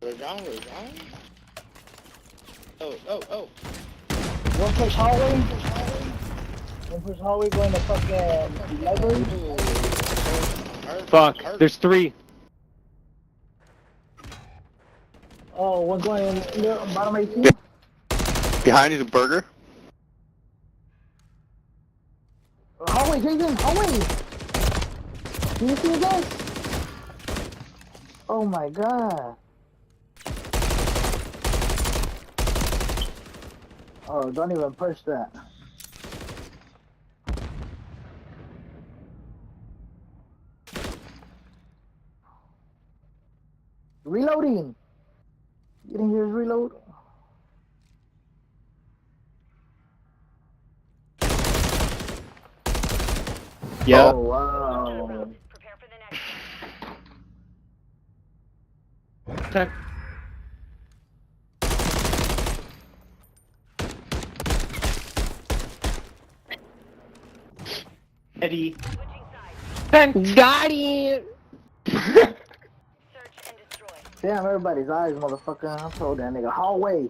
Rerun. Oh. One push hallway. One push hallway going to fucking library. Fuck, there's 3. Oh, one going in bottom 18. Behind you, the burger. Hallway, Jason, hallway. Can you see this? Oh my god. Oh, don't even push that. Reloading. You didn't hear his reload? Yeah. Oh wow. Prepare for the next Okay. Eddie. switching sides. Ben got it. Search and destroy. Damn, everybody's eyes, motherfucker. I told that nigga hallway.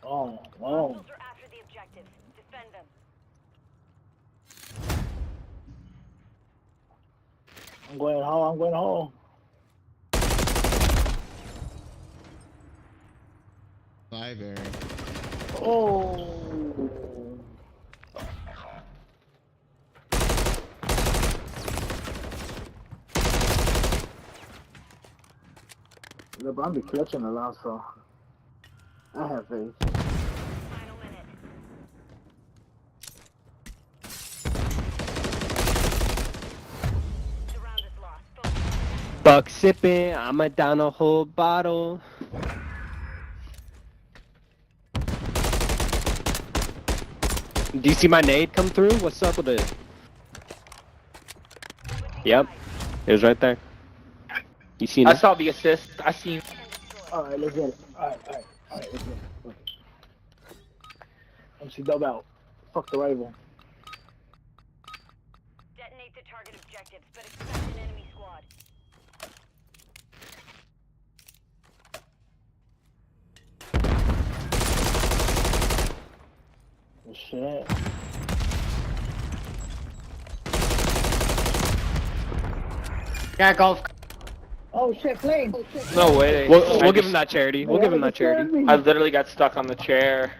Oh. Hostiles are after the objectives. Defend them. I'm going home. Fiver. Oh. Look, I'm be clutching a lot, so I have faith. Final minute. The round is lost. Focus. Fuck sipping, I'ma down a whole bottle. Do you see my nade come through? What's up with it? Yep, it was right there. You seen I it? saw the assist. I seen. Alright, let's get it. Alright, let's get it. MC dub out. Fuck the rival. Detonate the target objectives, but expect an enemy squad. Oh, shit. Yeah, golf. Oh shit, plane! No way. We'll give him that charity. We'll give him that charity. I literally got stuck on the chair.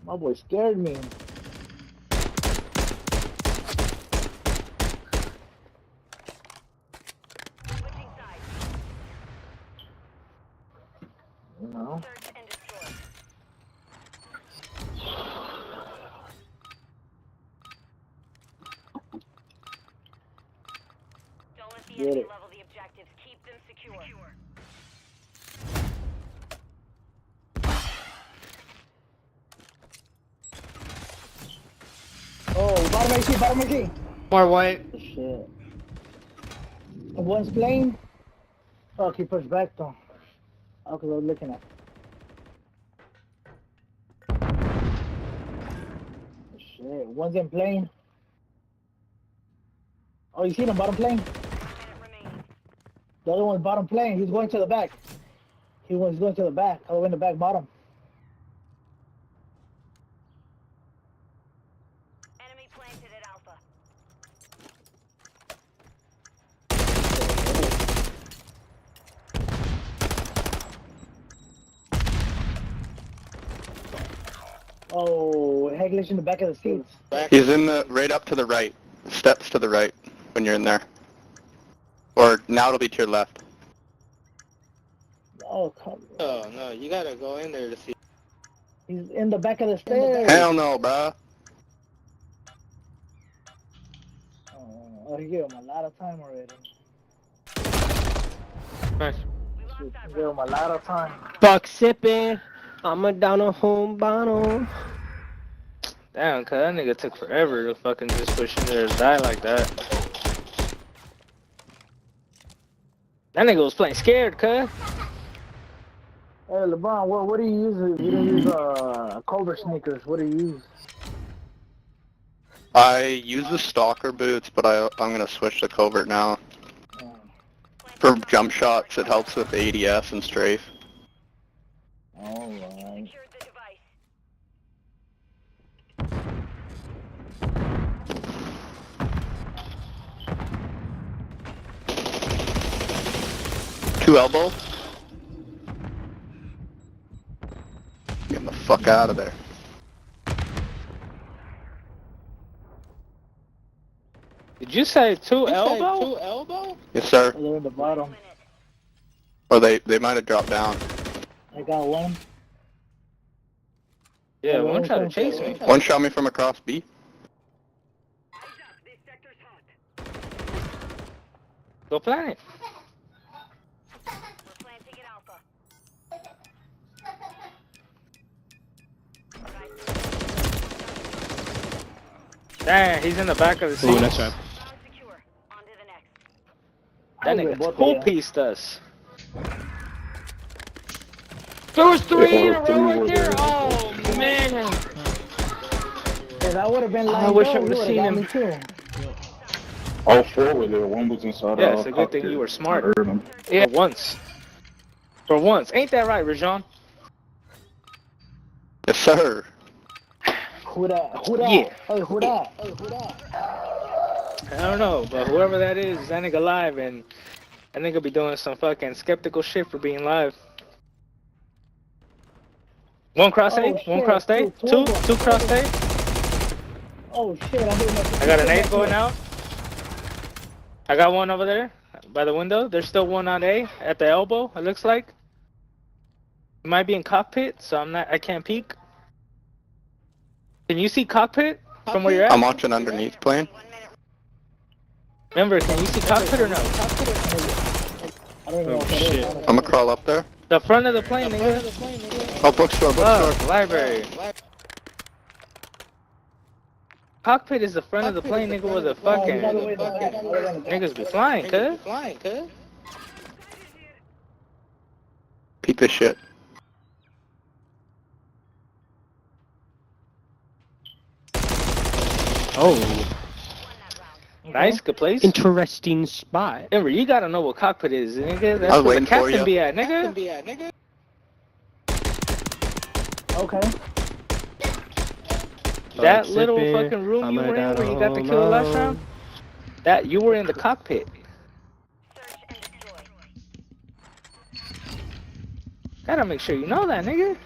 My boy scared me. Switching sides. You know? Search and destroy. Don't let the Get enemy it. level the objectives. Keep them secure. Oh, bottom 18. More white. Shit. One's plane. Fuck, he pushed back though. Oh, cause I was looking at. Shit, one's in plane. Oh, you see him bottom plane? 1 minute remaining. The other one's bottom plane. He's going to the back. He's going to the back. Oh, in the back bottom. Enemy planted at Alpha. Oh, Heglish in the back of the seats. He's in the right up to the right. Steps to the right when you're in there. Or now it'll be to your left. Oh, come on. Oh no, you gotta go in there to see. He's in the back of the stairs. Hell no, bruh. Oh, he gave him a lot of time already. Nice. We lost He that gave him round. a lot of time. Fuck sipping, I'ma down a whole bottle. Damn, cause that nigga took forever to fucking just push in there and die like that. That nigga was playing scared, cuz. Hey, LeBron, what do you use? You don't use Cobra sneakers. What do you use? I use the stalker boots, but I'm gonna switch to covert now. For jump shots, it helps with ADS and strafe. Alright. Secured the device. 2 elbow. Get the fuck out of there. Did you say 2 elbow? Yes, sir. They're in the bottom. Or they might have dropped down. I got one. Yeah, one tried to chase me. One shot me from across B. Go planet. We're planting at Alpha. Damn, he's in the back of the seat. Ooh, nice try. Ground secure. On to the next. That I nigga both full of them. pieced us. There was 3 in a row right there. Oh man. If I would have been I lined wish I up, would've you seen got him. me too. All 4 were there. One was inside Yeah, our it's a good thing cockpit. you were smart. I heard him. Yeah, once. For once, ain't that right, Rajon? Yes, sir. Who that? Who that? Yeah. Hey, who that? Hey, who that? I don't know, but whoever that is that nigga live, and that nigga be doing some fucking skeptical shit for being live. 1 cross Oh, A, 1 shit. cross A, Two 2 of them. 2 cross A. Oh shit, I didn't know. I got an 8 going out. I got one over there by the window. There's still one on A at the elbow. It looks like. It might be in cockpit, so I can't peek. Can you see cockpit from where you're I'm at? watching underneath playing. Remember, can you see cockpit or no? I don't know what that is. shit. I'm gonna crawl up there. The front of the plane, nigga. Oh, bookstore, bookstore. Library. Cockpit is the front of the plane, nigga, where the fucking niggas be flying, cuz. Peek this shit. Oh, Nice, good place. interesting spot. Remember, you gotta know what cockpit is, nigga. I That's was where the waiting for captain ya. be at, nigga. Okay. That Fuck little sipping, fucking room you I'm were in down where you got the home kill last alone. round, that you were in the cockpit. Search and destroy. Gotta make sure you know that, nigga.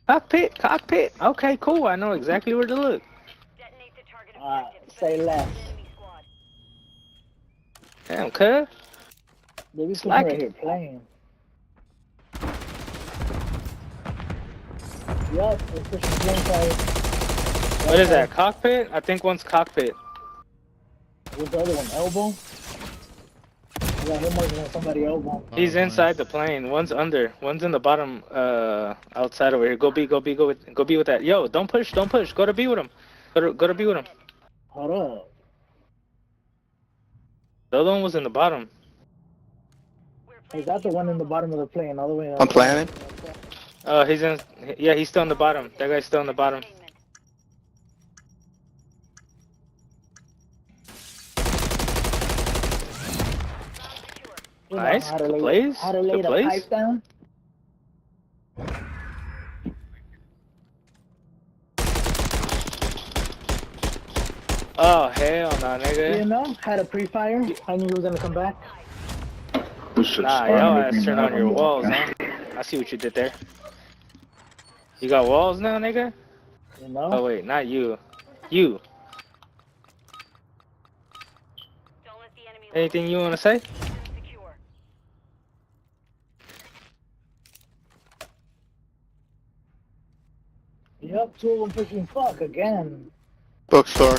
Cockpit. Okay, cool. I know exactly where to look. Detonate the target Alright, objective. say less. Enemy squad. Damn, cuz. They be sitting Slack right it. here playing. Yup, they're pushing plane side. What is that? Cockpit? I think one's cockpit. What's the other one? Elbow? I got him working on somebody elbow. He's inside the plane. One's under. One's in the bottom, outside over here. Go B with that. Yo, don't push. Go to B with him. Go to B with him. Hold up. The other one was in the bottom. Is that the one in the bottom of the plane, all the way up? I'm planning. He's in. Yeah, he's still in the bottom. That guy's still in the bottom. You know Nice, how to good lay- plays, How to lay good the plays. pipe down? Oh hell no, You nigga. know, had a pre-fire. I knew he was gonna come back. This shit's Nah, starting y'all to make ass me turn mad. on your I'm looking walls, at huh? I see what you did there. You got walls now, nigga? You know? Oh wait, not you. You. Don't let the enemy Anything you wanna say? secure. Yup, two of them pushing fuck again. Bookstore.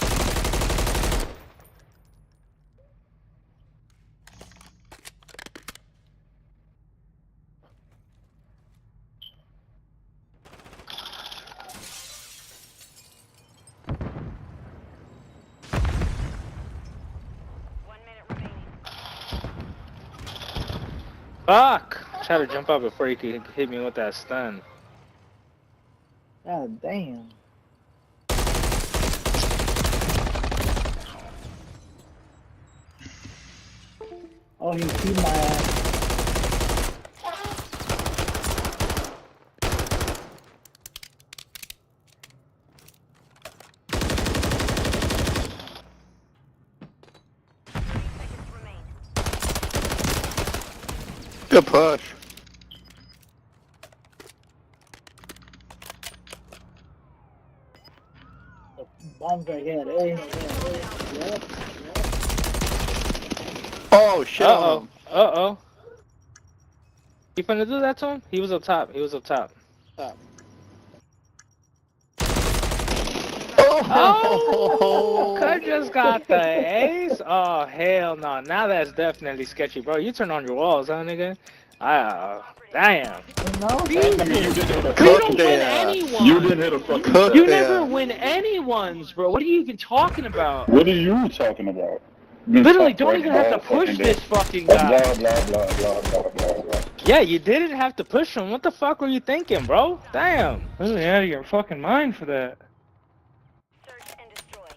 Fuck! Try to jump out before you could hit me with that stun. God damn. Oh, he see my ass. Seconds remain. Good push. Bombs right here. Hey. Yep. Oh, shit on Uh-oh. him. Uh-oh. You finna do that to him? He was up top. He was up top. Oh! Cut just got the ace? Oh, hell no. Now that's definitely sketchy, bro. You turn on your walls, huh, nigga? Damn. No? I mean, you did hit a You Cook don't fucking win their ass. You did anyone. hit a fucking Cook You shot. never their win anyone's, bro. What are you even talking about? What are you talking about? You Literally, talk don't right even have to all fucking push day. this fucking Blah, guy. blah, blah, blah, blah, blah, blah. Yeah, you didn't have to push him. What the fuck were you thinking, bro? Damn. Really out of your fucking mind for that. Search and destroy.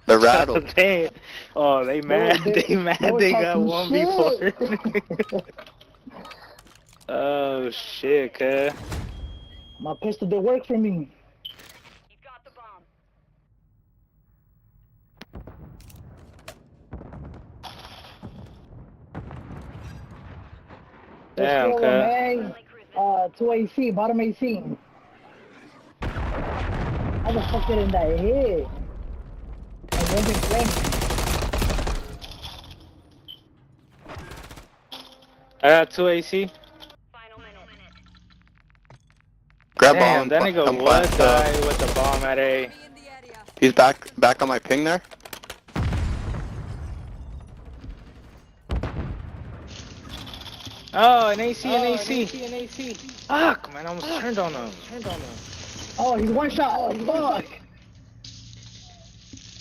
They're rattled. they, oh, they mad. They mad. They were They got talking 1v4. shit. Oh, shit, cuz. My pistol did work for me. You got the bomb. Let's Damn, kill cuz. him, man. Friendly cruiser. 2 AC, bottom AC. How the fuck didn't that hit? I wasn't playing. I got 2 AC. Final minute. Grab Damn, bomb. that nigga Come would plant. die with the bomb at A. He's back on my ping there. Oh, an AC, an AC. Fuck, man, I almost turned on him. Oh, he's one shot. Oh, fuck.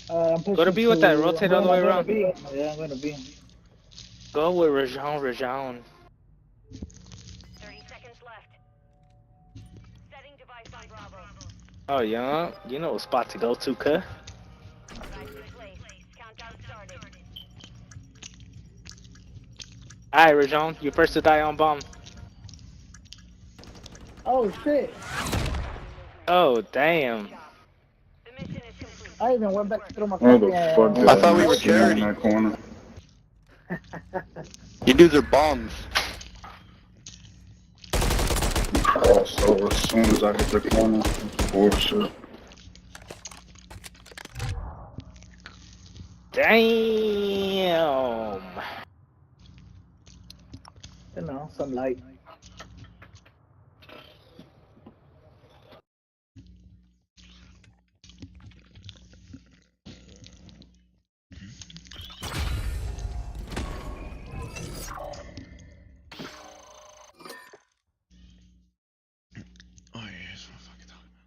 I'm pushing Go to B with that. to- Rotate I'm all the way going around. to B. Yeah, I'm gonna be. Go with Rajon. 30 seconds left. Setting device on Bravo. Oh, yeah. You know what spot to go to, cuh. Device in place. Countdown started. Alright, Rajon, you first to die on bomb. Oh shit! Oh, damn. The mission is complete. I even went back through my Where the fucking. fuck did I thought we not were see him in charity. that corner? You dudes are bombs. Crossed over as soon as I hit the corner. Bullshit. Damn. You know, some light. Oh yeah, that's what I'm fucking talking about.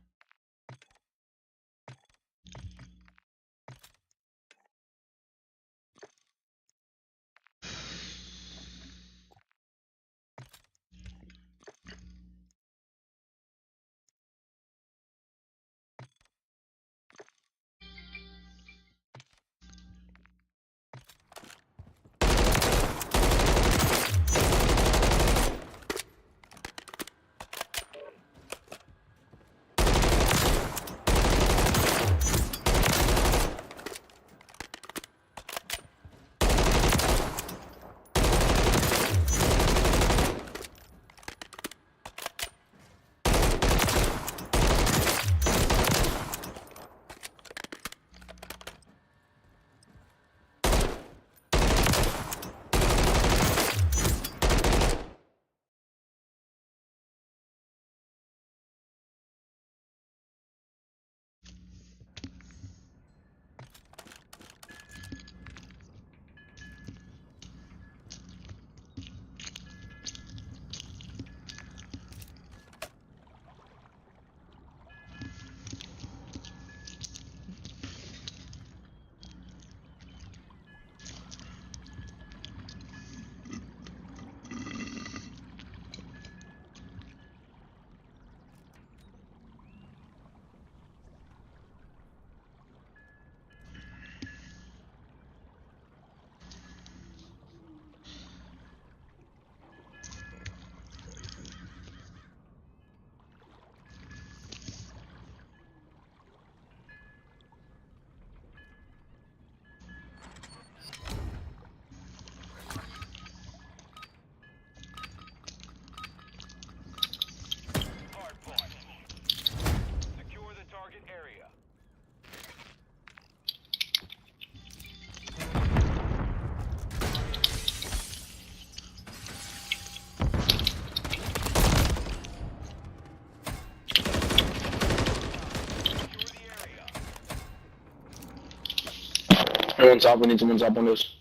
on top, we need someone top windows.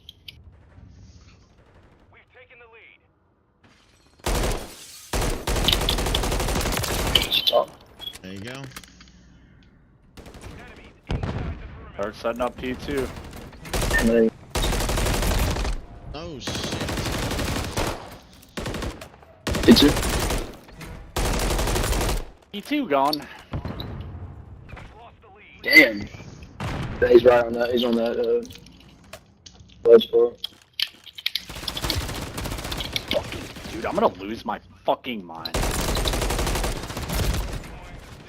We've taken the lead. Stop. There you go. Enemies inside the perimeter. Start setting up P2. And then Oh shit. it's you. P2 gone. We've lost the lead. Damn. Yeah, he's right on that. He's on that ledge floor. Dude, I'm gonna lose my fucking mind.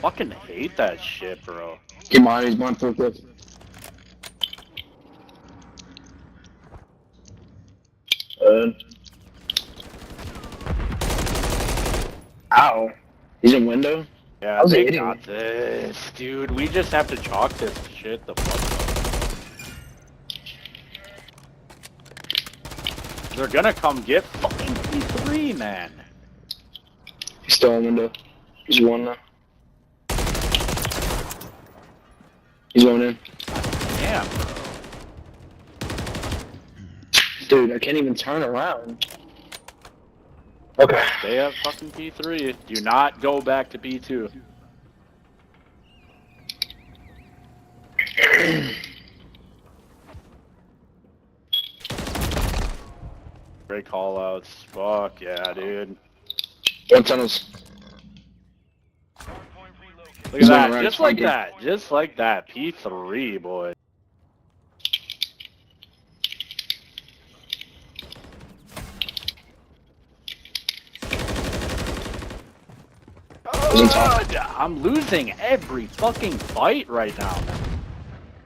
Fucking hate that shit, bro. Get mine. He's mine for cliff. Ow. He's in window. Yeah, How's he they hitting got me? this. Dude, we just have to chalk this shit the fuck up. They're gonna come get fucking P3, man. He's still in window. He's one now. He's going in. Damn, bro. Dude, I can't even turn around. Okay. Stay at fucking P3. Do not go back to P2. Great callouts. Fuck yeah, dude. One tunnels. Look He's at going that. around, Just like flanking. that. Just like that. P3, boy. He's on top. I'm losing every fucking fight right now.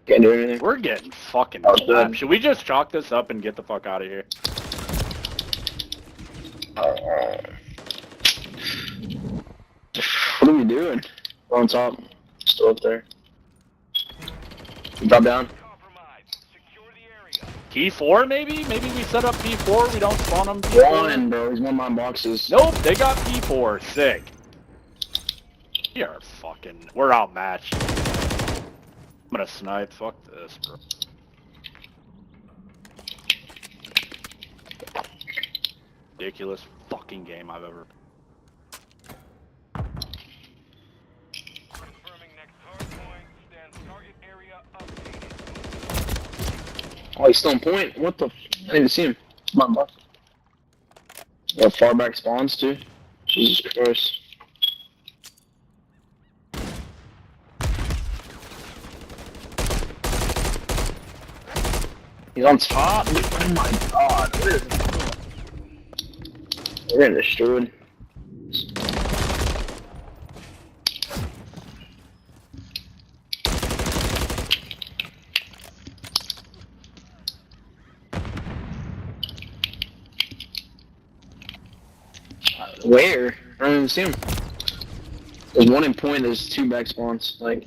Can't do anything. We're getting fucking Oh, good. slapped. Should we just chalk this up and get the fuck out of here? What are we doing? We're on top. Still up there. Drop down. Compromise. Secure the area. P4 maybe? Maybe we set up P4. We don't spawn them P4. One, bro. He's one mine boxes. Nope, they got P4. Sick. We are fucking. We're outmatched. I'm gonna snipe. Fuck this, bro. Ridiculous fucking game I've ever. Confirming next hard point. Stands target area updated. Oh, he's still on point. What the? I didn't even see him. Come on, box. Yeah, far back spawns too. Jesus Christ. He's on top. Oh my god. We're getting destroyed. Where? I don't even see him. There's one in point, there's two back spawns. Like,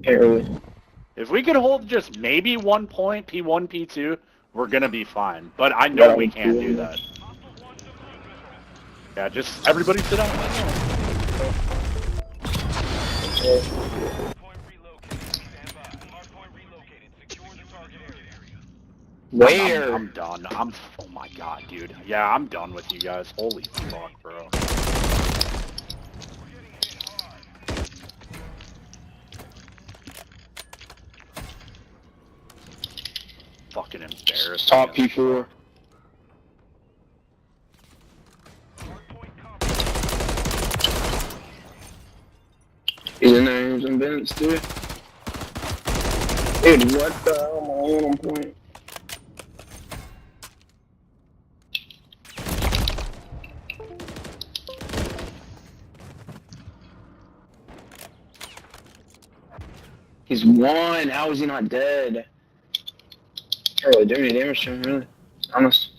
can't really. If we could hold just maybe 1 point, P1, P2, we're gonna be fine. But I know we can't do that. Yeah, just everybody sit down. Point relocated. Stand by. Hard point relocated. Secure the target area. Where? I'm done. Oh my god, dude. Yeah, I'm done with you guys. Holy fuck, bro. Fucking embarrassing. Top P4. He's in there, he's in vents too. Dude, what the hell? My own on point. He's one. How is he not dead? Can't really do any damage to him, really. Honest.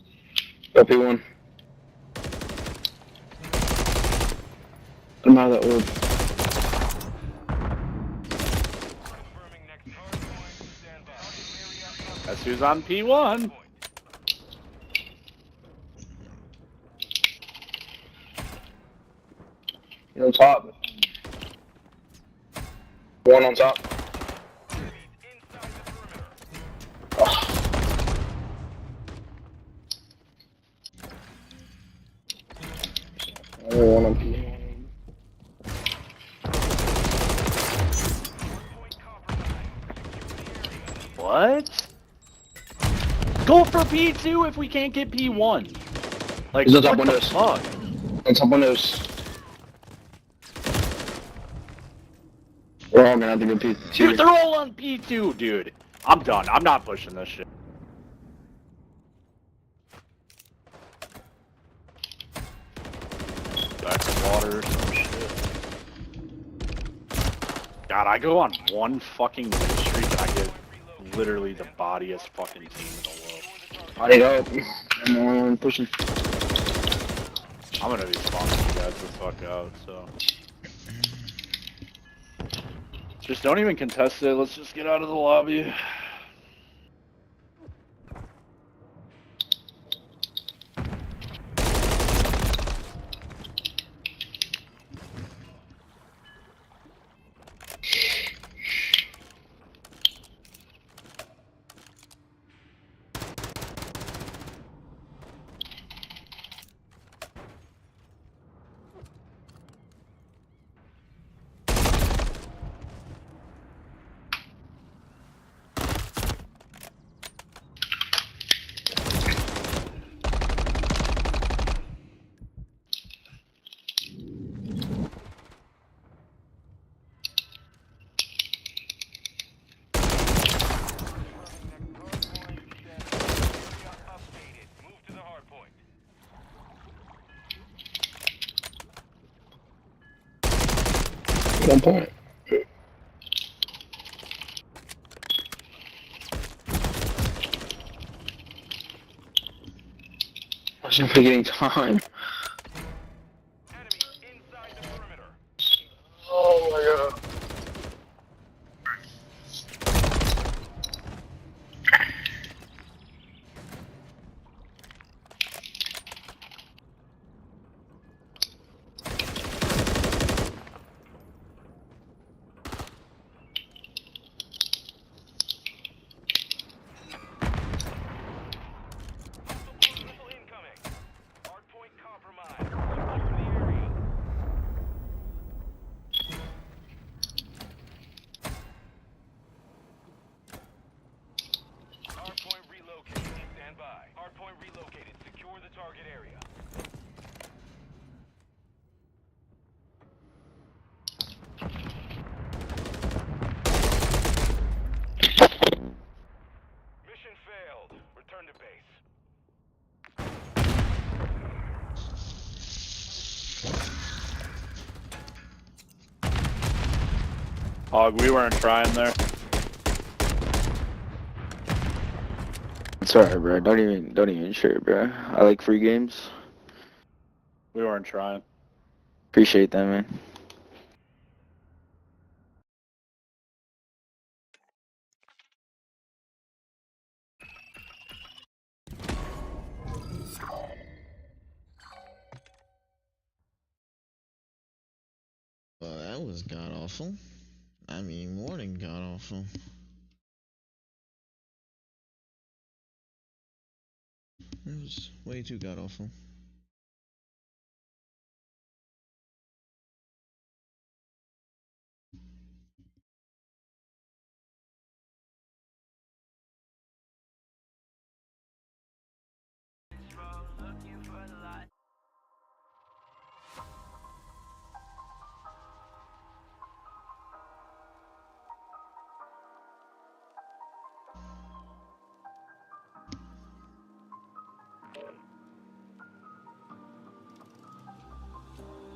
Go P1. Get him out of that orb. Confirming next hard point. Stand by. Area updated. That's who's on P1. He's on top. One on top. Go for P2 if we can't get P1. Like, He's on top what the windows. fuck? On top windows. We're all gonna have to go P2. Dude, they're all on P2, dude. I'm done. I'm not pushing this shit. Back to water or some shit. God, I go on one fucking win streak and I get literally the bodiest fucking team in the world. I need help. I'm the only one pushing. I'm gonna be spawning you guys the fuck out, so. Just don't even contest it, let's just get out of the lobby. One point. I shouldn't be getting time. Oh my god. We weren't trying there. It's alright, bro. Don't even trip, bro. I like free games. We weren't trying. Appreciate that, man. Well, that was god awful. I mean, more than god awful. It was way too god awful.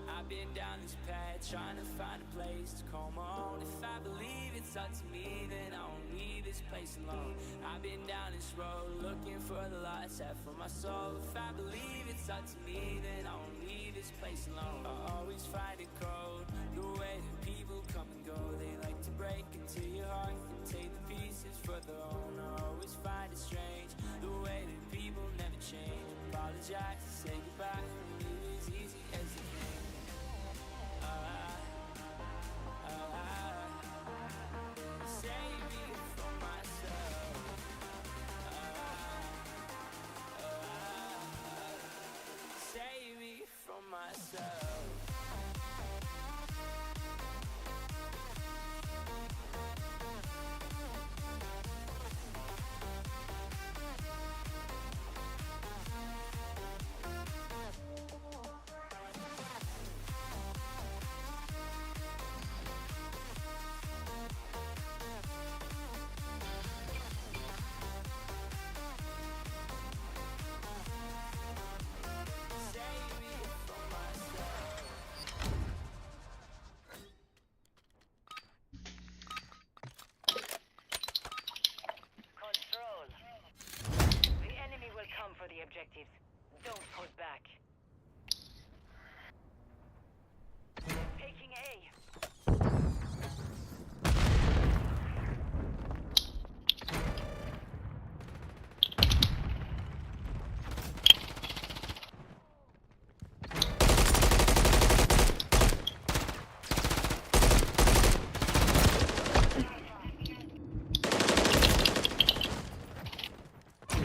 I've been down this path trying to find a place to call my own. If I believe it's up to me, then I won't leave this place alone. I've been down this road looking for the light set for my soul. If I believe it's up to me, then I won't leave this place alone. I always find it cold, the way that people come and go. They like to break into your heart and take the pieces for their own. I always find it strange, the way that people never change. Apologize, say goodbye, and leave as easy as it came. Save me from myself. Save me from myself. the objectives. Don't hold back. Taking A.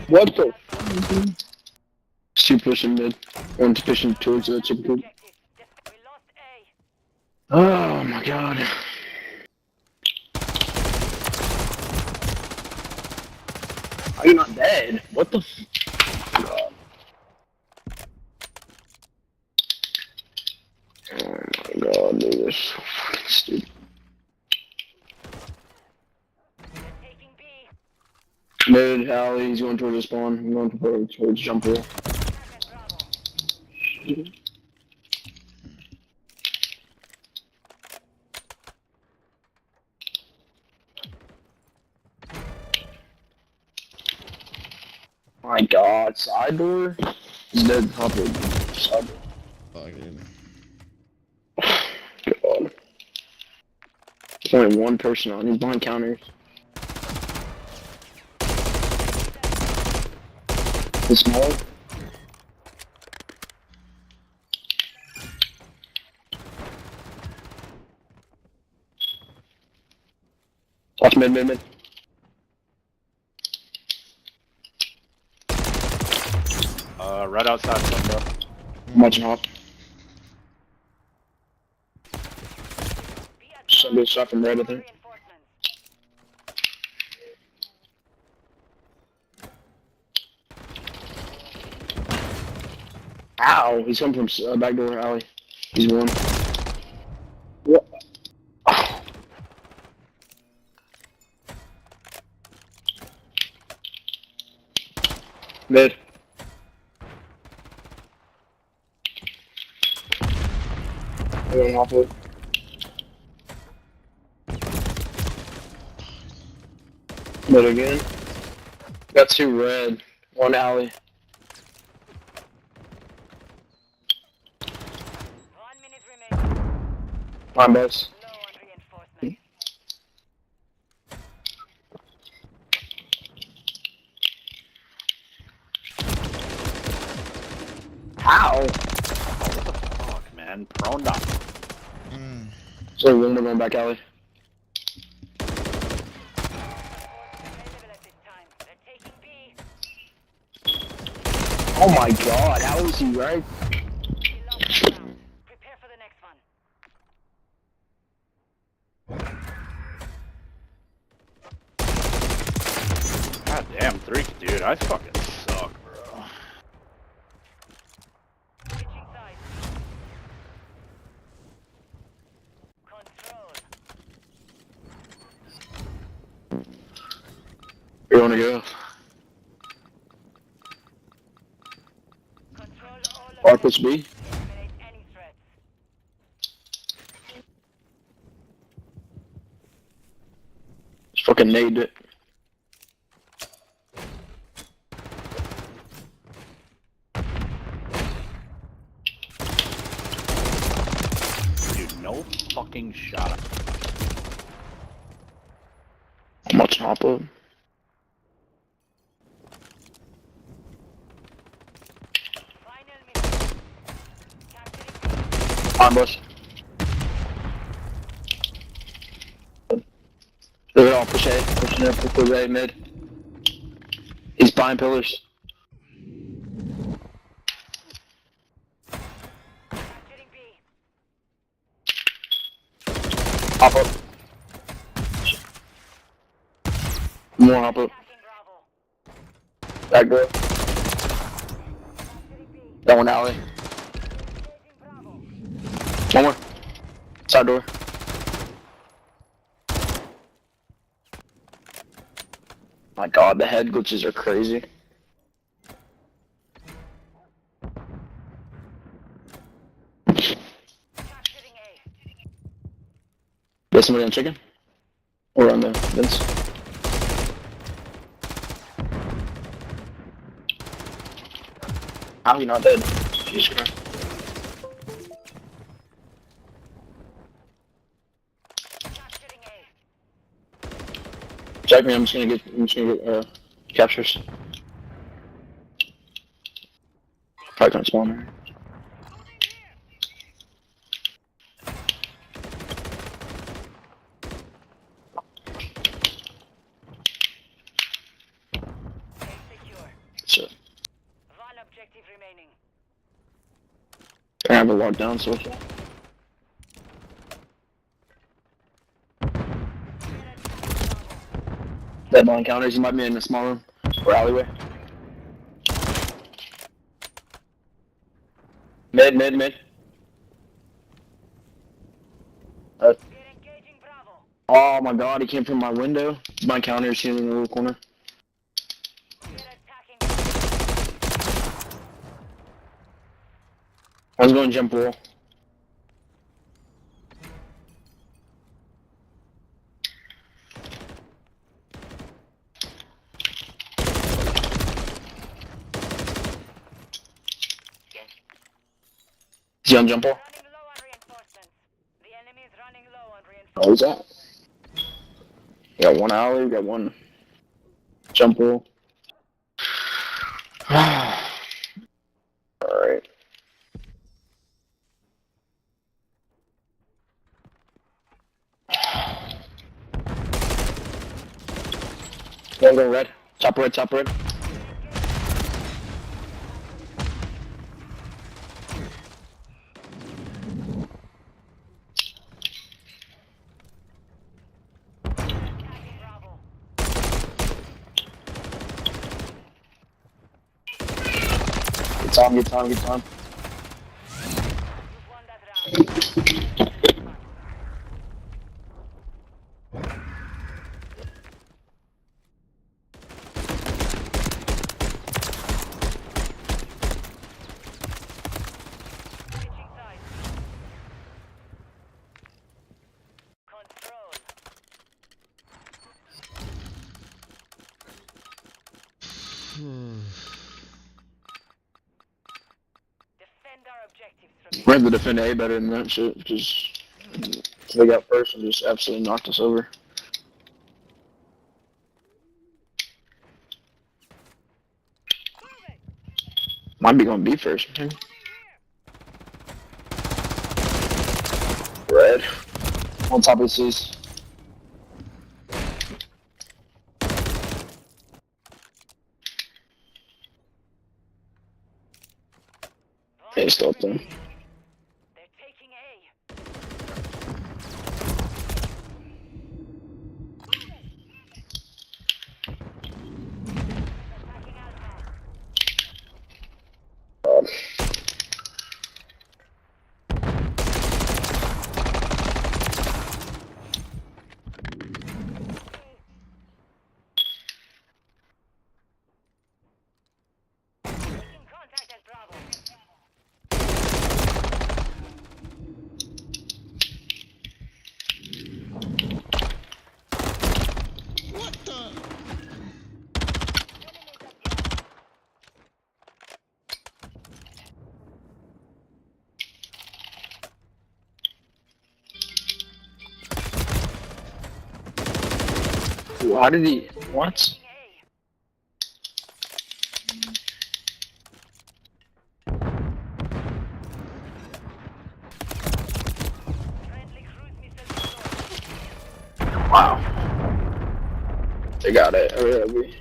What the? Two pushing mid. One's pushing towards the chicken coop. We lost A. Oh my god. Are you not dead? What the god. Oh my god, dude, this is so fucking stupid. Taking B. Mid, alley, he's going towards the spawn. I'm going towards jump roll. My god, side door? He's dead, top of side door. Fucking. God. There's only one person on. He's behind counters. The small. Watch mid. Right outside the window. I'm watching off. Somebody shot from red, I think. Ow! He's coming from back door alley. He's one. What? Oh. Mid. Going off it. Mid again. Got two red. One alley. 1 minute remaining. Fine, boss. Low on reinforcement. Ow! Fuck, man. Prone down. So we're going back alley. Oh my god, how is he right? Prepare for the next one. God damn, 3, dude. I fucking suck, bro. Switching sides. Control. You wanna go? Control all Arcus B? eliminate any threats. Just fucking nade it. Dude, no fucking shot. How much hop up? Final mission. Capturing On bush. They're all push A, pushing up with the A mid. He's behind pillars. capturing B. Hop up. More hop up. Attacking Bravo. Back door. Capturing B. That one alley. Engaging Bravo. One more. Side door. My god, the head glitches are crazy. Capturing A. There's somebody on chicken? Or on the fence? How he not dead? Jesus Christ. Check me, I'm just gonna get captures. Probably gonna spawn there. So, One objective remaining. I have a lockdown so far. Deadline encounters, you might be in the small room or alleyway. Mid. We're engaging Bravo. Oh my god, he came from my window. My encounter is here in the little corner. We're attacking. I was going jump wall. Is he on jump wall? Running low on reinforcements. The enemy is running low on reinforcements. Oh, who's that? We got one alley, we got one jump wall. Alright. One go red. Top red. Attacking Bravo. Good time. You've won that round. Switching sides. Control. Defend our objectives from We're able to defend A better than that shit, because they got first and just absolutely knocked us over. Might be going B first. Red. On top of the C's. Hey, still up there. They're taking A. Attacking Alpha. Making contact at Bravo. What the? Why did he? What? Friendly cruise missile deployed. Wow. They got it. Really.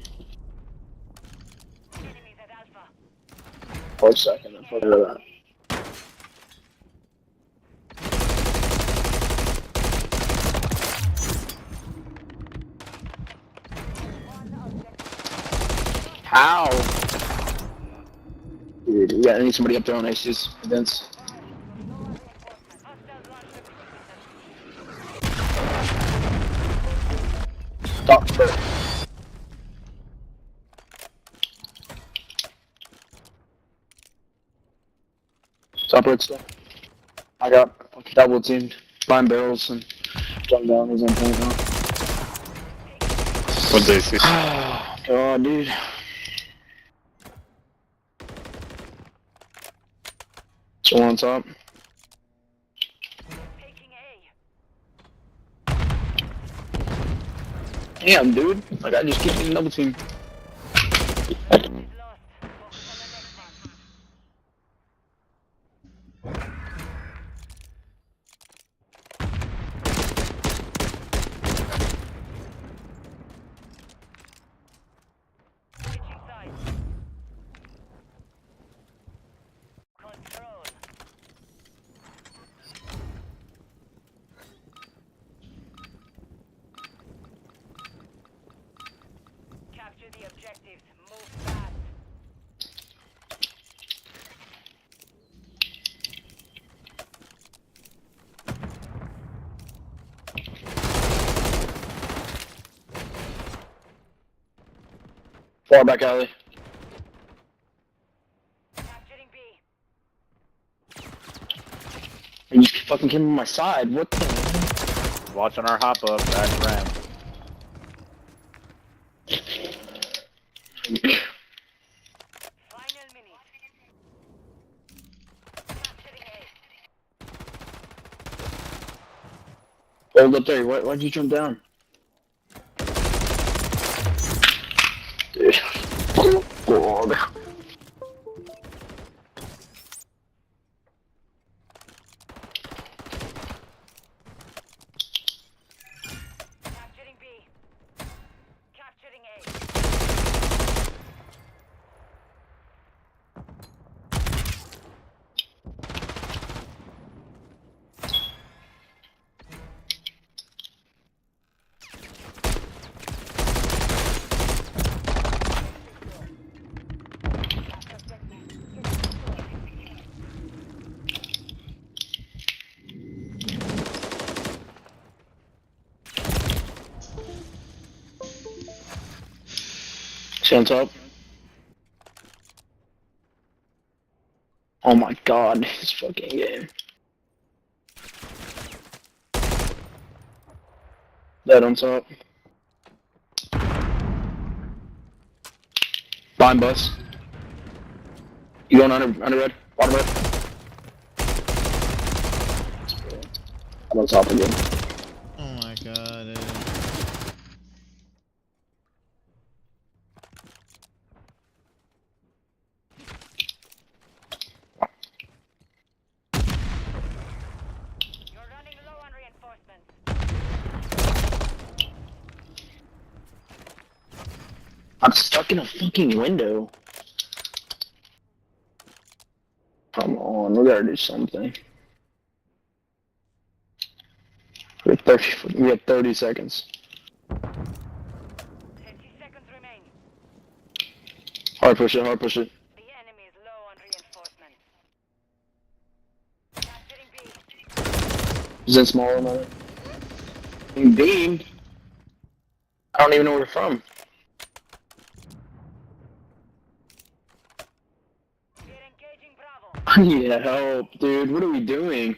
Enemies at Alpha. For a second, I fucking heard that. How? Dude, we gotta need somebody up there on aces. Vince. Hostiles launched a cruise missile. Top first. Top red stuff. I got double teamed. Behind barrels and jumped down. He's on point now. What they see? God, dude. Still on top. Damn, dude. Like, I just keep getting double team. Capture the objectives. Move fast. Far back alley. Capturing B. You just fucking came on my side. What the hell? Watching our hop up back ramp. Final minute. Capturing A. Hold up there. Why'd you jump down? Dude. Oh, God. Capturing B. Capturing A. Stay on top. Oh my God, this fucking game. Dead on top. Blind bus. You going under red? Bottom red? I'm on top again. Oh my god, dude. You're running low on reinforcements. I'm stuck in a fucking window. Come on, we gotta do something. We have 30 seconds. 30 seconds remain. Hard push it, hard push it. The enemy is low on reinforcements. Capturing B. He's in small another. Beamed. I don't even know where they're from. We're engaging Bravo. I need help, dude. What are we doing?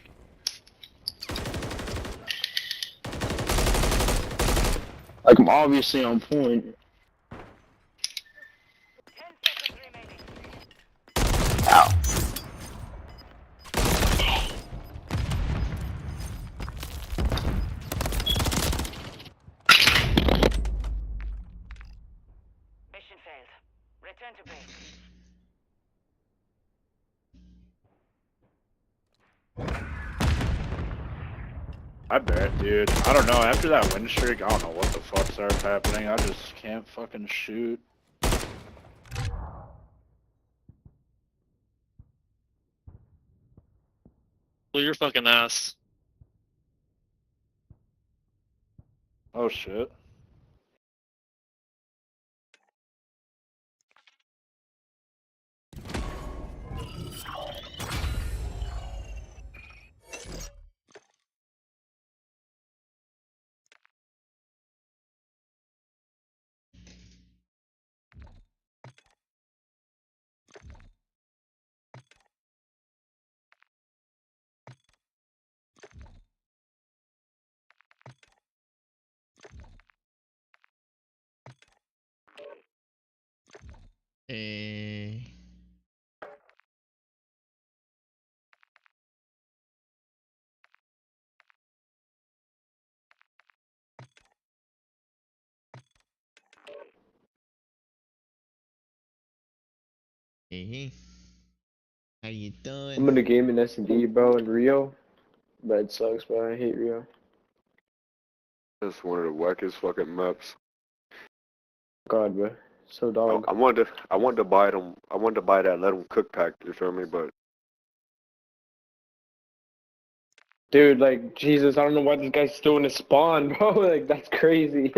Like, I'm obviously on point. 10 seconds remaining. Ow. Mission failed. Return to base. I bet, dude. I don't know. After that win streak, I don't know what the fuck starts happening. I just can't fucking shoot. Well, your fucking ass. Oh shit. Hey. Hey, how you doing? I'm in a game in S&D, bro, in Rio. But it sucks, bro. I hate Rio. That's one of the wackest fucking maps. God, bro. So dog. I wanted to buy them. I wanted to buy that let them cook pack. You feel me? But Dude, like, Jesus, I don't know why this guy's still in his spawn, bro. Like, that's crazy.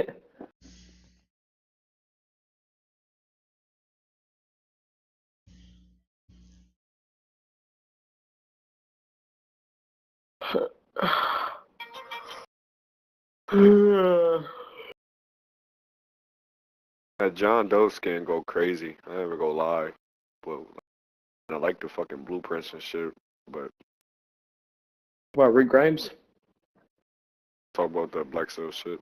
that John Doe skin go crazy. I never go lie. But I like the fucking blueprints and shit. But What, Rick Grimes? talk about that Black Soul shit.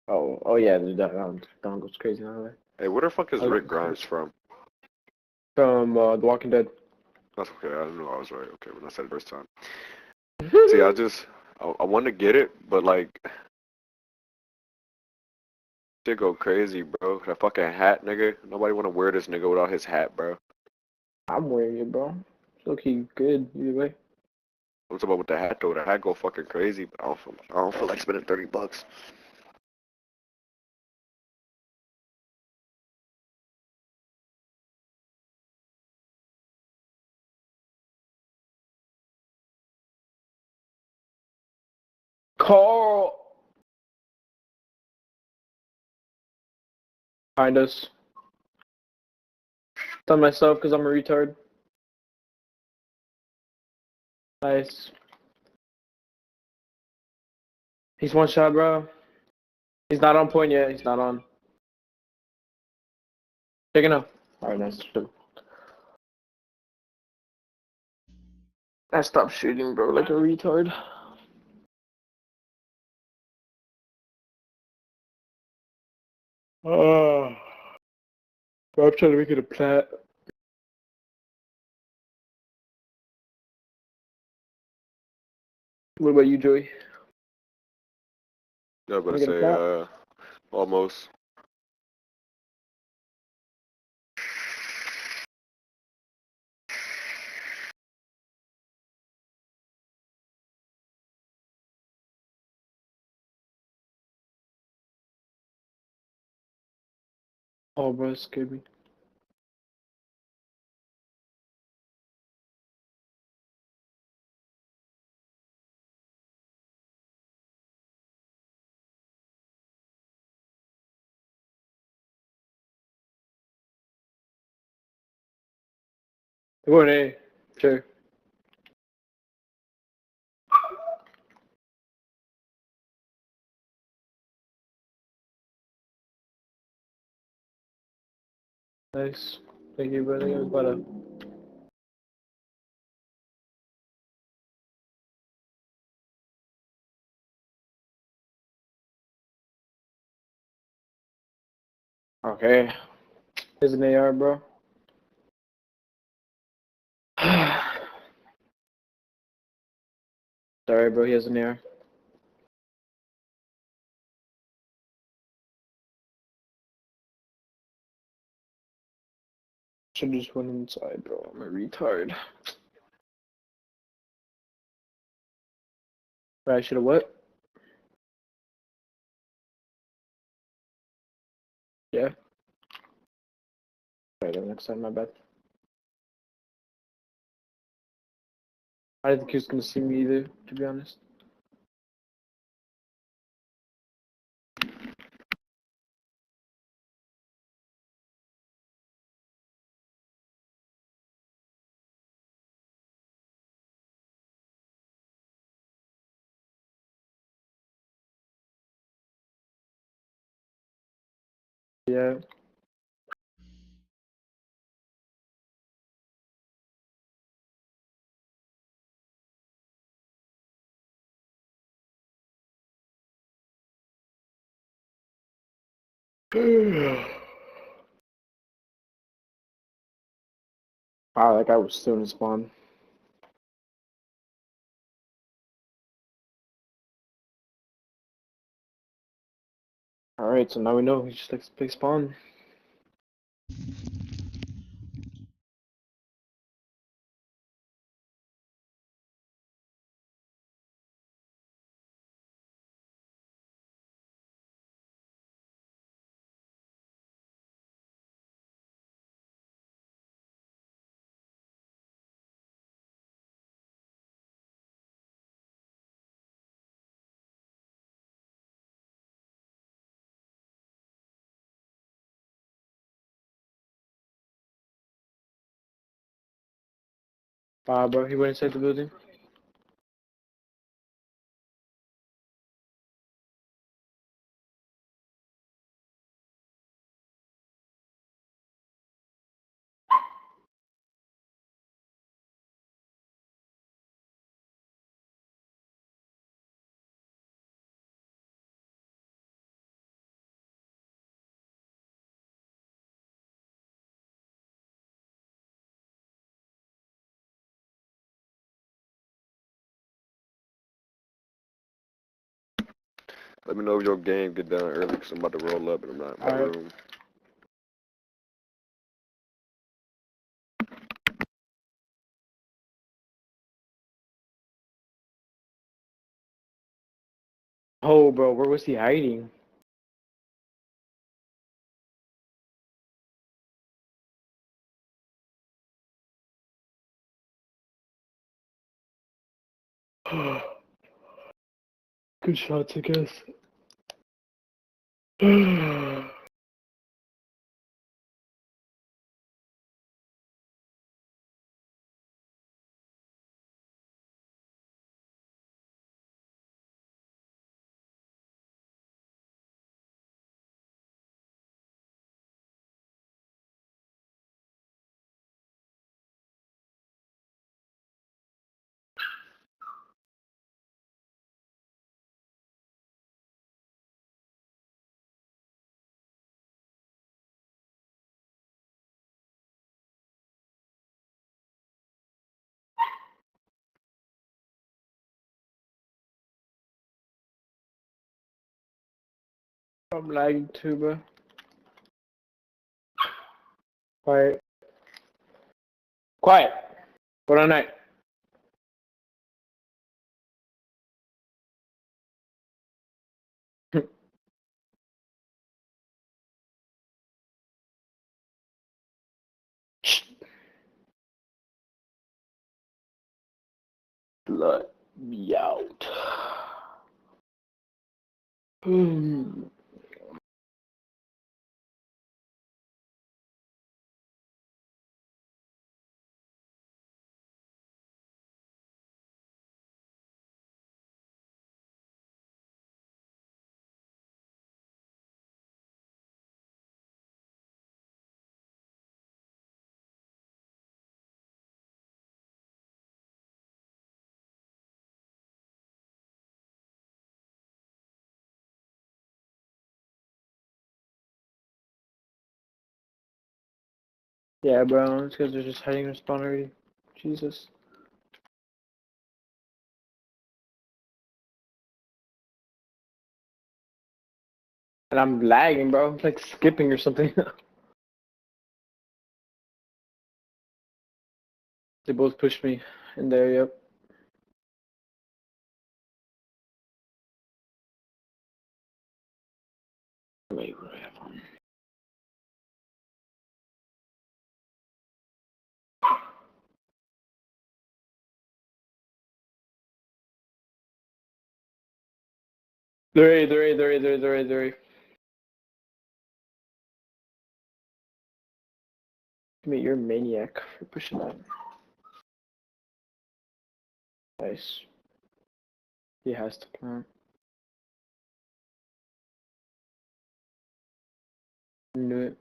Oh yeah, dude, that goes crazy now. Right? Hey, where the fuck is Oh, Rick Grimes from? From The Walking Dead. That's okay. I didn't know I was right. Okay, when I said it first time. See, I want to get it, but like, shit go crazy, bro. That fucking hat, nigga. Nobody want to wear this nigga without his hat, bro. I'm wearing it, bro. Looking good either way. What's about with the hat though? The hat go fucking crazy, but I don't feel like spending $30. Carl! Behind us. Done myself because I'm a retard. Nice. He's one shot, bro. He's not on point yet. He's not on. Taking up. Alright, nice. I stopped shooting, bro, like a retard. Oh. Bro, I'm trying to make it a plat. What about you, Joey? Yeah, but I Make it a say plat? almost. Oh, bro, it scared me. Go on, A. Sure. Nice. Thank you, brother. But, okay. Here's an AR, bro. Sorry, bro. He has an AR. Should just went inside, bro. I'm a retard. Right, I should have what? Yeah. Right, then next time, my bad. I didn't think he was gonna see me either, to be honest. Yeah. Wow, that guy was still in spawn. Alright, so now we know he just likes to play spawn. Bro, he went inside the building. Let me know if your game get done early, because I'm about to roll up and I'm not in my Alright. room. Oh, bro, where was he hiding? Good shots, I guess. I'm lagging too, bro. Quiet. Quiet. Good on night. Let me out. Yeah, bro, these guys are just hiding in spawn already. Jesus. And I'm lagging, bro. I'm like skipping or something. They both pushed me in there, yep. Wait, what do I have on? They're A. Mate, you're a maniac for pushing that. Nice. He has to plant. Knew it.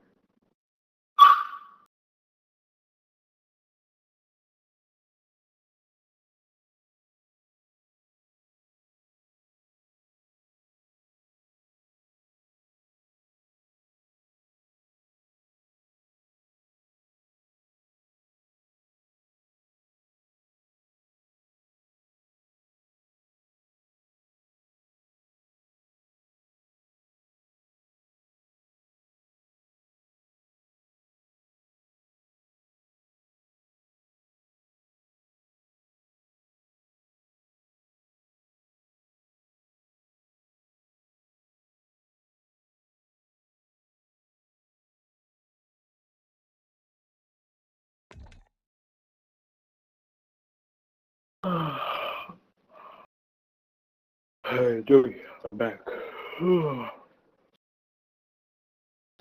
Hey, Joey, I'm back.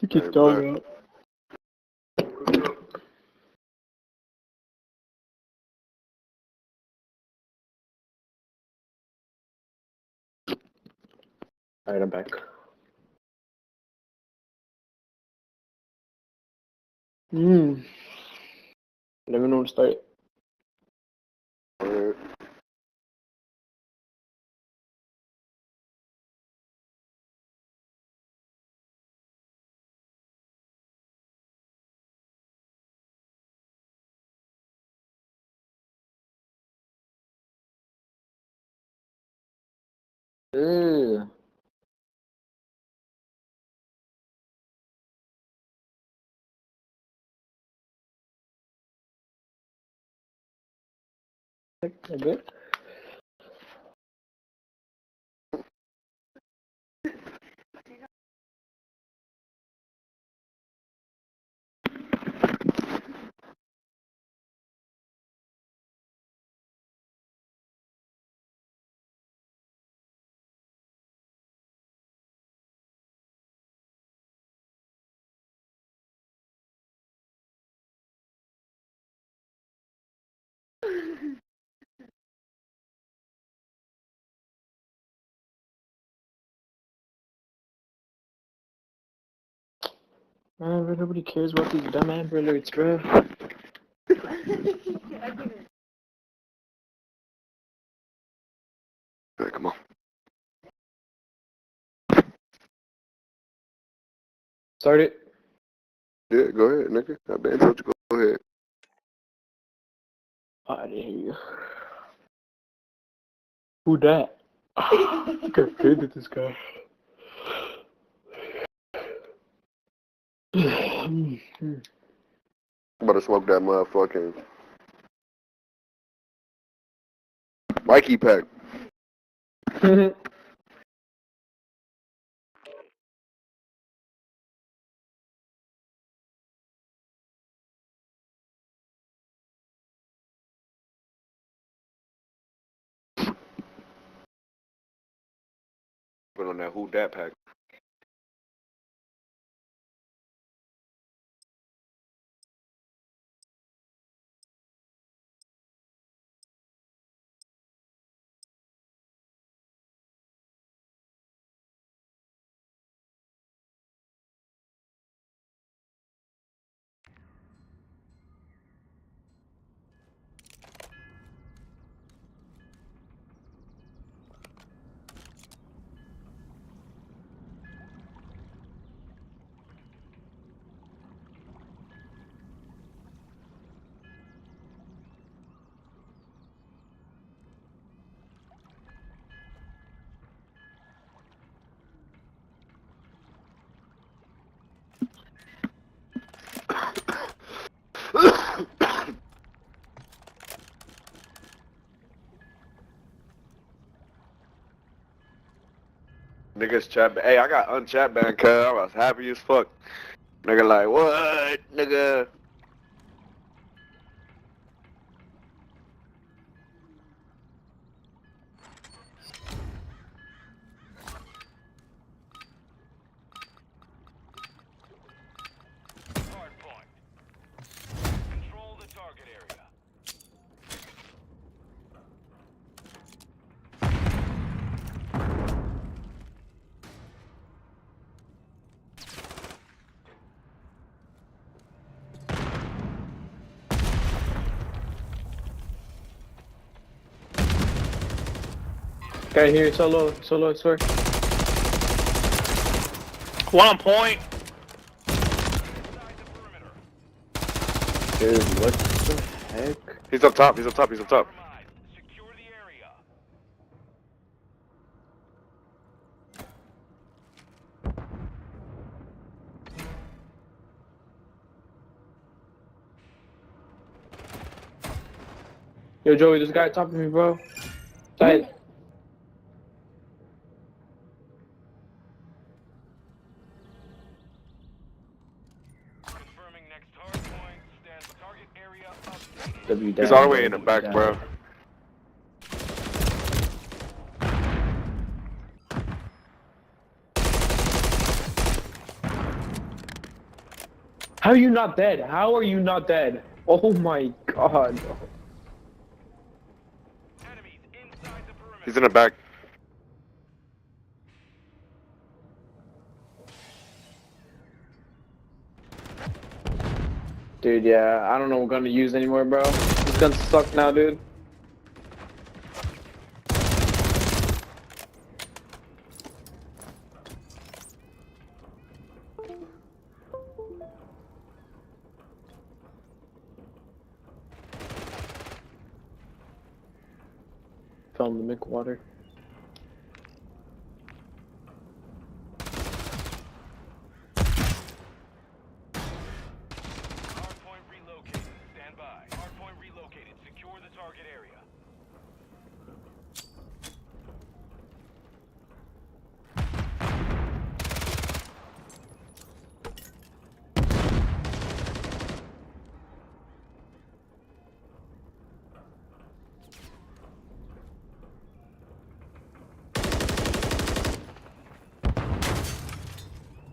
He keeps Hey, going up. Alright, I'm back. Let me know when to start. Alright. Ugh. Good. Man, bro, nobody cares about these dumb Amber alerts, bro. Alright, come on. Start it. Yeah, go ahead, nigga. I been told you go ahead. I didn't hear you. Who that? I got paid with this guy. I'm about to smoke that motherfucking Mikey pack. Put on that Whodat pack. Niggas chat. Hey, I got unchat banned, cuz I was happy as fuck. Nigga, like, what? Nigga. Hard point. Control the target area. Guy here, solo, I swear. One on point. Inside the perimeter. Dude, what the heck? He's up top, he's up top, he's up top. Compromised. Secure the area. Yo, Joey, this guy top of me, bro. Side. Confirming next hard point. Stand target area updated. W He's all the way in the back, bro. How are you not dead? How are you not dead? Oh my god. Enemies inside the perimeter. He's in the back. Dude, yeah, I don't know what gun to use anymore, bro. These guns suck now, dude. Found the milk water. Hardpoint relocated. Stand by. Hardpoint relocated. Secure the target area.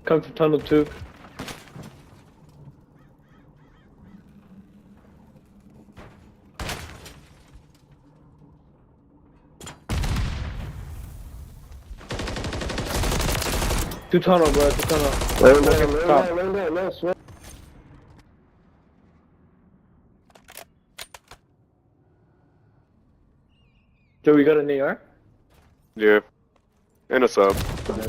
Come from tunnel 2. Two tunnel, bro. Two tunnel. Top. Joe, we got an AR? Yeah. And a sub. Confirming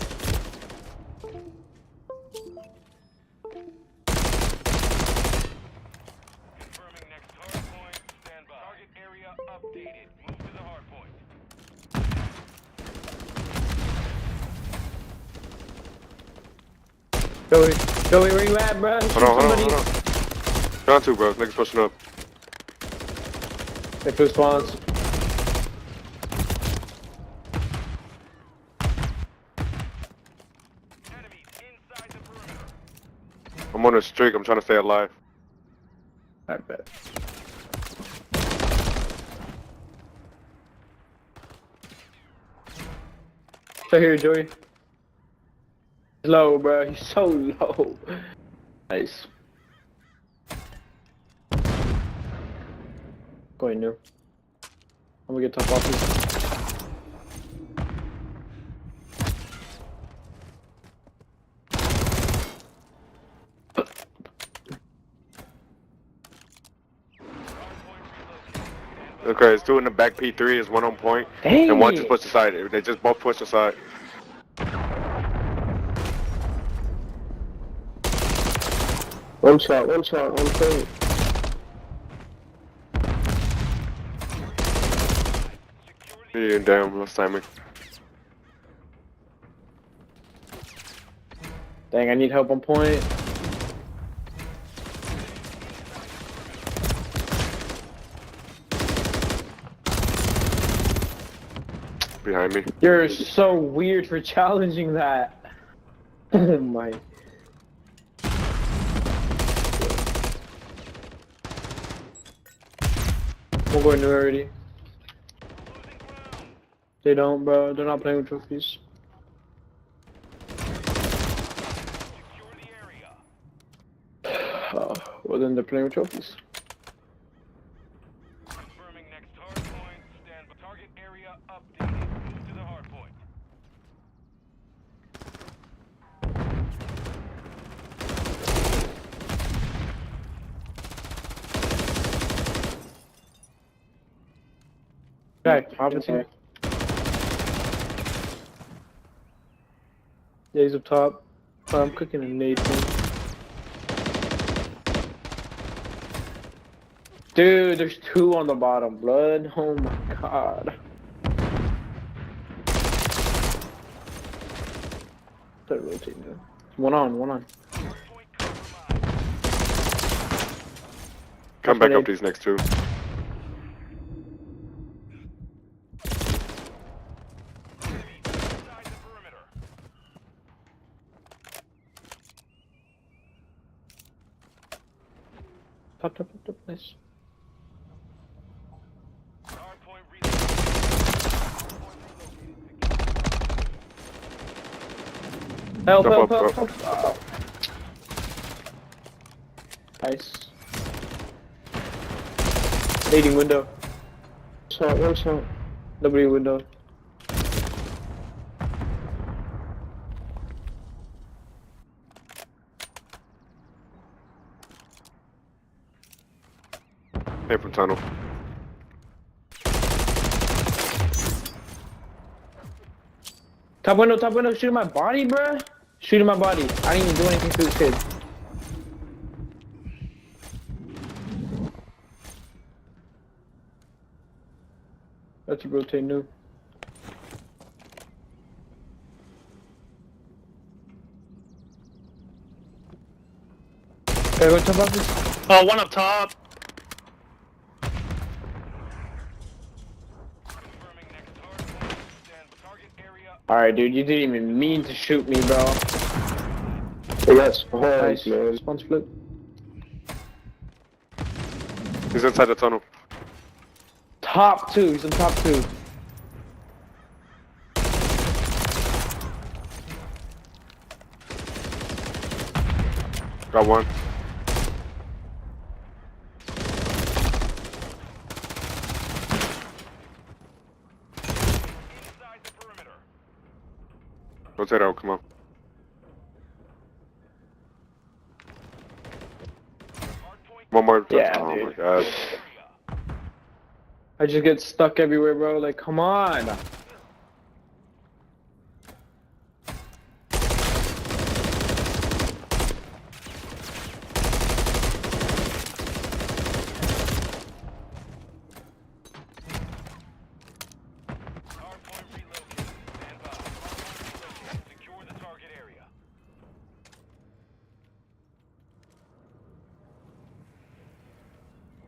next hardpoint. Stand by. Target area updated. Move to the hardpoint. Joey, where you at, bro? Hold on. John 2, bro. Niggas pushing up. They put spawns. Enemies inside the perimeter. I'm on a streak. I'm trying to stay alive. I bet. So here, Joey. He's low, bro. He's so low. Nice. Going new. I'm gonna get top off. Okay, it's two in the back. P3 is one on point. Dang and one it. just pushed aside. They just both pushed aside. One shot, one point. Yeah, damn, last timing. Dang, I need help on point. Behind me. You're so weird for challenging that. Oh my. We're going new already. They don't, bro. They're not playing with trophies. Secure the area. Oh, well then they're playing with trophies. Confirming next hardpoint. Stand by. Target area updated. Move to the hardpoint. Okay, obviously. Yeah, he's up top. I'm cooking a nade thing. Dude, there's two on the bottom, blood. Oh my god. They're rotating. One on. Come back up these next two. Inside the perimeter. Top, nice. Hardpoint relocated. Hardpoint relocated. Help. Oh. Nice. Nading window. One shot. Nobody window. Came from tunnel. Top window, shooting my body, bruh. Shooting my body. I didn't even do anything to this kid. That's a rotate new. Gotta go top office. Oh, one up top. Alright, dude, you didn't even mean to shoot me, bro. Hey, that's Nice. man. Response flip. He's inside the tunnel. Top two. He's on top two. Got one. Rotate out, come on. One more. Yeah, oh dude. my god. I just get stuck everywhere, bro. Like, come on.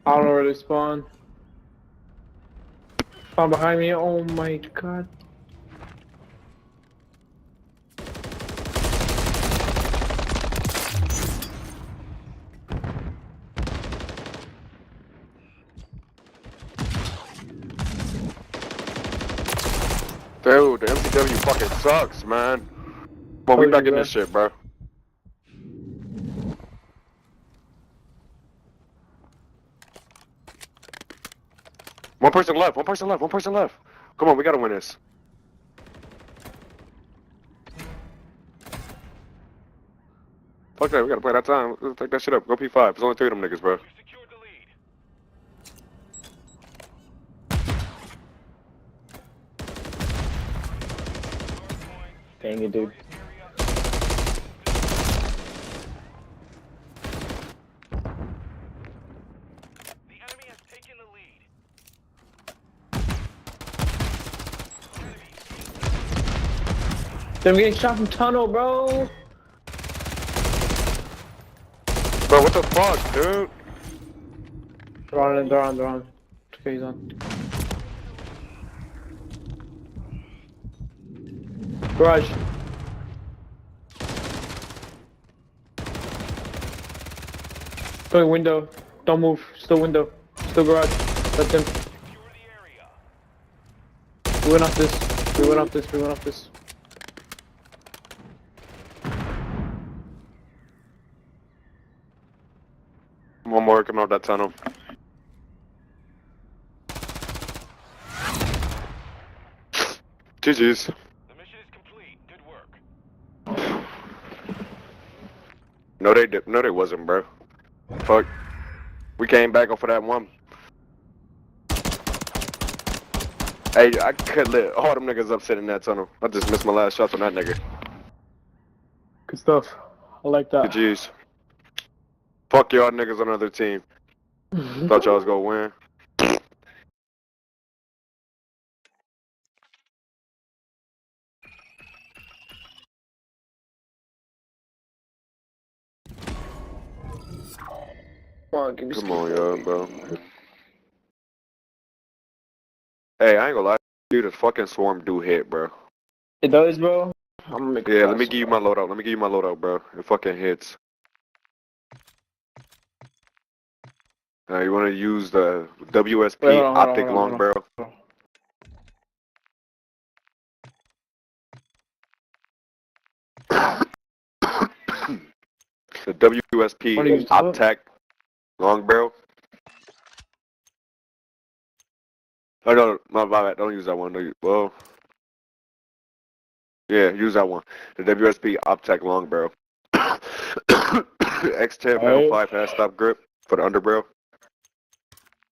I don't know where they spawn. Spawn behind me. Oh my god. Dude, the MCW fucking sucks, man. Come on, we back in this shit, bro. One person left. Come on, we gotta win this. Fuck that, we gotta play that time. Let's take that shit up. Go P5. There's only 3 of them niggas, bro. Dang it, dude. Then we're getting shot from tunnel, bro. Bro, what the fuck, dude? They're on. Okay, he's on. Garage. Going window. Don't move. Still window. Still garage. That's him. We went off this. One more coming out that tunnel. GG's. The mission is complete. Good work. No, they wasn't, bro. Fuck. We came back off of that one. Hey, I could let all them niggas upset in that tunnel. I just missed my last shots on that nigga. Good stuff. I like that. GG's. Fuck y'all niggas on another team. Thought y'all was gonna win. Come on, y'all, bro. Hey, I ain't gonna lie. Dude, the fucking swarm do hit, bro. It does, bro. I'm gonna make Yeah, let me give you my loadout. Bro. It fucking hits. You wanna use the WSP Wait, hold on, optic long barrel? The WSP optic long barrel. Oh no, my bad. Don't use that one. No, well, yeah, use that one. The WSP optic long barrel. X10 metal 5 half stop grip for the underbarrel.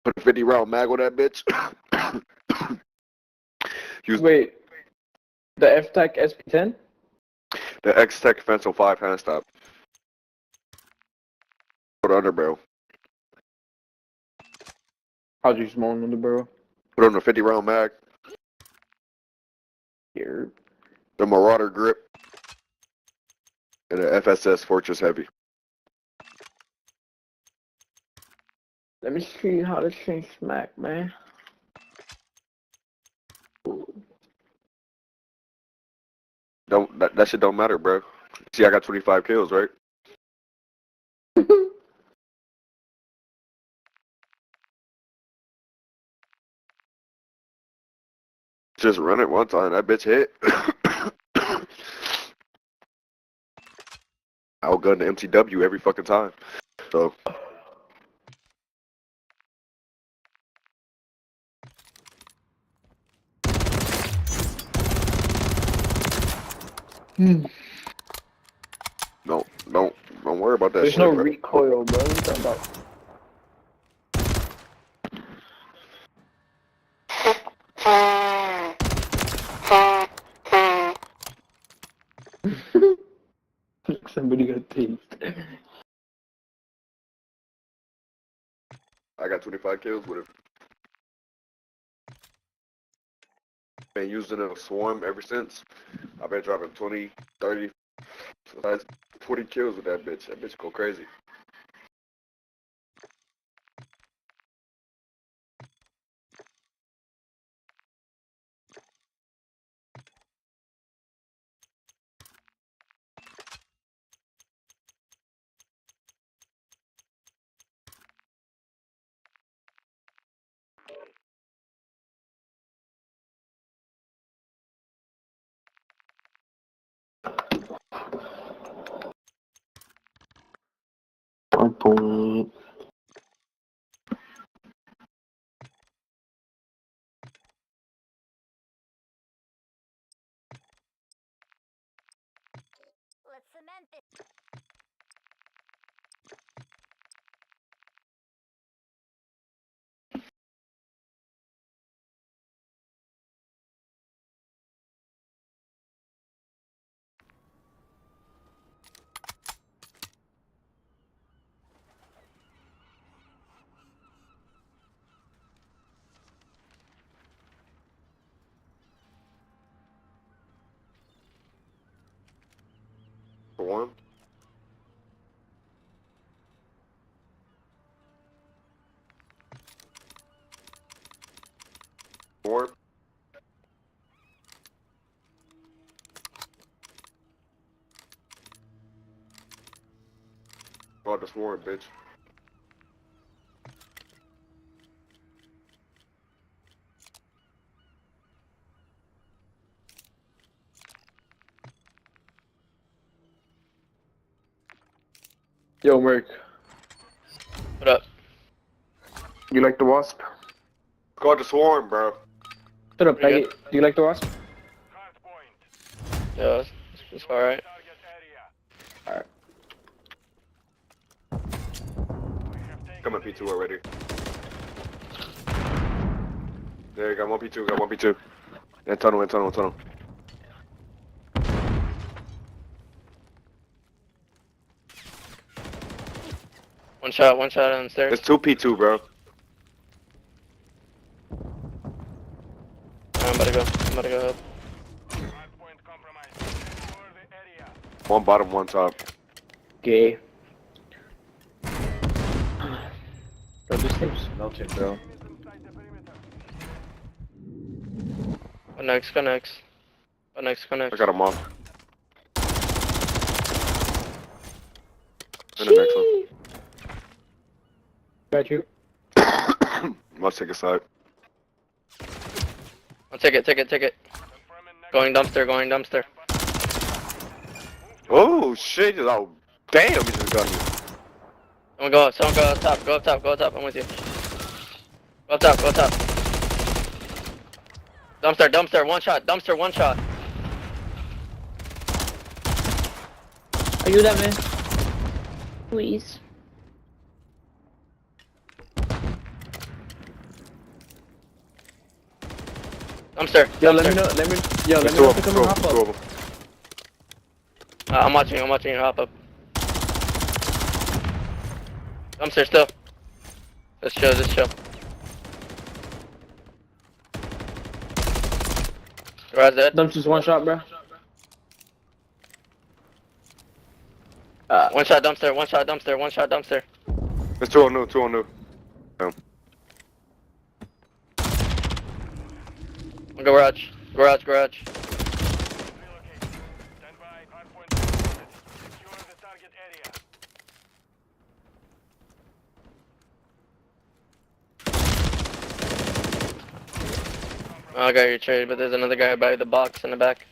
Put a 50 round mag on that bitch. Wait, the F-Tech SP10? The X-Tech Fenso 5 hand stop. Put on the barrel. How'd you small on the barrel? Put on the 50 round mag. Here. The Marauder grip. And the FSS Fortress Heavy. Let me see how this thing smack, man. That shit don't matter, bro. See, I got 25 kills, right? Just run it one time, that bitch hit. Outgun the MTW every fucking time. So. Don't worry about that. There's shit, no bro. recoil, bro. What are you talking about? Somebody got tased. I got 25 kills with it. Been using a swarm ever since. I've been dropping 20, 30, 40 kills with that bitch. That bitch go crazy. Let's cement it. Swarm? Swarm? Oh, the swarm, bitch. Yo, Merc. What up? You like the Wasp? Call the swarm, bro. Shut up, Pretty faggot. Do you like the Wasp? Yeah, it's alright. Alright. Come on, P2 already. There you go, 1P2, got 1P2. In tunnel. One shot on the stairs. It's 2P2, bro. I'm about to go up. One bottom, one top. Okay. Bro, this thing's melted, bro. Go next. I got him off. And the next one. Got you. Must take a side. I'll take it. Going dumpster. Oh shit! Oh damn! He just got me. Someone go up top. I'm with you. Go up top. Dumpster, one shot. Are you that man? Please. Dumpster. Yo, let dumpster. me know. Let me There's know two if of they them. come and hop Two up. of them. I'm watching you hop up. Dumpster still. Just chill. Garage dead. Dumpster's one shot, bro. One shot dumpster. There's two on new. Two on new. Garage. Relocate. Stand by. Hardpoint located. Secure the target area. Oh, I got your trade, but there's another guy by the box in the back.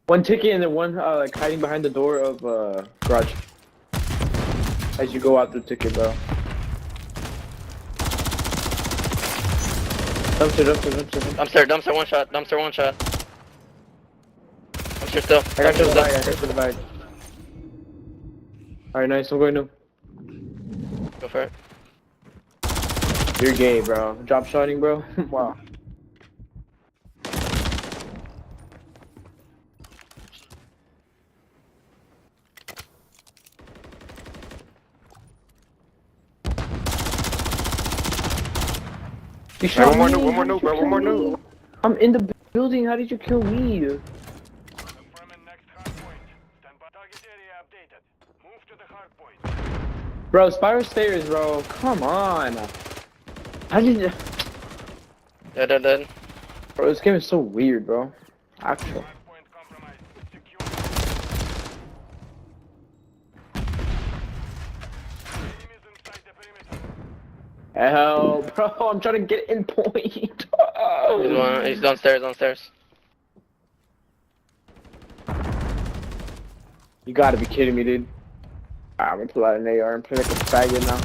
One ticket and then one like hiding behind the door of garage. As you go out the ticket, bro. Dumpster one shot. Dumpster still. I got you the bag. Alright, nice. I'm going to. Go for it. You're gay, bro. Drop shotting, bro. Wow. You shot One me. more new, bro. One more new. I'm in the building. How did you kill me? Confirming next hardpoint. Stand by. Target area updated. Move to the hardpoint. Bro, spiral stairs, bro. Come on. How did you... Dead. Bro, this game is so weird, bro. Actual. Hardpoint compromised. Secure. Enemies inside the perimeter. Hell, bro, I'm trying to get in point. He's downstairs. You gotta be kidding me, dude. I'm gonna pull out an AR and play like a faggot now.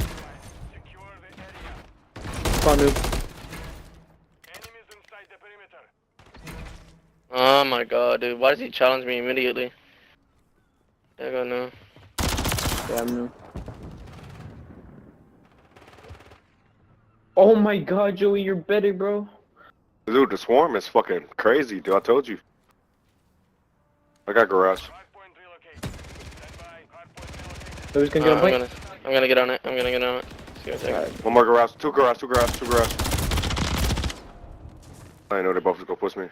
Secure the area. Come on, dude. Enemies inside the perimeter. Oh my god, dude. Why does he challenge me immediately? There I go now. Yeah, I'm new. Oh my god, Joey, you're better, bro. Dude, the swarm is fucking crazy, dude. I told you. I got garage. Hardpoint relocated. Stand by. Hardpoint relocated. So who's gonna get on point? I'm gonna get on it. Let's go take it. One more garage. Two garage. I know they both gonna push me.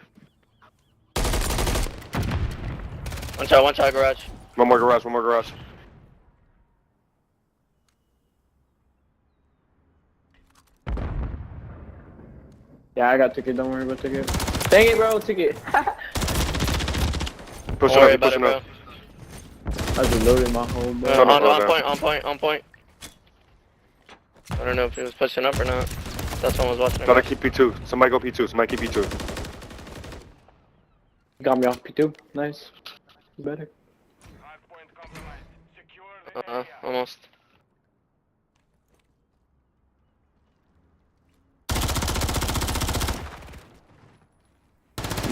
One shot garage. One more garage. Yeah, I got ticket. Don't worry about ticket. Dang it, bro, ticket. Pushing Don't worry up, about it, pushing up. I was reloading my whole bro. On point. I don't know if he was pushing up or not. That's one was watching. Gotta keep P2. Somebody go P2. Somebody keep P2. Got me off P2. Nice. You better. Hardpoint compromised. Secure the area. Almost.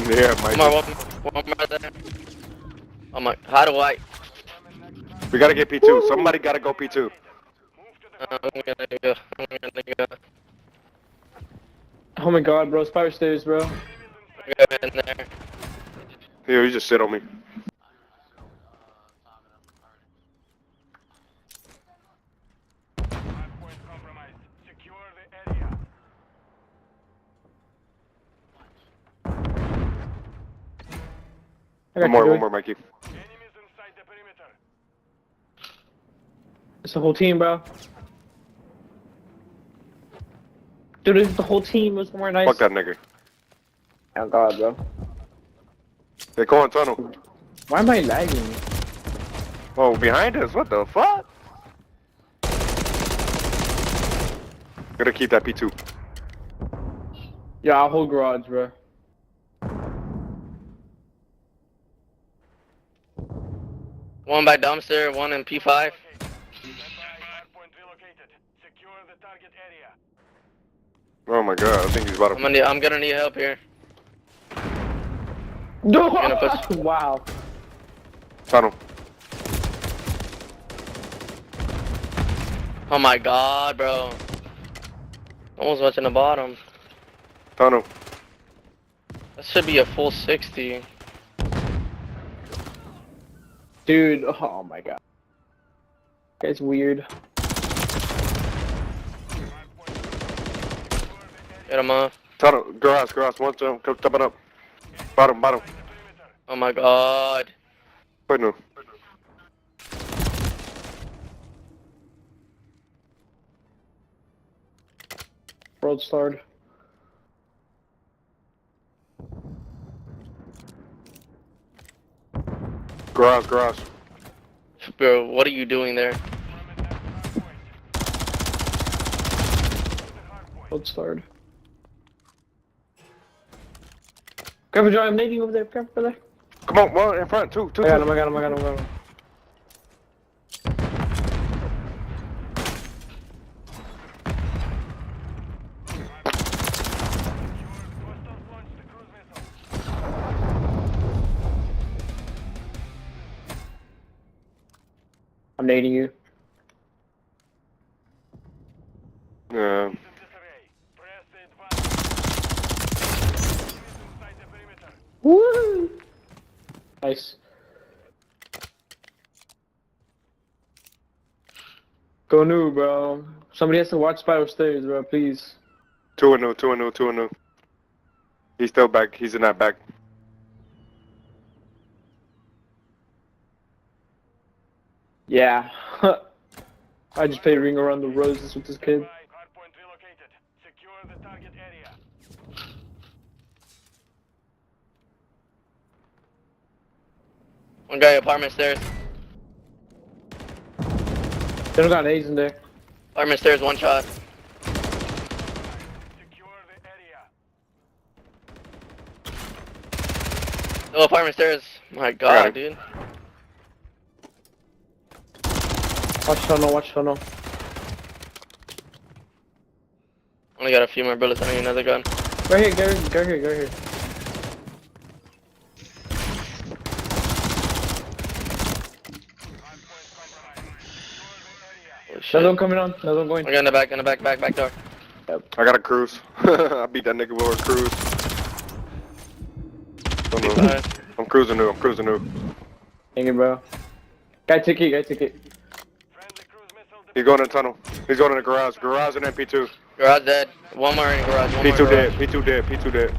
Yeah, Mike. One more there. Oh my, how do I? We gotta get P2. Somebody gotta go P2. I'm gonna go. Oh my god, bro. Spiral stairs, bro. Go in there. Here, you just sit on me. Hardpoint compromised. Secure the area. One more, Mikey. Enemies inside the perimeter. It's the whole team, bro. Dude, it's the whole team. Was more nice. Fuck that nigga. Oh god, bro. They go in tunnel. Why am I lagging? Oh, behind us? What the fuck? Gotta keep that P2. Yeah, I'll hold garage, bro. One by dumpster, one in P5. Hardpoint relocated. Secure the target area. Oh my god, I think he's about to... I'm gonna need help here. No! Gonna push. Wow. Tunnel. Oh my god, bro. Almost watching the bottom. Tunnel. That should be a full 60. Dude, oh my god. That's weird. Get him off. Tunnel, garage, one jump, come jumping up. Bottom. Oh my god. Wait, no. Road starred. Garage. Bro, what are you doing there? Road starred. Careful, Joy, I'm nading over there. Careful, brother. Come on, one in front, two. I got him. I'm nading you. Yeah. Woo! Nice. Go new, bro. Somebody has to watch Spiral Stairs, bro, please. 2-0. He's still back. He's in that back. Yeah. I just played Ring Around the Roses with this kid. Hardpoint relocated. Secure the target area. One guy apartment stairs. They don't got A's in there. Apartment stairs, one shot. Secure the area. No apartment stairs. My god, dude. Watch tunnel. Only got a few more bullets. I need another gun. Right here, go here. Another one coming on. Another one going. I got in the back door. Yep. I got a cruise. I beat that nigga with a cruise. I'm cruising new. Hang it, bro. Guy ticket. He's going in the tunnel. He's going in the garage. Garage and MP2. Garage dead. One more in garage. P2 dead. P2 dead.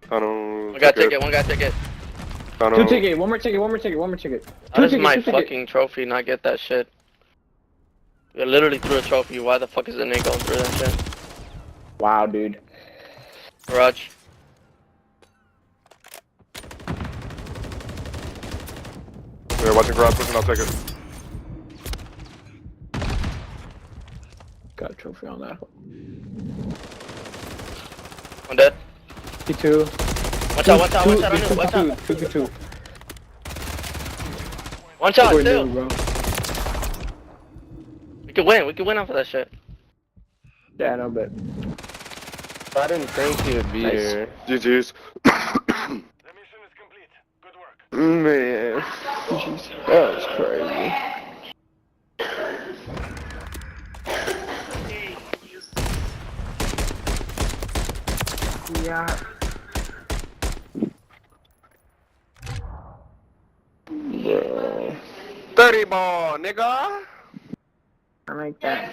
Tunnel. One got ticket. Tunnel. Two ticket. One more ticket. How does my fucking trophy not get that shit? We literally threw a trophy. Why the fuck is the nigga going through that shit? Wow, dude. Garage. Yeah, watching garage person, I'll take it. Got a trophy on that. One dead. P2. Watch out on you. Watch out. 2v2. One shot We're still. new, bro. We could win off of that shit. Yeah, no bet. I didn't think he would be here. GG's. The mission is complete. Good work. Man. That was crazy. Yeah. Bro. 30 ball, nigga. I like that.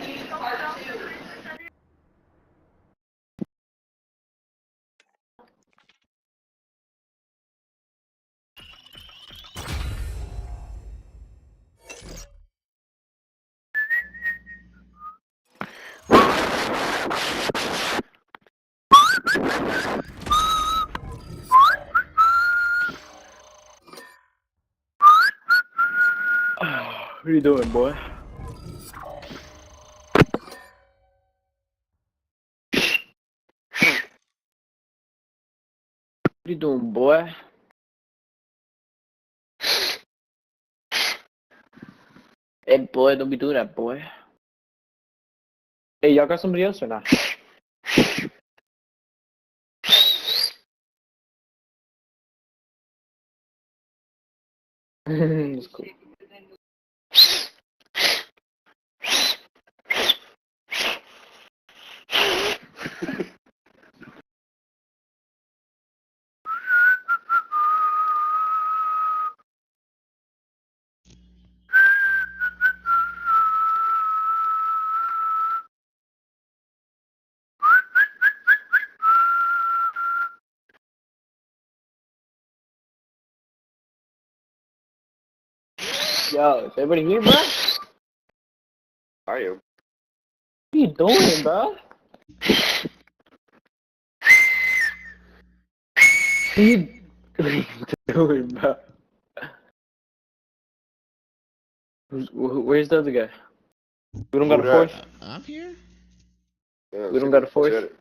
What are you doing, boy? What you doing, boy? Hey, boy, don't be doing that, boy. Hey, y'all got somebody else or not? That's cool. Yo, is everybody here, bro? I am. What are you doing, bro? What are you doing, bro? Where's the other guy? We don't got a Whodat. fourth? I'm here. Yeah, We don't got a fourth? said it.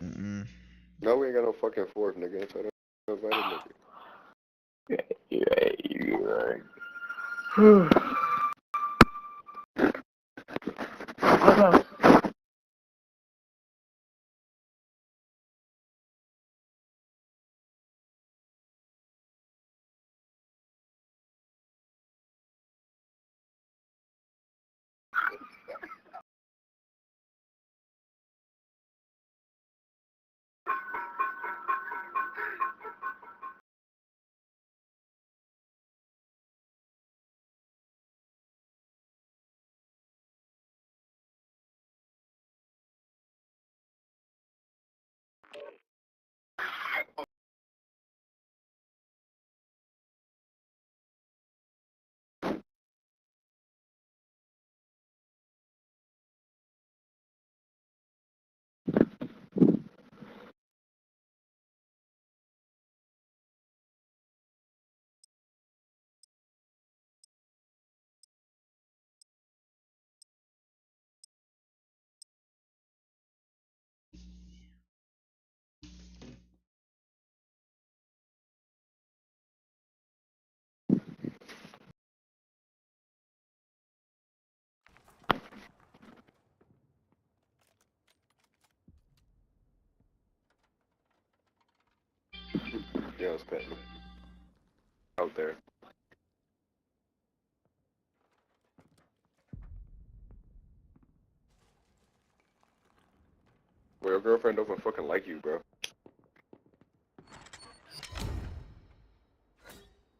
Mm-mm. No, we ain't got no fucking fourth, nigga. So don't invite a nigga. You're right. Yeah, it's petting out there. Well, your girlfriend doesn't fucking like you, bro.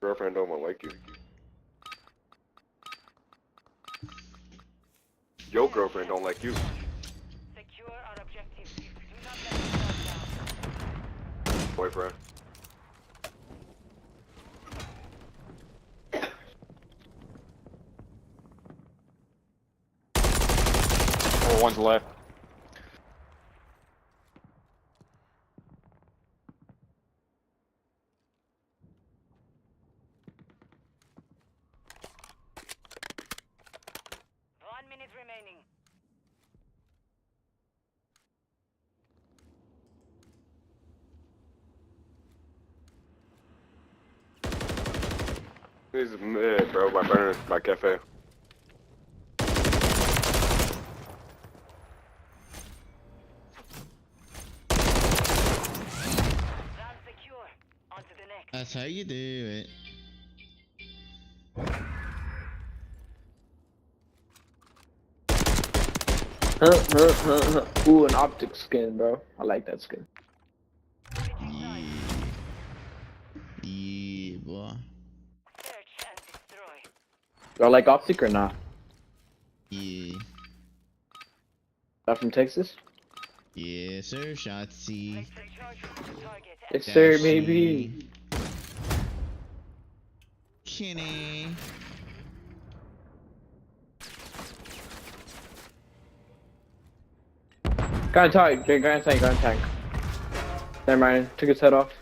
Girlfriend don't want like you. Your girlfriend don't like you. Secure our objectives. Do not let them down. Boyfriend. Oh, one's left. Remaining. This is mid, bro, by burning my cafe. Secure. On to the next. That's how you do it. Ooh, an optic skin, bro. I like that skin. Yeah. Yeah, boy. Search and destroy. Y'all like optic or not? Yeah. Not from Texas? Yes, sir, Shotzi. Yes, sir, maybe. Kenny. Guy in tank, guy in tank. Never mind, took his head off.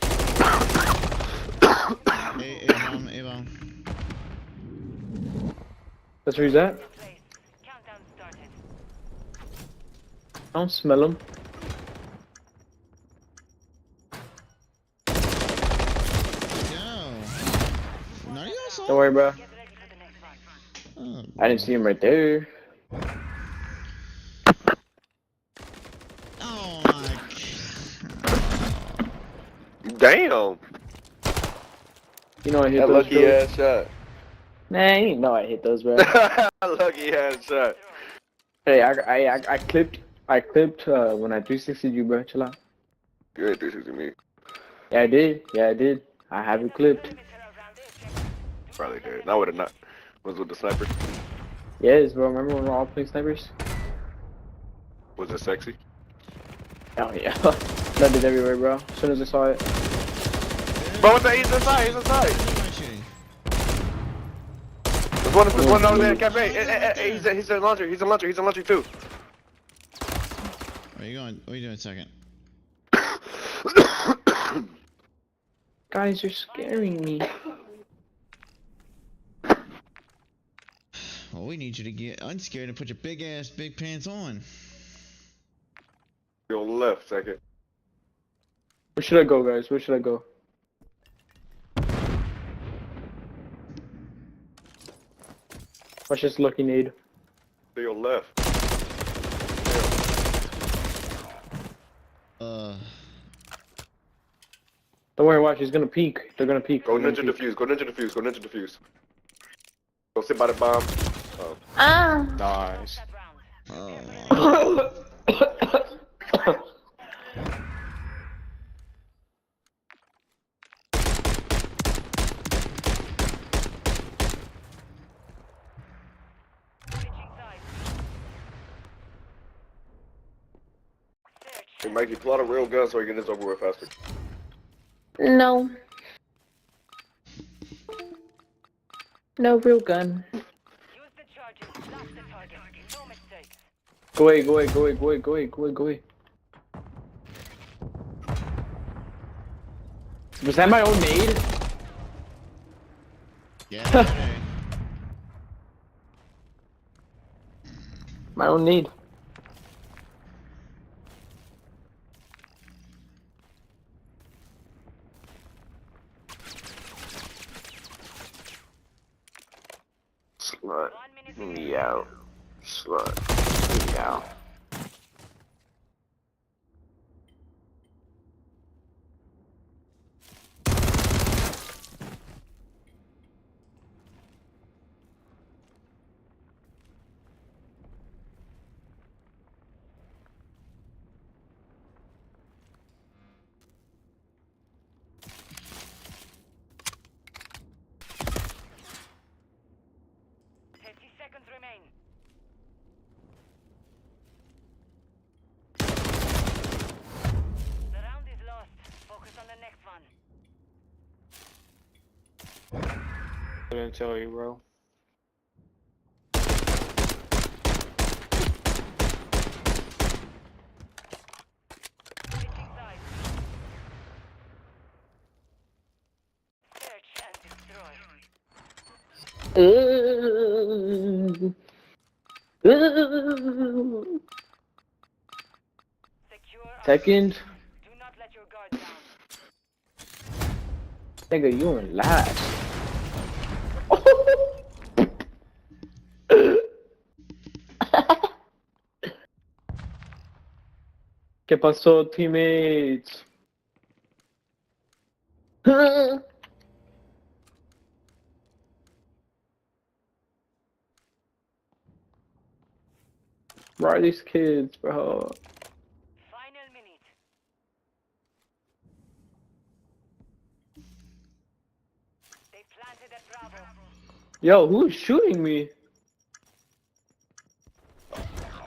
A-bomb. That's where he's at? I don't smell him. Don't worry, bro. Oh, I didn't see him right there. Oh my god. Damn! You know I hit That those, lucky ass shot. Nah, you know I hit those, bro. Lucky ass shot. Hey, I clipped when I 360'd you, bro. Chill out. You ain't 360 me. Yeah, I did. I have it clipped. Probably did. I would've not. Was with the sniper. Yes, bro. Remember when we were all playing snipers? Was it sexy? Oh yeah. That did everywhere, bro. As soon as I saw it. Bro, what's that? He's inside. He's inside. there's one over there in cafe. He's in laundry. He's in laundry too. Where you going? What are you doing? Second. Guys, you're scaring me. Well, we need you to get unscared and put your big pants on. Your left, second. Where should I go, guys? Where should I go? Watch this lucky nade. To your left. Don't worry, watch. He's gonna peek. They're gonna peek. Go ninja defuse. Go ninja defuse. Go sit by the bomb. Oh. Nice. Oh. Hey, Mikey, pull out a real gun so we can get this over with faster. No. No real gun. Go away. Was that my own nade? Yeah. Okay. My own nade. Slut. Meow. Slut. Meow. Couldn't tell you, bro. Second. Nigga, you in last. ¿Qué pasó, teammates? Where are these kids, bro? Yo, who's shooting me?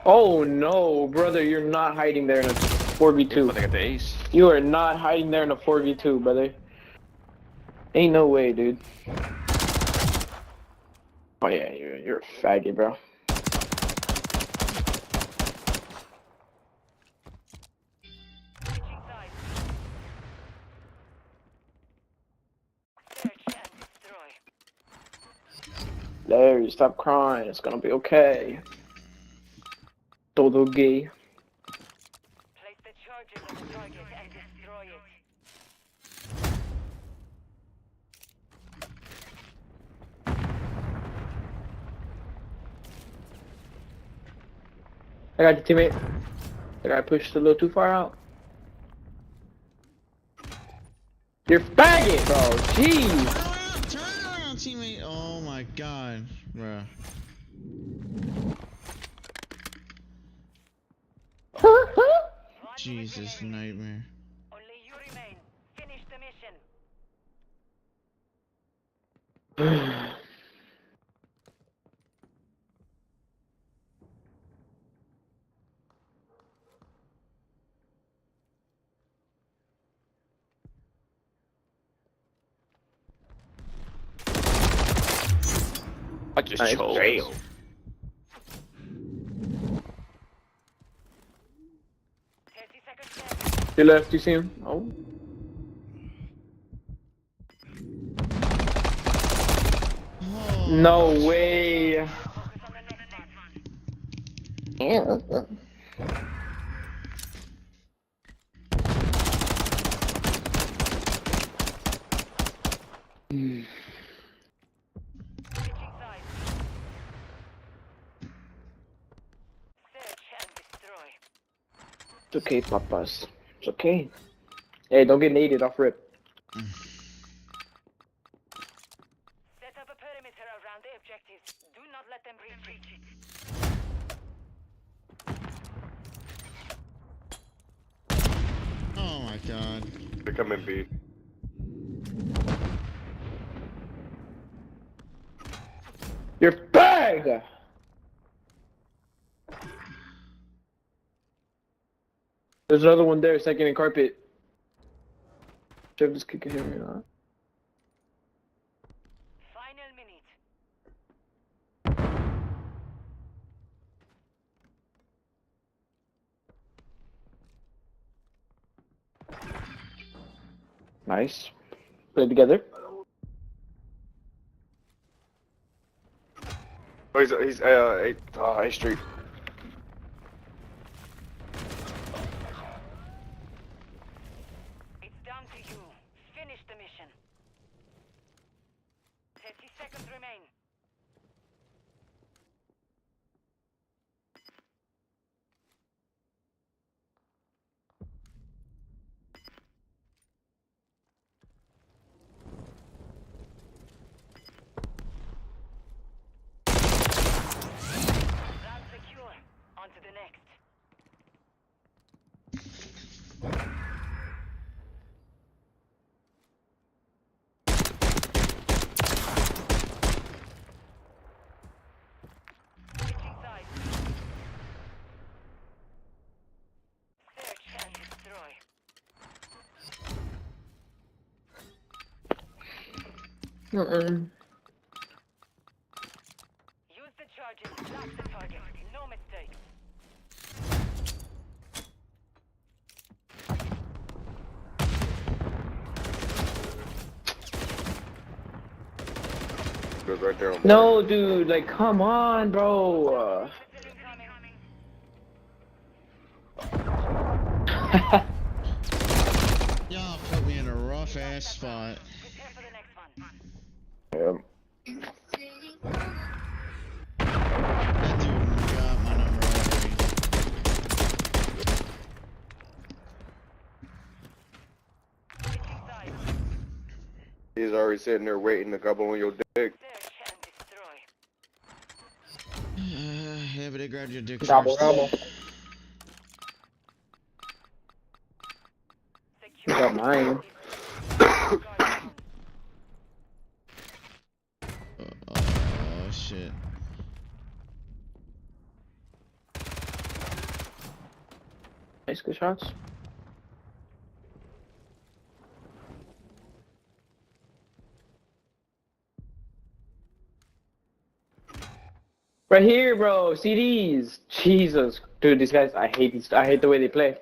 Oh no, brother, you're not hiding there in a 4v2. They got the ace. You are not hiding there in a 4v2, brother. Ain't no way, dude. Oh yeah, you're a faggot, bro. Larry, stop crying. It's gonna be okay. Todo gay. Place the charges on the target and destroy it. I got your teammate. The guy pushed a little too far out. You're faggot, bro. Jeez. Turn around, teammate. Oh my god, bruh. Jesus, nightmare. Only you remain. Finish the mission. Fuck Just Nice. chose. Damn. You left, you see him? Oh. No way. It's okay, papas. It's okay. Hey, don't get naded off rip. Set up a perimeter around the objectives. Do not let them breach it. Oh my god. They come in B. Your bag! There's another one there, second in carpet. Should I just kick it here or not? Final minute. Nice. Play together. Oh, he's 8th Street. It's down to you. Finish the mission. 30 seconds remain. Round secure. On to the next. Switching sides. Search and destroy. Use the charges. Blast the target. No mistakes. Goes right there on No, dude, like, come on, bro. Y'all put me in a rough ass spot. Yeah. That dude got my number already. He's already sitting there waiting to gobble on your dick. Yeah, but they grabbed your dick Gobble, first. gobble. You got mine. Oh shit. Nice, good shots. Right here, bro. CDs. Jesus, dude, these guys. I hate these. I hate the way they play.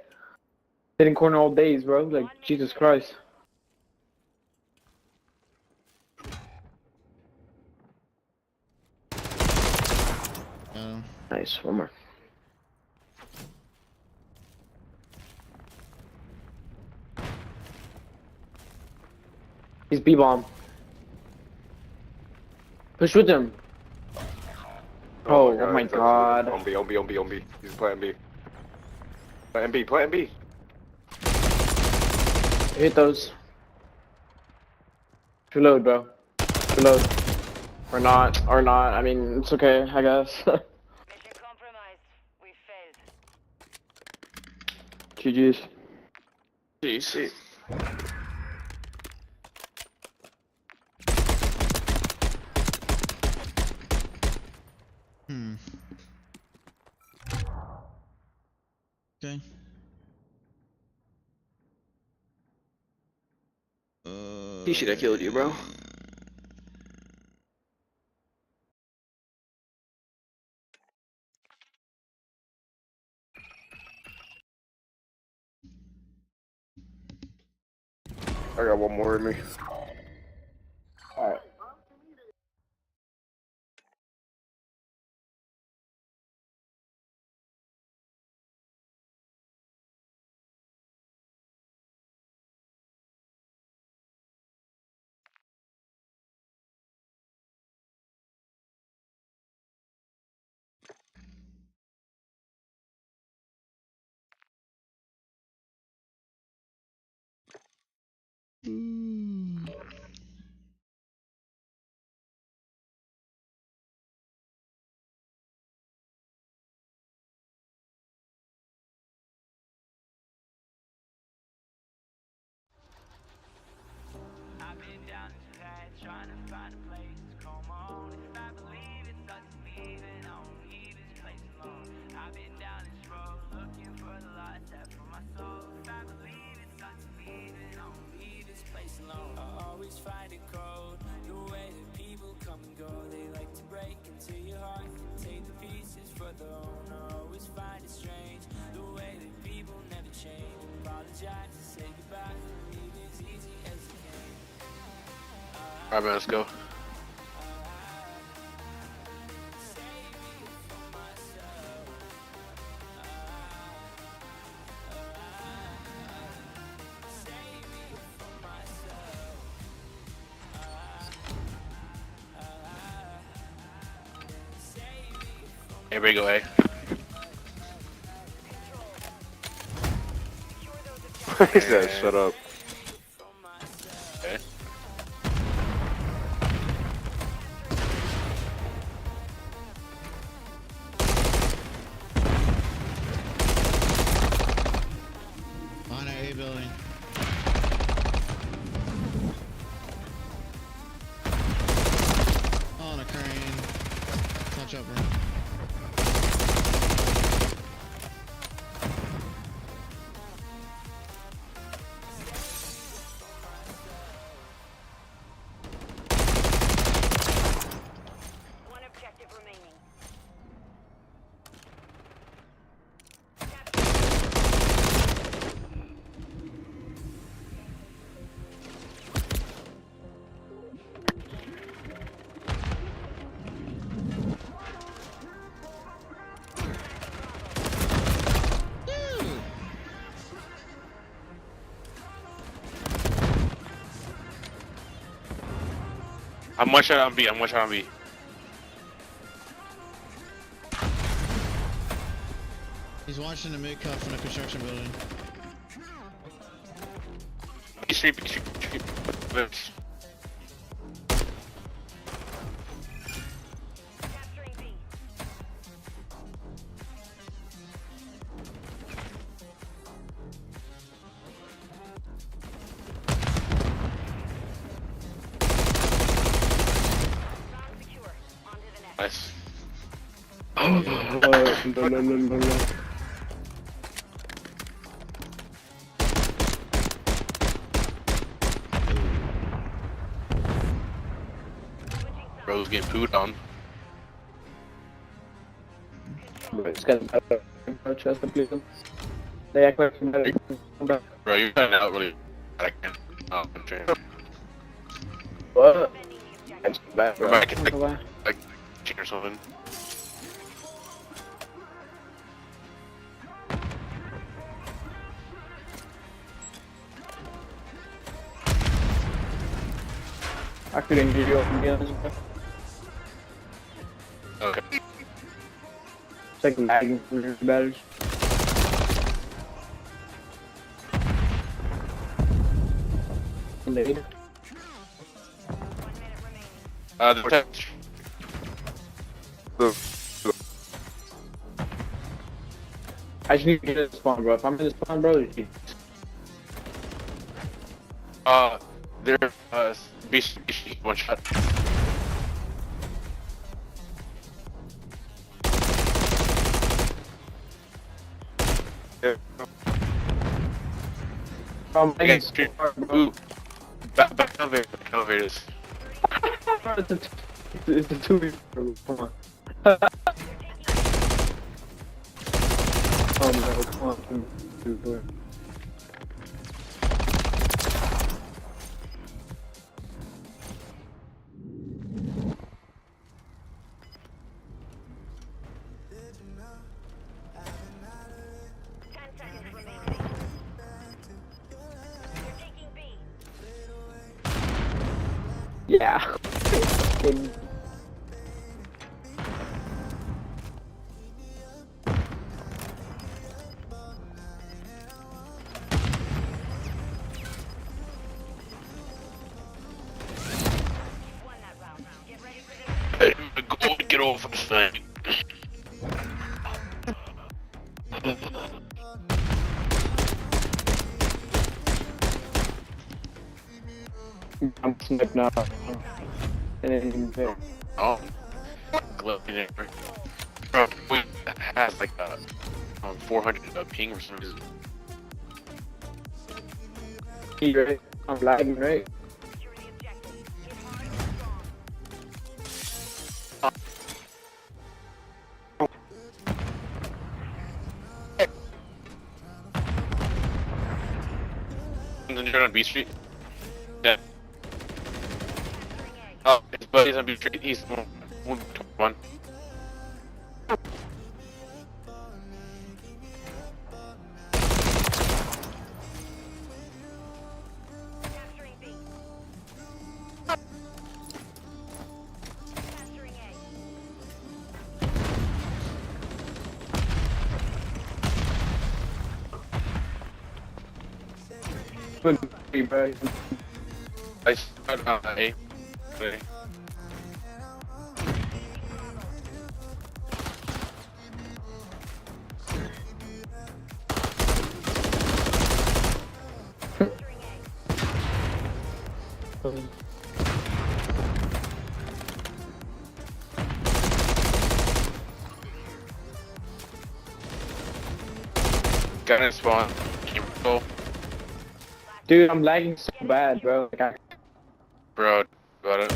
Sitting corner all days, bro. Like Jesus Christ. Nice, one more. He's B-bomb. Push with him. Oh my god. On B. He's playing B. Playing B. Hit those. Reload, bro. Reload. Or not. I mean, it's okay, I guess. Mission compromised. We failed. GG's. Jeez. Okay. He should have killed you, bro. I got one more in me. Alright. I've been down this path trying to find a place to call my own. If I believe it's up to me, then I won't leave this place alone. I've been down this road looking for the light that for my soul. If I believe it's up to me, then I won't leave this place alone. I always find it cold, the way that people come and go. They like to break into your heart and take the pieces for their own. I always find it strange, the way that people never change. Apologize and say goodbye, leave as easy as you can. Alright, man, let's go. Everybody go A. He said, shut up. Okay. On A building. On a crane. Touch up, bro. One objective remaining. I'm one shot on B. I'm one shot on B. He's watching the mid cuff in a construction building. B street, B street, B street. Capturing B. Bomb secure. On to the next. Nice. No. Bro's getting pooed on. Bro, this guy's about chest up here. They act like somebody. Bro, you're cutting out really bad. I can't. Oh, I'm trying. What? That's bad, bro. I can like cheat or something. I couldn't hear you open the others, bro. Okay. Second lagging from your batteries. Later. The protect. I just need to get in the spawn, bro. If I'm in the spawn, bro, you There, B one shot. Yeah. Okay, street. Ooh. Back elevators. It's a 2v, bro. Come on. Oh no, come on. Yeah. Hey, go get off of the thing. I'm sniped now. And then Oh. Bro, we had like 400 ping or something. right? I'm lagging, right? And then you're on B Street. Yeah. Oh, his buddy's on B Street. He's 121. Bro. I started on A. Got in spawn. Go. Dude, I'm lagging so bad, bro. Like, Bro, got it.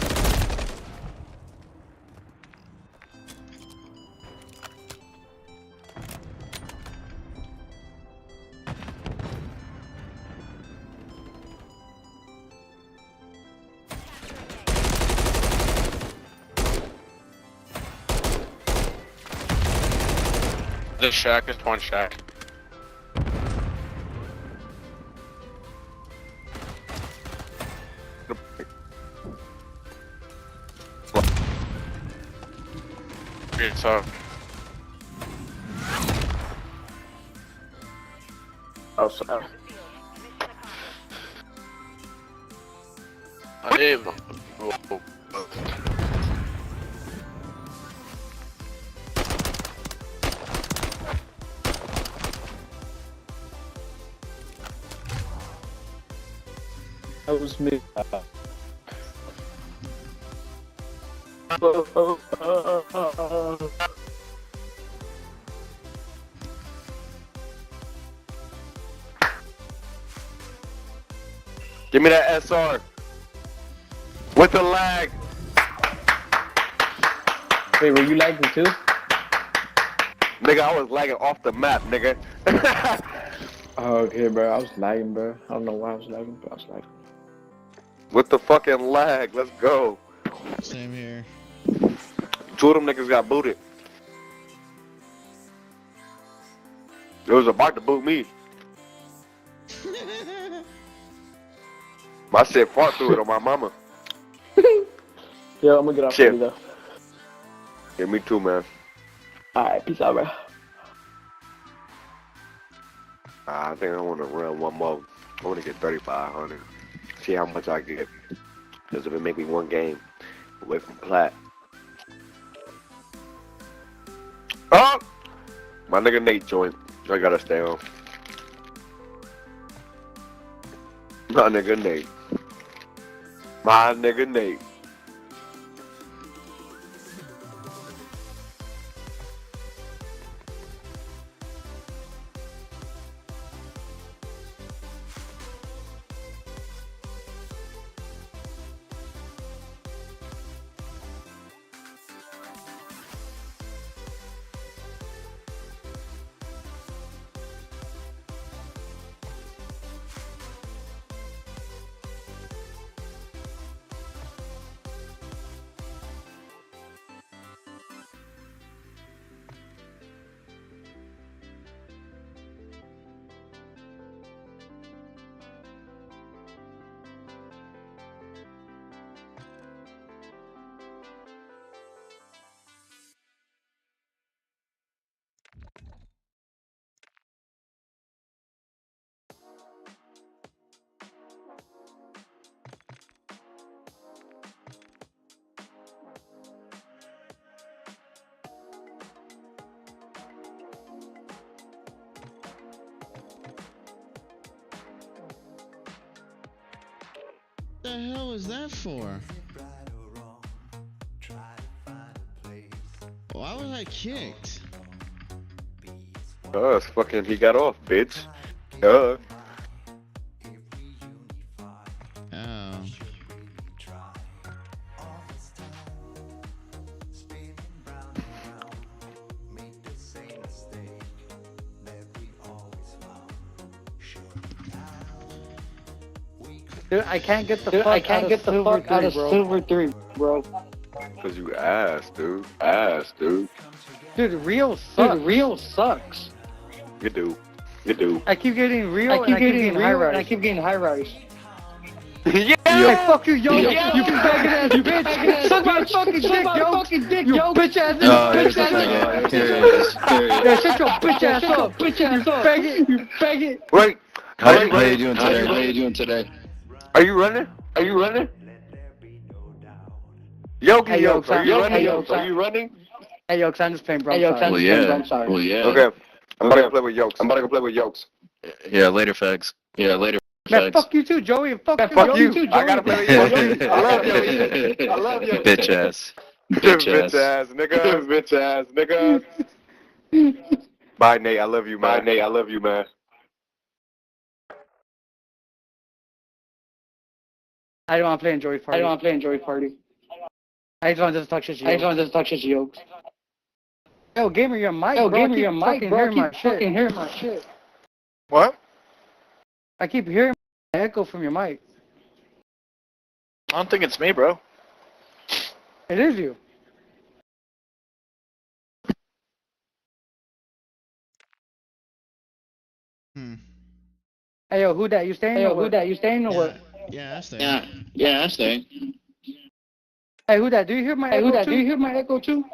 The shack is one shack. So Oh, sorry. I am. that was me. Give me that SR. With the lag. Wait, were you lagging too? Nigga, I was lagging off the map, nigga. Oh, okay, bro. I was lagging, bro. I don't know why I was lagging, but I was lagging. With the fucking lag. Let's go. Same here. Two of them niggas got booted. It was about to boot me. My shit fought through it on my mama. Yo, I'm gonna get off Shit. you though. Yeah, me too, man. Alright, peace out, bro. I think I want to run one more. I want to get 3,500. See how much I get. Because if it make me one game away from plat. Oh! My nigga Nate joined. I gotta stay on. My nigga Nate. My nigga Nate. The hell is that for? Why was I kicked? It's fucking, he got off, bitch. Oh. Dude, I can't get the fuck out of Silver 3, bro. Cause you ass, dude. Ass, dude. Dude, real sucks. You do. You do. I keep getting real, and I keep getting high rise. I keep getting high rise. Yeah! Hey, fuck you, yo! You faggot ass bitch! Suck my fucking dick, yo! You bitch ass bitch! Yeah, shut your bitch ass up! You faggot! Wait! How you doing today? How you doing today? Are you running? Are you running? Yogi, Hey, Yokes, are you running? Yokes, Are you running? Hey, yo, I'm just playing, bro. Well, yeah. Okay. I'm about to go play with Yokes. I'm about to go play with Yokes. Yeah, later, fags. Yeah, later, Man, fags. fuck you too, Joey. Fuck you. too, Joey. I gotta play with Yokes. I love you. I love you. Bitch ass. Bitch ass nigga. Bitch ass nigga. Bye, Nate. I love you, man. Bye, Nate. I love you, man. I don't want to play Enjoy Party. I just want to talk shit to you. Yo, gamer, your mic, bro. Gamer, your mic, bro. I keep fucking hearing my shit. What? I keep hearing the echo from your mic. I don't think it's me, bro. It is you. Hey, yo, Whodat, you staying? You staying or what? Yeah, I stay. Yeah, I stay. Hey, Whodat, do you hear my echo too?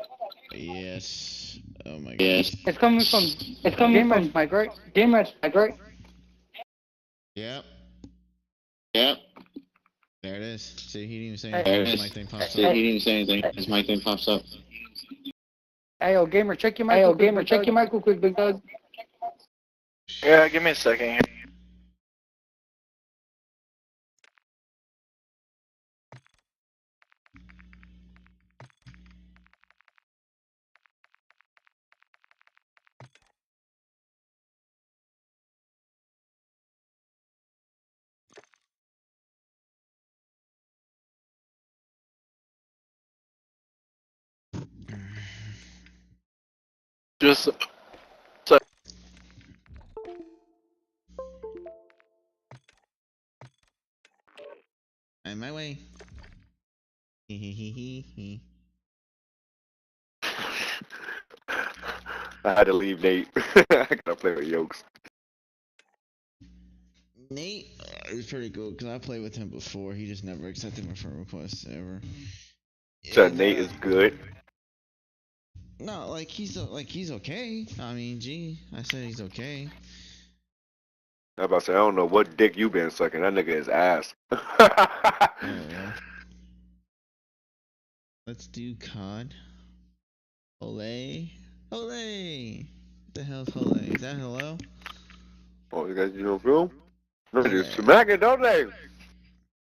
Yes. Oh my god. Yes. It's coming from Gamer's mic, right? Yep. Yep. There it is. See, he didn't even say Hey, anything. My thing pops He up. didn't even say anything. His mic thing pops up. Hey, yo, Gamer, check your mic. Check your mic real quick, big dog. Yeah, give me a second here. Just On my way. Hee. I had to leave Nate. I gotta play with Yokes. Nate is pretty cool because I played with him before. He just never accepted my friend requests ever. So Nate is good. No, like he's okay. I mean, gee, I said he's okay. I was about to say, I don't know what dick you been sucking. That nigga is ass. Oh. Let's do COD. Olay. What the hell's Olay? Is that hello? Oh, you guys, you know, bro? No, they just smacking, don't they?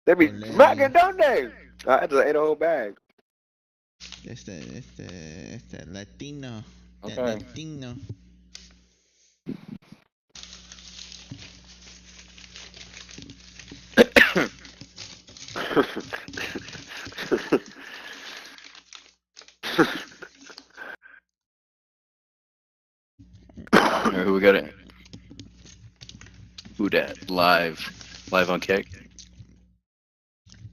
They be smacking, don't they? I just ate a whole bag. It's that Latino. Okay. That Latino. Alright, who we got it? Whodat live on Kick.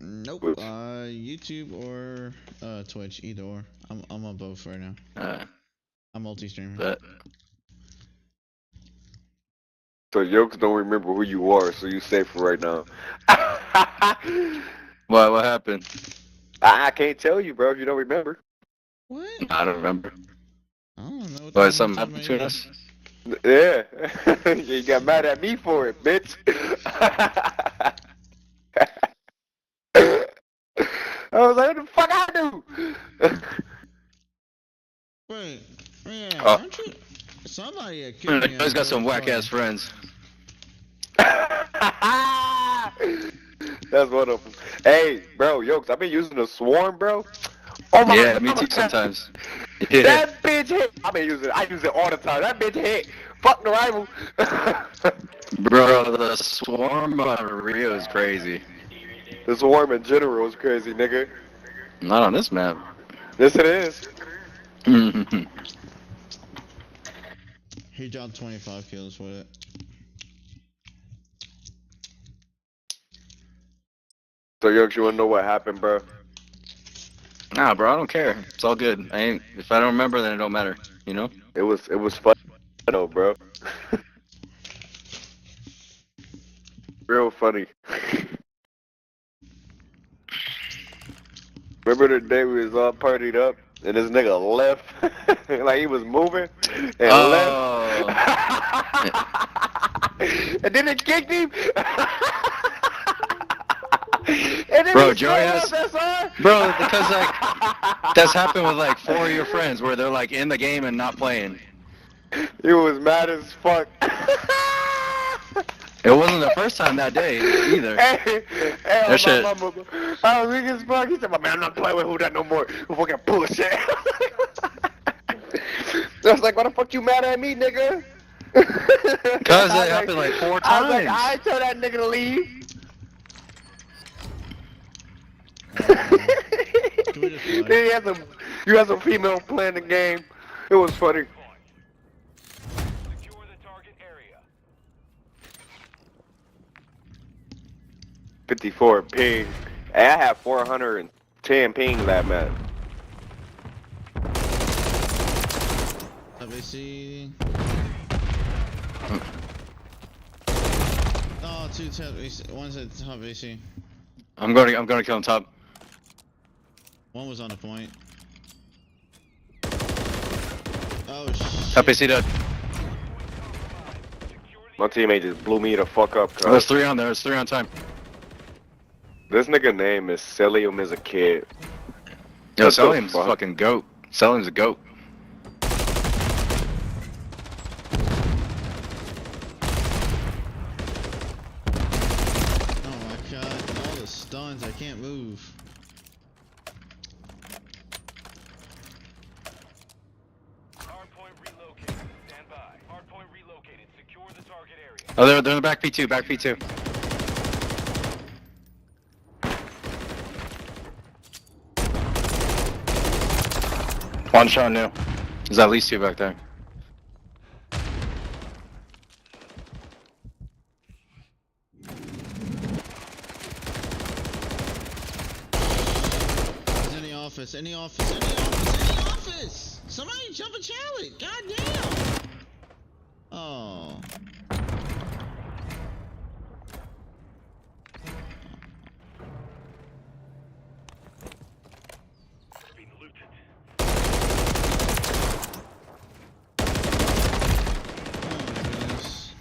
Nope. YouTube or Twitch, either or. I'm on both right now. I'm multi-streamer. But So Yokes don't remember who you are, so you safe for right now. what happened? I can't tell you, bro, if you don't remember. What? I don't remember. I don't know. Why something happened between us? Yeah. You got mad at me for it, bitch. I was like, what the fuck I do? Wait, yeah, Oh. aren't you? Somebody He's got some whack ass friends. That's one of them. Hey, bro, Yokes, I've been using the swarm, bro. Oh my Yeah, God. me too sometimes. Yeah. That bitch hit. I use it all the time. That bitch hit. Fuck the rival. Bro, the swarm on Rio is crazy. The swarm in general is crazy, nigga. Not on this map. Yes, it is. He dropped 25 kills for it. So, Yokes, you wanna know what happened, bro? Nah, bro, I don't care. It's all good. If I don't remember, then it don't matter. You know? It was fun though, bro. Real funny. Remember the day we was all partied up and this nigga left? Like he was moving and left. And then it kicked him. And then Bro, he Joey has. Bro, because like that's happened with like 4 of your friends where they're like in the game and not playing. He was mad as fuck. It wasn't the first time that day either. Hey, That shit. mama, I was weak as fuck. He said, "Man, I'm not playing with Whodat no more. Who fucking bullshit." I was like, "Why the fuck you mad at me, nigga?" Cause it happened like 4 times. I was like, "I tell that nigga to leave." Then you had some female playing the game. It was funny. Secure the target area. 54 ping. Hey, I had 410 ping that match. Top AC. Oh, 2 top AC. One's at top AC. I'm gonna kill him top. One was on the point. Oh shit. Top AC dead. My teammate just blew me the fuck up. Oh, there's 3 on there. There's 3 on time. This nigga name is Celium as a kid. Yo, What the Selim's a fuck? fucking goat. Selim's a goat. Oh my god, all the stuns, I can't move. Hardpoint relocated. Stand by. Hardpoint relocated. Secure the target area. Oh, they're in the back P2. Back P2. One shot new. There's at least 2 back there. He's in the office, in the office, in the office, in the office! Somebody jump a challenge, goddamn! Oh. Been looted. Oh my goodness.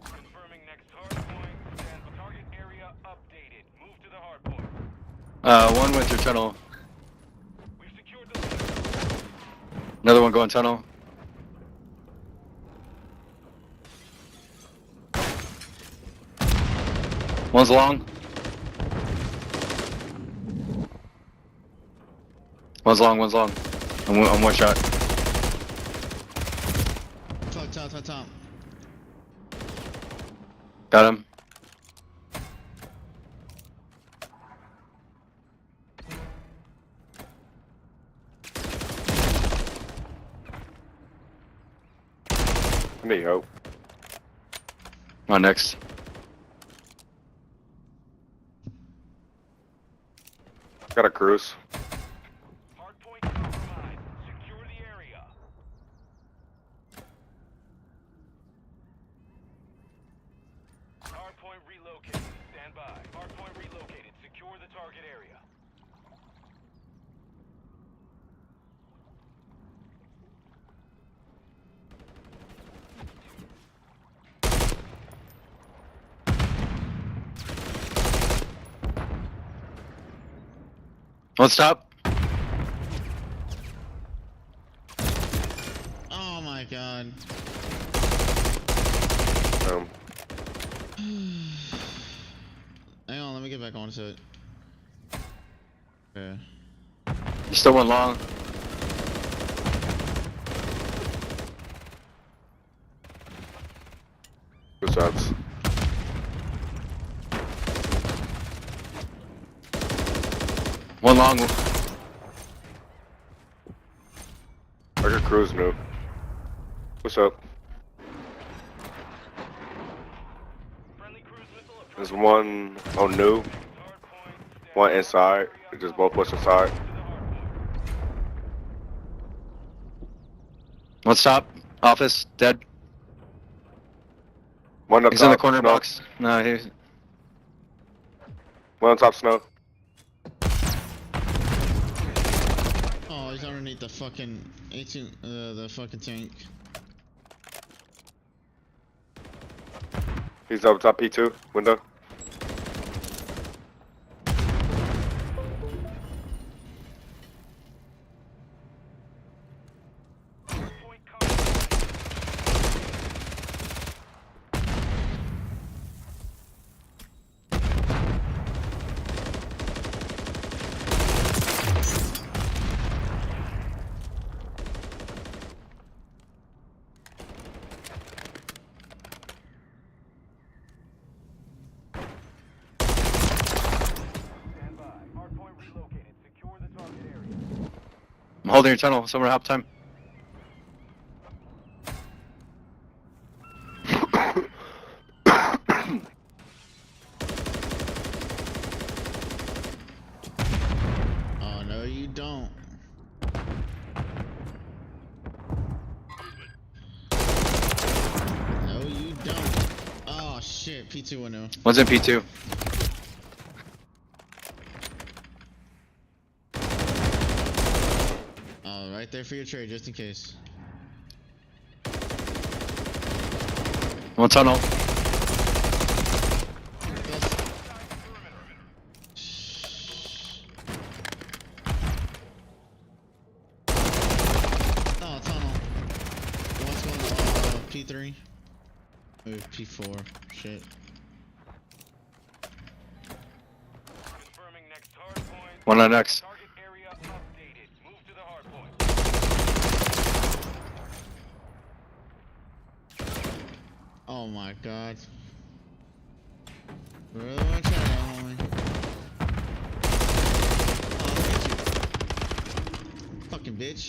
Confirming next hardpoint. Stand by. Target area updated. Move to the hardpoint. One went through tunnel. We've secured the Another one going tunnel. One's long. One's long. I'm one shot. Top. Got him. I need help. On next. Got a cruise. hardpoint compromised. Secure the area. Hardpoint relocated. Stand by. Hardpoint relocated. Secure the target area. One stop. god. Hang on, let me get back onto it. Yeah. You still went long. Good shots. One long. I got cruise new. What's up? There's one on new, one inside. They just both push inside. One stop. Office. Dead. One up He's top. in the corner Snow. box. No, he's... One on top snow. Oh, he's underneath the fucking 18, the fucking tank. He's up top P2 window. I'm holding your tunnel. Somewhere hop time. Oh, no, you don't. No, you don't. Oh, shit. P2 window. One's in P2. Oh, right there for your trade, just in case. One tunnel. Oh, tunnel. One's going P3. Ooh, P4. Shit. One on X. Oh my god. Really want to try that, homie? Oh, look at you. Fucking bitch.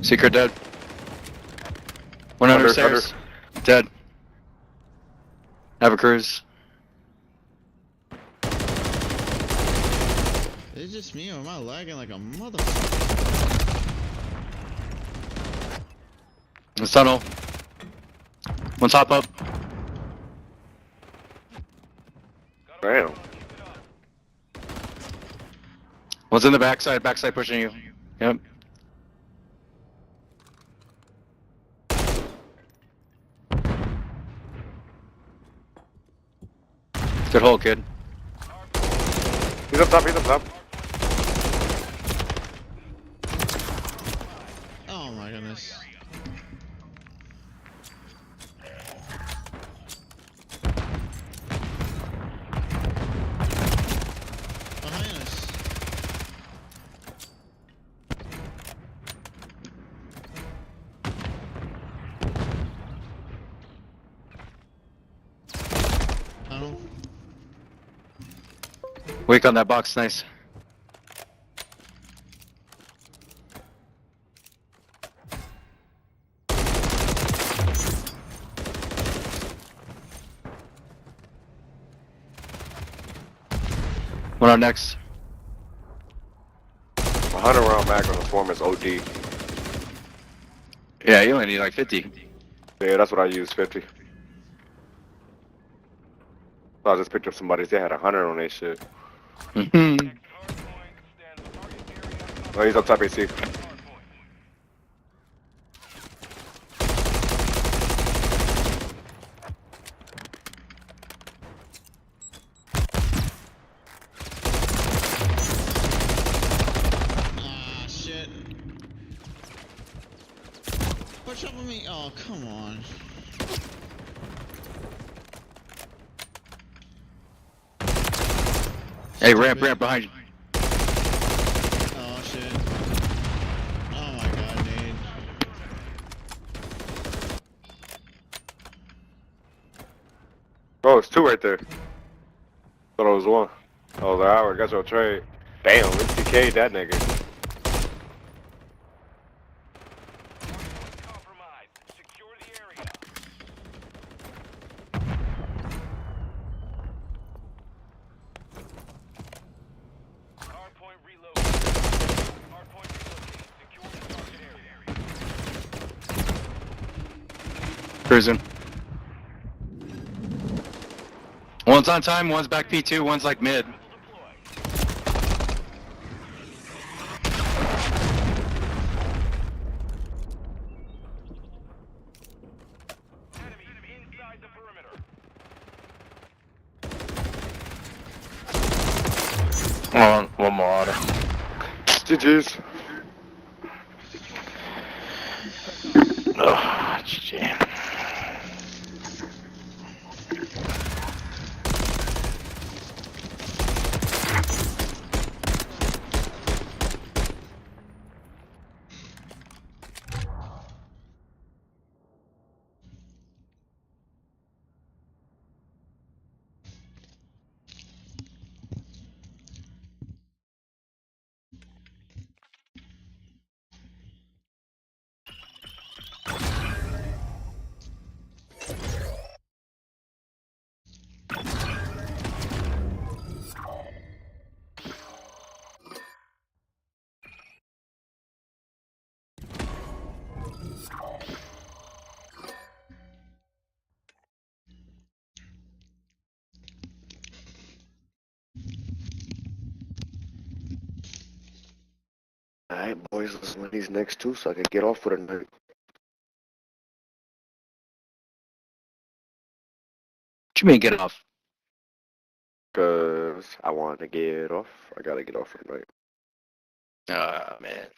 Secret dead. One under stairs. Dead. Have a cruise. Is it just me or am I lagging like a motherfucker? This tunnel. One top up. Damn. One's in the backside pushing you. Yep. Good hole, kid. He's up top, he's up top. Oh my goodness. Behind us. Tunnel. Wake on that box, nice. One on next. 100 round mag on the form is OD. Yeah, you only need like 50. Yeah, that's what I use, 50. So I just picked up somebody's, they had 100 on their shit. Oh, he's up top AC. Ah, shit. Push up on me. Oh, come on. Hey, ramp behind you. Oh shit. Oh my god, dude. Oh, it's two right there. Thought it was one. Oh, the hour. Got your trade. Damn, let's TK that nigga. Cruising. One's on time, one's back P2, one's like mid. One more auto. GG's. Oh, GG. Alright, boys, let's win these next two so I can get off for the night. What you mean get off? Cause I wanted to get off. I gotta get off for the night. Ah, man.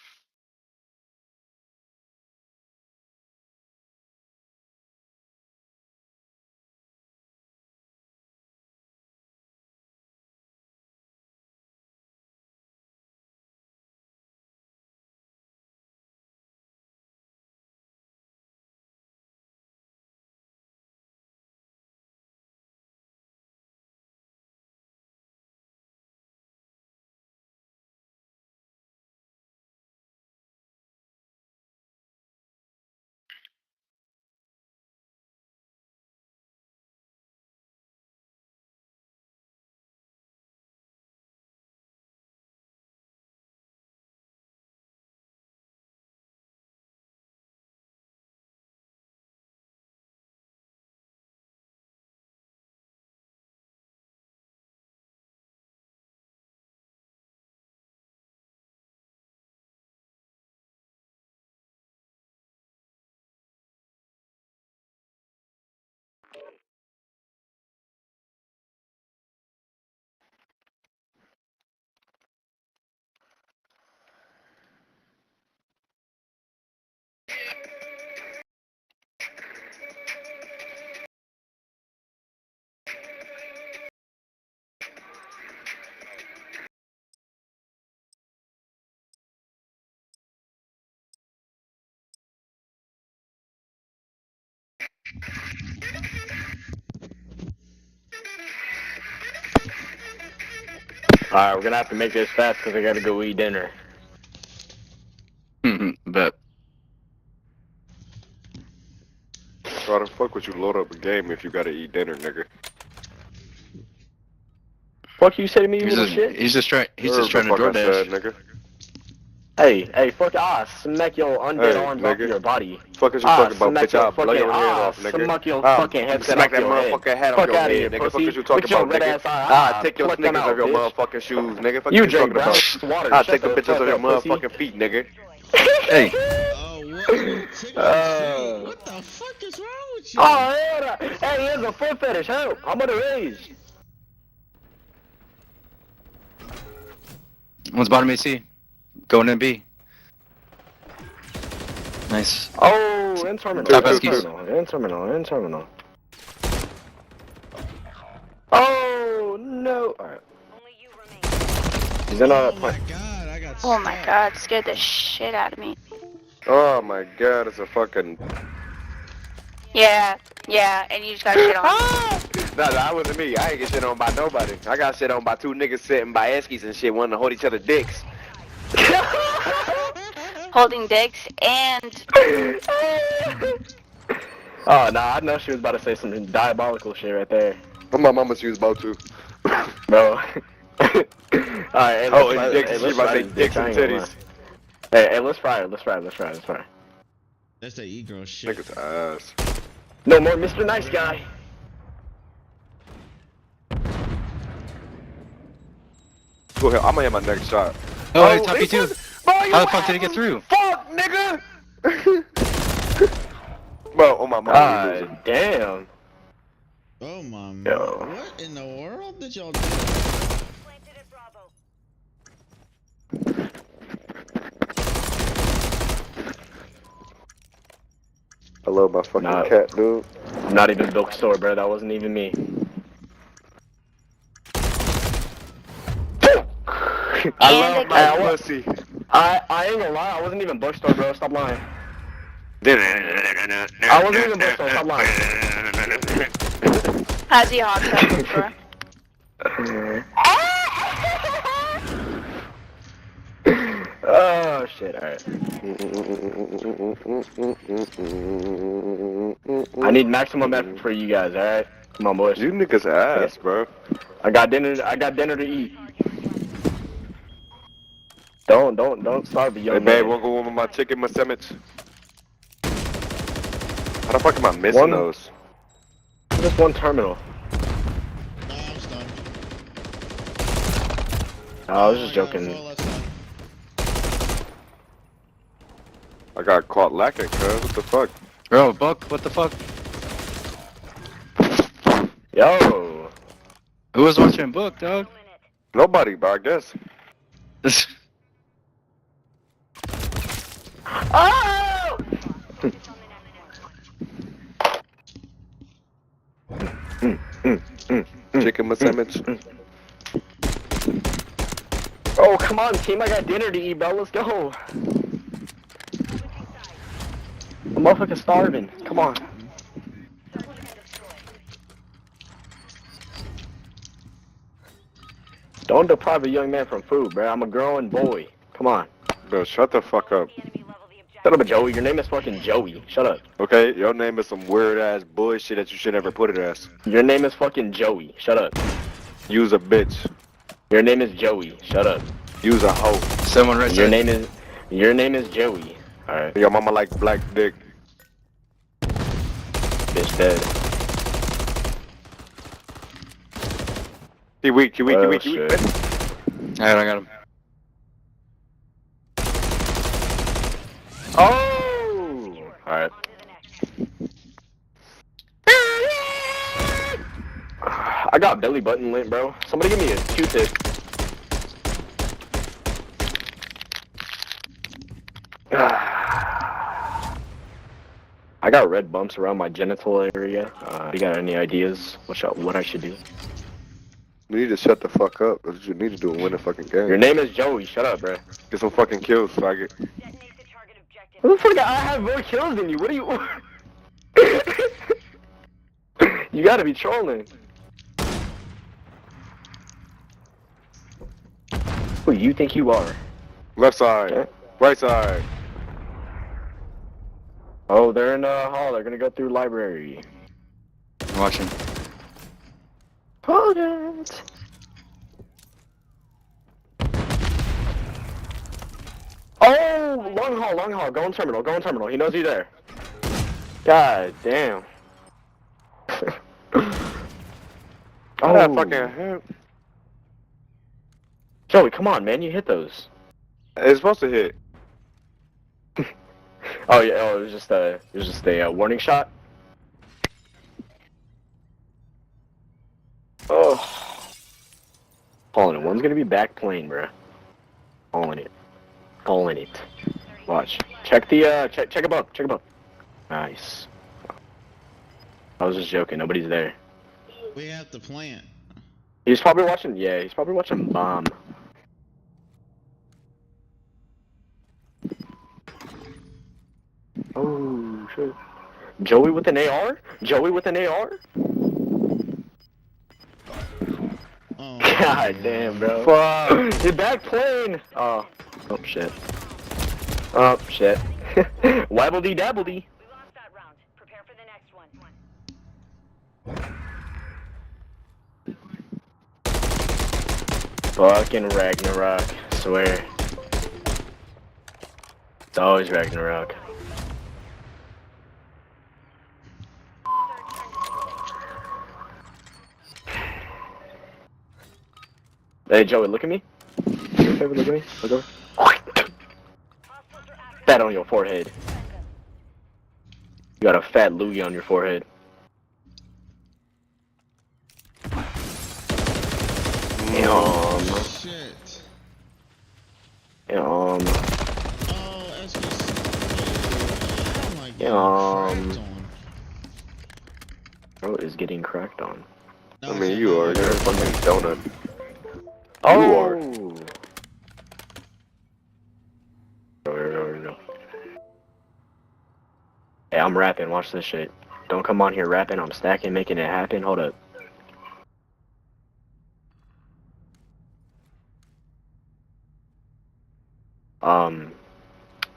Alright, we're gonna have to make this fast because I gotta go eat dinner. Bet. Why the fuck would you load up a game if you gotta eat dinner, nigga? Fuck you say to me, you He's little just, shit? he's just trying. He's just trying to Fuck I said, DoorDash. nigga. Hey, fuck smack your undead Hey, arms nigga. off your body. Fuck is you talking about, Smack bitch? your I'll blow your head off, nigga. Smack your fucking head smack that off your head. motherfucking head off Fuck your outta head, here, nigga. pussy. Fuck is you talking With your about, red nigga? ass eye, I'll take your pluck them sneakers out, off your bitch. motherfucking shoes, nigga. Fuck You you drink talking about? brown water. I'll Shut take the the bitches fuck off your up, pussy. motherfucking feet, nigga. Hey. Oh, what? What the fuck is wrong with you? Oh, hey, he has a foot fetish. Help! I'm underage. One's bottom AC. Going in B. Nice. Oh, in terminal. Top In Eskies. terminal. In terminal. In terminal. Oh no! Alright. He's in a point. Oh my god, scared the shit out of me. Oh my god, it's a fucking. Yeah, and you just got shit on. No, that wasn't me. I ain't get shit on by nobody. I got shit on by two niggas sitting by Eskies and shit, wanting to hold each other dicks. Holding dicks and... Oh, nah, I know she was about to say some diabolical shit right there. What my mama she was about to. Bro. Alright, hey, Oh, let's and dicks, she about to say dicks and titties. Hey, let's fry her, let's fry her. That's that e-girl shit. Niggas ass. No more Mr. Nice Guy. Go ahead, I'm gonna hit my next shot. Oh, hey, top too. How the fuck did it get through? Fuck, nigga! Bro, oh my mama. Damn. Oh my man. Yo. What in the world did y'all do? I love my fucking cat, dude. Not even Bilk Store, bro. That wasn't even me. I love my pussy. I ain't gonna lie. I wasn't even Bookstore, bro. Stop lying. I wasn't even Bookstore. Stop lying. How's your hot tub, bro? Oh shit! All right. I need maximum effort for you guys. All right. Come on, boys. You niggas ass, bro. I got dinner to eat. Don't starve the young man. Hey, babe, wanna go with my chicken, my sandwich? How the fuck am I missing those? Just one terminal. I was just joking. I got caught lacking, cuz. What the fuck? Bro, Buck, what the fuck? Yo. Who was watching Book, dog? Nobody, but I guess. Oh! Chicken my sandwich. Oh, come on, team. I got dinner to eat, bro. Let's go. The motherfucker's starving. Come on. Don't deprive a young man from food, bro. I'm a growing boy. Come on. Bro, shut the fuck up. Shut up, Joey. Your name is fucking Joey. Shut up. Okay, your name is some weird ass bullshit that you should never put it as. Your name is fucking Joey. Shut up. Use a bitch. Your name is Joey. Shut up. Use a hoe. Someone right Your name is Joey. Alright. Your mama like black dick. Bitch dead. He weak. Alright, I got him. Oh! Alright. I got belly button lint, bro. Somebody give me a Q-tip. I got red bumps around my genital area. You got any ideas what I should do? You need to shut the fuck up. That's what you need to do and win a fucking game. Your name is Joey. Shut up, bro. Get some fucking kills, faggot. What the fuck? I have more kills than you. What are you? You gotta be trolling. Who you think you are? Left side. Okay. Right side. Oh, they're in the hall. They're gonna go through library. I'm watching. Whodat. Oh, long haul. Go in terminal. He knows you're there. God damn. Oh, that fucking hurt. Joey, come on, man. You hit those. It's supposed to hit. Oh yeah. Oh, it was just a warning shot. Oh. Calling it. One's gonna be back plane, bruh. Calling it. Watch. Check. Check the check above. Check above. Nice. I was just joking. Nobody's there. We have to plant. He's probably watching. Yeah, he's probably watching bomb. Oh shit. Joey with an AR? Joey with an AR? Oh, God damn, bro. Fuck. You're back playing. Oh shit. Oh shit. Wabbledy dabbledy. We lost that round. Prepare for the next one. Fucking Ragnarok. I swear. It's always Ragnarok. Hey Joey, look at me. Look at me. Look over. Fat on your forehead. You got a fat loogie on your forehead. shit. Oh, SPC. Oh my god. Bro is getting cracked on. I mean, you are. You're a fucking donut. Oh! You are. No. Hey, I'm rapping. Watch this shit. Don't come on here rapping. I'm stacking, making it happen. Hold up. I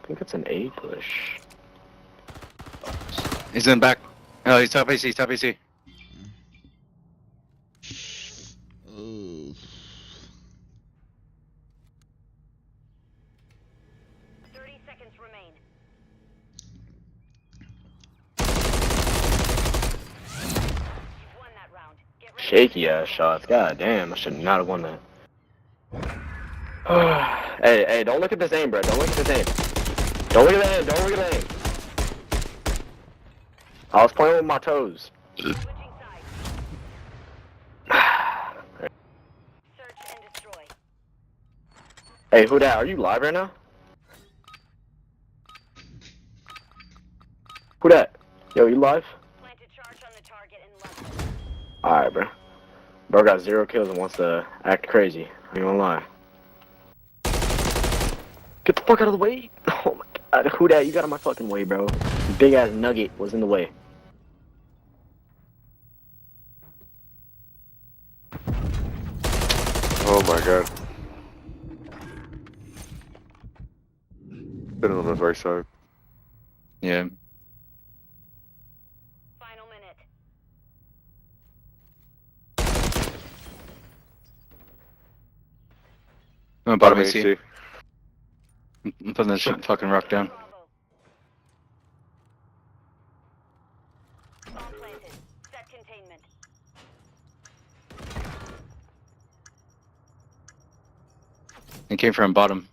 think it's an A push. He's in back. No, he's top AC, top AC. Ooh. 30 seconds remain. You've won that round. Get ready. Shaky ass shots. God damn, I should not have won that. Hey, don't look at this aim, bro. Don't look at this aim. Don't look at the aim. Don't look at the aim. I was playing with my toes. Switching sides. Search and destroy. Hey, Whodat, are you live right now? Whodat? Yo, you live? Plant a charge on the target and level. Alright, bro. Bro got 0 kills and wants to act crazy. I ain't gonna lie. Get the fuck out of the way! Oh my god, Whodat, you got in my fucking way, bro. Big ass nugget was in the way. Oh my god. Been on the right side. Yeah. Final minute. I'm on bottom AC. I'm putting this fucking rock down. Bomb planted. Set containment. It came from bottom.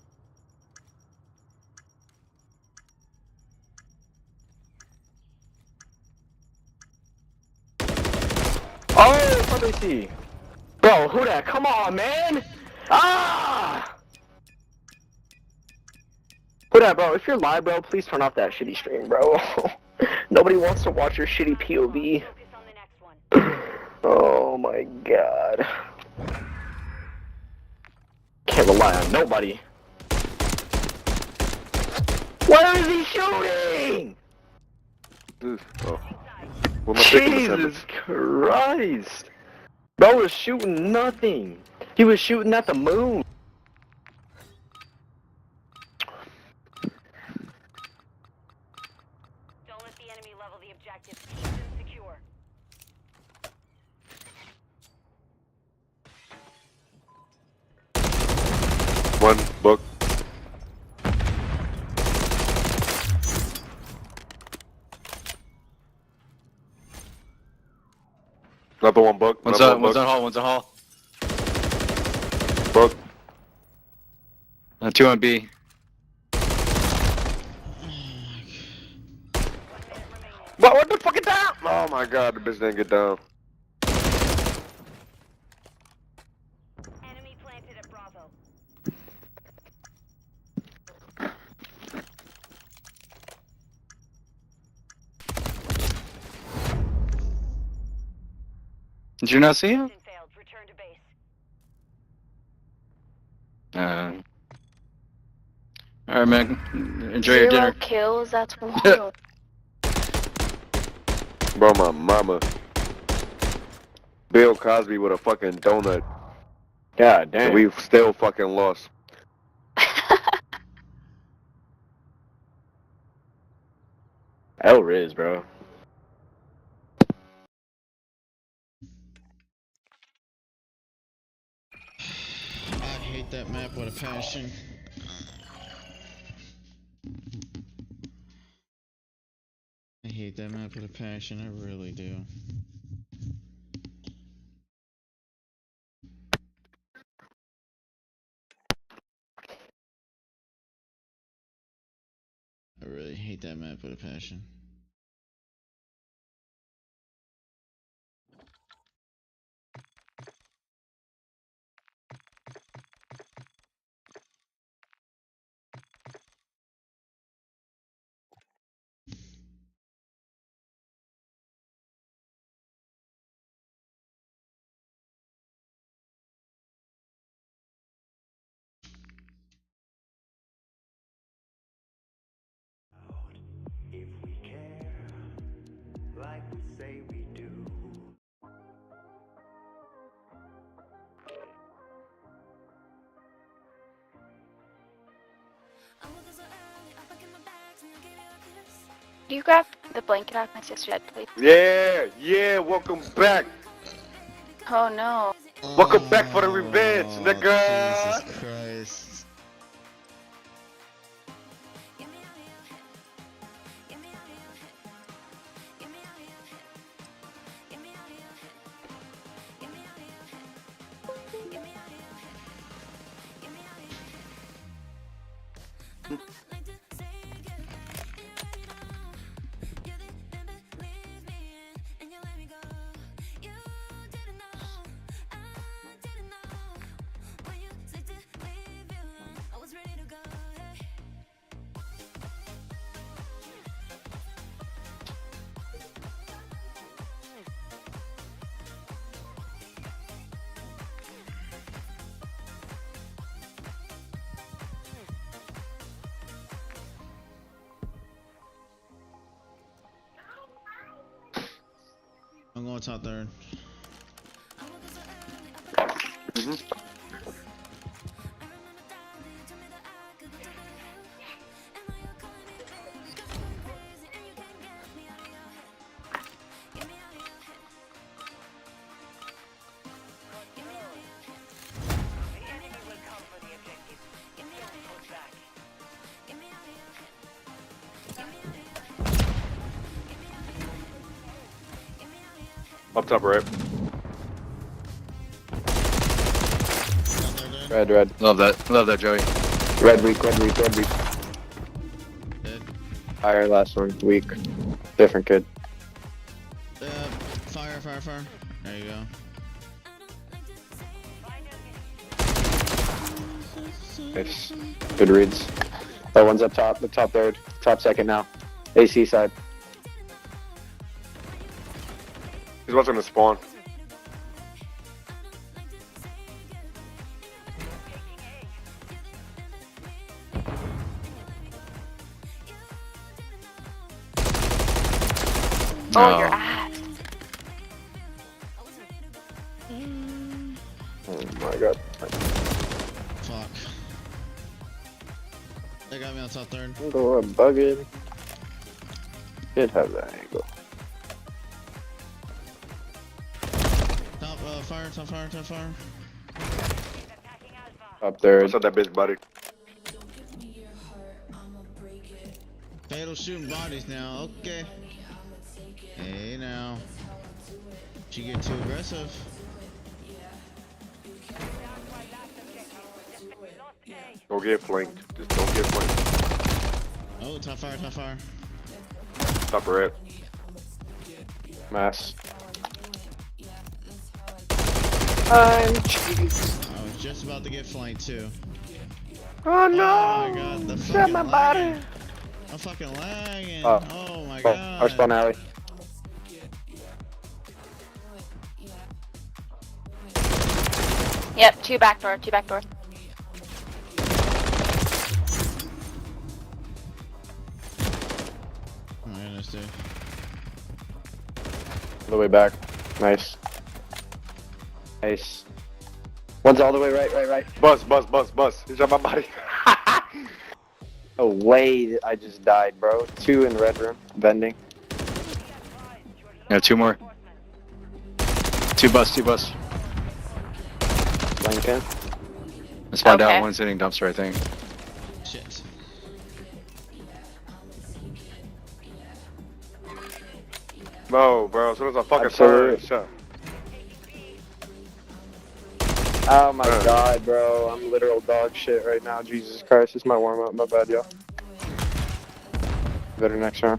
Oh, what do they see? Bro, Whodat, come on, man! Ah! Whodat, bro, if you're live, bro, please turn off that shitty stream, bro. Nobody wants to watch your shitty POV. Focus on the next one. Oh my god. Can't rely on nobody. Where is he shooting? Oh. What am I thinking this Jesus Christ. Bro was shooting nothing. He was shooting at the moon. Don't let the enemy level the objective. Keep them secure. One book. Another one book. One's on hall, one's on hall. Book. 2 on B. What the fuck is that? Oh my god, the bitch didn't get down. Enemy planted at Bravo. Did you not see him? Alright, man. Enjoy your dinner. 0 kills, that's wild. Bro, my mama. Bill Cosby with a fucking donut. God damn. And we still fucking lost. Hell Riz, bro. I hate that map with a passion. I hate that map with a passion, I really do. I really hate that map with a passion. Do you grab the blanket off my sister's bed, please? Yeah, welcome back. Oh no. Welcome back for the revenge, nigga. Jesus Christ. I'm going top third. Up top right. Red. Love that, Joey. Red weak. Fire last one, weak. Different kid. Fire. There you go. Nice. Good reads. That one's up top, the top third, top second now. AC side. He's watching the spawn. Oh, your ass. Oh my god. Fuck. They got me on top third. Oh, I'm bugging. Did have that angle. Top fire. Up third. What's up, that bitch, buddy? Fatal shooting bodies now, okay. Hey now. Did you get too aggressive? Don't get flanked. Just don't get flanked. Oh, top fire. Top red. Mass. I was just about to get flanked too. Oh no! Oh my god, the Shut my body! I'm fucking lagging. Oh, Oh my god. Our spawn alley. Yep, two back door. Oh my goodness, dude. All the way back. Nice. Nice. One's all the way right. Bus. He's on my body. Oh, way I just died, bro. 2 in red room. Vending. Yeah, 2 more. 2 bus. Lincoln. I spawned Okay. out, one's hitting dumpster, I think. Shit. No, bro. As soon as I fucking Absolute. turn, shut. Oh my god, bro. I'm literal dog shit right now. Jesus Christ. It's my warm up. My bad, y'all. Better next round.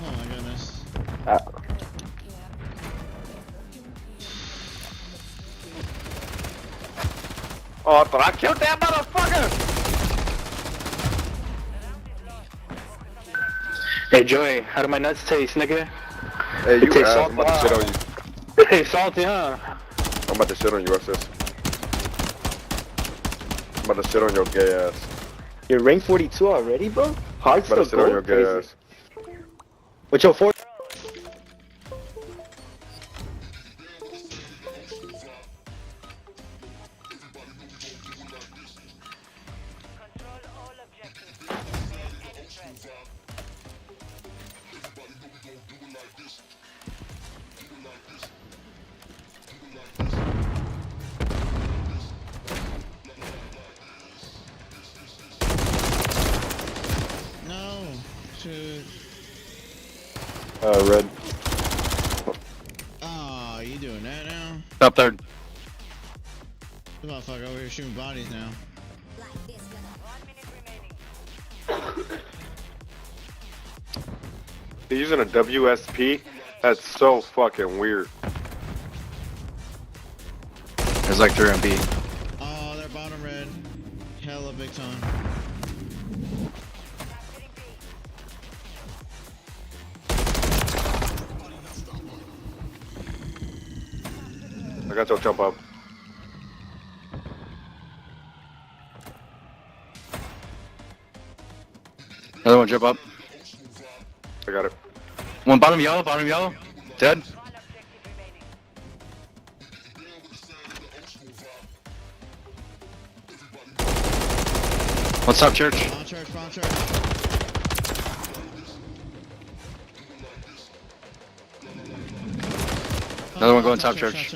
Oh my goodness. Oh, I thought I killed that motherfucker! Hey Joey, how do my nuts taste, nigga? Hey, It you tastes ass. salty, I'm about to shit on you. Hey, salty, huh? I'm about to shit on you, what's this? I'm about to shit on your gay ass. You're rank 42 already, bro? Hard I'm about to still shit on your gold? gay Crazy. ass. What's your 4? No. Shoot. Red. Oh, you doing that now? Top third. The motherfucker over here shooting bodies now. They're using a WSP? That's so fucking weird. There's like 3 on B. Oh, they're bottom red. Hella big time. I got your jump up. Another one jump up. I got it. One bottom yellow. Dead. What's up, church? Bottom church. Another one going top church.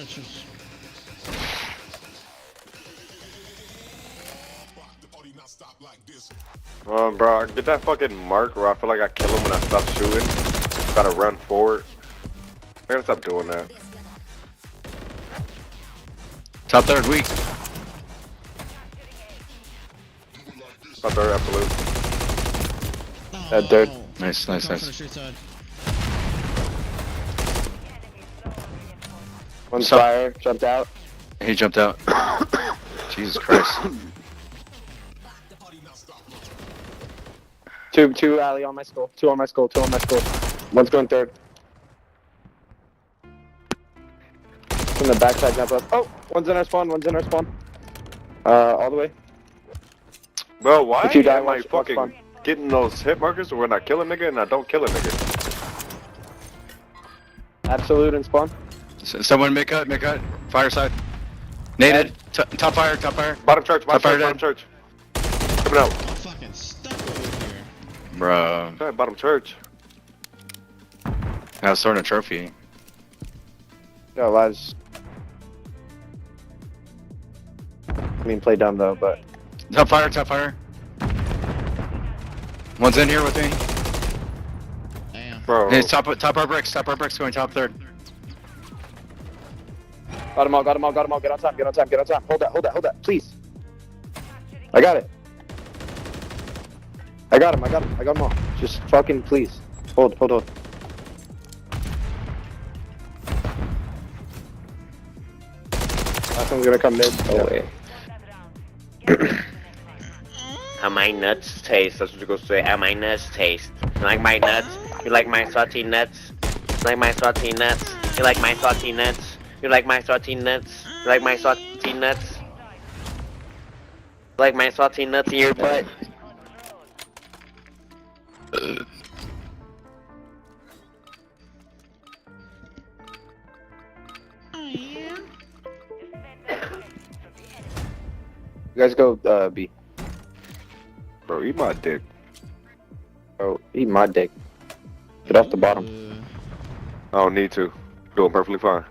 Bro, get that fucking mark where I feel like I kill him when I stop shooting. Gotta run forward. I gotta stop doing that. Top third weak. Top third, absolute. That dirt. Nice. One's fire. Jumped out. He jumped out. Jesus Christ. Two alley on my skull. Two on my skull. One's going third. From the backside, jump up. Oh, one's in our spawn. All the way. Bro, why If you die, am I watch fucking spawn. getting those hit markers when I kill a nigga and I don't kill a nigga? Absolute and spawn. Someone make cut. Fire side. Naded. Top fire. Bottom church. Top fire Bottom dead. church. Coming out. I'm fucking stuck over here. Bro. Okay, bottom church. I was throwing a trophy. Yo, lads. I mean, play dumb though, but. Top fire. One's in here with me. Damn. Bro. Hey, top our bricks going top third. Got them all. Get on time. Hold that, please. I got it. I got him all. Just fucking please. Hold. Last one's gonna come mid. Oh, wait. How my nuts taste. That's what you go say. How my nuts taste. You like my nuts? You like my salty nuts? You like my salty nuts? You like my salty nuts? You like my salty nuts? You like my salty nuts? You like my salty nuts in your butt? You guys go B. Bro, eat my dick. Bro, eat my dick. Get off the bottom. I don't need to. Doing perfectly fine.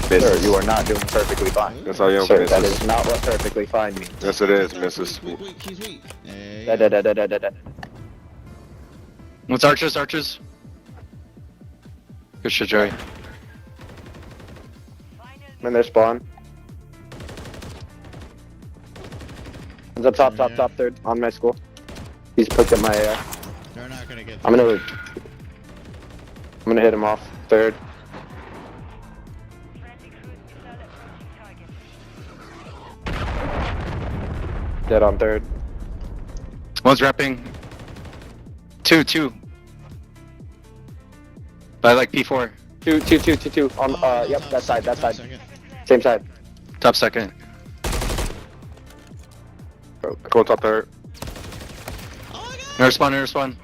Sir, you are not doing perfectly fine. Yes, I am, Sir, missus. that is not what perfectly fine means. Yes, it is, missus. Da. What's archers? Good shit, Joey. I'm in their spawn. One's up top, third, on my school. He's picked up my They're not gonna get I'm gonna hit him off, third. Dead on third. One's wrapping. Two. By like P4. Two. On, yep, that side. Same side. Top second. Go top third. Never spawn.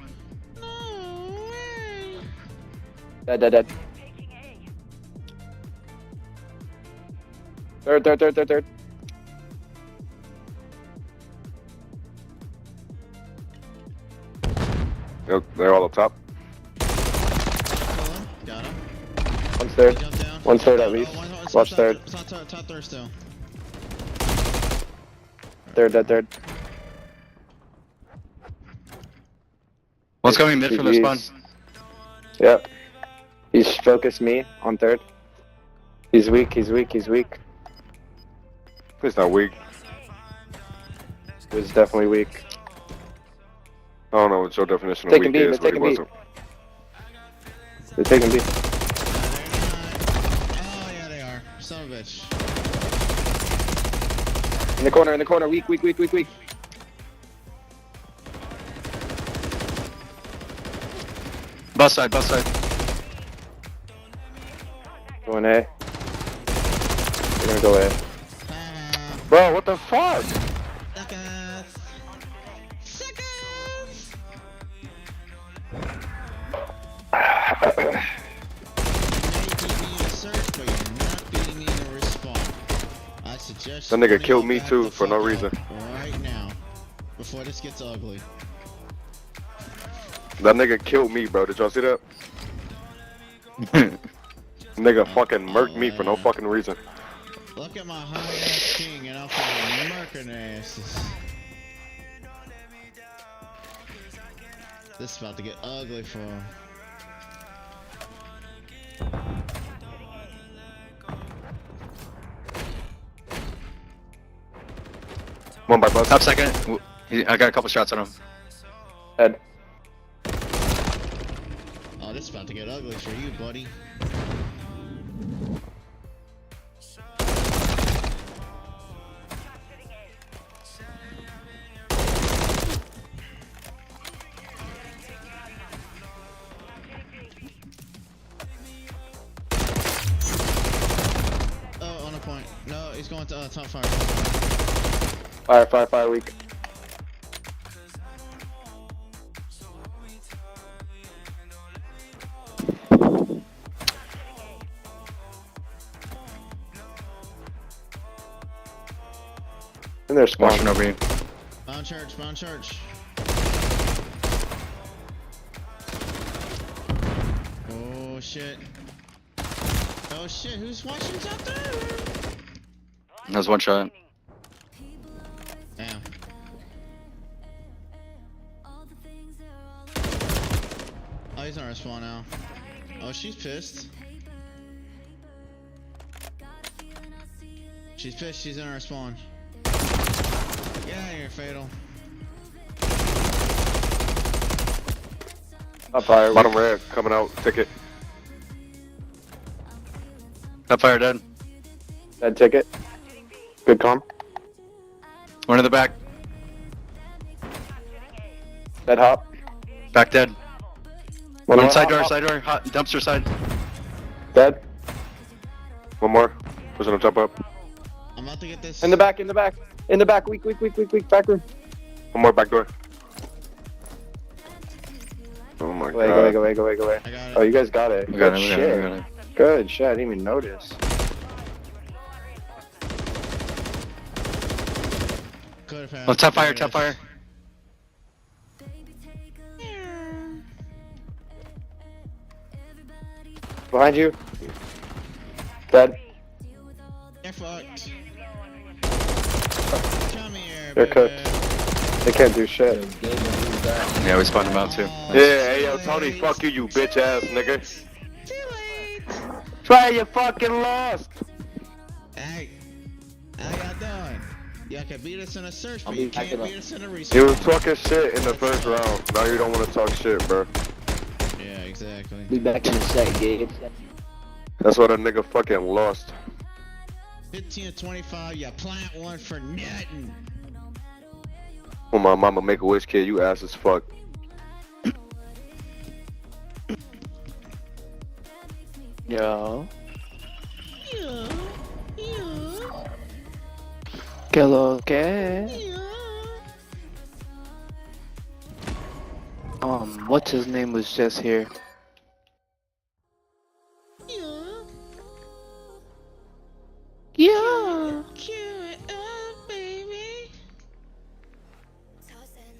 Dead. Third. Yep, they're all up top. Got him. One's third. One's third at least. Watch third. It's on top third still. Third. One's coming mid from their spawn. Yep. He's focused me on third. He's weak. He's not weak. He was definitely weak. I don't know what your definition of weak is, but he wasn't. They're taking B. Oh yeah, they are. Son of a bitch. In the corner. Weak. Bus side. Going A. They're gonna go A. Bro, what the fuck? That nigga killed me too for no reason. Right now, before this gets ugly. That nigga killed me, bro. Did y'all see that? Nigga fucking murked me for no fucking reason. Look at my high ass king and I'm fucking murking their asses. This is about to get ugly for him. One by bus. Top second. I got a couple shots on him. Head. Oh, this is about to get ugly for you, buddy. Oh, on a point. No, he's going to top fire. Fire, weak. In their spawn. Watching over you. Bound church. Oh shit. Oh shit, who's watching top there? That was one shot. Damn. Oh, he's on our spawn now. Oh, she's pissed. She's pissed, she's in our spawn. Get out of here, Fatal. Top fire. Bottom red, coming out, ticket. Top fire dead. Dead ticket. Good calm. One in the back. Dead hop. Back dead. One One more, side hop, door, hop. hot dumpster side. Dead. One more. Who's gonna jump up? I'm about to get this. In the back, in the back. In the back, weak, back room. One more back door. Oh my Go god. away. Oh, you guys got it. We got Good it, we got shit. it, we got it. Good shit, I didn't even notice. Oh, top fire, top fire. Behind you. Dead. They're fucked. They're cooked. They can't do shit. Yeah, we spawned them out too. Yeah, hey yo, Tony, fuck you bitch ass nigga. Try, you fucking lost. Hey, how y'all doing? Y'all can beat us in a search, but be you can't backing beat us in a You research. was talking shit in the first round. Now you don't want to talk shit, bro. Yeah, exactly. Be back in a sec, Gabe. That's why the nigga fucking lost. 15 to 25, you plant one for nothing. Oh my mama, make a wish kid, you ass as fuck. Yo. Yeah. Que lo que? What's his name was just here. Yeah.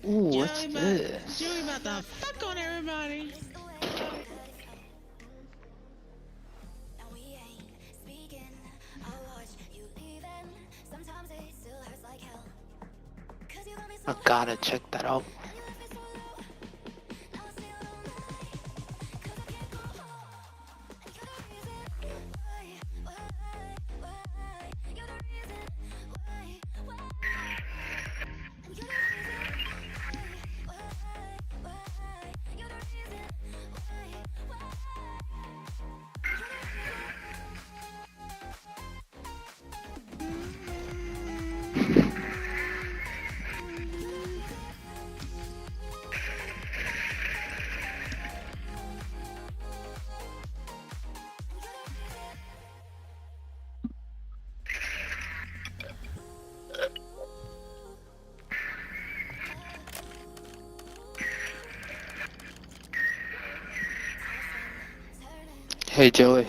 Ooh, what's this? Joey about to fuck on everybody. I gotta check that out. Hey Joey.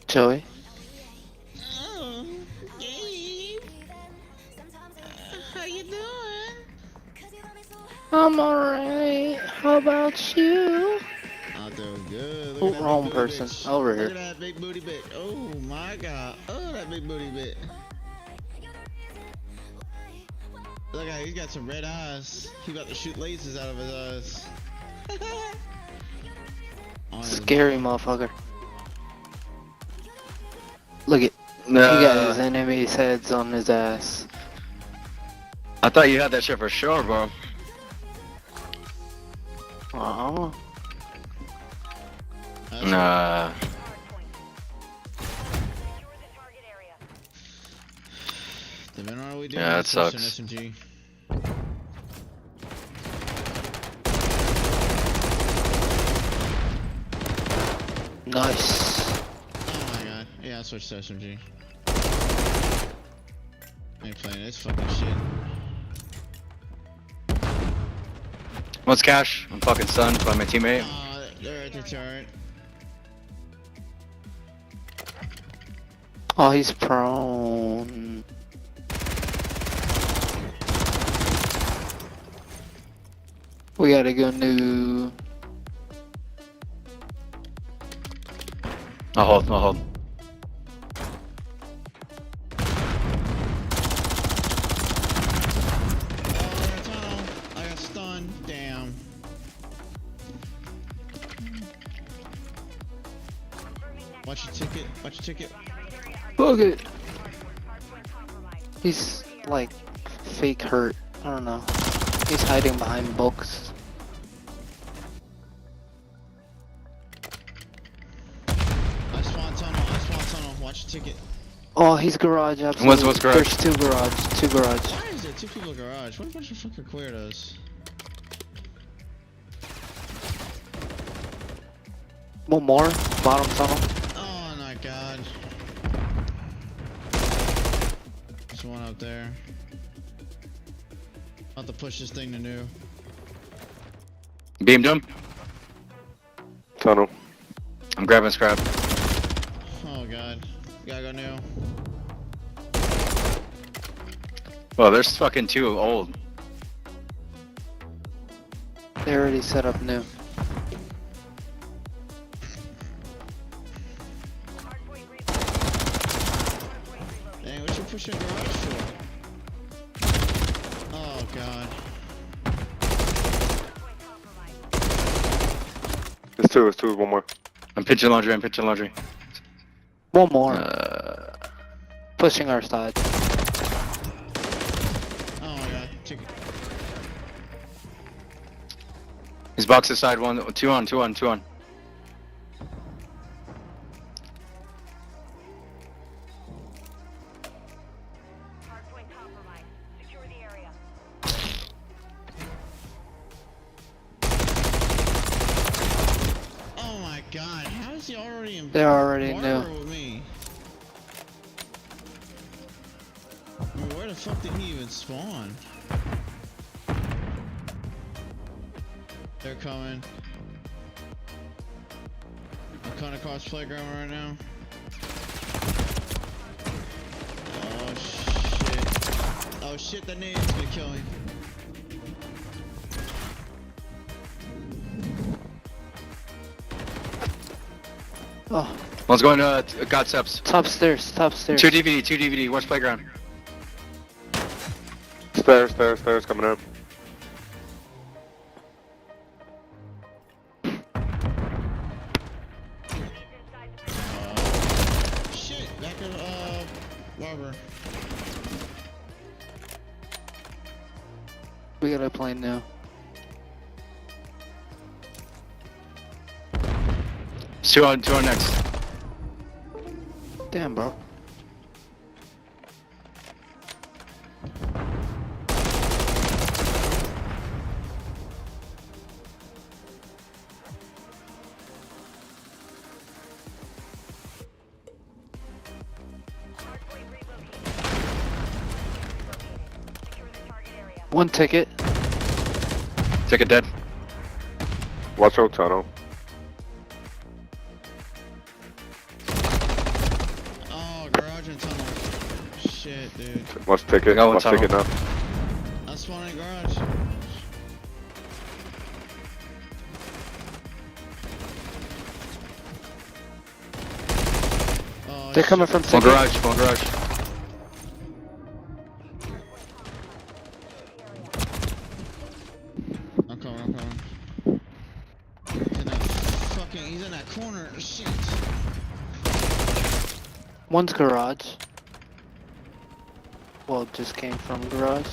Joey? Oh, Gabe. How you doing? I'm alright. How about you? I'm doing good. Oh, wrong person. Over Look at here. that big booty bit. Oh my god. Oh, that big booty bit. Look at, he's got some red eyes. He about to shoot lasers out of his eyes. Scary motherfucker. Look at. He Nah. got his enemies' heads on his ass. I thought you had that shit for sure, bro. Oh. Nah. Yeah, that sucks. SMG. Nice. Oh my god. Yeah, I switched to SMG. I ain't playing this fucking shit. What's cash? I'm fucking stunned by my teammate. They're at the turret. Oh, he's prone. We gotta go new. I'll hold, I'll hold. I got stunned. Damn. Watch your ticket. Watch your ticket. Fuck it. He's like fake hurt. I don't know. He's hiding behind books. I spawn tunnel. Watch your ticket. Oh, he's garage, absolutely. What's garage? There's two garage. Why is there two people garage? What a bunch of fucking queerdos. One more, bottom tunnel. Oh my god. There's one up there. About to push this thing to new. Beamed him. Tunnel. I'm grabbing scrap. Oh god. Gotta go new. Well, there's fucking two old. They already set up new. Dang, what you pushing garage for? Oh god. It's two, one more. I'm pitching laundry. One more. Pushing our side. Oh my god. Chicken. He's box this side. Two on. Oh my god, how is he already in They're already barber new. with me? I mean, where the fuck did he even spawn? They're coming. I'm coming across playground right now. Oh shit. Oh shit, that nade's gonna kill me. Oh. One's going got steps. Top stairs. Two DVD, watch playground. Stairs coming up. Shit, back of barber. We got a plane now. Two on next. Damn, bro. One ticket. Ticket dead. Watch out, tunnel. Oh, garage and tunnel. Shit, dude. Watch ticket. Watch ticket now. I'm spawning garage. Oh, They're coming from One ticket. garage. I'm coming. He's in that corner. Shit. One's garage. Well, just came from garage.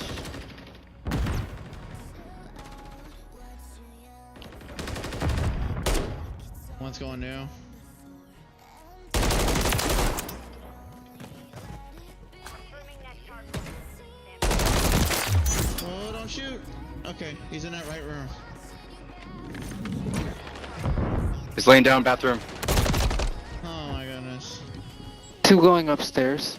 One's going new. Oh, don't shoot. Okay, he's in that right room. He's laying down bathroom. Oh my goodness. Two going upstairs.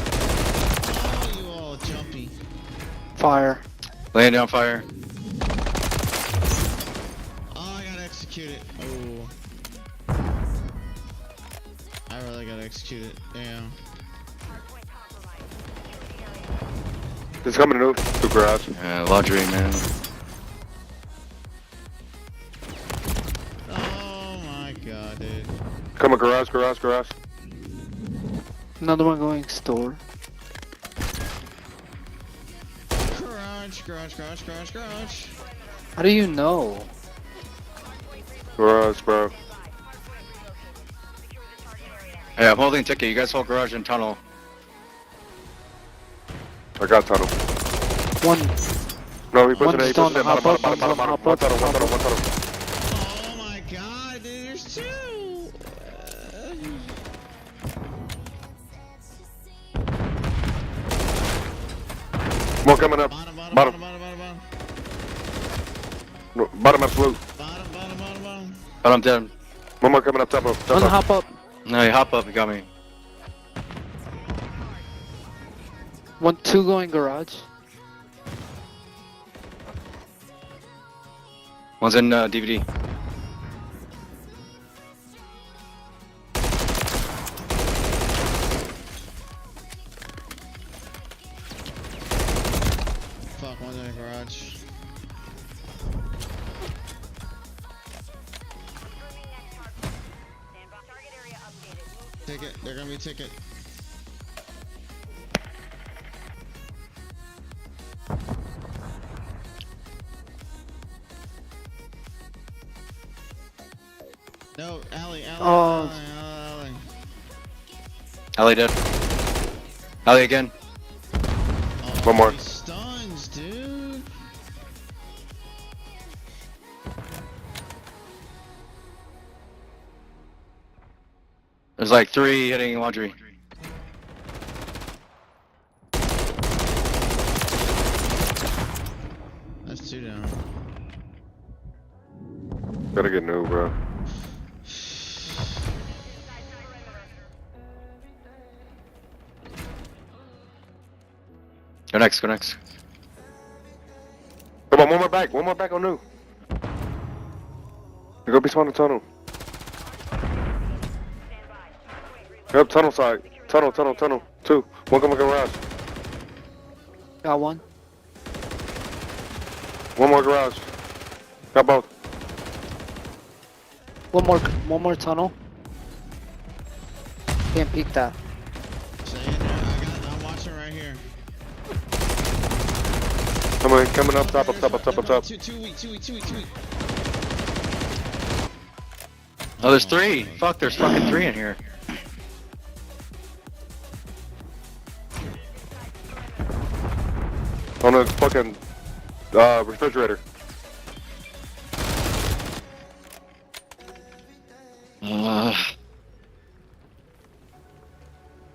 Oh, you all jumpy. Fire. Laying down fire. Oh, I gotta execute it. Oh. I really gotta execute it. Damn. It's coming to garage. Laundry, man. Oh my god, dude. Coming garage. Another one going store. Garage. How do you know? Garage, bro. Hey, I'm holding ticket. You guys hold garage and tunnel. I got tunnel. No, he pushing One's it, he still pushing it. on the Bottom, hop bottom, up, bottom, one's bottom. on the hop up. One tunnel. Oh my god, dude, there's two! More coming up. Bottom. No, bottom absolute. But I'm dead. One more coming up top of. On the hop up. No, you hop up, you got me. 2 going garage. One's in DVD. Fuck, one's in the garage. Ticket, they're gonna be ticket. No, alley. Oh. Alley. Alley dead. Alley again. One more. These stuns, dude. There's like 3 hitting laundry. That's 2 down. Gotta get new, bro. Go next, go next. Come on, one more back on new. You go be spawn in tunnel. Yep, tunnel side. Tunnel. 2. One coming garage. Got 1. One more garage. Got both. One more tunnel. Can't peek that. Stay in there. I'm watching right here. Coming up top. Two weak. Oh, there's 3. Fuck, there's fucking 3 in here. On the fucking refrigerator.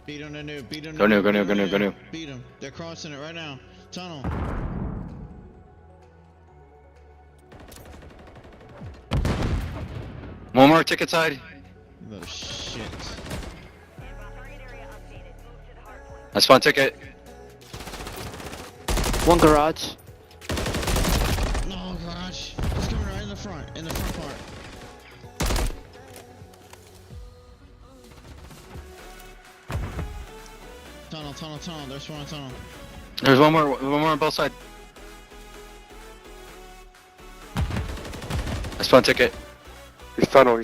Beat him to new. Go new. Beat him. They're crossing it right now. Tunnel. One more ticket side. Oh shit. That's fun ticket. 1 garage. No, garage. He's coming right in the front part. Tunnel. There's one tunnel. There's one more on both sides. That's fun ticket. He's tunnel.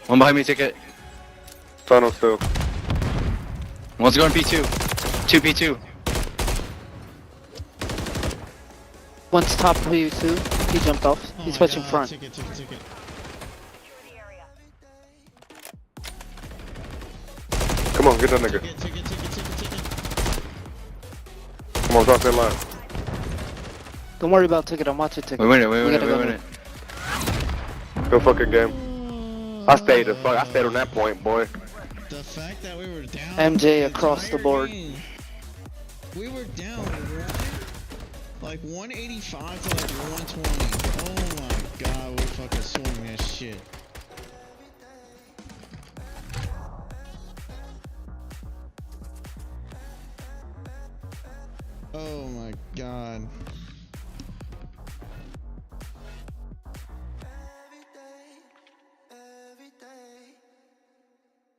One behind me ticket. Tunnel still. One's going P2. 2 P2. One's top of you too. He jumped off. He's switching front. Ticket. Come on, get that nigga. Ticket. Come on, drop that line. Don't worry about ticket. I'm watching ticket. We win it. Good fucking game. I stayed on that point, boy. The fact that we were down. MJ across the board. We were down, like 185 to like 120. Oh my god, we fucking swung that shit. Oh my god.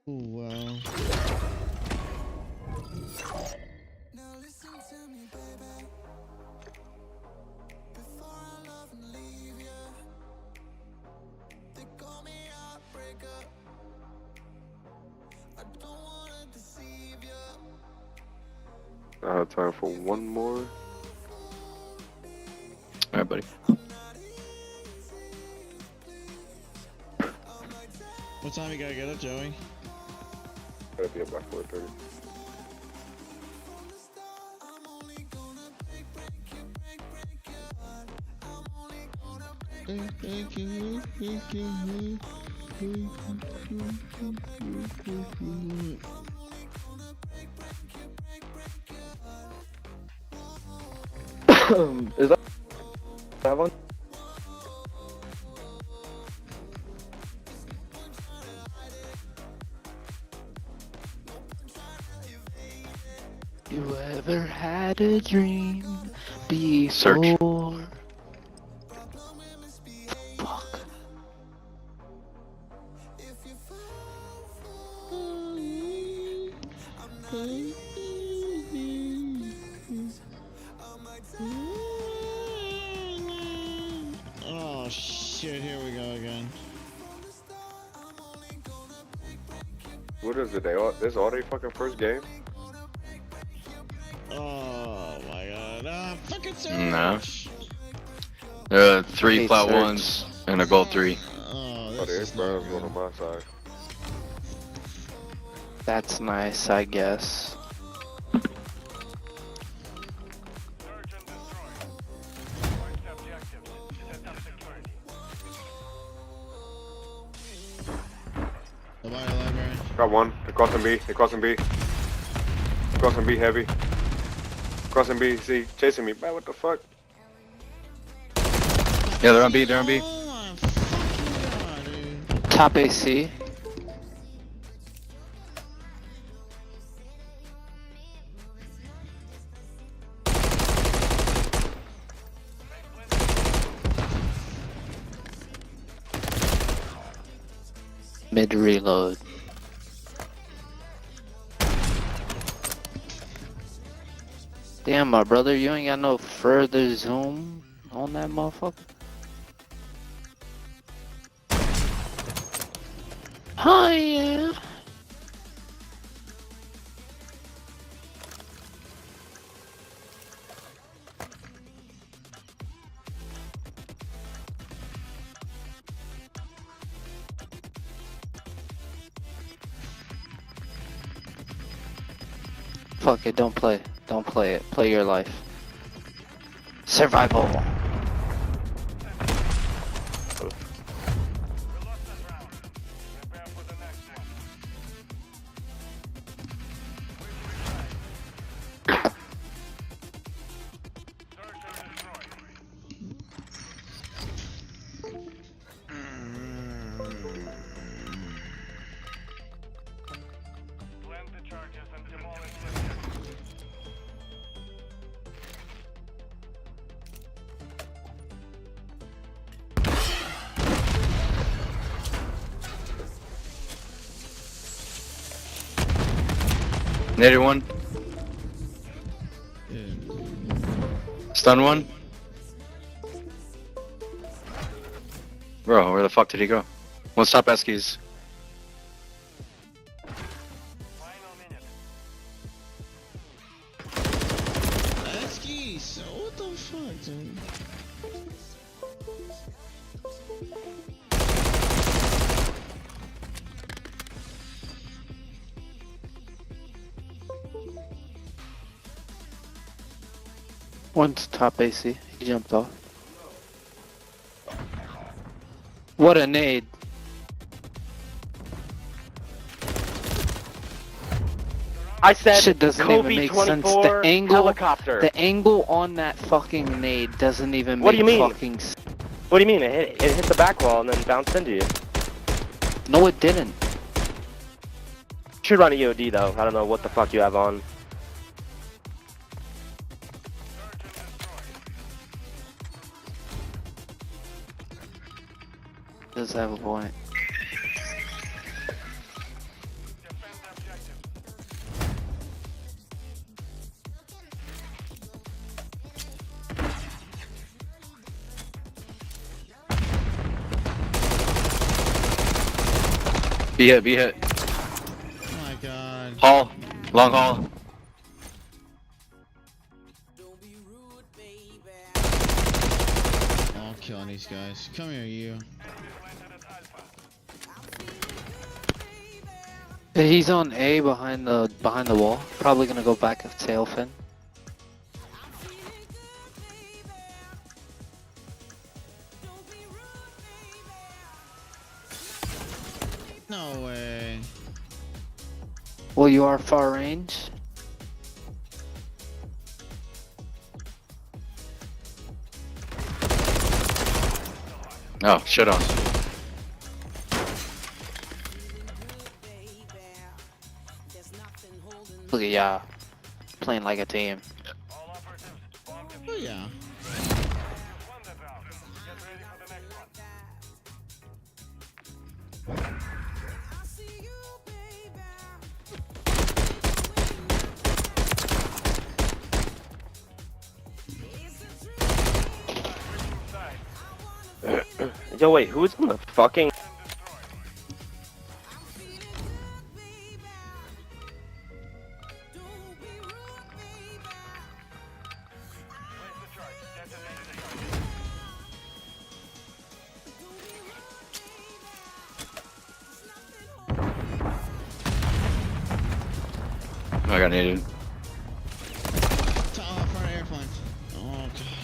Oh wow. I have time for one more. Alright, buddy. What time you gotta get up, Joey? Gotta be up by 4:30. Is that one? You ever had a dream before? Search. Fuck. Oh shit, here we go again. What is it? This already fucking first game? Oh my god. Fucking No. search! 3 Hey, flat search. ones and a gold 3. Oh, Oh, this there's is not Brown's good. one on my side. That's nice, I guess. Search and destroy. Marked objectives. Set up security. The bio library. Got one. They're crossing B. They're crossing B. Crossing B heavy. Crossing B. See, chasing me. Man, what the fuck? Yeah, they're on B, they're on B. Oh my fucking god, dude. Top AC. Mid reload. Damn, my brother, you ain't got no further zoom on that motherfucker. Hi, yeah. Fuck it, don't play. Don't play it. Play your life. Survival. Plant the charges and demolish the Naded one. Stun one. Bro, where the fuck did he go? Let's stop Eskies. Eskies, what the fuck, dude? One's top AC. He jumped off. What a nade. I said Shit doesn't Kobe even make sense. 24 The angle, helicopter. the angle on that fucking nade doesn't even What make do you mean? fucking sense. What do you mean? It hit the back wall and then bounced into you. No, it didn't. Should run a EOD though. I don't know what the fuck you have on. Does have a point. Be hit, be hit. Oh my god. Hall. Long hall. I'll kill these guys. Come here, you. He's on A behind the wall. Probably gonna go back of tail fin. Well, you are far range. Oh, shit on. Look at y'all playing like a team. Oh yeah. Yo, wait, who's in the fucking... I got needed. Front of airplane. Oh god.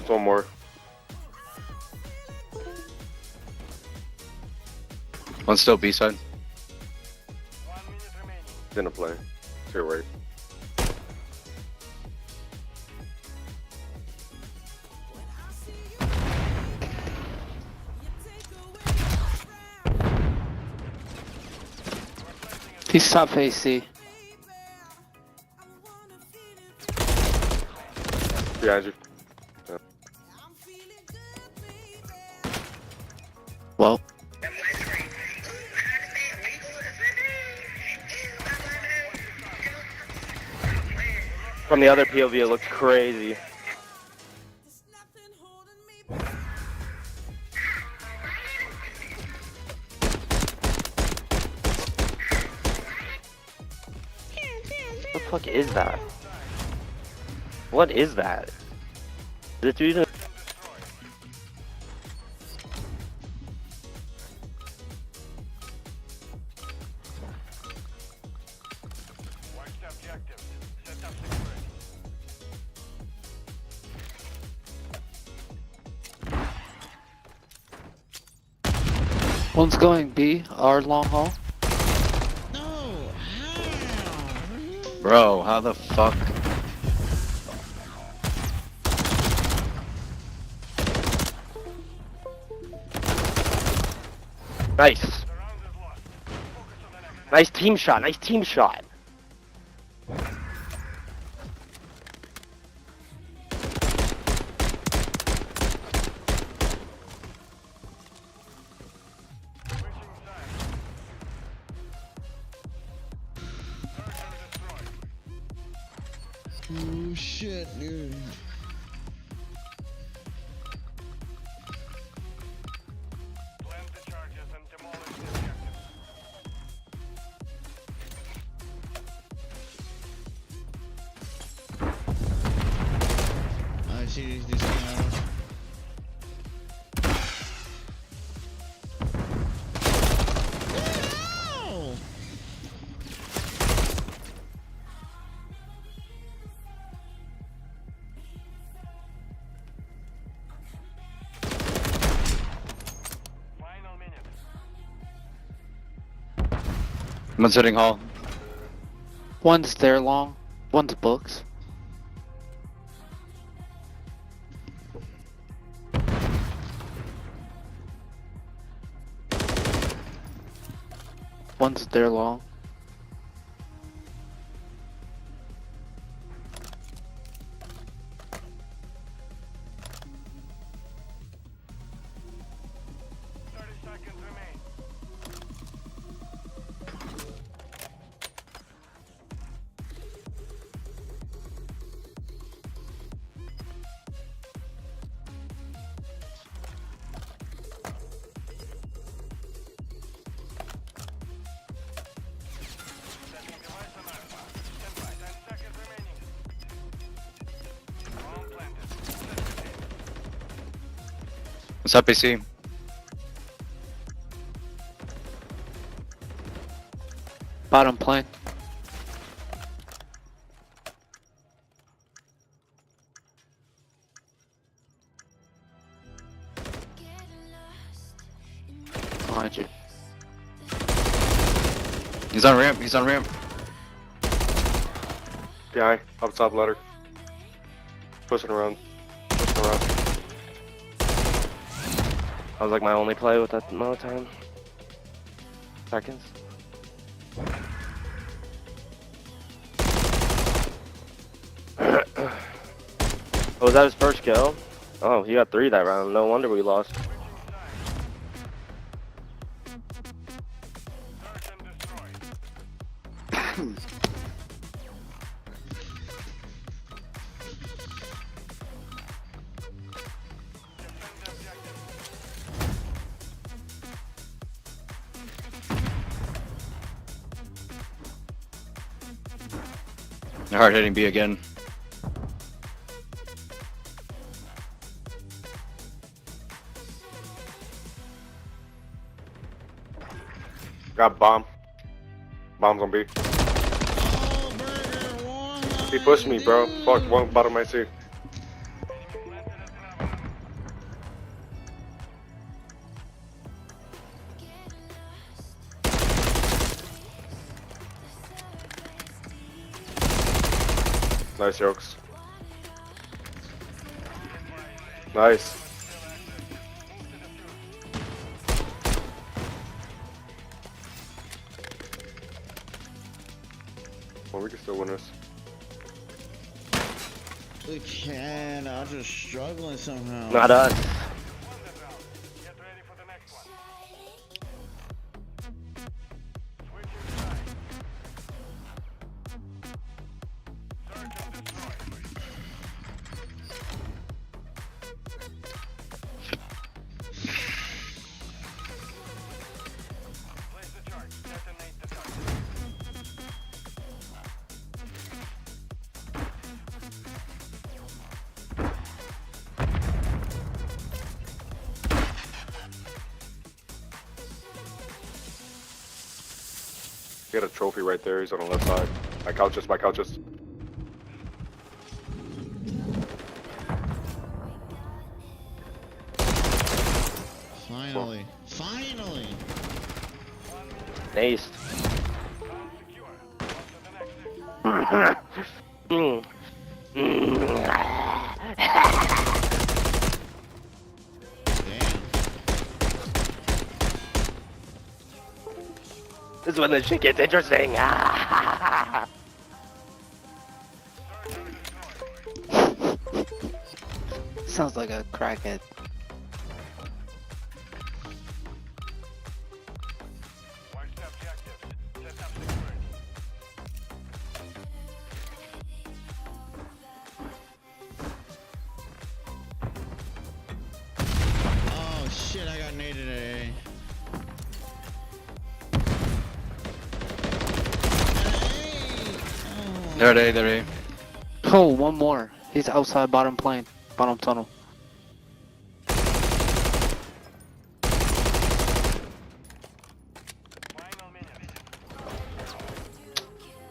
One more. One still B side. Didn't play. To your right. He's top AC. Behind you. Yeah. Well. From the other POV, it looks crazy. What the fuck is that? What is that? Is it even... One's going B, our long haul. Bro, how the fuck? Nice. Nice team shot, nice team shot. Oh shit, dude. I see this guy. No! One's hitting hall. One's there long. One's books. One's there long. What's up, AC? Bottom plane. behind you. He's on ramp. He's on ramp. Behind, up top ladder. Pushing around. Pushing around. That was like my only play with that amount of time. Seconds. Oh, was that his first kill? Oh, he got 3 that round. No wonder we lost. They're hard hitting B again. Got bomb. Bomb's on B. He pushed me, bro. Fuck, one bottom right C. Nice jokes. Nice. Well, we can still win this. We can. I'm just struggling somehow. Not us. He got a trophy right there. He's on the left side. My couches, my couches. Finally. Finally! Aced. This is when the shit gets interesting. Sounds like a crackhead. Oh shit, I got naded at A. They're at A, they're A. Oh, one more. He's outside bottom plane. Bottom tunnel.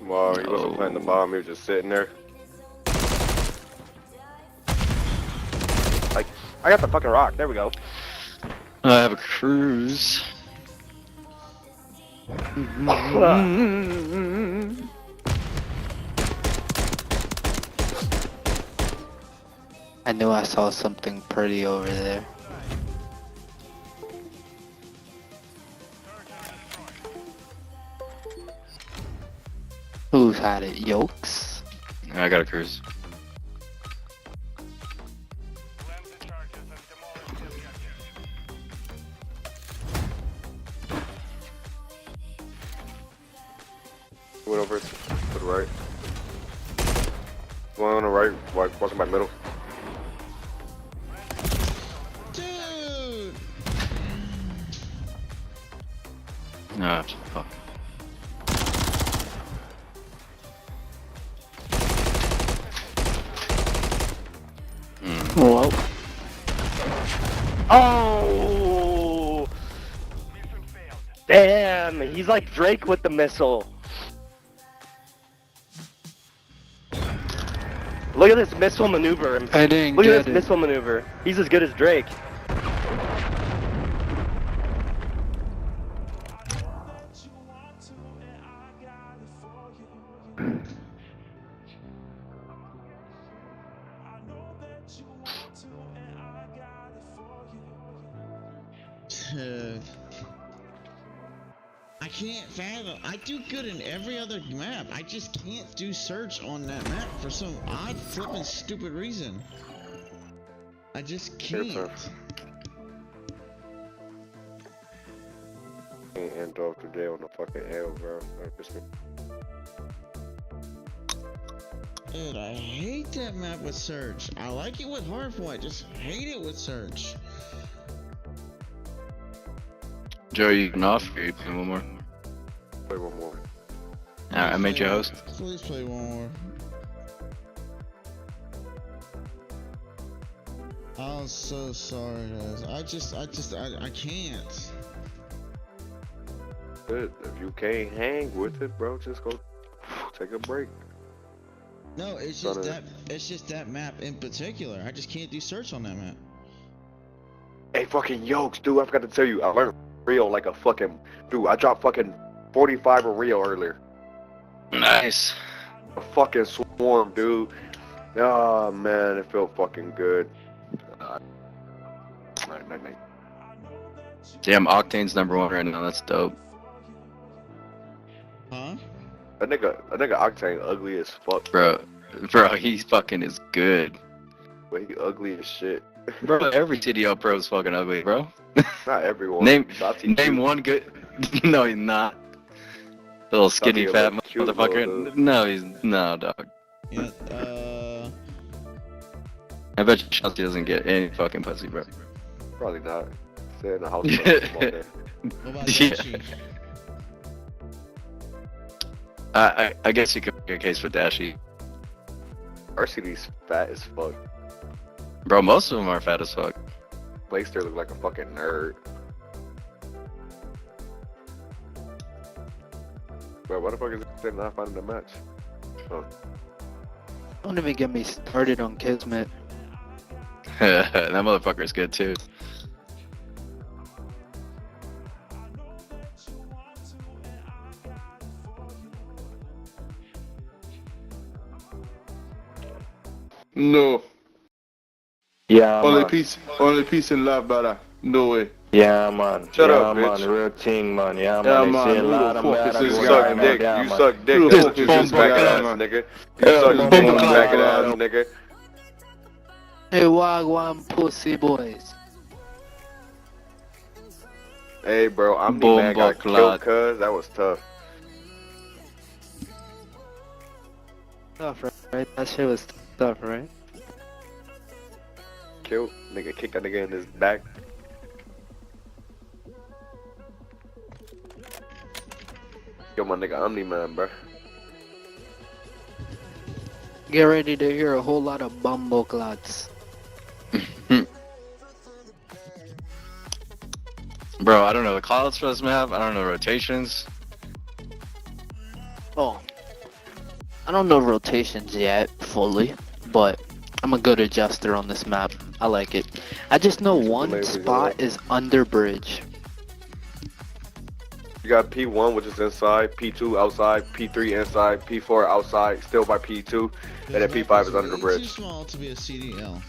Wow, he wasn't planting the bomb. He was just sitting there. Like, I got the fucking rock. There we go. I have a cruise. I knew I saw something pretty over there. Who's had it? Yokes? I got a cruise. Went over to the right. One on the right, walking by middle. Dude! Ah, fuck. Whoa. Oh! Damn, he's like Drake with the missile. Look at this missile maneuver. I didn't Look get at this missile maneuver. He's as good as Drake. I can't fathom. I do good in every other map. I just can't do search on that map for some odd, flippin' stupid reason. I just can't. Can't end off today on the fucking L, bro. Dude, I hate that map with search. I like it with hardpoint. I just hate it with search. Joe, you can off or you play one more? Play one more. Alright, I made you host. Please play one more. I'm so sorry, guys. I can't. Good. If you can't hang with it, bro, just go take a break. No, it's just that map in particular. I just can't do search on that map. Hey, fucking yokes, dude, I forgot to tell you, I learned Rio like a fucking, dude, I dropped fucking 45 in Rio earlier. Nice. A fucking swarm, dude. Oh, man, it felt fucking good. Night. Damn, Octane's #1 right now, that's dope. Huh? That nigga Octane ugly as fuck. Bro, he fucking is good. But he ugly as shit. Bro, every CDL pro is fucking ugly, bro. Not everyone. Name one good. No, he's not. Little skinny fat motherfucker. No, he's no dog. Yeah. I bet you Chelsea doesn't get any fucking pussy, bro. Probably not. Stay in the house. What about Dashi? I guess you could make a case for Dashi. RCD's fat as fuck. Bro, most of them are fat as fuck. Blaster look like a fucking nerd. Bro, what the fuck is it not finding the match? Oh. Don't even get me started on Kismet. That motherfucker's good too. No. Yeah, only man. peace and love, brother. No way. Yeah, man. Shut yeah, up, man. bitch. Real thing, man. Yeah, Yeah, man. man. I see a Who lot the of fuck bad is this boys guy, out man? there, You man. suck dick, Who the bitch. fuck You is this just back guy, ass, man? nigga. Yeah, You suck man. dick, Bomba back clad. ass, nigga. Hey, Wagwan pussy boys. Hey, bro, I'm the man got killed, cuz. That was tough. Tough, right? That shit was tough, right? Killed. Nigga kicked that nigga in his back. Yo, my nigga Omni-Man, bro. Get ready to hear a whole lot of bumbleclots. Bro, I don't know the clouds for this map. I don't know rotations. Oh. I don't know rotations yet, fully, but I'm a good adjuster on this map. I like it. I just know one spot is under bridge. You got P1, which is inside, P2 outside, P3 inside, P4 outside, still by P2, and then P5 is under the Too bridge. small to be a CDL.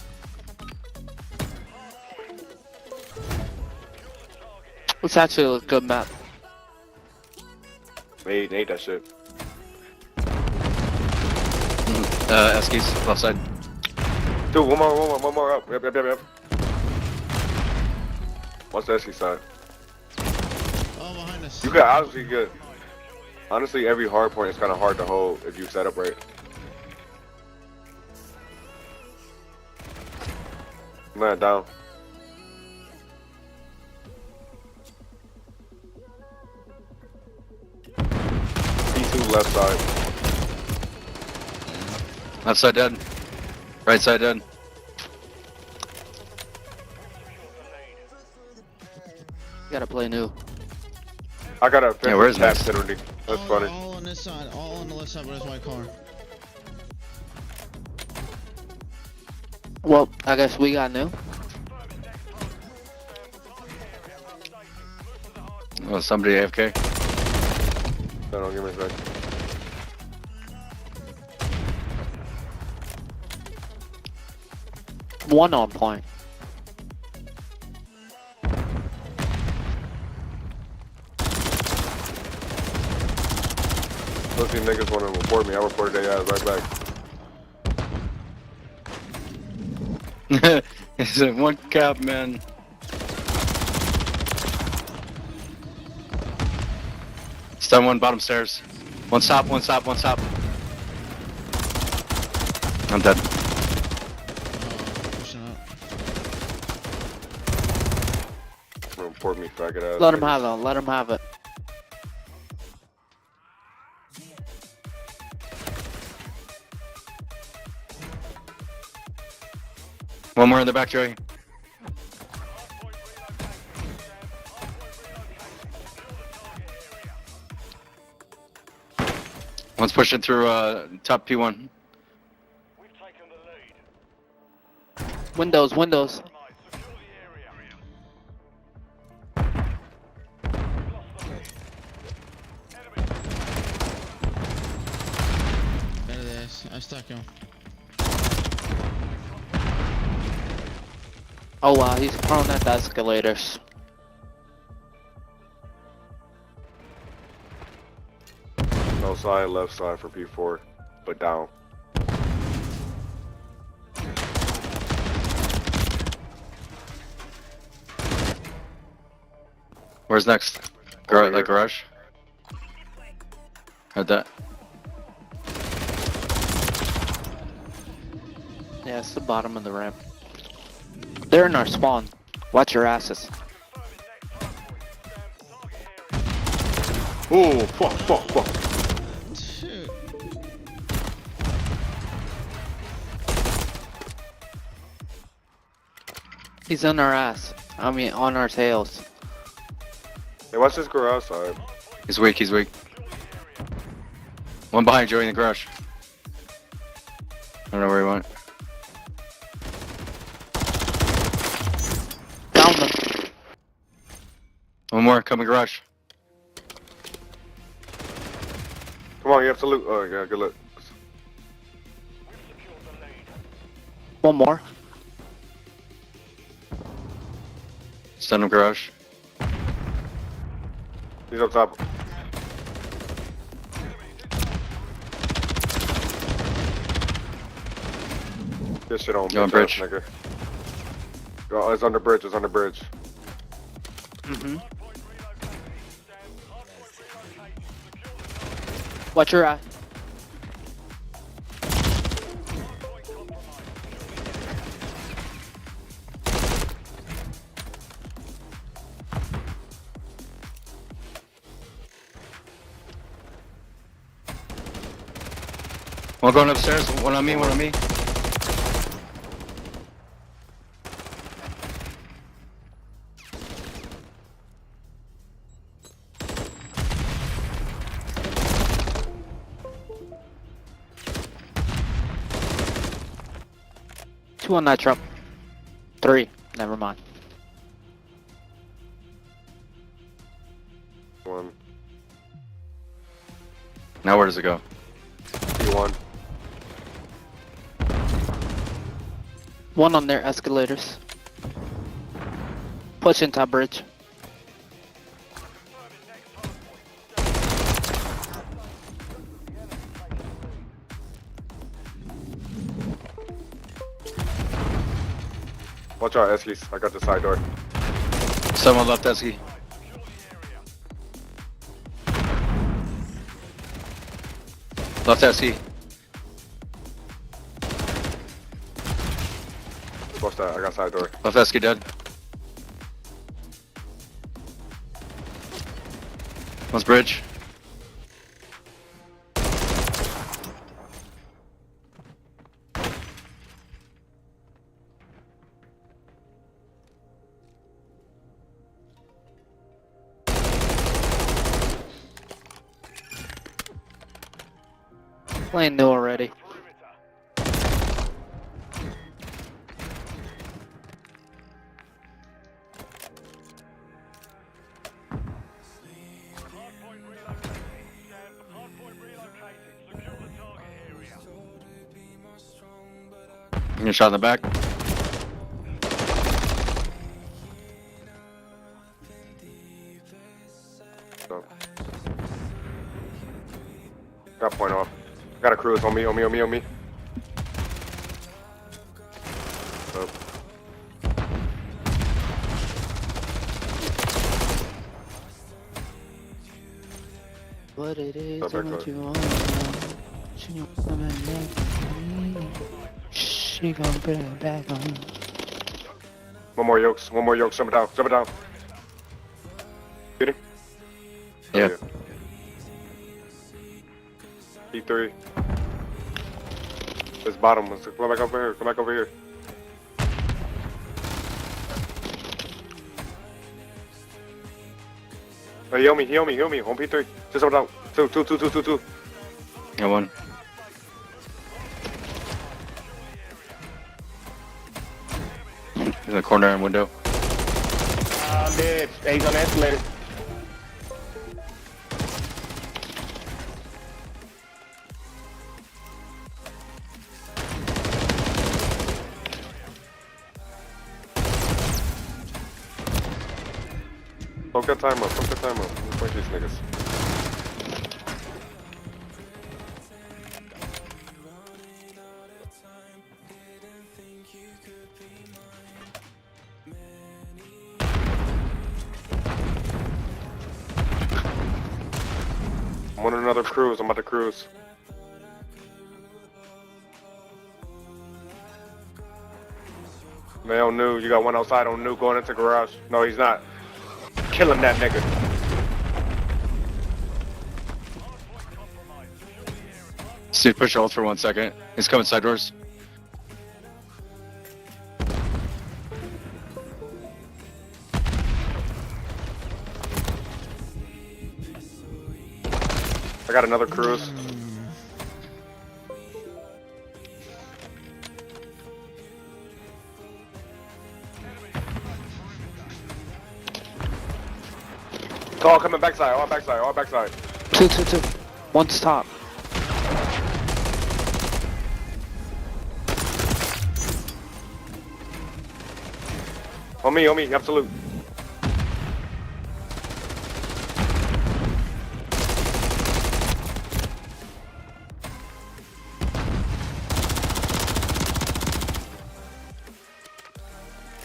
It's actually a good map. Ain't that shit. Eskies, left side. Dude, one more up. Yep. What's the Eski side? Oh, behind us. You got honestly good. Honestly, every hard point is kind of hard to hold if you set up right. Man, down. P2 left side. Left side dead. Right side dead. Gotta play new. I got a Yeah, where's tap next? penalty. That's funny. All on this side, all on the left side, but it's my car. Well, I guess we got new. Oh, somebody AFK. Hold on, give me a sec. One on point. Pussy niggas wanna report me. I reported their ass right back. It's a one cap, man. Stun one, bottom stairs. One stop, one stop, one stop. I'm dead. Report me, faggot ass. Let him have it. Let him have it. One more in the back, Joey. One's pushing through top P1. Windows, windows. Better this. I stuck him. Oh wow, he's prone at the escalators. No side, left side for P4, but down. Where's next? Like garage? Heard that. Yeah, it's the bottom of the ramp. They're in our spawn. Watch your asses. Oh, fuck. He's on our ass. I mean, on our tails. Hey, watch this garage side. He's weak, he's weak. One behind Joey in the garage. I don't know where he went. Down them. One more, coming garage. Come on, you have to loot. Oh, yeah, good luck. One more. Stun him garage. He's up top. This shit on bridge. Nigga. Oh, it's under bridge, it's under bridge. Mm-hmm. Watch your eye. One going upstairs, one on me, one on me. Two on that truck. Three. Never mind. One. Now where does it go? P1. One on their escalators. Pushing top bridge. Watch out, Eskies. I got the side door. Someone left Esky. Left Esky. What's that? I got side door. Left Esky dead. One's bridge. Playing new already. You get shot in the back. Got point off. Got a cruise on me. Up. What it is, Stop and back what up. you want. She gon' come and next to me. She gon' bring it back on me. One more yokes. Jump it down. Get him? Yeah. E3. This bottom. Let's come back over here. Oh, heal me. On P3. Just jump down. Two. Got one. In the corner and window. I'm dead. He's on the escalator. Fuck that time up. Fuck these niggas. I'm on another cruise. I'm about to cruise. Man, on new. You got one outside on new going into garage. No, he's not. Killing that nigga. Steve, push hold for 1 second. He's coming side doors. I got another cruise. All coming backside. Two. One's top. On me, absolute.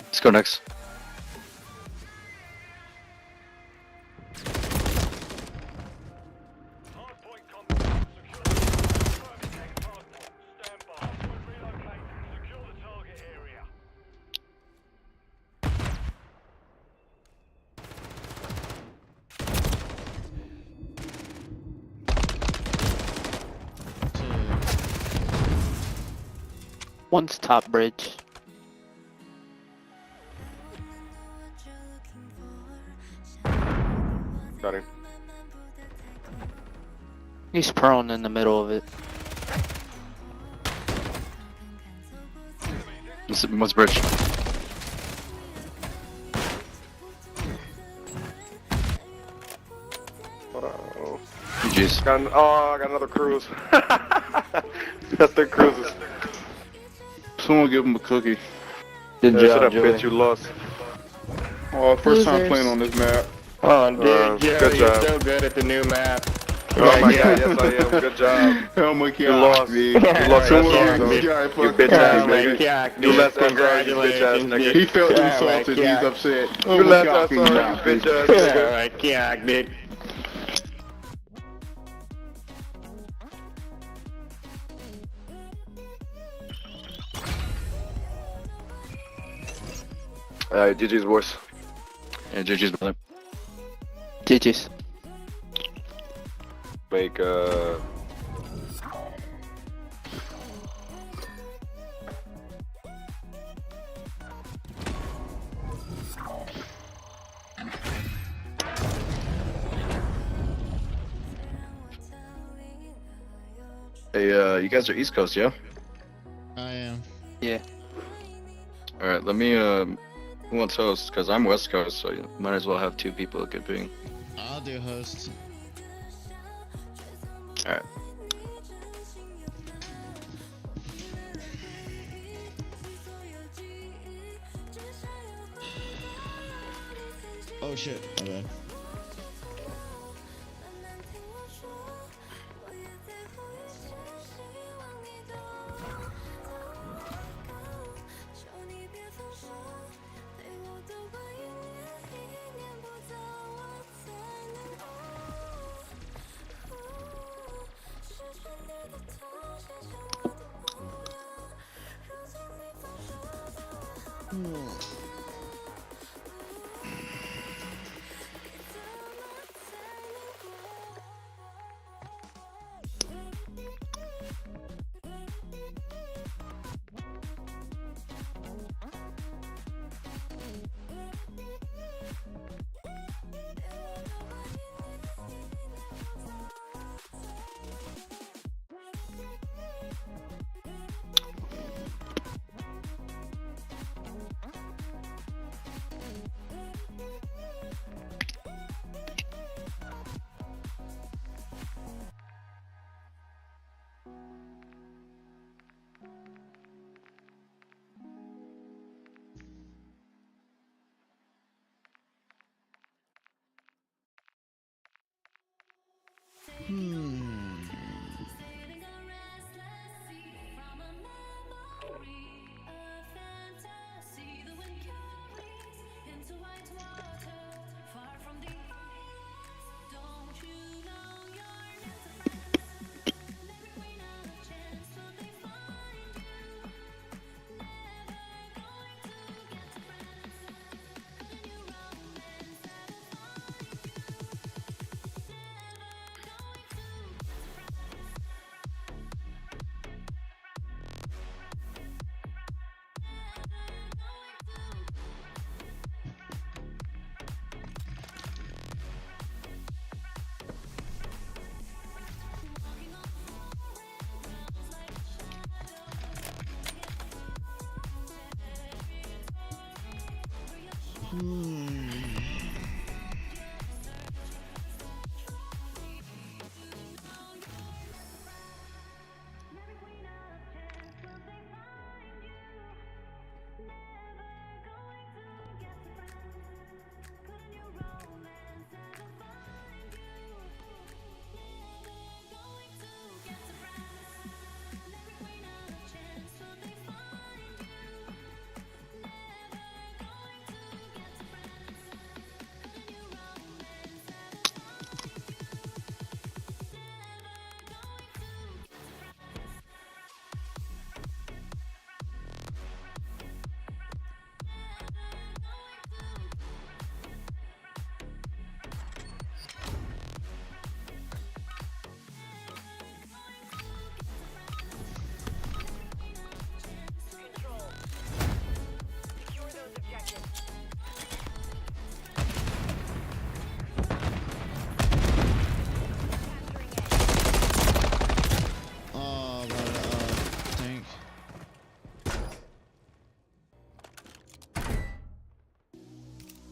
Let's go next. One's top bridge. Got him. He's prone in the middle of it. What's bridge? Oh. GG's. I got another cruise. That's the cruises. Someone give him a cookie. Good Shut job, up, Joey. bitch. You lost. Oh, first time Losers. playing on this map. Oh, dude, Joe, good you're job. so good at the new map. Oh my god, yes I am. Good job. Oh my god. You lost. Man. You lost. Someone That's give all. this guy a You fucking bitch ass Oh my nigga. god, You dude. left SR, you bitch ass Congratulations, nigga. He felt Oh my insulted. God. He's upset. Oh You my left god, SR, you mouth, bitch ass Oh nigga. my god, dude. Alright, GG's boys. Yeah, GG's brother. GG's. Make Hey, you guys are East Coast, yeah? I am. Yeah. Alright, let me, who wants host? Because I'm West Coast, so you might as well have two people that could ping. I'll do host. Alright. Oh shit, my bad.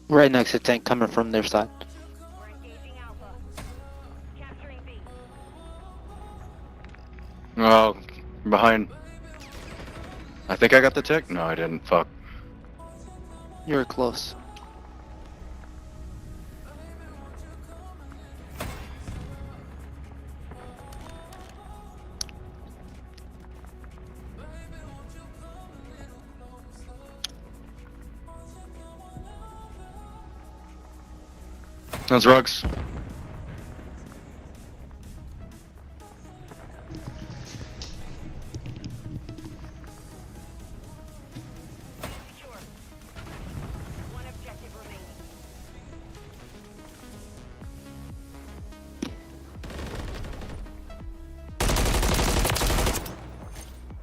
Right next to tank coming from their side. Oh, behind. I think I got the tick? No, I didn't. Fuck. You were close. Those rugs.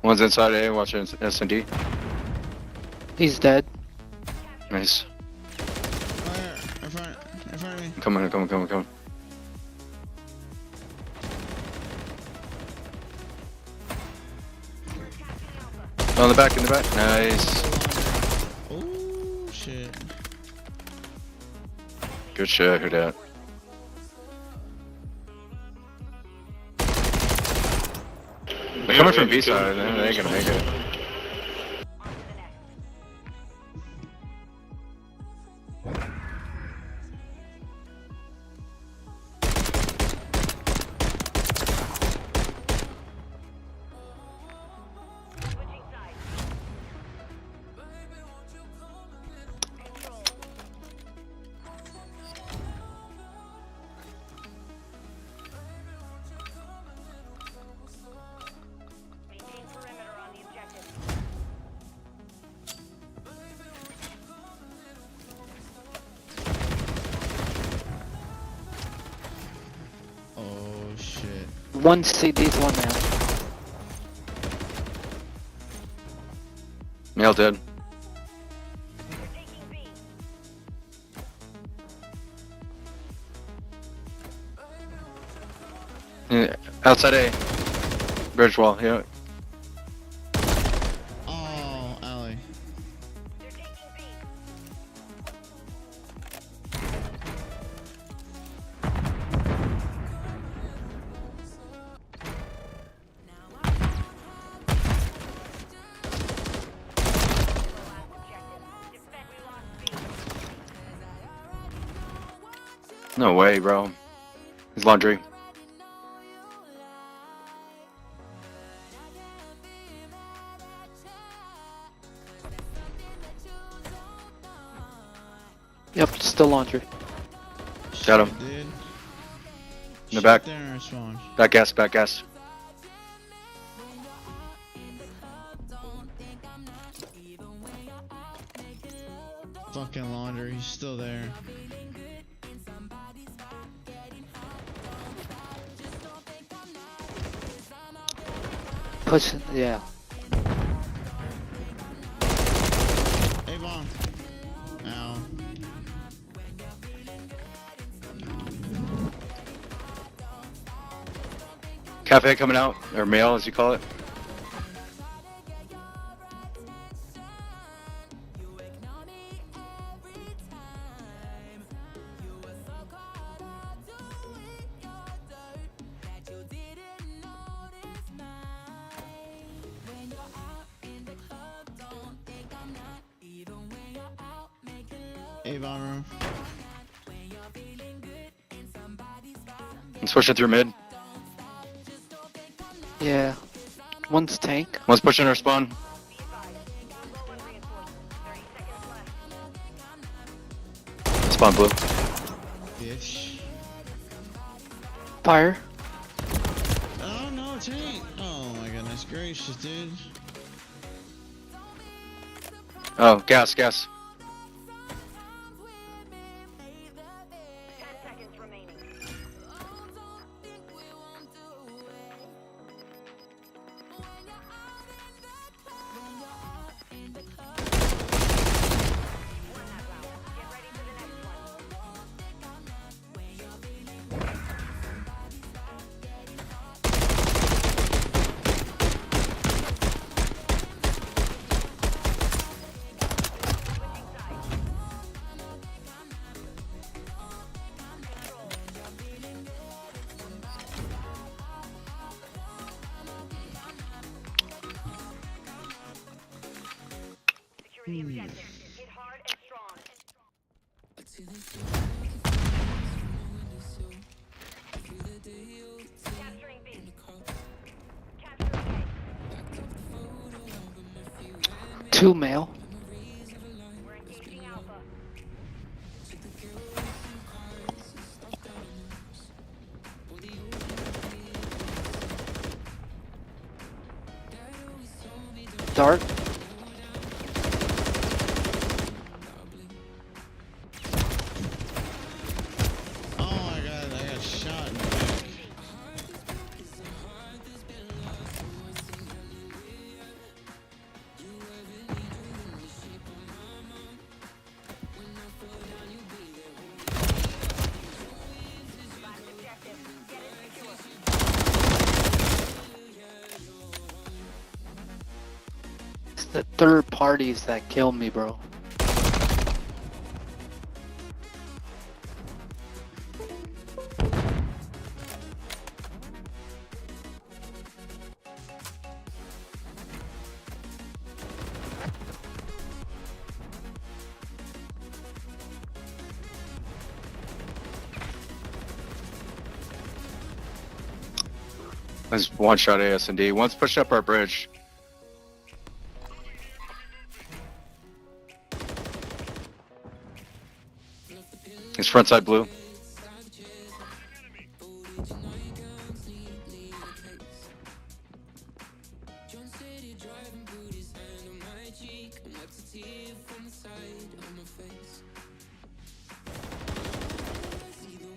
One's inside A, watching S&D. He's dead. Nice. In front of me. Coming. Oh, in the back. Nice. Oh, shit. Good shit, Whodat. They're coming from B side, they ain't gonna make it. One CD's one now. Male dead. Yeah, outside A. Bridge wall, yeah. Oh, alley. No way, bro. His laundry. Yep, still laundry. Got him. Dude. In the back. There and spawn. Back gas, back gas. Fucking laundry, he's still there. Push, yeah. Avon. Ow. Cafe coming out, or mail as you call it. Avon room. I'm pushing through mid. Yeah. One's tank. One's pushing our spawn. Spawn blue. Bitch. Fire. Oh no, tank. Oh my goodness gracious, dude. Oh, gas, gas. Two male. Dark. Oh my god, I got shot in the back. It's the third parties that kill me, bro. There's one shot AS&D. One's pushed up our bridge. He's front side blue.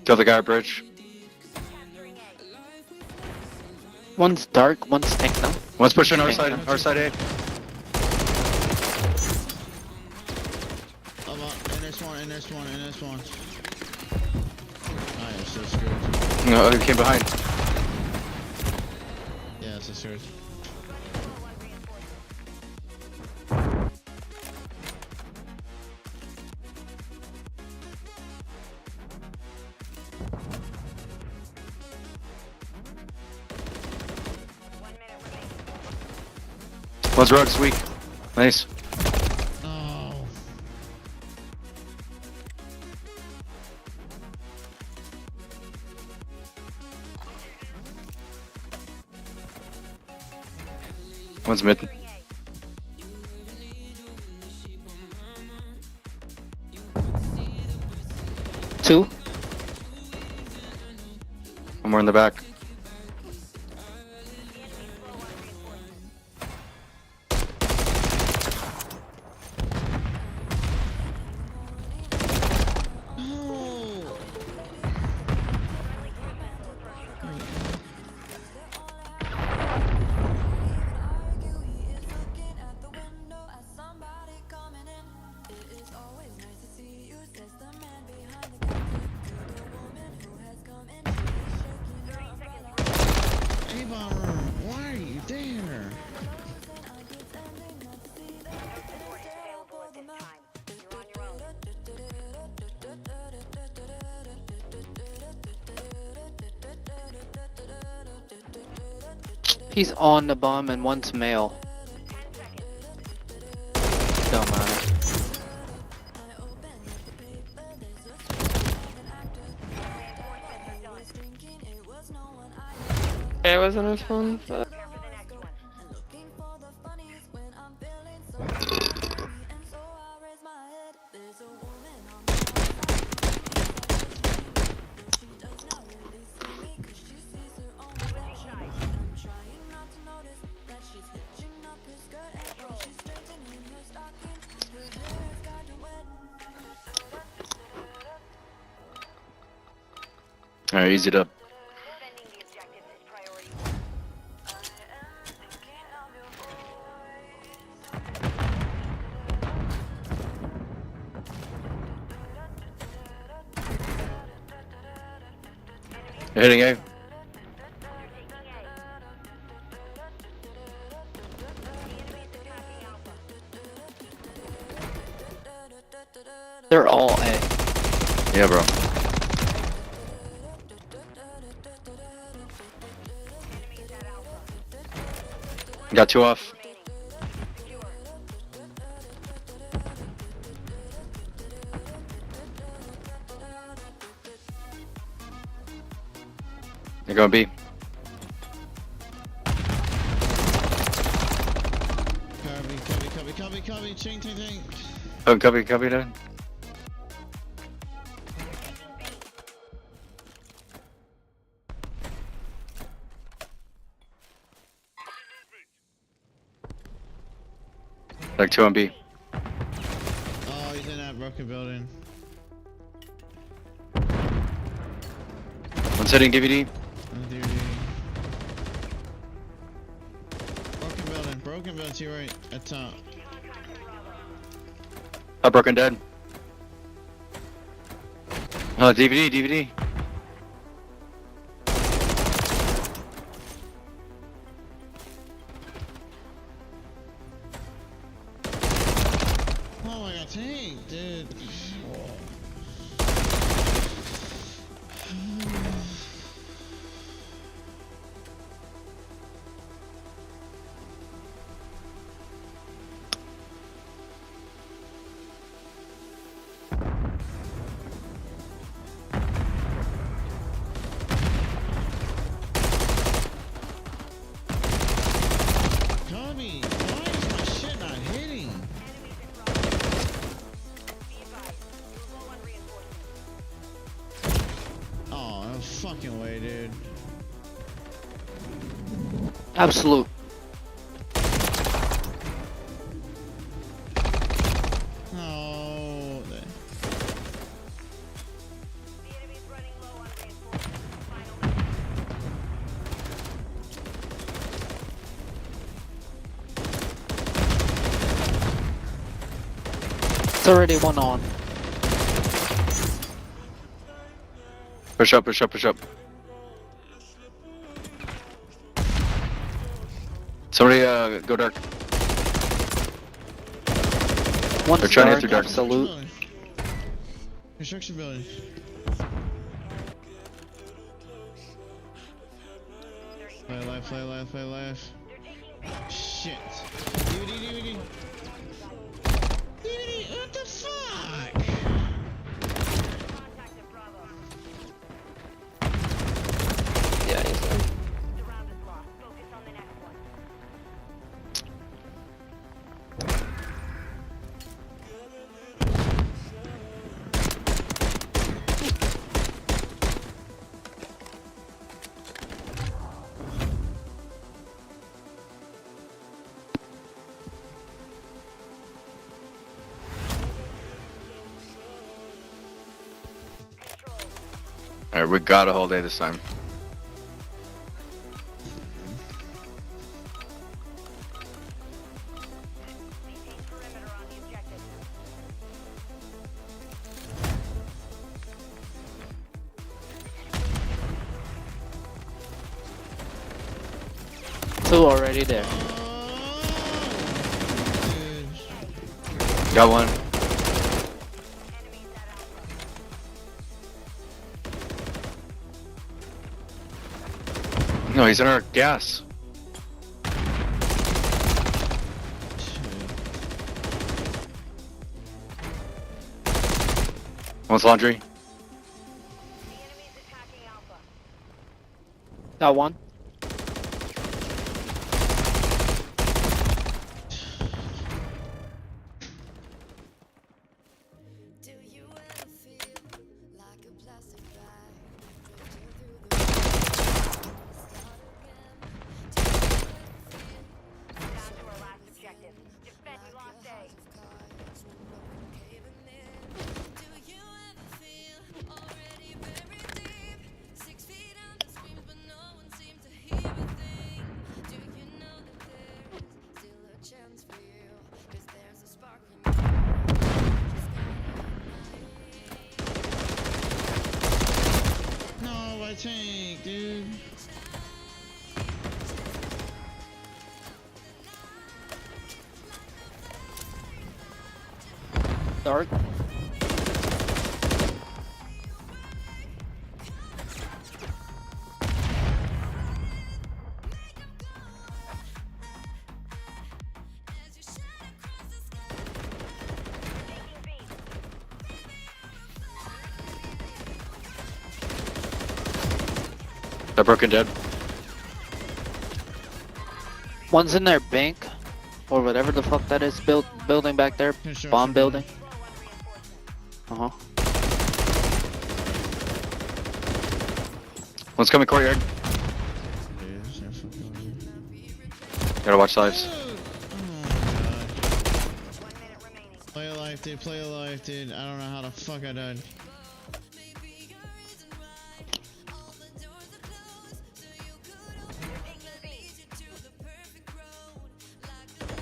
The other guy bridge. One's dark, one's tank now. One's pushing our side A. In this one. I am so screwed. No, he came behind. Yeah, so screwed. One's rug's weak. Nice. Oh. One's mid. Two. One more in the back. Why are you there? He's on the bomb and one's male. Don't matter. It wasn't as fun, but... Alright, easy it up. You're hitting A. They're all A. Yeah, bro. Got two off. They're going B. Copy, ching. Oh, copy then. Like 2 on B. Oh, he's in that broken building. One's hitting DVD. Broken building to your right, at top. Oh, broken dead. Oh, DVD. Oh my god, tank, dude. Tommy, why is my shit not hitting? Oh, no fucking way, dude. Absolute. Oh, It's already one on. Push up, push up, push up. Somebody go dark. One's They're trying to dark, get through dark. absolute. Construction building. Play alive, play alive, play alive. Shit. DVD. DVD, what the fuck? Yeah, he's in. Alright, we got a whole day this time. Two already there. Got one. No, he's in our gas. One's laundry. Got one. No, my tank, dude. Dark. That broken dead. One's in their bank, or whatever the fuck that is. Building back there. Bomb building. Uh huh. One's coming courtyard. Gotta watch lives. Play alive, dude. Play alive, dude. I don't know how the fuck I died.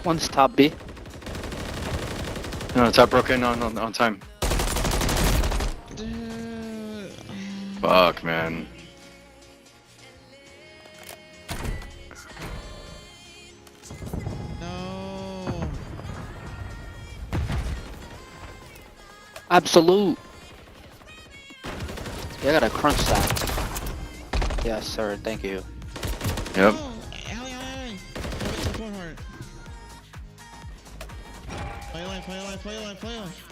One's top B. No, top broken on time. Fuck, man. No. Absolute. Yeah, I gotta crunch that. Yes, sir. Thank you. Yep. Play alive, play alive, play alive, play alive.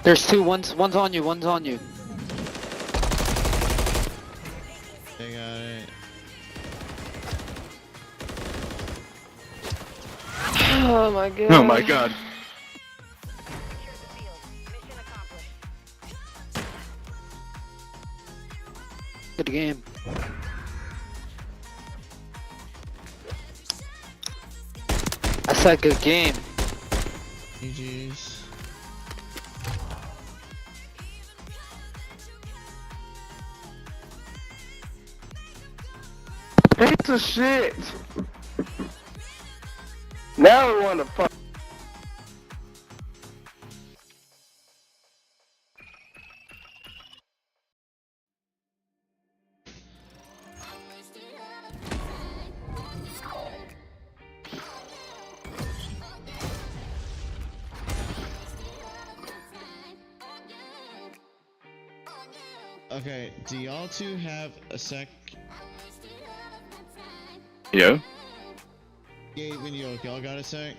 There's two. One's on you. One's on you. They got it. Oh my god. Oh my god. Good game. That's a good game. GG's. Piece of shit. Now we want to fuck. Okay, do y'all two have a sec? Yeah. Gabe and Yoke, y'all got a sec?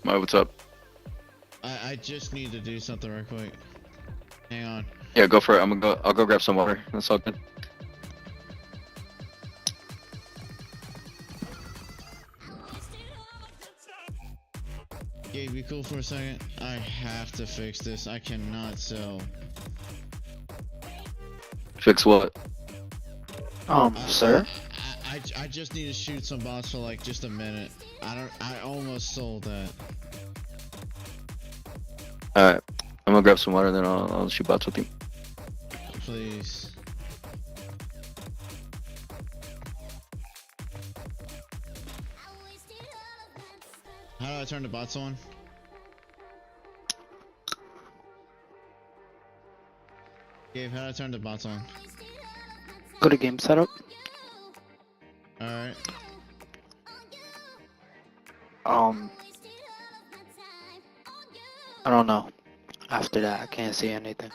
What's up? I just need to do something real quick. Hang on. Yeah, go for it. I'll go grab some water. That's all good. Gabe, be cool for a second. I have to fix this. I cannot sell. Fix what? Sir? I just need to shoot some bots for like just a minute. I almost sold that. Alright. I'm gonna grab some water and then I'll shoot bots with you. Please. How do I turn the bots on? Gabe, how do I turn the bots on? Go to game setup. Alright. I don't know. After that, I can't see anything.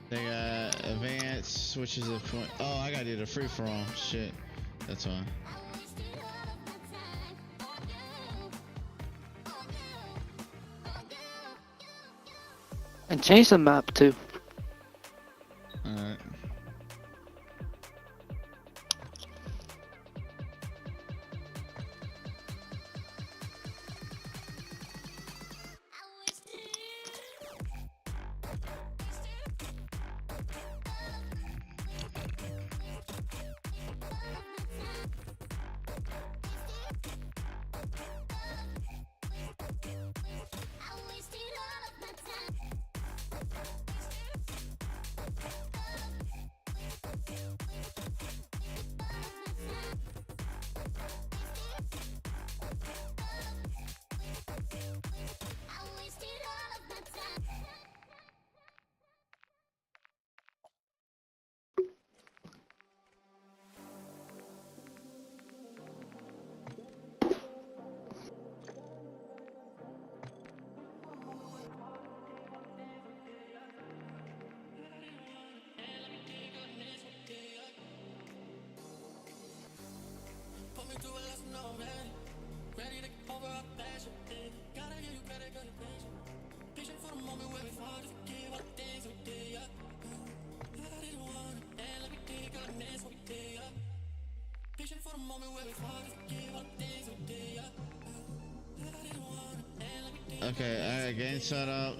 They got advance, switches of point. Oh, I gotta do the free for all. Shit. That's why. And change the map too. Alright. Okay, alright, game setup.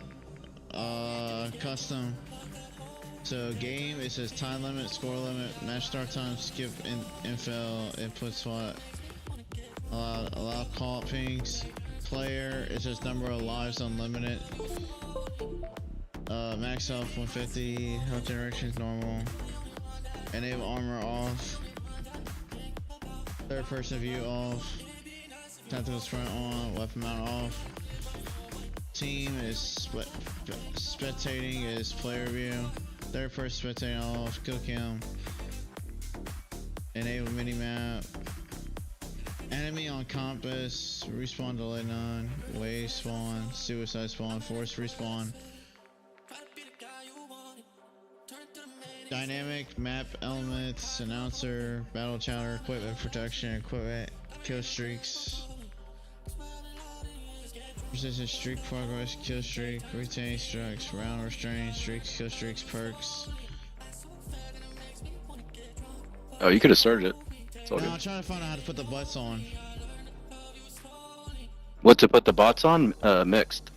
Custom. So game, it says time limit, score limit, match start time, skip infill, input SWAT, allow call pings, player, it says number of lives unlimited, max health 150, health generations normal, enable armor off, third person view off, tentacles front on, weapon mount off, team is spectating is player view, third person spectating off, kill cam, enable minimap, enemy on compass, respawn delay none, wave spawn, suicide spawn, force respawn, dynamic map elements, announcer, battle chowder, equipment protection, equipment, kill streaks, persistent streak progress, kill streak, retain strikes, round restrain, streaks, kill streaks, perks. Oh, you could have started it. It's all No, good. I'm trying to find out how to put the butts on. What to put the bots on? Mixed.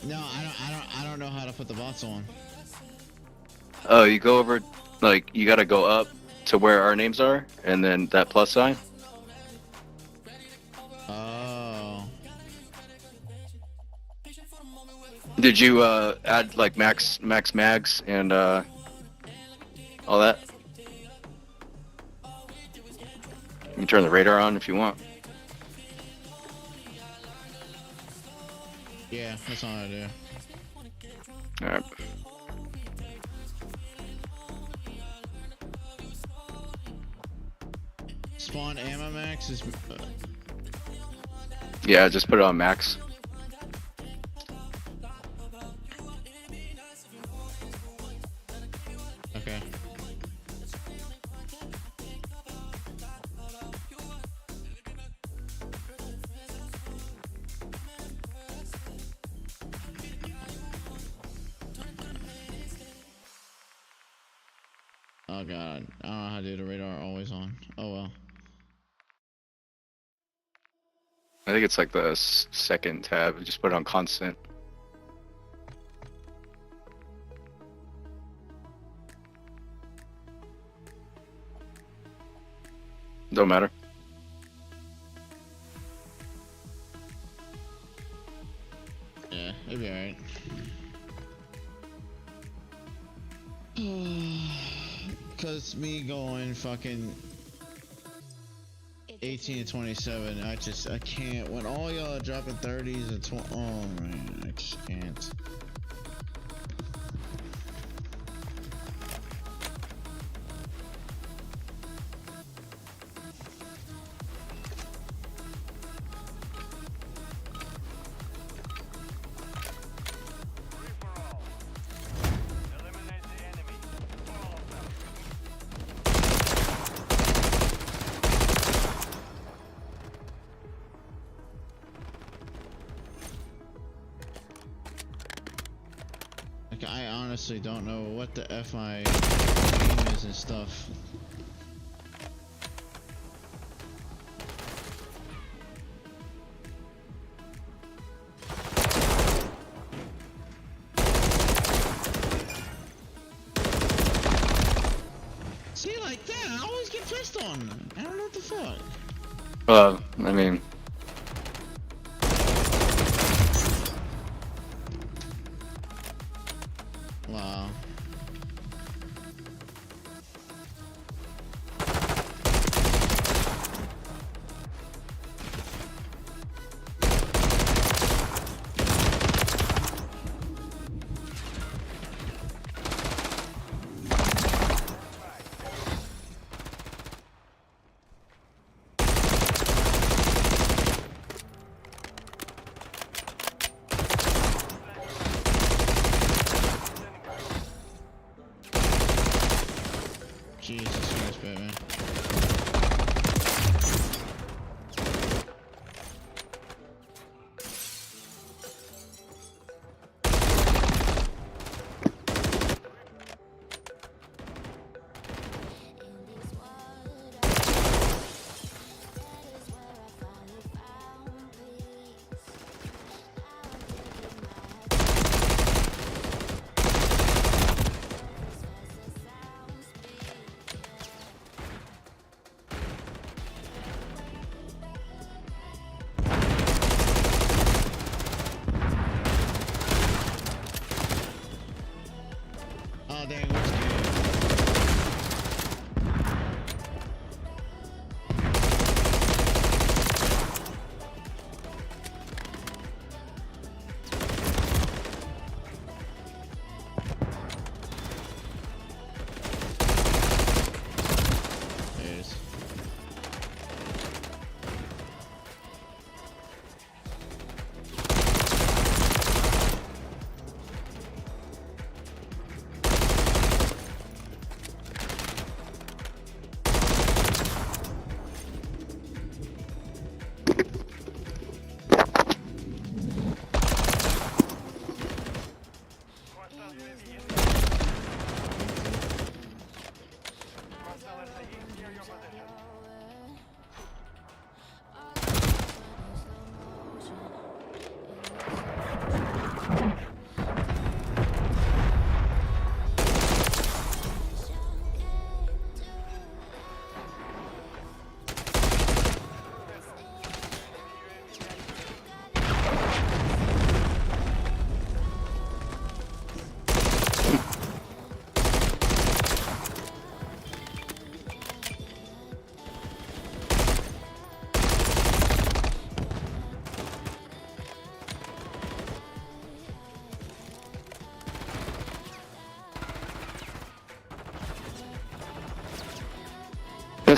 No, I don't know how to put the bots on. Oh, you go over, like, you gotta go up to where our names are, and then that plus sign. Oh. Did you add like max mags and all that? You can turn the radar on if you want. Yeah, that's all I do. All right. Spawn ammo max is. Yeah, just put it on max. Okay. Oh god, I don't know how to do the radar always on. Oh well. I think it's like the second tab. You just put it on constant. Don't matter. Yeah, it'll be alright. Cause me going fucking 18 to 27, I can't. When all y'all are dropping 30s and 20, oh man, I just can't. Like, I honestly don't know what the F my aim is and stuff. See, like that, I always get pissed on. I don't know what the fuck. I mean, Wow. Jesus Christ, Batman.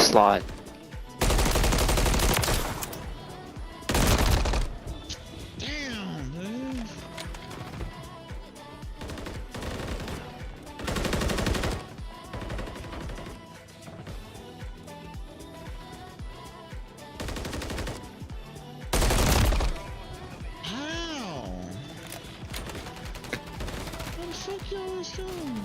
slot. Damn, dude. How? Where the fuck y'all was going?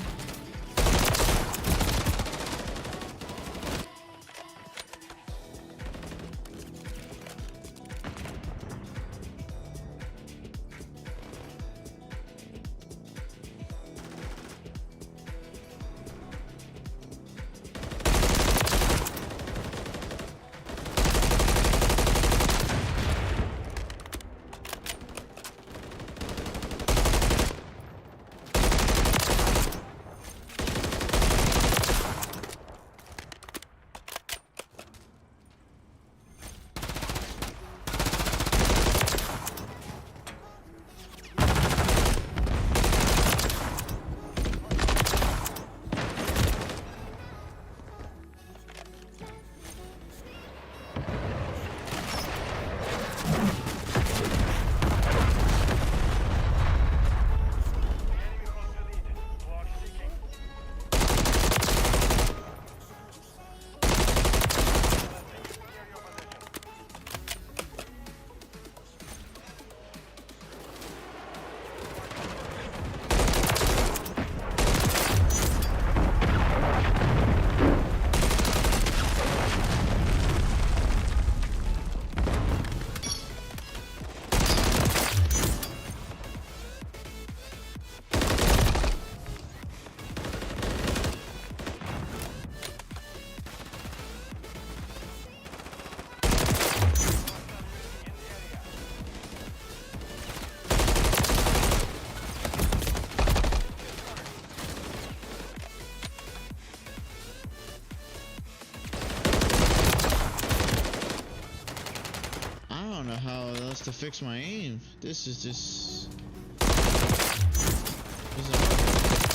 I don't know how else to fix my aim. This is just.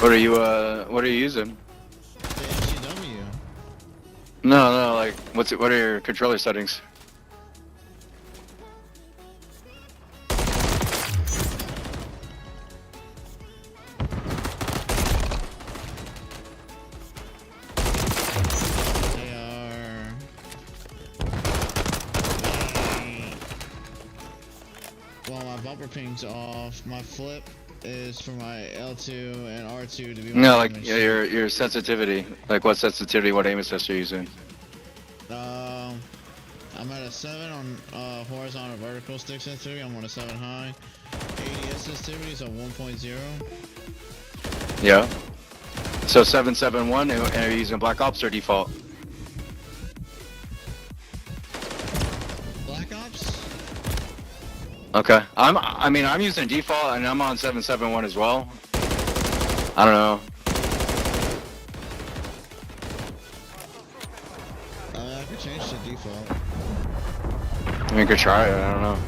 What are you using? The FGW. No, like, what are your controller settings? They are. Well, my bumper ping's off. My flip is for my L2 and R2 to be. No, like your sensitivity. Like what sensitivity, what aim assist you're using? I'm at a 7 on horizontal vertical stick sensitivity. I'm on a 7 high. ADS sensitivity is a 1.0. Yeah. So 771, and are you using Black Ops or default? Black Ops? Okay. I'm using default, and I'm on 771 as well. I don't know. I could change to default. You could try it. I don't know.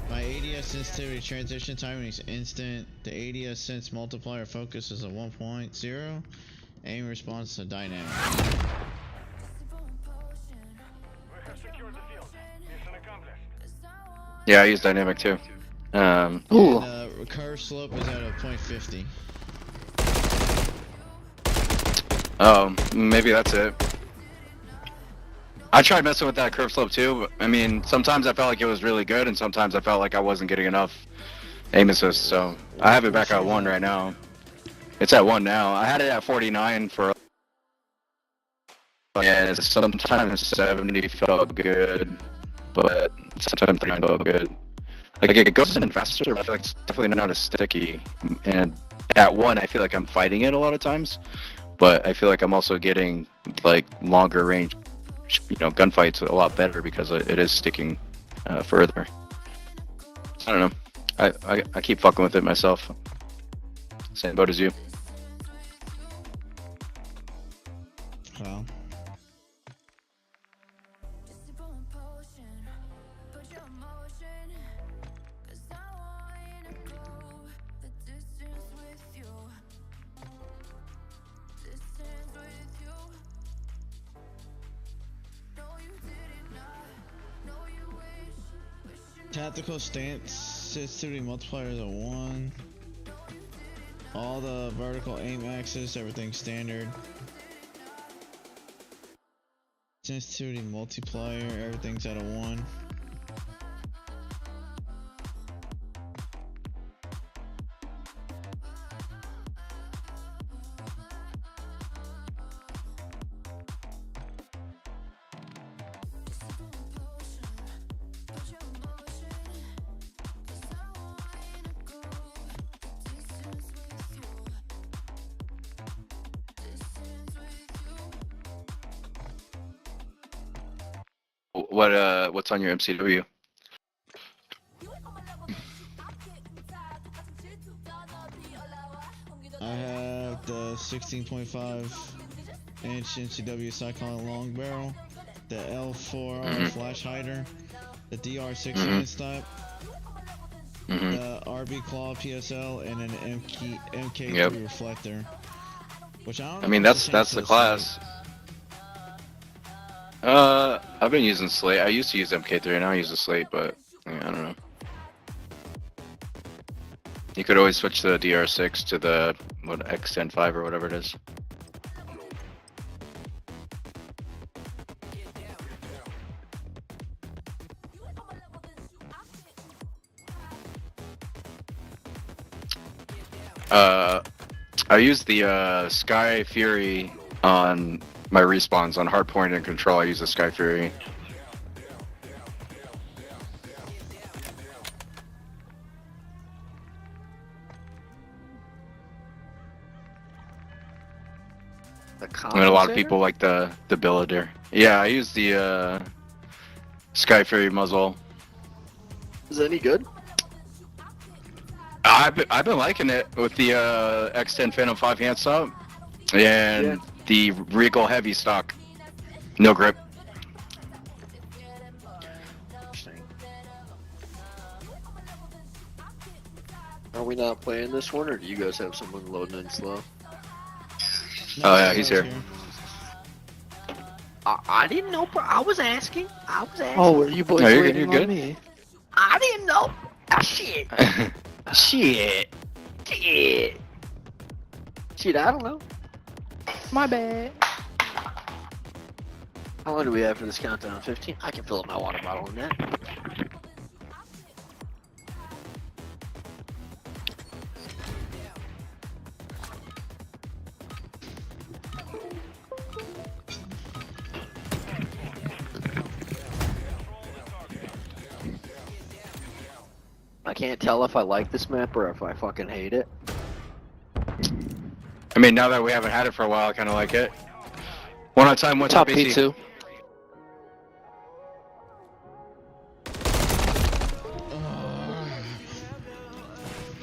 My ADS sensitivity transition timing is instant. The ADS sense multiplier focus is a 1.0. Aim response is dynamic. Yeah, I use dynamic too. Ooh. And curve slope is at a 0.50. Oh, maybe that's it. I tried messing with that curve slope too. But, I mean, sometimes I felt like it was really good, and sometimes I felt like I wasn't getting enough aim assist. So I have it back at 1 right now. It's at 1 now. I had it at 49 for. Yeah, sometimes 70 felt good, but sometimes 39 felt good. Like it goes in faster, but I feel like it's definitely not as sticky. And at 1, I feel like I'm fighting it a lot of times, but I feel like I'm also getting like longer range, gunfights a lot better because it is sticking further. I don't know. I keep fucking with it myself. Same boat as you. Well. Tactical stance sensitivity multipliers are 1. All the vertical aim axis, everything standard. Sensitivity multiplier, everything's at a 1. What's on your MCW? I have the 16.5 inch NCW Cyclone long barrel, the L4R flash hider, the DR6 hand stop, the RB Claw PSL, and an MK3 reflector. Which I don't know. I mean, that's the class. I've been using Slate. I used to use MK3, now I use the Slate, but yeah, I don't know. You could always switch the DR6 to the X105 or whatever it is. I use the Sky Fury on my respawns on hardpoint and control. I use the Sky Fury. I mean, a lot of people like the Billader. Yeah, I use the Sky Fury muzzle. Is it any good? I've been liking it with the X10 Phantom 5 hand stop and the Regal heavy stock. No grip. Are we not playing this one, or do you guys have someone loading in slow? Oh yeah, he's here. I didn't know. I was asking. Oh, were you boys you're waiting good. on me? I didn't know. Ah, shit. Shit, I don't know. My bad. How long do we have for this countdown? 15? I can fill up my water bottle in that. I can't tell if I like this map or if I fucking hate it. I mean, now that we haven't had it for a while, I kind of like it. One at a time, one Top top AC. P2.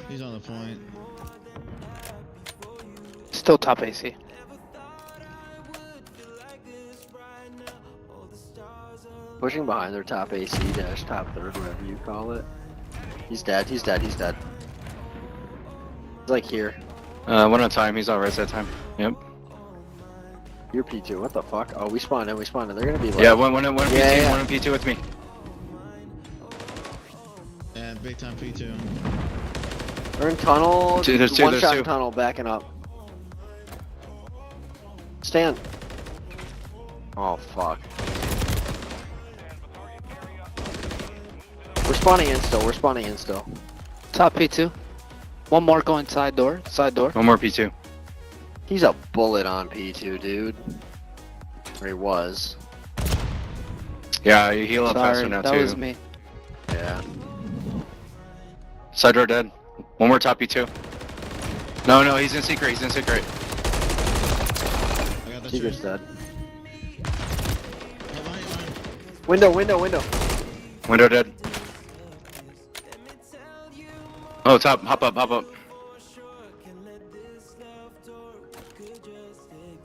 He's on the point. Still top AC. Pushing behind their top AC dash top third, whatever you call it. He's dead. He's like here. One at a time. He's on res that time. Yep. You're P2. What the fuck? Oh, we spawned in. They're gonna be like... Yeah, one P2, one P2 with me. Yeah, big time P2. They're in tunnel. There's two. One shot tunnel, backing up. Stand. Oh fuck. We're spawning in still. Top P2. One more going side door. One more P2. He's a bullet on P2, dude. Or he was. Yeah, you heal up faster now that too. That was me. Yeah. Side door dead. One more top P2. No, he's in secret. Secret's dead. Window. Window dead. Oh, top. Hop up.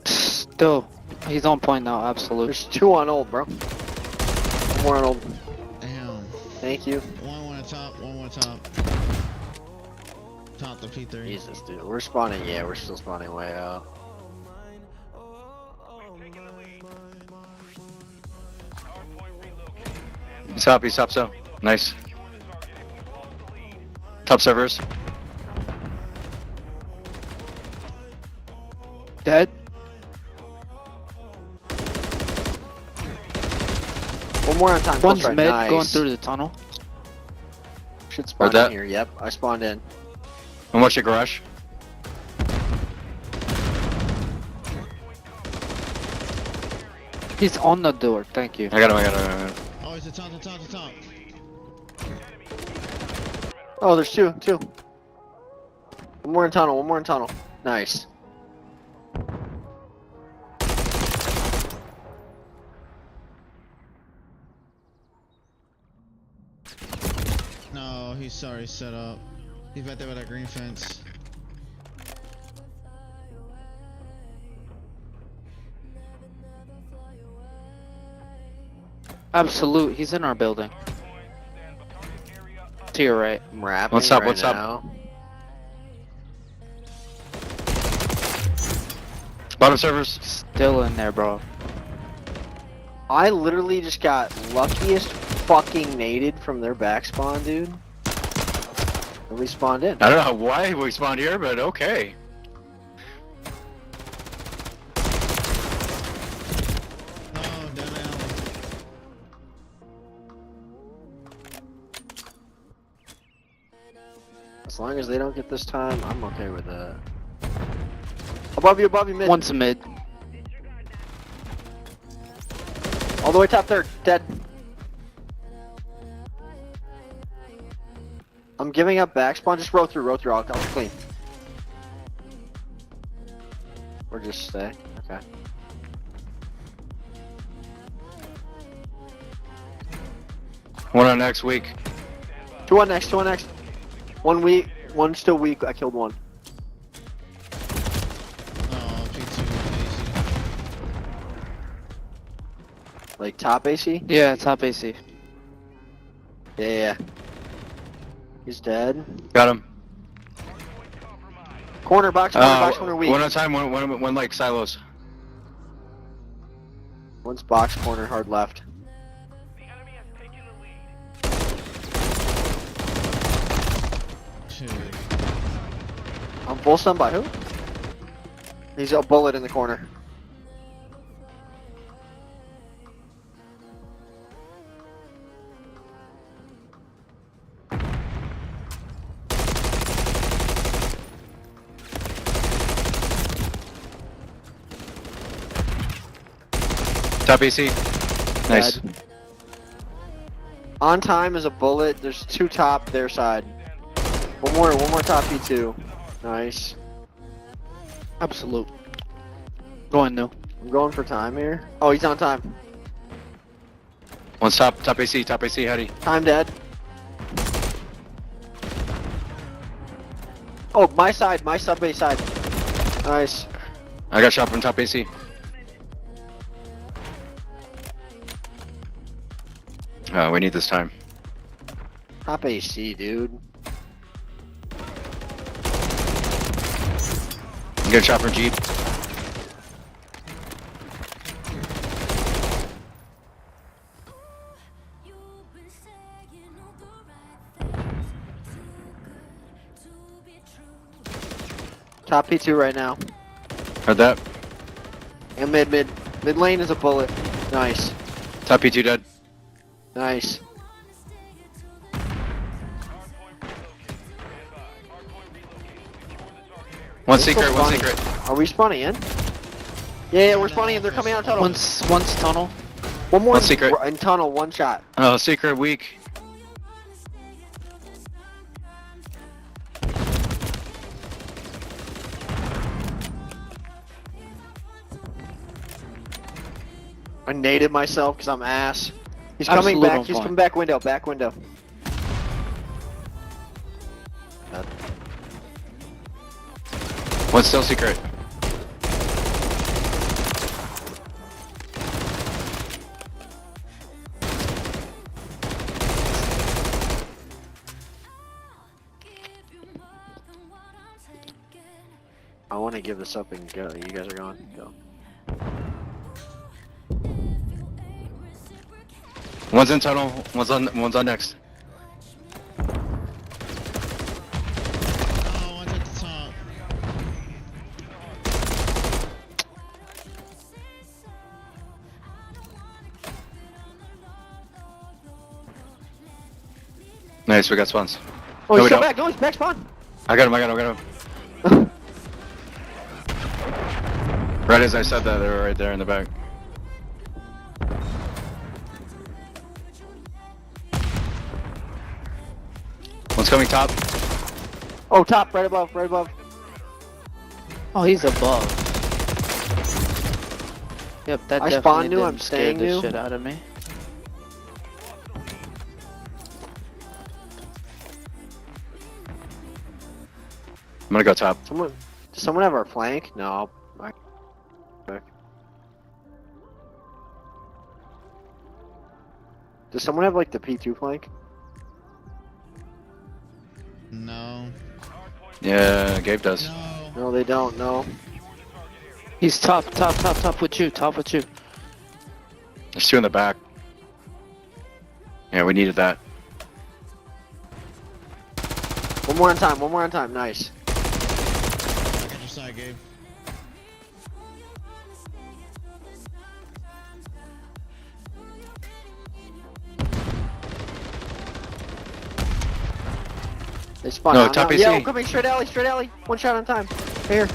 Still, he's on point now, absolutely. There's two on old, bro. One more on old. Damn. Thank you. One more top. Top the P3. Jesus, dude. We're spawning, we're still spawning way out. He's top, so. Nice. Top servers. Dead. One more on time. One's Close right. mid, Nice. going through the tunnel. Should spawn in that? here. Yep, I spawned in. And watch your garage. He's on the door. Thank you. I got him. Oh, he's at top, the top, the top. Oh, there's two. One more in tunnel. Nice. No, he's sorry set up. He's right there with that green fence. Absolute. He's in our building. To your right. I'm rapping What's up? right What's up? now. Bottom servers. Still in there, bro. I literally just got luckiest fucking naded from their back spawn, dude. And we spawned in. I don't know why we spawned here, but okay. Oh, down the alley. As long as they don't get this time, I'm okay with that. Above you, mid. One's mid. All the way top third, dead. I'm giving up back spawn. Just roll through. I'll clean. Or just stay. Okay. One on next week. Two on next. 1 week. One still weak. I killed one. Oh, P2 Like top AC? Yeah, top AC. Yeah. He's dead. Got him. Corner box, corner weak. One at a time. One like silos. One's box corner, hard left. Shit. I'm full stun by who? He's a bullet in the corner. Top AC. Nice. Dead. On time is a bullet. There's two top their side. One more top P2. Nice. Absolute. Going new. I'm going for time here. Oh, he's on time. One's top AC, Hattie. Time dead. Oh, my sub base side. Nice. I got shot from top AC. Oh, we need this time. Top AC, dude. Get a shot from Jeep. Top P2 right now. Heard that. And mid lane is a bullet. Nice. Top P2 dead. Nice. One secret. Are we spawning in? Yeah, we're spawning in. They're coming out tunnel. One's tunnel. One more One secret. in tunnel, one shot. Oh, secret weak. I naded myself because I'm ass. He's Absolute coming back. on He's point. coming back window. Back window. One's still secret. I want to give this up and go. You guys are going. Go. One's in tunnel. One's on next. Nice, we got spawns. Oh, No, he's we still don't. back. No, he's back spawn. I got him. Right as I said that, they were right there in the back. One's coming top. Oh, top, right above, right above. Oh, he's above. Yep, that I definitely spawned new, didn't I'm scare staying the new. shit out of me. I'm gonna go top. Does someone have our flank? No. Does someone have like the P2 flank? No. Yeah, Gabe does. No, they don't. No. He's top with you, There's two in the back. Yeah, we needed that. One more on time. Nice. I got your side, Gabe. They spawn No, out top now. AC. Yo, coming straight alley. One shot on time. Here.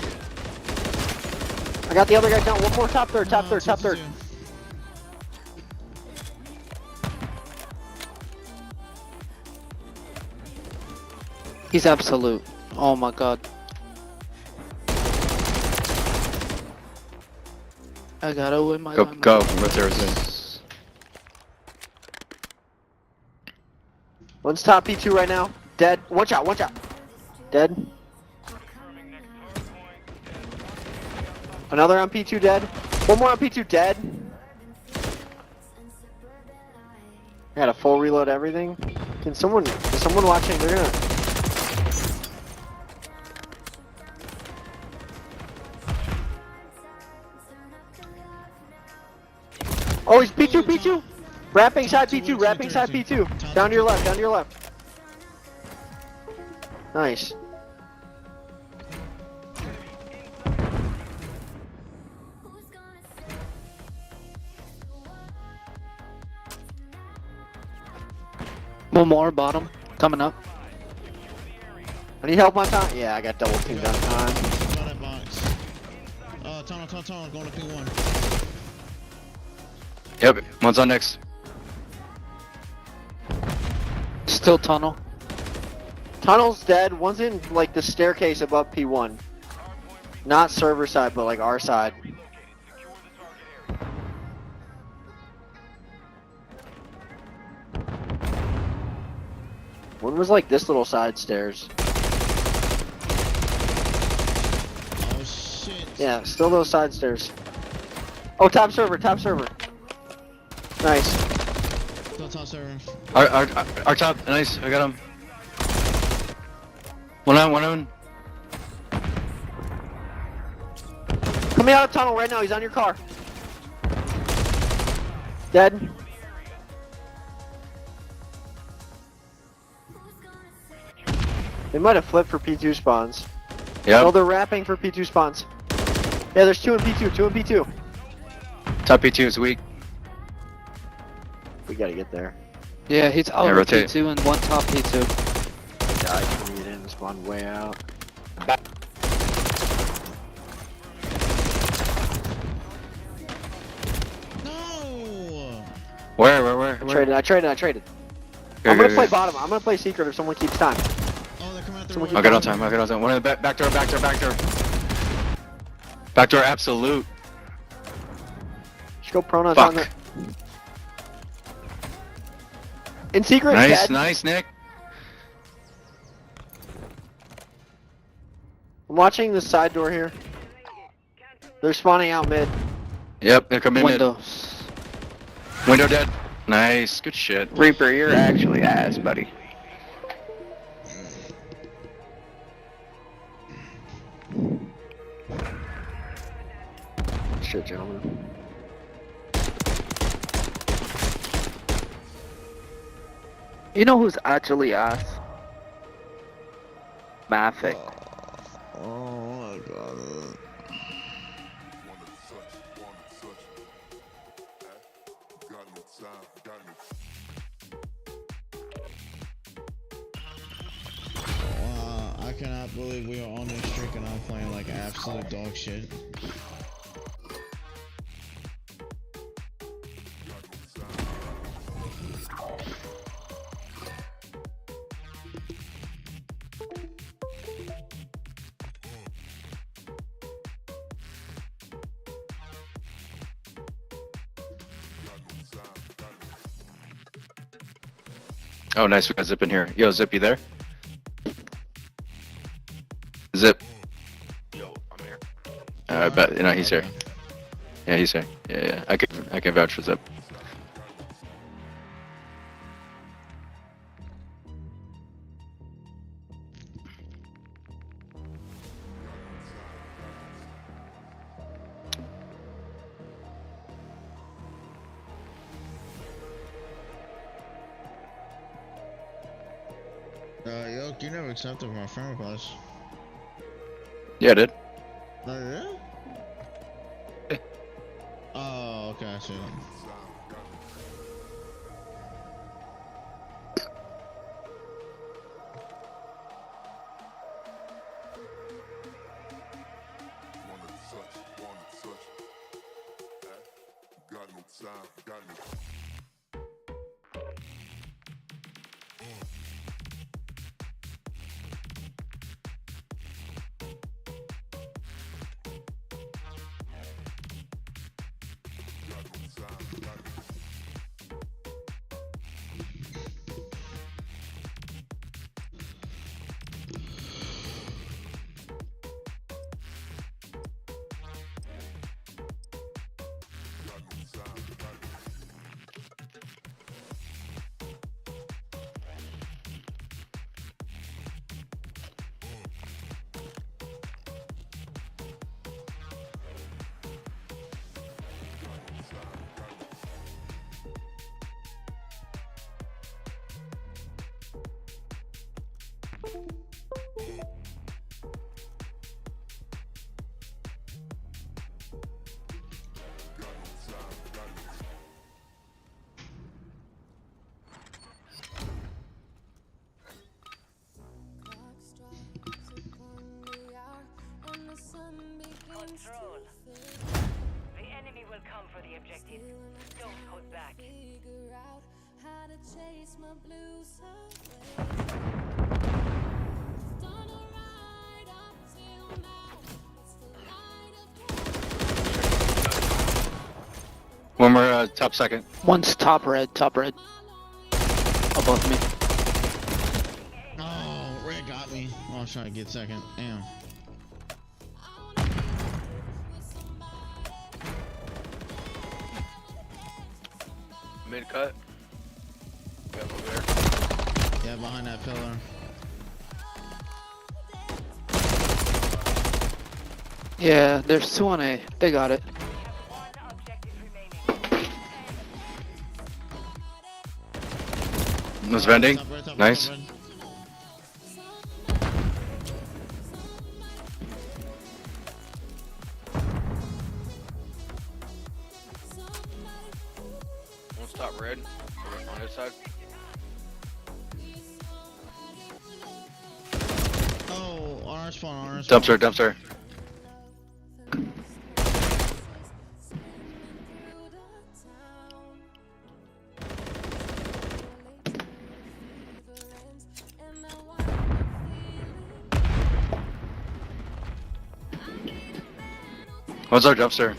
I got the other guy down. One more top third. He's absolute. Oh my god. I gotta win my Go, diamond. go. Right there is in. One's top P2 right now. Dead. Watch out. Dead. Another on P2 dead. One more on P2 dead. I got a full reload everything. Is someone watching? They're gonna. Oh, he's P2. Wrapping side P2. Down to your left. Nice. One more bottom coming up. I need help on time. Yeah, I got double teamed on time. Saw that box. Tunnel, going to P1. Yep, one's on next. Still tunnel. Tunnel's dead. One's in like the staircase above P1. Not server side, but like our side. One was like this little side stairs. Oh shit. Yeah, still those side stairs. Oh, top server. Nice. Still top server. Our top, nice, I got him. One on. Coming out of tunnel right now. He's on your car. Dead. They might have flipped for P2 spawns. Yep. Oh, they're wrapping for P2 spawns. Yeah, there's two in P2. Top P2 is weak. We gotta get there. Yeah, he's out of rotate. P2 and one top P2. Died for me, didn't spawn way out. No. Where? I traded. Go, I'm gonna go, play go. bottom. I'm gonna play secret if someone keeps time. Oh, they're coming out Someone there. I'll get on time. One in the back door. Back door, absolute. Just go pronouns Fuck. on there. In secret, Nice, dead. nice, Nick. I'm watching the side door here. They're spawning out mid. Yep, they're coming in. Windows. Window dead. Nice, good shit. Reaper, you're actually ass, buddy. Shit, gentlemen. You know who's actually ass? Mavic. Oh my god. cannot believe we are on this streak and I'm playing like absolute dog shit. Oh, nice. We got Zip in here. Yo, Zip, you there? Zip. Yo, I'm here. I bet. You know, he's here. Yeah, he's here. Yeah. I can vouch for Zip. Yo, you never accepted my friend request. Yeah, I did. Oh, yeah? Oh, okay, I see that. Control. The enemy will come for the objective. Don't hold back. One more top second. One's top red. Above me. Oh, Red got me. Oh, I was trying to get second. Damn. Mid cut. Got over there. Yeah, behind that pillar. Yeah, there's two on A. They got it. Was vending. Nice. One's top red. On this side. Oh, orange spawn, orange. Dumpster. What's our dumpster?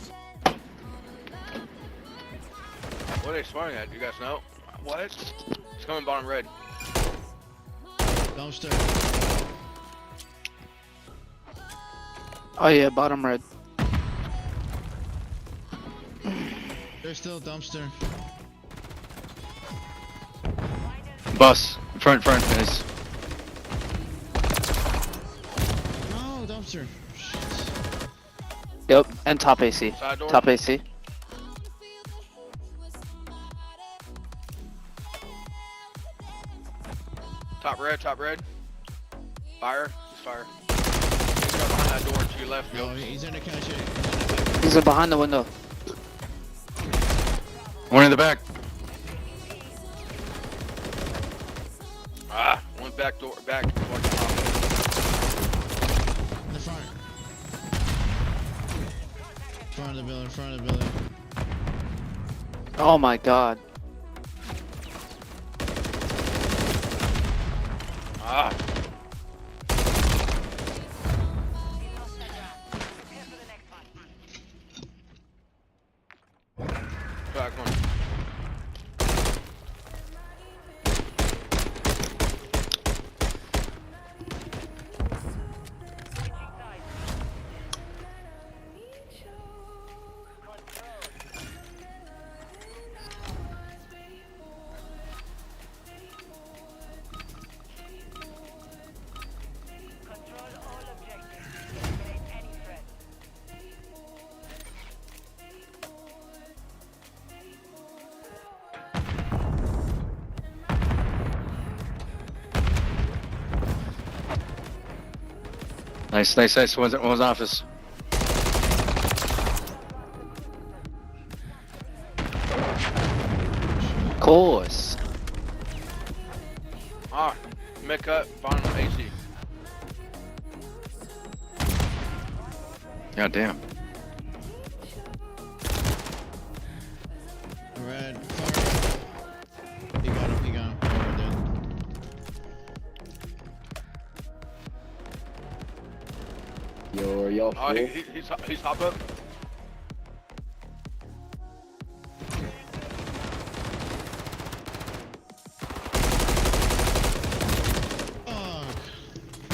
What are they sparring at? Do you guys know? What? It's coming bottom red. Dumpster. Oh yeah, bottom red. There's still dumpster. Bus. Front, nice. No, dumpster. Yep, and top AC. Side door. Top AC. Top red. Fire. He's fire. He's right behind that door to your left. Oh, he's in the cache. He's behind the window. One in the back. One back door. Back. of the building, in front of the building. Oh my god. Ah. Back one. Nice, nice, nice. One's office. Course. Ah. Mid cut, bottom AC. God damn. Red, far. He got him, he got him. We're dead. Yo, are y'all Oh, full? he's hop up.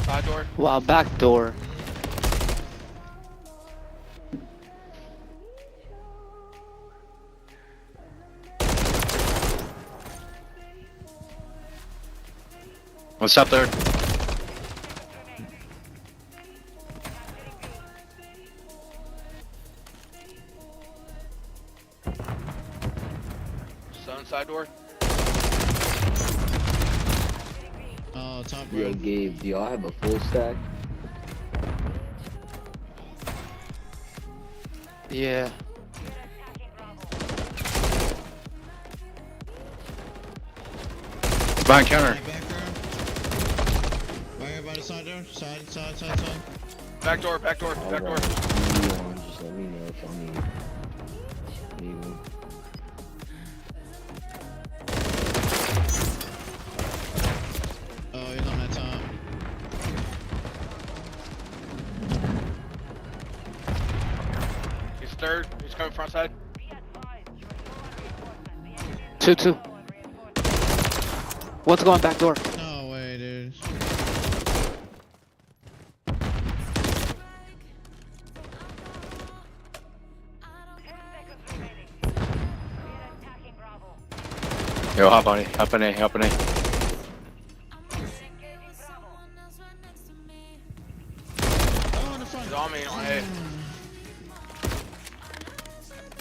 Side door. Wow, back door. What's up there? Sun side door. Oh, top Yo, red. Gabe, do y'all have a full stack? Yeah. Behind counter. Right by the side door. Side. Back door. Back door. Just let me know if I need one. Oh, he's on that top. He's third. He's coming front side. 2-2. What's going back door? No way, dude. Yo, hop on A, hop on A, hop on A. He's on me on A.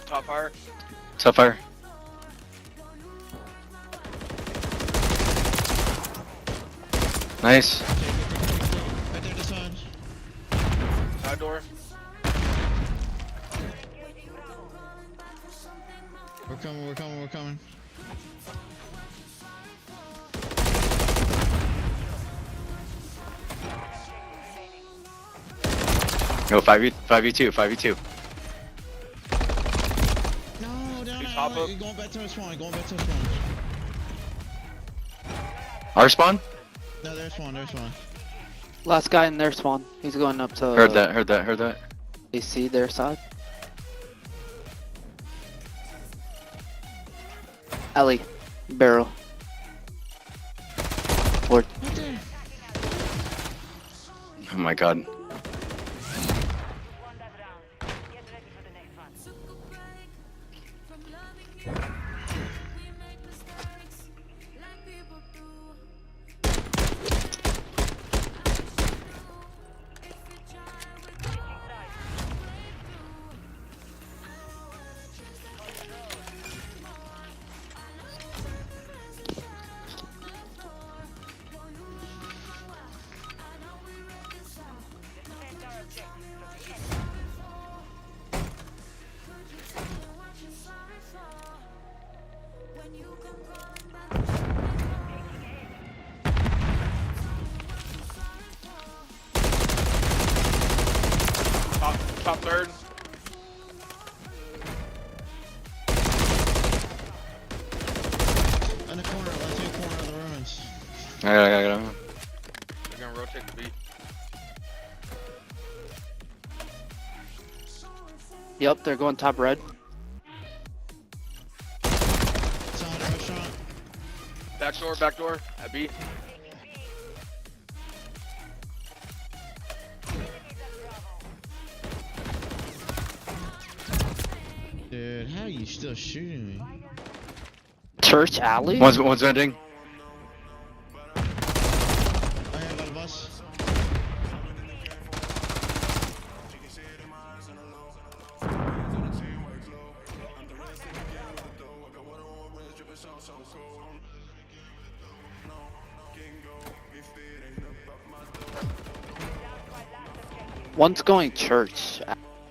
Top fire. Top fire. Nice. Right there, this side. Side door. We're coming. Yo, 5v2, 5v2. No, down He's that hop alley. up. He's going back to his spawn. Our spawn? No, there's one. Last guy in their spawn. He's going up to. Heard that. AC their side. Alley. Barrel. Or. Oh my god. Top third. Yep, they're going top red. Back door, at B. Dude, how are you still shooting me? Church alley? One's vending. I got a bus. One's going church,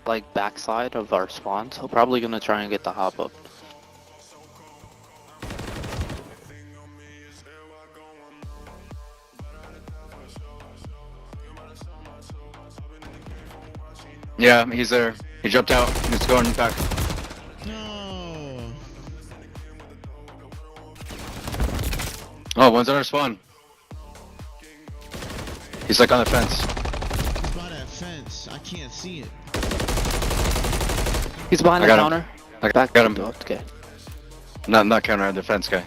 like backside of our spawn, so probably gonna try and get the hop up. Yeah, he's there. He jumped out. He's going back. No. Oh, one's on our spawn. He's like on the fence. He's by that fence. I can't see it. He's behind I the got counter. him. I got him. Okay. Not counter, the fence guy.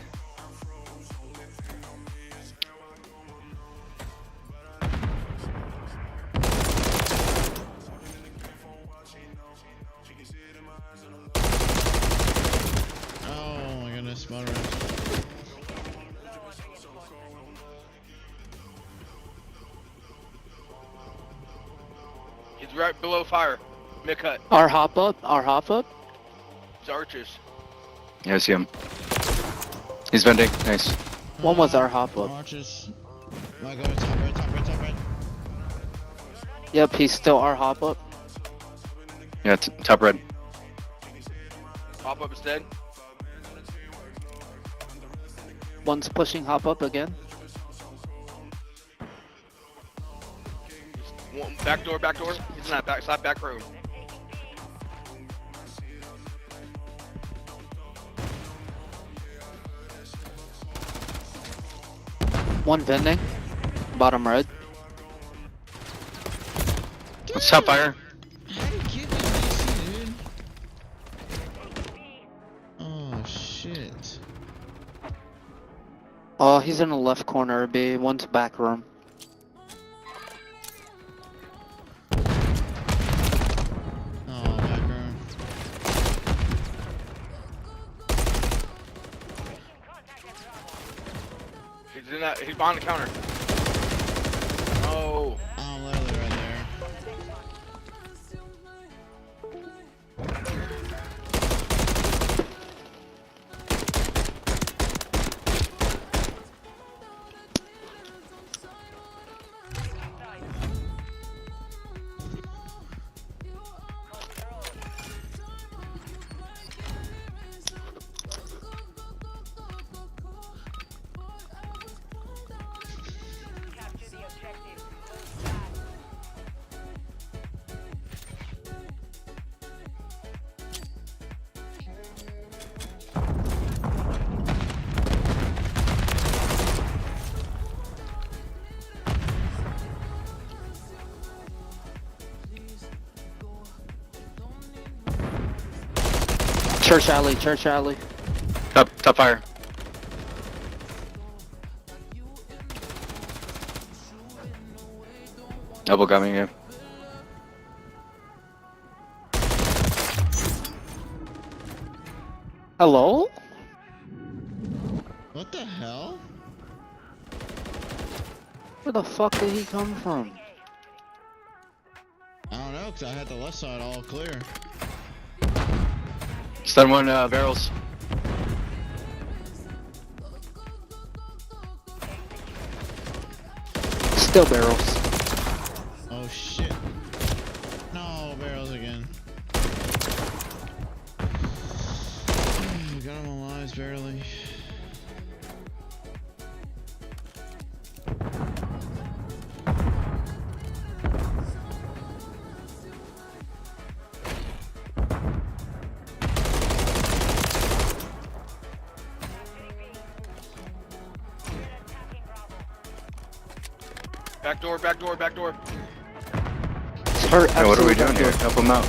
Oh my goodness, spotter. He's right below fire. Mid cut. Our hop up. It's archers. Yeah, I see him. He's vending. Nice. One was our hop up. Archers. I go top red. Yep, he's still our hop up. Yeah, top red. Hop up is dead. One's pushing hop up again. One, back door. He's in that back room. One vending. Bottom red. Let's top fire. Oh shit. Oh, he's in the left corner of B. One's back room. Oh, back room. He's in that. He's behind the counter. Oh. I'm literally right there. Church alley. Top fire. Double coming in. Hello? What the hell? Where the fuck did he come from? I don't know, cause I had the left side all clear. Stun one barrels. Still barrels. Oh shit. No, barrels again. Got him on lives barely. Back door. It's hurt. Hey, what are we doing here? Help him out.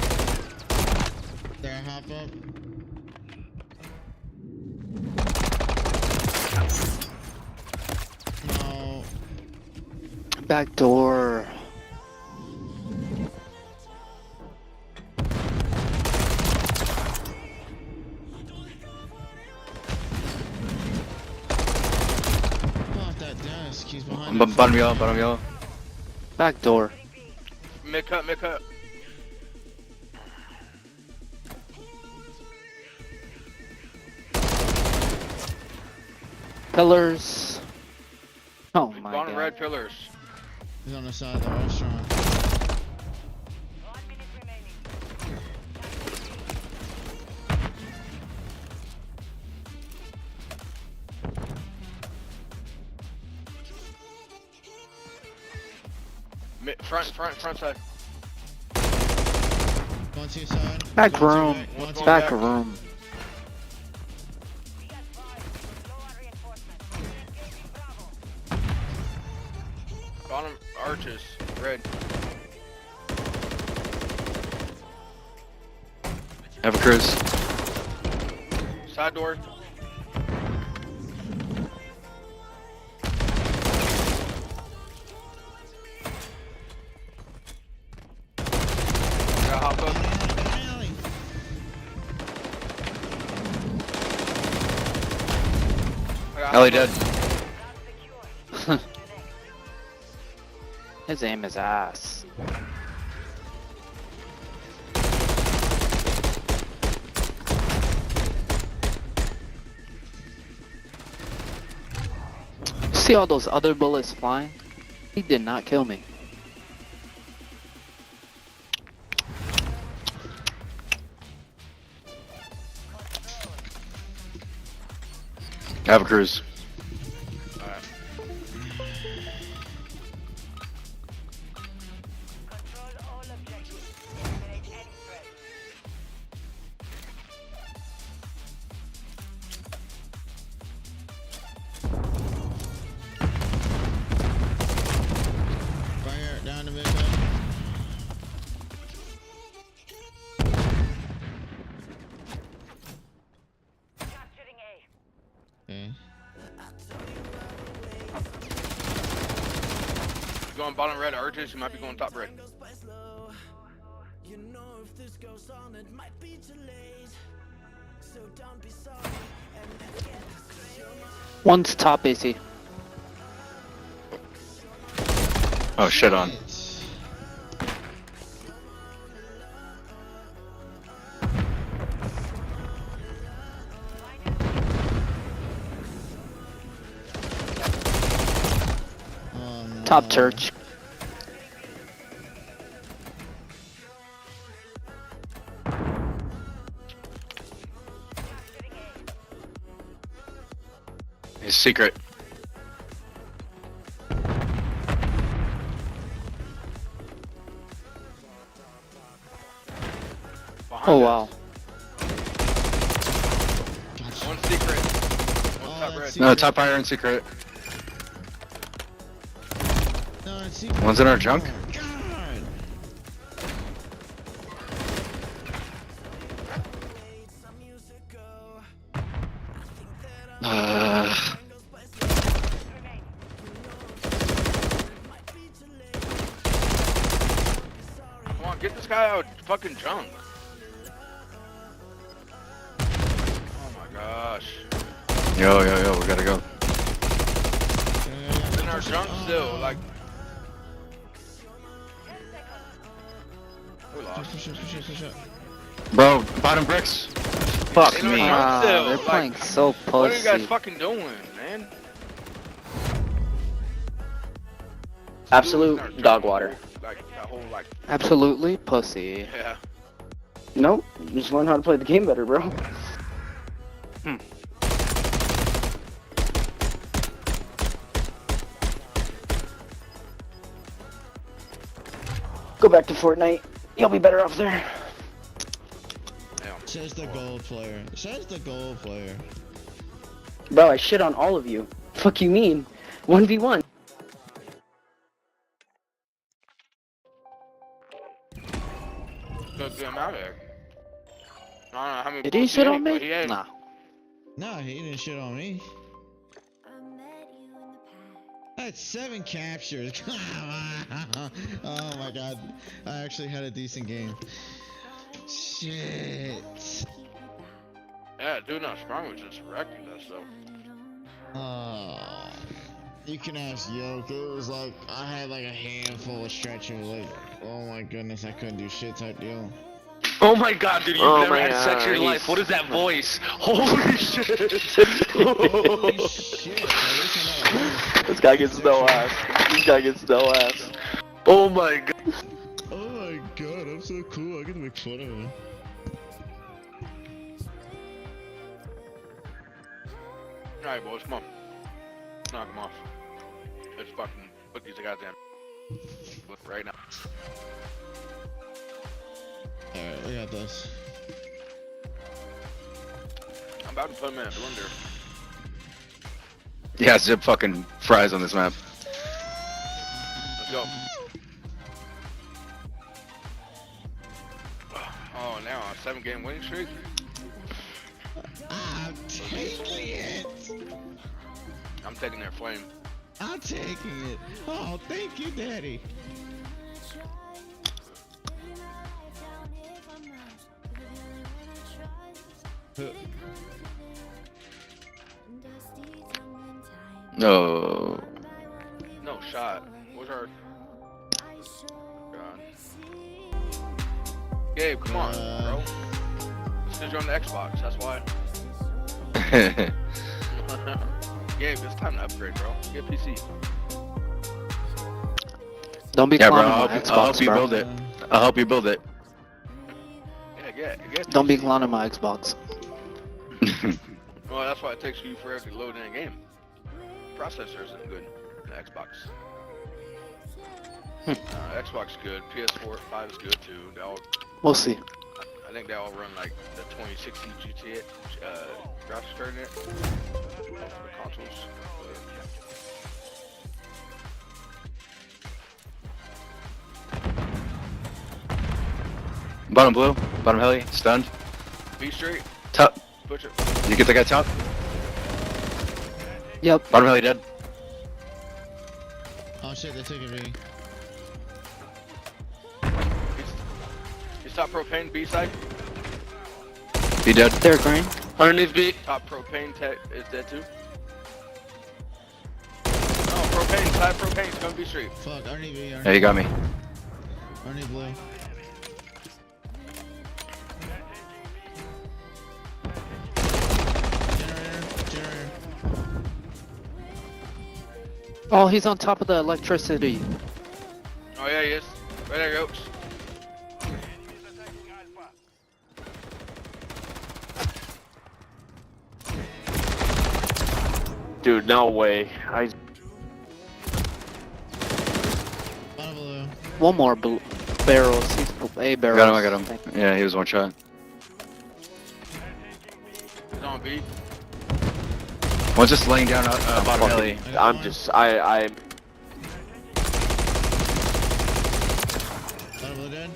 Back door. He's behind us. Bottom yellow, bottom yellow. Back door. Mid cut, mid cut. Pillars. Oh my Bottom god. red pillars. He's on the side of the restaurant. Front side. Going to your side. Back room. One's Back going room. Bottom arches. Red. Have a cruise. Side door. Gotta hop up. Ellie dead. His aim is ass. See all those other bullets flying? He did not kill me. Have a cruise. Fire down the mid. Okay. Going bottom red arches. You might be going top red. One's top AC. Oh, shit on. Top church. His secret. Oh wow. One secret. One top red. No, top iron secret. One's in our junk. Come on, get this guy out of fucking junk. Oh my gosh. Yo, we gotta go. He's in our junk still, like. We lost. Bro, bottom bricks. Fuck They don't me. jump still. They're Like, playing so pussy. what are you guys fucking doing, man? Absolute dog water. Like that whole like. Absolutely pussy. Yeah. Nope. Just learn how to play the game better, bro. Go back to Fortnite. You'll be better off there. Says the gold player. Says the gold player. Bro, I shit on all of you. Fuck you mean? 1v1. Good him out there. I don't know how many Did he bullets shit ate, on me? but he ate 'em. Nah, he didn't shit on me. Hey, had 7 captures. Come on. Oh my god. I actually had a decent game. Shit. Yeah, dude, not strong was just wrecking us though. Oh. You can ask Yoke. It was like I had like a handful of stretches. Like, oh my goodness, I couldn't do shit type deal. Oh my god, dude, you've Oh never my had sex in your God, life. What is that voice? Holy shit. This guy gets no ass. This guy gets no ass. Oh my god. Oh my god, I'm so cool. I get to make fun of him. Alright, boys, come on. Knock him off. Let's fucking put these goddamn right now. Alright, we got this. I'm about to put him in a blender. Yeah, Zip fucking fries on this map. Let's go. Oh, now a 7-game winning streak. I'm taking it. I'm taking their flame. I'm taking it. Oh, thank you, Daddy. No. No shot. What's our... God. Gabe, come on, bro. It's because you're on the Xbox, that's why. Gabe, it's time to upgrade, bro. Get PC. Don't be Yeah, bro, clowning my Xbox, I'll help you bro. build it. I'll help you build it. Yeah, get Don't be PC. clowning my Xbox. Well, that's why it takes you forever to load in a game. Processor isn't good in the Xbox. Xbox is good. PS4, 5 is good too. They all, We'll see. I think they all run like the 2060 GTA graphics card in it. The consoles. Bottom blue, bottom heli, stunned. Be straight. Top. Push it. You get the guy top? Yep. Bottom heli dead. Oh shit, they're taking me. He's top propane, B side. Be dead. They're green. Underneath B. Top propane tech is dead too. No, propane, side propane, it's gonna be straight. Fuck, underneath me. Yeah, you got me. Underneath blue. Oh, he's on top of the electricity. Oh yeah, he is. Right there, goes. Dude, no way. Bottom blue. One more barrels. He's A barrels. I got him. Yeah, he was one shot. He's on B. One's just laying down bottom heli. I'm just, Bottom blue dead.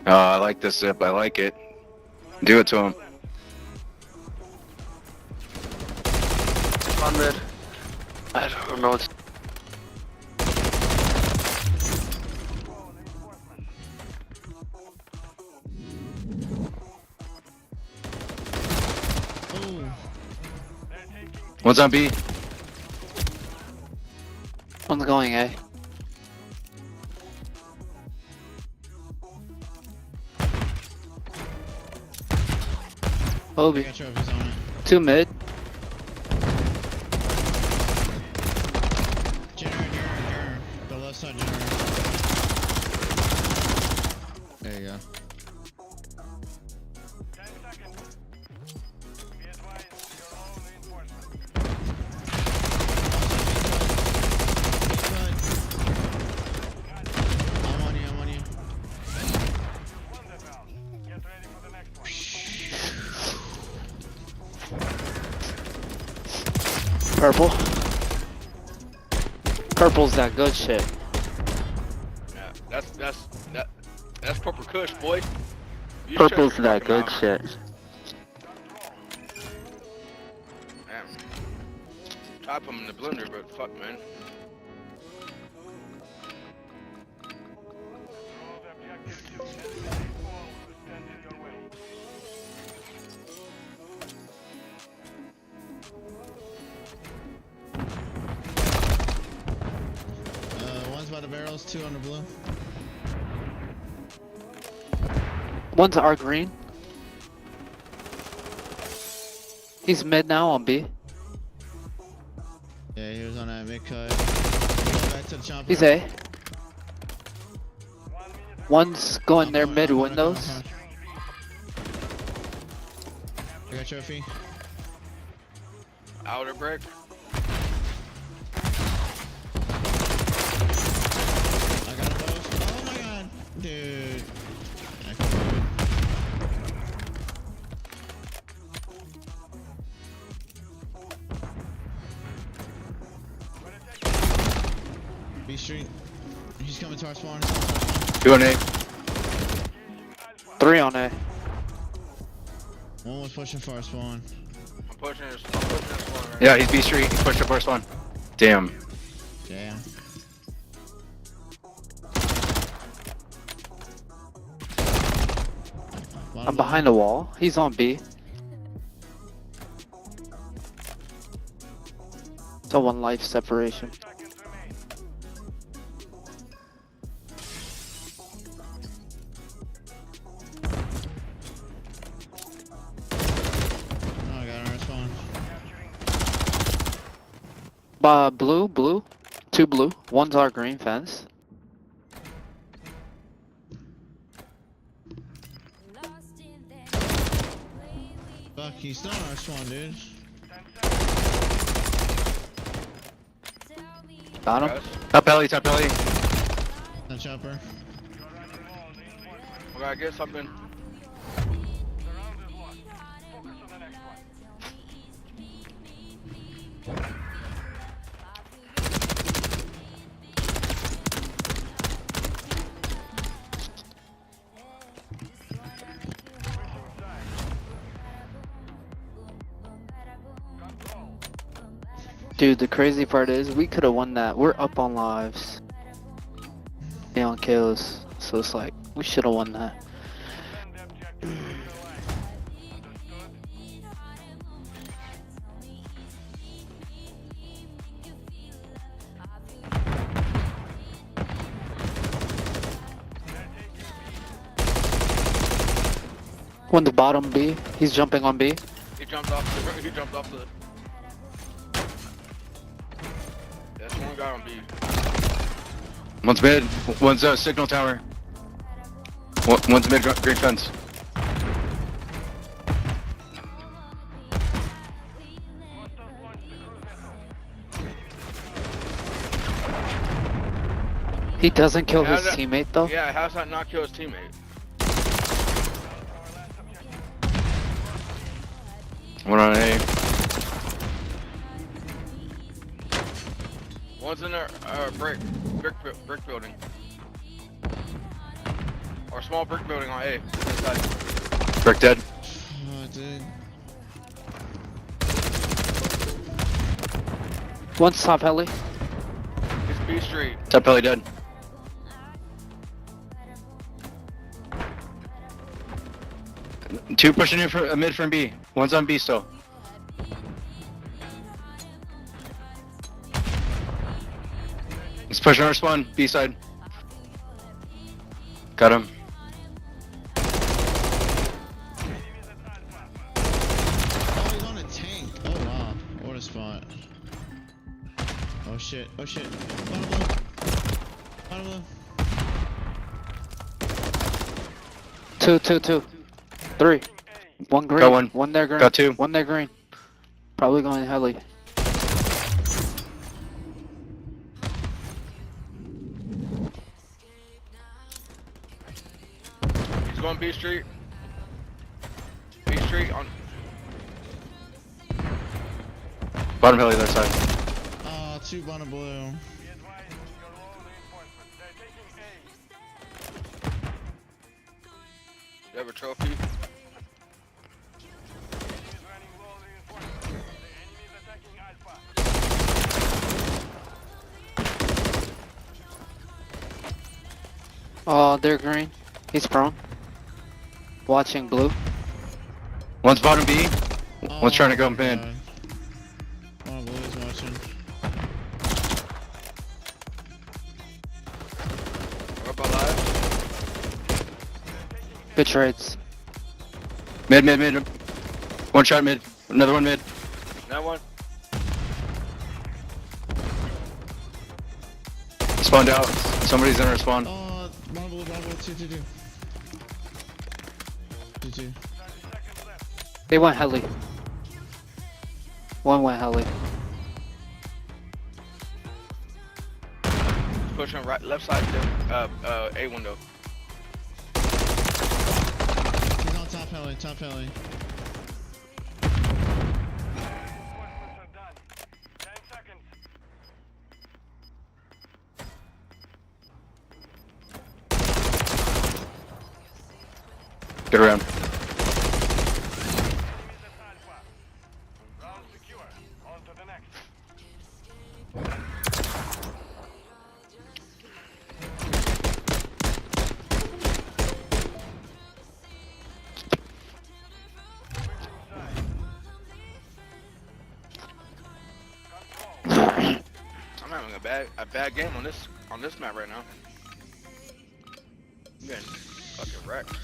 Oh, I like this Zip. I like it. Do it to him. on mid. I don't know what's... One's on B. One's going A. Obi. Two mid. The left side generator. There you go. I'm on you. Purple. Purple's that good shit. Yeah, that's proper kush, boy. You Purple's shut your that fucking good mouth. shit. I put them in the blender, but fuck, man. One's by the barrels, 2 on the blue. One's our green. He's mid now on B. Yeah, he was on that mid cut. Back to the chopper. He's A. One's going their mid windows. I got trophy. Outer brick. I got them both. Oh my god, dude. I can do it. B Street. He's coming to our spawn. 2 on A. 3 on A. One was pushing for our spawn. I'm pushing this one right Yeah, he's B Street. He pushed up first one. Damn. Damn. I'm behind the wall. He's on B. So 1 life separation. Blue. 2 blue. One's our green fence. Fuck, he's still on our spawn, dude. Got him. Top alley, top alley. No chopper. I gotta get something. Dude, the crazy part is we could have won that. We're up on lives. Yeah, on kills. So it's like, we should have won that. One the bottom B. He's jumping on B. He jumped off the. That's one guy on B. One's mid. One's signal tower. One's mid green fence. He doesn't kill his teammate though? Yeah, how's that not kill his teammate? One on A. One's in a brick building. Or small brick building on A. Inside. Brick dead. Oh, dude. One's top heli. It's B Street. Top alley dead. Two pushing in for a mid from B. One's on B still. He's pushing our spawn, B side. Got him. Oh, he's on a tank. Oh wow, what a spot. Oh shit, oh shit. Bottom blue. Bottom blue. 2. 3. One green. Got one. One there green. Got 2. One there green. Probably going heli. He's going B Street. B Street on. Bottom heli other side. Oh, 2 bottom blue. You have a trophy? Oh, they're green. He's prone. Watching blue. One's bottom B. One's trying to go mid. Oh, blue is watching. Up alive. Good trades. Mid. One shot mid. Another one mid. That one. Spawned out. Somebody's gonna respawn. One blue, 2. 2. They went heli. One went heli. Pushing right, left side to A window. He's on top heli. Get around. I'm having a bad game on this map right now. I'm getting fucking wrecked.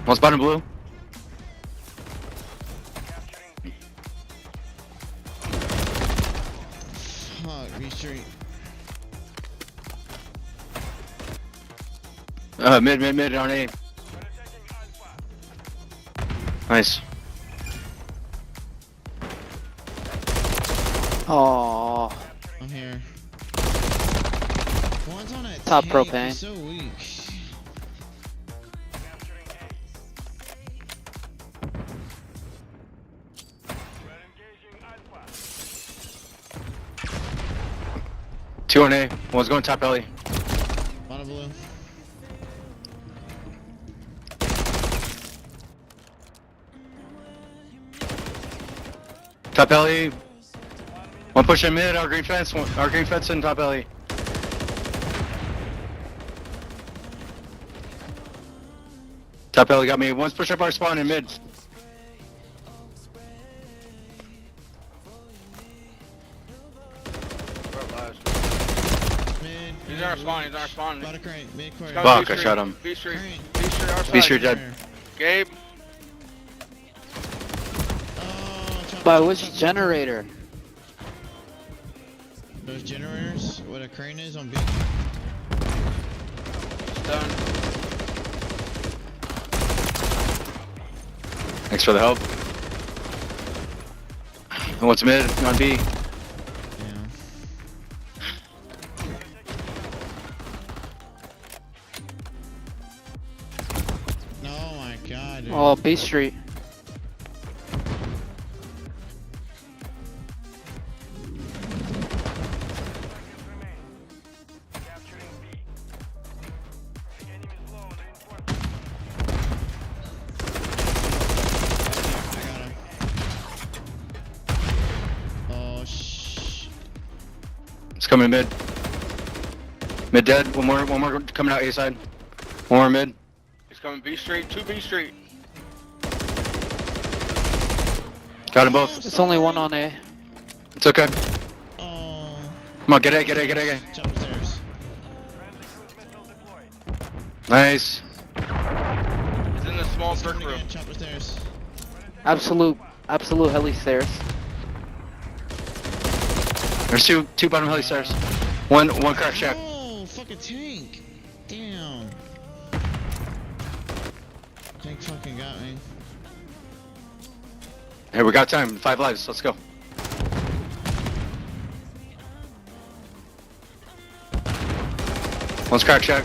One's bottom blue. Fuck, Restream. Mid on A. Nice. Oh. I'm here. One's on a Top tank, propane. he's so weak. Two on A. One's going top alley. Bottom blue. Top alley. One pushing mid. Our green fence in top alley. Top alley got me. One's push up our spawn in mid. He's on our spawn. Bottom crate, mid court. Fuck, I shot him. B Street, our side. B Street dead. Gabe. By which generator? Those generators, what a crane is on B. Done. Thanks for the help. And what's mid on B? Oh my god, dude. Oh, B Street. It's coming mid. Mid dead. One more coming out A side. One more mid. He's coming B Street, 2 B Street. Got them both. It's only one on A. It's okay. Come on, get A. Jump stairs. Nice. He's in the small brick room. Jump stairs. Absolute heli stairs. There's two bottom heli stairs. One crack shack. Oh, fucking tank. Damn. Tank fucking got me. Hey, we got time. 5 lives. Let's go. One's crack shack.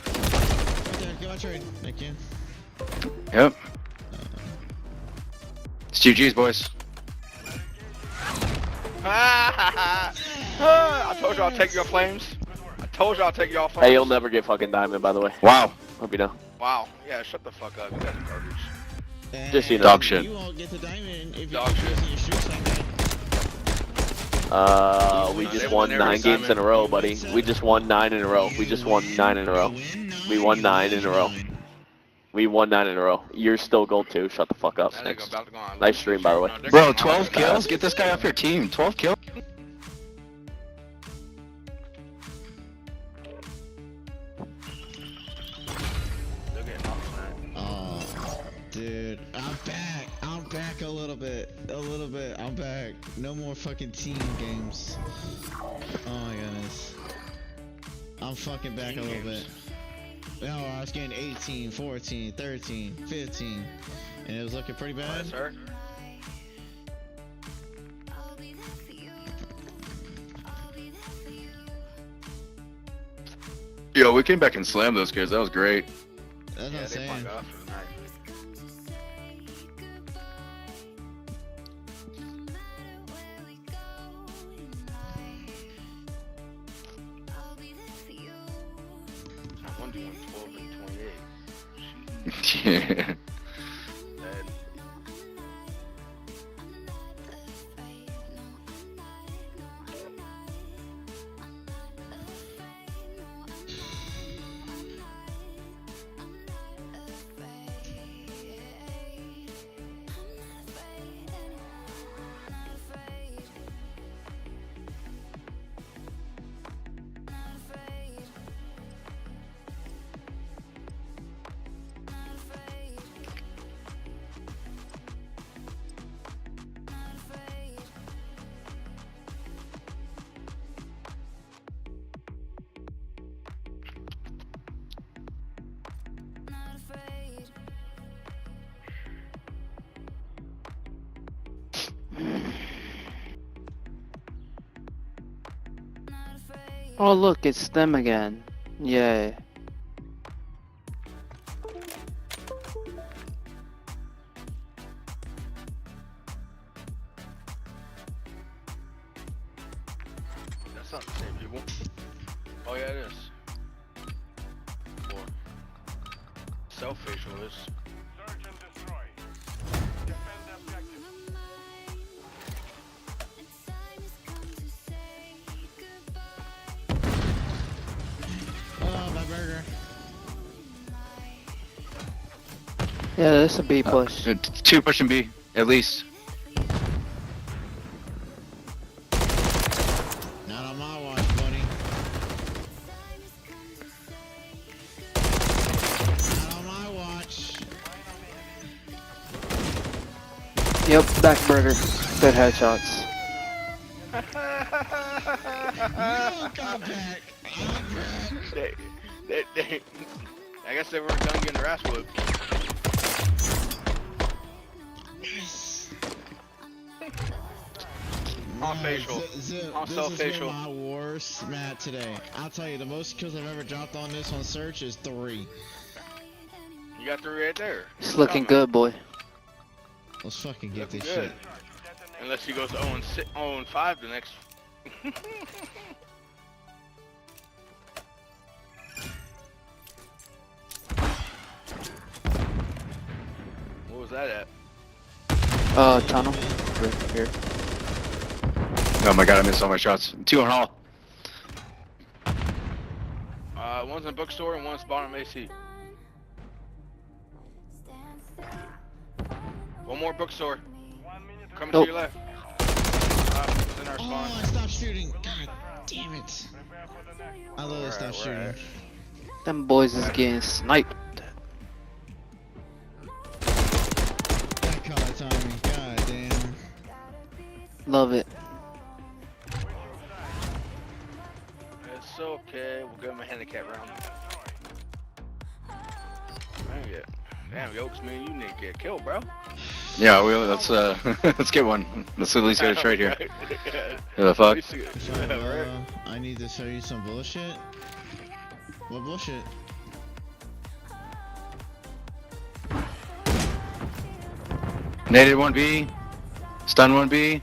Right there, go out trade. Thank you. Yep. It's GG's, boys. I told you I'll take your flames. I told you I'll take y'all first. Hey, you'll never get fucking diamond, by the way. Wow. Hope you know. Wow. Yeah, shut the fuck up. You guys are garbage. Just you know. Dog shit. You won't get the diamond if Dog you're using your streaks like that. We just won 9 games in a row, buddy. We just won 9 in a row. We just won 9 in a row. We won 9 in a row. We won 9 in a row. You're still gold too. Shut the fuck up, Snicks. Nice stream, by the way. Bro, 12 kills? Get this guy off your team. 12 kills? Oh, dude, I'm back. I'm back a little bit. I'm back. No more fucking team games. Oh my goodness. I'm fucking back a little bit. No, I was getting 18, 14, 13, 15, and it was looking pretty bad. Sir. Yo, we came back and slammed those kids. That was great. That's what I'm saying. Yeah. Oh look, it's them again. Yay. That's not the same people. Oh yeah, it is. Or self-facial is. Search and destroy. Defend the objective. Oh, my burger. Yeah, that's a B push. 2 pushing B, at least. Not on my watch, buddy. Not on my watch. Yep, back burger. Good headshots. No, come back. I guess they weren't done getting their ass whipped. On facial. On self-facial. This has been my worst mat today. I'll tell you, the most kills I've ever dropped on this on search is 3. You got 3 right there. It's looking good, boy. Let's fucking get Looking this good. shit. Unless he goes to 0-5 the next. What was that at? Tunnel. Right here. Oh my god, I missed all my shots. 2 on hall. One's in the bookstore and one's bottom AC. One more bookstore. Coming to your left. It's in our spawn. Oh, I stopped shooting. God damn it. I literally stopped shooting. Them boys is getting sniped. That color timing. God damn. Love it. It's okay. We'll give him a handicap round. Damn, Yokes, man, you need to get killed, bro. Yeah, let's let's get one. Let's at least get a trade here. Who the fuck? I need to show you some bullshit. What bullshit? Naded 1B. Stun 1B.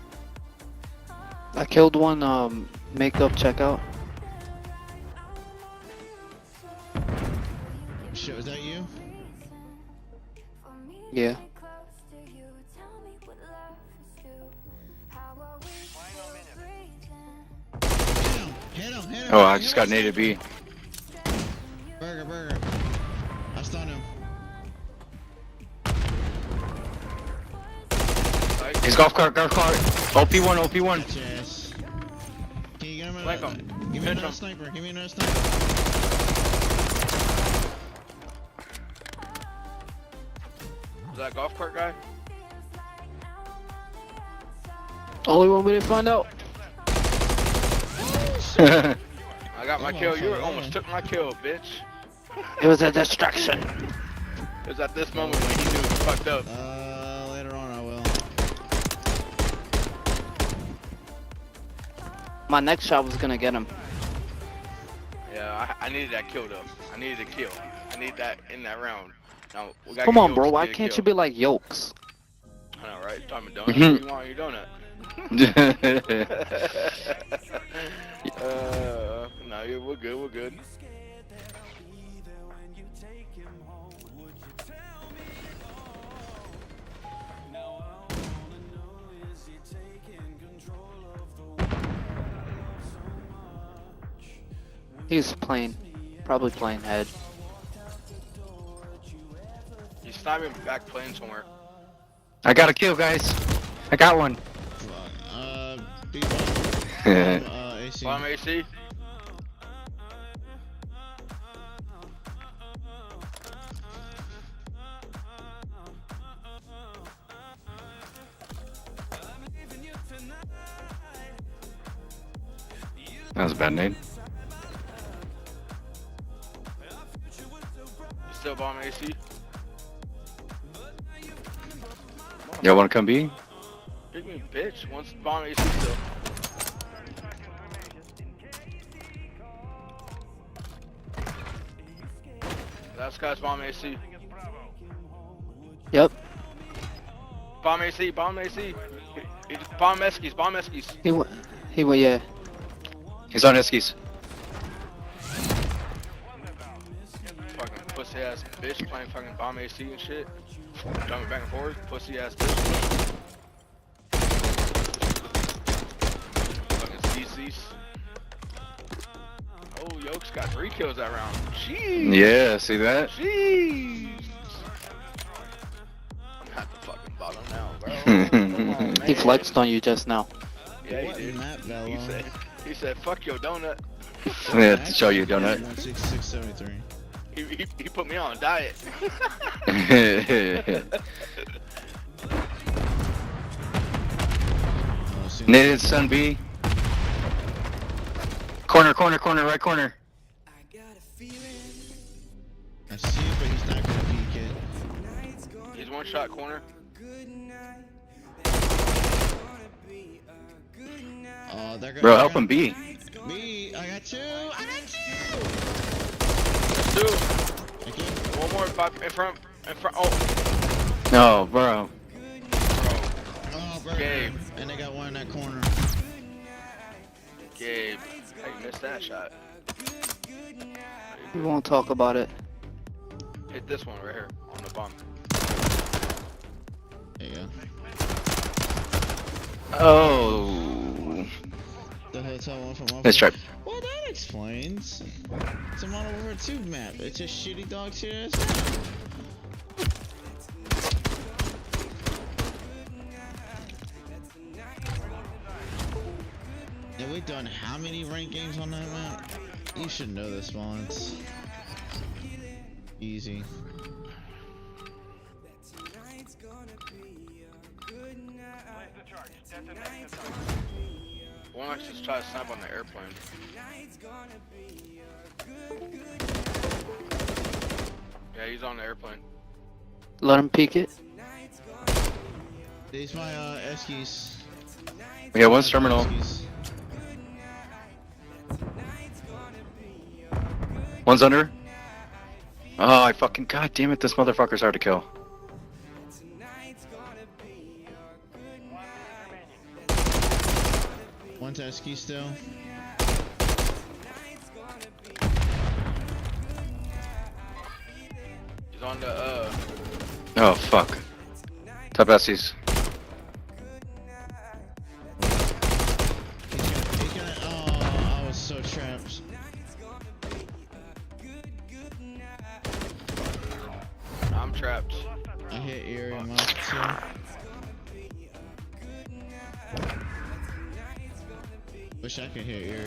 I killed one, makeup checkout. shit, was that you? Yeah. Hit him, hit him. Oh, I just got naded B. Burger. I stunned him. He's golf cart. OP1. Yes. Can you get him Flank him. Give me another sniper. Is that golf cart guy? Only one we didn't find out. I got my kill. You almost took my kill, bitch. It was a distraction. It was at this moment when he knew he fucked up. Later on I will. My next shot was gonna get him. Yeah, I needed that kill though. I needed a kill. I need that in that round. Now, we gotta Come get on, Yokes bro. to Why get a can't kill. you be like Yolks? I know, right? Time of donut. What do you want your donut? No, we're good. He's probably playing head. He's not even back playing somewhere. I got a kill, guys. I got one. AC. Bomb AC. That was a bad nade. You still bomb AC? Y'all wanna come B? Pick me, bitch. Once bomb AC still. Last guy's bomb AC. Yep. Bomb AC. Bomb Eskies. He went, yeah. He's on Eskies. Fucking pussy ass bitch playing fucking bomb AC and shit. Jumping back and forth. Pussy ass bitch. Fucking CCs. Oh, Yokes got 3 kills that round. Jeez. Yeah, see that? Jeez. I'm at the fucking bottom now, bro. Come on, man. He flexed on you just now. Yeah, he did. He said, fuck your donut. Yeah, to show you, donut. 16673. He put me on a diet. Naded Sun B. Corner, right corner. I see it, but he's not gonna peek it. He's one shot corner. Oh, there goes. Bro, help him B. B, I got 2. Two. One more in front. Oh. No, bro. Oh, bro. Gabe. And they got one in that corner. Gabe. How you missed that shot? We won't talk about it. Hit this one right here on the bump. There you go. Oh. The hotel one from Nice try. Well, that explains. It's a Modern Warfare 2 map. It's a shitty dog shit ass map. And we've done how many ranked games on that map? You should know this, Mons. Easy. Why don't I just try to snap on the airplane? Yeah, he's on the airplane. Let him peek it. These my Eskies. We got one terminal. One's under. Oh, I fucking god damn it! This motherfucker's hard to kill. One's Esky still. He's on the Oh fuck. Top Essies. Oh, I was so trapped. I'm trapped. I hit Erie and Mouth too. Wish I could hit Erie.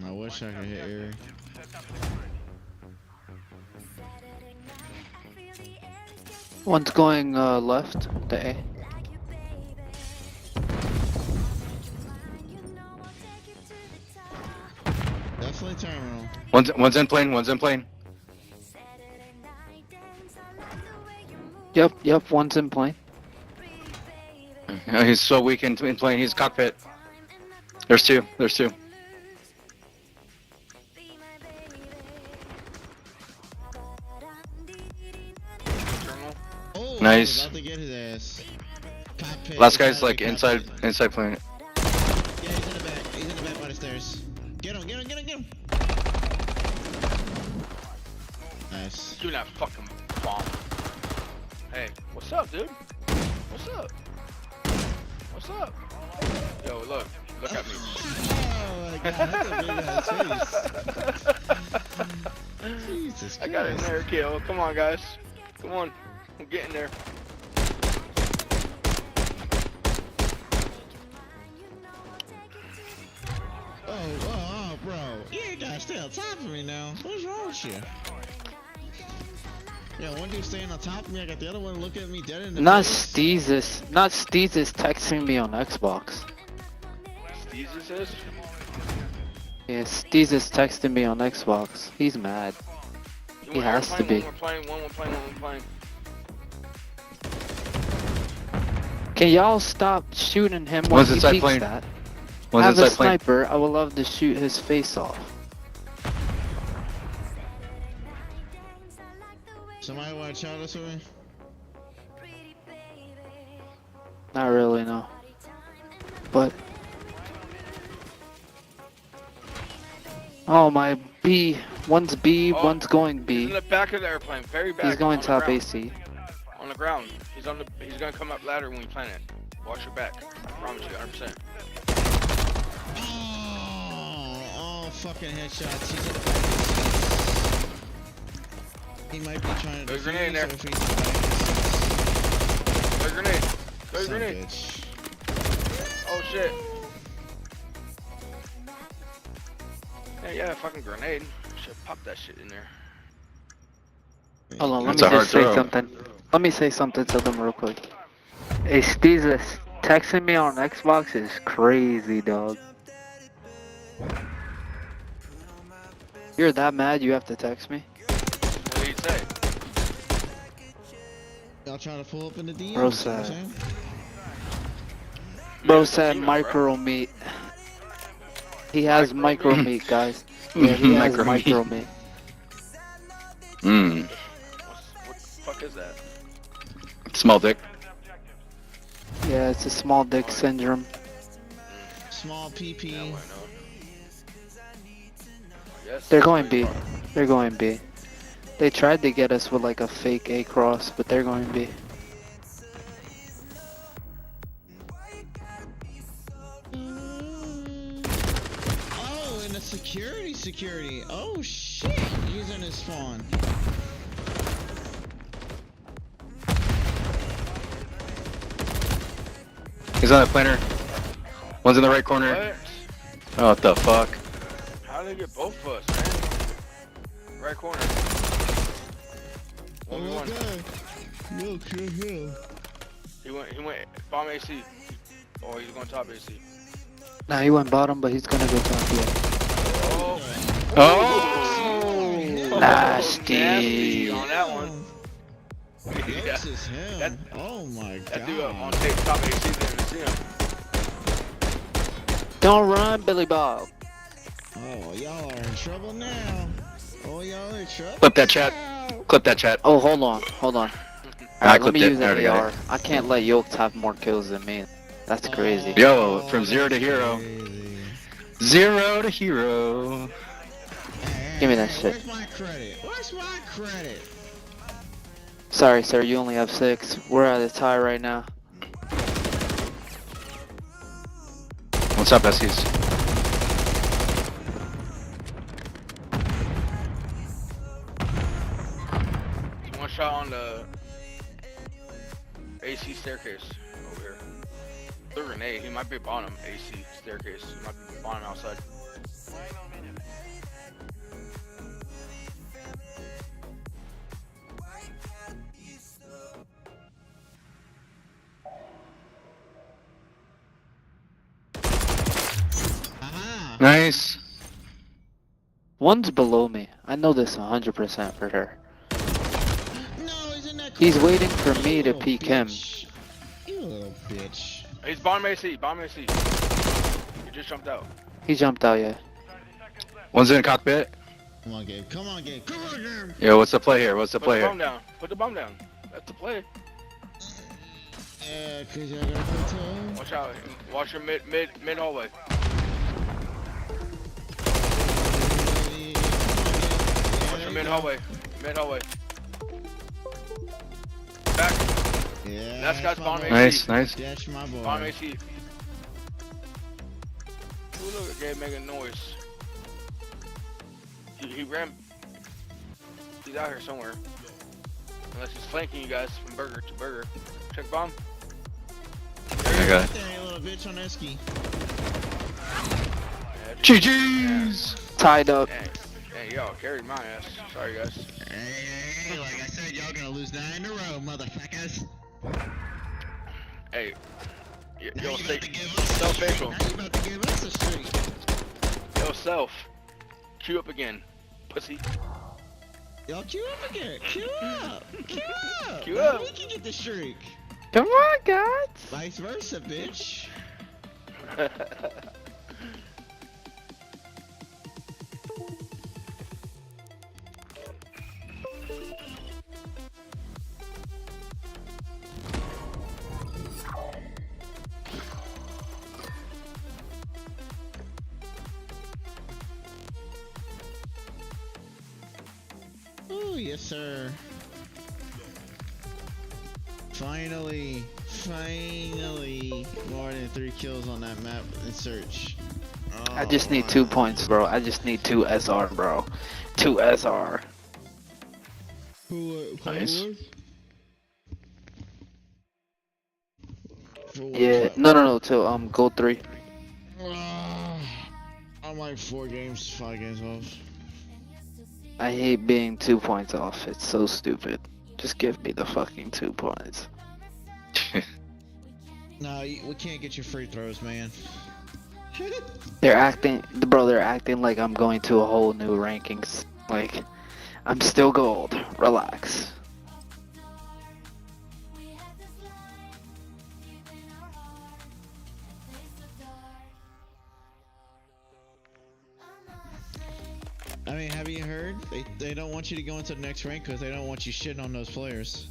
I wish I could hit Erie. One's going left, the A. Definitely terminal. One's in plane. One's in plane. Yep, one's in plane. He's so weak in plane. He's cockpit. There's two. There's two. Oh, Nice. about to get his ass. Cockpit, Last guy's like cockpit. inside plane. Yeah, he's in the back. He's in the back by the stairs. Get him, get him, get him, get him. Nice. Give me that fucking bomb. Hey, what's up, dude? What's up? What's up? Yo, look at me. Oh my god, that's a big ass face. Jesus Christ. I got it in there, kill. Come on, guys. Come on. I'm getting there. Oh, bro. You guys stay on top of me now. What's wrong with you? Yeah, one dude staying on top of me, I got the other one looking at me dead in the Not face. Steezus texting me on Xbox. Jesus is? Yeah, Steezus texting me on Xbox. He's mad. He has to be. One more plane. Can y'all stop shooting him when One's he inside peeks plane. that? One's Have a inside plane. sniper, I would love to shoot his face off. Somebody want to challenge with me? Not really, no. But... Oh my B. One's B, one's going He's B. in the back of the airplane, very back. He's going on the top ground. AC. On the ground. He's gonna come up ladder when we plant it. Watch your back. I promise you, 100%. Oh, fucking headshots. He's in the back. He might be trying to There's a grenade in there. defuse, or if he's in the back. There's a grenade. There's a Son of a grenade. bitch. Oh shit. Yeah, fucking grenade. Should pop that shit in there. Hold on, let That's me a hard just say throw. something. Let me say something to them real quick. Hey, Steezus, texting me on Xbox is crazy, dog. You're that mad you have to text me? What did he say? Y'all trying to pull up in the DM? Bro you know what I'm said. saying? Bro said micro meat. He has micro meat, guys. Yeah, he has Micro meat. micro meat. Mmm. What the fuck is that? Small dick. Yeah, it's a small dick syndrome. Small PP. Yeah, I know. Yes, They're going B. They're going B. They tried to get us with like a fake A cross, but they're going B. Oh, and the security. Oh shit, using his spawn. He's on the planer. One's in the right corner. What? Oh, what the fuck? How did they get both of us, man? Right corner. Oh, 1v1. okay. Yo, kill him. He went bomb AC. Oh, he's going top AC. Nah, he went bottom, but he's gonna go top, yeah. Oh. Oh! Nasty. On that one. Yeah. This is him. That- Oh my god. That dude on tape top AC there to see him. Don't run, Billy Bob. Oh Oh, y'all are in trouble now. Oh, y'all are in trouble. Clip that chat. Clip that chat. Oh, hold on. Alright, let clipped me it. use I an already got AR. I can't let Yokes have more kills than me. That's crazy. Yo, from 0 to hero. 0 to hero. Give me that shit. Where's my credit? Where's my credit? Sorry, sir, you only have 6. We're at a tie right now. What's up, Essies? One shot on the AC staircase over here. The grenade, he might be bottom AC staircase. He might be bottom outside. Nice. One's below me. I know this 100% for sure. He's waiting for me to peek him. You little bitch. He's bottom AC, bottom AC. He just jumped out. He jumped out, yeah. One's in the cockpit. Come on, Gabe. Come on, Gabe. Come on, Gabe. Yo, what's the play here? What's the Put play the here? bomb down. Put the bomb down. That's the play. Yeah, cause y'all gotta put time. Watch out. Watch your mid hallway. Watch your mid hallway. Mid hallway. Back. Yeah. That's guy's bottom AC. Nice, nice. That's my boy. Bottom AC. Ooh, look at Gabe making noise. He ran. He's out here somewhere. Unless he's flanking you guys from burger to burger. Check bomb. I got it. Hey, little bitch on Esky. GG's! Tied up. Hey, y'all carried my ass. Sorry, guys. Hey, like I said, y'all gonna lose 9 in a row, motherfuckers. Hey. Now Yo, you say, about to give us a self streak. facial. Now you about to give us a streak. Yo, self. Queue up again. Pussy. Y'all queue up again. Queue up. Queue up. Queue Now up. we can get the streak. Come on, guys. Vice versa, bitch. Oh, yes, sir. Finally, more than 3 kills on that map in search. Oh, I just need 2 points, bro. I just need 2 SR, bro. 2 SR. Nice. Yeah, no, to gold 3. I'm like 5 games off. I hate being 2 points off. It's so stupid. Just give me the fucking 2 points. No, we can't get your free throws, man. They're acting like I'm going to a whole new rankings. Like, I'm still gold. Relax. I mean, have you heard? They don't want you to go into the next rank because they don't want you shitting on those players.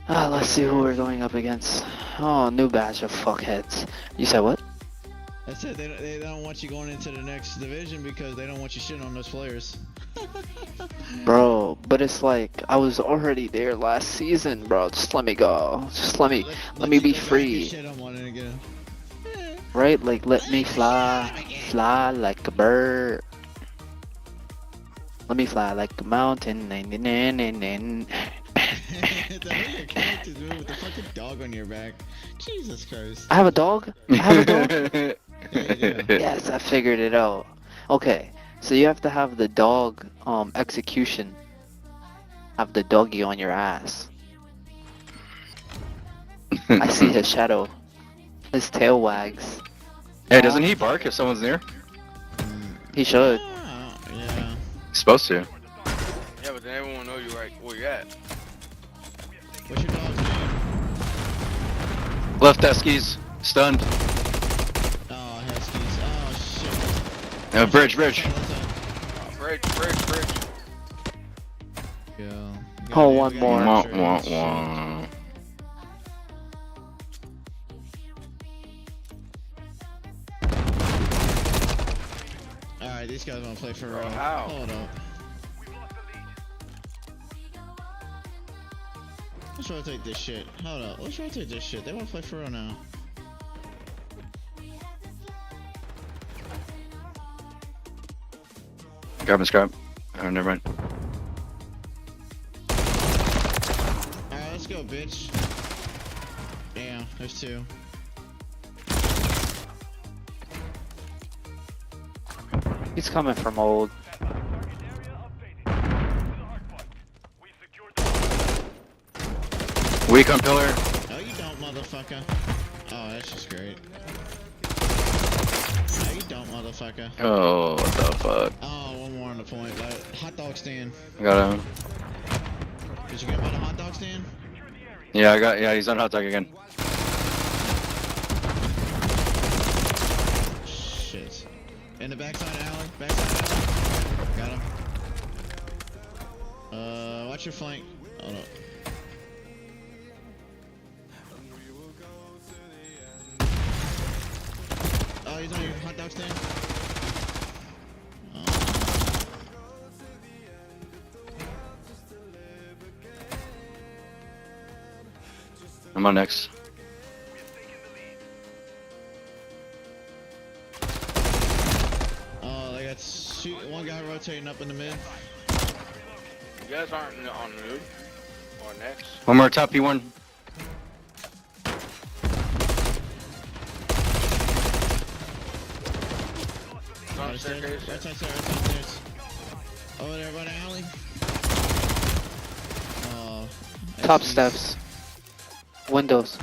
Let's see who we're going up against. Oh, new batch of fuckheads. You said what? I said they don't want you going into the next division because they don't want you shitting on those players. Bro, but it's like I was already there last season, bro. Just let me go. Just let me be free. Right? Like let me fly like a bird. Let me fly like a mountain. The way your characters move with the fucking dog on your back. Jesus Christ. I have a dog? I have a dog? Yes, I figured it out. Okay, so you have to have the dog execution. Have the doggy on your ass. I see his shadow. His tail wags. Hey, doesn't he bark if someone's near? He should. Yeah. He's supposed to. Yeah, but then everyone knows you right where you're at. What's your dog's name? Left Eskies. Stunned. Oh, Huskies. Oh, shit. Bridge. Bridge. Yo. Oh, one more. Wah, wah. Alright, these guys wanna play for real. How? Hold up. Let's rotate this shit. Hold up. Let's rotate this shit. They wanna play for real now. Grab and scrap. Oh, never mind. Alright, let's go, bitch. Damn, there's two. He's coming from old. Weak on pillar. No, you don't, motherfucker. Oh, that's just great. No, you don't, motherfucker. Oh, what the fuck? Oh, one more on the point. Hot dog stand. Got him. Did you get him on the hot dog stand? Yeah, he's on hot dog again. Shit. In the backside alley. Got him. Watch your flank. Hold up. Oh, he's on your hot dog stand. I'm on next. Oh, they got one guy rotating up in the mid. You guys aren't on noob or next. One more top P1. Right side stairs. Over there by the alley. Oh. Top steps. Windows.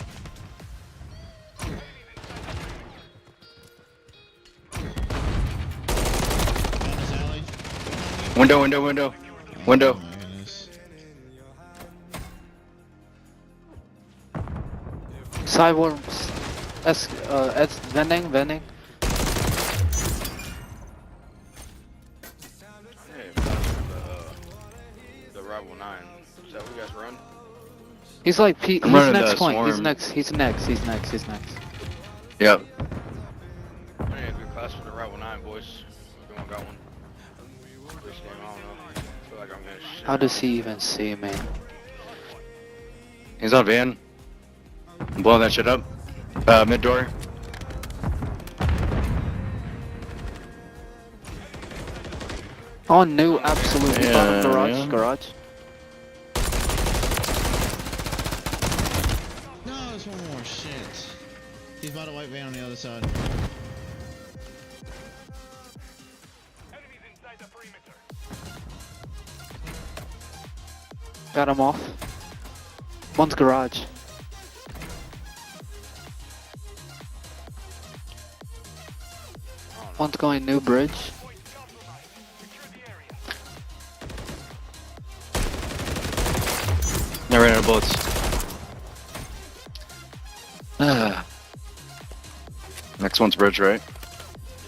Window. Sidewalks. It's vending. Hey, the Rebel 9. Is that what you guys run? He's like he's running next the point. swarm. He's next. Yep. Hey, good class for the Rebel 9, boys. Everyone got one. This game, I don't know. I feel like I'm gonna shit. How does he even see me? He's on van. I'm blowing that shit up. Mid door. Oh, new, absolutely. Yeah, Garage. No, there's one more. Shit. He's by the white van on the other side. Got him off. One's garage. One's going new bridge. I ran out of bullets. Next one's bridge, right?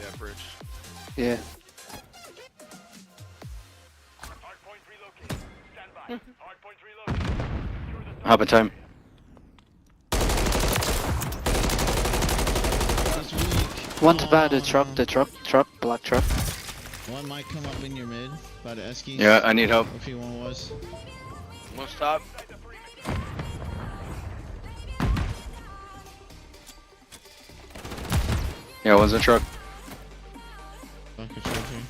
Yeah, bridge. Yeah. Hop in time. One's by the truck, black truck. One might come up in your mid by the Eskies. Yeah, I need help. If he one was. One stop. Yeah, one's in truck. Fuck a trophy.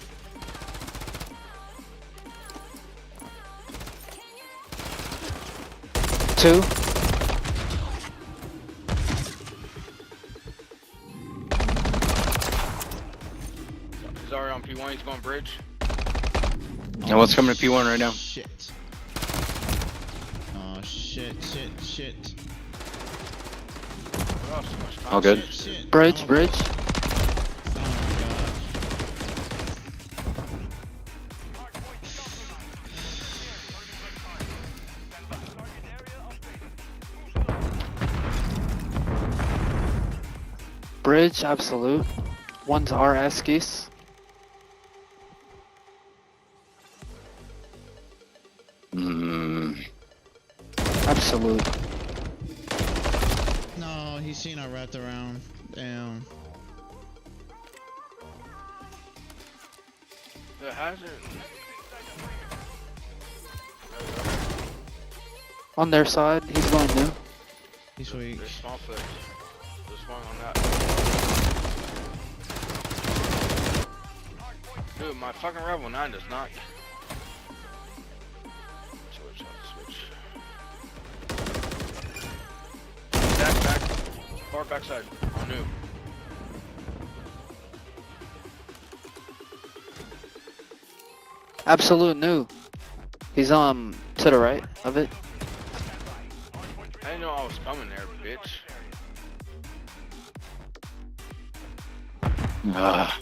Two. He's already on P1, he's going bridge. Now what's coming to P1 right now? Shit. Oh shit. Oh, so much time. All good. Shit. Bridge. Bridge, absolute. One's our Eskies. Absolute. No, he's seen I wrapped around. Damn. The hazard. On their side, he's going new. He's weak. There's small fix. There's one on that. Dude, my fucking Rebel 9 does not. Switch. Back. Far backside. On new. Absolute new. He's to the right of it. I didn't know I was coming there, bitch. I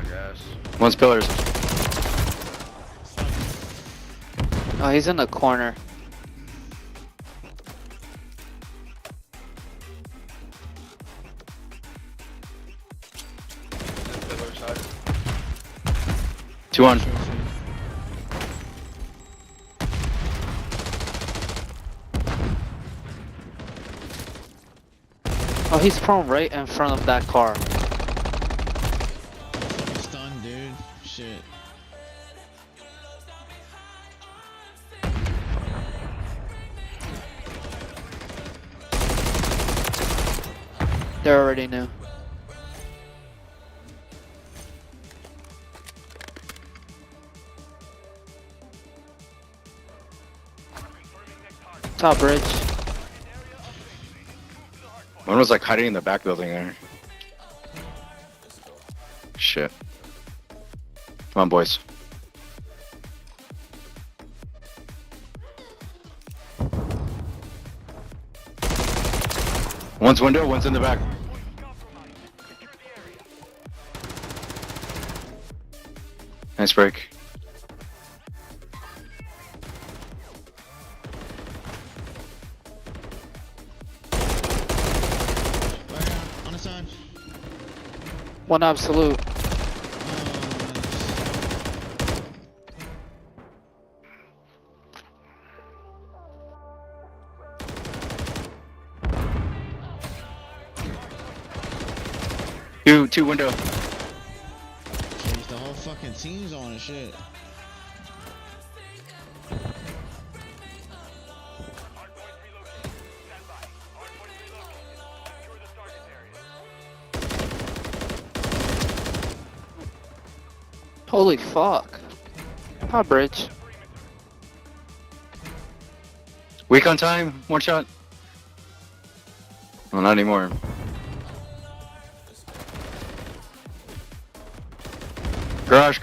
guess. One's pillars. Oh, he's in the corner. Pillar side. 2 on. Oh, he's prone right in front of that car. Stunned, dude. Shit. They're already new. Top bridge. One was like hiding in the back building there. Shit. Come on, boys. One's window, one's in the back. Nice break. On the side. One absolute. Two window. Jeez, the whole fucking team's on and shit. Holy fuck. Top bridge. Weak on time, one shot. Well, not anymore. Garage.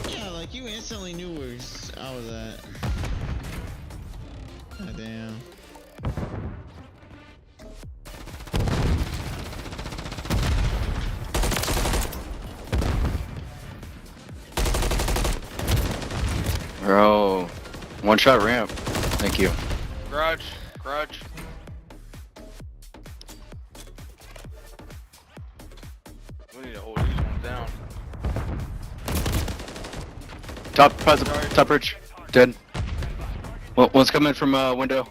Yeah, like you instantly knew where I was at. God damn. Bro, one shot ramp. Thank you. Garage. We need to hold these ones down. Top bridge. Dead. Well, one's coming from window.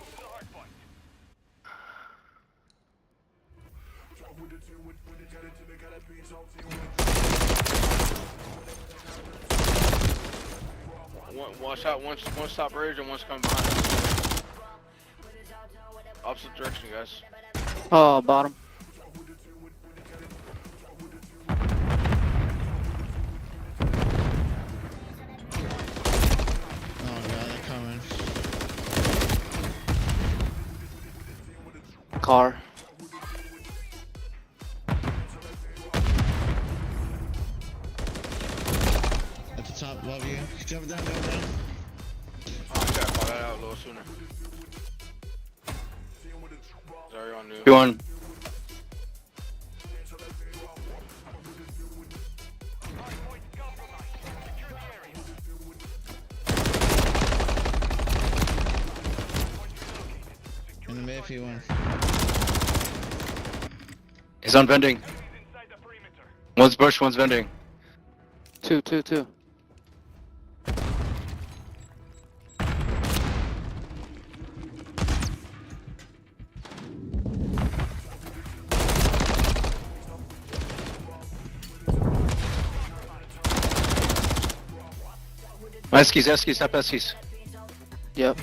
One shot, one's top bridge and one's coming behind us. Opposite direction, guys. Oh, bottom. Oh god, they're coming. Car. At the top, above you. Jump down. Oh, I gotta call that out a little sooner. Sorry on new. 2 on. if you want. He's on vending. One's bush, one's vending. Two. Eskies, up Eskies. Yep.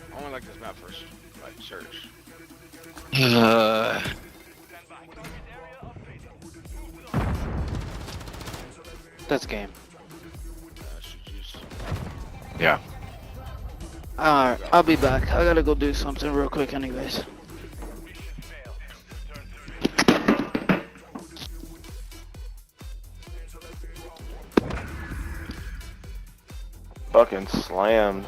I only like this map first. Like, search. That's game. Yeah. Alright, I'll be back. I gotta go do something real quick anyways. Fucking slammed.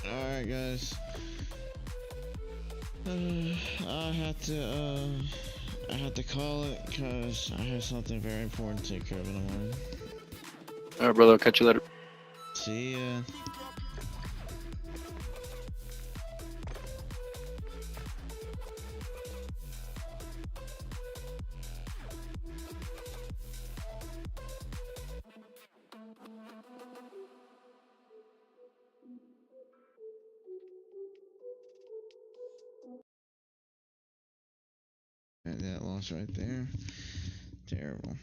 Alright, guys. I have to call it because I have something very important to take care of in the morning. Alright, brother, I'll catch you later. See ya. And that loss right there. Terrible.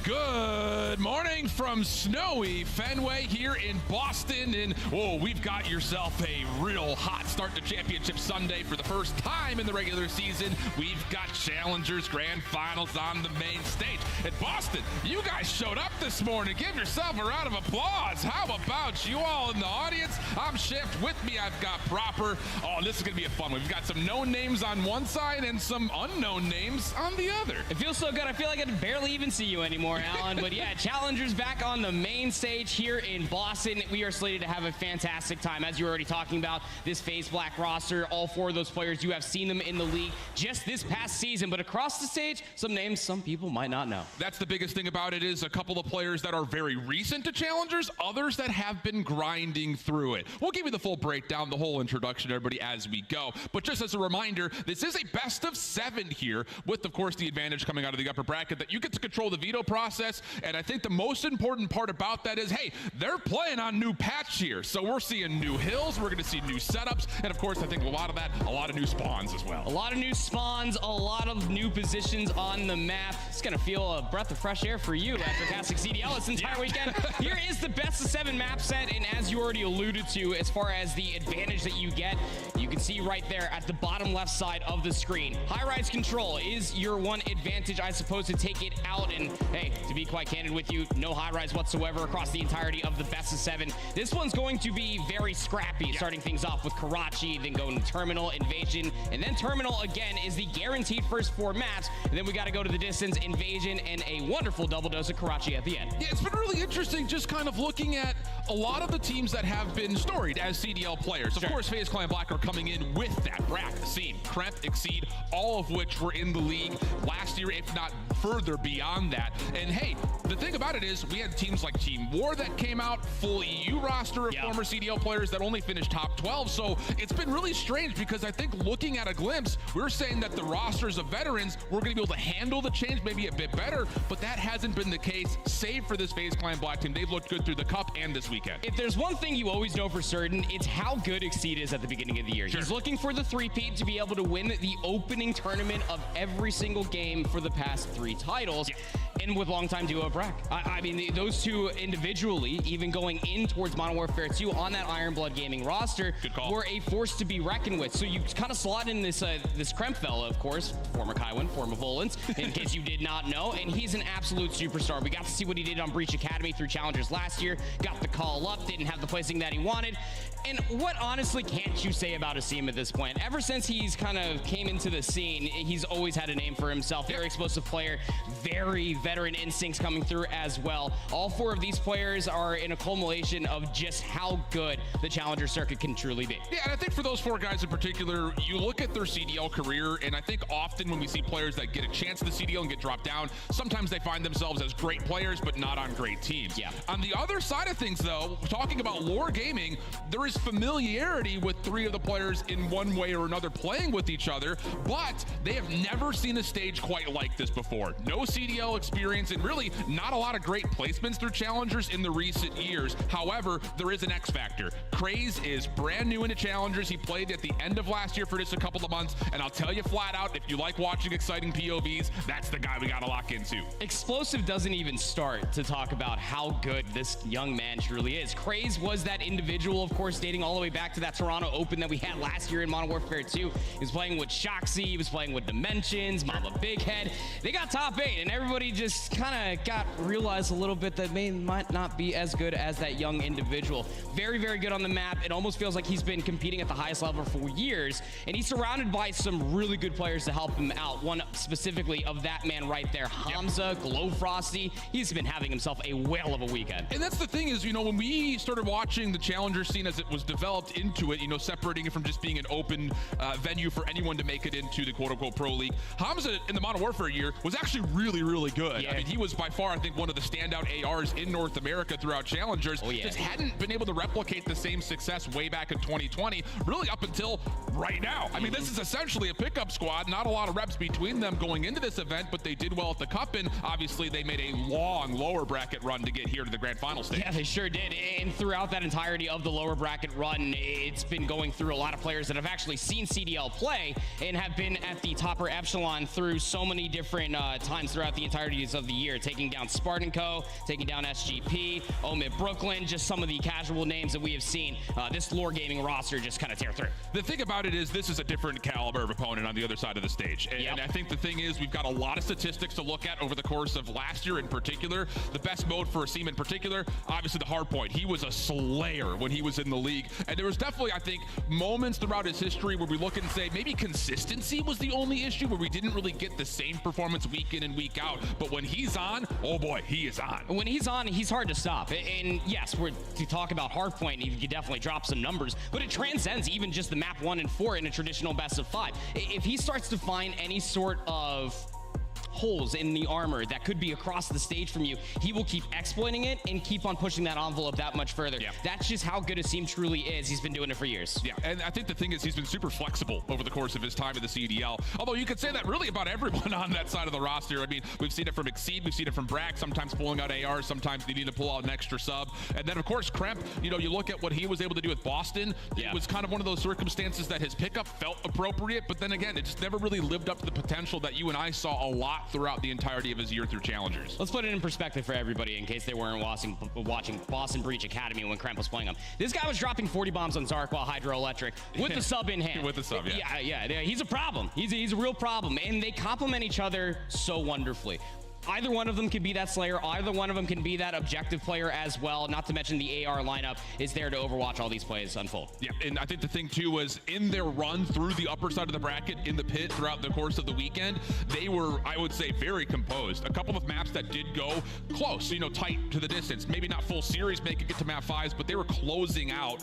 Good morning from snowy Fenway here in Boston. And whoa, we've got yourself a real hot start to Championship Sunday. For the first time in the regular season, we've got Challengers Grand Finals on the main stage. At Boston, you guys showed up this morning. Give yourself a round of applause. How about you all in the audience? I'm Shift. With me, I've got Proper. Oh, this is going to be a fun one. We've got some known names on one side and some unknown names on the other. It feels so good. I feel like I can barely even see you anymore, Alan. But yeah, Challengers back on the main stage here in Boston. We are slated to have a fantastic time. As you were already talking about, this FaZe Black roster, all four of those players, you have seen them in the league just this past season. But across the stage, some names some people might not know. That's the biggest thing about it, is a couple of players that are very recent to Challengers, others that have been grinding through it. We'll give you the full breakdown, the whole introduction, everybody, as we go. But just as a reminder, this is a best of 7 here, with, of course, the advantage coming out of the upper bracket that you get to control the veto process. And I think the most important part about that is, hey, they're playing on new patch here. So we're seeing new hills, we're going to see new setups, and of course, I think a lot of that, a lot of new spawns as well. A lot of new spawns, a lot of new positions on the map. It's going to feel a breath of fresh air for you after casting CDL this entire weekend. Here is the best of 7 map set, and as you already alluded to, as far as the advantage that you get, you can see right there at the bottom left side of the screen. High-rise control is your one advantage, I suppose, to take it out. And hey, to be quite candid with you, no high-rise whatsoever across the entirety of the best of 7. This one's going to be very scrappy, starting things off with Karachi, then going to Terminal, Invasion, and then Terminal again is the guaranteed first 4 maps. And then we got to go to the distance, Invasion, and a wonderful double dose of Karachi at the end. Yeah, it's been really interesting just kind of looking at a lot of the teams that have been storied as CDL players. Of course, FaZe Clan Black are coming in with that. Brack, Seed, Kremp, Exceed, all of which were in the league last year, if not further beyond that. And hey, the thing about it is we had teams like Team War that came out, full EU roster of former CDL players that only finished top 12. So it's been really strange, because I think looking at a glimpse, we're saying that the rosters of veterans were going to be able to handle the change maybe a bit better, but that hasn't been the case, save for this FaZe Clan Black team. They've looked good through the cup and this weekend. If there's one thing you always know for certain, it's how good Exceed is at the beginning of the year. He's looking for the 3-peat to be able to win the opening tournament of every single game for the past 3 titles. And with longtime duo Brack. I mean, those two individually, even going in towards Modern Warfare 2 on that Iron Blood Gaming roster, were a force to be reckoned with. So you kind of slot in this this Kremp fella, of course, former Kaiwan, former Volans, in case you did not know, and he's an absolute superstar. We got to see what he did on Breach Academy through Challengers last year, got the call up, didn't have the placing that he wanted. And what honestly can't you say about Asim at this point? Ever since he's kind of came into the scene, he's always had a name for himself. Very explosive player, very veteran instincts coming through as well. All 4 of these players are in a culmination of just how good the Challenger circuit can truly be. Yeah, and I think for those 4 guys in particular, you look at their CDL career, and I think often when we see players that get a chance at the CDL and get dropped down, sometimes they find themselves as great players, but not on great teams. Yeah. On the other side of things, though, talking about lore gaming, there is familiarity with 3 of the players in one way or another playing with each other, but they have never seen a stage quite like this before. No CDL experience, and really not a lot of great placements through Challengers in the recent years. However, there is an X factor. Craze is brand new into Challengers. He played at the end of last year for just a couple of months, and I'll tell you flat out, if you like watching exciting POVs, that's the guy we gotta lock into. Explosive doesn't even start to talk about how good this young man truly is. Craze was that individual, of course, dating all the way back to that Toronto Open that we had last year in Modern Warfare 2. He was playing with Shoxy, he was playing with Dimensions, Mama Big Head. They got top 8, and everybody just kind of realized a little bit that might not be as good as that young individual. Very, very good on the map. It almost feels like he's been competing at the highest level for years, and he's surrounded by some really good players to help him out. One specifically of that man right there, Hamza, Glow Frosty. He's been having himself a whale of a weekend. And that's the thing is, you know, when we started watching the Challenger scene as it was developed into it, you know, separating it from just being an open venue for anyone to make it into the quote-unquote pro league, Hamza in the Modern Warfare year was actually really, really good. I mean, he was by far, I think, one of the standout ARs in North America throughout Challengers. Just hadn't been able to replicate the same success way back in 2020, really up until right now. I mean, this is essentially a pickup squad. Not a lot of reps between them going into this event, but they did well at the Cup, and obviously they made a long lower bracket run to get here to the Grand Final stage. Yeah, they sure did. And throughout that entirety of the lower bracket, bracket run, it's been going through a lot of players that have actually seen CDL play and have been at the topper echelon through so many different times throughout the entireties of the year, taking down Spartan Co., taking down SGP, Omid Brooklyn, just some of the casual names that we have seen this Lore Gaming roster just kind of tear through. The thing about it is this is a different caliber of opponent on the other side of the stage. And I think the thing is we've got a lot of statistics to look at over the course of last year in particular. The best mode for Asim in particular, obviously the hard point. He was a slayer when he was in the league. And there was definitely, I think, moments throughout his history where we look and say maybe consistency was the only issue, where we didn't really get the same performance week in and week out. But when he's on, oh boy, he is on. When he's on, he's hard to stop. And yes, we're to talk about hardpoint, you could definitely drop some numbers, but it transcends even just the map 1 and 4 in a traditional best of 5. If he starts to find any sort of holes in the armor that could be across the stage from you, he will keep exploiting it and keep on pushing that envelope that much further. Yeah. That's just how good Asim truly is. He's been doing it for years. Yeah, and I think the thing is he's been super flexible over the course of his time in the CDL. Although you could say that really about everyone on that side of the roster. I mean, we've seen it from Exceed, we've seen it from Brack, sometimes pulling out ARs, sometimes needing to pull out an extra sub. And then of course, Kremp, you know, you look at what he was able to do with Boston. It was kind of one of those circumstances that his pickup felt appropriate, but then again, it just never really lived up to the potential that you and I saw a lot throughout the entirety of his year through Challengers. Let's put it in perspective for everybody in case they weren't watching Boston Breach Academy when Kremp was playing him. This guy was dropping 40 bombs on Zark while Hydroelectric with the sub in hand. With the sub, yeah. Yeah, he's a problem. He's a real problem, and they complement each other so wonderfully. Either one of them can be that Slayer. Either one of them can be that objective player as well. Not to mention the AR lineup is there to overwatch all these plays unfold. Yeah, and I think the thing too was in their run through the upper side of the bracket in the pit throughout the course of the weekend, they were, I would say, very composed. A couple of maps that did go close, you know, tight to the distance. Maybe not full series making it to map 5s, but they were closing out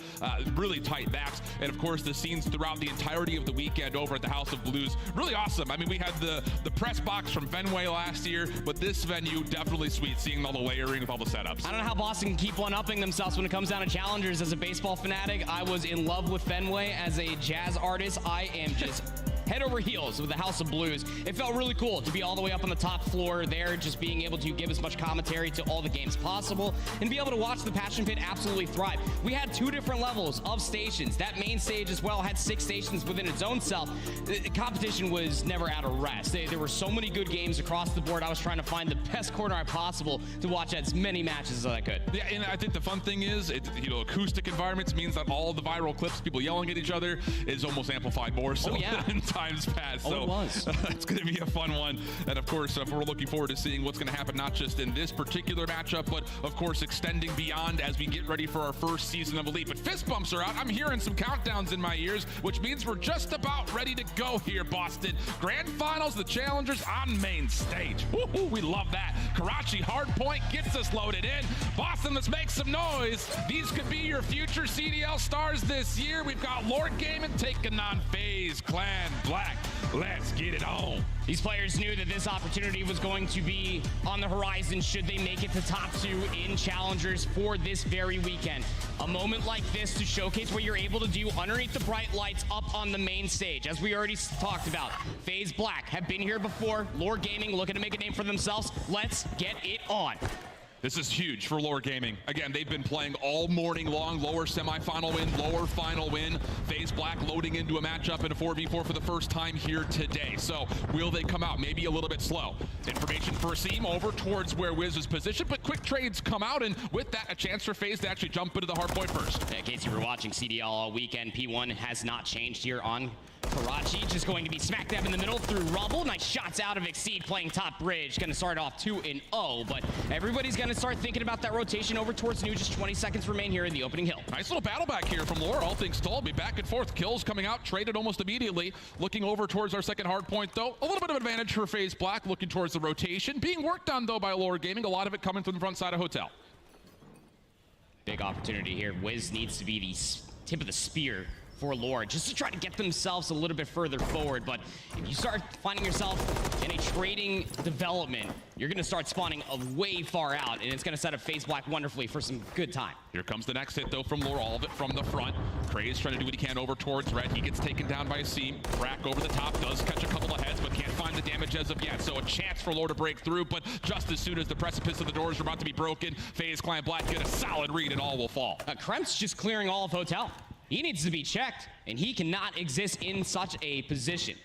really tight maps. And of course, the scenes throughout the entirety of the weekend over at the House of Blues, really awesome. I mean, we had the press box from Fenway last year, but this venue definitely sweet, seeing all the layering with all the setups. I don't know how Boston can keep one-upping themselves when it comes down to challengers. As a baseball fanatic, I was in love with Fenway. As a jazz artist, I am just head over heels with the House of Blues. It felt really cool to be all the way up on the top floor there, just being able to give as much commentary to all the games possible and be able to watch the Passion Pit absolutely thrive. We had 2 different levels of stations. That main stage as well had 6 stations within its own self. The competition was never out of rest. There were so many good games across the board. I was trying to find the best corner possible to watch as many matches as I could. Yeah, and I think the fun thing is, you know, acoustic environments means that all the viral clips, people yelling at each other, is almost amplified more so than times past. So it was. It's going to be a fun one. And of course, we're looking forward to seeing what's going to happen, not just in this particular matchup, but of course, extending beyond as we get ready for our first season of Elite. But fist bumps are out. I'm hearing some countdowns in my ears, which means we're just about ready to go here, Boston. Grand Finals, the Challengers on main stage. Woohoo, we love that. Karachi Hardpoint gets us loaded in. Boston, let's make some noise. These could be your future CDL stars this year. We've got Lord Gaming taking on FaZe Clan Black. Let's get it on. These players knew that this opportunity was going to be on the horizon should they make it to top 2 in Challengers for this very weekend. A moment like this to showcase what you're able to do underneath the bright lights up on the main stage. As we already talked about, FaZe Black have been here before. Lore Gaming looking to make a name for themselves. Let's get it on. This is huge for Lore Gaming. Again, they've been playing all morning long. Lower semifinal win, lower final win. FaZe Black loading into a matchup in a 4v4 for the first time here today. So will they come out maybe a little bit slow? Information for Asim over towards where Wiz is positioned, but quick trades come out, and with that, a chance for FaZe to actually jump into the hard point first. In case you were watching CDL all weekend, P1 has not changed here on Karachi, just going to be smack dab in the middle through rubble. Nice shots out of Exceed playing top bridge. Going to start off 2-0, but everybody's going to start thinking about that rotation over towards New. Just 20 seconds remain here in the opening hill. Nice little battle back here from Lore. All things told, be back and forth. Kills coming out, traded almost immediately. Looking over towards our second hard point, though. A little bit of advantage for FaZe Black, looking towards the rotation. Being worked on, though, by Lore Gaming. A lot of it coming from the front side of Hotel. Big opportunity here. Wiz needs to be the tip of the spear for Lore, just to try to get themselves a little bit further forward. But if you start finding yourself in a trading development, you're going to start spawning way far out, and it's going to set up FaZe Black wonderfully for some good time. Here comes the next hit, though, from Lore, all of it from the front. Craze trying to do what he can over towards Red. He gets taken down by a seam. Brack over the top, does catch a couple of heads, but can't find the damage as of yet. So a chance for Lore to break through, but just as soon as the precipice of the doors are about to be broken, FaZe Clan Black get a solid read and all will fall. Kremp's just clearing all of Hotel. He needs to be checked, and he cannot exist in such a position.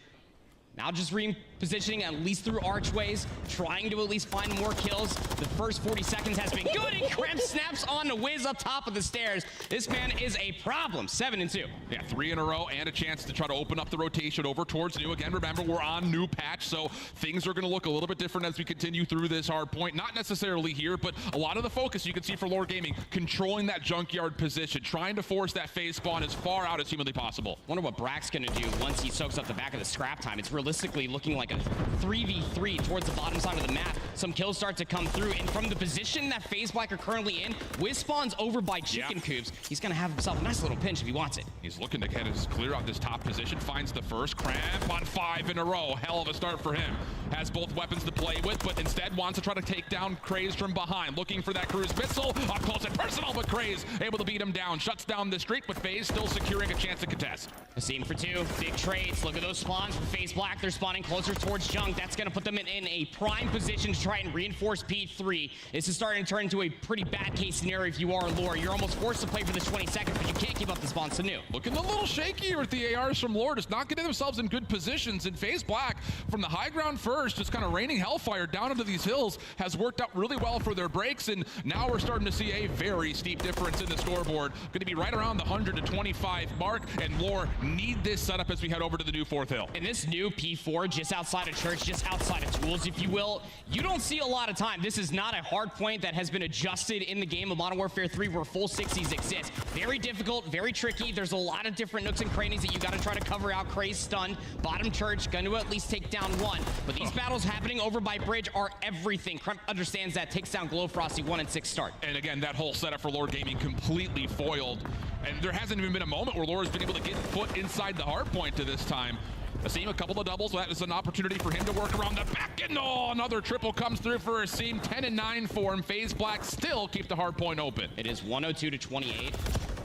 Now just repositioning at least through archways, trying to at least find more kills. The first 40 seconds has been good, and Kremp snaps on the whiz up top of the stairs. This man is a problem. 7-2. Yeah, 3 in a row and a chance to try to open up the rotation over towards new. Again, remember, we're on new patch, so things are going to look a little bit different as we continue through this hard point. Not necessarily here, but a lot of the focus you can see for Lore Gaming, controlling that junkyard position, trying to force that phase spawn as far out as humanly possible. Wonder what Brack's going to do once he soaks up the back of the scrap time. It's realistically looking like a 3v3 towards the bottom side of the map. Some kills start to come through, and from the position that FaZe Black are currently in, Wiz spawns over by Chicken Coops. He's going to have himself a nice little pinch if he wants it. He's looking to get his clear out this top position, finds the first. Cramp on 5 in a row. Hell of a start for him. Has both weapons to play with, but instead wants to try to take down Craze from behind. Looking for that cruise missile. Up close and personal, but Craze able to beat him down. Shuts down the streak, but FaZe still securing a chance to contest. A scene for 2. Big trades. Look at those spawns for FaZe Black. They're spawning closer towards Junk. That's going to put them in a prime position to try and reinforce P3. This is starting to turn into a pretty bad case scenario if you are Lore. You're almost forced to play for the 20 seconds, but you can't keep up the spawns to new. Looking a little shaky with the ARs from Lore, just not getting themselves in good positions. And FaZe Black, from the high ground first, just kind of raining hellfire down into these hills, has worked out really well for their breaks. And now we're starting to see a very steep difference in the scoreboard. Going to be right around the 100 to 25 mark, and Lore need this setup as we head over to the new 4th hill. In this new P4, just outside of church, just outside of tools, if you will, you don't see a lot of time. This is not a hard point that has been adjusted in the game of Modern Warfare 3 where full 60s exist. Very difficult, very tricky. There's a lot of different nooks and crannies that you got to try to cover out. Craze stunned, bottom church, going to at least take down 1. But these battles happening over by bridge are everything. Kremp understands that, takes down Glow Frosty, 1 and 6 start. And again, that whole setup for Lore Gaming completely foiled. And there hasn't even been a moment where Lore has been able to get foot inside the hard point to this time. Asim, a couple of doubles. That is an opportunity for him to work around the back. And another triple comes through for Asim. 10-9 for him. FaZe Black still keep the hard point open. It is 102 to 28.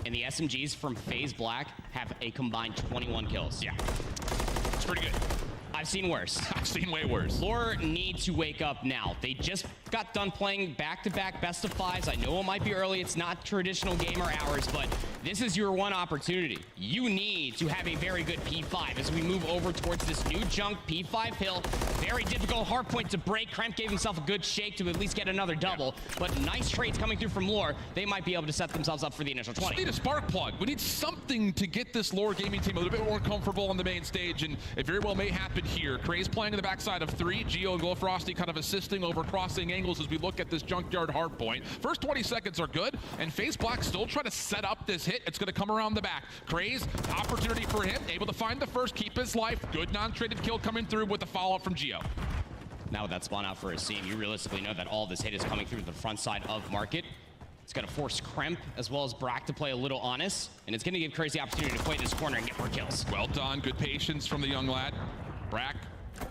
And the SMGs from FaZe Black have a combined 21 kills. Yeah, it's pretty good. I've seen worse. I've seen way worse. Lore need to wake up now. They just got done playing back-to-back best of 5s. I know it might be early. It's not traditional gamer hours, but this is your one opportunity. You need to have a very good P5 as we move over towards this new Junk P5 hill. Very difficult hard point to break. Kremp gave himself a good shake to at least get another double, but nice trades coming through from Lore. They might be able to set themselves up for the initial 20. We need a spark plug. We need something to get this Lore Gaming team a little bit more comfortable on the main stage, and it very well may happen here. Craze playing in the backside of 3. Geo and Glow Frosty kind of assisting over crossing angles as we look at this junkyard hard point. First 20 seconds are good, and FaZe Black still trying to set up this hit. It's going to come around the back. Craze, opportunity for him, able to find the first, keep his life. Good non-traded kill coming through with the follow-up from Geo. Now with that spawn out for Asim, you realistically know that all this hit is coming through the front side of Market. It's going to force Kremp as well as Brack to play a little honest, and it's going to give Craze the opportunity to play this corner and get more kills. Well done. Good patience from the young lad. Brack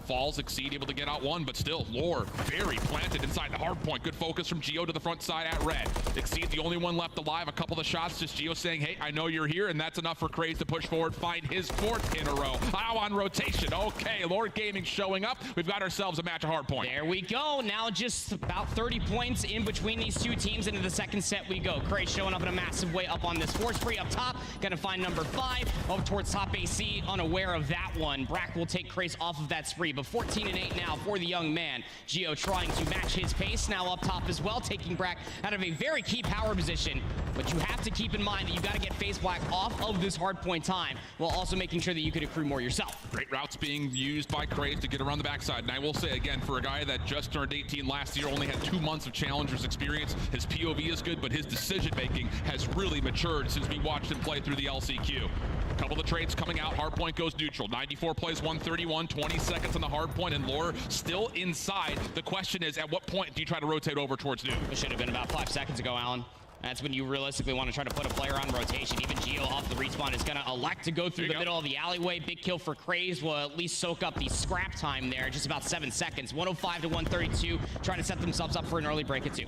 falls, Exceed able to get out 1, but still Lore very planted inside the hard point. Good focus from Geo to the front side at Red. Exceed the only one left alive. A couple of shots, just Geo saying, hey, I know you're here, and that's enough for Craze to push forward, find his 4th in a row. Now on rotation. Okay, Lore Gaming showing up. We've got ourselves a match at hard point. There we go. Now just about 30 points in between these two teams. Into the second set we go. Craze showing up in a massive way up on this force free up top. Gonna find number 5 up towards top AC, unaware of that one. Brack will take Craze off of that spree, but 14-8 now for the young man. Geo trying to match his pace now up top as well, taking Brack out of a very key power position. But you have to keep in mind that you got to get FaZe Black off of this hard point time while also making sure that you could accrue more yourself. Great routes being used by Craze to get around the backside. And I will say again, for a guy that just turned 18 last year, only had 2 months of Challengers experience, his POV is good, but his decision making has really matured since we watched him play through the LCQ. A couple of trades coming out, hard point goes neutral. 94 plays 131, 20 seconds on the hard point, and Lore still inside. The question is, at what point do you try to rotate over towards new? It should have been about 5 seconds ago, Alan. That's when you realistically want to try to put a player on rotation. Even Geo off the respawn is going to elect to go through the middle of the alleyway. Big kill for Craze will at least soak up the scrap time there. Just about 7 seconds. 105 to 132. Trying to set themselves up for an early break at 2.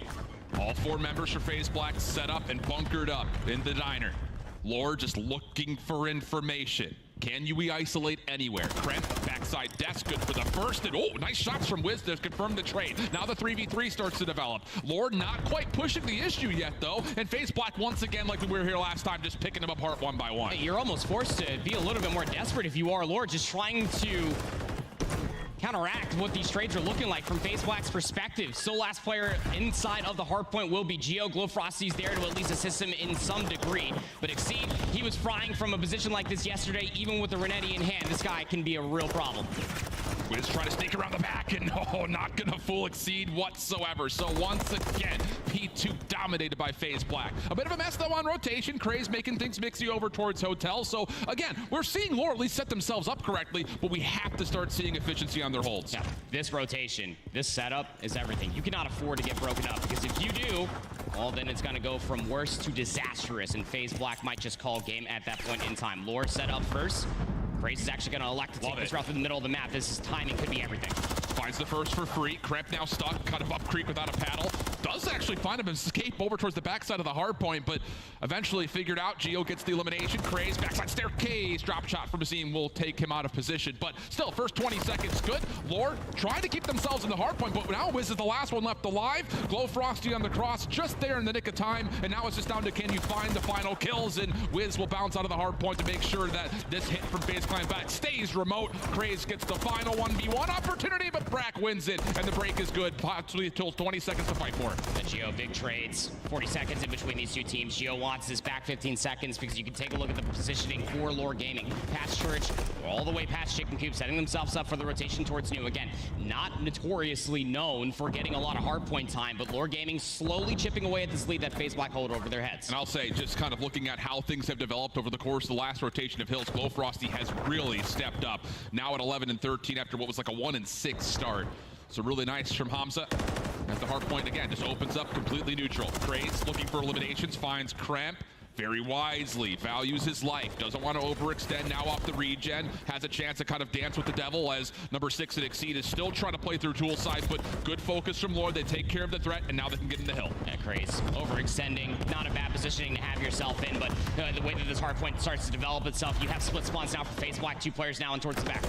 All 4 members for FaZe Black set up and bunkered up in the diner. Lore just looking for information. Can you isolate anywhere? Kremp, backside desk, good for the first. And oh, nice shots from Wiz to confirm the trade. Now the 3v3 starts to develop. Lore not quite pushing the issue yet, though. And FaZe Black, once again, like we were here last time, just picking them apart one by one. You're almost forced to be a little bit more desperate if you are Lore, just trying to counteract what these trades are looking like from FaZe Black's perspective. Still last player inside of the hard point will be Geo. Glowfrosty's there to at least assist him in some degree. But Exceed, he was frying from a position like this yesterday, even with the Renetti in hand. This guy can be a real problem. Wiz trying to sneak around the back, and not gonna fool Exceed whatsoever. So once again, P2 dominated by FaZe Black. A bit of a mess though on rotation. Craze making things mixy over towards Hotel. So again, we're seeing Lore at least set themselves up correctly, but we have to start seeing efficiency on their holds. Yeah, this rotation, this setup is everything. You cannot afford to get broken up, because if you do, well, then it's going to go from worse to disastrous, and FaZe Black might just call game at that point in time. Lore set up first. Craze is actually going to elect to take this route through the middle of the map. This is timing, could be everything. Finds the first for free. Kremp now stuck, kind of up creek without a paddle. Does actually find him escape over towards the backside of the hard point, but eventually figured out. Geo gets the elimination. Craze, backside staircase. Drop shot from Azim will take him out of position. But still, first 20 seconds good. Lore trying to keep themselves in the hard point, but now Wiz is the last one left alive. Glowfrosty on the cross, just there in the nick of time. And now it's just down to can you find the final kills, and Wiz will bounce out of the hard point to make sure that this hit from FaZe Clan back stays remote. Craze gets the final 1v1 opportunity, but Brack wins it, and the break is good. Possibly until 20 seconds to fight for it. The Geo, big trades. 40 seconds in between these two teams. Geo wants this back 15 seconds because you can take a look at the positioning for Lore Gaming. Past Church, all the way past Chicken Coop, setting themselves up for the rotation towards New. Again, not notoriously known for getting a lot of hardpoint time, but Lore Gaming slowly chipping away at this lead that FaZe Black hold over their heads. And I'll say, just kind of looking at how things have developed over the course of the last rotation of Hills, Glowfrosty has really stepped up. Now at 11 and 13 after what was like a 1 and 6 start. So really nice from Hamza. As the hard point again just opens up completely neutral. Craze looking for eliminations, finds Kremp. Very wisely, values his life, doesn't want to overextend now off the regen, has a chance to kind of dance with the devil as number 6 at Exceed is still trying to play through tool side, but good focus from Lord. They take care of the threat, and now they can get in the hill. Yeah, Craze, overextending, not a bad positioning to have yourself in, but the way that this hard point starts to develop itself, you have split spawns now for FaZe Black, 2 players now and towards the back.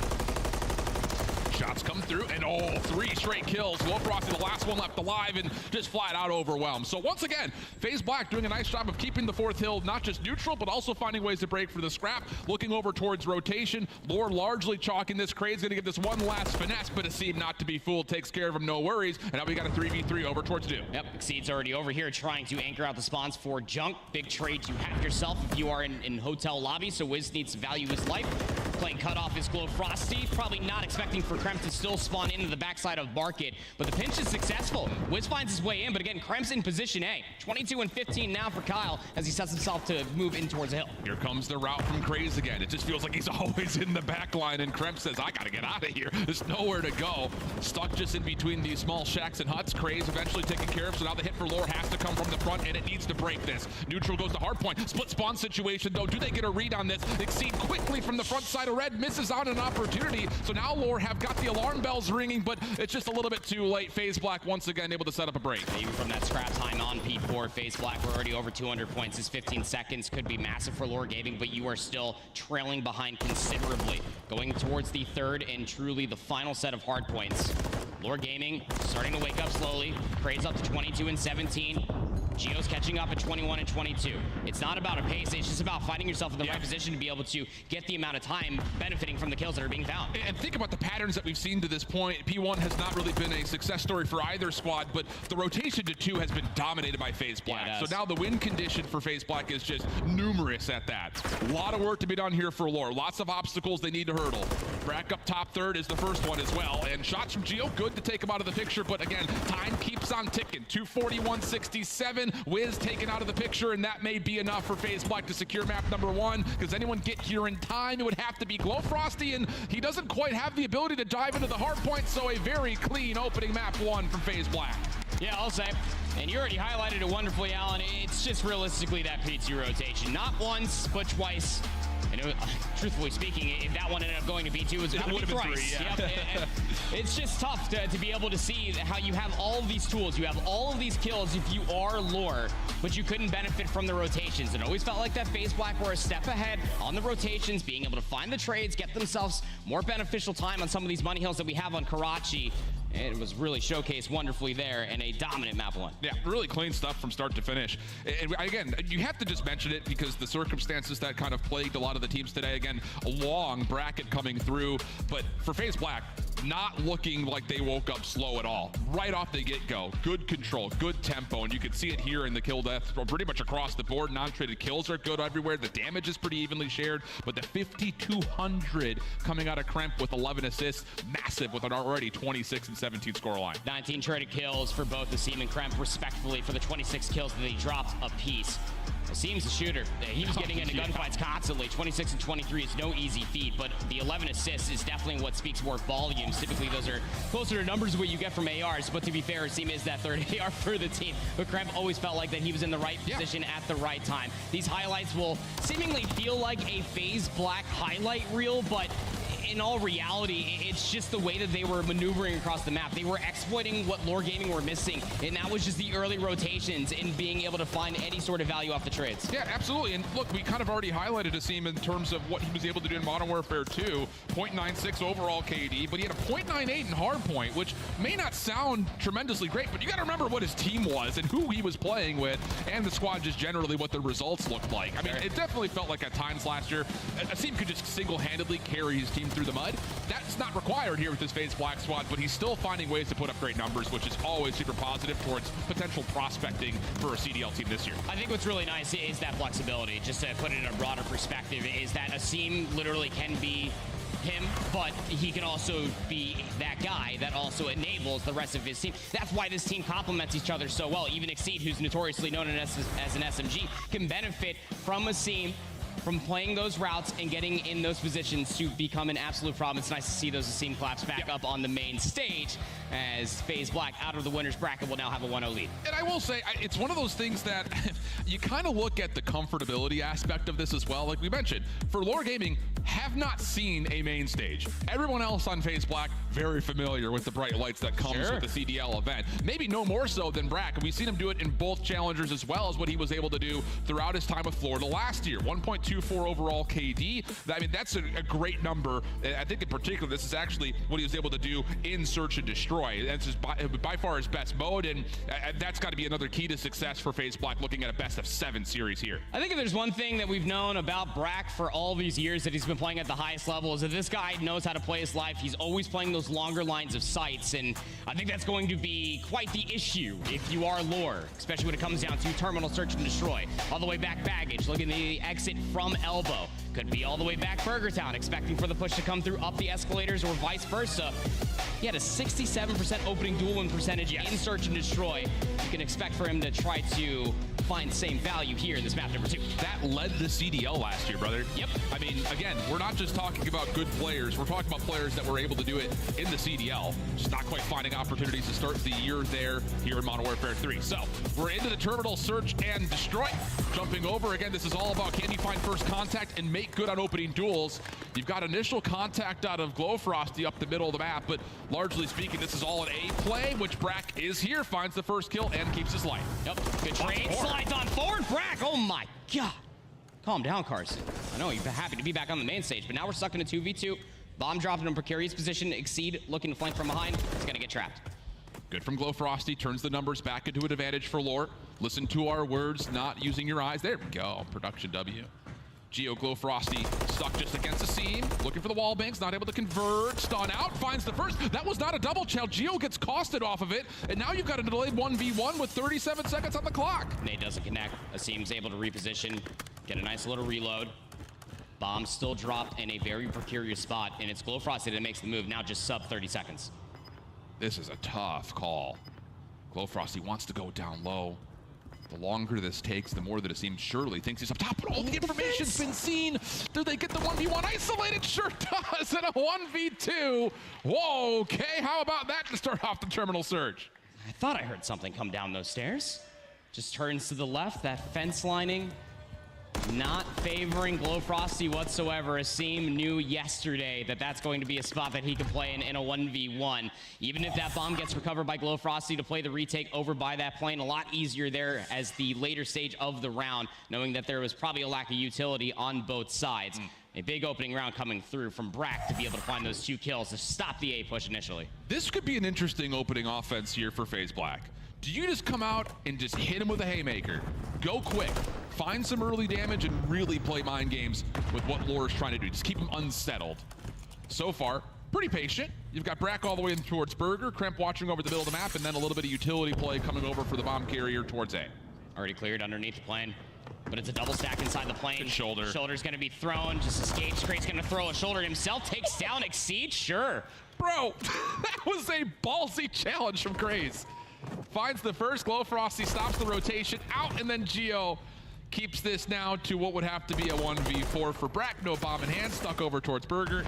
Shots come through, and 3 straight kills. Glowfrosty, the last one left alive, and just flat out overwhelmed. So once again, FaZe Black doing a nice job of keeping the 4th hill not just neutral, but also finding ways to break for the scrap. Looking over towards rotation. Lore largely chalking this. Crane's gonna get this one last finesse, but Exceed, not to be fooled, takes care of him, no worries. And now we got a 3v3 over towards New. Yep, Exceed's already over here trying to anchor out the spawns for Junk. Big trade to have yourself if you are in hotel lobby, so Wiz needs to value his life. Playing cutoff is Glowfrosty. Probably not expecting for Kremp to still spawn into the backside of Market, but the pinch is successful. Wiz finds his way in, but again, Kremp's in position A. 22 and 15 now for Kyle as he sets himself to move in towards the hill. Here comes the route from Craze again. It just feels like he's always in the back line, and Kremp says, I gotta get out of here. There's nowhere to go. Stuck just in between these small shacks and huts. Craze eventually taken care of, so now the hit for Lore has to come from the front, and it needs to break this. Neutral goes to hardpoint. Split spawn situation, though. Do they get a read on this? Exceed quickly from the front side of red, misses out an opportunity. So now Lore have got the alarm bells ringing, but it's just a little bit too late. FaZe Black once again able to set up a break. Even from that scrap time on P4, FaZe Black were already over 200 points. This 15 seconds could be massive for Lore Gaming, but you are still trailing behind considerably. Going towards the 3rd and truly the final set of hard points. Lore Gaming starting to wake up slowly. Craze up to 22 and 17. Geo's catching up at 21 and 22. It's not about a pace, it's just about finding yourself in the right position to be able to get the amount of time benefiting from the kills that are being found. And think about the patterns that we've seen to this point. P1 has not really been a success story for either squad, but the rotation to 2 has been dominated by FaZe Black. Yeah, so now the win condition for FaZe Black is just numerous at that. A lot of work to be done here for Lore. Lots of obstacles they need to hurdle. Brack up top 3rd is the first one as well, and shots from Geo, good to take him out of the picture, but again, time keeps on ticking. 241.67, Wiz taken out of the picture, and that may be enough for FaZe Black to secure map number 1, because anyone get here in time, it would have to be Glowfrosty, and he doesn't quite have the ability to dive into the hard point, so a very clean opening map 1 from FaZe Black. Yeah, I'll say, And you already highlighted it wonderfully, Alan. It's just realistically that P2 rotation. Not once, but twice. And truthfully speaking, if that one ended up going to P2, it would have been thrice. Yeah. Yep. It's just tough to be able to see how you have all of these tools, you have all of these kills if you are lore, but you couldn't benefit from the rotations. It always felt like that FaZe Black were a step ahead on the rotations, being able to find the trades, get themselves more beneficial time on some of these money hills that we have on Karachi. It was really showcased wonderfully there in a dominant map one. Yeah, really clean stuff from start to finish. And again, you have to just mention it because the circumstances that kind of plagued a lot of the teams today, again, a long bracket coming through, but for FaZe Black, not looking like they woke up slow at all. Right off the get-go, good control, good tempo, and you can see it here in the kill death pretty much across the board. Non-traded kills are good everywhere. The damage is pretty evenly shared, but the 5,200 coming out of Kremp with 11 assists, massive with an already 26 and 17 scoreline. 19 traded kills for both Asim and Kremp, respectively, for the 26 kills that they dropped apiece. Asim's a shooter. He was getting into gunfights constantly. 26 and 23 is no easy feat, but the 11 assists is definitely what speaks more volumes. Typically, those are closer to numbers of what you get from ARs, but to be fair, Asim is that third AR for the team. But Kremp always felt like that he was in the right position at the right time. These highlights will seemingly feel like a FaZe Black highlight reel, but in all reality, it's just the way that they were maneuvering across the map. They were exploiting what Lore Gaming were missing, and that was just the early rotations and being able to find any sort of value off the trades. Yeah, absolutely. And look, we kind of already highlighted Asim in terms of what he was able to do in Modern Warfare 2. 0.96 overall KD, but he had a 0.98 in hardpoint, which may not sound tremendously great, but you got to remember what his team was and who he was playing with, and the squad just generally what the results looked like. I mean, it definitely felt like at times last year, Asim could just single-handedly carry his team through the mud. That's not required here with this FaZe Black squad, but he's still finding ways to put up great numbers, which is always super positive towards potential prospecting for a CDL team this year. I think what's really nice is that flexibility. Just to put it in a broader perspective, is that Asim literally can be him, but he can also be that guy that also enables the rest of his team. That's why this team complements each other so well. Even Exceed, who's notoriously known as an SMG, can benefit from Asim, from playing those routes and getting in those positions to become an absolute problem. It's nice to see those Asim claps back up on the main stage as FaZe Black out of the winner's bracket will now have a 1-0 lead. And I will say, it's one of those things that you kind of look at the comfortability aspect of this as well. Like we mentioned, for Lore Gaming, have not seen a main stage. Everyone else on FaZe Black, very familiar with the bright lights that comes with the CDL event. Maybe no more so than Brack. And we've seen him do it in both challengers as well as what he was able to do throughout his time with Florida last year. 1.24 overall KD. I mean, that's a great number. I think in particular, this is actually what he was able to do in Search and Destroy. That's just by far his best mode, and that's got to be another key to success for FaZe Black, looking at a best of 7 series here. I think if there's one thing that we've known about Brack for all these years that he's been playing at the highest level is that this guy knows how to play his life. He's always playing those longer lines of sights, and I think that's going to be quite the issue if you are Lore, especially when it comes down to Terminal Search and Destroy. All the way back baggage, looking at the exit from Elbow. Could be all the way back Burger Town, expecting for the push to come through up the escalators or vice versa. He had a 67% opening duel win percentage in Search and Destroy. You can expect for him to try to find the same value here in this map number 2. That led the CDL last year, brother. Yep. I mean, again, we're not just talking about good players. We're talking about players that were able to do it in the CDL. Just not quite finding opportunities to start the year there here in Modern Warfare 3. So we're into the Terminal Search and Destroy. Jumping over, again, this is all about can you find first contact and make good on opening duels. You've got initial contact out of Glowfrosty up the middle of the map, but largely speaking, this is all an A play, which Brack is here, finds the first kill, and keeps his life. Yep, good trade, slides on forward, Brack, oh my God. Calm down, Carson. I know you're happy to be back on the main stage, but now we're stuck in a 2v2. Bomb dropped in a precarious position, Exceed looking to flank from behind, he's gonna get trapped. Good from Glowfrosty, turns the numbers back into an advantage for Lore. Listen to our words, not using your eyes. There we go, production W. Geo Glowfrosty stuck just against the seam, looking for the wall banks, not able to convert, stun out, finds the first. That was not a double chow. Geo gets costed off of it, and now you've got a delayed 1v1 with 37 seconds on the clock. Nade doesn't connect. Asim's able to reposition, get a nice little reload. Bomb still dropped in a very precarious spot, and it's Glowfrosty that makes the move, now just sub 30 seconds. This is a tough call. Glowfrosty wants to go down low. The longer this takes, the more that it seems surely thinks he's up top, but all the information's been seen. Do they get the 1v1 isolated? Sure does, and a 1v2. Whoa, okay, how about that to start off the Terminal Search? I thought I heard something come down those stairs. Just turns to the left, that fence lining. Not favoring Glowfrosty whatsoever. Asim knew yesterday that that's going to be a spot that he could play in a 1v1. Even if that bomb gets recovered by Glowfrosty to play the retake over by that plane, a lot easier there as the later stage of the round, knowing that there was probably a lack of utility on both sides. A big opening round coming through from Brack to be able to find those 2 kills to stop the A push initially. This could be an interesting opening offense here for FaZe Black. Do you just come out and just hit him with a haymaker, go quick, find some early damage, and really play mind games with what Lore is trying to do? Just keep him unsettled. So far, pretty patient. You've got Brack all the way in towards Burger, Kremp watching over the middle of the map, and then a little bit of utility play coming over for the bomb carrier towards A. Already cleared underneath the plane, but it's a double stack inside the plane. Good shoulder. Shoulder's going to be thrown. Just escapes. Crate's going to throw a shoulder himself. Takes down Exceed. Sure. Bro, that was a ballsy challenge from Craze. Finds the first. Glowfrosty stops the rotation out, and then Geo keeps this now to what would have to be a 1v4 for Brack. No bomb in hand. Stuck over towards Burger,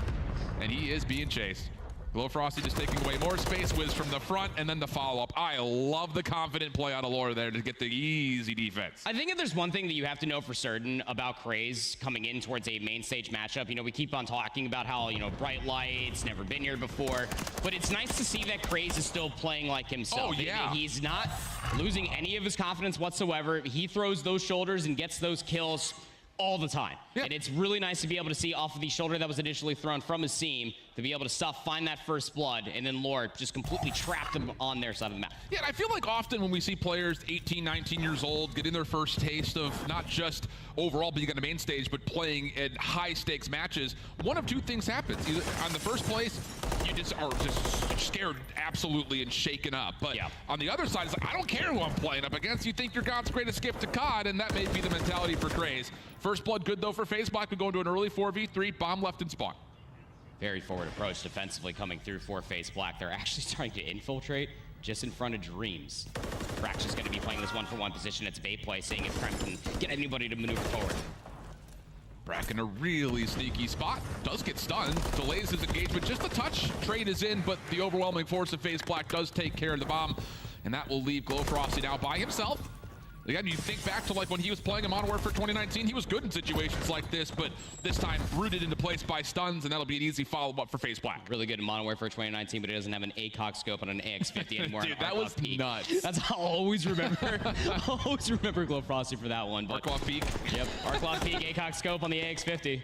and he is being chased. Glowfrosty just taking away more space. Wiz from the front, and then the follow-up. I love the confident play out of Lore there to get the easy defense. I think if there's one thing that you have to know for certain about Craze coming in towards a main stage matchup, you know, we keep on talking about how, you know, bright lights, never been here before, but it's nice to see that Craze is still playing like himself. Oh, yeah. He's not losing any of his confidence whatsoever. He throws those shoulders and gets those kills all the time. Yep. And it's really nice to be able to see off of the shoulder that was initially thrown from Asim, to be able to stuff, find that first blood, and then Lore just completely trapped him on their side of the map. Yeah, and I feel like often when we see players 18, 19 years old getting their first taste of not just overall being on the main stage, but playing in high stakes matches, one of two things happens. Either on the first place, you just are just scared absolutely and shaken up. But on the other side, it's like, I don't care who I'm playing up against. You think you're God's greatest gift to COD, and that may be the mentality for Craze. First blood good though for FaZe Black. We go into an early 4v3, bomb left in spawn. Very forward approach defensively coming through for FaZe Black. They're actually starting to infiltrate just in front of Dreams. Brack's just going to be playing this 1-for-1 position. It's bait play, seeing if Kremp can get anybody to maneuver forward. Brack in a really sneaky spot. Does get stunned. Delays his engagement just a touch. Trade is in, but the overwhelming force of FaZe Black does take care of the bomb. And that will leave Glowfrosty now by himself. Again, you think back to like when he was playing in Modern Warfare 2019, he was good in situations like this, but this time rooted into place by stuns, and that'll be an easy follow-up for FaZe Black. Really good in Modern Warfare 2019, but he doesn't have an ACOG scope on an AX50 anymore. Dude, that was nuts. That's how I'll always remember. I'll always remember Glowfrosty for that one. Arclaw Peak. Yep, Arclaw Peak, ACOG scope on the AX50.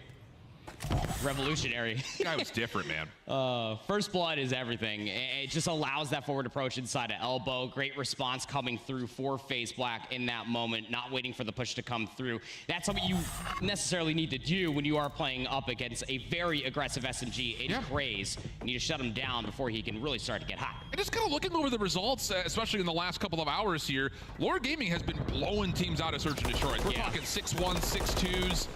Revolutionary. That guy was different, man. First blood is everything. It just allows that forward approach inside of elbow. Great response coming through for FaZe Black in that moment, not waiting for the push to come through. That's something you necessarily need to do when you are playing up against a very aggressive SMG in Craze. You need to shut him down before he can really start to get hot. And just kind of looking over the results, especially in the last couple of hours here, Lore Gaming has been blowing teams out of Search and Destroy. We're talking 6-1, 6-2s.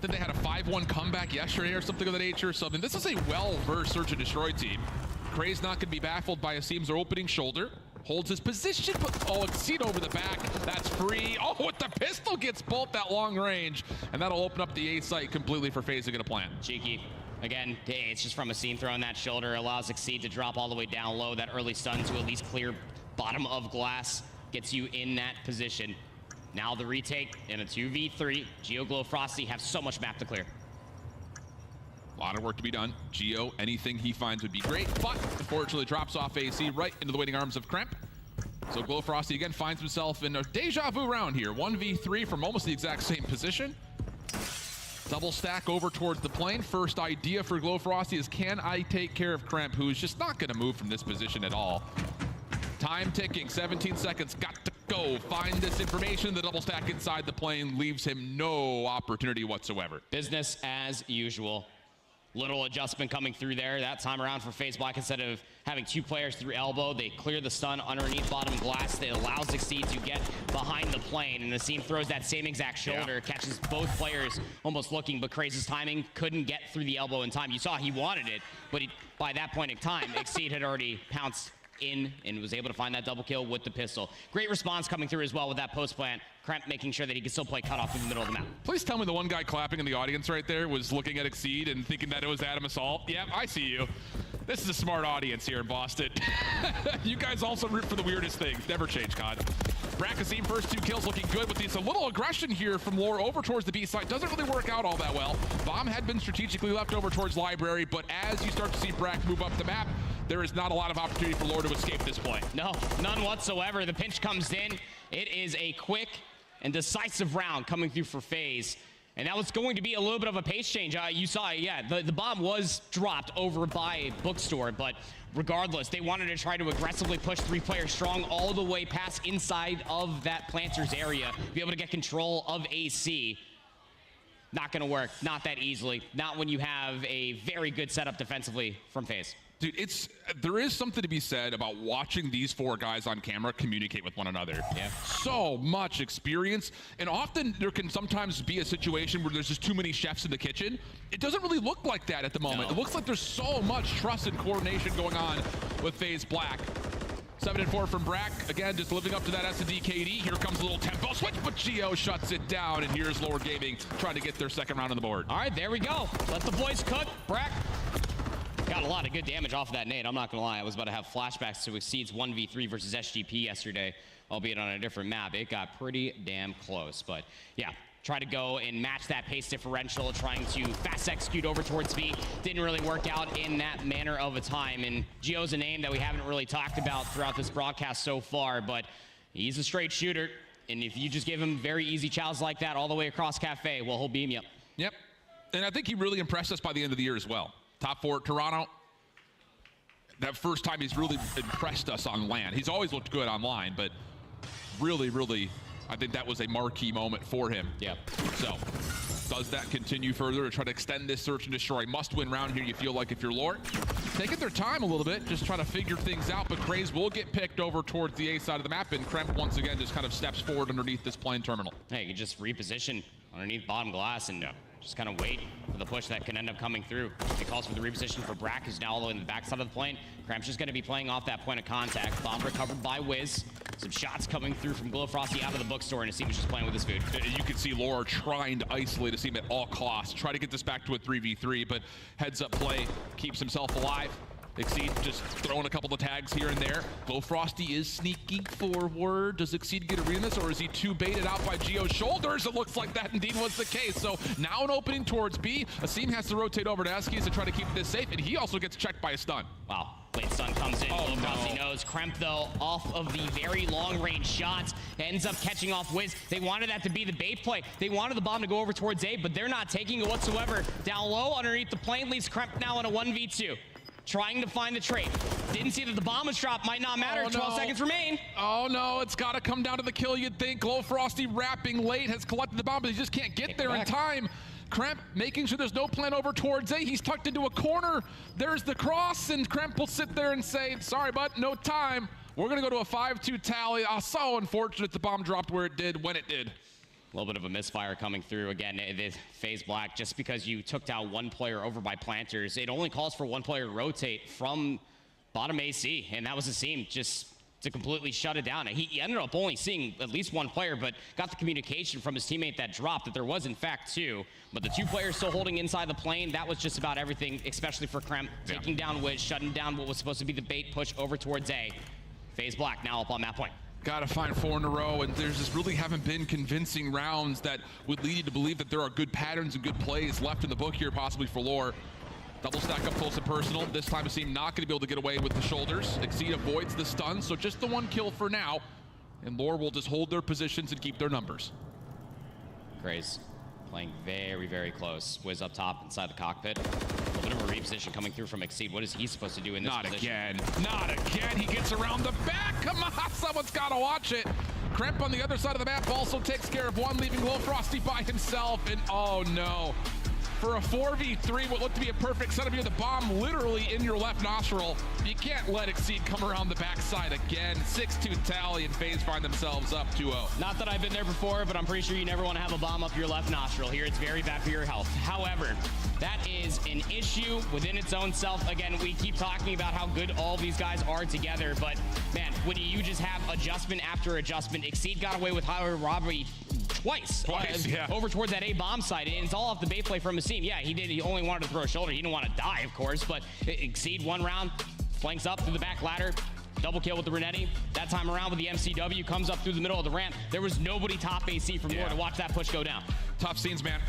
Then they had a 5-1 comeback yesterday or something of that nature. So, I mean, this is a well-versed Search and Destroy team. Craze not going to be baffled by Asim's opening shoulder. Holds his position, but Exceed over the back. That's free. Oh, with the pistol gets bolt that long range. And that'll open up the A site completely for FaZe to get a plan. Cheeky. Again, it's just from Asim throwing that shoulder. Allows Exceed to drop all the way down low. That early stun to at least clear bottom of glass. Gets you in that position. Now the retake in a 2v3. Geo, Glowfrosty have so much map to clear. A lot of work to be done. Geo, anything he finds would be great, but unfortunately drops off AC right into the waiting arms of Kremp. So Glowfrosty again finds himself in a deja vu round here. 1v3 from almost the exact same position. Double stack over towards the plane. First idea for Glowfrosty is, can I take care of Kremp, who is just not going to move from this position at all. Time ticking, 17 seconds, got to go. Find this information. The double stack inside the plane leaves him no opportunity whatsoever. Business as usual. Little adjustment coming through there. That time around for FaZe Black, instead of having two players through elbow, they clear the stun underneath bottom glass. That allows Exceed to get behind the plane. And Asim throws that same exact shoulder, catches both players almost looking, but Craze's timing couldn't get through the elbow in time. You saw he wanted it, but by that point in time, Exceed had already pounced in and was able to find that double kill with the pistol. Great response coming through as well with that post plant. Kremp making sure that he can still play cutoff in the middle of the map. Please tell me the one guy clapping in the audience right there was looking at Exceed and thinking that it was Adam Assault. Yep, I see you. This is a smart audience here in Boston. You guys also root for the weirdest things. Never change, God. Bracazine first 2 kills looking good with this a little aggression here from Lore over towards the B side. Doesn't really work out all that well. Bomb had been strategically left over towards Library, but as you start to see Brack move up the map, there is not a lot of opportunity for Lore to escape this play. No, none whatsoever. The pinch comes in. It is a quick and decisive round coming through for FaZe. And that was going to be a little bit of a pace change. You saw, yeah, the bomb was dropped over by Bookstore, but regardless, they wanted to try to aggressively push 3-player strong all the way past inside of that Planters area, be able to get control of AC. Not going to work, not that easily. Not when you have a very good setup defensively from FaZe. Dude, there is something to be said about watching these 4 guys on camera communicate with one another. Yeah. So much experience, and often there can sometimes be a situation where there's just too many chefs in the kitchen. It doesn't really look like that at the moment. No. It looks like there's so much trust and coordination going on with FaZe Black. 7 and 4 from Brack. Again, just living up to that S&D KD. Here comes a little tempo switch, but Geo shuts it down, and here's Lore Gaming trying to get their second round on the board. All right, there we go. Let the boys cook. Brack got a lot of good damage off of that nade. I'm not going to lie. I was about to have flashbacks to Exceed's 1v3 versus SGP yesterday, albeit on a different map. It got pretty damn close. But, yeah, try to go and match that pace differential, trying to fast execute over towards B. Didn't really work out in that manner of a time. And Geo's a name that we haven't really talked about throughout this broadcast so far, but he's a straight shooter. And if you just give him very easy chows like that all the way across Cafe, well, he'll beam you. Yep. And I think he really impressed us by the end of the year as well. Top 4 at Toronto. That first time he's really impressed us on LAN. He's always looked good online, but really, really, I think that was a marquee moment for him. Yep. So, does that continue further to try to extend this search and destroy must-win round here, you feel like, if you're Lore? Taking their time a little bit, just trying to figure things out, but Craze will get picked over towards the A side of the map, and Kremp once again just kind of steps forward underneath this plane terminal. Hey, you can just reposition underneath bottom glass and just kind of wait for the push that can end up coming through. It calls for the reposition for Brack, who's now all the way in the backside of the plane. Cramp's just going to be playing off that point of contact. Bomb recovered by Wiz. Some shots coming through from Glowfrosty out of the Bookstore, and Asim was just playing with his food. You can see Lore trying to isolate Asim at all costs. Try to get this back to a 3v3, but heads up play keeps himself alive. Exceed just throwing a couple of tags here and there. Glowfrosty is sneaking forward. Does Exceed get a read in this, or is he too baited out by Geo's shoulders? It looks like that indeed was the case. So now an opening towards B. Asim has to rotate over to Eskies to try to keep this safe, and he also gets checked by a stun. Wow. Late stun comes in. Glowfrosty knows. Kremp, though, off of the very long-range shots, ends up catching off Wiz. They wanted that to be the bait play. They wanted the bomb to go over towards A, but they're not taking it whatsoever. Down low, underneath the plane, leaves Kremp now in a 1v2. Trying to find the trade. Didn't see that the bomb was dropped. Might not matter. 12 seconds remain. Oh, no. It's got to come down to the kill, you'd think. Glowfrosty wrapping late, has collected the bomb, but he just can't get there in time. Kremp making sure there's no plan over towards A. He's tucked into a corner. There's the cross, and Kremp will sit there and say, sorry, bud, no time. We're going to go to a 5-2 tally. So unfortunate the bomb dropped where it did, when it did. A little bit of a misfire coming through. Again, the FaZe Black, just because you took down one player over by Planters, it only calls for one player to rotate from bottom AC, and that was Asim just to completely shut it down. He ended up only seeing at least one player, but got the communication from his teammate that dropped that there was, in fact, 2. But the 2 players still holding inside the plane, that was just about everything, especially for Kremp. Taking down Wiz, shutting down what was supposed to be the bait push over towards A. FaZe Black now up on that point. Got to find 4 in a row, and there's just really haven't been convincing rounds that would lead you to believe that there are good patterns and good plays left in the book here, possibly for Lore. Double stack up close and personal. This time it seemed not going to be able to get away with the shoulders. Exceed avoids the stun, so just the 1 kill for now. And Lore will just hold their positions and keep their numbers. Craze playing very, very close. Wiz up top inside the cockpit. A little bit of a reposition coming through from Exceed. What is he supposed to do in this position? Not again. He gets around the back. Come on, someone's got to watch it. Kremp on the other side of the map also takes care of one, leaving Glowfrosty by himself. And oh no. For a 4v3, what looked to be a perfect setup here, the bomb literally in your left nostril. You can't let Exceed come around the backside again. 6-2 tally, and FaZe find themselves up 2-0. Not that I've been there before, but I'm pretty sure you never want to have a bomb up your left nostril. Here, it's very bad for your health. However, that is an issue within its own self. Again, we keep talking about how good all these guys are together, but man, when you just have adjustment after adjustment, Exceed got away with highway robbery twice. Yeah. Over toward that A bomb side, and it's all off the bait play from Asim. Yeah, he only wanted to throw a shoulder. He didn't want to die, of course, but Exceed 1 round, flanks up through the back ladder. Double kill with the Renetti. That time around with the MCW, comes up through the middle of the ramp. There was nobody top AC from Lore to watch that push go down. Tough scenes, man.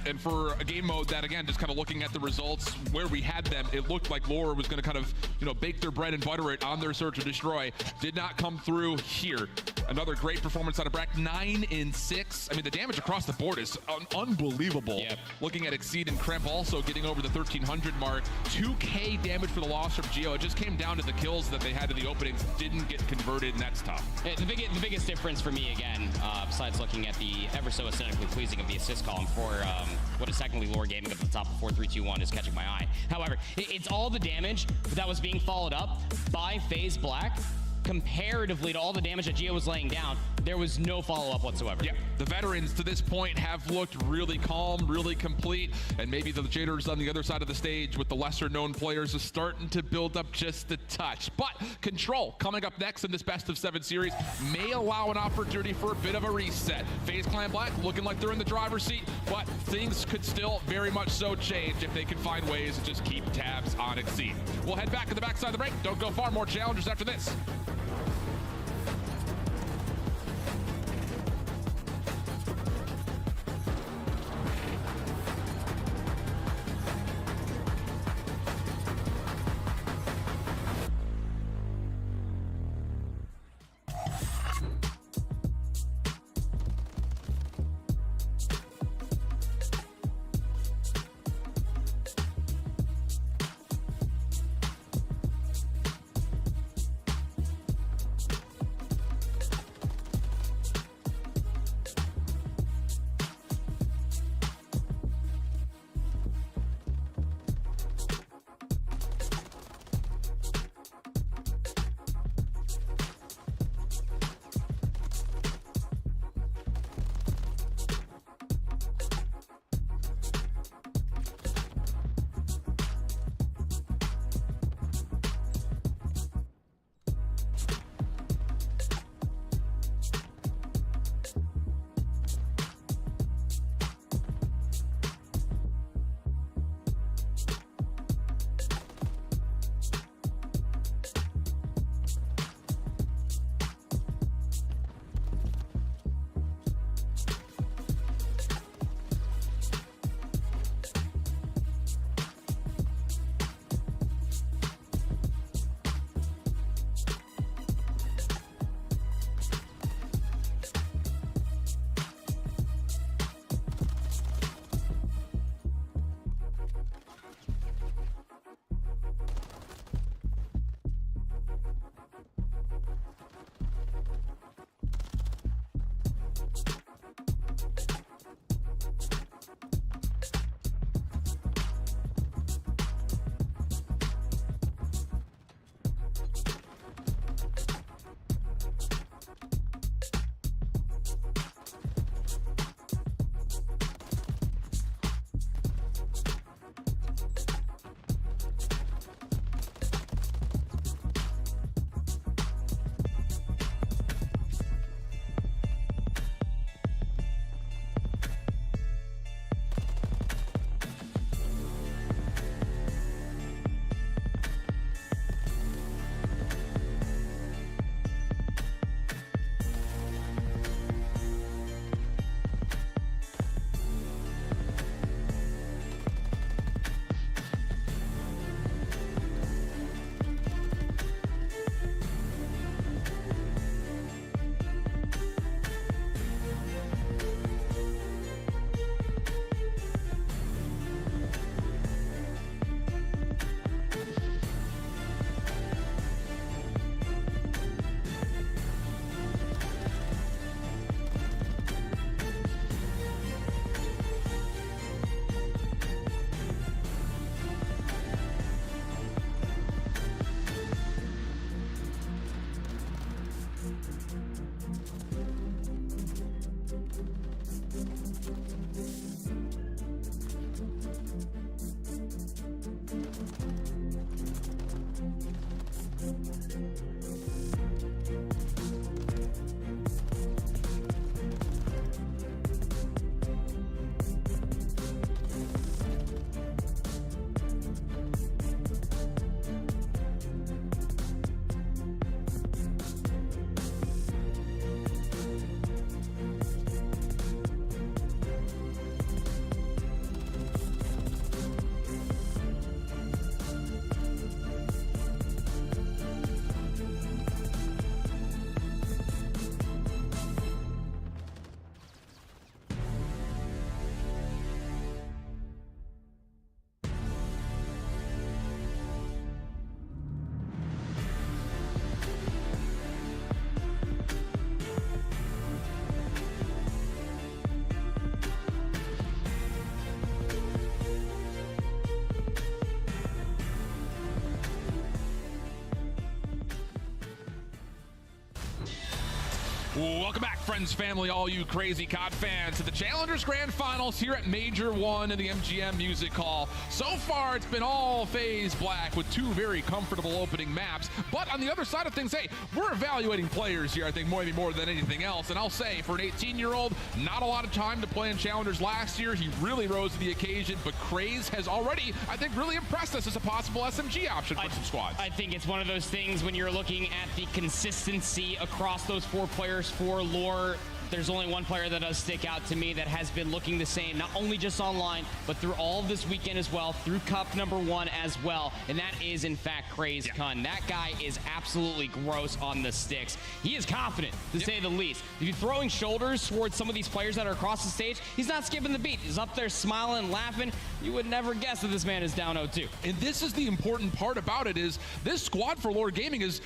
And for a game mode that, again, just kind of looking at the results where we had them, it looked like Lore was going to kind of, bake their bread and butter it on their Search and Destroy. Did not come through here. Another great performance out of Brack, 9 and 6. I mean, the damage across the board is unbelievable. Yep. Looking at Exceed and Kremp also getting over the 1,300 mark. 2K damage for the loss from Geo. It just came down to the kills that they had in the openings. Didn't get converted, and that's tough. The biggest difference for me, again, besides looking at the ever so aesthetically pleasing of the assist column for what is technically Lore Gaming up at the top of 4, 3, 2, 1 is catching my eye. However, it's all the damage that was being followed up by FaZe Black. Comparatively to all the damage that Geo was laying down, there was no follow-up whatsoever. Yeah, the veterans to this point have looked really calm, really complete, and maybe the jitters on the other side of the stage with the lesser-known players is starting to build up just a touch. But Control, coming up next in this best-of-7 series, may allow an opportunity for a bit of a reset. FaZe Clan Black looking like they're in the driver's seat, but things could still very much so change if they can find ways to just keep tabs on Exceed. We'll head back to the backside of the break. Don't go far, more challenges after this. Welcome back, friends, family, all you crazy COD fans, to the Challengers Grand Finals here at Major 1 in the MGM Music Hall. So far, it's been all FaZe Black with 2 very comfortable opening maps. But on the other side of things, hey, we're evaluating players here, I think, maybe more than anything else. And I'll say, for an 18-year-old, not a lot of time to play in Challengers last year. He really rose to the occasion, but Craze has already, I think, really impressed us as a possible SMG option for some squads. I think it's one of those things when you're looking at the consistency across those 4 players for lore. There's only one player that does stick out to me that has been looking the same, not only just online, but through all of this weekend as well, through Cup number 1 as well, and that is, in fact, Craze Kun. That guy is absolutely gross on the sticks. He is confident, to say the least. If you're throwing shoulders towards some of these players that are across the stage, he's not skipping the beat. He's up there smiling, laughing. You would never guess that this man is down 0-2. And this is the important part about it, is this squad for Lore Gaming is,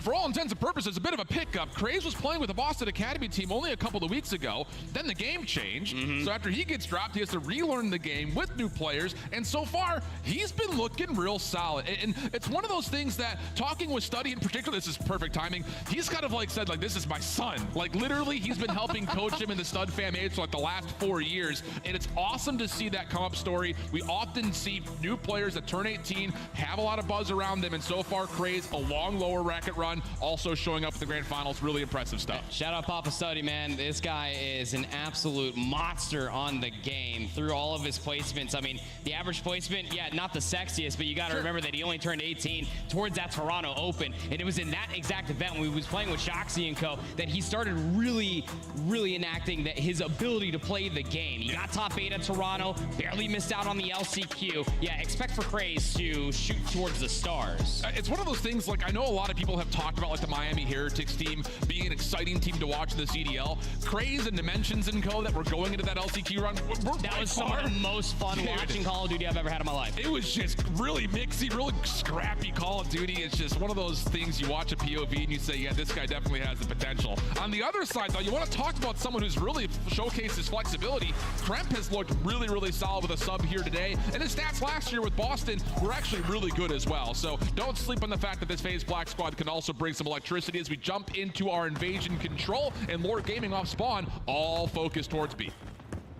for all intents and purposes, a bit of a pickup. Craze was playing with the Boston Academy team only a couple of weeks ago. Then the game changed. So after he gets dropped, he has to relearn the game with new players. And so far, he's been looking real solid. And it's one of those things that, talking with Studdy in particular, this is perfect timing, he's kind of like said, like, this is my son. Like, literally, he's been helping coach him in the Stud Fam age for like the last 4 years. And it's awesome to see that come up story. We often see new players that turn 18, have a lot of buzz around them. And so far, Craze, a long lower bracket run, also showing up at the grand finals. Really impressive stuff. Shout out Papa Studdy, man. This guy is an absolute monster on the game through all of his placements. I mean, the average placement, yeah, not the sexiest, but you got to remember that he only turned 18 towards that Toronto Open, and it was in that exact event when we was playing with Shoxy and co that he started really enacting that his ability to play the game. He got top 8 at Toronto, barely missed out on the LCQ. Yeah, expect for Craze to shoot towards the stars. It's one of those things, like, I know a lot of people have talked about like the Miami Heretics team being an exciting team to watch in the CDL. Craze and Dimensions and co that were going into that LCQ run, that was some of the most fun watching Call of Duty I've ever had in my life. It was just really mixy, really scrappy Call of Duty. It's just one of those things you watch a POV and you say, yeah, this guy definitely has the potential. On the other side, though, you want to talk about someone who's really showcased his flexibility. Kremp has looked really solid with a sub here today, and his stats last year with Boston were actually really good as well. So don't sleep on the fact that this FaZe Black squad can also bring some electricity as we jump into our invasion control and Lore Gaming off spawn, all focused towards B.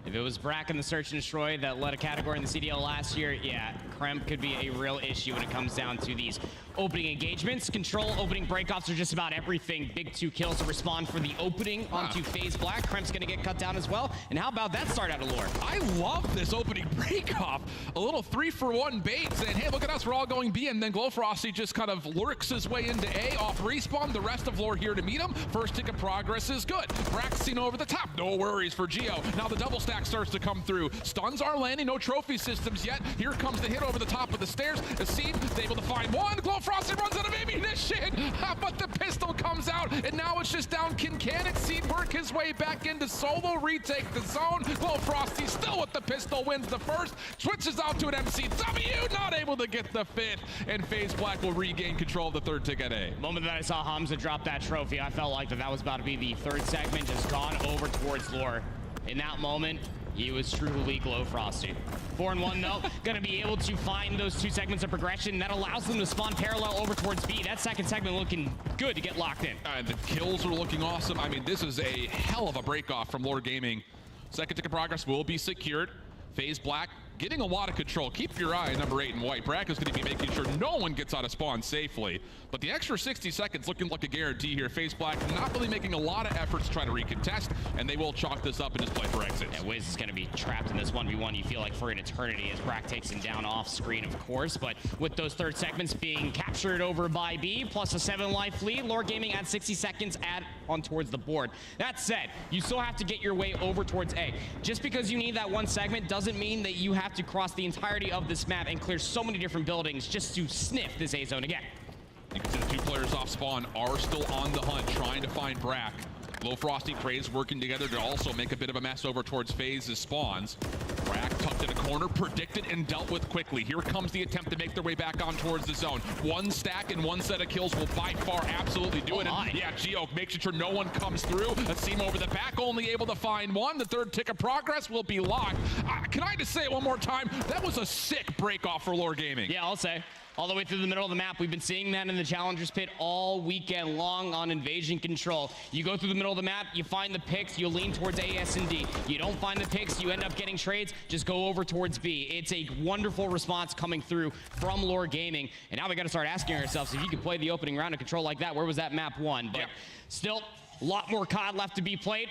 If it was Brack and the Search and Destroy that led a category in the CDL last year, yeah, Kremp could be a real issue when it comes down to these opening engagements. Control, opening breakoffs are just about everything. Big 2 kills to respond for the opening onto FaZe Black. Kremp's gonna get cut down as well. And how about that start out of Lore? I love this opening breakoff. A little 3-for-1 bait saying, hey, look at us, we're all going B, and then Glowfrosty just kind of lurks his way into A off respawn. The rest of Lore here to meet him. First tick of progress is good. Brack's seen over the top. No worries for Geo. Now the double stack starts to come through. Stuns are landing, no trophy systems yet. Here comes the hit over the top of the stairs. Aseed is able to find one. Glowfrosty runs out of ammunition, but the pistol comes out, and now it's just down. Can Aseed work his way back into solo, retake the zone? Glowfrosty still with the pistol, wins the first, switches out to an MCW, not able to get the 5th, and FaZe Black will regain control of the 3rd tick at A. The moment that I saw Hamza drop that trophy, I felt like that was about to be the 3rd segment, just gone over towards Lore. In that moment, he was truly Glowfrosty. 4-1 though, gonna be able to find those 2 segments of progression. That allows them to spawn parallel over towards B. That 2nd segment looking good to get locked in. The kills are looking awesome. I mean, this is a hell of a breakoff from Lore Gaming. 2nd tick of progress will be secured. FaZe Black getting a lot of control. Keep your eye on number 8 and white. Brack is going to be making sure no one gets out of spawn safely. But the extra 60 seconds looking like a guarantee here. FaZe Black not really making a lot of efforts to try to recontest, and they will chalk this up and just play for exits. Yeah, Wiz is going to be trapped in this 1v1, you feel like, for an eternity as Brack takes him down off screen, of course. But with those 3rd segments being captured over by B, plus a 7-life lead, Lore Gaming adds 60 seconds on towards the board. That said, you still have to get your way over towards A. Just because you need that 1 segment doesn't mean that you have to cross the entirety of this map and clear so many different buildings just to sniff this A zone again. You can see the 2 players off spawn are still on the hunt, trying to find Brack. Glowfrosty, Craze working together to also make a bit of a mess over towards FaZe's spawns. Brack tucked in a corner, predicted and dealt with quickly. Here comes the attempt to make their way back on towards the zone. 1 stack and 1 set of kills will by far absolutely do it. And yeah, Geo making sure no one comes through. Aseem over the back, only able to find 1. The 3rd tick of progress will be locked. Can I just say it one more time? That was a sick break off for Lore Gaming. Yeah, I'll say. All the way through the middle of the map. We've been seeing that in the Challengers Pit all weekend long on Invasion Control. You go through the middle of the map, you find the picks, you lean towards A, S, and D. You don't find the picks, you end up getting trades, just go over towards B. It's a wonderful response coming through from Lore Gaming. And now we got to start asking ourselves, if you could play the opening round of Control like that, where was that map won? But still, a lot more COD left to be played.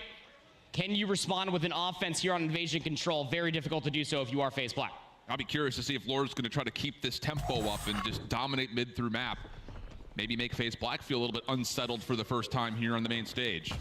Can you respond with an offense here on Invasion Control? Very difficult to do so if you are FaZe Black. I'll be curious to see if Lore's going to try to keep this tempo up and just dominate mid through map. Maybe make FaZe Black feel a little bit unsettled for the first time here on the main stage.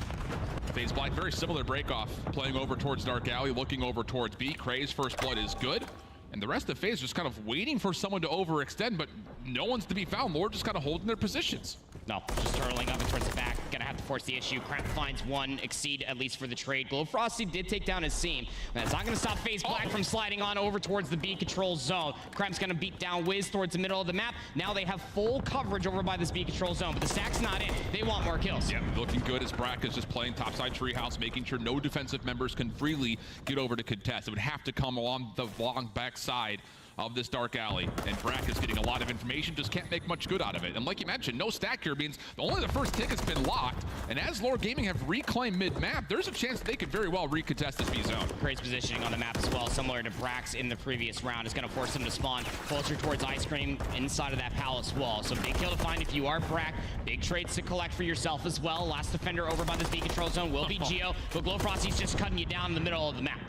FaZe Black, very similar break-off, playing over towards Dark Alley, looking over towards B. Kray's first blood is good. And the rest of FaZe just kind of waiting for someone to overextend, but no one's to be found. Lore just kind of holding their positions. No, just hurling up and towards the back. Gonna have to force the issue. Cramp finds one, Exceed at least for the trade. Glowfrosty did take down his seam. That's not gonna stop FaZe Black from sliding on over towards the B control zone. Cramp's gonna beat down Wiz towards the middle of the map. Now they have full coverage over by this B control zone, but the stack's not in. They want more kills. Yeah, looking good as Brack is just playing topside treehouse, making sure no defensive members can freely get over to contest. It would have to come along the long back side of this Dark Alley, and Brack is getting a lot of information, just can't make much good out of it. And like you mentioned, no stack here means only the first ticket's been locked, and as Lore Gaming have reclaimed mid-map, there's a chance they could very well recontest this B zone. Kray's positioning on the map as well, similar to Brack's in the previous round, is going to force him to spawn closer towards Ice Cream inside of that palace wall. So big kill to find if you are Brack, big trades to collect for yourself as well. Last defender over by this B control zone will be Geo, but Glowfrosty's just cutting you down in the middle of the map.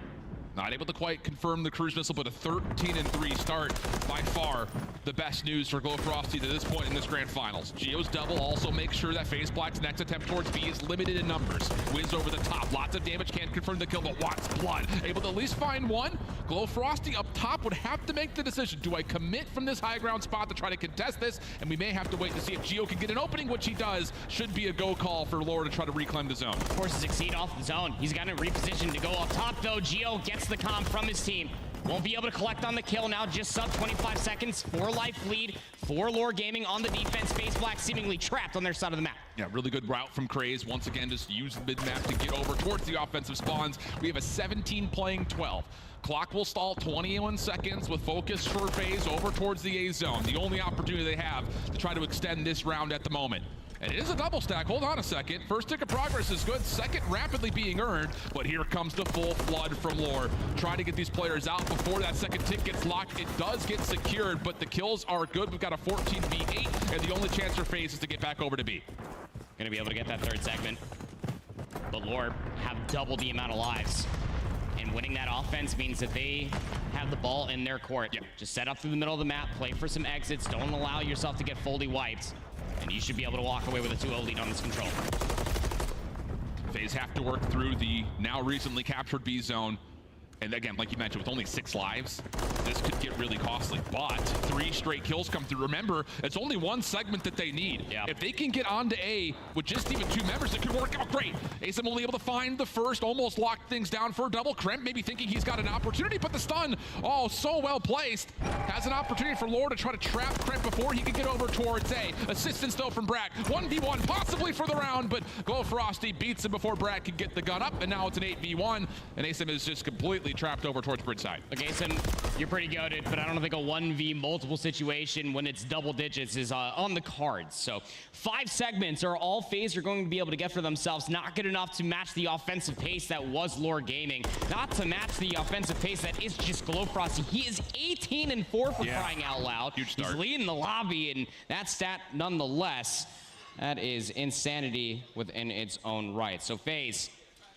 Not able to quite confirm the cruise missile, but a 13-3 start. By far the best news for Glowfrosty to this point in this grand finals. Geo's double also makes sure that FaZe Black's next attempt towards B is limited in numbers. Wiz over the top, lots of damage, can't confirm the kill, but wants blood. Able to at least find one. Glowfrosty up top would have to make the decision. Do I commit from this high ground spot to try to contest this? And we may have to wait to see if Geo can get an opening, which he does. Should be a go call for Lore to try to reclaim the zone. Forces Exceed off the zone. He's got to reposition to go up top though. Geo gets the comp from his team. Won't be able to collect on the kill now, just sub 25 seconds, 4 life lead for Lore Gaming on the defense. FaZe Black seemingly trapped on their side of the map. Yeah, really good route from Krays. Once again, just use the mid-map to get over towards the offensive spawns. We have a 17 playing 12. Clock will stall 21 seconds with focus for FaZe over towards the A zone. The only opportunity they have to try to extend this round at the moment. And it is a double stack. Hold on a second. First tick of progress is good. Second rapidly being earned. But here comes the full flood from Lore. Trying to get these players out before that second tick gets locked. It does get secured, but the kills are good. We've got a 14v8, and the only chance for FaZe is to get back over to B. Gonna be able to get that third segment. But Lore have double the amount of lives. And winning that offense means that they have the ball in their court. Just set up through the middle of the map, play for some exits, don't allow yourself to get fully wiped. And you should be able to walk away with a 2-0 lead on this control. FaZe have to work through the now recently captured B zone. And again, like you mentioned, with only 6 lives, this could get really costly. But 3 straight kills come through. Remember, it's only 1 segment that they need. If they can get onto A with just even 2 members, it could work out great. ASIM will be able to find the first, almost lock things down for a double. Kremp maybe thinking he's got an opportunity, but the stun, oh, so well placed. Has an opportunity for Lore to try to trap Kremp before he can get over towards A. Assistance though from Brack. 1v1 possibly for the round, but Glowfrosty beats him before Brack can get the gun up, and now it's an 8v1, and ASIM is just completely trapped over towards bridge side. Okay, so you're pretty goated, but I don't think a 1v multiple situation when it's double digits is on the cards. So 5 segments are all FaZe are going to be able to get for themselves. Not good enough to match the offensive pace that was Lore Gaming. Not to match the offensive pace that is just Glowfrosty. He is 18-4 for crying out loud. Huge start. He's leading the lobby, and that stat nonetheless, that is insanity within its own right. So FaZe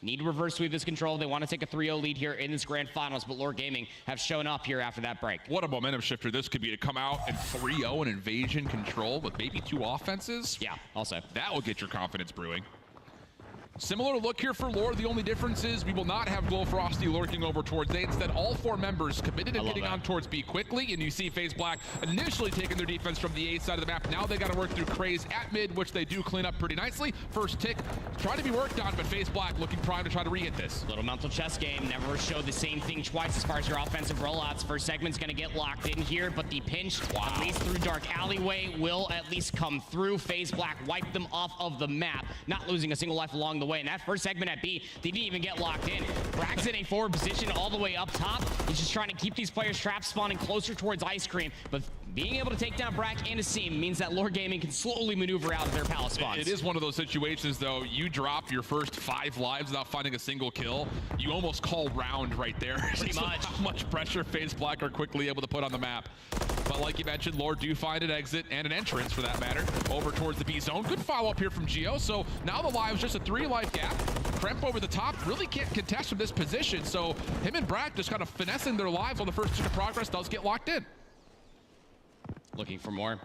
need to reverse sweep this control. They want to take a 3-0 lead here in this grand finals, but Lore Gaming have shown up here after that break. What a momentum shifter this could be to come out and 3-0 in Invasion Control with maybe 2 offenses. Yeah, also. That will get your confidence brewing. Similar look here for Lore. The only difference is we will not have Glowfrosty lurking over towards A. Instead, all 4 members committed to getting on towards B quickly. And you see FaZe Black initially taking their defense from the A side of the map. Now they got to work through Krays at mid, which they do clean up pretty nicely. First tick trying to be worked on, but FaZe Black looking primed to try to re-hit this. Little mental chess game. Never showed the same thing twice as far as your offensive rollouts. First segment's going to get locked in here, but the pinch, at least through Dark Alleyway, will at least come through. FaZe Black wiped them off of the map, not losing a single life along the way. And that first segment at B, they didn't even get locked in. Brack's in a forward position all the way up top. He's just trying to keep these players trapped, spawning closer towards Ice Cream, but being able to take down Brack and Asim means that Lore Gaming can slowly maneuver out of their palace spawns. It is one of those situations, though. You drop your first 5 lives without finding a single kill. You almost call round right there. Pretty much. How much pressure FaZe Black are quickly able to put on the map. But like you mentioned, Lore do find an exit and an entrance, for that matter, over towards the B zone. Good follow-up here from Geo. So now the lives just a 3-life gap. Kremp over the top really can't contest from this position. So him and Brack just kind of finessing their lives on the first tick of progress does get locked in. Looking for more.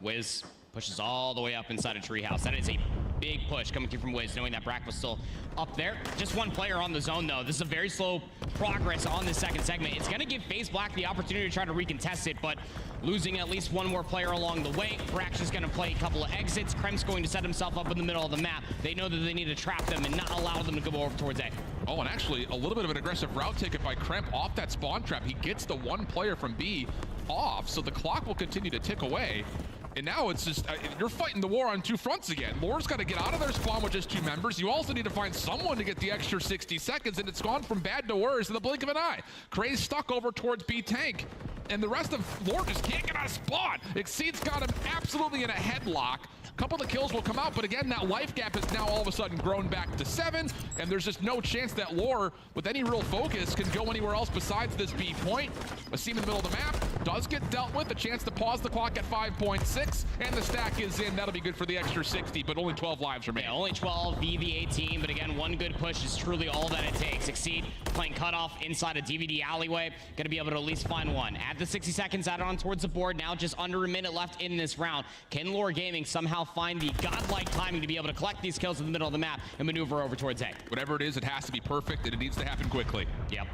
Wiz pushes all the way up inside a treehouse. That is a big push coming through from Wiz, knowing that Brack was still up there. Just one player on the zone, though. This is a very slow progress on this second segment. It's going to give FaZe Black the opportunity to try to recontest it, but losing at least one more player along the way. Brack's just going to play a couple of exits. Kremp's going to set himself up in the middle of the map. They know that they need to trap them and not allow them to go over towards A. Oh, and actually, a little bit of an aggressive route taken by Kremp off that spawn trap. He gets the one player from B off, so the clock will continue to tick away. And now it's just, you're fighting the war on 2 fronts again. Lore's got to get out of their spawn with just 2 members. You also need to find someone to get the extra 60 seconds, and it's gone from bad to worse in the blink of an eye. Kray's stuck over towards B tank, and the rest of Lore just can't get out of spawn. Exceed's got him absolutely in a headlock. A couple of kills will come out, but again, that life gap has now all of a sudden grown back to 7, and there's just no chance that Lore, with any real focus, can go anywhere else besides this B point. Asim in the middle of the map does get dealt with, a chance to pause the clock at 5.6, and the stack is in. That'll be good for the extra 60, but only 12 lives remain. Yeah, only 12, be the 18, but again, one good push is truly all that it takes. Exceed playing cutoff inside a DVD alleyway, gonna be able to at least find one. Add the 60 seconds added on towards the board, now just under a minute left in this round. Can Lore Gaming somehow find the godlike timing to be able to collect these kills in the middle of the map and maneuver over towards A? Whatever it is, it has to be perfect, and it needs to happen quickly. Yep.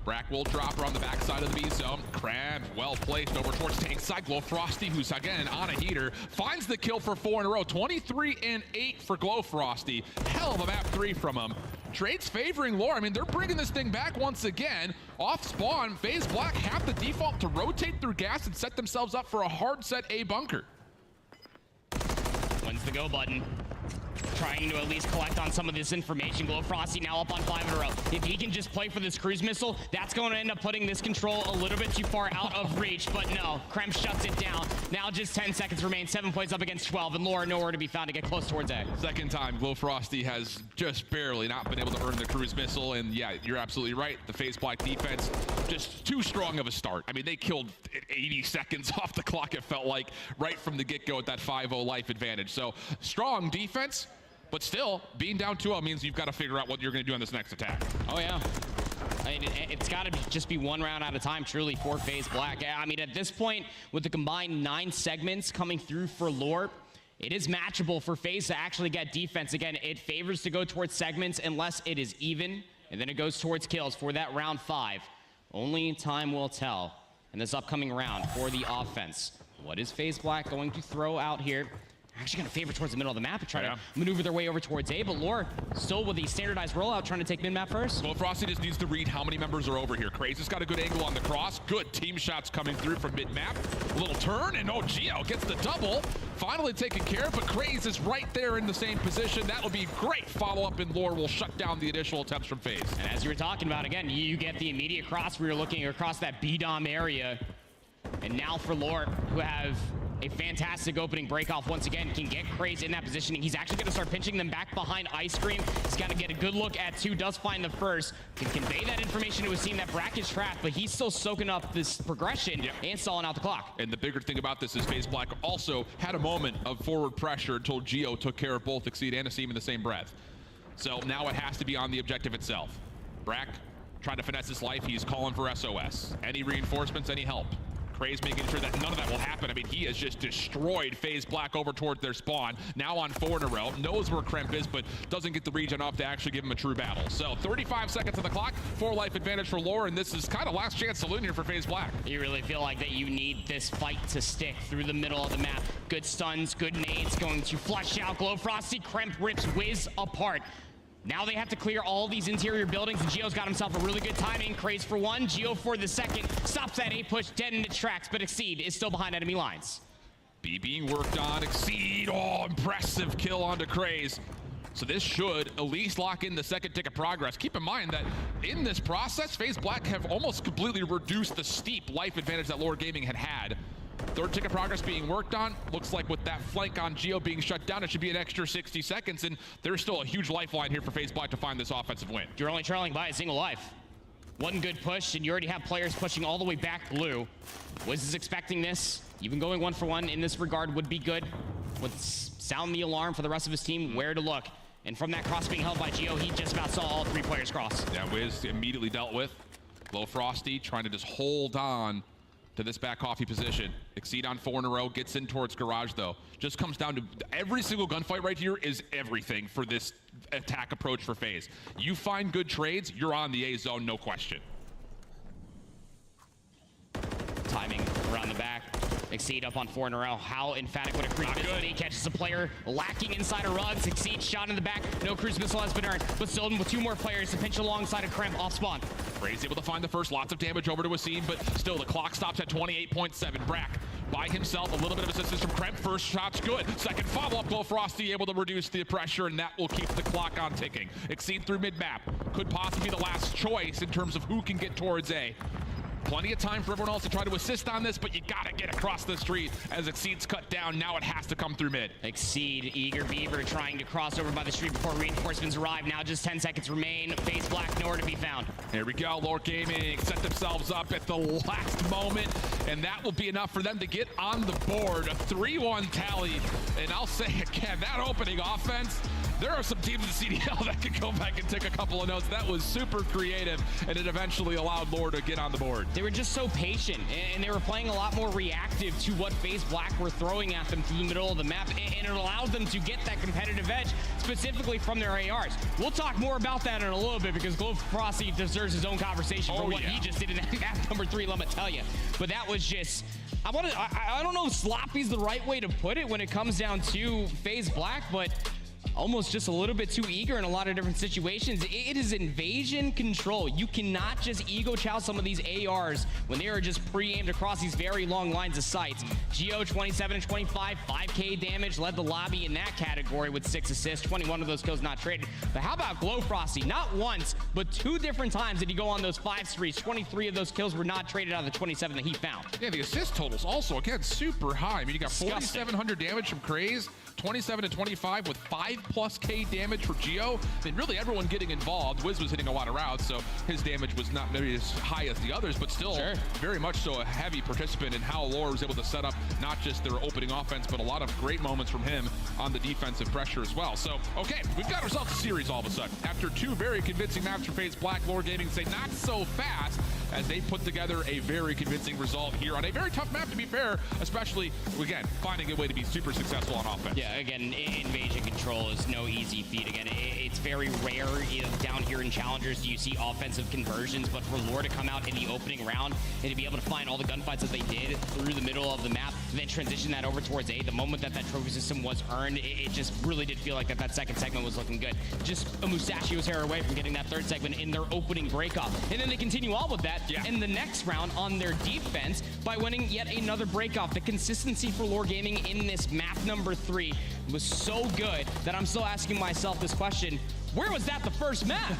Brack will drop her on the backside of the B zone. Kremp, well placed over towards tank side. Glowfrosty, who's again on a heater, finds the kill for 4 in a row. 23 and 8 for Glowfrosty. Hell of a map 3 from him. Trades favoring Lore. I mean, they're bringing this thing back once again. Off spawn, FaZe Black have the default to rotate through gas and set themselves up for a hard set A bunker. When's the go button? Trying to at least collect on some of this information. Glowfrosty now up on 5 in a row. If he can just play for this cruise missile, that's going to end up putting this control a little bit too far out of reach. But no, Kremp shuts it down. Now just 10 seconds remain. 7 plays up against 12, and Lore nowhere to be found to get close towards A. Second time, Glowfrosty has just barely not been able to earn the cruise missile. And yeah, you're absolutely right. The FaZe Black defense, just too strong of a start. I mean, they killed 80 seconds off the clock, it felt like, right from the get-go at that 5-0 life advantage. So strong defense. But still, being down 2-0 means you've got to figure out what you're going to do on this next attack. Oh, yeah. I mean, it's got to just be 1 round at a time, truly, for FaZe Black. I mean, at this point, with the combined 9 segments coming through for Lore, it is matchable for FaZe to actually get defense. Again, it favors to go towards segments unless it is even, and then it goes towards kills for that round 5. Only time will tell in this upcoming round for the offense. What is FaZe Black going to throw out here? Actually going to favor towards the middle of the map and try to maneuver their way over towards A, but Lore still with the standardized rollout trying to take mid-map first. Well, Frosty just needs to read how many members are over here. Crazy's got a good angle on the cross. Good team shots coming through from mid-map. A little turn, and Geo gets the double. Finally taken care of, but Craze is right there in the same position. That'll be great follow-up, and Lore will shut down the initial attempts from FaZe. And as you were talking about, again, you get the immediate cross where you're looking across that B-Dom area. And now for Lore, who have a fantastic opening break-off once again, can get Craze in that positioning. He's actually going to start pinching them back behind Ice Cream. He's got to get a good look at 2, does find the first, can convey that information to his team that Brack is trapped, but he's still soaking up this progression and stalling out the clock. And the bigger thing about this is FaZe Black also had a moment of forward pressure until Geo took care of both Exceed and Asim in the same breath. So now it has to be on the objective itself. Brack trying to finesse his life. He's calling for SOS. Any reinforcements, any help? Craze making sure that none of that will happen. I mean, he has just destroyed FaZe Black over towards their spawn. Now on 4 in a row. Knows where Kremp is, but doesn't get the region up to actually give him a true battle. So 35 seconds on the clock. 4 life advantage for Lore, and this is kind of last chance saloon here for FaZe Black. You really feel like that you need this fight to stick through the middle of the map. Good stuns, good nades going to flush out Glowfrosty. Kremp rips Wiz apart. Now they have to clear all these interior buildings, and Geo's got himself a really good timing. Craze for 1, Geo for the second. Stops that A push dead in its tracks, but Exceed is still behind enemy lines. B being worked on. Exceed, oh, impressive kill onto Craze. So this should at least lock in the second tick of progress. Keep in mind that in this process, FaZe Black have almost completely reduced the steep life advantage that Lore Gaming had. Third tick of progress being worked on. Looks like with that flank on Geo being shut down, it should be an extra 60 seconds, and there's still a huge lifeline here for FaZe Black to find this offensive win. You're only trailing by a single life. One good push, and you already have players pushing all the way back blue. Wiz is expecting this. Even going 1 for 1 in this regard would be good. Would sound the alarm for the rest of his team where to look. And from that cross being held by Geo, he just about saw all 3 players cross. Yeah, Wiz immediately dealt with. Low Frosty trying to just hold on to this back coffee position. Exceed on 4 in a row, gets in towards garage though. Just comes down to every single gunfight right here is everything for this attack approach for FaZe. You find good trades, you're on the A zone, no question. Timing around the back. Exceed up on 4 in a row. How emphatic would a cruise missile be? Catches a player lacking inside of Ruggs. Exceed shot in the back. No cruise missile has been earned, but still with 2 more players to pinch alongside of Kremp off spawn. Ray's able to find the first, lots of damage over to Wasim, but still the clock stops at 28.7. Brack by himself, a little bit of assistance from Kremp. First shot's good. Second follow-up, Glow Frosty able to reduce the pressure, and that will keep the clock on ticking. Exceed through mid-map. Could possibly be the last choice in terms of who can get towards A. Plenty of time for everyone else to try to assist on this, but you gotta get across the street as Exceed's cut down. Now it has to come through mid. Exceed, Eager Beaver trying to cross over by the street before reinforcements arrive. Now just 10 seconds remain. FaZe Black nowhere to be found. Here we go. Lore Gaming set themselves up at the last moment, and that will be enough for them to get on the board. A 3-1 tally, and I'll say again, that opening offense, there are some teams in CDL that could go back and take a couple of notes. That was super creative, and it eventually allowed Lore to get on the board. They were just so patient, and they were playing a lot more reactive to what FaZe Black were throwing at them through the middle of the map, and it allowed them to get that competitive edge, specifically from their ARs. We'll talk more about that in a little bit, because Glow Frosty deserves his own conversation for what he just did in that map number 3, let me tell you. But that was just... I don't know if sloppy's the right way to put it when it comes down to FaZe Black, but almost just a little bit too eager in a lot of different situations. It is invasion control. You cannot just ego chow some of these ARs when they are just pre-aimed across these very long lines of sights. Geo 27 and 25, 5k damage, led the lobby in that category with 6 assists, 21 of those kills not traded. But how about Glow Frosty? Not once, but 2 different times did he go on those 5 streaks. 23 of those kills were not traded out of the 27 that he found. Yeah, the assist totals also, again, super high. I mean, you got 4,700 damage from Craze, 27 to 25 with 5+ K damage for Geo. I mean, really everyone getting involved. Wiz was hitting a lot of routes, so his damage was not maybe as high as the others, but still very much so a heavy participant in how Lore was able to set up not just their opening offense, but a lot of great moments from him on the defensive pressure as well. So, okay, we've got ourselves a series all of a sudden. After 2 very convincing maps for FaZe Black, Lore Gaming say not so fast, as they put together a very convincing result here on a very tough map, to be fair, especially, again, finding a way to be super successful on offense. Yeah, again, invasion control is no easy feat. Again, it's very rare down here in Challengers do you see offensive conversions, but for Lore to come out in the opening round and to be able to find all the gunfights that they did through the middle of the map, and then transition that over towards A, the moment that that trophy system was earned, it just really did feel like that second segment was looking good. Just a mustachio's hair away from getting that 3rd segment in their opening breakoff. And then they continue on with that in the next round on their defense by winning yet another breakoff. The consistency for Lore Gaming in this map number 3 was so good that I'm still asking myself this question: where was that the first map?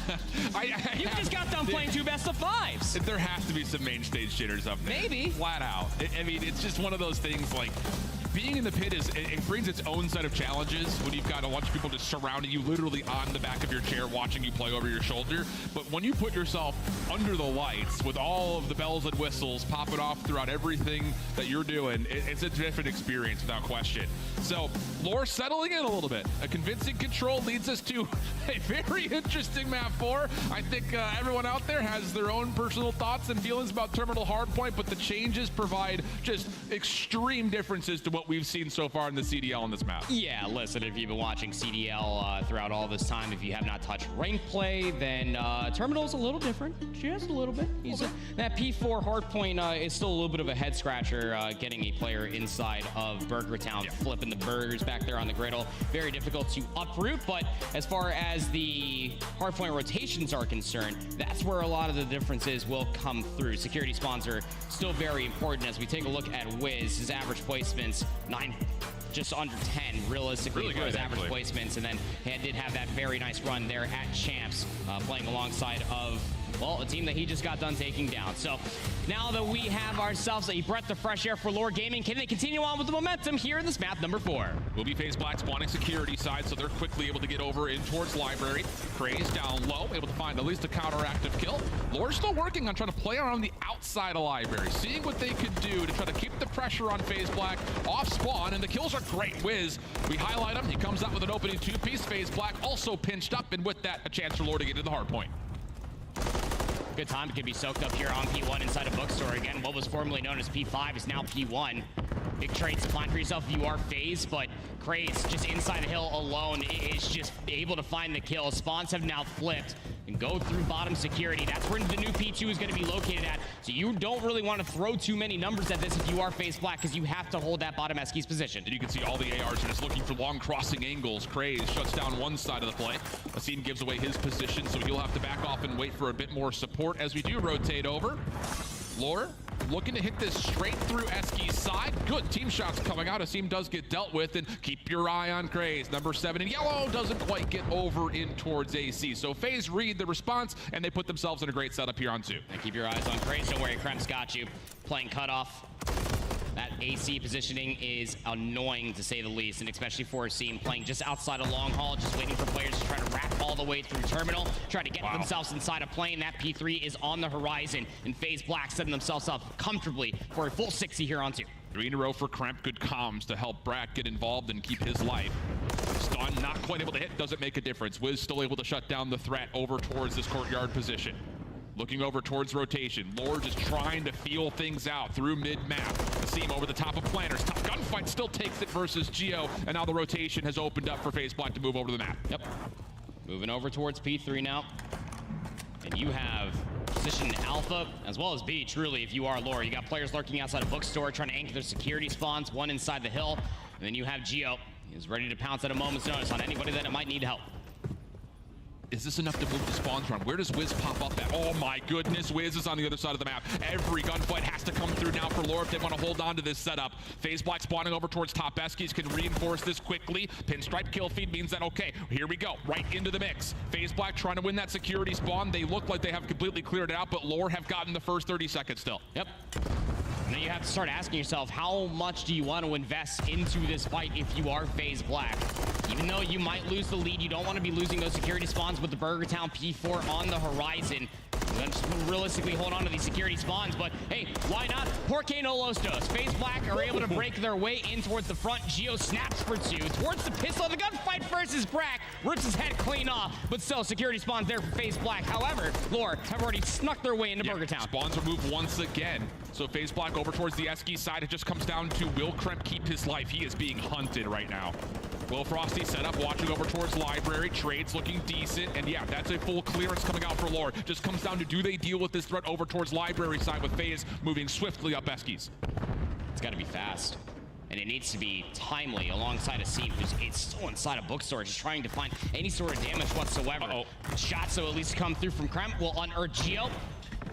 You just got done playing 2 best of 5s. There has to be some main stage jitters up there. Maybe. Flat out. I mean, it's just one of those things, like, being in the pit it brings its own set of challenges when you've got a bunch of people just surrounding you, literally on the back of your chair, watching you play over your shoulder. But when you put yourself under the lights with all of the bells and whistles popping off throughout everything that you're doing, it's a different experience without question. So, Lore settling in a little bit. A convincing control leads us to a very interesting map 4. I think everyone out there has their own personal thoughts and feelings about Terminal Hardpoint, but the changes provide just extreme differences to what we've seen so far in the CDL on this map. Yeah, listen, if you've been watching CDL throughout all this time, if you have not touched rank play, then Terminal's a little different. Just a little bit. That P4 Hardpoint is still a little bit of a head scratcher, getting a player inside of Burger Town, flipping the burgers back there on the griddle. Very difficult to uproot, but as far as the hardpoint rotations are concerned, that's where a lot of the differences will come through. Security spawns are still very important. As we take a look at Wiz, his average placements, 9, just under 10 realistically really for his average placements, and then he did have that very nice run there at Champs, playing alongside of well, a team that he just got done taking down. So now that we have ourselves a breath of fresh air for Lore Gaming, can they continue on with the momentum here in this map number 4? Will be FaZe Black spawning security side, so they're quickly able to get over in towards Library. Craze down low, able to find at least a counteractive kill. Lore's still working on trying to play around the outside of Library, seeing what they could do to try to keep the pressure on FaZe Black off spawn, and the kills are great. Wiz, we highlight him, he comes out with an opening 2-piece. FaZe Black also pinched up, and with that, a chance for Lore to get to the hard point. Good time. It could be soaked up here on P1 inside a bookstore. Again, what was formerly known as P5 is now P1. Big trades to find for yourself if you are FaZe, but Craze just inside the hill alone is just able to find the kill. Spawns have now flipped and go through bottom security. That's where the new P2 is going to be located at. So you don't really want to throw too many numbers at this if you are FaZe Black, because you have to hold that bottom Eskies position. And you can see all the ARs are just looking for long crossing angles. Craze shuts down one side of the play. Asim gives away his position, so he'll have to back off and wait for a bit more support as we do rotate over. Lore looking to hit this straight through Eski's side. Good team shots coming out. Asim does get dealt with, and keep your eye on Craze. Number 7 in yellow doesn't quite get over in towards AC. So FaZe read the response, and they put themselves in a great setup here on 2. And keep your eyes on Craze. Don't worry, Krem's got you. Playing cutoff. That AC positioning is annoying, to say the least, and especially for Asim playing just outside of long haul, just waiting for players to try to wrap all the way through terminal, trying to get themselves inside a plane. That P3 is on the horizon, and FaZe Black setting themselves up comfortably for a full 60 here on 2. 3 in a row for Kremp. Good comms to help Brack get involved and keep his life. Stun, not quite able to hit, doesn't make a difference. Wiz still able to shut down the threat over towards this courtyard position. Looking over towards rotation. Lore just trying to feel things out through mid-map. Asim over the top of planners. Tough gunfight, still takes it versus Geo. And now the rotation has opened up for FaZe Black to move over to the map. Yep. Moving over towards P3 now. And you have position Alpha as well as B, truly, if you are Lore. You got players lurking outside a bookstore trying to anchor their security spawns, one inside the hill. And then you have Geo. He's ready to pounce at a moment's notice on anybody that might need help. Is this enough to move the spawns around? Where does Wiz pop up at? Oh my goodness, Wiz is on the other side of the map. Every gunfight has to come through now for Lore if they want to hold on to this setup. FaZe Black spawning over towards top. Eskies can reinforce this quickly. Pinstripe kill feed means that, okay, here we go, right into the mix. FaZe Black trying to win that security spawn. They look like they have completely cleared it out, but Lore have gotten the first 30 seconds still. Yep. And then you have to start asking yourself, how much do you want to invest into this fight if you are FaZe Black? Even though you might lose the lead, you don't want to be losing those security spawns with the Burger Town P4 on the horizon. Then just realistically hold on to these security spawns, but hey, why not? Porque no los dos. FaZe Black are able to break their way in towards the front. Geo snaps for 2. Towards the pistol, the gunfight versus Brack. Rips his head clean off, but still, security spawns there for FaZe Black. However, Lore have already snuck their way into Burger Town. Spawns are moved once again. So FaZe Black over towards the Eski side. It just comes down to, will Kremp keep his life? He is being hunted right now. Will Frosty set up, watching over towards Library. Trades looking decent, and yeah, that's a full clearance coming out for Lore. Just comes down to, do they deal with this threat over towards Library side with FaZe moving swiftly up Eskies? It's got to be fast, and it needs to be timely alongside a scene who's still inside a bookstore, just trying to find any sort of damage whatsoever. Shots so at least come through from Kremp will unearth Geo.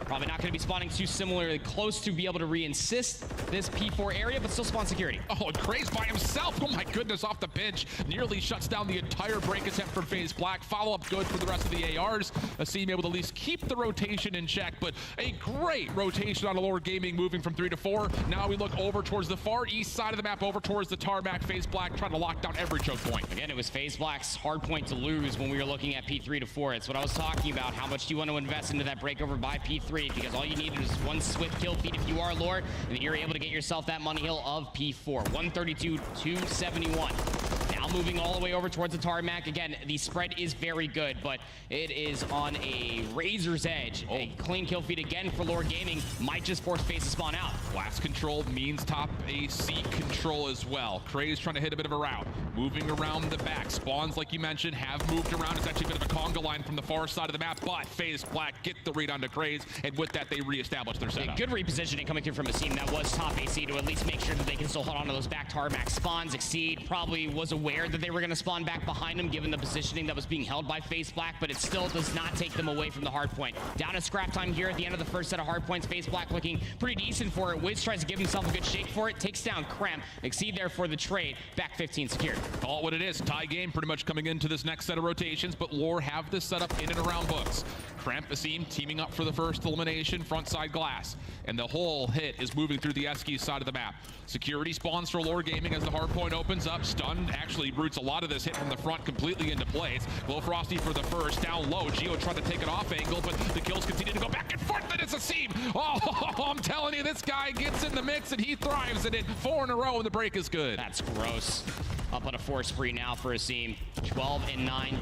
Probably not going to be spawning too similarly close to be able to re-insist this P4 area, but still spawn security. Oh, and Craze by himself. Oh my goodness, off the bench. Nearly shuts down the entire break attempt from FaZe Black. Follow-up good for the rest of the ARs. Asim able to at least keep the rotation in check, but a great rotation on Lore Gaming, moving from 3 to 4. Now we look over towards the far east side of the map, over towards the tarmac. FaZe Black trying to lock down every choke point. Again, it was FaZe Black's hard point to lose when we were looking at P3 to 4. It's what I was talking about. How much do you want to invest into that breakover by P3? Because all you need is one swift kill feed if you are Lore, and then you're able to get yourself that money hill of P4. 132-271. Now moving all the way over towards the tarmac. Again, the spread is very good, but it is on a razor's edge. A clean kill feed again for Lore Gaming might just force FaZe to spawn out. Blast control means top AC control as well. Craze trying to hit a bit of a route. Moving around the back. Spawns, like you mentioned, have moved around. It's actually a bit of a conga line from the far side of the map, but FaZe Black get the read onto Craze, and with that, they reestablish their setup. Good repositioning coming through from a team that was top AC to at least make sure that they can still hold on to those back tarmac spawns. Exceed probably was aware that they were going to spawn back behind him, given the positioning that was being held by FaZe Black, but it still does not take them away from the hard point. Down to scrap time here at the end of the first set of hard points. FaZe Black looking pretty decent for it. Wiz tries to give himself a good shake for it, takes down Kremp. Exceed there for the trade. Back 15 secured. Call it what it is. Tie game pretty much coming into this next set of rotations, but Lore have this set up in and around books. Cramp Asim teaming up for the first elimination, front side glass. And the whole hit is moving through the Eski side of the map. Security spawns for Lore Gaming as the hard point opens up. Stun actually roots a lot of this hit from the front completely into place. Glow Frosty for the first, down low. Geo tried to take it off angle, but the kills continue to go back and forth, and it's Asim. Oh, I'm telling you, this guy gets in the mix and he thrives in it. 4 in a row and the break is good. That's gross. Up on a 4 spree now for Asim. 12 and 9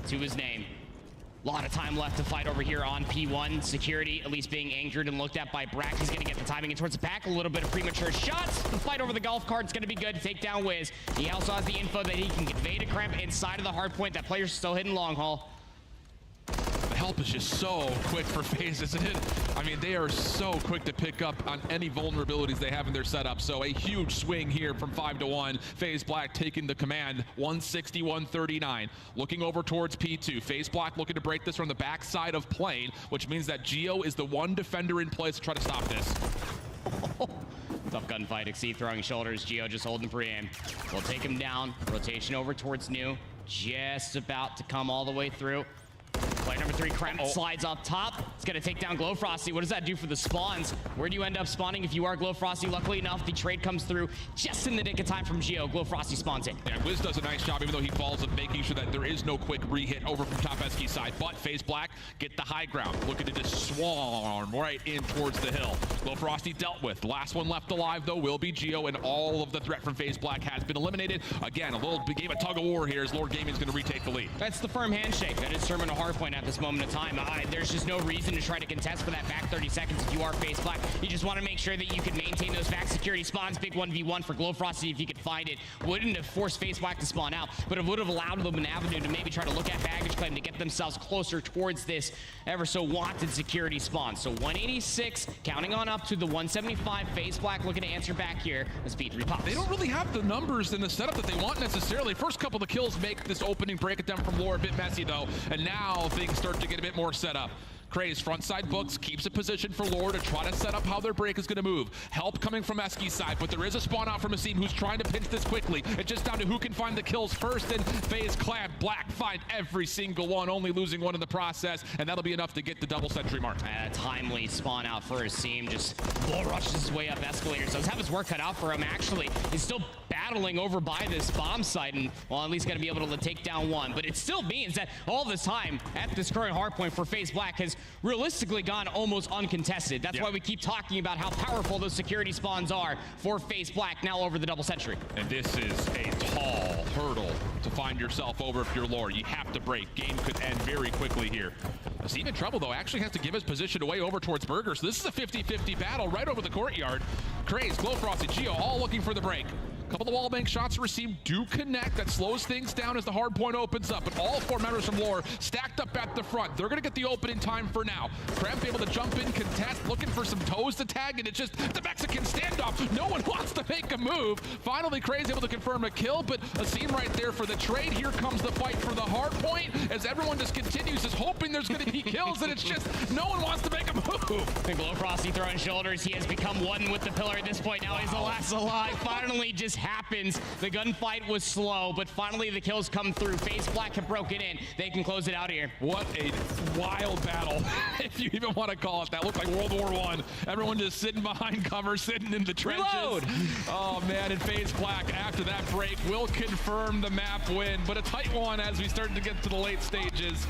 to his name. A lot of time left to fight over here on P1. Security at least being anchored and looked at by Brack. He's going to get the timing in towards the back. A little bit of premature shots. The fight over the golf cart's going to be good to take down Wiz. He also has the info that he can convey to Cramp inside of the hard point. That player's still hitting long haul. The help is just so quick for FaZe, isn't it? I mean, they are so quick to pick up on any vulnerabilities they have in their setup. So a huge swing here from 5-1. FaZe Black taking the command, 160-139. Looking over towards P2. FaZe Black looking to break this from the backside of plane, which means that Geo is the one defender in place to try to stop this. Tough gunfight. Exceed throwing shoulders. Geo just holding free aim. We'll take him down. Rotation over towards New. Just about to come all the way through. Player number 3, Cramp, slides up top. It's going to take down Glow Frosty. What does that do for the spawns? Where do you end up spawning if you are Glow Frosty? Luckily enough, the trade comes through just in the nick of time from Geo. Glow Frosty spawns in. Yeah, Wiz does a nice job, even though he falls, of making sure that there is no quick re-hit over from top Eski side. But FaZe Black get the high ground, looking to just swarm right in towards the hill. Glow Frosty dealt with. Last one left alive, though, will be Geo, and all of the threat from FaZe Black has been eliminated. Again, a little game of tug-of-war here as Lord Gaming is going to retake the lead. That's the firm handshake that is Terminal Hardpoint at this moment in time. There's just no reason to try to contest for that back 30 seconds if you are FaZe Black. You just want to make sure that you can maintain those back security spawns. Big 1v1 for Glow Frosty if you could find it. Wouldn't have forced FaZe Black to spawn out, but it would have allowed them an avenue to maybe try to look at baggage claim to get themselves closer towards this ever so wanted security spawn. So 186, counting on up to the 175. FaZe Black looking to answer back here as P3 pops. They don't really have the numbers in the setup that they want necessarily. First couple of kills make this opening break it down from Lore a bit messy though, and now things start to get a bit more set up. Craze frontside books, keeps a position for Lore to try to set up how their break is going to move. Help coming from Eski's side, but there is a spawn out from Asim who's trying to pinch this quickly. It's just down to who can find the kills first, and FaZe Clan Black find every single one, only losing one in the process, and that'll be enough to get the double sentry mark. A timely spawn out for Asim, just bull rushes his way up escalators. Does have his work cut out for him, actually. He's still battling over by this bomb site, and well, at least going to be able to take down one. But it still means that all this time at this current hardpoint for FaZe Black has realistically gone almost uncontested. That's why we keep talking about how powerful those security spawns are for FaZe Black now over the double sentry. And this is a tall hurdle to find yourself over if you're Lore. You have to break. Game could end very quickly here. Asim in trouble though, actually has to give his position away over towards Burger. So this is a 50-50 battle right over the courtyard. Craze, Glow Frosty, Geo all looking for the break. Couple of wall bank shots received do connect. That slows things down as the hard point opens up. But all 4 members from Lore stacked up at the front. They're going to get the opening time for now. Cramp able to jump in, contest, looking for some toes to tag, and it's just the Mexican standoff. No one wants to make a move. Finally, Craze able to confirm a kill, but Asim right there for the trade. Here comes the fight for the hard point as everyone just continues, just hoping there's going to be kills, and it's just no one wants to make a move. And Glow Frosty throwing shoulders. He has become one with the pillar at this point. Now he's the last alive. Finally, just happens. The gunfight was slow, but finally the kills come through. FaZe Black have broken in. They can close it out here. What a wild battle, if you even want to call it that. Looked like World War I. Everyone just sitting behind cover, sitting in the trenches. Reload! Oh man, and FaZe Black after that break will confirm the map win, but a tight one as we start to get to the late stages.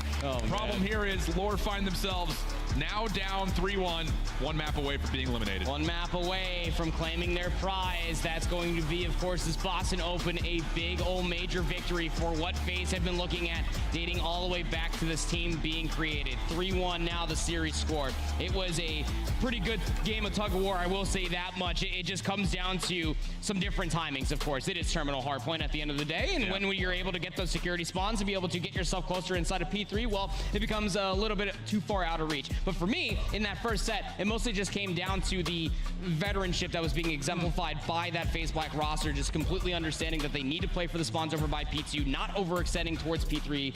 Problem here is Lore find themselves now down 3-1, 1 map away from being eliminated. 1 map away from claiming their prize. That's going to be, of course, this Boston Open, a big old major victory for what FaZe have been looking at, dating all the way back to this team being created. 3-1 now the series score. It was a pretty good game of tug-of-war, I will say that much. It just comes down to some different timings, of course. It is terminal hardpoint at the end of the day, and when you're able to get those security spawns and be able to get yourself closer inside of P3, well, it becomes a little bit too far out of reach. But for me, in that first set, it mostly just came down to the veteranship that was being exemplified by that FaZe Black roster, just completely understanding that they need to play for the spawns over by P2, not overextending towards P3.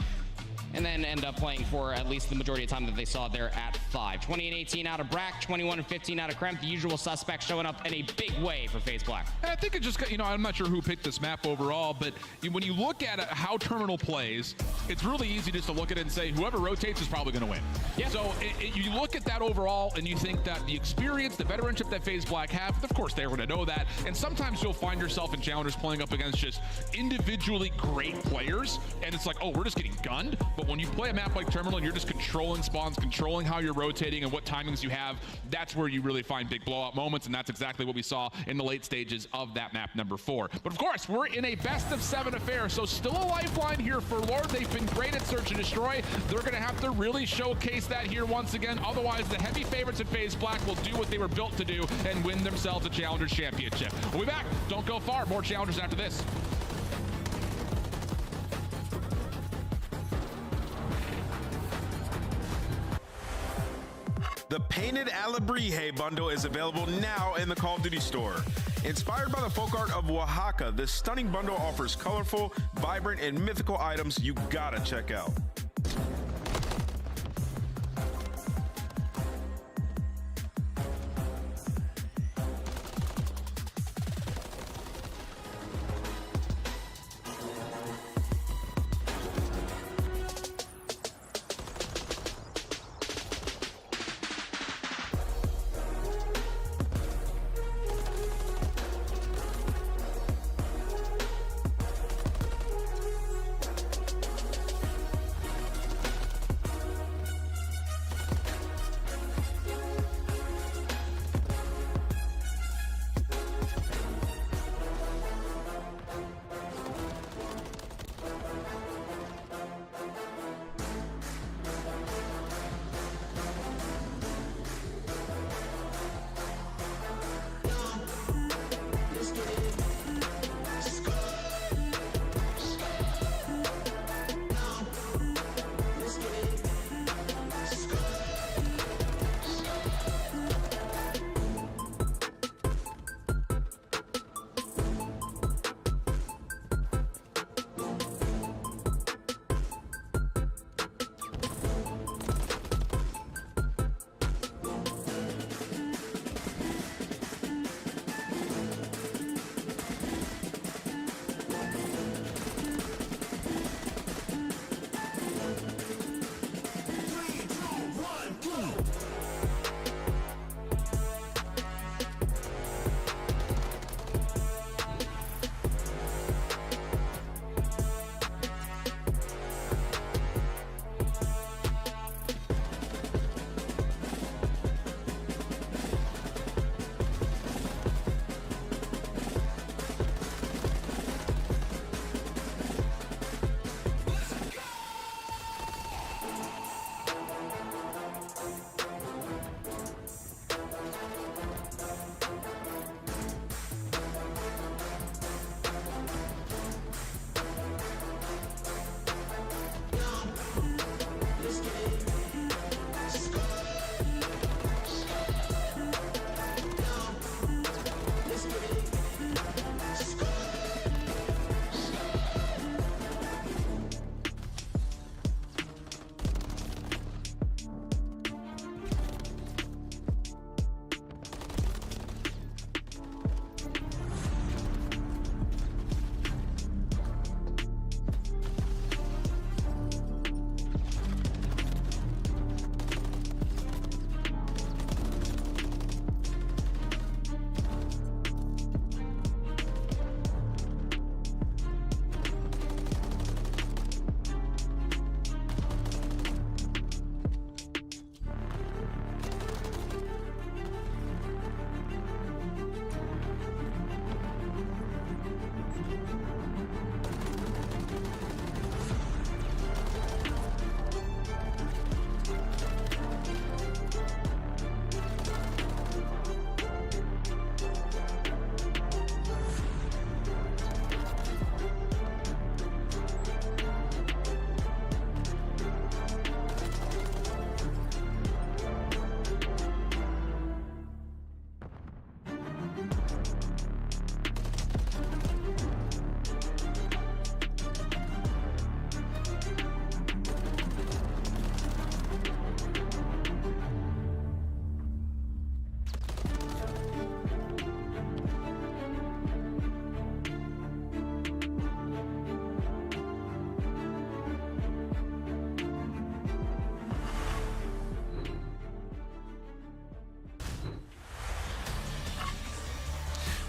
and then end up playing for at least the majority of time that they saw there at 5. 20 and 18 out of Brack, 21 and 15 out of Kremp, the usual suspects showing up in a big way for FaZe Black. I think it just got, I'm not sure who picked this map overall, but when you look at how Terminal plays, it's really easy just to look at it and say whoever rotates is probably going to win. Yeah. So you look at that overall and you think that the experience, the veteranship that FaZe Black have, of course they're going to know that, and sometimes you'll find yourself in challengers playing up against just individually great players, and it's like, oh, we're just getting gunned. But when you play a map like Terminal and you're just controlling spawns, controlling how you're rotating and what timings you have, that's where you really find big blowout moments, and that's exactly what we saw in the late stages of that map number 4. But of course, we're in a best-of-7 affair, so still a lifeline here for Lord. They've been great at search and destroy. They're going to have to really showcase that here once again. Otherwise, the heavy favorites at FaZe Black will do what they were built to do and win themselves a Challengers Championship. We'll be back. Don't go far. More Challengers after this. The Painted Alebrije bundle is available now in the Call of Duty store. Inspired by the folk art of Oaxaca, this stunning bundle offers colorful, vibrant, and mythical items you gotta check out.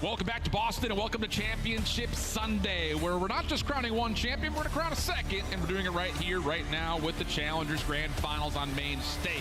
Welcome back to Boston and welcome to Championship Sunday, where we're not just crowning one champion, we're going to crown a second, and we're doing it right here, right now, with the Challengers Grand Finals on main stage.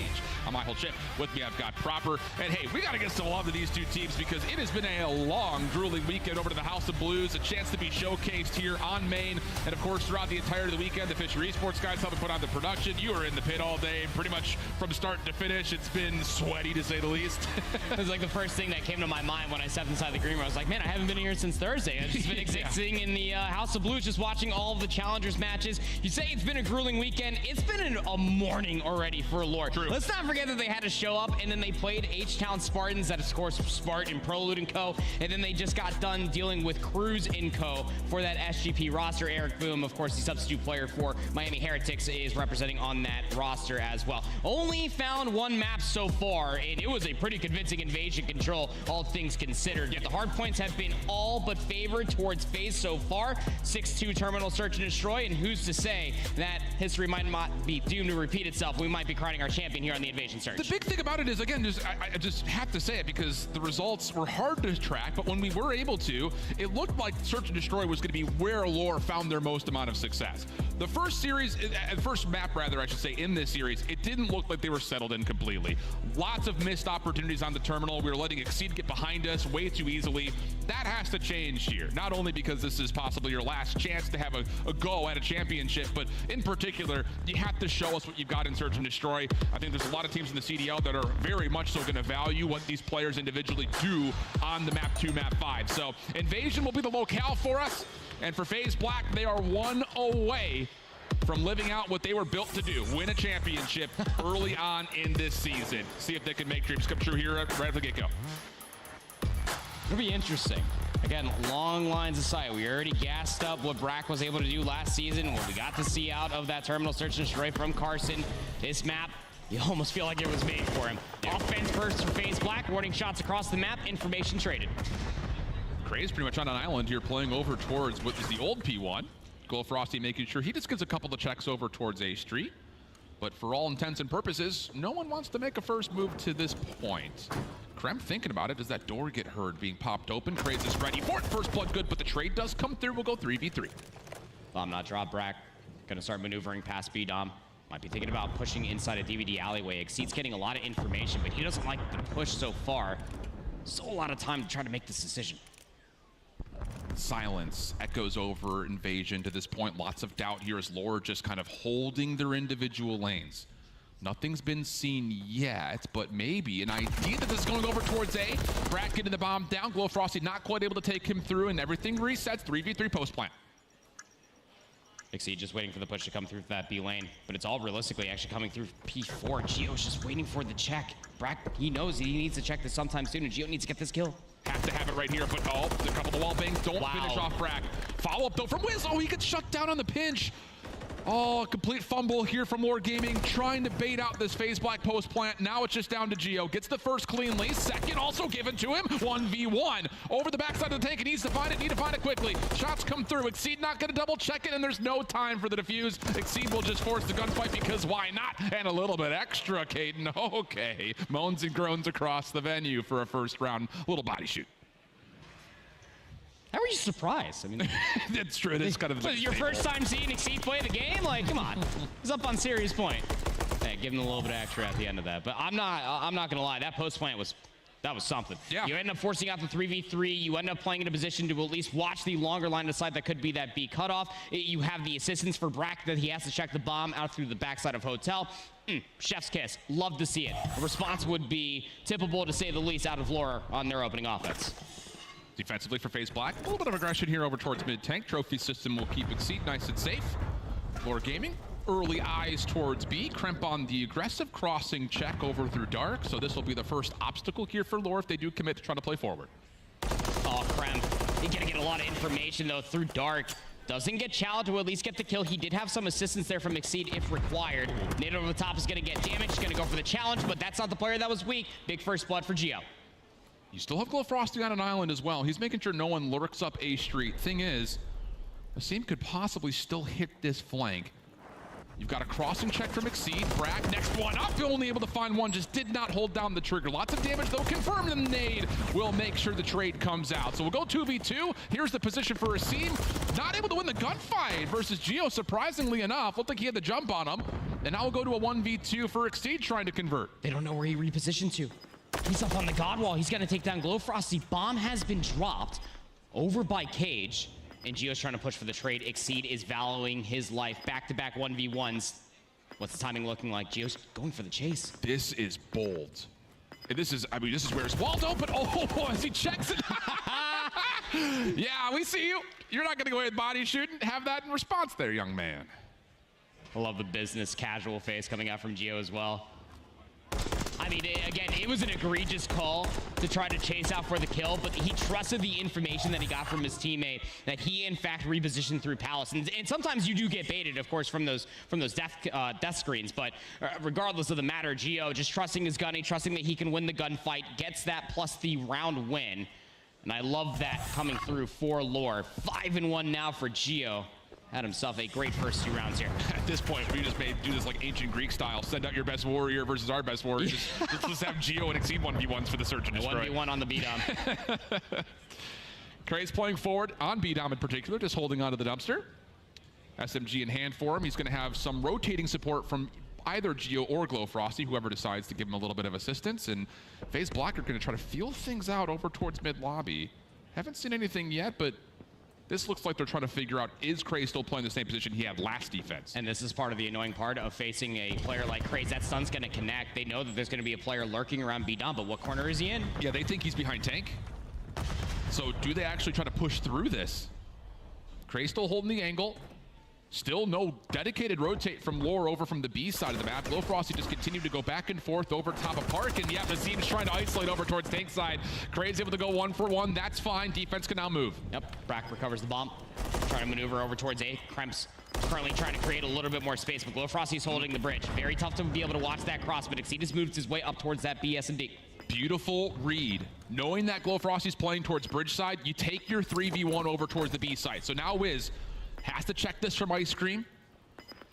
I'm Michael Chip. With me, I've got Proper. And hey, we got to get some love to these two teams because it has been a long, grueling weekend over to the House of Blues, a chance to be showcased here on main, and of course, throughout the entirety of the weekend, the Fisher Esports guys helping put on the production. You were in the pit all day, pretty much from start to finish. It's been sweaty, to say the least. It was like the first thing that came to my mind when I stepped inside the green room. I was like, man, I haven't been here since Thursday. I've just been existing in the House of Blues, just watching all of the Challengers matches. You say it's been a grueling weekend. It's been a morning already for Lore. True. Let's not forget that they had to show up, and then they played H-Town Spartans, that of course Spartan, Prelude & Co., and then they just got done dealing with Cruz & Co. for that SGP roster. Eric Boom, of course, the substitute player for Miami Heretics, is representing on that roster as well. Only found one map so far, and it was a pretty convincing invasion control, all things considered. Yet the hard points have been all but favored towards FaZe so far. 6-2 terminal search and destroy, and who's to say that history might not be doomed to repeat itself? We might be crowning our champion here on the invasion search. The big thing about it is, again, I just have to say it because the results were hard to track, but when we were able to, it looked like search and destroy was going to be where Lore found their most amount of success. The first series, first map rather, I should say, in this series, it didn't look like they were settled in completely. Lots of missed opportunities on the terminal. We were letting Exceed get behind us way too easily. That has to change here, not only because this is possibly your last chance to have a go at a championship, but in particular, you have to show us what you've got in search and destroy. I think there's a lot of teams in the CDL that are very much so going to value what these players individually do on the map 2, map 5. So Invasion will be the locale for us, and for FaZe Black, they are one away from living out what they were built to do, win a championship early on in this season. See if they can make dreams come true here right at the get-go. It'll be interesting. Again, long lines of sight. We already gassed up what Brack was able to do last season, what we got to see out of that terminal search and destroy from Carson. This map, you almost feel like it was made for him. Offense first for FaZe Black, warning shots across the map, information traded. Craze pretty much on an island here, playing over towards what is the old P1. Gold Frosty making sure he just gets a couple of checks over towards A Street. But for all intents and purposes, no one wants to make a first move to this point. Krem thinking about it. Does that door get heard being popped open? Craze is ready for it. First blood good, but the trade does come through. We'll go 3v3. Bomb not drop. Brack gonna start maneuvering past B-Dom. Might be thinking about pushing inside a DVD alleyway. Exceed's getting a lot of information, but he doesn't like the push so far. So a lot of time to try to make this decision. Silence echoes over Invasion to this point. Lots of doubt here as Lore just kind of holding their individual lanes. Nothing's been seen yet, but maybe an idea that this is going over towards A. Brack getting the bomb down. Glow Frosty not quite able to take him through, and everything resets. 3v3 post plant. Exceed just waiting for the push to come through for that B lane, but it's all realistically actually coming through P4. Geo's just waiting for the check. Brack, he knows he needs to check this sometime soon, and Geo needs to get this kill. Have to have it right here, but oh, a couple of wall bangs don't finish off Brack. Follow up though from Wiz. Oh, he gets shut down on the pinch. Oh, a complete fumble here from Lore Gaming, trying to bait out this FaZe Black post plant. Now it's just down to Geo. Gets the first cleanly. Second also given to him. 1v1. Over the backside of the tank. He needs to find it. Need to find it quickly. Shots come through. Exceed not going to double check it, and there's no time for the defuse. Exceed will just force the gunfight because why not? And a little bit extra, Caden. Okay. Moans and groans across the venue for a first round little body shoot. How are you surprised? I mean, that's true. That's kind of your first time seeing Exceed play the game. Like, come on, he's up on serious point. Hey, give him a little bit extra at the end of that. But I'm not gonna lie. That post plant was something. Yeah. You end up forcing out the 3v3. You end up playing in a position to at least watch the longer line of sight that could be that B cutoff. You have the assistance for Brack that he has to check the bomb out through the backside of Hotel. Chef's kiss. Love to see it. The response would be tippable to say the least out of Lore on their opening offense. Defensively for FaZe Black, a little bit of aggression here over towards mid-tank. Trophy system will keep Exceed nice and safe. Lore Gaming, early eyes towards B. Kremp on the aggressive crossing check over through Dark, so this will be the first obstacle here for Lore if they do commit to trying to play forward. Oh, Kremp, he's gonna get a lot of information though through Dark. Doesn't get challenged to at least get the kill. He did have some assistance there from Exceed if required. Nade over the top is gonna get damaged, gonna go for the challenge, but that's not the player that was weak. Big first blood for Geo. You still have Glow Frosty on an island as well. He's making sure no one lurks up A Street. Thing is, Asim could possibly still hit this flank. You've got a crossing check from Exceed. Brack, next one up. Only able to find one. Just did not hold down the trigger. Lots of damage, though. Confirmed in the nade. Will make sure the trade comes out. So we'll go 2v2. Here's the position for Asim. Not able to win the gunfight versus Geo, surprisingly enough. Looked like he had the jump on him. And now we'll go to a 1v2 for Exceed trying to convert. They don't know where he repositioned to. He's up on the God Wall. He's going to take down Glowfrosty. Bomb has been dropped over by Cage. And Geo's trying to push for the trade. Exceed is valuing his life. Back-to-back 1v1s. What's the timing looking like? Geo's going for the chase. This is bold. And this is, I mean, this is where it's walled open. Oh, as he checks it. Yeah, we see you. You're not going to go ahead and body shoot and have that in response there, young man. I love the business casual face coming out from Geo as well. I mean, again, it was an egregious call to try to chase out for the kill, but he trusted the information that he got from his teammate that he, in fact, repositioned through Palace. And sometimes you do get baited, of course, from those death screens. But regardless of the matter, Geo just trusting his gunny, trusting that he can win the gunfight, gets that plus the round win. And I love that coming through for Lore. 5-1 now for Geo. Had himself a great first 2 rounds here. At this point, we just may do this like ancient Greek style. Send out your best warrior versus our best warrior. Just have Geo and Exceed 1v1s for the search and destroy. 1v1 on the B-Dom. Craze playing forward on B-Dom in particular, just holding onto the dumpster. SMG in hand for him. He's going to have some rotating support from either Geo or Glowfrosty, whoever decides to give him a little bit of assistance. And FaZe Black are going to try to feel things out over towards mid-lobby. Haven't seen anything yet, but this looks like they're trying to figure out, is Craze still playing the same position he had last defense? And this is part of the annoying part of facing a player like Craze. That stun's going to connect. They know that there's going to be a player lurking around B-Dom, but what corner is he in? Yeah, they think he's behind Tank. So do they actually try to push through this? Craze still holding the angle. Still no dedicated rotate from Lore over from the B side of the map. Glowfrosty just continued to go back and forth over top of Park, and yeah, the team's trying to isolate over towards Tank side. Craze able to go 1-for-1. That's fine. Defense can now move. Yep, Brack recovers the bomb. Trying to maneuver over towards A. Kremps currently trying to create a little bit more space, but Glowfrosty's holding the bridge. Very tough to be able to watch that cross, but Exceed has moved his way up towards that B, S, and D. Beautiful read. Knowing that Glowfrosty's playing towards bridge side, you take your 3v1 over towards the B side. So now Wiz has to check this from Ice Cream.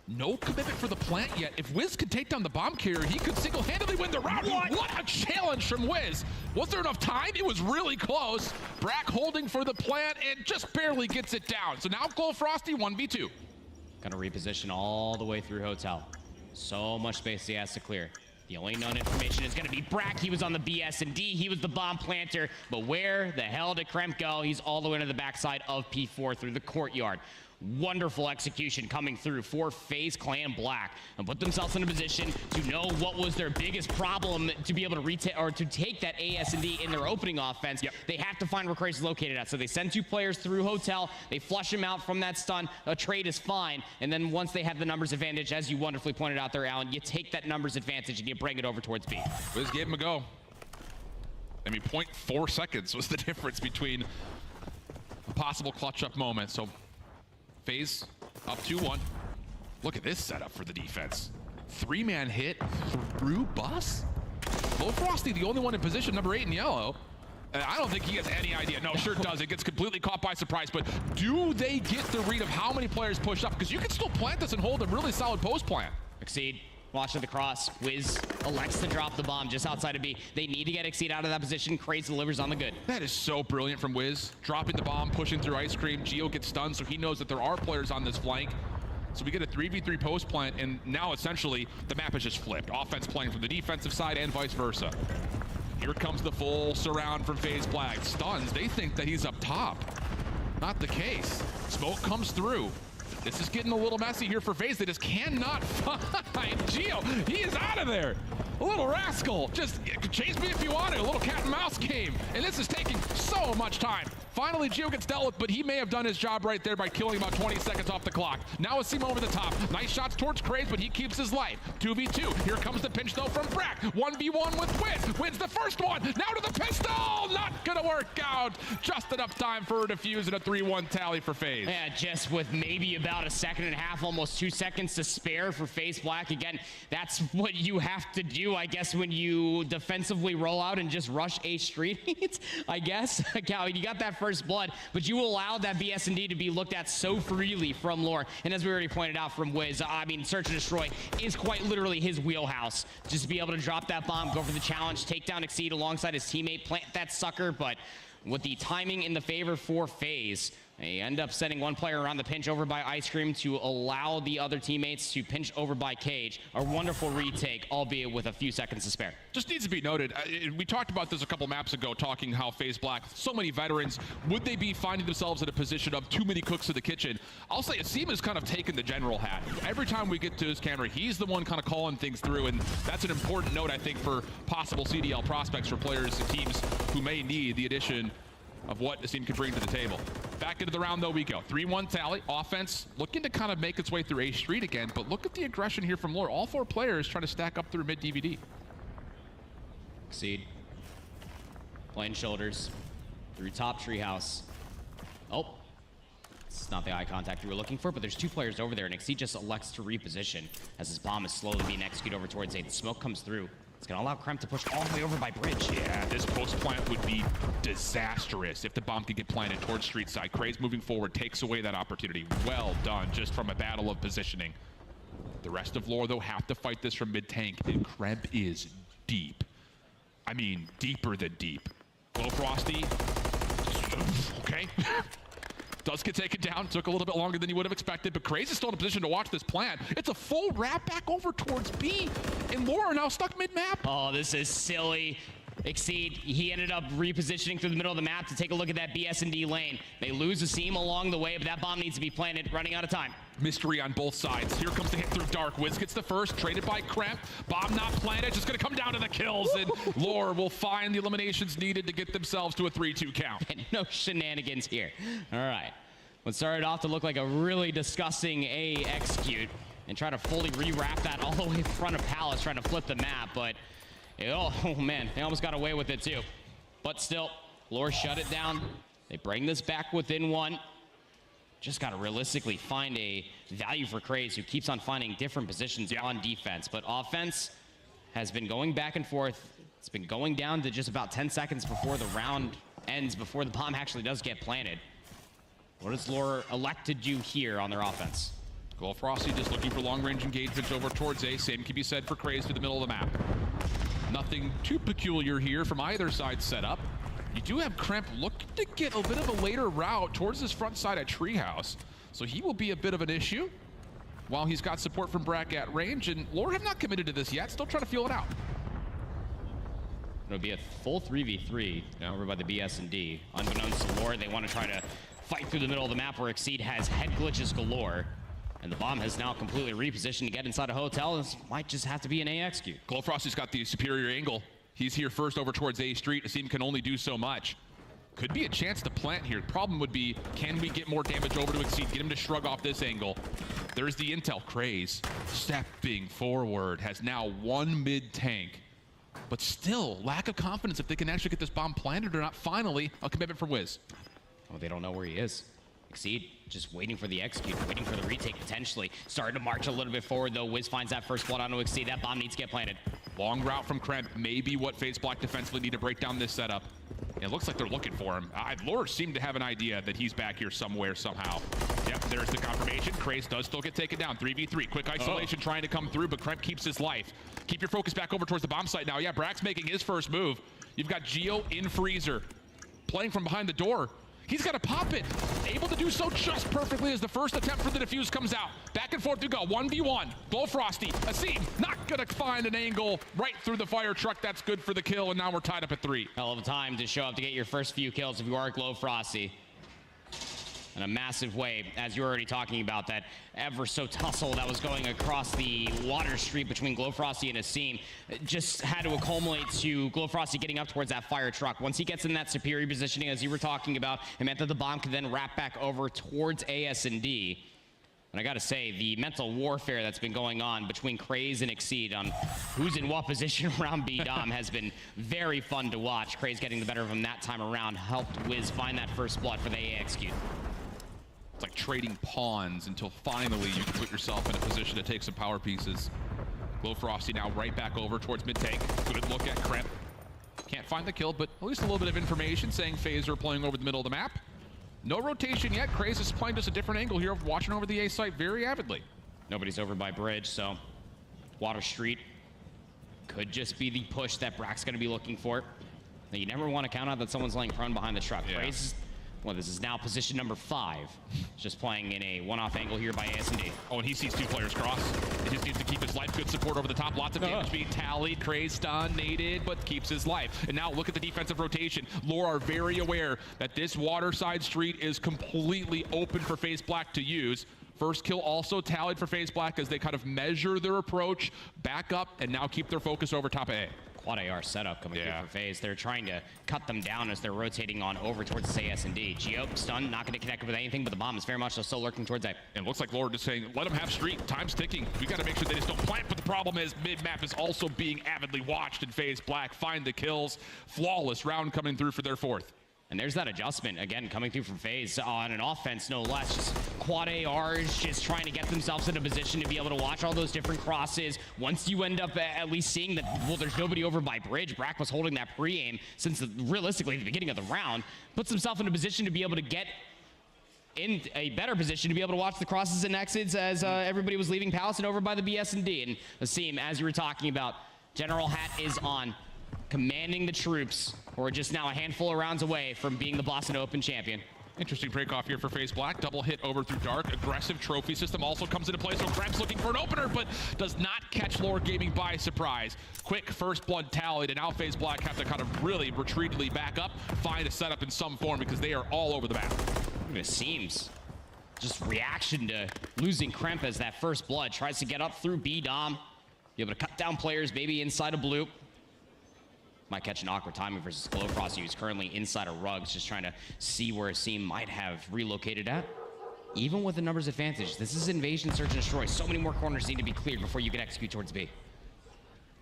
No commitment for the plant yet. If Wiz could take down the bomb carrier, he could single-handedly win the round. What a challenge from Wiz. Was there enough time? It was really close. Brack holding for the plant and just barely gets it down. So now Glowfrosty 1v2. Gonna reposition all the way through Hotel. So much space he has to clear. The only known information is gonna be Brack. He was on the BS and D. He was the bomb planter. But where the hell did Kremp go? He's all the way to the backside of P4 through the courtyard. Wonderful execution coming through for FaZe Clan Black and put themselves in a position to know what was their biggest problem to be able to take that AS&D in their opening offense. Yep. They have to find where Craze is located at. So they send 2 players through Hotel. They flush him out from that stun. A trade is fine. And then once they have the numbers advantage, as you wonderfully pointed out there, Alan, you take that numbers advantage and you bring it over towards B. Wiz gave him a go. I mean, 0.4 seconds was the difference between a possible clutch up moment. So FaZe up 2-1. Look at this setup for the defense. 3-man hit through bus. Glowfrosty, the only one in position, number 8 in yellow. And I don't think he has any idea. No, sure does. It gets completely caught by surprise. But do they get the read of how many players push up? Because you can still plant this and hold a really solid post plant. Exceed. Watching the cross. Wiz elects to drop the bomb just outside of B. They need to get Exceed out of that position. Craze delivers on the good. That is so brilliant from Wiz. Dropping the bomb, pushing through Ice Cream. Geo gets stunned, so he knows that there are players on this flank. So we get a 3v3 post plant, and now essentially the map is just flipped. Offense playing from the defensive side and vice versa. Here comes the full surround from FaZe Black. Stuns, they think that he's up top. Not the case. Smoke comes through. This is getting a little messy here for FaZe. They just cannot find Geo. He is out of there. A little rascal. Just chase me if you want it. A little cat and mouse game. And this is taking so much time. Finally, Geo gets dealt with, but he may have done his job right there by killing about 20 seconds off the clock. Now Asim over the top. Nice shots towards Craze, but he keeps his life. 2v2. Here comes the pinch, though, from Brack. 1v1 with Wiz. Wins the first one. Now to the pistol. Not going to work out. Just enough time for a defuse and a 3-1 tally for FaZe. Yeah, just with maybe about a second and a half, almost 2 seconds to spare for FaZe Black. Again, that's what you have to do do, I guess, when you defensively roll out and just rush A street, I guess. You got that first blood, but you allowed that BS&D to be looked at so freely from Lore. And as we already pointed out from Wiz, I mean, Search and Destroy is quite literally his wheelhouse. Just to be able to drop that bomb, go for the challenge, take down Exceed alongside his teammate, plant that sucker, but with the timing in the favor for FaZe, they end up setting one player around the pinch over by Ice Cream to allow the other teammates to pinch over by Cage. A wonderful retake, albeit with a few seconds to spare. Just needs to be noted, we talked about this a couple maps ago, talking how FaZe Black, so many veterans, would they be finding themselves in a position of too many cooks in the kitchen? I'll say Asim has kind of taken the general hat. Every time we get to his camera, he's the one kind of calling things through, and that's an important note, I think, for possible CDL prospects for players and teams who may need the addition of what Asim could bring to the table. Back into the round, though, we go. 3-1 tally. Offense looking to kind of make its way through A Street again, but look at the aggression here from Lore. All four players trying to stack up through mid-DVD. Exceed. Playing shoulders. Through top treehouse. Oh. It's not the eye contact we were looking for, but there's two players over there, and Exceed just elects to reposition as his bomb is slowly being executed over towards A. The smoke comes through. It's going to allow Kremp to push all the way over by bridge. Yeah, this post plant would be disastrous if the bomb could get planted towards street side. Craze moving forward takes away that opportunity. Well done, just from a battle of positioning. The rest of Lore, though, have to fight this from mid-tank, and Kremp is deep. I mean, deeper than deep. Glow Frosty. Okay. Does get taken down. Took a little bit longer than you would have expected, but Craze is still in a position to watch this plant. It's a full wrap back over towards B, and Lore are now stuck mid-map. Oh, this is silly. Exceed, he ended up repositioning through the middle of the map to take a look at that BS&D lane. They lose a seam along the way, but that bomb needs to be planted. Running out of time. Mystery on both sides. Here comes the hit through Dark. Wiz gets the first, traded by Kremp. Bomb not planted, just gonna come down to the kills, and Lore will find the eliminations needed to get themselves to a 3-2 count. And no shenanigans here. All right. What started off to look like a really disgusting A execute, and try to fully rewrap that all the way in front of Palace, trying to flip the map, but oh man, they almost got away with it too. But still, Lore shut it down. They bring this back within one. Just got to realistically find a value for Craze, who keeps on finding different positions on defense. But offense has been going back and forth. It's been going down to just about 10 seconds before the round ends, before the bomb actually does get planted. What does Lore elect to do here on their offense? Well, Frosty just looking for long-range engagements over towards A. Same can be said for Craze to the middle of the map. Nothing too peculiar here from either side setup. You do have Kremp looking to get a bit of a later route towards this front side at Treehouse, so he will be a bit of an issue while he's got support from Brack at range, and Lore have not committed to this yet, still trying to feel it out. It'll be a full 3v3 over by the BS&D. Unbeknownst to Lore, they want to try to fight through the middle of the map where Exceed has head glitches galore. And the bomb has now completely repositioned to get inside a hotel. This might just have to be an A execute. Glow Frosty's got the superior angle. He's here first over towards A Street. Asim can only do so much. Could be a chance to plant here. Problem would be, can we get more damage over to Exceed? Get him to shrug off this angle. There's the intel. Craze stepping forward, has now one mid-tank. But still, lack of confidence if they can actually get this bomb planted or not. Finally, a commitment from Wiz. Well, they don't know where he is. Exceed just waiting for the execute, waiting for the retake potentially. Starting to march a little bit forward though. Wiz finds that first blood onto Exceed. That bomb needs to get planted. Long route from Kremp, maybe what FaZe Black defensively need to break down this setup. It looks like they're looking for him. Lore seemed to have an idea that he's back here somewhere, somehow. Yep, there's the confirmation. Craze does still get taken down. 3v3, quick isolation trying to come through, but Kremp keeps his life. Keep your focus back over towards the bomb site now. Yeah, Brack's making his first move. You've got Geo in freezer, playing from behind the door. He's got to pop it. Able to do so just perfectly as the first attempt for the defuse comes out. Back and forth you go. 1v1. Glow Frosty. Asim not going to find an angle right through the fire truck. That's good for the kill, and now we're tied up at 3. Hell of a time to show up to get your first few kills if you are Glow Frosty. In a massive way, as you were already talking about, that ever so tussle that was going across the water street between Glow Frosty and Asim just had to accumulate to Glow Frosty getting up towards that fire truck. Once he gets in that superior positioning, as you were talking about, it meant that the bomb could then wrap back over towards AS&D. And I gotta say, the mental warfare that's been going on between Craze and Exceed on who's in what position around B-Dom has been very fun to watch. Craze getting the better of him that time around helped Wiz find that first blood for the A execute. It's like trading pawns until finally you can put yourself in a position to take some power pieces. Glowfrosty now right back over towards mid-tank. Good look at Kremp. Can't find the kill, but at least a little bit of information saying FaZe are playing over the middle of the map. No rotation yet. Craze is playing just a different angle here, watching over the A site very avidly. Nobody's over by bridge, so Water Street could just be the push that Brack's going to be looking for. Now, you never want to count out that someone's laying prone behind the truck. Yeah. Craze, well, this is now position number 5. Just playing in a one-off angle here by AS&D. Oh, and he sees 2 players cross. He just needs to keep his life. Good support over the top. Lots of damage being tallied. Craze stunned, naded, but keeps his life. And now look at the defensive rotation. Lore are very aware that this waterside street is completely open for FaZe Black to use. First kill also tallied for FaZe Black as they kind of measure their approach, back up, and now keep their focus over top A. Quad AR setup coming through for FaZe. They're trying to cut them down as they're rotating on over towards AS&D. Geo, stun, not going to connect with anything, but the bomb is very much still lurking towards A. And it looks like Lord is saying, let them have street. Time's ticking. We got to make sure they just don't plant, but the problem is mid-map is also being avidly watched, and FaZe Black find the kills. Flawless round coming through for their 4th. And there's that adjustment, again, coming through from FaZe on an offense, no less. Just quad ARs, just trying to get themselves in a position to be able to watch all those different crosses. Once you end up at least seeing that, well, there's nobody over by bridge. Brack was holding that pre-aim since realistically the beginning of the round. Puts himself in a position to be able to get in a better position to be able to watch the crosses and exits as everybody was leaving Palace and over by the BS&D. And Asim, as you were talking about, General Hat is on, commanding the troops, who are just now a handful of rounds away from being the Boston Open champion. Interesting break-off here for FaZe Black. Double hit over through Dark. Aggressive trophy system also comes into play, so Kremp's looking for an opener, but does not catch Lore Gaming by surprise. Quick first blood tallied, and now FaZe Black have to kind of really retreatedly back up, find a setup in some form, because they are all over the map. It seems just reaction to losing Kremp as that first blood. Tries to get up through B-Dom, be able to cut down players, maybe inside of blue. Might catch an awkward timing versus Glowfrosty, who's currently inside of Rugs, just trying to see where Asim might have relocated at. Even with the numbers advantage, this is invasion, search, and destroy. So many more corners need to be cleared before you can execute towards B.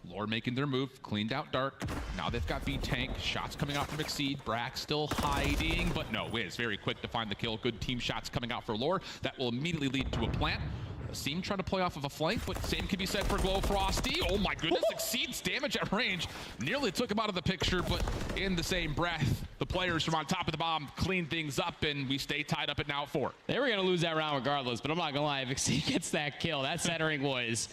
Lord making their move, cleaned out Dark. Now they've got B tank, shots coming out from Exceed. Brack still hiding, but no, Wiz very quick to find the kill. Good team shots coming out for Lore. That will immediately lead to a plant. Asim trying to play off of a flank, but same can be said for Glowfrosty. Oh my goodness, Exceeds damage at range. Nearly took him out of the picture, but in the same breath, the players from on top of the bomb clean things up, and we stay tied up at now 4. They were going to lose that round regardless, but I'm not going to lie, if Exceed gets that kill, that centering was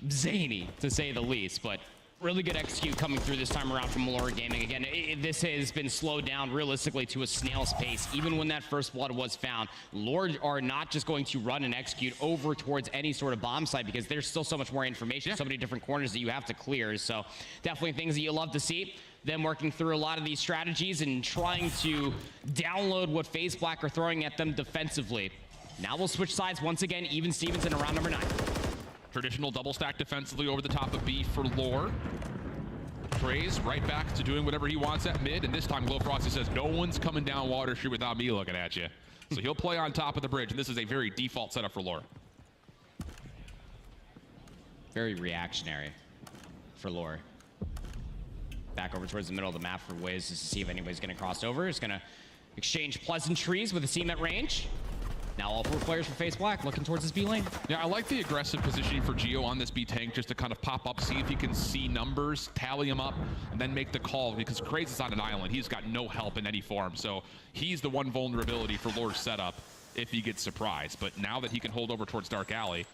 zany, to say the least, but really good execute coming through this time around from Lore Gaming. Again, this has been slowed down realistically to a snail's pace. Even when that first blood was found, Lore are not just going to run and execute over towards any sort of bomb site because there's still so much more information, so many different corners that you have to clear. So definitely things that you love to see. Them working through a lot of these strategies and trying to download what FaZe Black are throwing at them defensively. Now we'll switch sides once again. Even Stevenson around number 9. Traditional double stack defensively over the top of B for Lore. Craze right back to doing whatever he wants at mid, and this time Glowfrosty says, no one's coming down Water Street without me looking at you. So he'll play on top of the bridge, and this is a very default setup for Lore. Very reactionary for Lore. Back over towards the middle of the map for Wiz just to see if anybody's going to cross over. It's going to exchange pleasantries with a team at range. Now all 4 players for FaZe Black looking towards this B lane. Yeah, I like the aggressive positioning for Geo on this B tank just to kind of pop up, see if he can see numbers, tally them up, and then make the call because Craze is on an island. He's got no help in any form, so he's the one vulnerability for Lore's setup if he gets surprised. But now that he can hold over towards Dark Alley,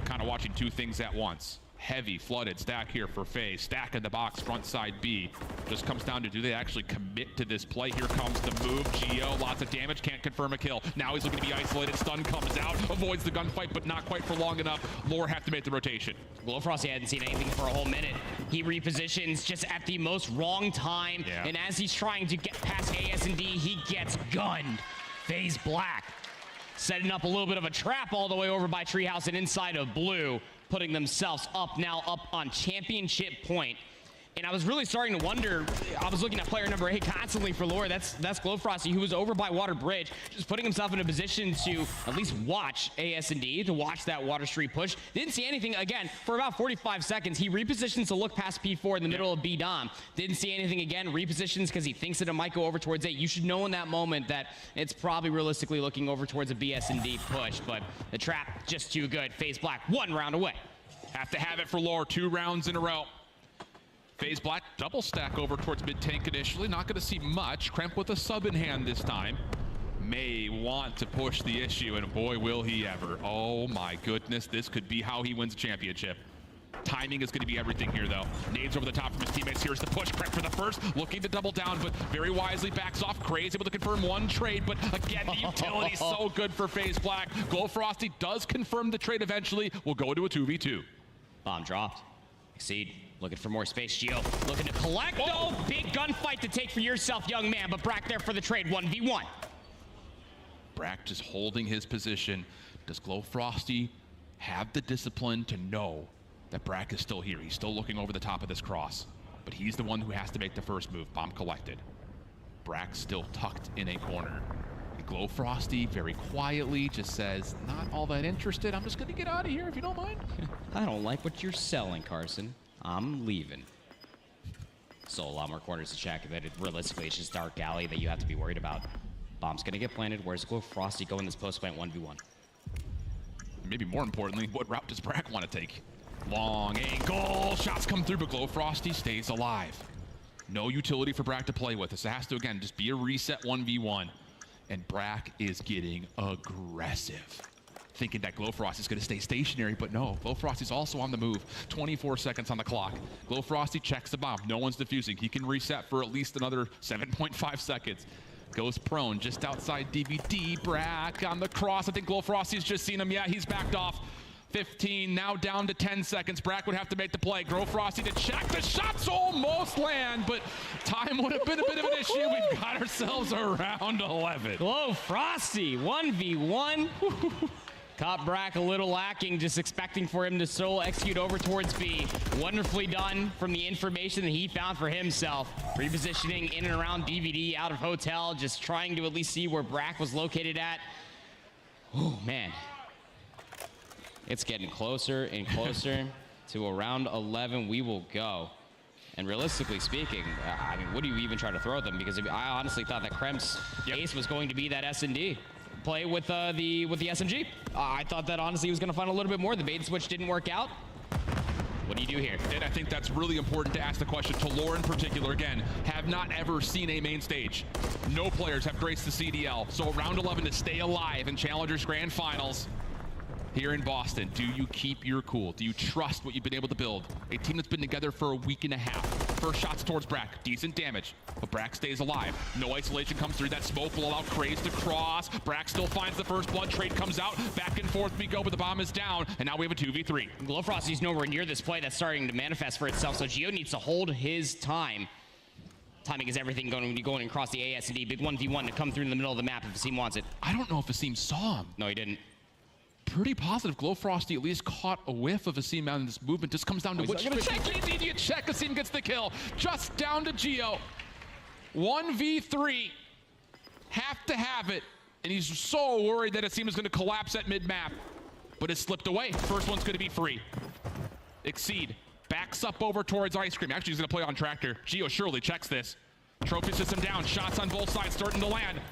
kind of watching 2 things at once. Heavy flooded stack here for FaZe. Stack in the box, front side B. Just comes down to do they actually commit to this play. Here comes the move. Geo, lots of damage, can't confirm a kill. Now he's looking to be isolated. Stun comes out, avoids the gunfight, but not quite for long enough. Lore have to make the rotation. Glowfrosty hadn't seen anything for a whole minute. He repositions just at the most wrong time, and as he's trying to get past AS&D, he gets gunned. FaZe Black setting up a little bit of a trap all the way over by Treehouse and inside of blue, putting themselves up on championship point. And I was really starting to wonder, I was looking at player number 8 constantly for Lore. That's Glowfrosty, who was over by Water Bridge, just putting himself in a position to at least watch AS&D, to watch that Water Street push. Didn't see anything, again, for about 45 seconds. He repositions to look past P4 in the middle of B-Dom. Didn't see anything again, repositions because he thinks that it might go over towards A. You should know in that moment that it's probably realistically looking over towards a BS&D push, but the trap just too good. FaZe Black 1 round away. Have to have it for Lore. 2 rounds in a row. FaZe Black double stack over towards mid-tank initially. Not going to see much. Kremp with a sub in hand this time. May want to push the issue, and boy, will he ever. Oh my goodness, this could be how he wins the championship. Timing is going to be everything here, though. Nades over the top from his teammates. Here's the push. Kremp for the first. Looking to double down, but very wisely backs off. Craze able to confirm 1 trade, but again, the utility so good for FaZe Black. Glowfrosty does confirm the trade eventually. We'll go to a 2v2. Bomb dropped. Exceed. Looking for more space. Geo looking to collect. Oh, big gunfight to take for yourself, young man, but Brack there for the trade. 1v1. Brack just holding his position. Does Glowfrosty have the discipline to know that Brack is still here? He's still looking over the top of this cross, but he's the one who has to make the first move. Bomb collected. Brack still tucked in a corner. And Glowfrosty very quietly just says, not all that interested. I'm just going to get out of here if you don't mind. I don't like what you're selling, Carson. I'm leaving. So a lot more corners to check. That realistically, it's just Dark Alley that you have to be worried about. Bomb's gonna get planted. Where's Glowfrosty go in this post plant 1v1? Maybe more importantly, what route does Brack want to take? Long angle. Shots come through, but Glowfrosty stays alive. No utility for Brack to play with. This has to, again, just be a reset 1v1. And Brack is getting aggressive. Thinking that Glowfrosty is going to stay stationary, but no. Glowfrosty's also on the move. 24 seconds on the clock. Glowfrosty checks the bomb. No one's defusing. He can reset for at least another 7.5 seconds. Goes prone just outside DVD. Brack on the cross. I think Glowfrosty's just seen him. Yeah, he's backed off. 15, now down to 10 seconds. Brack would have to make the play. Glowfrosty to check. The shots almost land, but time would have been a bit of an issue. We've got ourselves a round 11. Glowfrosty, 1v1. Caught Brack a little lacking, just expecting for him to solo execute over towards B. Wonderfully done from the information that he found for himself. Repositioning in and around DVD, out of hotel, just trying to at least see where Brack was located at. Oh, man. It's getting closer and closer to around 11 we will go. And realistically speaking, I mean, what do you even try to throw at them? Because I honestly thought that Kremp's ace was going to be that S&D. Play with the SMG. I thought that honestly he was going to find a little bit more. The bait and switch didn't work out. What do you do here? And I think that's really important to ask the question to Lore in particular. Again, have not ever seen a main stage. No players have graced the CDL. So round 11 to stay alive in Challengers Grand Finals here in Boston. Do you keep your cool? Do you trust what you've been able to build? A team that's been together for a week and a half. First shots towards Brack, decent damage, but Brack stays alive. No isolation comes through. That smoke will allow Craze to cross. Brack still finds the first blood. Trade comes out. Back and forth we go, but the bomb is down, and now we have a 2v3. Glowfrosty's nowhere near this play that's starting to manifest for itself, so Geo needs to hold his time. Timing is everything, going to be going across the AS&D. Big 1v1 to come through in the middle of the map if Asim wants it. I don't know if Asim saw him. No, he didn't. Pretty positive Glowfrosty at least caught a whiff of Asim out in this movement. Just comes down to which immediate check. Asim gets the kill. Just down to Geo. 1v3. Have to have it. And he's so worried that Asim is going to collapse at mid-map. But it slipped away. First one's going to be free. Exceed. Backs up over towards Ice Cream. Actually, he's going to play on Tractor. Geo surely checks this. Trophy system down. Shots on both sides starting to land.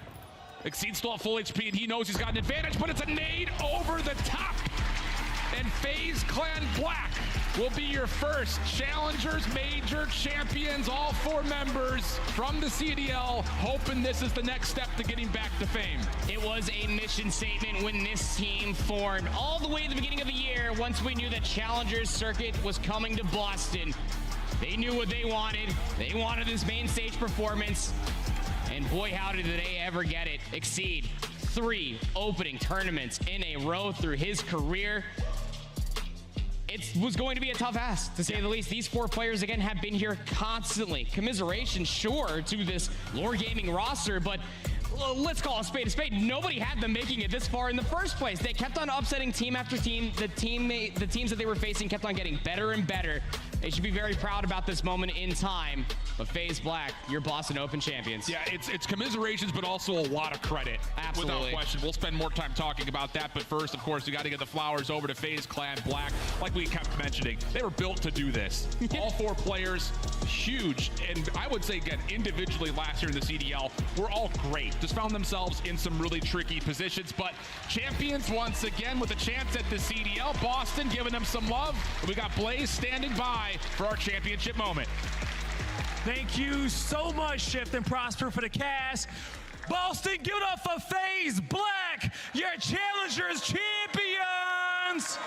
Exceed still at full HP, and he knows he's got an advantage, but it's a nade over the top. And FaZe Clan Black will be your first Challengers Major Champions, all 4 members from the CDL, hoping this is the next step to getting back to fame. It was a mission statement when this team formed all the way at the beginning of the year, once we knew that Challengers Circuit was coming to Boston. They knew what they wanted. They wanted this main stage performance. And boy, howdy did they ever get it. Exceed 3 opening tournaments in a row through his career. It was going to be a tough ask, to say the least. These 4 players, again, have been here constantly. Commiseration, sure, to this Lore Gaming roster, but let's call a spade a spade. Nobody had them making it this far in the first place. They kept on upsetting team after team. The teams that they were facing kept on getting better and better. They should be very proud about this moment in time. But FaZe Black, you're Boston Open champions. Yeah, it's commiserations, but also a lot of credit. Absolutely. Without question. We'll spend more time talking about that. But first, of course, we got to get the flowers over to FaZe Clan Black. Like we kept mentioning, they were built to do this. All 4 players, huge. And I would say, again, individually last year in the CDL, were all great. Just found themselves in some really tricky positions. But champions once again with a chance at the CDL. Boston giving them some love. We got Blaze standing by for our championship moment. Thank you so much, Shift and Prosper, for the cast. Boston, give it up for FaZe Black, your challengers champions.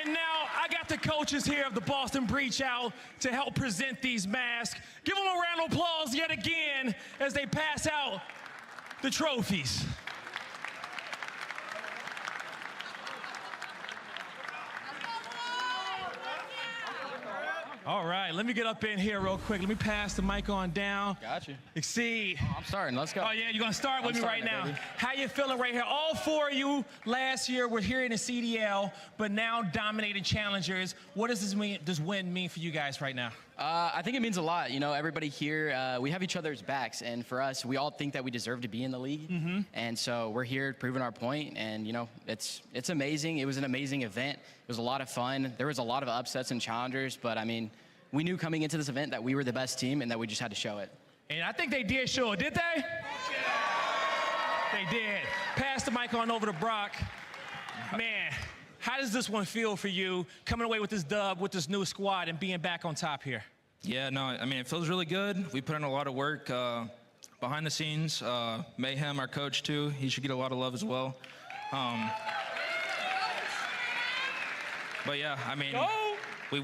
And now I got the coaches here of the Boston Breach out to help present these masks. Give them a round of applause yet again as they pass out the trophies. All right, let me get up in here real quick. Let me pass the mic on down. Got you. Exceed. Oh, I'm starting. Let's go. Oh, yeah, you're going to start with me right now. Baby. How you feeling right here? All 4 of you last year were here in the CDL, but now dominated challengers. What does this win mean for you guys right now? I think it means a lot. You know, everybody here, we have each other's backs. And for us, we all think that we deserve to be in the league. And so we're here proving our point. And, you know, it's amazing. It was an amazing event. It was a lot of fun. There was a lot of upsets and challengers. But, I mean, we knew coming into this event that we were the best team and that we just had to show it. And I think they did show it, did they? They did. Pass the mic on over to Brock. Man, how does this one feel for you, coming away with this dub, with this new squad, and being back on top here? Yeah, no, I mean, it feels really good. We put in a lot of work behind the scenes. Mayhem, our coach, too, he should get a lot of love as well. But yeah, I mean,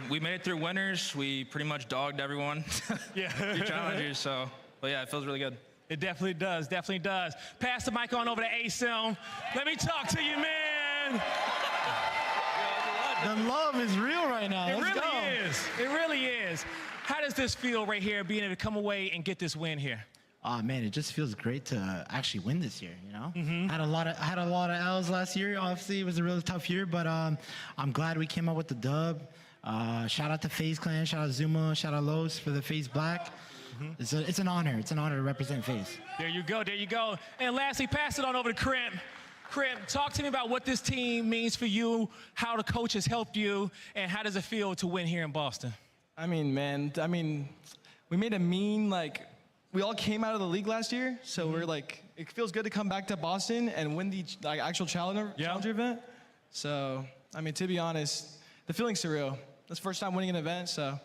we made it through winners. We pretty much dogged everyone. Yeah. Through challengers, so, but yeah, it feels really good. It definitely does, definitely does. Pass the mic on over to ASIM. Let me talk to you, man. The love is real right now. It Let's really go. is. It really is. How does this feel right here, being able to come away and get this win here? Oh man, it just feels great to actually win this year. You know, I had a lot of L's last year. Obviously, it was a really tough year, but I'm glad we came up with the dub. Shout out to FaZe Clan, shout out Zuma, shout out Los for the FaZe Black. It's an honor. It's an honor to represent FaZe. There you go. There you go. And lastly, pass it on over to Crimp. Crimp, talk to me about what this team means for you, how the coach has helped you, and how does it feel to win here in Boston? I mean, man, we made a mean, we all came out of the league last year, so we're like, it feels good to come back to Boston and win the actual challenger event. So, I mean, to be honest, the feeling's surreal. That's the first time winning an event, so.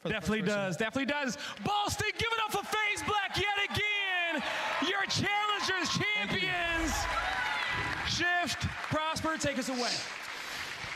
Definitely does, definitely does. Boston, give it up for FaZe Black yet again. Your challengers champions. Shift, Prosper, take us away.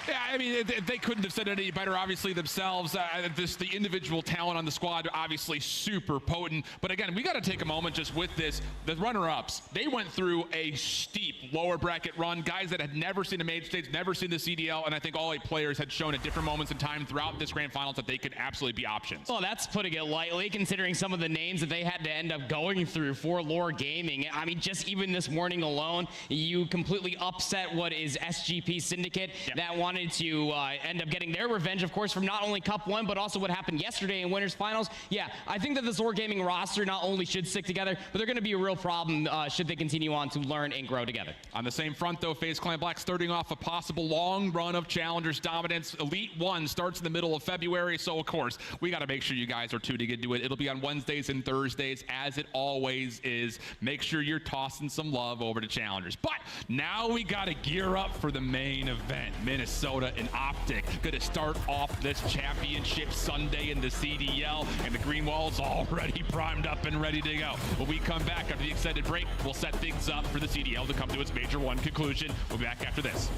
Yeah, I mean, they couldn't have said it any better, obviously, themselves. The individual talent on the squad, obviously super potent. But again, we got to take a moment just with this. The runner-ups, they went through a steep lower bracket run. Guys that had never seen a major stage, never seen the CDL, and I think all 8 players had shown at different moments in time throughout this grand finals that they could absolutely be options. Well, that's putting it lightly, considering some of the names that they had to end up going through for Lore Gaming. I mean, just even this morning alone, you completely upset what is SGP Syndicate that wanted to end up getting their revenge, of course, from not only Cup 1, but also what happened yesterday in Winners Finals. Yeah, I think that this Lore Gaming roster not only should stick together, but they're going to be a real problem should they continue on to learn and grow together. On the same front, though, FaZe Clan Black starting off a possible long run of challengers dominance. Elite 1 starts in the middle of February, so of course, we got to make sure you guys are tuning into it. It'll be on Wednesdays and Thursdays, as it always is. Make sure you're tossing some love over to challengers. But now we got to gear up for the main event. Minnesota and Optic gonna start off this championship Sunday in the CDL, and the green wall's already primed up and ready to go. When we come back after the extended break, we'll set things up for the CDL to come to its Major 1 conclusion. We'll be back after this.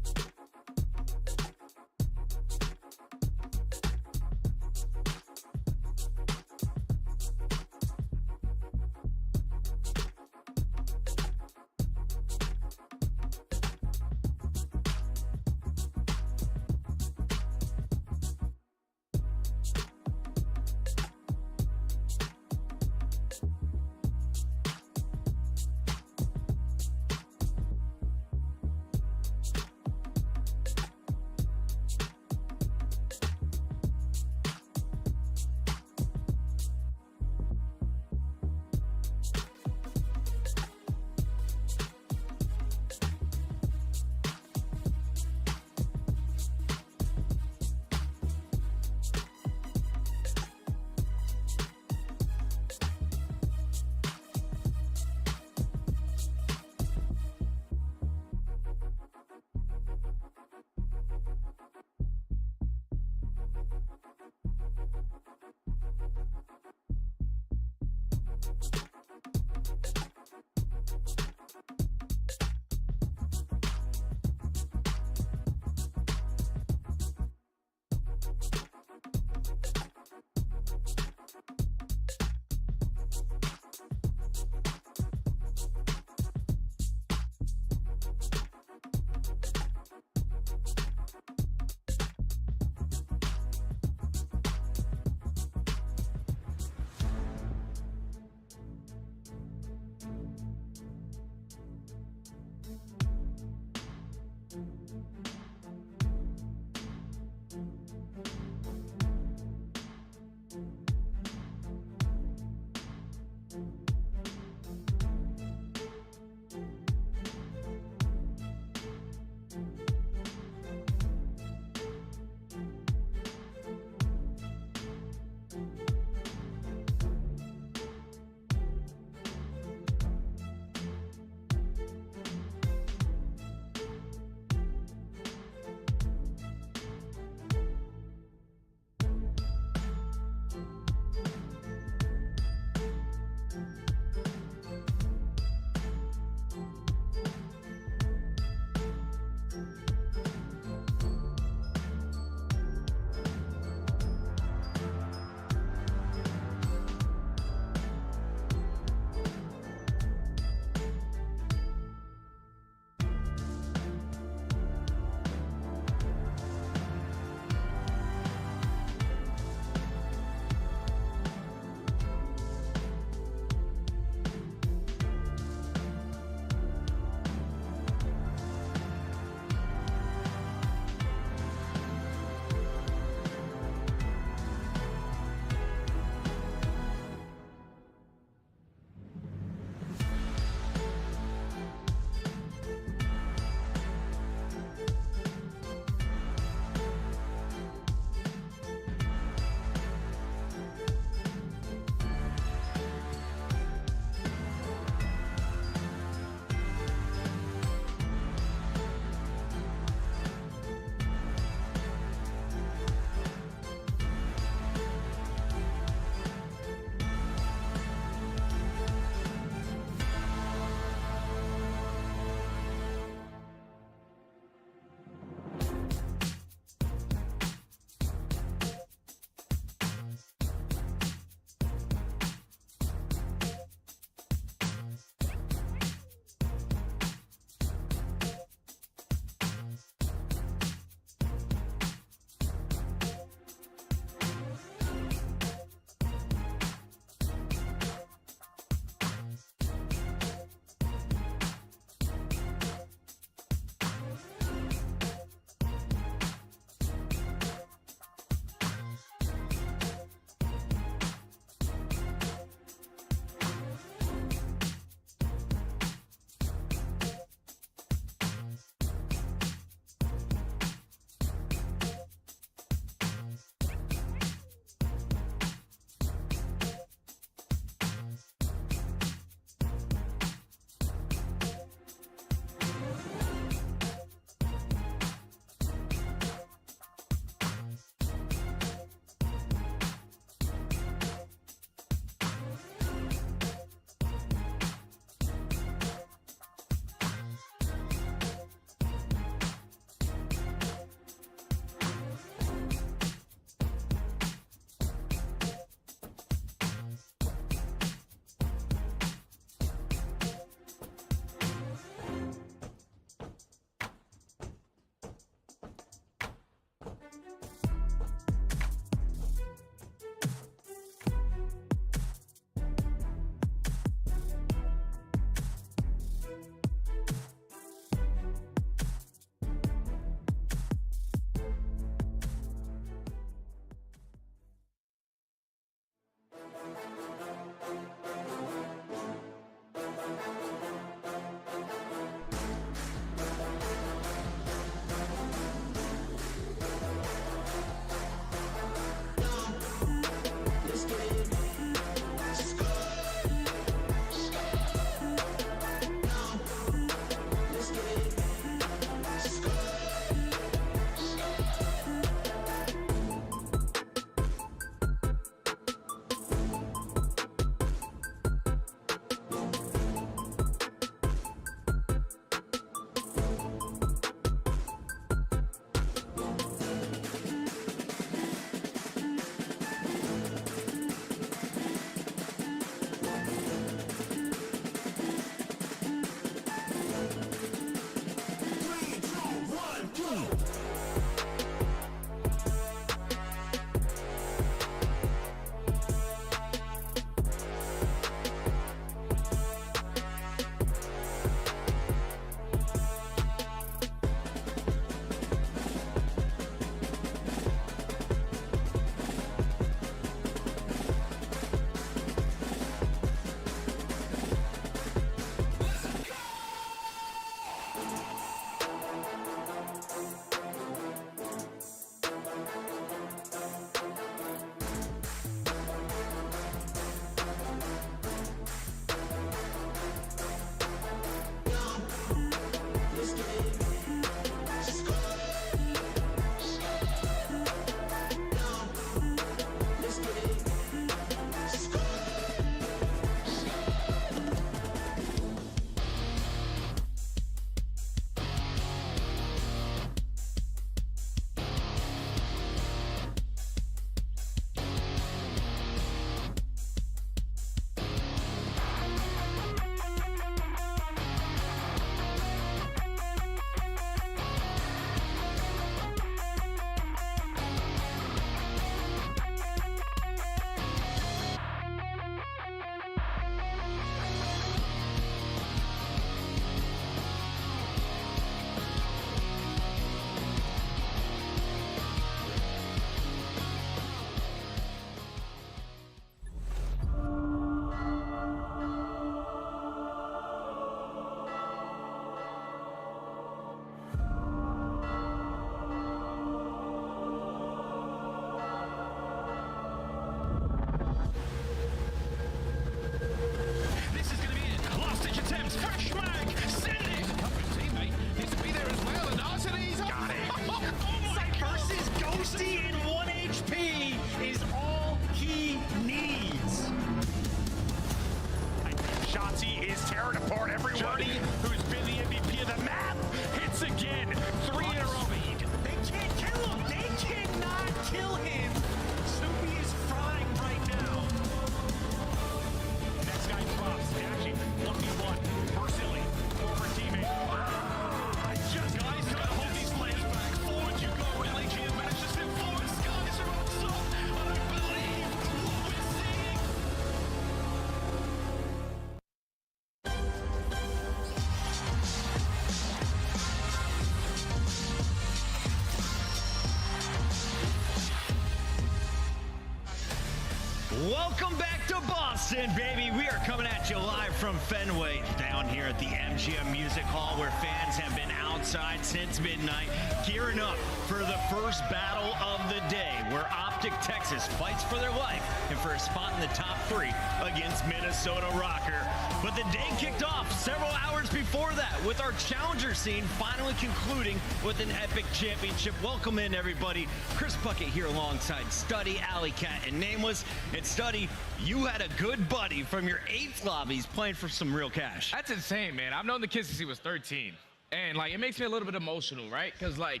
Welcome back to Boston, baby. We are coming at you live from Fenway down here at the MGM Music Hall, where fans have been outside since midnight, gearing up for the first battle of the day, where Optic Texas fights for their life and for a spot in the top 3 against Minnesota Rocker. But the day kicked off several hours before that, with our challenger scene finally concluding with an epic championship. Welcome in, everybody. Chris Puckett here alongside Studdy, Alley Cat, and Nameless. And Studdy, you had a good buddy from your 8th lobbies playing for some real cash. That's insane, man. I've known the kid since he was 13. And, like, it makes me a little bit emotional, right? Because, like,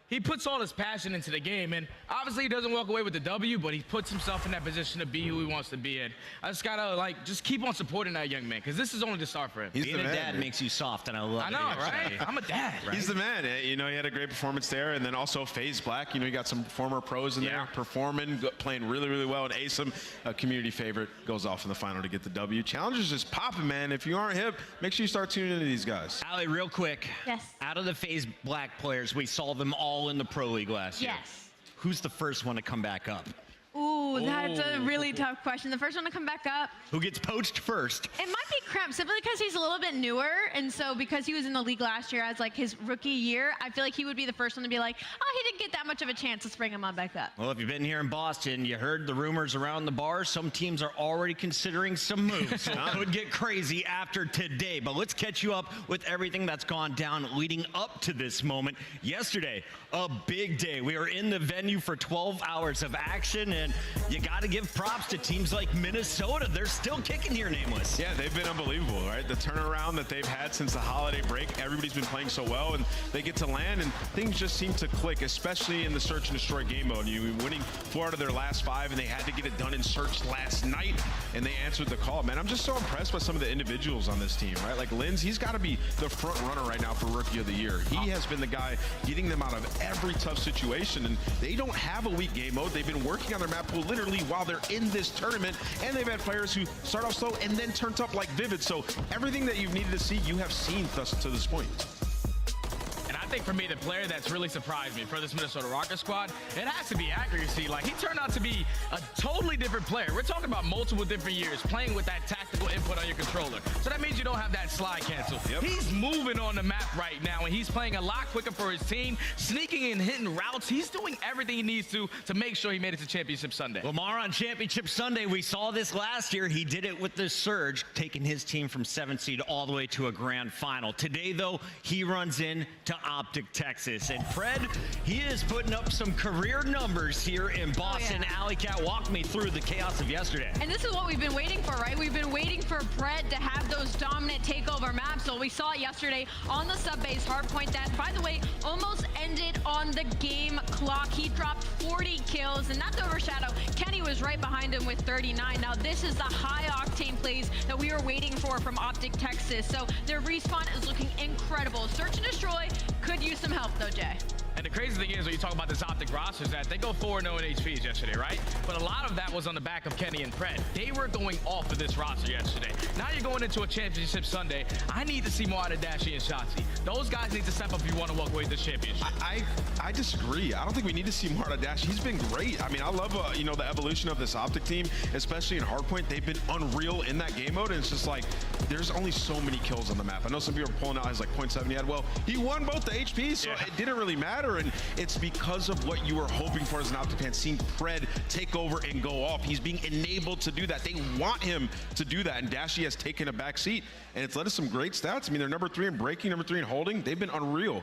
he puts all his passion into the game, and obviously he doesn't walk away with the W, but he puts himself in that position to be who he wants to be in. I just gotta, like, just keep on supporting that young man, because this is only the start for him. Being a dad makes you soft, and I love it. I know, right? I'm a dad. Right? He's the man. You know, he had a great performance there, and then also FaZe Black. You know, you got some former pros in there performing, playing really, really well. And Asim, a community favorite, goes off in the final to get the W. Challengers just popping, man. If you aren't hip, make sure you start tuning into these guys. Allie, real quick. Yes. Out of the FaZe Black players, we saw them all in the Pro League last year. Yes. Who's the first one to come back up? Ooh, that's a really tough question. The first one to come back up. Who gets poached first? It might be Kremp, simply because he's a little bit newer, and so because he was in the league last year as like his rookie year, I feel like he would be the first one to be like, oh, he didn't get that much of a chance. Let's bring him on back up. Well, if you've been here in Boston, you heard the rumors around the bar. Some teams are already considering some moves. So it could get crazy after today. But let's catch you up with everything that's gone down leading up to this moment. Yesterday, a big day. We were in the venue for 12 hours of action, and you got to give props to teams like Minnesota. They're still kicking here, Nameless. Yeah, they've been unbelievable, right? The turnaround that they've had since the holiday break, everybody's been playing so well, and they get to land, and things just seem to click, especially in the Search and Destroy game mode. You've been winning 4 out of their last 5, and they had to get it done in Search last night, and they answered the call. Man, I'm just so impressed by some of the individuals on this team, right? Like Linz, he's got to be the front runner right now for Rookie of the Year. He has been the guy getting them out of every tough situation, and they don't have a weak game mode. They've been working on their map pool literally while they're in this tournament, and they've had players who start off slow and then turned up like Vivid. So everything that you've needed to see, you have seen thus to this point. And I think for me, the player that's really surprised me for this Minnesota Rocket squad, it has to be accuracy. Like, he turned out to be a totally different player. We're talking about multiple different years playing with that tactical input on your controller. So that means you don't have that slide cancel. He's moving on the map right now, and he's playing a lot quicker for his team, sneaking and hitting routes. He's doing everything he needs to make sure he made it to Championship Sunday. Lamar on Championship Sunday, we saw this last year. He did it with the Surge, taking his team from 7th seed all the way to a grand final. Today, though, he runs in to Optic Texas. And Fred, he is putting up some career numbers here in Boston. Alley Cat, walk me through the chaos of yesterday. And this is what we've been waiting for, right? We've been waiting for Pred to have those dominant takeover maps. So we saw it yesterday on the sub-base hardpoint that, by the way, almost ended on the game clock. He dropped 40 kills, and not to overshadow, Kenny was right behind him with 39. Now this is the high-octane plays that we were waiting for from Optic Texas. So their respawn is looking incredible. Search and Destroy could use some help though, Jay. And the crazy thing is, when you talk about this Optic roster, is that they go 4-0 in HPs yesterday, right? But a lot of that was on the back of Kenny and Pred. They were going off of this roster yesterday. Now you're going into a Championship Sunday. I need to see more out of Dashy and Shotzi. Those guys need to step up if you want to walk away with this championship. I disagree. I don't think we need to see more out of Dash. He's been great. I mean, I love you know, the evolution of this Optic team, especially in Hardpoint. They've been unreal in that game mode, and it's just like there's only so many kills on the map. I know some people are pulling out his like 0.7 he had. Well, he won both the HPs, so it didn't really matter. And it's because of what you were hoping for as an Optic fan, seeing Pred take over and go off. He's being enabled to do that. They want him to do that, and Dashy has taken a back seat, and it's led to some great stats. I mean, they're number 3 in breaking, number 3 in holding. They've been unreal.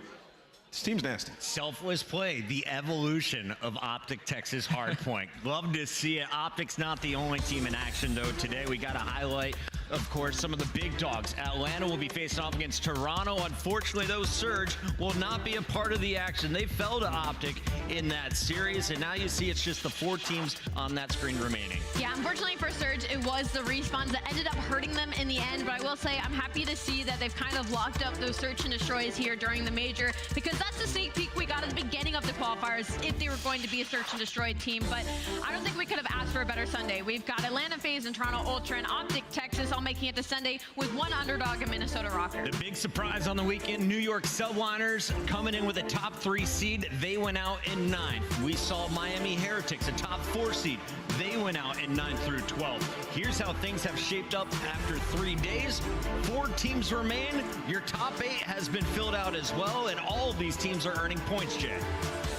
This team's nasty. Selfless play, the evolution of Optic Texas Hardpoint. Love to see it. Optic's not the only team in action, though. Today we got to highlight, of course, some of the big dogs. Atlanta will be facing off against Toronto. Unfortunately, though, Surge will not be a part of the action. They fell to Optic in that series, and now you see it's just the 4 teams on that screen remaining. Yeah, unfortunately for Surge, it was the respawns that ended up hurting them in the end, but I will say I'm happy to see that they've kind of locked up those Search and Destroys here during the major, because that's the sneak peek we got at the beginning of the qualifiers if they were going to be a search and destroy team, but I don't think we could have asked for a better Sunday. We've got Atlanta FaZe and Toronto Ultra and Optic Texas all making it to Sunday with one underdog in Minnesota Rocker. The big surprise on the weekend, New York Subliners coming in with a top 3 seed. They went out in 9th. We saw Miami Heretics, a top 4 seed. They went out in 9 through 12. Here's how things have shaped up after 3 days. 4 teams remain. Your top 8 has been filled out as well, and all of these teams are earning points, Jay.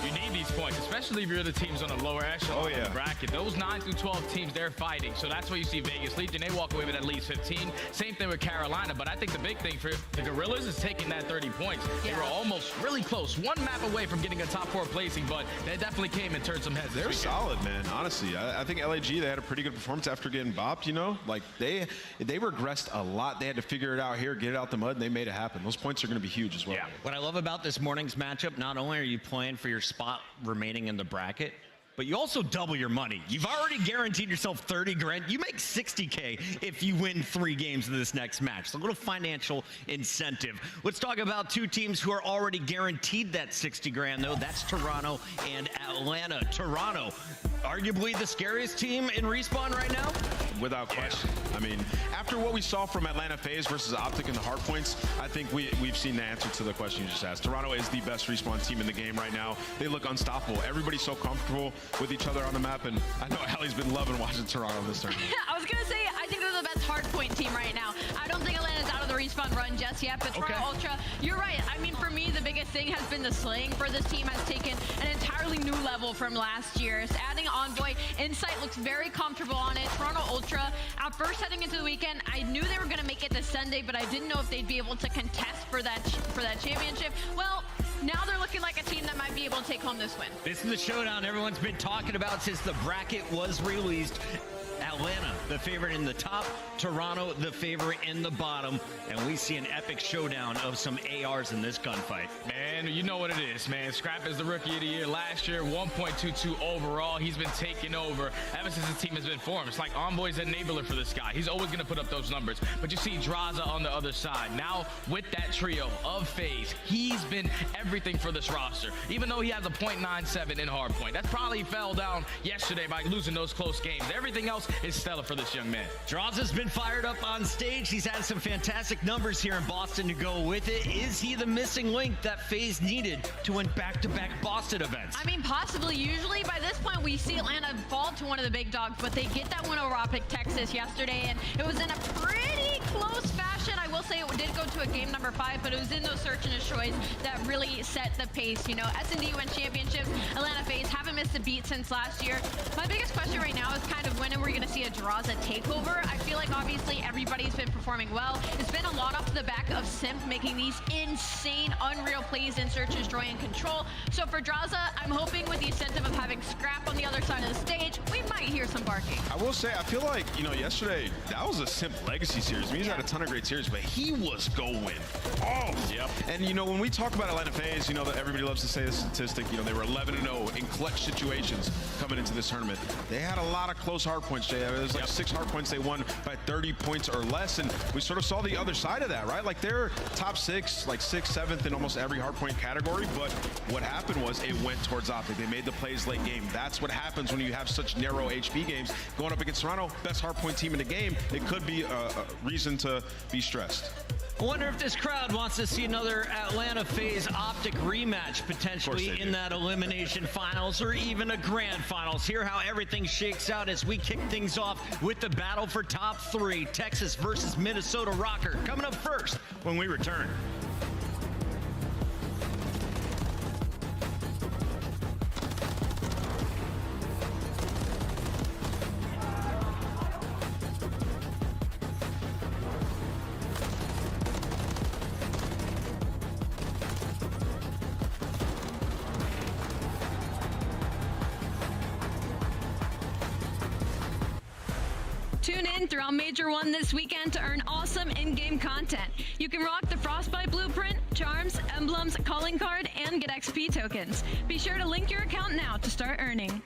You need these points, especially if you're the teams on the lower echelon of the bracket. Those 9 through 12 teams, they're fighting. So that's why you see Vegas Legion. They walk away with at least 15. Same thing with Carolina. But I think the big thing for the Gorillas is taking that 30 points. They were almost really close. 1 map away from getting a top 4 placing, but they definitely came and turned some heads. They're solid, man. Honestly, I think LAG, they had a pretty good performance after getting bopped, you know? Like, they regressed a lot. They had to figure it out here, get it out the mud, and they made it happen. Those points are going to be huge as well. Yeah. What I love about this morning's matchup, not only are you playing for your spot remaining in the bracket, but you also double your money. You've already guaranteed yourself 30 grand. You make 60K if you win 3 games of this next match. So a little financial incentive. Let's talk about 2 teams who are already guaranteed that 60 grand though. That's Toronto and Atlanta. Toronto, arguably the scariest team in Respawn right now? Without question. I mean, after what we saw from Atlanta FaZe versus Optic in the hardpoints, I think we've seen the answer to the question you just asked. Toronto is the best Respawn team in the game right now. They look unstoppable. Everybody's so comfortable with each other on the map, and I know Allie's been loving watching Toronto this tournament. I was gonna say, I think they're the best hardpoint team right now. I don't think Atlanta's out of the Respawn run just yet, but Toronto Ultra, you're right. I mean, for me, the biggest thing has been the slaying for this team has taken an entirely new level from last year's. Adding Envoy, Insight looks very comfortable on it. Toronto Ultra, at first heading into the weekend, I knew they were gonna make it this Sunday, but I didn't know if they'd be able to contest for that championship. Well, now they're looking like a team that might be able to take home this win. This is the showdown everyone's been talking about since the bracket was released. Atlanta, the favorite in the top, Toronto, the favorite in the bottom, and we see an epic showdown of some ARs in this gunfight. Man, you know what it is, man. Scrap is the rookie of the year. Last year, 1.22 overall. He's been taking over ever since the team has been formed. It's like Envoy's an enabler for this guy. He's always going to put up those numbers. But you see Draza on the other side. Now, with that trio of FaZe, he's been everything for this roster. Even though he has a .97 in hardpoint. That probably fell down yesterday by losing those close games. Everything else is stellar for this young man. Draza's been fired up on stage. He's had some fantastic numbers here in Boston to go with it. Is he the missing link that FaZe needed to win back-to-back Boston events? I mean, possibly. Usually by this point, we see Atlanta fall to one of the big dogs, but they get that win over Optic Texas yesterday, and it was in a pretty close fashion. I will say it did go to a game number 5, but it was in those search and destroys that really set the pace. You know, S&D win championships. Atlanta FaZe haven't missed a beat since last year. My biggest question right now is kind of when are we going to see a Draza takeover? I feel like obviously everybody's been performing well. It's been a lot off the back of Simp making these insane, unreal plays in search and destroy and control. So for Draza, I'm hoping with the incentive of having Scrap on the other side of the stage, we might hear some barking. I will say, I feel like, you know, yesterday, that was a Simp legacy series. I mean, he's had a ton of great series, but he was going off. Yep. And, you know, when we talk about Atlanta FaZe, you know, that everybody loves to say this statistic, you know, they were 11-0 in clutch situations coming into this tournament. They had a lot of close hard points, Jay. There was like 6 hard points they won by 30 points or less, and we sort of saw the other side of that, right? Like they're top 6, like 6th, 7th in almost every hard point category, but what happened was it went towards Optic. They made the plays late game. That's what happens when you have such narrow HP games. Going up against Toronto, best hard point team in the game, it could be a reason to be stressed. I wonder if this crowd wants to see another Atlanta FaZe Optic rematch potentially in that elimination finals or even a grand finals. Hear how everything shakes out as we kick things off with the battle for top 3, Texas versus Minnesota Rocker, coming up first when we return. Tune in throughout Major 1 this weekend to earn awesome in-game content. You can rock the Frostbite blueprint, charms, emblems, calling card, and get XP tokens. Be sure to link your account now to start earning.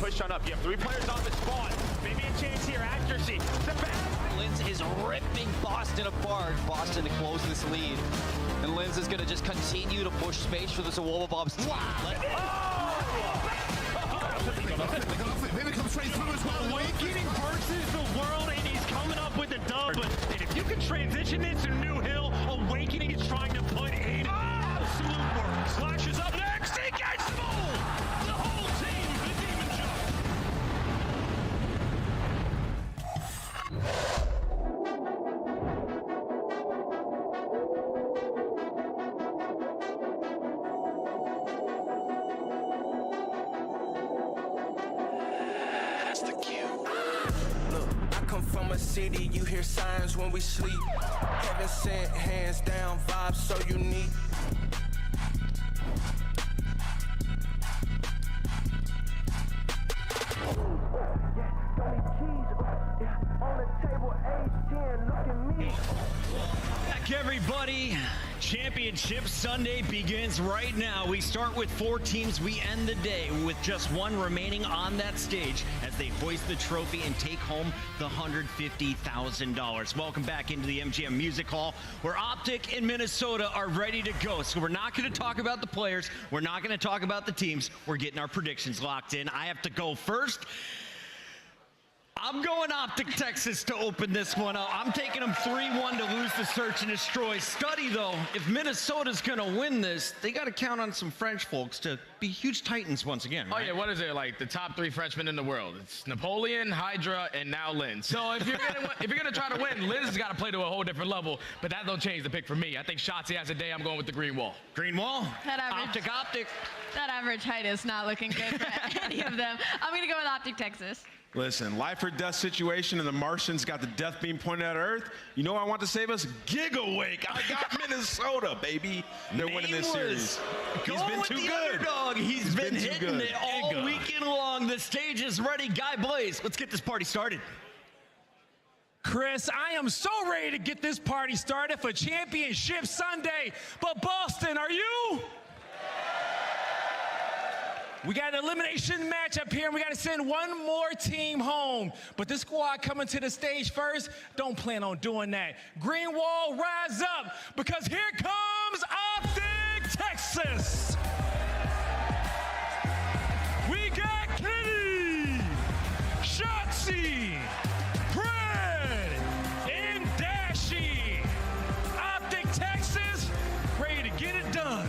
push on up. You have 3 players off at spawn. Maybe a chance here. Accuracy. Step back. Linz is ripping Boston apart. Boston to close this lead. And Linz is going to just continue to push space for the Zawolabobs. Maybe come straight through as well. Awakening versus the world, and he's coming up with the dub. But if you can transition this to New Hill, Awakening is trying to put in absolute work. Slashes up next. He gets full. The whole team, the Demon From a city, you hear sirens when we sleep. Heaven sent, hands down, vibes so unique. Back, everybody. Championship Sunday begins right now. We start with 4 teams. We end the day with just 1 remaining on that stage as they hoist the trophy and take home the $150,000. Welcome back into the MGM Music Hall, where Optic and Minnesota are ready to go. So we're not going to talk about the players. We're not going to talk about the teams. We're getting our predictions locked in. I have to go first. I'm going Optic Texas to open this one up. I'm taking them 3-1 to lose the search and destroy. Study, though, if Minnesota's going to win this, they got to count on some French folks to be huge titans once again, right? Oh, yeah, what is it? Like the top 3 freshmen in the world. It's Napoleon, Hydra, and now Linz. So if you're gonna try to win, Linz has got to play to a whole different level, but that don't change the pick for me. I think Shotzi has a day. I'm going with the green wall. Green wall? Optic. That average height is not looking good for any of them. I'm going to go with Optic Texas. Listen, life or death situation, and the Martians got the death beam pointed at Earth. You know what I want to save us? Gigawake. I got Minnesota, baby. They're winning this series. He's been too good. Underdog. He's been hitting it all weekend long. The stage is ready. Guy Blaze, let's get this party started. Chris, I am so ready to get this party started for Championship Sunday. But Boston, are you? We got an elimination match up here, and we got to send 1 more team home. But this squad coming to the stage first, don't plan on doing that. Green wall, rise up, because here comes Optic Texas. We got Kenny, Shotzi, Fred, and Dashy. Optic Texas, ready to get it done.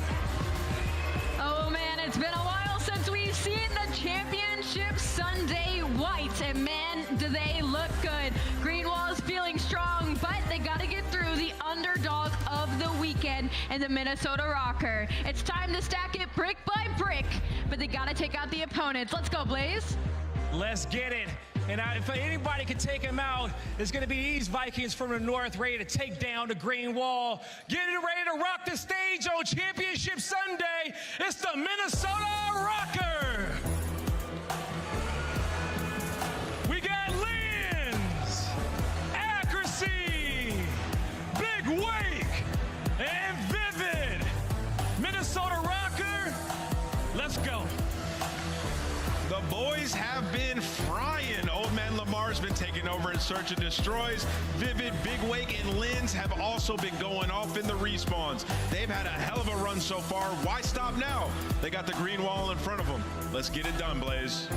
Oh man, it's been a while since we've seen the Championship Sunday white, and man, do they look good. Greenwall's feeling strong, but they got to get through the underdog of the weekend and the Minnesota Rocker. It's time to stack it brick by brick, but they got to take out the opponents. Let's go, Blaze. Let's get it. And if anybody can take him out, it's going to be these Vikings from the north ready to take down the green wall. Getting ready to rock the stage on Championship Sunday. It's the Minnesota Rocker. We got Linz, Accuracy, Big Wake, and Vivid. Minnesota Rocker, let's go. The boys have been frying. Old Man Lamar's been taking over in search and destroys. Vivid, Big Wake, and Linz have also been going off in the respawns. They've had a hell of a run so far. Why stop now? They got the green wall in front of them. Let's get it done, Blaze.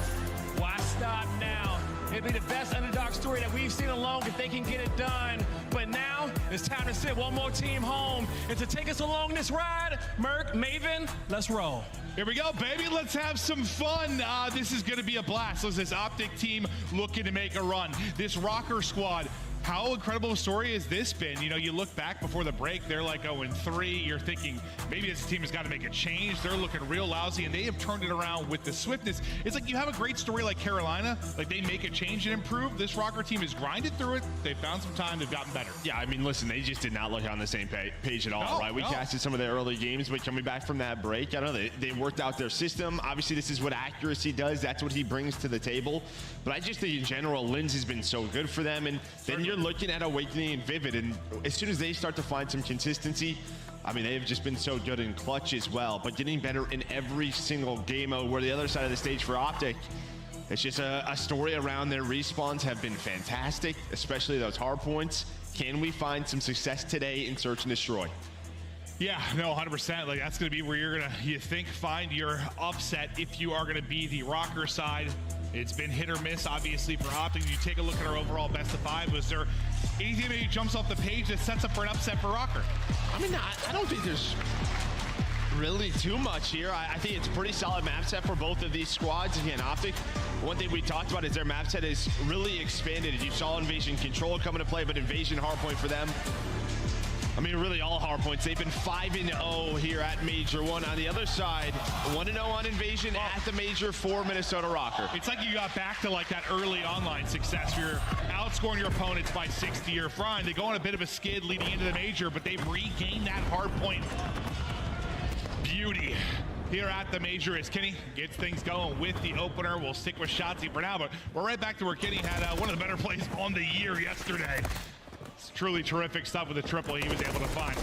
Why stop now? It'd be the best underdog story that we've seen along if they can get it done. But now it's time to send 1 more team home. And to take us along this ride, Merc, Maven, let's roll. Here we go, baby. Let's have some fun. This is going to be a blast. This Optic team looking to make a run. This Rocker squad, how incredible a story has this been? You know, you look back before the break, they're like 0-3. You're thinking maybe this team has got to make a change. They're looking real lousy, and they have turned it around with the swiftness. It's like you have a great story like Carolina, like they make a change and improve. This Rocker team has grinded through it. They've found some time. They've gotten better. Yeah, I mean, listen, they just did not look on the same page at all, right? We casted some of their early games, but coming back from that break, I don't know, they worked out their system. Obviously, this is what Accuracy does. That's what he brings to the table. But I just think in general, Linz has been so good for them. And then you're looking at Awakening and Vivid, and as soon as they start to find some consistency, I mean, they've just been so good in clutch as well, but getting better in every single game mode. Where the other side of the stage for Optic, It's just a story around their respawns have been fantastic, especially those hard points. Can we find some success today in Search and Destroy? Yeah, no, 100%. Like that's going to be where you're going to, you think, find your upset if you are going to be the Rocker side. It's been hit or miss, obviously, for Optic. You take a look at our overall best of 5. Was there anything that jumps off the page that sets up for an upset for Rocker? I mean, I don't think there's really too much here. I think it's a pretty solid map set for both of these squads. Again, Optic, one thing we talked about is their map set is really expanded. You saw Invasion Control come into play, but Invasion Hardpoint for them, I mean, really all hardpoints. They've been 5-0 here at Major 1. On the other side, 1-0 on Invasion at the Major for Minnesota Rocker. It's like you got back to like that early online success. You're outscoring your opponents by 60 or fine. They go on a bit of a skid leading into the Major, but they've regained that hardpoint beauty here at the Major as Kenny gets things going with the opener. We'll stick with Shotzzy for now, but we're right back to where Kenny had one of the better plays on the year yesterday. It's truly terrific stuff with the triple he was able to find.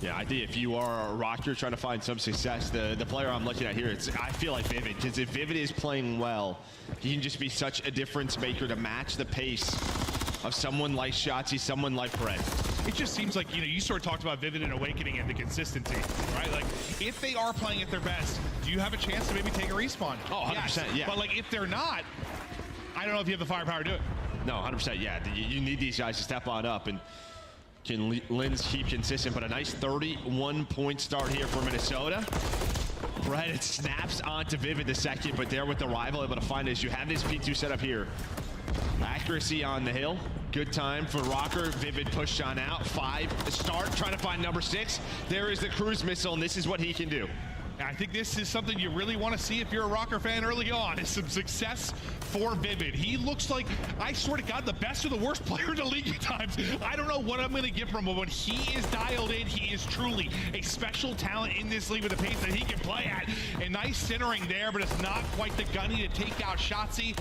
Yeah, I think if you are a Rocker trying to find some success, the player I'm looking at here, I feel like Vivid, because if Vivid is playing well, he can just be such a difference maker to match the pace of someone like Shotzzy, someone like Fred. It just seems like, you sort of talked about Vivid and Awakening and the consistency, right? Like, if they are playing at their best, do you have a chance to maybe take a respawn? Oh, 100%, yes. yeah. But, like, if they're not, I don't know if you have the firepower to do it. No, 100%, yeah. You need these guys to step on up, and can Linz keep consistent? But a nice 31-point start here for Minnesota. Fred, it snaps onto Vivid the second, but there with the rival, able to find it. You have this P2 set up here. Accuracy on the hill. Good time for Rocker. Vivid pushed on out. 5 start, trying to find number 6. There is the cruise missile, and this is what he can do. I think this is something you really want to see if you're a Rocker fan early on, is some success for Vivid. He looks like, I swear to God, the best or the worst player in the league at times. I don't know what I'm going to get from him, but when he is dialed in, he is truly a special talent in this league with the pace that he can play at. And nice centering there, but it's not quite the gunny to take out Shotzzy.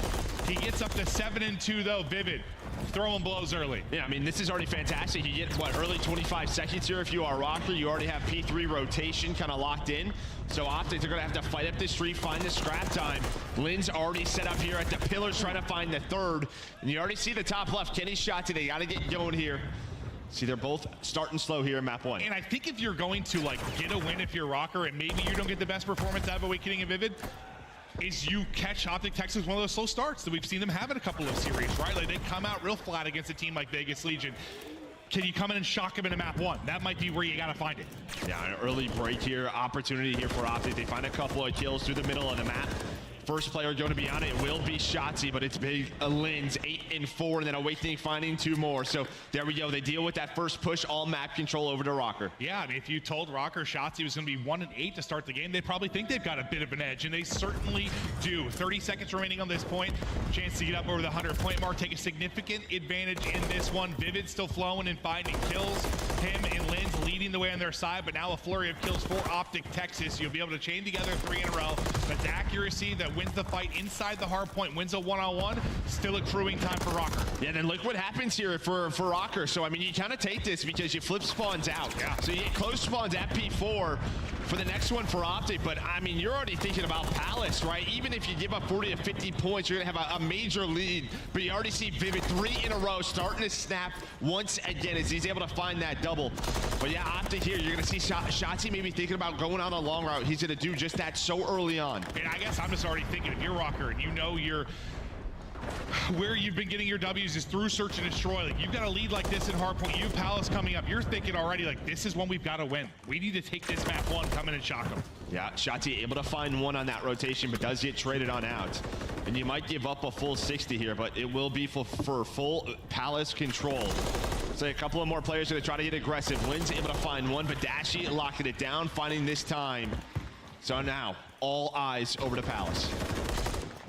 He gets up to 7-2 though, Vivid. Throwing blows early. Yeah, I mean, this is already fantastic. You get, what, early 25 seconds here if you are Rocker. You already have P3 rotation kind of locked in. So Optics are going to have to fight up this street, find the scrap time. Lynn's already set up here at the pillars trying to find the third. And you already see the top left. Kenny's shot today. Got to get going here. See, they're both starting slow here in map 1. And I think if you're going to, like, get a win if you're Rocker and maybe you don't get the best performance out of Awakening and Vivid, is you catch Optic Texas one of those slow starts that we've seen them have in a couple of series, right? Like, they come out real flat against a team like Vegas Legion. Can you come in and shock them into map 1? That might be where you got to find it. Yeah, an early break here, opportunity here for Optic. They find a couple of kills through the middle of the map. First player going to be on it will be Shotzzy, but it's big Linz, 8-4, and then Awakening finding 2 more. So there we go. They deal with that first push, all map control over to Rocker. Yeah, I mean, if you told Rocker Shotzzy was going to be 1-8 to start the game, they probably think they've got a bit of an edge, and they certainly do. 30 seconds remaining on this point. Chance to get up over the 100-point mark, take a significant advantage in this one. Vivid still flowing and finding kills. Him and Linz leading the way on their side, but now a flurry of kills for Optic Texas. You'll be able to chain together 3 in a row. But the accuracy that wins the fight inside the hard point, wins a one-on-one, still accruing time for Rocker. Yeah, then look what happens here for Rocker. So, I mean, you kind of take this because you flip spawns out. Yeah. So you get close spawns at P4 for the next one for Optic. But, I mean, you're already thinking about Palace, right? Even if you give up 40 to 50 points, you're going to have a major lead. But you already see Vivid 3 in a row starting to snap once again as he's able to find that double. But, yeah, Optic here, you're going to see Shotzzy maybe thinking about going on a long route. He's going to do just that so early on. And I guess I'm just already thinking, if you're Rocker and you know you're where you've been getting your W's is through search and destroy. Like, you've got a lead like this in hardpoint. You have Palace coming up. You're thinking already, like, this is one we've got to win. We need to take this map 1, come in and shock them. Yeah, Shotzzy able to find 1 on that rotation, but does get traded on out. And you might give up a full 60 here, but it will be for full Palace control. So a couple of more players going to try to get aggressive. Lynn's able to find 1, but Dashi locking it down, finding this time. So now, all eyes over to Palace.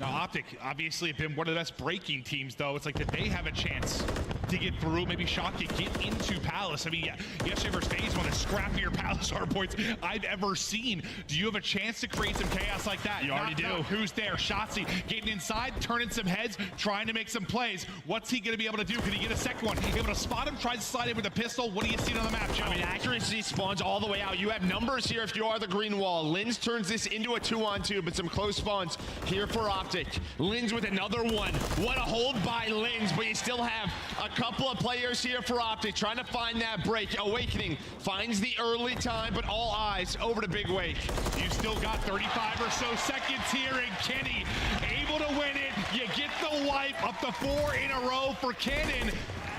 Now, Optic obviously have been one of the best breaking teams, though. It's like, did they have a chance to get through. Maybe Shock can get into Palace. I mean, yeah, yesterday versus FaZe, one of the scrappier Palace hardpoints I've ever seen. Do you have a chance to create some chaos like that? You already do. Who's there? Shotzzy getting inside, turning some heads, trying to make some plays. What's he going to be able to do? Can he get a second one? Able to spot him, tries to slide in with a pistol. What do you see on the map, Joe? I mean, accuracy spawns all the way out. You have numbers here if you are the green wall. Linz turns this into a 2-on-2, but some close spawns here for Optic. Linz with another one. What a hold by Linz, but you still have a couple of players here for Optic trying to find that break. Awakening finds the early time, but all eyes over to Big Wake. You still got 35 or so seconds here, and Kenny able to win it. You get the wipe up to 4 in a row for Cannon.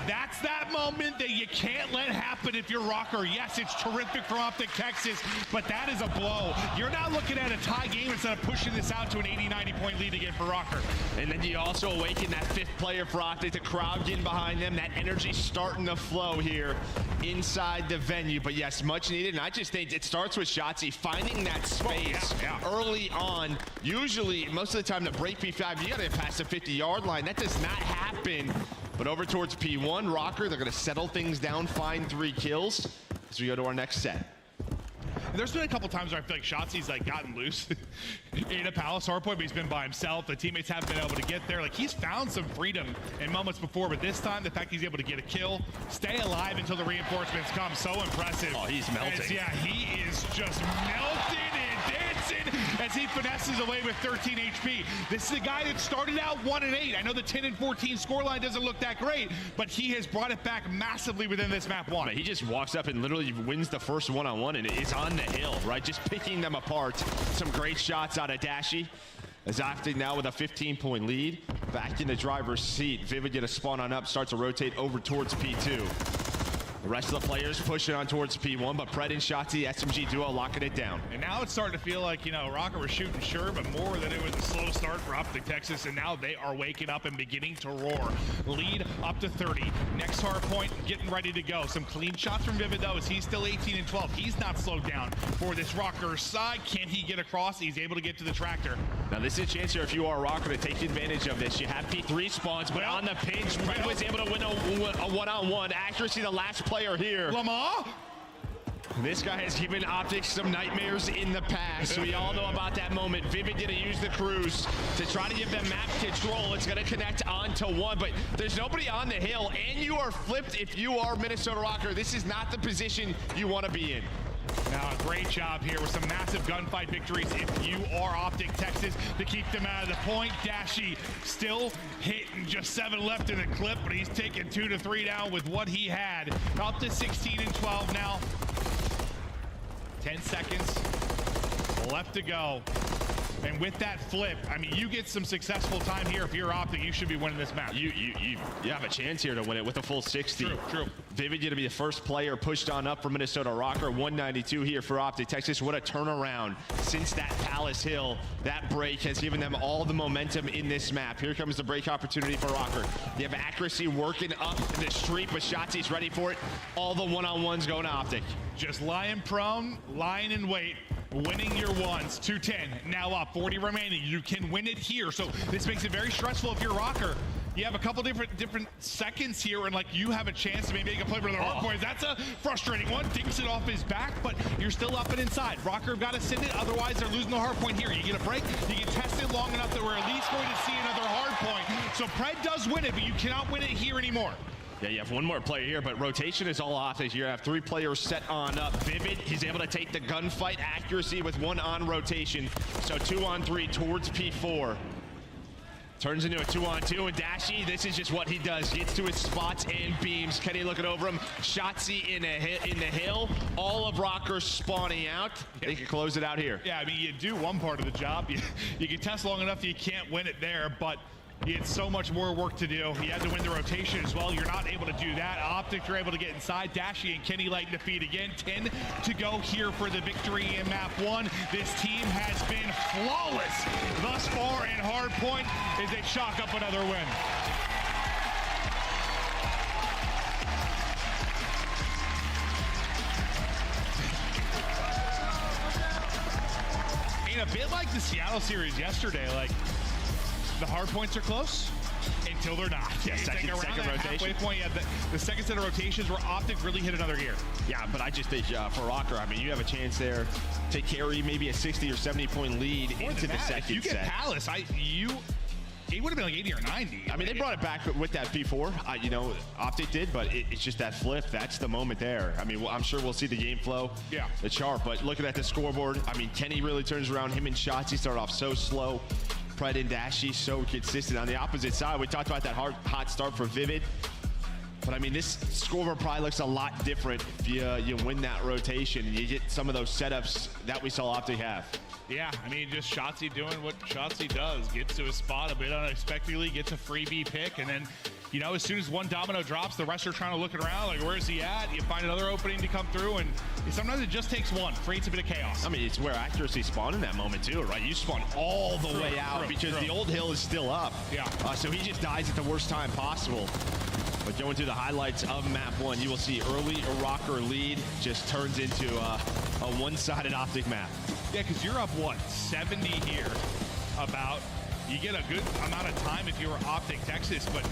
That's that moment that you can't let happen if you're Rocker. Yes, it's terrific for Optic Texas, but that is a blow. You're not looking at a tie game instead of pushing this out to an 80-90 point lead again for Rocker. And then you also awaken that fifth player for Optic, the crowd getting behind them, that energy starting to flow here inside the venue. But yes, much needed, and I just think it starts with Shotzzy finding that space early on. Usually, most of the time, to break P5, you gotta get past the 50-yard line. That does not happen. But over towards P1, Rocker, they're going to settle things down, find 3 kills as we go to our next set. There's been a couple times where I feel like Shotzi's like gotten loose in a Palace hardpoint, but he's been by himself. The teammates haven't been able to get there. Like, he's found some freedom in moments before, but this time, the fact he's able to get a kill, stay alive until the reinforcements come, so impressive. Oh, he's melting. Yeah, he is just melting and dancing as he finesses away with 13 HP. This is a guy that started out 1-8. I know the 10-14 scoreline doesn't look that great, but he has brought it back massively within this map 1. He just walks up and literally wins the first one-on-one, and it's on the hill, right? Just picking them apart. Some great shots out of Dashy. As Optic now with a 15-point lead. Back in the driver's seat. Vivid get a spawn on up, starts to rotate over towards P2. The rest of the players pushing on towards P1, but Pred and Shotzzy, SMG duo locking it down. And now it's starting to feel like, you know, Rocker was shooting sure, but more that it was a slow start for Optic Texas, and now they are waking up and beginning to roar. Lead up to 30. Next hard point, getting ready to go. Some clean shots from Vivid, though, as he's still 18 and 12. He's not slowed down for this Rocker side. Can he get across? He's able to get to the tractor. Now, this is a chance here if you are Rocker to take advantage of this. You have P3 spawns, but on the pinch, Pred was able to win a one-on-one. Accuracy, the last player here. Lamar? This guy has given Optic some nightmares in the past. We all know about that moment. Vivid gonna use the cruise to try to give them map control. It's gonna connect onto 1, but there's nobody on the hill, and you are flipped if you are Minnesota Rocker. This is not the position you want to be in. Now, a great job here with some massive gunfight victories if you are Optic Texas to keep them out of the point. Dashy still hitting just 7 left in the clip, but he's taking 2 to 3 down with what he had. Up to 16 and 12 now. 10 seconds left to go. And with that flip, I mean, you get some successful time here. If you're Optic, you should be winning this match. You have a chance here to win it with a full 60. True. Vivid going to be the first player pushed on up for Minnesota Rocker. 192 here for Optic Texas. What a turnaround since that Palace Hill. That break has given them all the momentum in this map. Here comes the break opportunity for Rocker. You have accuracy working up the street, but Shotzi's ready for it. All the one-on-ones going to Optic. Just lying prone, lying in wait. Winning your ones. 210 now up, 40 remaining. You can win it here, so this makes it very stressful if you're Rocker. You have a couple different seconds here, and like you have a chance to maybe make a play for the hard points. That's a frustrating one. Dinks it off his back, but you're still up and inside. Rocker have got to send it, otherwise they're losing the hard point here. You get a break, you get tested long enough that we're at least going to see another hard point. So Pred does win it, but you cannot win it here anymore. Yeah, you have one more player here, but rotation is all off as you have 3 players set on up. Vivid, he's able to take the gunfight accuracy with 1 on rotation. So 2 on 3 towards P4. Turns into a 2-on-2, and Dashy, this is just what he does. Gets to his spots and beams. Kenny looking over him. Shotzzy in the hill. All of Rocker spawning out. They can close it out here. Yeah, I mean, you do one part of the job. You can test long enough, you can't win it there, but he had so much more work to do. He had to win the rotation as well. You're not able to do that. Optic, you're able to get inside. Dashy and Kenny lighting the feed again. 10 to go here for the victory in map 1. This team has been flawless thus far in hard point as they chalk up another win. And a bit like the Seattle series yesterday, like, the hard points are close. until they're not. Yeah, second Halfway rotation. point, yeah, the second set of rotations where Optic really hit another gear. Yeah, but I just think for Rocker, I mean, you have a chance there to carry maybe a 60 or 70 point lead into the second If you get set. Palace, it would have been like 80 or 90. I mean, they brought it back with that P4, you know, Optic did, but it's just that flip. That's the moment there. I mean, I'm sure we'll see the game flow. Yeah. The chart, but looking at the scoreboard, I mean, Kenny really turns around. Him and Shotzi start off so slow. Pred and Dashy so consistent. On the opposite side, we talked about that hot start for Vivid. But I mean, this scoreboard probably looks a lot different if you win that rotation and you get some of those setups that we saw Optic have. Yeah, I mean, just Shotzi doing what Shotzi does. Gets to a spot a bit unexpectedly, gets a freebie pick, and then, you know, as soon as one domino drops, the rest are trying to look around, like, where's he at? You find another opening to come through, and sometimes it just takes one. Creates a bit of chaos. I mean, it's where accuracy spawned in that moment, too, right? You spawn all the way out because the old hill is still up. Yeah. So he just dies at the worst time possible. But going through the highlights of map 1, you will see early a Rocker lead just turns into a one-sided Optic map. Yeah, because you're up, what, 70 here about. You get a good amount of time if you were Optic Texas, but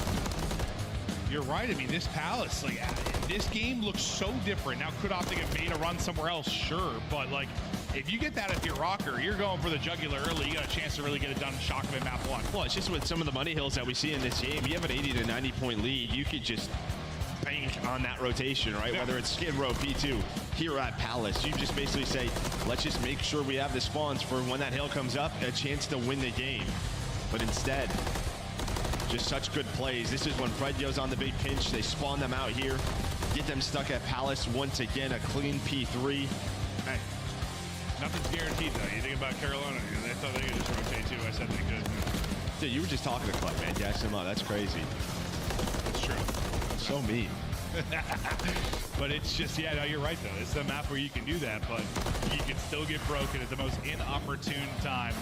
you're right. I mean, this Palace, like, this game looks so different. Now, could Optic have made a run somewhere else? Sure, but, like, if you get that if you're Rocker, you're going for the jugular early. You got a chance to really get it done and shock them in map 1. Well, it's just with some of the money hills that we see in this game, you have an 80 to 90 point lead. You could just bank on that rotation, right? Yeah. Whether it's Skid Row, P2, here at Palace, you just basically say, let's just make sure we have the spawns for when that hill comes up, a chance to win the game. But instead, just such good plays. This is when Fred goes on the big pinch. They spawn them out here, get them stuck at Palace once again, a clean P3. Hey, nothing's guaranteed, though. You think about Carolina, they thought they could just rotate too. I said they could. Dude, you were just talking to Club, man. Jackson Law, that's crazy. That's true. So mean. But it's just, yeah, no, you're right, though. It's the map where you can do that, but you can still get broken at the most inopportune time.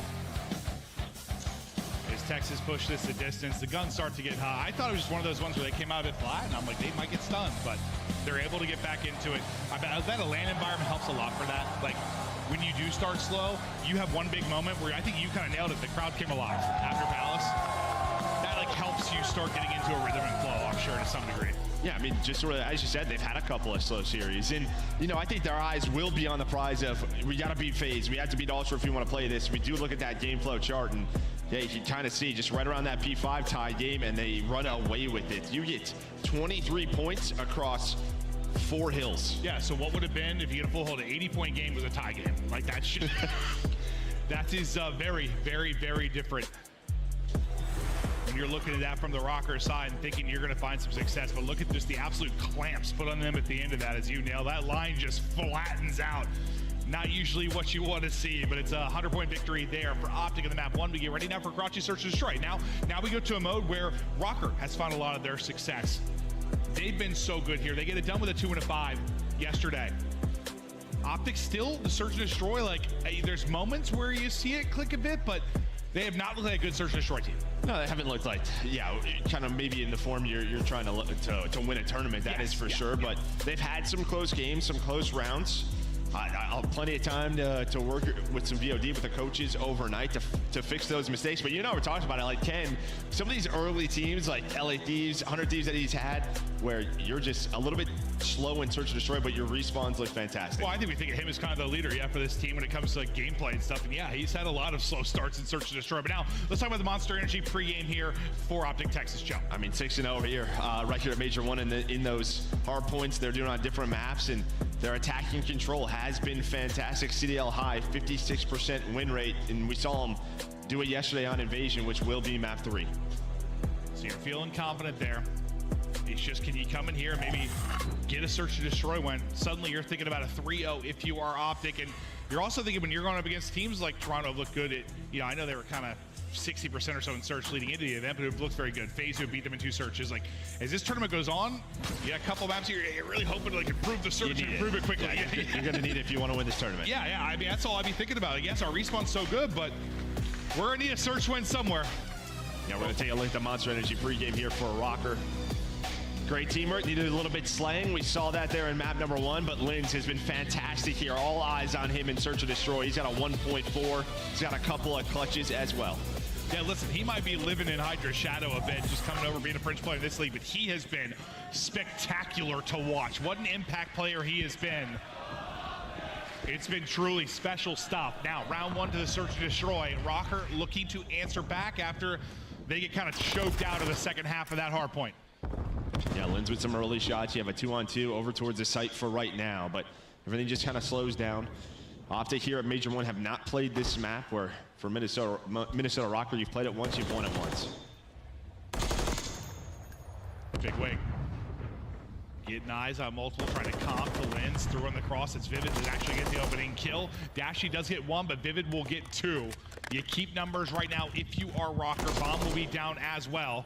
As Texas pushed this the distance, the guns start to get high. I thought it was just one of those ones where they came out a bit flat, and I'm like, they might get stunned, but they're able to get back into it. I bet a land environment helps a lot for that. Like, when you do start slow, you have one big moment where I think you kind of nailed it. The crowd came alive after Palace. That, like, helps you start getting into a rhythm and flow, I'm sure, to some degree. Yeah, I mean, just sort of, as you said, they've had a couple of slow series. And, you know, I think their eyes will be on the prize of, we got to beat FaZe. We have to beat Ultra if we want to play this. We do look at that game flow chart, and, yeah, you can kind of see just right around that P5 tie game, and they run away with it. You get 23 points across 4 hills. Yeah, so what would have been if you get a full hold, an 80-point game with a tie game? Like, that should, that is very, very, very different. When you're looking at that from the Rocker side and thinking you're going to find some success, but look at just the absolute clamps put on them at the end of that as you nail. That line just flattens out. Not usually what you want to see, but it's a 100-point victory there for Optic in the map 1. We get ready now for Crouchy Search and Destroy. Now we go to a mode where Rocker has found a lot of their success. They've been so good here. They get it done with a 2 and a 5 yesterday. Optic still, the Search and Destroy, like, there's moments where you see it click a bit, but they have not looked like a good Search and Destroy team. No, they haven't looked like, yeah, kind of maybe in the form you're trying to win a tournament. That is for sure. But they've had some close games, some close rounds. I'll have plenty of time to work with some VOD with the coaches overnight to fix those mistakes. But you know, we're talking about it. Like Ken, some of these early teams, like LA Thieves, 100 Thieves that he's had, where you're just a little bit slow in Search and Destroy, but your respawns look fantastic. Well, I think we think of him as kind of the leader, yeah, for this team when it comes to like gameplay and stuff. And yeah, he's had a lot of slow starts in Search and Destroy. But now let's talk about the Monster Energy pregame here for Optic Texas, Joe. I mean, 6-0 here, right here at Major 1 in those hard points they're doing on different maps, and their attacking control has been fantastic. CDL high, 56% win rate, and we saw them do it yesterday on Invasion, which will be map 3. So you're feeling confident there. It's just, can you come in here and maybe get a Search and Destroy when suddenly you're thinking about a 3-0 if you are Optic, and you're also thinking when you're going up against teams like Toronto look good at, you know, I know they were kind of 60% or so in Search leading into the event, but it looks very good. FaZe who beat them in 2 searches. Like, as this tournament goes on, you got a couple maps here, you're really hoping to like improve the Search and improve it quickly. Yeah, you're going to need it if you want to win this tournament. Yeah, I mean, that's all I'd be thinking about. Like, yes, our respawn's so good, but we're going to need a Search win somewhere. Yeah, we're going to take a look at the Monster Energy pregame here for a Rocker. Great teamwork, needed a little bit slaying. We saw that there in map number 1, but Linz has been fantastic here. All eyes on him in Search and Destroy. He's got a 1.4. He's got a couple of clutches as well. Yeah, listen, he might be living in Hydra's shadow a bit, just coming over being a fringe player in this league, but he has been spectacular to watch. What an impact player he has been. It's been truly special stuff. Now, round one to the search and destroy. Rocker looking to answer back after they get kind of choked out of the second half of that hard point. Yeah, Linz with some early shots. You have a 2-on-2 over towards the site for right now, but everything just kind of slows down. Optic here at Major 1 have not played this map, where for Minnesota Rocker, you've played it once, you've won it once. Big wing. Getting eyes on multiple, trying to comp to Linz. Through on the cross, it's Vivid that actually gets the opening kill. Dashy does get one, but Vivid will get two. You keep numbers right now if you are Rocker. Bomb will be down as well.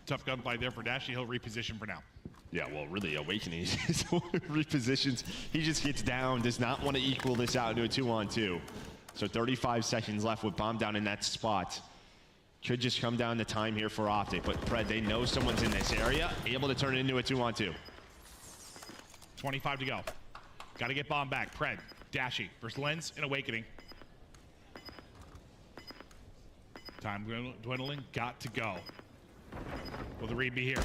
Tough gunfight there for Dashy. He'll reposition for now. Yeah, well, really, Awakening repositions. He just gets down, does not want to equal this out into a 2-on-2. So 35 seconds left with Bomb down in that spot. Could just come down to time here for Optic, but Pred, they know someone's in this area, able to turn it into a 2-on-2. 25 to go. Got to get Bomb back. Pred, Dashy versus Linz and Awakening. Time dwindling, got to go. Will the read be here?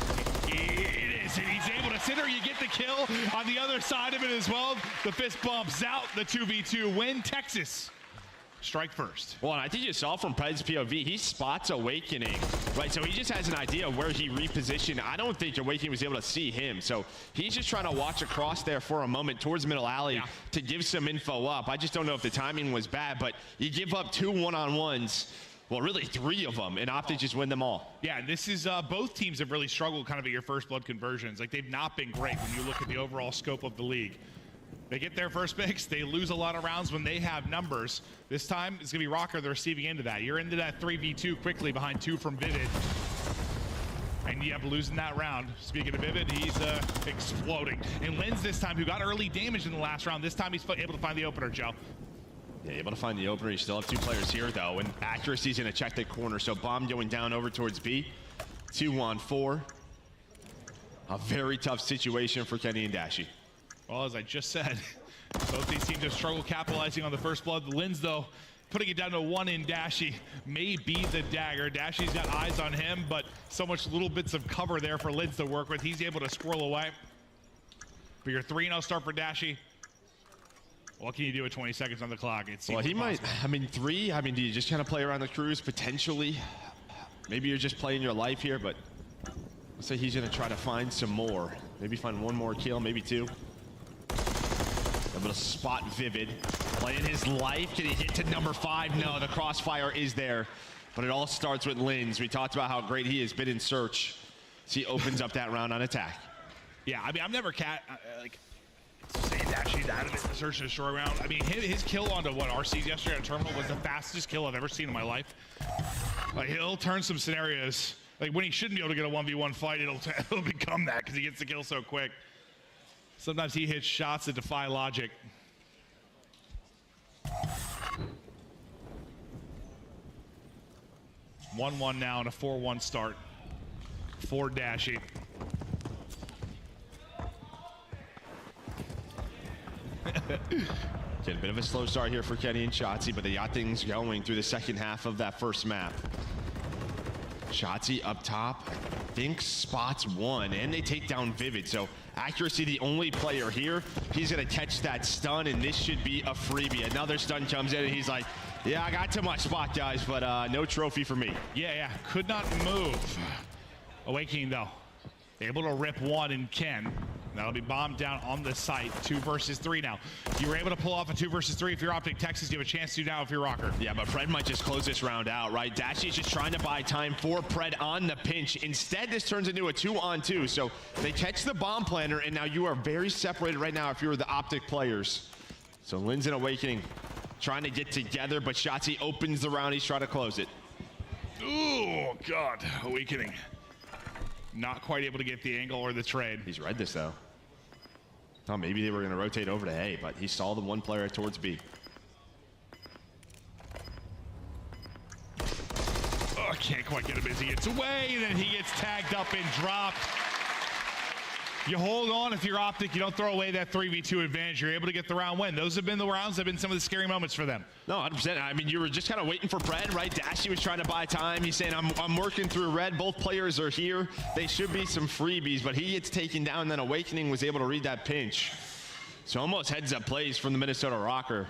It is, and he's able to center. You get the kill on the other side of it as well. The fist bumps out the 2v2 win. Texas strike first. Well, and I think you saw from Pred's POV, he spots Awakening, right? So he just has an idea of where he repositioned. I don't think Awakening was able to see him. So he's just trying to watch across there for a moment towards middle alley to give some info up. I just don't know if the timing was bad, but you give up 2 one-on-ones. Well, really 3 of them, and Optic just win them all. Yeah, and this is, both teams have really struggled kind of at your first blood conversions. Like, they've not been great when you look at the overall scope of the league. They get their first picks, they lose a lot of rounds when they have numbers. This time, it's gonna be Rocker the receiving end of that. You're into that 3v2 quickly behind 2 from Vivid. And you have losing that round. Speaking of Vivid, he's exploding. And Linz this time, who got early damage in the last round, this time he's able to find the opener, Joe. Yeah, able to find the opener. You still have 2 players here, though, and accuracy's gonna check the corner. So Bomb going down over towards B. 2-on-4. A very tough situation for Kenny and Dashy. Well, as I just said, both these teams have struggled capitalizing on the first blood. Linz, though, putting it down to 1 in Dashy may be the dagger. Dashy's got eyes on him, but so much little bits of cover there for Linz to work with. He's able to squirrel away. But your 3-0 start for Dashy. What can you do with 20 seconds on the clock? Well, he might, I mean, 3, I mean, do you just kind of play around the cruise potentially? Maybe you're just playing your life here, but let's say he's gonna try to find some more. Maybe find 1 more kill, maybe 2. Able to spot Vivid. Playing his life, can he get to number 5? No, the crossfire is there, but it all starts with Linz. We talked about how great he has been in search. So he opens up that round on attack. Yeah, I mean, I've never saying Dashy's out of it in the search and destroy round. I mean, his kill onto what RC's yesterday on Terminal was the fastest kill I've ever seen in my life. Like, he'll turn some scenarios. Like, when he shouldn't be able to get a 1v1 fight, it'll become that because he gets the kill so quick. Sometimes he hits shots that defy logic. It's 1-1 now and a 4-1 start for Dashy. Get a bit of a slow start here for Kenny and Shotzi, but they got things going through the second half of that first map. Shotzi up top, I think spots 1, and they take down Vivid. So accuracy, the only player here. He's gonna catch that stun, and this should be a freebie. Another stun comes in, and he's like, yeah, I got too much spot, guys, but no trophy for me. Yeah, could not move. Awakening, though, able to rip 1 and Ken. That'll be bombed down on the site. 2 versus 3 now. You were able to pull off a 2 versus 3 if you're Optic Texas. You have a chance to now if you're Rocker. Yeah, but Pred might just close this round out, right? Dashy's just trying to buy time for Pred on the pinch. Instead, this turns into a 2-on-2. So they catch the bomb planner, and now you are very separated right now if you're the Optic players. So Linz and Awakening trying to get together, but Shotzi opens the round. He's trying to close it. Oh, God. Awakening. Not quite able to get the angle or the trade. He's read this, though. Thought maybe they were going to rotate over to A, but he saw the 1 player towards B. Oh, can't quite get him as he gets away. Then he gets tagged up and dropped. You hold on if you're Optic. You don't throw away that 3v2 advantage. You're able to get the round win. Those have been the rounds that have been some of the scary moments for them. No, 100%. I mean, you were just kind of waiting for Pred, right? Dashy was trying to buy time. He's saying, I'm working through red. Both players are here. They should be some freebies, but he gets taken down. Then Awakening was able to read that pinch. So almost heads-up plays from the Minnesota Rocker.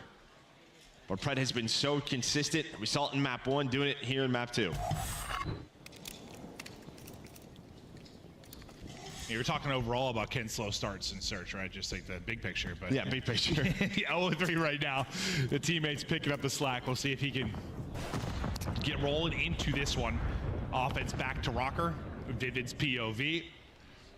But Pred has been so consistent. We saw it in map 1, doing it here in map 2. You were talking overall about Ken's slow starts in search, right? Just like the big picture. But yeah, big picture. 0-3 right now. The teammates picking up the slack. We'll see if he can get rolling into this one. Offense back to Rocker. Vivid's POV.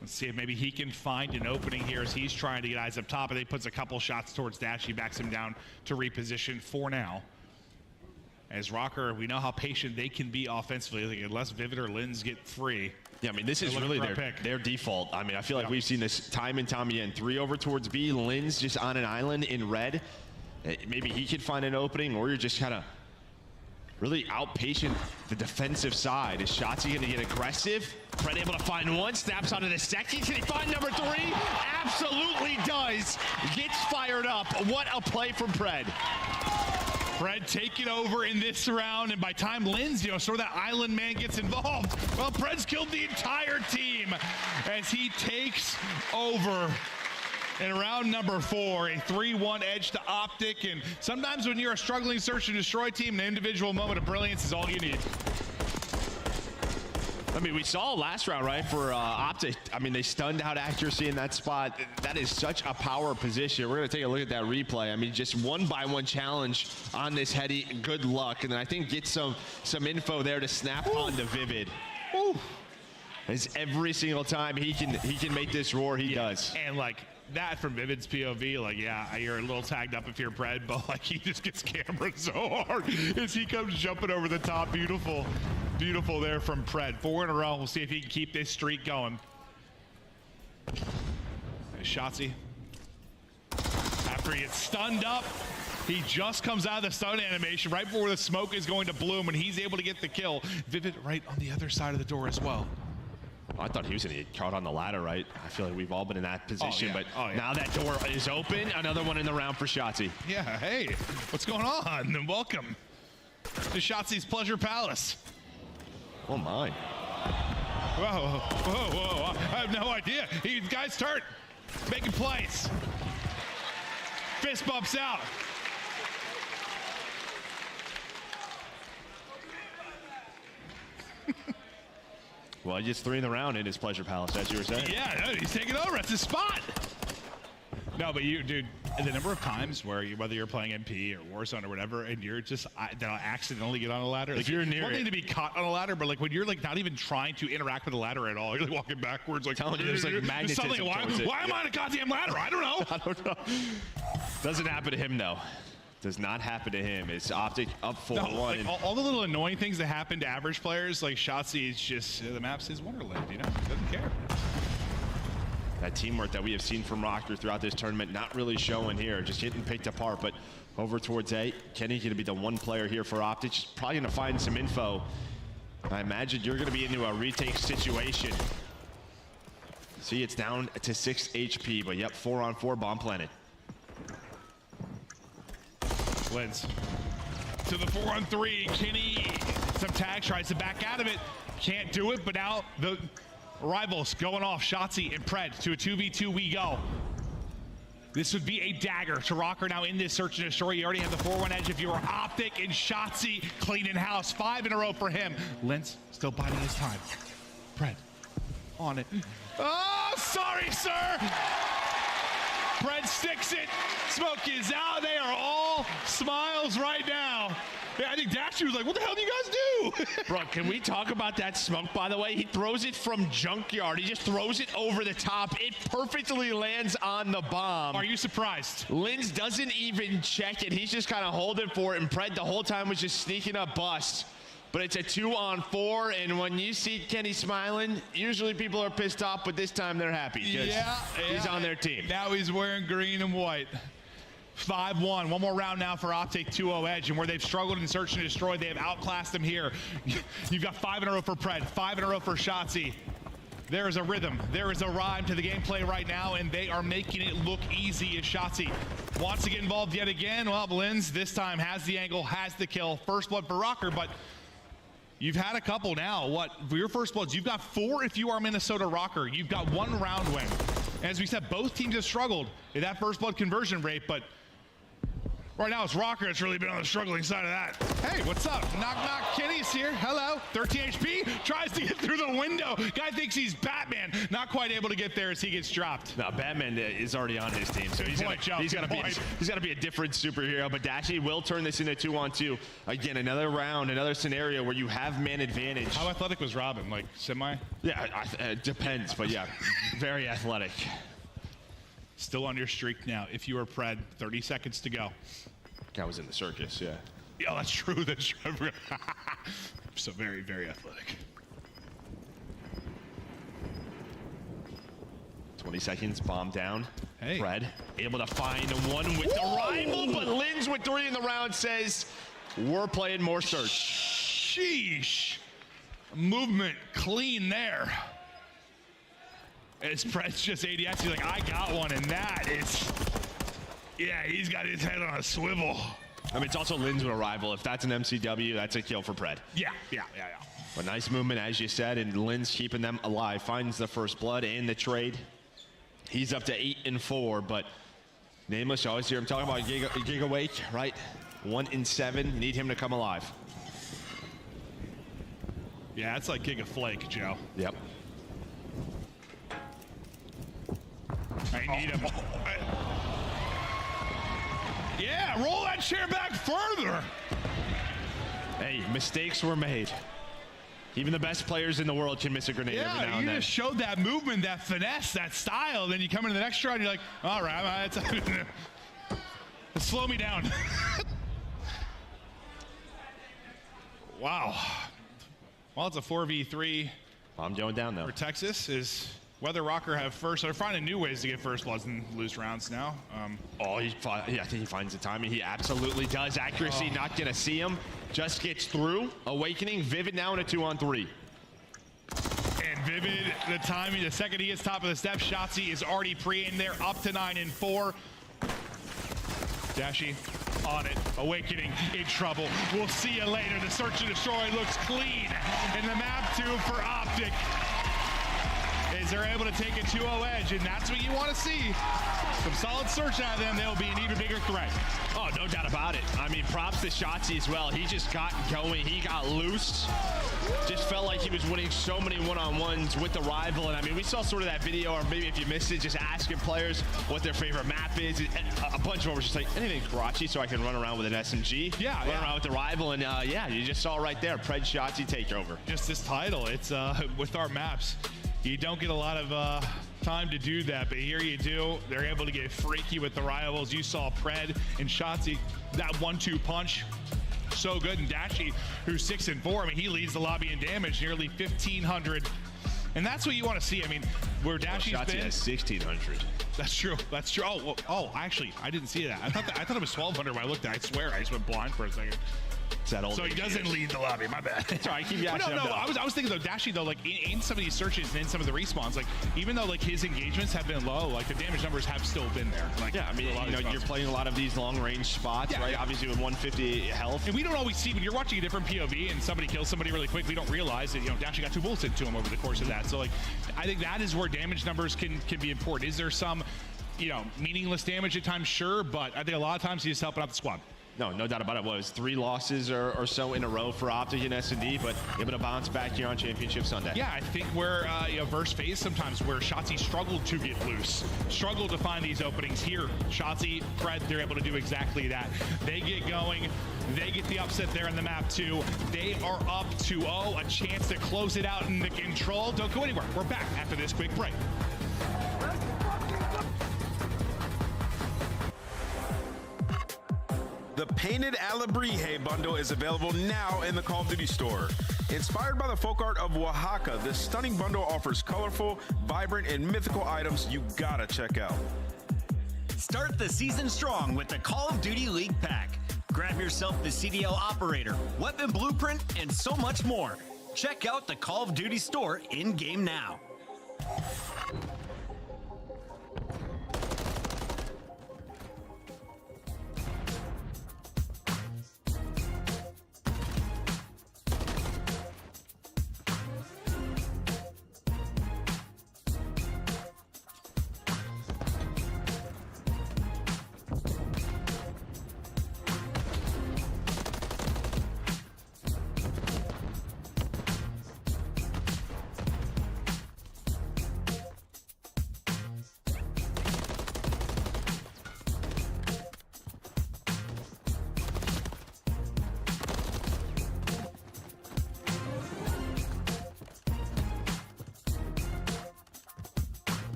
Let's see if maybe he can find an opening here as he's trying to get eyes up top. And he puts a couple shots towards Dash. He backs him down to reposition for now. As Rocker, we know how patient they can be offensively. Like unless Vivid or Linz get free. Yeah, I mean, this is really their default. I mean, I feel like we've seen this time and time again. 3 over towards B, Linz just on an island in red. Maybe he could find an opening, or you're just kind of really outpatient the defensive side. Is Shotzi going to get aggressive? Pred able to find one, snaps onto the second. Can he find number 3? Absolutely does. Gets fired up. What a play from Pred. Pred taking over in this round, and by time Linz, sort of that island man gets involved, well, Pred's killed the entire team as he takes over in round number 4, a 3-1 edge to Optic. And sometimes when you're a struggling search and destroy team, an individual moment of brilliance is all you need. I mean, we saw last round, right, for Optic. I mean, they stunned out accuracy in that spot. That is such a power position. We're going to take a look at that replay. I mean, just 1-by-1 challenge on this heady. Good luck. And then I think get some info there to snap onto Vivid. As every single time he can make this roar, he does. And like that from Vivid's POV, like, yeah, you're a little tagged up if you're Pred, but like he just gets cameraed so hard as he comes jumping over the top. Beautiful. Beautiful there from Pred. 4 in a row. We'll see if he can keep this streak going. Shotzi. After he gets stunned up, he just comes out of the stun animation right before the smoke is going to bloom, and he's able to get the kill. Vivid right on the other side of the door as well. I thought he was going to get caught on the ladder, right? I feel like we've all been in that position, but now that door is open. Another one in the round for Shotzi. Yeah, hey, what's going on? And welcome to Shotzi's Pleasure Palace. Oh my. Whoa, whoa, whoa. I have no idea. Guy's hurt. Making plays. Fist bumps out. Well, he gets 3 in the round in his Pleasure Palace, as you were saying. Yeah, no, he's taking over. That's his spot. No, but you, dude, the number of times where whether you're playing MP or Warzone or whatever, and you're just accidentally get on a ladder. If you're near one thing to be caught on a ladder, but like when you're like not even trying to interact with the ladder at all, you're like walking backwards, like telling you there's like magnetism suddenly, why am I on a goddamn ladder? I don't know. I don't know. Doesn't happen to him though. Does not happen to him. It's Optic up 4-1. No, like, all the little annoying things that happen to average players, like Shotzi is just the map's his wonderland. Doesn't care. That teamwork that we have seen from Rocker throughout this tournament, not really showing here, just getting picked apart. But over towards A, Kenny going to be the one player here for Optic. She's probably going to find some info. I imagine you're going to be into a retake situation. See, it's down to 6 HP, but yep, 4-on-4 bomb planted. Linz to the 4-on-3. Kenny, some tag, tries to back out of it. Can't do it, but now the rivals going off. Shotzi and Pred to a 2v2 we go. This would be a dagger to Rocker now in this search and destroy. You already have the 4-1 edge if you were Optic, and Shotzi cleaning house. 5 in a row for him. Linz still biding his time. Pred on it. Oh, sorry, sir. Pred sticks it. Smoke is out. They are all smiles right now. Yeah, I think Dasher was like, what the hell do you guys do? Bro, can we talk about that smoke, by the way? He throws it from Junkyard. He just throws it over the top. It perfectly lands on the bomb. Are you surprised? Linz doesn't even check it. He's just kind of holding for it, and Pred the whole time was just sneaking up bust. But it's a 2-on-4, and when you see Kenny smiling, usually people are pissed off, but this time they're happy. Yeah, he's on their team. Now he's wearing green and white. 5-1. One more round now for Optic 2-0 edge, and where they've struggled in search and destroy, they have outclassed them here. You've got 5 in a row for Pred, 5 in a row for Shotzi. There is a rhythm, there is a rhyme to the gameplay right now, and they are making it look easy as Shotzzy wants to get involved yet again. Well, Linz this time has the angle, has the kill. First blood for Rocker, but you've had a couple now. What, for your first bloods, you've got 4 if you are Minnesota Rocker. You've got 1 round win. And as we said, both teams have struggled in that first blood conversion rate, but right now it's Rocker that's really been on the struggling side of that. Hey, what's up? Knock knock, Kenny's here. Hello. 13 HP, tries to get through the window. Guy thinks he's Batman. Not quite able to get there as he gets dropped. No, Batman is already on his team, so he's got to be a different superhero. But Dashy will turn this into 2-on-2. Again, another round, another scenario where you have man advantage. How athletic was Robin? Like semi? Yeah, it depends, but yeah, very athletic. Still on your streak now. If you are Pred, 30 seconds to go. Guy was in the circus, yeah. Yeah, that's true. That's true. So very, very athletic. 20 seconds, bomb down. Hey. Pred able to find one with the rival, but Linz with 3 in the round says, we're playing more search. Sheesh. Movement clean there. As Pred's just ADS, he's like, I got one, and that is, yeah, he's got his head on a swivel. I mean, it's also Linz with a rival. If that's an MCW, that's a kill for Pred. Yeah. But nice movement, as you said, and Linz keeping them alive. Finds the first blood and the trade. He's up to 8-4, but Nameless, you always hear him talking about Giga Wake, right? 1-7, need him to come alive. Yeah, it's like Giga Flake, Joe. Yep. I need him. Yeah, roll that chair back further. Hey, mistakes were made. Even the best players in the world can miss a grenade every now and then. Yeah, you just showed that movement, that finesse, that style. Then you come into the next round, you're like, all right, slow me down. Wow. Well, it's a 4v3. I'm going down, though. For Texas is whether Rocker have first. They're finding new ways to get first bloods and lose rounds now. I think he finds the timing. He absolutely does. Accuracy, not going to see him. Just gets through. Awakening. Vivid now in a 2-on-3. And Vivid, the timing, the second he gets top of the step, Shotzzy is already pre-aimed there, up to 9-4. Dashy on it. Awakening in trouble. We'll see you later. The search and destroy looks clean. And the map 2 for Optic. Is they're able to take a 2-0 edge, and that's what you want to see. Some solid search out of them, they'll be an even bigger threat. Oh, no doubt about it. I mean, props to Shotzzy as well. He just got going. He got loose. Just felt like he was winning so many one-on-ones with the rival. And I mean, we saw sort of that video, or maybe if you missed it, just asking players what their favorite map is. A bunch of them were just like, anything Karachi so I can run around with an SMG. Yeah. Run around with the rival. And yeah, you just saw right there, Pred Shotzzy takeover. Just this title, it's with our maps. You don't get a lot of time to do that, but here you do. They're able to get freaky with the rivals. You saw Pred and Shotzzy, that 1-2 punch, so good. And Dashy, who's 6-4, I mean, he leads the lobby in damage, nearly 1,500. And that's what you want to see. I mean, where Dashy's Shotzzy been. has 1,600. That's true. That's true. Oh, actually, I didn't see that. I thought it was 1,200 when I looked at it. I swear, I just went blind for a second. So he doesn't lead the lobby. My bad. Sorry, keep No. I was thinking though, Dashy though, like in some of these searches and in some of the respawns, like even though like his engagements have been low, like the damage numbers have still been there. Like, yeah, I mean, you're playing a lot of these long range spots, right? Yeah. Obviously with 150 health. And we don't always see when you're watching a different POV and somebody kills somebody really quick, we don't realize that Dashy got 2 bullets into him over the course of that. So like, I think that is where damage numbers can be important. Is there some, meaningless damage at times? Sure, but I think a lot of times he's just helping out the squad. No doubt about it. Was 3 losses or so in a row for Optic and S&D, but able to bounce back here on Championship Sunday. Yeah, I think where verse phase sometimes where Shotzzy struggled to get loose, struggled to find these openings. Here, Shotzzy, Pred, they're able to do exactly that. They get going, they get the upset there in the map 2. They are up 2-0, a chance to close it out in the control. Don't go anywhere. We're back after this quick break. The Painted Alebrije bundle is available now in the Call of Duty store. Inspired by the folk art of Oaxaca, this stunning bundle offers colorful, vibrant, and mythical items you gotta check out. Start the season strong with the Call of Duty League Pack. Grab yourself the CDL Operator, Weapon Blueprint, and so much more. Check out the Call of Duty store in-game now.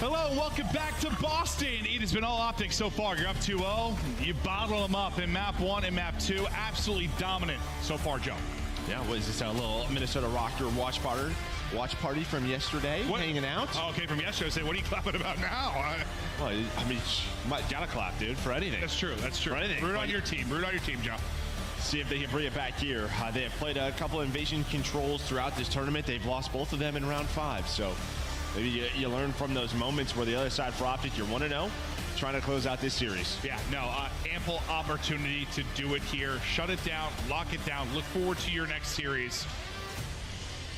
Hello and welcome back to Boston. It has been all optics so far. You're up 2-0. You bottle them up in map 1 and map 2. Absolutely dominant so far, Joe. Yeah, what is this, a little Minnesota Rocker watch party from yesterday, hanging out? Oh, okay, from yesterday. Say, what are you clapping about now? Well, I mean, gotta clap, dude, for anything. That's true. That's true. For anything. Root on your team. Root on your team, Joe. See if they can bring it back here. They have played a couple invasion controls throughout this tournament. They've lost both of them in round 5. So maybe you learn from those moments where the other side for Optic, you're 1-0, trying to close out this series. Yeah, no, ample opportunity to do it here. Shut it down, lock it down. Look forward to your next series.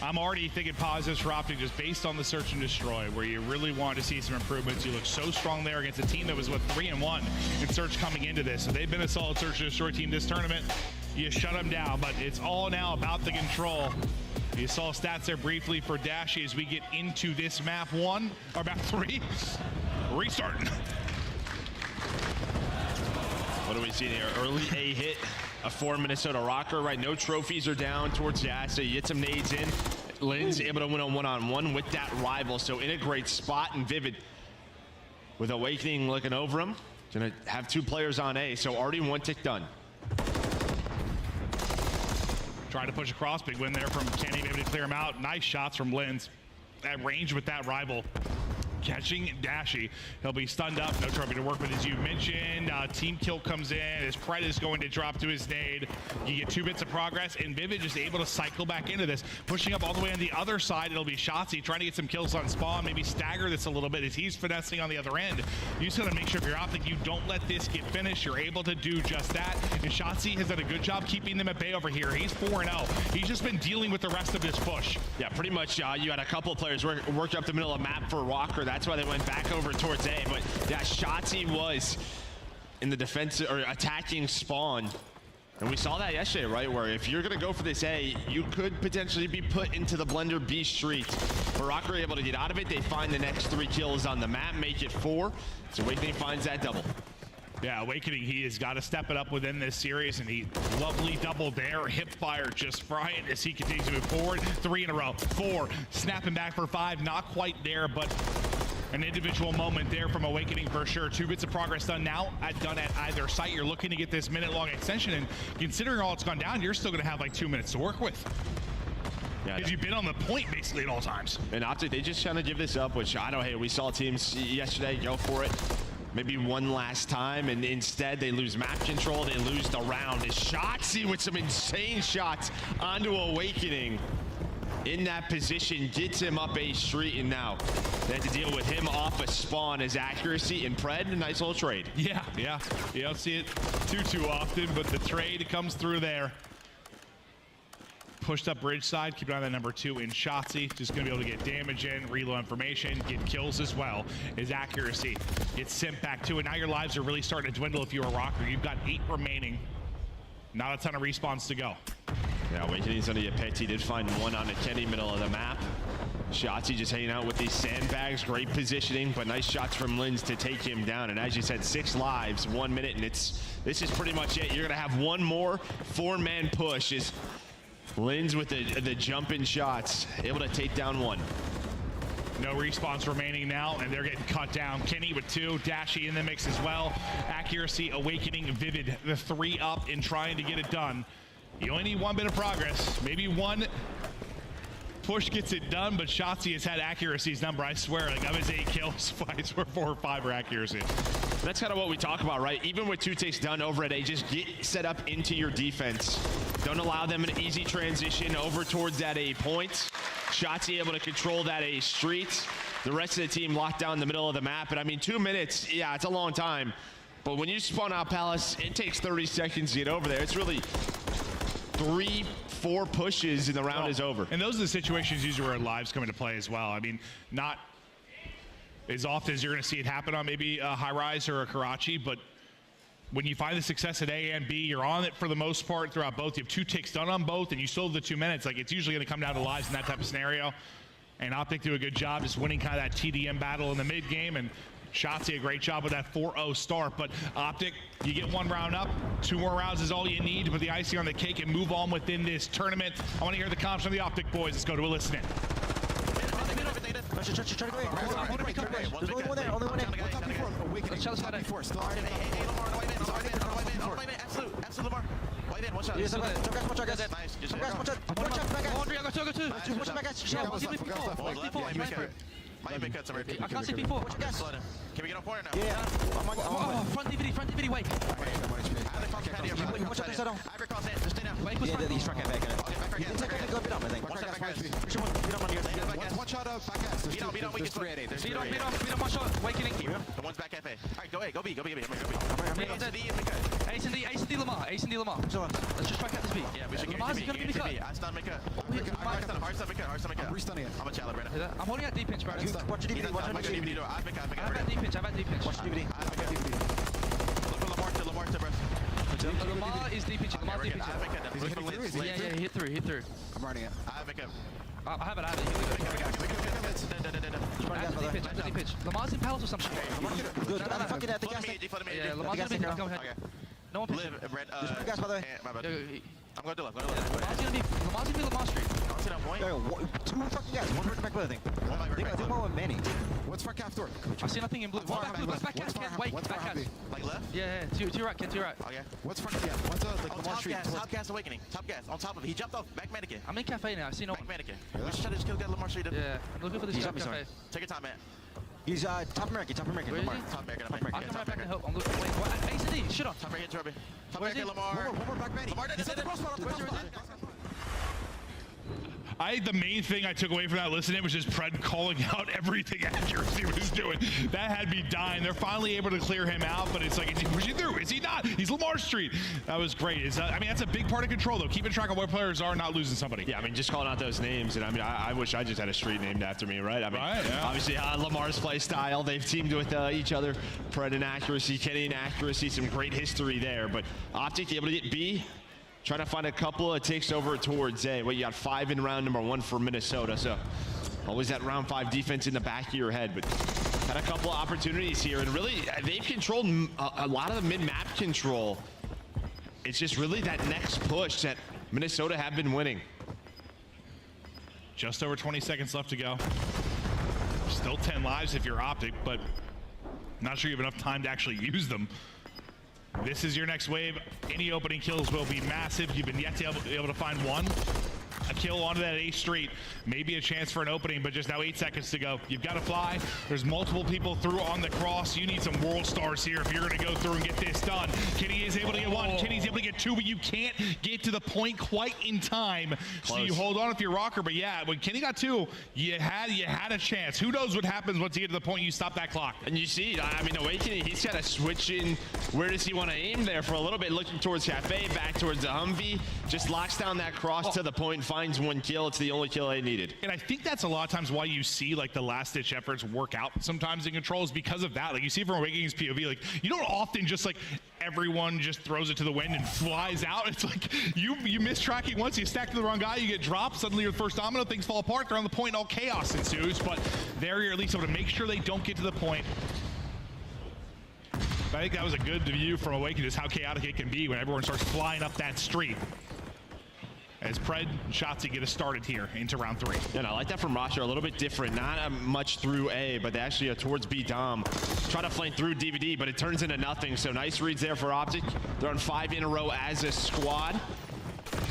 I'm already thinking positives for Optic just based on the search and destroy, where you really wanted to see some improvements. You look so strong there against a team that was, 3-1 in search coming into this. So they've been a solid search and destroy team this tournament. You shut them down, but it's all now about the control. You saw stats there briefly for Dashy as we get into this map 1, or map 3. Restarting. What do we see here? Early A hit, a 4 Minnesota Rocker, right? No trophies are down towards the asset. You get some nades in. Lynn's able to win on one-on-one with that rival, so in a great spot. And Vivid with Awakening looking over him. Gonna have 2 players on A, so already 1 tick done. Trying to push across, big win there from Kenny, able to clear him out. Nice shots from Lynn's at range with that rival. Catching Dashy. He'll be stunned up. No trophy to work with, as you mentioned. Team kill comes in as Pred is going to drop to his nade. You get 2 bits of progress, and Vivid just able to cycle back into this. Pushing up all the way on the other side, it'll be Shotzi trying to get some kills on spawn, maybe stagger this a little bit as he's finessing on the other end. You just gotta make sure if you're Optic, you don't let this get finished. You're able to do just that. And Shotzi has done a good job keeping them at bay over here. He's 4-0. He's just been dealing with the rest of this push. Yeah, pretty much. You had a couple of players work up the middle of the map for Rocker. That's why they went back over towards A. But yeah, Shotzi was in the defensive or attacking spawn. And we saw that yesterday, right? Where if you're going to go for this A, you could potentially be put into the Blender B street. But Rocker able to get out of it. They find the next 3 kills on the map, make it 4. So Awakening finds that double. Yeah, Awakening, he has got to step it up within this series, and he lovely double there. Hip fire just frying as he continues to move forward. 3 in a row, 4, snapping back for 5, not quite there, but an individual moment there from Awakening for sure. 2 bits of progress done now, done at either site. You're looking to get this minute-long extension, and considering all it's gone down, you're still going to have like 2 minutes to work with. Yeah, because you've been on the point basically at all times. And Optic, they just kind of give this up, which I don't hate. We saw teams yesterday go for it. Maybe one last time, and instead they lose map control, they lose the round. As Shotzi with some insane shots onto Awakening in that position, gets him up A street, and now they had to deal with him off a spawn. His accuracy and Pred, a nice little trade. Yeah. You don't see it too often, but the trade comes through there. Pushed up bridge side, keep an eye on that number 2 in Shotzi. Just gonna be able to get damage in, reload information, get kills as well. His accuracy gets sent back to it. Now your lives are really starting to dwindle if you're a Rocker. You've got 8 remaining. Not a ton of respawns to go. Yeah, Awakening's gonna get picked. He did find 1 on the Kenny middle of the map. Shotzi just hanging out with these sandbags. Great positioning, but nice shots from Linz to take him down. And as you said, 6 lives, 1 minute, and this is pretty much it. You're gonna have one more 4-man push. Is Linz with the jumping shots, able to take down 1. No respawns remaining now, and they're getting cut down. Kenny with 2, Dashy in the mix as well. Accuracy, Awakening, Vivid, the 3 up and trying to get it done. You only need 1 bit of progress, maybe 1 push gets it done, but Shotzi has had accuracy's number. I swear, like of his 8 kills, I swear 4 or 5 are accuracy. That's kind of what we talk about, right? Even with 2 takes done over at A, just get set up into your defense. Don't allow them an easy transition over towards that A point. Shotzi able to control that A street. The rest of the team locked down the middle of the map. And I mean, 2 minutes, yeah, it's a long time. But when you spawn out Palace, it takes 30 seconds to get over there. It's really 3, 4 pushes and the round is over. And those are the situations usually where lives come into play as well. I mean, not as often as you're going to see it happen on maybe a High Rise or a Karachi, but when you find the success at A and B, you're on it for the most part throughout both. You have 2 takes done on both, and you still have the 2 minutes. Like, it's usually going to come down to lives in that type of scenario. And Optic do a good job just winning kind of that TDM battle in the mid game, and Shotzi a great job with that 4-0 start. But Optic, you get 1 round up, 2 more rounds is all you need to put the icing on the cake and move on within this tournament. I want to hear the comments from the Optic boys. Let's go to a listen in. There's only one there, only one there. Absolute Lamar. White in, one shot. Watch out, guys. Nice. Watch out. I got 2. Watch out, guys. I can't see P4. Watch out, guys. Can we get on corner now? Yeah. Oh, front DVD, wait. Watch out, this down. Just stay down. Wait, yeah, he's truck back. You can take go beat up, I think. One shot up, back ass. Beat on, we can spray it. Beat on, one shot. Awakening. The one's back FA. Alright, go A, go B. Ace and D Lamar. Let's just try to cut this B. Yeah, we should get Lamar's gonna be cut. I stun make a. Hard stun make a. I'm restunning it. I'm a challenge right now. I'm holding out D pinch, bro. Watch your DVD, watch your DVD. I have that D pinch. Watch your DVD. Look for Lamar to, bro. Lamar is deep pitching. Lamar's deep pitching. Yeah, he hit through. I'm running it. I have it. Deep pitch. Lamar's in palace or something. Good. No. Fucking at the gas. Yeah, Lamar's gonna be. Go ahead. No one pitching. Just put gas, by the way. I'm going to left. Lamar's gonna be Lamar Street. Two fucking guys. One right back, I think. One more with Manny. What's front calf door? I see nothing in blue. One back blue. Back gas. Wait, back gas. Like left? Yeah. To your right, Ken. To your right. Okay. What's front calf? What's like Lamar Street? Top gas awakening. Top gas. On top of it. He jumped off. Back mannequin. I'm in cafe now. I see no one. Back mannequin. We should try to just kill Lamar Street. Yeah. I'm looking for this top cafe. Take your time, man. He's top American. Where is he? Top American. I'll come right back and help. I'm looking. Wait, what? ACD. Shut up. Top American, Turby. Top Where is he? American, Lamar. One more back Manny. Lamar, that's the crossbar. I think the main thing I took away from that listening was just Pred calling out everything accuracy was doing. That had me dying. They're finally able to clear him out, but it's like, is he pushing through? Is he not? He's Lamar Street. That was great. I mean, that's a big part of control, though. Keeping track of where players are, not losing somebody. Yeah, I mean, just calling out those names. And I mean, I wish I just had a street named after me, right? I mean, right, yeah. Obviously, Lamar's play style. They've teamed with each other. Pred in accuracy, Kenny in accuracy. Some great history there. But Optic able to get B. Trying to find a couple of takes over towards A. Well, you got 5 in round number 1 for Minnesota. So always that round 5 defense in the back of your head. But had a couple of opportunities here. And really, they've controlled a lot of the mid-map control. It's just really that next push that Minnesota have been winning. Just over 20 seconds left to go. Still 10 lives if you're Optic, but not sure you have enough time to actually use them. This is your next wave. Any opening kills will be massive. You've been yet to be able to find one. A kill onto that A Street. Maybe a chance for an opening, but just now 8 seconds to go. You've got to fly. There's multiple people through on the cross. You need some world stars here if you're going to go through and get this done. Kenny is able to get 1. Kenny's able to get 2, but you can't get to the point quite in time. Close. So you hold on if you're Rocker, but yeah, when Kenny got 2, you had a chance. Who knows what happens once you get to the point you stop that clock. And you see, I mean, Awakening, he's got to switch in. Where does he want to aim there for a little bit? Looking towards Cafe, back towards the Humvee. Just locks down that cross to the point, finds 1 kill. It's the only kill they needed. And I think that's a lot of times why you see like the last-ditch efforts work out sometimes in controls because of that. Like you see from Awakening's POV, like you don't often just like everyone just throws it to the wind and flies out. It's like you miss tracking once, you stack to the wrong guy, you get dropped, suddenly your first domino, things fall apart, they're on the point, all chaos ensues. But there you're at least able to make sure they don't get to the point. But I think that was a good view from Awakening, just how chaotic it can be when everyone starts flying up that street. As Pred and Shotzi get us started here into round 3. And I like that from Rasha, a little bit different. Not much through A, but they actually are towards B Dom. Try to flank through DVD, but it turns into nothing. So nice reads there for Optic. They're on 5 in a row as a squad.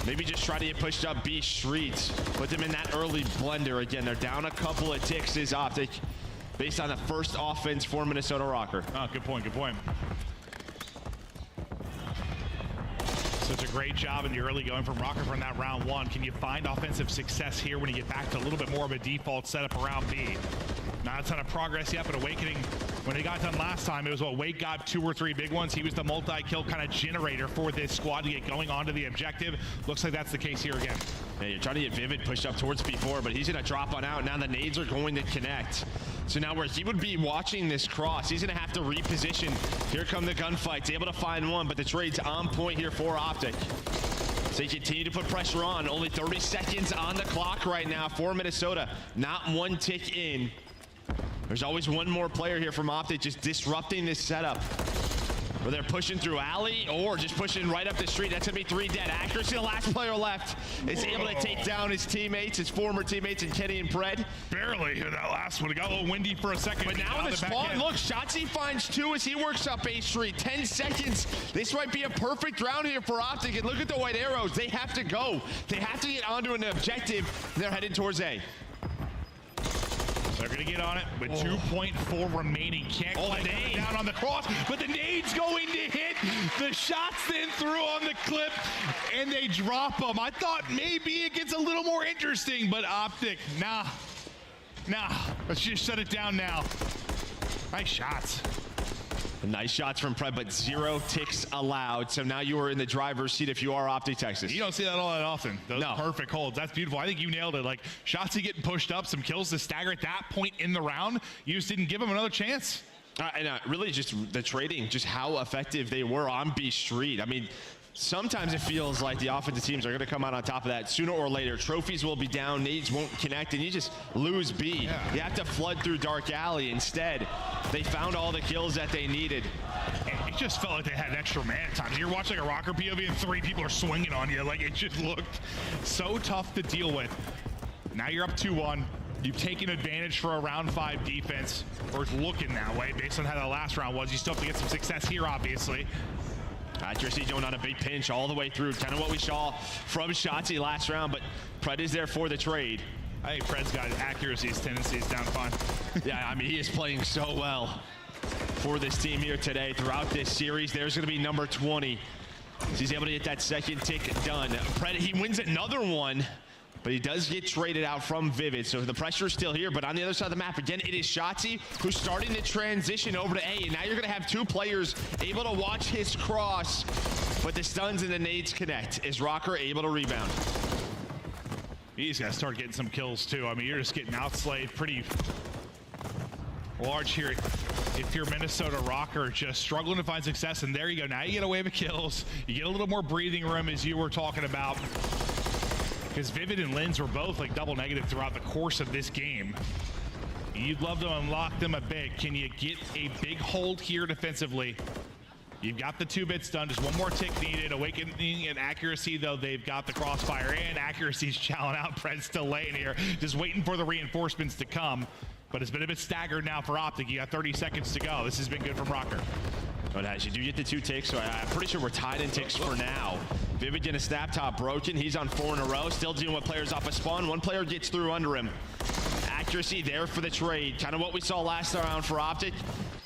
Maybe just try to get pushed up B Streets. Put them in that early blender. Again, they're down a couple of ticks as Optic based on the first offense for Minnesota Rocker. Oh, good point, good point. Such a great job in the early going from Rocker from that round 1. Can you find offensive success here when you get back to a little bit more of a default setup around B? Not a ton of progress yet, but Awakening, when they got done last time, it was what Wake got 2 or 3 big ones. He was the multi-kill kind of generator for this squad to get going onto the objective. Looks like that's the case here again. Yeah, you're trying to get Vivid pushed up towards B4, but he's going to drop on out. Now the nades are going to connect. So now where he would be watching this cross, he's going to have to reposition. Here come the gunfights, able to find 1, but the trade's on point here for Optic. So they continue to put pressure on. Only 30 seconds on the clock right now for Minnesota. Not 1 tick in. There's always 1 more player here from Optic just disrupting this setup. Where they're pushing through alley or just pushing right up the street. That's going to be 3 dead. Accuracy, the last player left, is able to take down his teammates, his former teammates, and Kenny and Pred. Barely. That last one, it got a little windy for a second. But now in the spawn, look, Shotzi finds 2 as he works up A Street. 10 seconds. This might be a perfect round here for Optic. And look at the white arrows. They have to go. They have to get onto an objective. They're headed towards A. They're going to get on it with 2.4 remaining. Can't quite get down on the cross, but the nade's going to hit. The shots then through on the clip, and they drop them. I thought maybe it gets a little more interesting, but Optic, nah. Let's just shut it down now. Nice shots. Nice shots from Pred, but 0 ticks allowed. So now you are in the driver's seat if you are Optic Texas. You don't see that all that often. Those perfect holds. That's beautiful. I think you nailed it. Like, Shotzi getting pushed up, some kills to stagger at that point in the round. You just didn't give him another chance. And really just the trading, just how effective they were on B Street. I mean, sometimes it feels like the offensive teams are going to come out on top of that sooner or later. Trophies will be down, nades won't connect, and you just lose B. You have to flood through Dark Alley. Instead, they found all the kills that they needed. It just felt like they had extra man at times. You're watching like a rocker POV and 3 people are swinging on you. Like, it just looked so tough to deal with. Now you're up 2-1. You've taken advantage for a round 5 defense, or it's looking that way based on how the last round was. You still have to get some success here, obviously. Accuracy going on a big pinch all the way through. Kind of what we saw from Shotzzy last round, but Pred is there for the trade. I think Pred's got accuracy's tendencies down fine. Yeah, I mean, he is playing so well for this team here today. Throughout this series, there's going to be number 20. He's able to get that second tick done. Pred, he wins another one, but he does get traded out from Vivid, so the pressure is still here. But on the other side of the map, again, it is Shotzzy who's starting to transition over to A, and now you're going to have 2 players able to watch his cross, but the stuns and the nades connect. Is Rocker able to rebound? He's got to start getting some kills, too. I mean, you're just getting outslayed pretty large here. If you're Minnesota Rocker, just struggling to find success, and there you go. Now you get a wave of kills. You get a little more breathing room, as you were talking about. Because Vivid and Linz were both like double negative throughout the course of this game. You'd love to unlock them a bit. Can you get a big hold here defensively? You've got the 2 bits done. Just one more tick needed. Awakening and accuracy, though, they've got the crossfire, and accuracy's challenging out. Pred's still laying here, just waiting for the reinforcements to come. But it's been a bit staggered now for Optic. You got 30 seconds to go. This has been good from Rocker. But as you do get the 2 ticks, so I'm pretty sure we're tied in ticks for now. Vivid getting a snap top broken. He's on 4 in a row, still dealing with players off a spawn. 1 player gets through under him. Accuracy there for the trade. Kind of what we saw last round for Optic.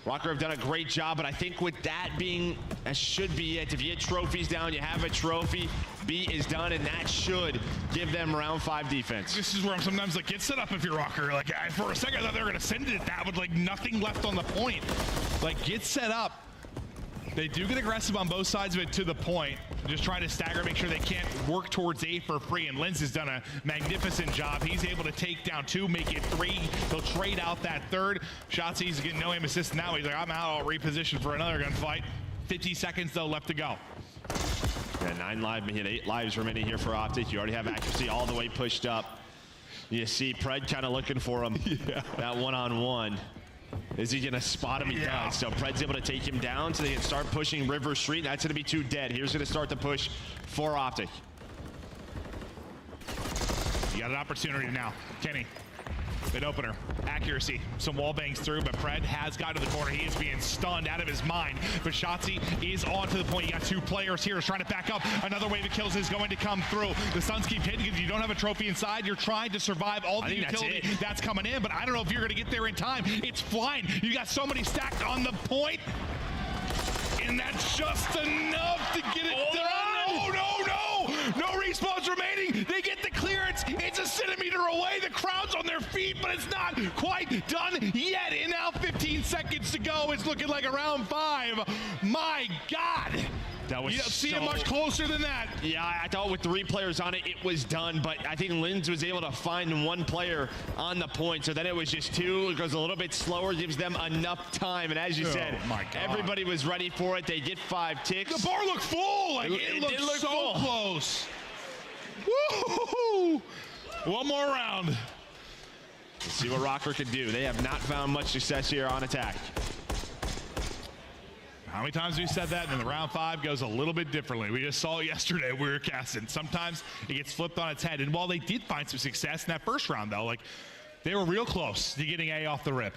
Rocker have done a great job, but I think with that being, that should be it. If you get trophies down, you have a trophy. B is done, and that should give them round 5 defense. This is where I'm sometimes like, get set up if you're Rocker. Like, for a second, I thought they were going to send it at that with like nothing left on the point. Like, get set up. They do get aggressive on both sides of it to the point. Just trying to stagger, make sure they can't work towards A for free. And Linz has done a magnificent job. He's able to take down 2, make it 3. He'll trade out that 3rd. Shotzzy's getting no aim assist now. He's like, I'm out. I'll reposition for another gunfight. 50 seconds, though, left to go. Yeah, 9 live, 8 lives remaining here for Optic. You already have accuracy all the way pushed up. You see Pred kind of looking for him. Yeah. That one-on-one. Is he gonna spot him? He does. So Pred's able to take him down so they can start pushing River Street. That's gonna be 2 dead. Here's gonna start the push for Optic. You got an opportunity now. Kenny, mid opener, accuracy. Some wall bangs through, but Pred has got to the corner. He is being stunned out of his mind. But Shotzzy is on to the point. You got 2 players here trying to back up. Another wave of kills is going to come through. The stuns keep hitting because you don't have a trophy inside. You're trying to survive all the utility that's coming in, but I don't know if you're going to get there in time. It's flying. You got so many stacked on the point, and that's just enough to get it done. No respawns remaining. They get the clearance. It's a centimeter away. The crowd's on their feet, but it's not quite done yet. And now 15 seconds to go. It's looking like a round 5. My God. That was you don't see it much closer than that. Yeah, I thought with 3 players on it, it was done. But I think Linz was able to find 1 player on the point. So then it was just 2. It goes a little bit slower, gives them enough time. And as you said, everybody was ready for it. They get 5 ticks. The bar looked full. Like, it looked so close. Woo! 1 more round. Let's see what Rocker can do. They have not found much success here on attack. How many times have we said that? And then the round 5 goes a little bit differently. We just saw it yesterday. We were casting. Sometimes it gets flipped on its head. And while they did find some success in that first round, though, like, they were real close to getting A off the rip.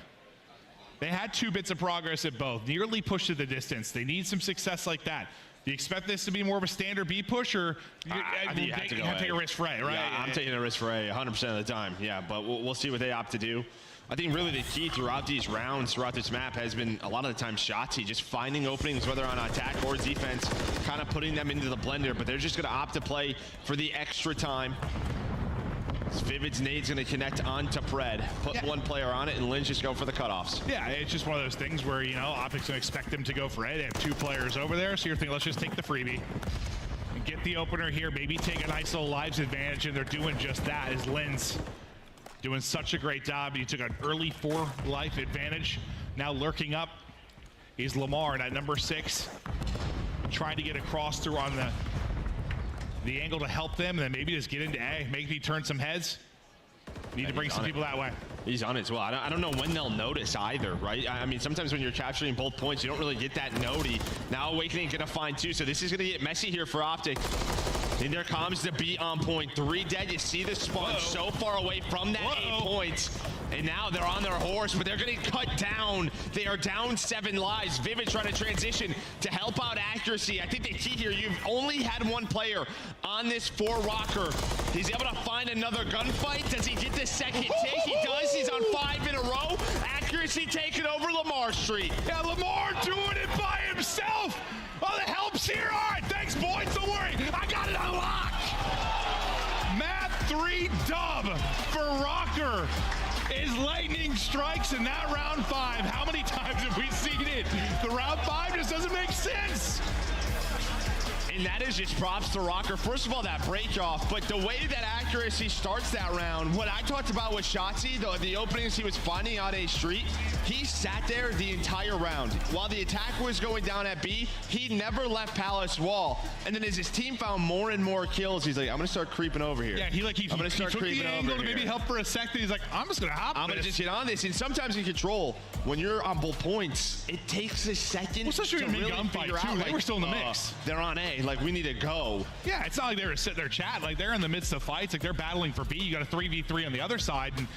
They had 2 bits of progress at both. Nearly pushed to the distance. They need some success like that. Do you expect this to be more of a standard B push, or I think you have to take a risk for A, right? Yeah, I'm taking a risk for A 100% of the time. Yeah, but we'll see what they opt to do. I think really the key throughout these rounds, throughout this map, has been a lot of the time Shotzzy, just finding openings, whether on attack or defense, kind of putting them into the blender, but they're just going to opt to play for the extra time. Vivid's nade's going to connect onto Pred, put 1 player on it, and Lynch just go for the cutoffs. Yeah, it's just one of those things where, you know, Optic's going to expect them to go for A. They have 2 players over there, so you're thinking, let's just take the freebie and get the opener here, maybe take a nice little lives advantage, and they're doing just that as Linz doing such a great job. You took an early 4 life advantage Now lurking up is Lamar at number 6, trying to get across through on the angle to help them, and then maybe just get into A, maybe turn some heads. Need to bring some people that way. He's on it as well. I don't know when they'll notice either, right? I mean, sometimes when you're capturing both points, you don't really get that nodie. Now Awakening gonna find 2, so this is gonna get messy here for Optic. And there comes the B on point. 3 dead. You see the spawn so far away from that 8 points. And now they're on their horse, but they're getting cut down. They are down 7 lives. Vivid trying to transition to help out accuracy. I think the key here, you've only had 1 player on this 4 rocker. He's able to find another gunfight. Does he get the second take? He does. He's on 5 in a row. Accuracy taking over Lamar Street. Yeah, Lamar doing it by himself. Oh, the help's here. All right, thanks, boys. Don't worry. I got it unlocked. Map 3 dub for Rocker. Is lightning strikes in that round 5. How many times have we seen it? The round 5 just doesn't make sense. And that is just props to Rocker. First of all, that break off, but the way that accuracy starts that round, what I talked about with Shotzi, the openings he was finding on A Street, he sat there the entire round. While the attack was going down at B, he never left Palace Wall. And then as his team found more and more kills, he's like, I'm gonna start creeping over here. Yeah, he took the angle to maybe help for a second. He's like, I'm just gonna hop. I'm gonna just get on this. And sometimes in control, when you're on both points, it takes a second to really figure out. They were still in the mix. They're on A. Like, we need to go. Yeah, it's not like they were sitting there chatting. Like, they're in the midst of fights. Like, they're battling for B. You got a 3v3 on the other side. And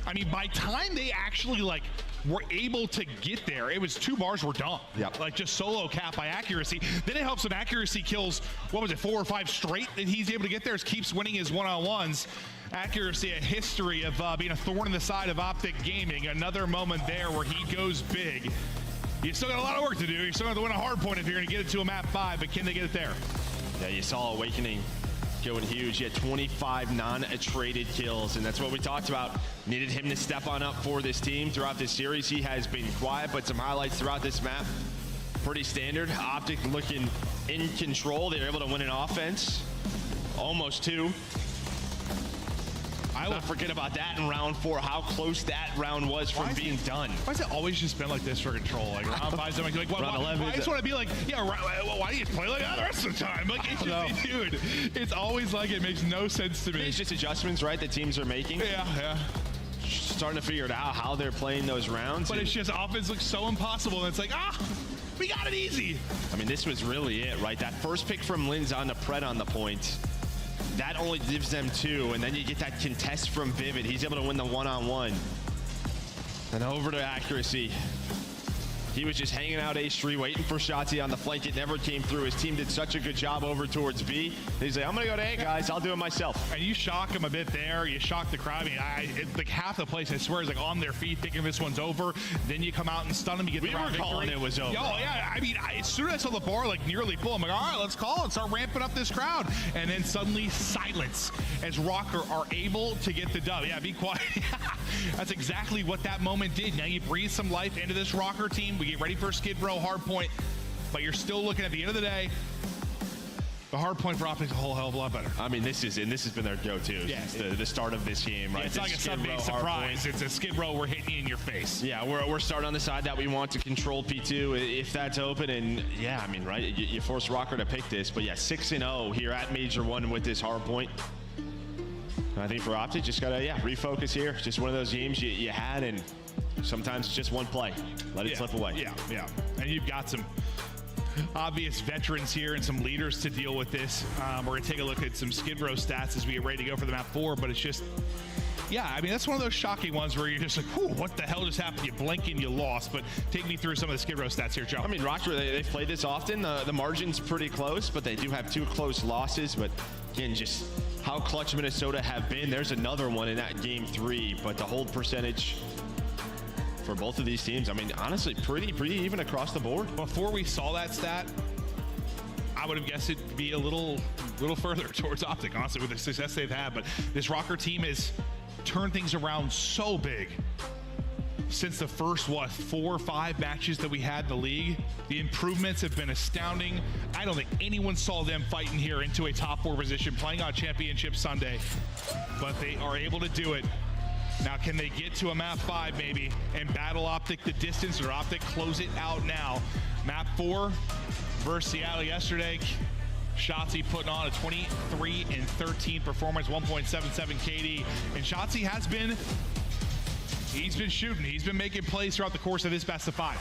I mean, by time they actually like were able to get there, it was 2 bars were done. Yep. Like, just solo cap by accuracy. Then it helps when accuracy kills, what was it, 4 or 5 straight that he's able to get there. Keeps winning his one-on-ones. Accuracy, a history of being a thorn in the side of Optic Gaming. Another moment there where he goes big. You still got a lot of work to do. You still have to win a hard point if you're going to get it to a map 5, but can they get it there? Yeah, you saw Awakening going huge. He had 25 non-traded kills, and that's what we talked about. Needed him to step on up for this team throughout this series. He has been quiet, but some highlights throughout this map. Pretty standard. Optic looking in control. They were able to win an offense. Almost 2. I will forget about that in round 4, how close that round was from being done. Why has it always just been like this for control? Like round 5, like round 11. I just want to be like, yeah, why do you play like that the rest of the time? Like, it's just, dude, it's always like it makes no sense to me. It's just adjustments, right, that teams are making. Yeah. Starting to figure it out how they're playing those rounds. But it's just offense looks so impossible, and it's like, we got it easy. I mean, this was really it, right? That first pick from Linz on the Pred on the point. That only gives them 2, and then you get that contest from Vivid. He's able to win the one-on-one. And over to accuracy. He was just hanging out A3, waiting for Shotzi on the flank. It never came through. His team did such a good job over towards B. He's like, I'm going to go to A, guys. I'll do it myself. And you shock him a bit there. You shock the crowd. I mean, like half the place, I swear, is like on their feet thinking this one's over. Then you come out and stun them. You get the round victory. Calling it was over. Oh, yeah. I mean, as soon as I saw the bar like nearly full, I'm like, all right, let's call it. Start ramping up this crowd. And then suddenly silence as Rocker are able to get the dub. Yeah, be quiet. That's exactly what that moment did. Now you breathe some life into this Rocker team. We get ready for Skid Row hard point, but you're still looking at the end of the day. The hard point for Optic is a whole hell of a lot better. I mean, this has been their go-to. Yeah, the start of this game, right? Yeah, it's like a Sunday surprise. It's a Skid Row. We're hitting you in your face. Yeah, we're starting on the side that we want to control P2 if that's open. And yeah, I mean, right? You force Rocker to pick this, but yeah, 6-0 here at Major 1 with this hard point. I think for Optic, just gotta refocus here. Just one of those games you had, and sometimes it's just one play. Let it slip away. Yeah. And you've got some obvious veterans here and some leaders to deal with this. We're gonna take a look at some Skid Row stats as we get ready to go for the map 4, but it's just, yeah, I mean, that's one of those shocking ones where you're just like, whew, what the hell just happened? You blink and you lost. But take me through some of the Skid Row stats here, Joe. I mean, Rocker, they've played this often. The margin's pretty close, but they do have 2 close losses. But again, just how clutch Minnesota have been. There's another one in that game 3, but the hold percentage for both of these teams, I mean, honestly, pretty even across the board. Before we saw that stat, I would have guessed it to be a little further towards Optic, honestly, with the success they've had. But this Rocker team has turned things around so big since the first, 4 or 5 matches that we had in the league. The improvements have been astounding. I don't think anyone saw them fighting here into a top 4 position, playing on Championship Sunday, but they are able to do it Now, can they get to a map 5 maybe and battle Optic the distance, or Optic close it out now? Map 4 versus Seattle yesterday. Shotzzy putting on a 23-13 performance, 1.77 KD. And Shotzzy he's been shooting. He's been making plays throughout the course of this best of 5.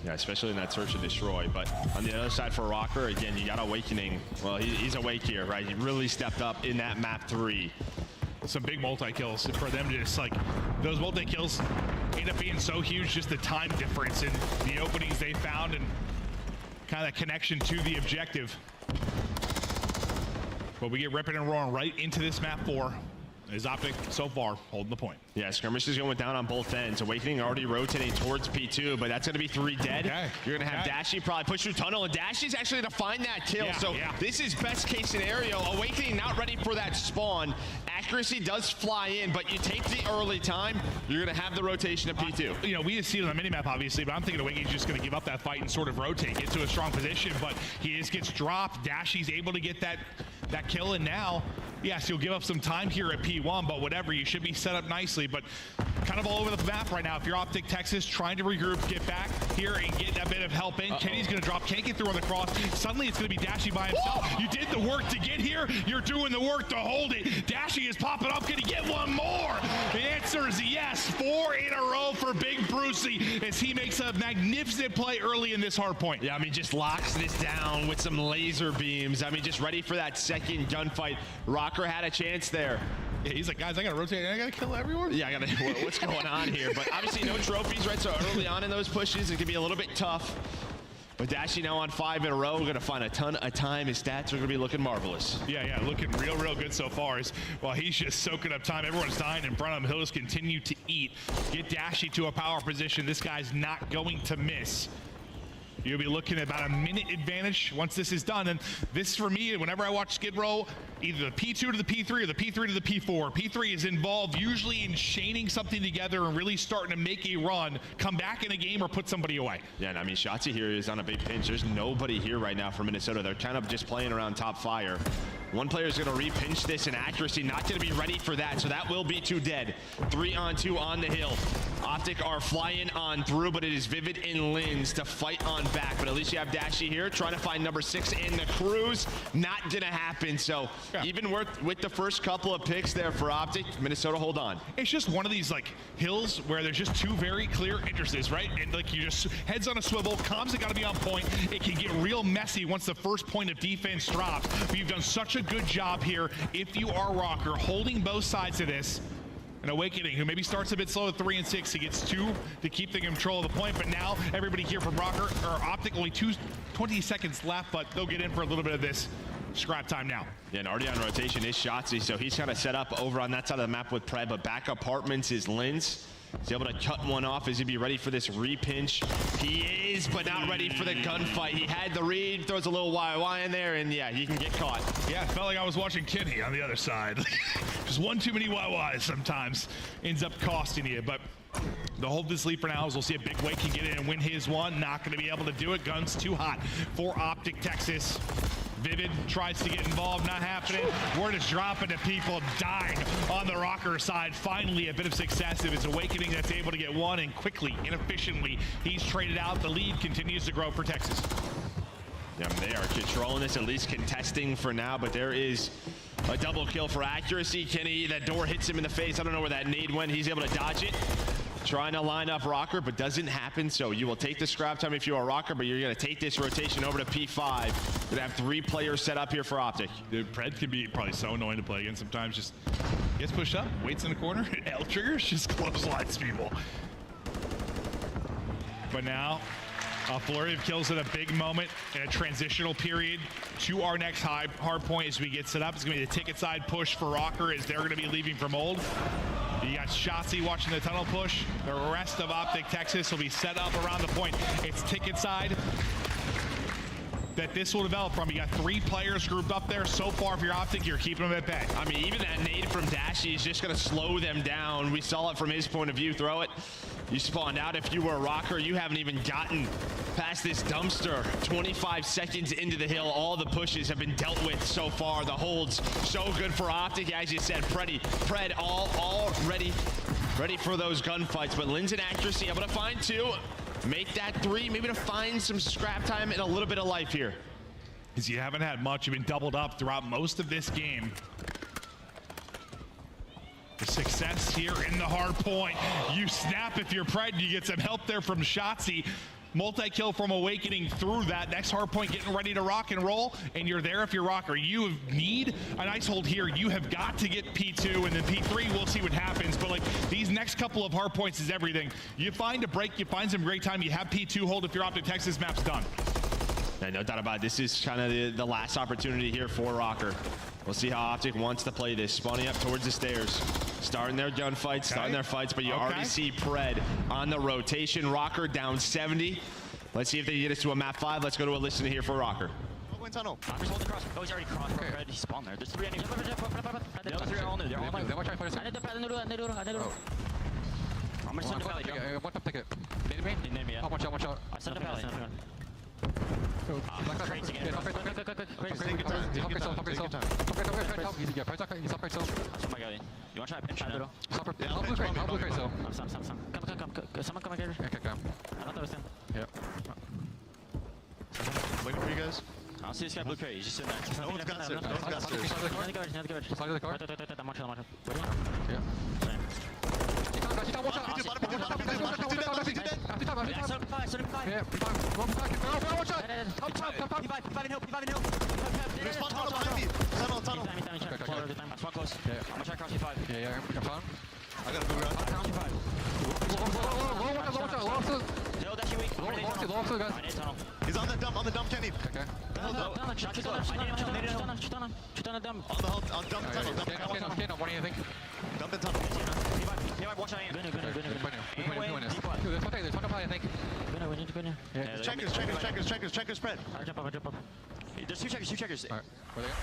Yeah, especially in that search and destroy. But on the other side for Rocker, again, you got Awakening. Well, he's awake here, right? He really stepped up in that map 3. Some big multi-kills for them to just like, those multi-kills end up being so huge, just the time difference in the openings they found and kind of that connection to the objective. But we get ripping and roaring right into this map 4. Is Optic so far holding the point? Yeah, skirmish is going down on both ends. Awakening already rotating towards P2, but that's going to be 3 dead. Okay. You're going to have Dashy probably push through tunnel, and Dashy's actually going to find that kill. This is best case scenario. Awakening not ready for that spawn. Accuracy does fly in, but you take the early time, you're going to have the rotation of P2. You know, we just see it on the minimap, obviously, but I'm thinking Awakening's just going to give up that fight and sort of rotate, get to a strong position, but he just gets dropped. Dashy's able to get that kill, and now, yes, you'll give up some time here at P1, but whatever, you should be set up nicely. But kind of all over the map right now. If you're Optic Texas, trying to regroup, get back here and get a bit of help in. Kenny's going to drop, can't get through on the cross. Suddenly it's going to be Dashy by himself. You did the work to get here, you're doing the work to hold it. Dashy is popping up, can he get one more? The answer is yes. 4 in a row for Big Brucey as he makes a magnificent play early in this hard point. Yeah, I mean, just locks this down with some laser beams. I mean, just ready for that second gunfight. Rocker had a chance there. Yeah, he's like, guys, I gotta rotate, I gotta kill everyone. Yeah, what's going on here? But obviously no trophies, right? So early on in those pushes, it can be a little bit tough. But Dashy now on 5 in a row, gonna find a ton of time. His stats are gonna be looking marvelous. Yeah, looking real good so far. While he's just soaking up time, everyone's dying in front of him. He'll just continue to eat. Get Dashy to a power position. This guy's not going to miss. You'll be looking at about a minute advantage once this is done. And this, for me, whenever I watch Skid Row, either the P2 to the P3 or the P3 to the P4. P3 is involved usually in chaining something together and really starting to make a run, come back in a game, or put somebody away. Yeah, and I mean, Shotzzy here is on a big pinch. There's nobody here right now for Minnesota. They're kind of just playing around top fire. One player is going to re-pinch this, and Accuracy not going to be ready for that, so that will be 2 dead. 3 on 2 on the hill. Optic are flying on through, but it is Vivid and Lins to fight on back. But at least you have Dashy here trying to find number 6 in the cruise. Not going to happen. So even with the first couple of picks there for Optic, Minnesota hold on. It's just one of these like hills where there's just 2 very clear entrances, right? And like you just heads on a swivel, comms have got to be on point. It can get real messy once the first point of defense drops. But you've done such a good job here, if you are Rocker, holding both sides of this. And Awakening, who maybe starts a bit slow at 3 and 6, he gets 2 to keep the control of the point. But now everybody here from Rocker, or Optic, only 20 seconds left, but they'll get in for a little bit of this scrap time now. Yeah, and already on rotation is Shotzzy, so he's kind of set up over on that side of the map with Pred, but back apartments is Lins. He's able to cut one off as he'd be ready for this re-pinch. He is, but not ready for the gunfight. He had the read, throws a little YY in there, and yeah, he can get caught. Yeah, it felt like I was watching Kenny on the other side. Just one too many YYs sometimes ends up costing you, but the hold this lead for now is we'll see if Big Wake can get in and win his one. Not going to be able to do it. Gun's too hot for Optic Texas. Vivid tries to get involved, not happening. Word is dropping to people dying on the Rocker side. Finally, a bit of success if it's Awakening that's able to get one, and quickly and efficiently he's traded out. The lead continues to grow for Texas. Yeah, they are controlling this, at least contesting for now, but there is a double kill for Accuracy. Kenny, that door hits him in the face. I don't know where that nade went. He's able to dodge it. Trying to line up Rocker, but doesn't happen. So you will take the scrap time if you are Rocker, but you're going to take this rotation over to P5. Going to have 3 players set up here for Optic. Dude, Pred can be probably so annoying to play against sometimes. Just gets pushed up, waits in the corner, L triggers, just clotheslines people. But now, a flurry of kills at a big moment in a transitional period to our next hard point as we get set up. It's going to be the ticket side push for Rocker as they're going to be leaving from old. You got Shotzzy watching the tunnel push. The rest of Optic Texas will be set up around the point. It's ticket side that this will develop from. You got 3 players grouped up there. So far, if you're Optic, you're keeping them at bay. I mean, even that nade from Dashy is just going to slow them down. We saw it from his point of view. Throw it. You spawned out. If you were a Rocker, you haven't even gotten past this dumpster. 25 seconds into the hill, all the pushes have been dealt with so far. The holds so good for Optic, as you said. Pred all ready for those gunfights, but Lin's in accuracy, able to find 2, make that 3, maybe to find some scrap time and a little bit of life here. Because you haven't had much, you've been doubled up throughout most of this game. The success here in the hard point. You snap if you're Pred, you get some help there from Shotzzy. Multi-kill from Awakening through that. Next hard point getting ready to rock and roll, and you're there if you're Rocker. You need a nice hold here. You have got to get P2, and then P3, we'll see what happens. But like these next couple of hard points is everything. You find a break, you find some great time, you have P2 hold if your Optic Texas map's done. Yeah, no doubt about it. This is kind of the last opportunity here for Rocker. We'll see how Optic wants to play this. Spawning up towards the stairs. Starting their gunfights, starting their fights, but you already see Pred on the rotation. Rocker down 70. Let's see if they get us to a map 5. Let's go to a listen here for Rocker. Tunnel. Rocker's holding cross. Oh, he's already crossed. Pred, he spawned there. There's 3 enemies. The other 3 are all new. They're all new. I'm gonna send a valley. What the ticket? Need me. Watch out. I sent a valley. Crates again. Take your time. Take your time. That's my guy. You want to try to pinch now? I'll blue crate. Come. Someone come again. Okay. I thought that was him. Yep. Waiting for you guys. I don't see this guy blue crate. He's just sitting there. No one's got stairs. Near the car. I'm watching. Yeah. Watch out. Tunnel. Spawn close. I'm gonna try cross P5. Yeah. I got a blue round. Low dash weak. Low guys. He's on the dump, Kenny. Okay. Shoot on the dump. On dump tunnel. What do you think? Dump and tunnel. Watch out. Checkers spread. I jump up. There's two checkers. All right. Where they go?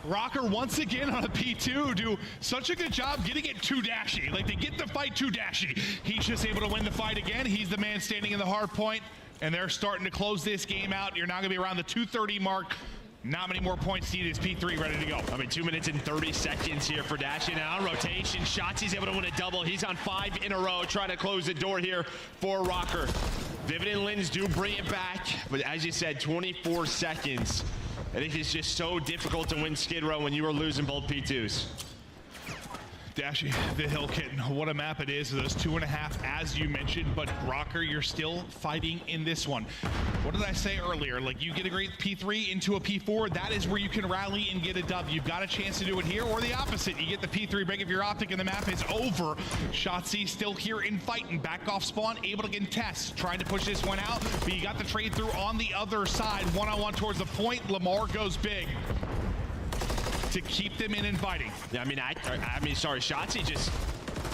Rocker once again on a P2 do such a good job getting it too dashy. Like they get the fight too dashy. He's just able to win the fight again. He's the man standing in the hard point, and they're starting to close this game out. You're now gonna be around the 230 mark. Not many more points needed. It's P3 ready to go. I mean, 2 minutes and 30 seconds here for Dashi. Now rotation. Shotzzy's able to win a double. He's on 5 in a row, trying to close the door here for Rocker. Vivid and Lins do bring it back, but as you said, 24 seconds. I think it's just so difficult to win Skid Row when you are losing both P2s. Dashi, the Hill Kitten, what a map it is. Those 2.5, as you mentioned, but Rocker, you're still fighting in this one. What did I say earlier? Like, you get a great P3 into a P4, that is where you can rally and get a dub. You've got a chance to do it here, or the opposite. You get the P3 break if your Optic and the map is over. Shotzzy still here in fighting, back off spawn, able to contest, trying to push this one out, but you got the trade through on the other side. One-on-one towards the point, Lamar goes big to keep them in and fighting. Yeah, I mean, sorry, Shotzzy just,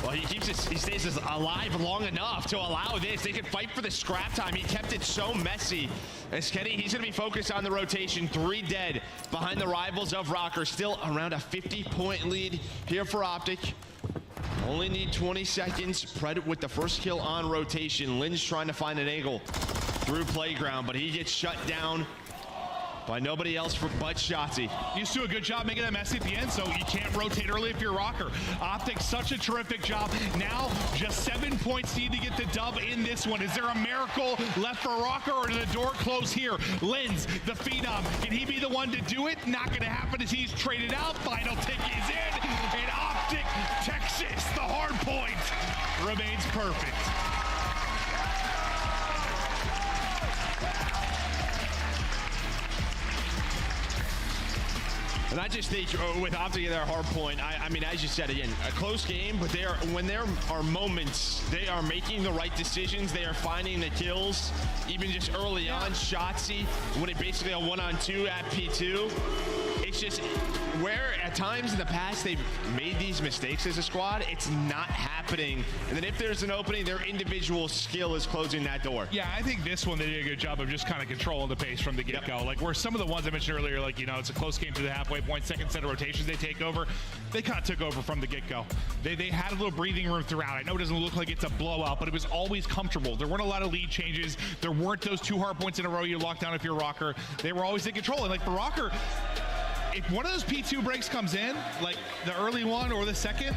well, he stays alive long enough to allow this. They can fight for the scrap time. He kept it so messy. As Kenny, he's gonna be focused on the rotation. 3 dead behind the rivals of Rocker. Still around a 50-point lead here for Optic. Only need 20 seconds. Pred with the first kill on rotation. Lin's trying to find an angle through playground, but he gets shut down by nobody else but Shotzzy. You used to do a good job making that messy at the end, so you can't rotate early if you're Rocker. Optic, such a terrific job. Now, just 7 points need to get the dub in this one. Is there a miracle left for Rocker, or did the door close here? Lins, the Phenom, can he be the one to do it? Not gonna happen as he's traded out. Final tick is in, and Optic, Texas, the hard point, remains perfect. And I just think with Optic in their hard point, I mean, as you said, again, a close game, but when there are moments, they are making the right decisions. They are finding the kills. Even just early on, Shotzzy winning basically a 1-on-2 at P2. It's just where at times in the past they've made these mistakes as a squad, it's not happening. And then if there's an opening, their individual skill is closing that door. Yeah, I think this one they did a good job of just kind of controlling the pace from the get-go. Like where some of the ones I mentioned earlier, like, you know, it's a close game to the halfway point, second set of rotations they take over, they kind of took over from the get-go. They had a little breathing room throughout. I know it doesn't look like it's a blowout, but it was always comfortable. There weren't a lot of lead changes. There weren't those 2 hard points in a row you locked down if you're Rocker. They were always in control. And like for Rocker, if one of those P2 breaks comes in, like the early one or the second,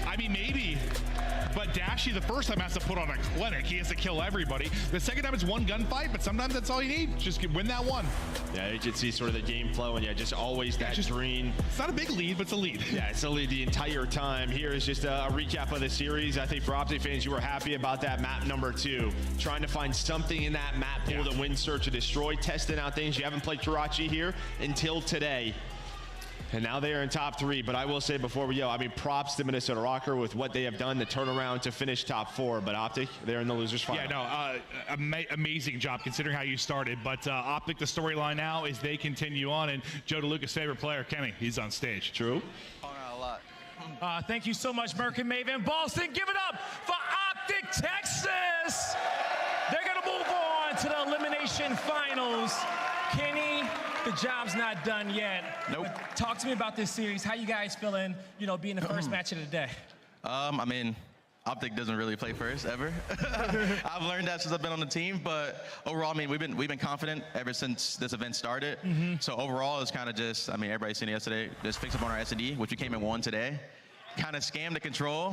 I mean, maybe. But Dashy, the first time, has to put on a clinic. He has to kill everybody. The second time, it's one gunfight, but sometimes that's all you need. Just win that one. Yeah, you can see sort of the game flow, and just always that green. It's not a big lead, but it's a lead. Yeah, it's a lead the entire time. Here is just a recap of the series. I think for Optic fans, you were happy about that map number 2. Trying to find something in that map pool to win, search, or destroy. Testing out things. You haven't played Karachi here until today. And now they are in top 3, but I will say before we go, I mean, props to Minnesota Rocker with what they have done, the turnaround to finish top 4, but Optic, they're in the losers final. Yeah, no, amazing job considering how you started, but Optic, the storyline now is they continue on, and Joe DeLuca's favorite player, Kenny, he's on stage. True. A lot. Thank you so much, Merck and Maven. Boston, give it up for Optic Texas. They're going to move on to the elimination finals. Kenny, the job's not done yet. Nope. But talk to me about this series. How you guys feeling, you know, being the first match of the day? I mean, Optic doesn't really play first ever. I've learned that since I've been on the team, but overall, I mean, we've been confident ever since this event started. So overall, it's kind of just, I mean, everybody's seen it yesterday, just fix up on our S&D, which we came in 1 today. Kind of scammed the control.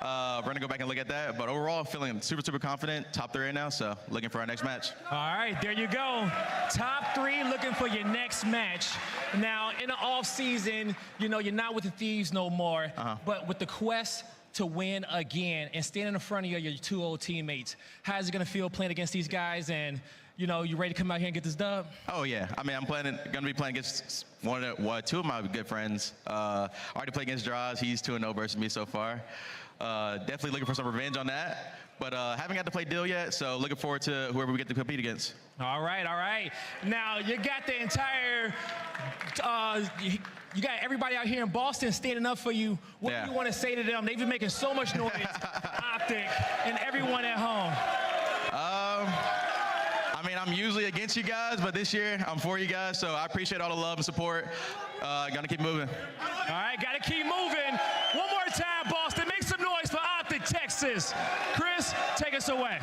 We're gonna go back and look at that, but overall, feeling super confident. Top 3 right now, so looking for our next match. All right, there you go. Top 3, looking for your next match. Now, in the off season, you know, you're not with the Thieves no more, but with the quest to win again and standing in front of your 2 old teammates, how's it gonna feel playing against these guys? And you know, you ready to come out here and get this dub? Oh yeah, I mean, I'm gonna be playing against 2 of my good friends. Already played against Draws. He's 2-0 versus me so far. Definitely looking for some revenge on that. But haven't got to play Dill yet, so looking forward to whoever we get to compete against. All right. Now, you got the entire, you got everybody out here in Boston standing up for you. What do you want to say to them? They've been making so much noise, Optic, and everyone at home. I mean, I'm usually against you guys, but this year I'm for you guys, so I appreciate all the love and support. Gonna keep moving. All right, gotta keep moving. One more time, Boston. Make some noise for Optic Texas. Chris, take us away.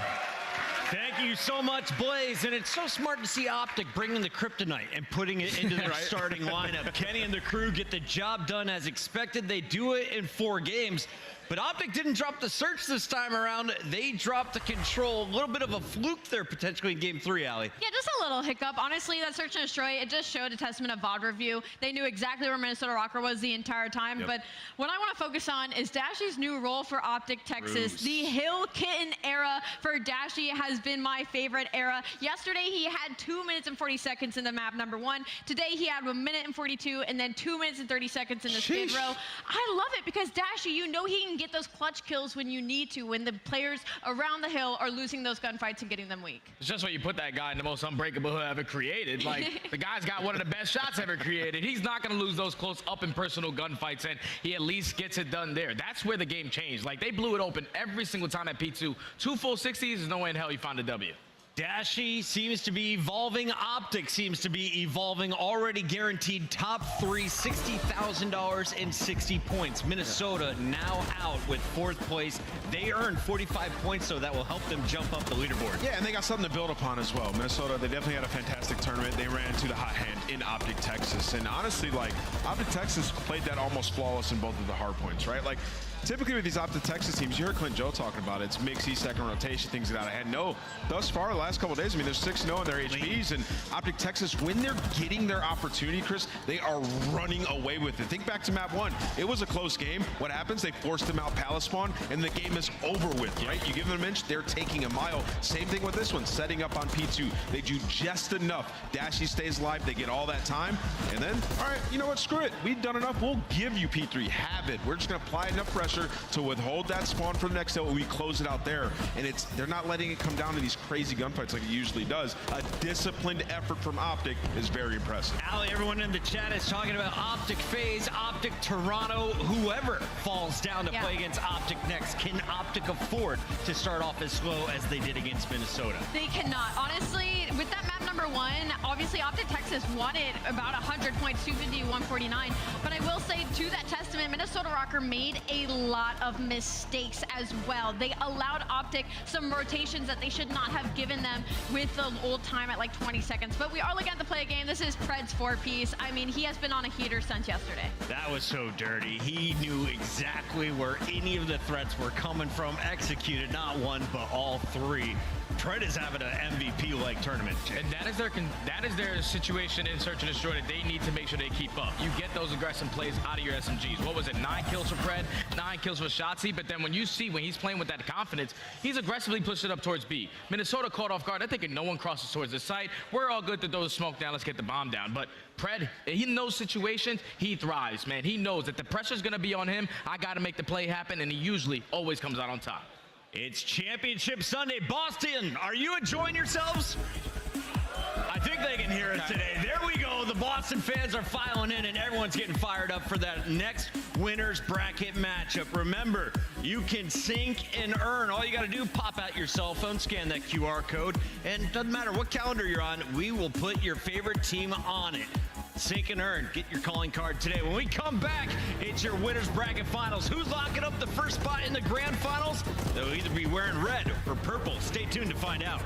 Thank you so much, Blaze. And it's so smart to see Optic bringing the kryptonite and putting it into their starting lineup. Kenny and the crew get the job done as expected. They do it in 4 games. But Optic didn't drop the search this time around. They dropped the control. A little bit of a fluke there potentially in game 3, Allie. Yeah, just a little hiccup. Honestly, that search and destroy, it just showed a testament of VOD review. They knew exactly where Minnesota Rocker was the entire time. But what I want to focus on is Dashy's new role for Optic Texas. The Hill Kitten era for Dashy has been my favorite era. Yesterday, he had 2 minutes and 40 seconds in the map number 1. Today, he had 1 minute and 42, and then 2 minutes and 30 seconds in the skid row. I love it because Dashy, you know he can get those clutch kills when you need to, when the players around the hill are losing those gunfights and getting them weak. It's just when you put that guy in the most unbreakable hood ever created. Like, the guy's got one of the best shots ever created. He's not going to lose those close up and personal gunfights, and he at least gets it done there. That's where the game changed. Like, they blew it open every single time at P2. 2 full 60s, there's no way in hell you found a W. Dashy seems to be evolving. Optic seems to be evolving. Already guaranteed top 3, $60,000 and 60 points. Minnesota now out with 4th place. They earned 45 points, so that will help them jump up the leaderboard. Yeah, and they got something to build upon as well. Minnesota, they definitely had a fantastic tournament. They ran to the hot hand in Optic Texas. And honestly, like, Optic Texas played that almost flawless in both of the hard points, right? Like, typically with these Optic Texas teams, you heard Clint Joe talking about it. It's mixy, second rotation, things get out of hand. No, thus far, the last couple of days, I mean, they're 6-0 in their HPs, and Optic Texas, when they're getting their opportunity, Chris, they are running away with it. Think back to map 1. It was a close game. What happens? They forced them out Palace Spawn, and the game is over with, right? You give them an inch, they're taking a mile. Same thing with this one, setting up on P2. They do just enough. Dashy stays alive. They get all that time, and then, all right, you know what? Screw it. We've done enough. We'll give you P3. Have it. We're just going to apply enough pressure pressure to withhold that spawn for the next hill. We close it out there, and they're not letting it come down to these crazy gunfights like it usually does. A disciplined effort from Optic is very impressive. Ali, everyone in the chat is talking about Optic FaZe, Optic Toronto, whoever falls down to play against Optic next. Can Optic afford to start off as slow as they did against Minnesota? They cannot. Honestly, with that map number 1, obviously Optic Texas won it about 100 points, 250, 149. But I will say, to that testament, Minnesota Rocker made a lot of mistakes as well. They allowed Optic some rotations that they should not have given them with the old time at like 20 seconds. But we are looking at the play game. This is Pred's 4-piece. I mean, he has been on a heater since yesterday. That was so dirty. He knew exactly where any of the threats were coming from, executed not one, but all 3. Pred is having an MVP-like tournament. And that is their situation in Search and Destroy that they need to make sure they keep up. You get those aggressive plays out of your SMGs. What was it, 9 kills for Pred, 9 kills for Shotzzy, but then when you see when he's playing with that confidence, he's aggressively pushing up towards B. Minnesota caught off guard. They're thinking no one crosses towards the site. We're all good to throw the smoke down. Let's get the bomb down. But Pred, in those situations, he thrives, man. He knows that the pressure's going to be on him. I got to make the play happen, and he usually always comes out on top. It's Championship Sunday. Boston, are you enjoying yourselves? I think they can hear us today. There we go. The Boston fans are filing in, and everyone's getting fired up for that next winner's bracket matchup. Remember, you can sink and earn. All you got to do, pop out your cell phone, scan that QR code, and it doesn't matter what calendar you're on, we will put your favorite team on it. Sink and earn. Get your calling card today. When we come back, it's your winner's bracket finals. Who's locking up the first spot in the grand finals? They'll either be wearing red or purple. Stay tuned to find out.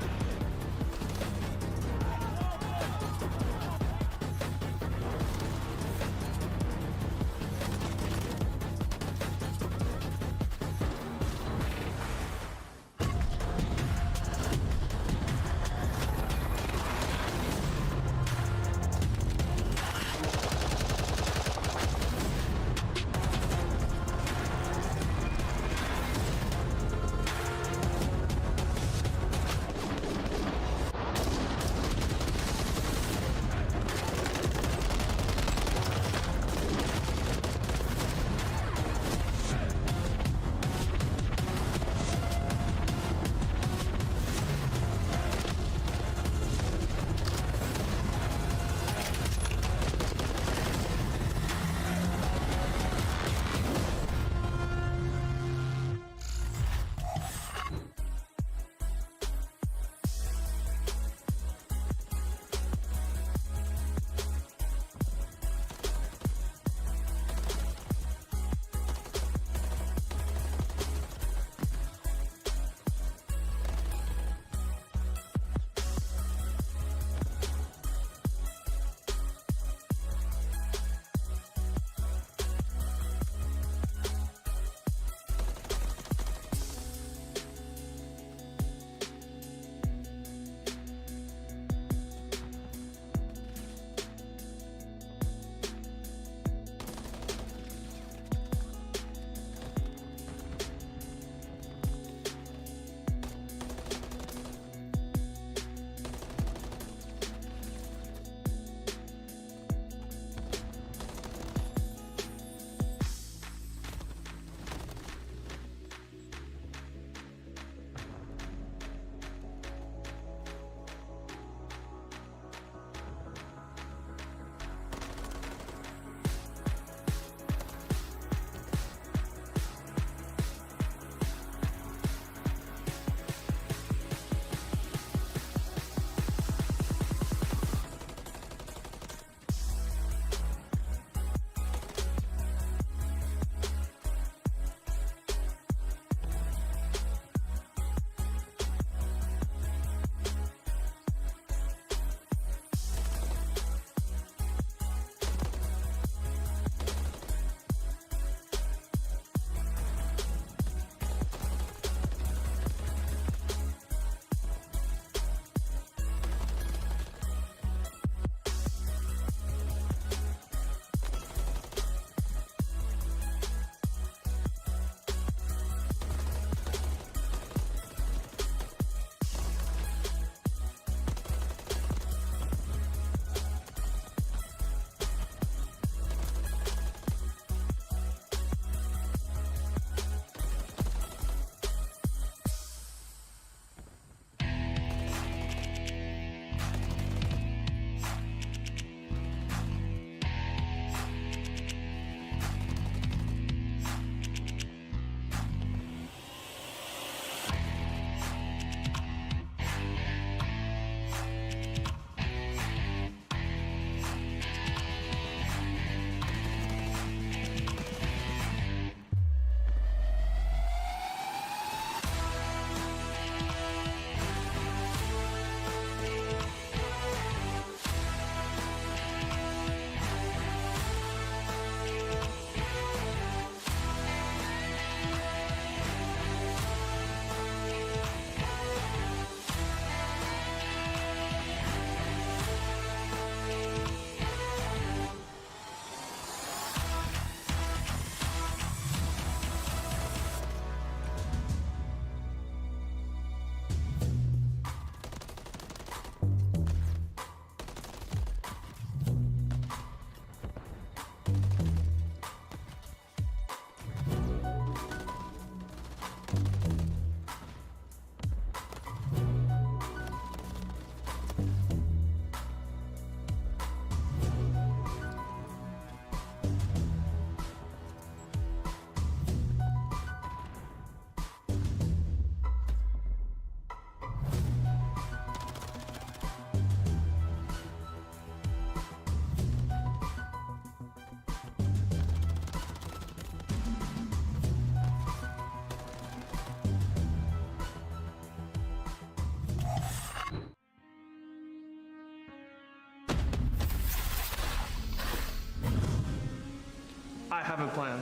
I have a plan.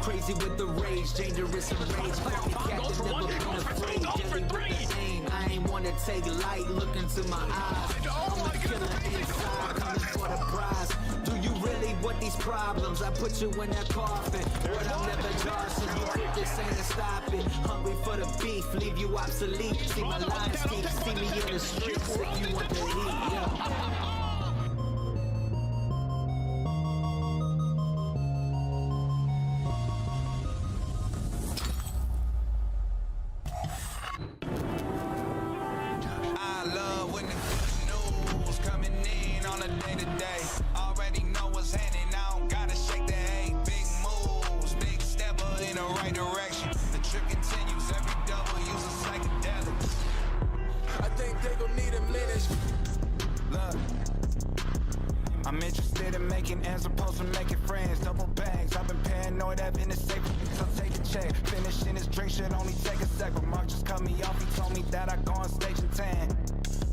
Crazy with the rage, dangerous and rage. Captain, never been afraid. Jelly with the aim. I ain't wanna take light. Look into my eyes. I'm a killer inside, coming for the prize. Do you really want these problems? I put you in that coffin. But I'm never Johnson. You quit this ain't to stop it. Hungry for the beef, leave you obsolete. See my lines deep, see me in the streets if you want the heat. Yeah. I'm interested in making as opposed to making friends. Double bags, I've been paranoid, having the safe, so take the check. Finishing his drink should only take a sec, but Mark just cut me off, he told me that I go on stage in 10.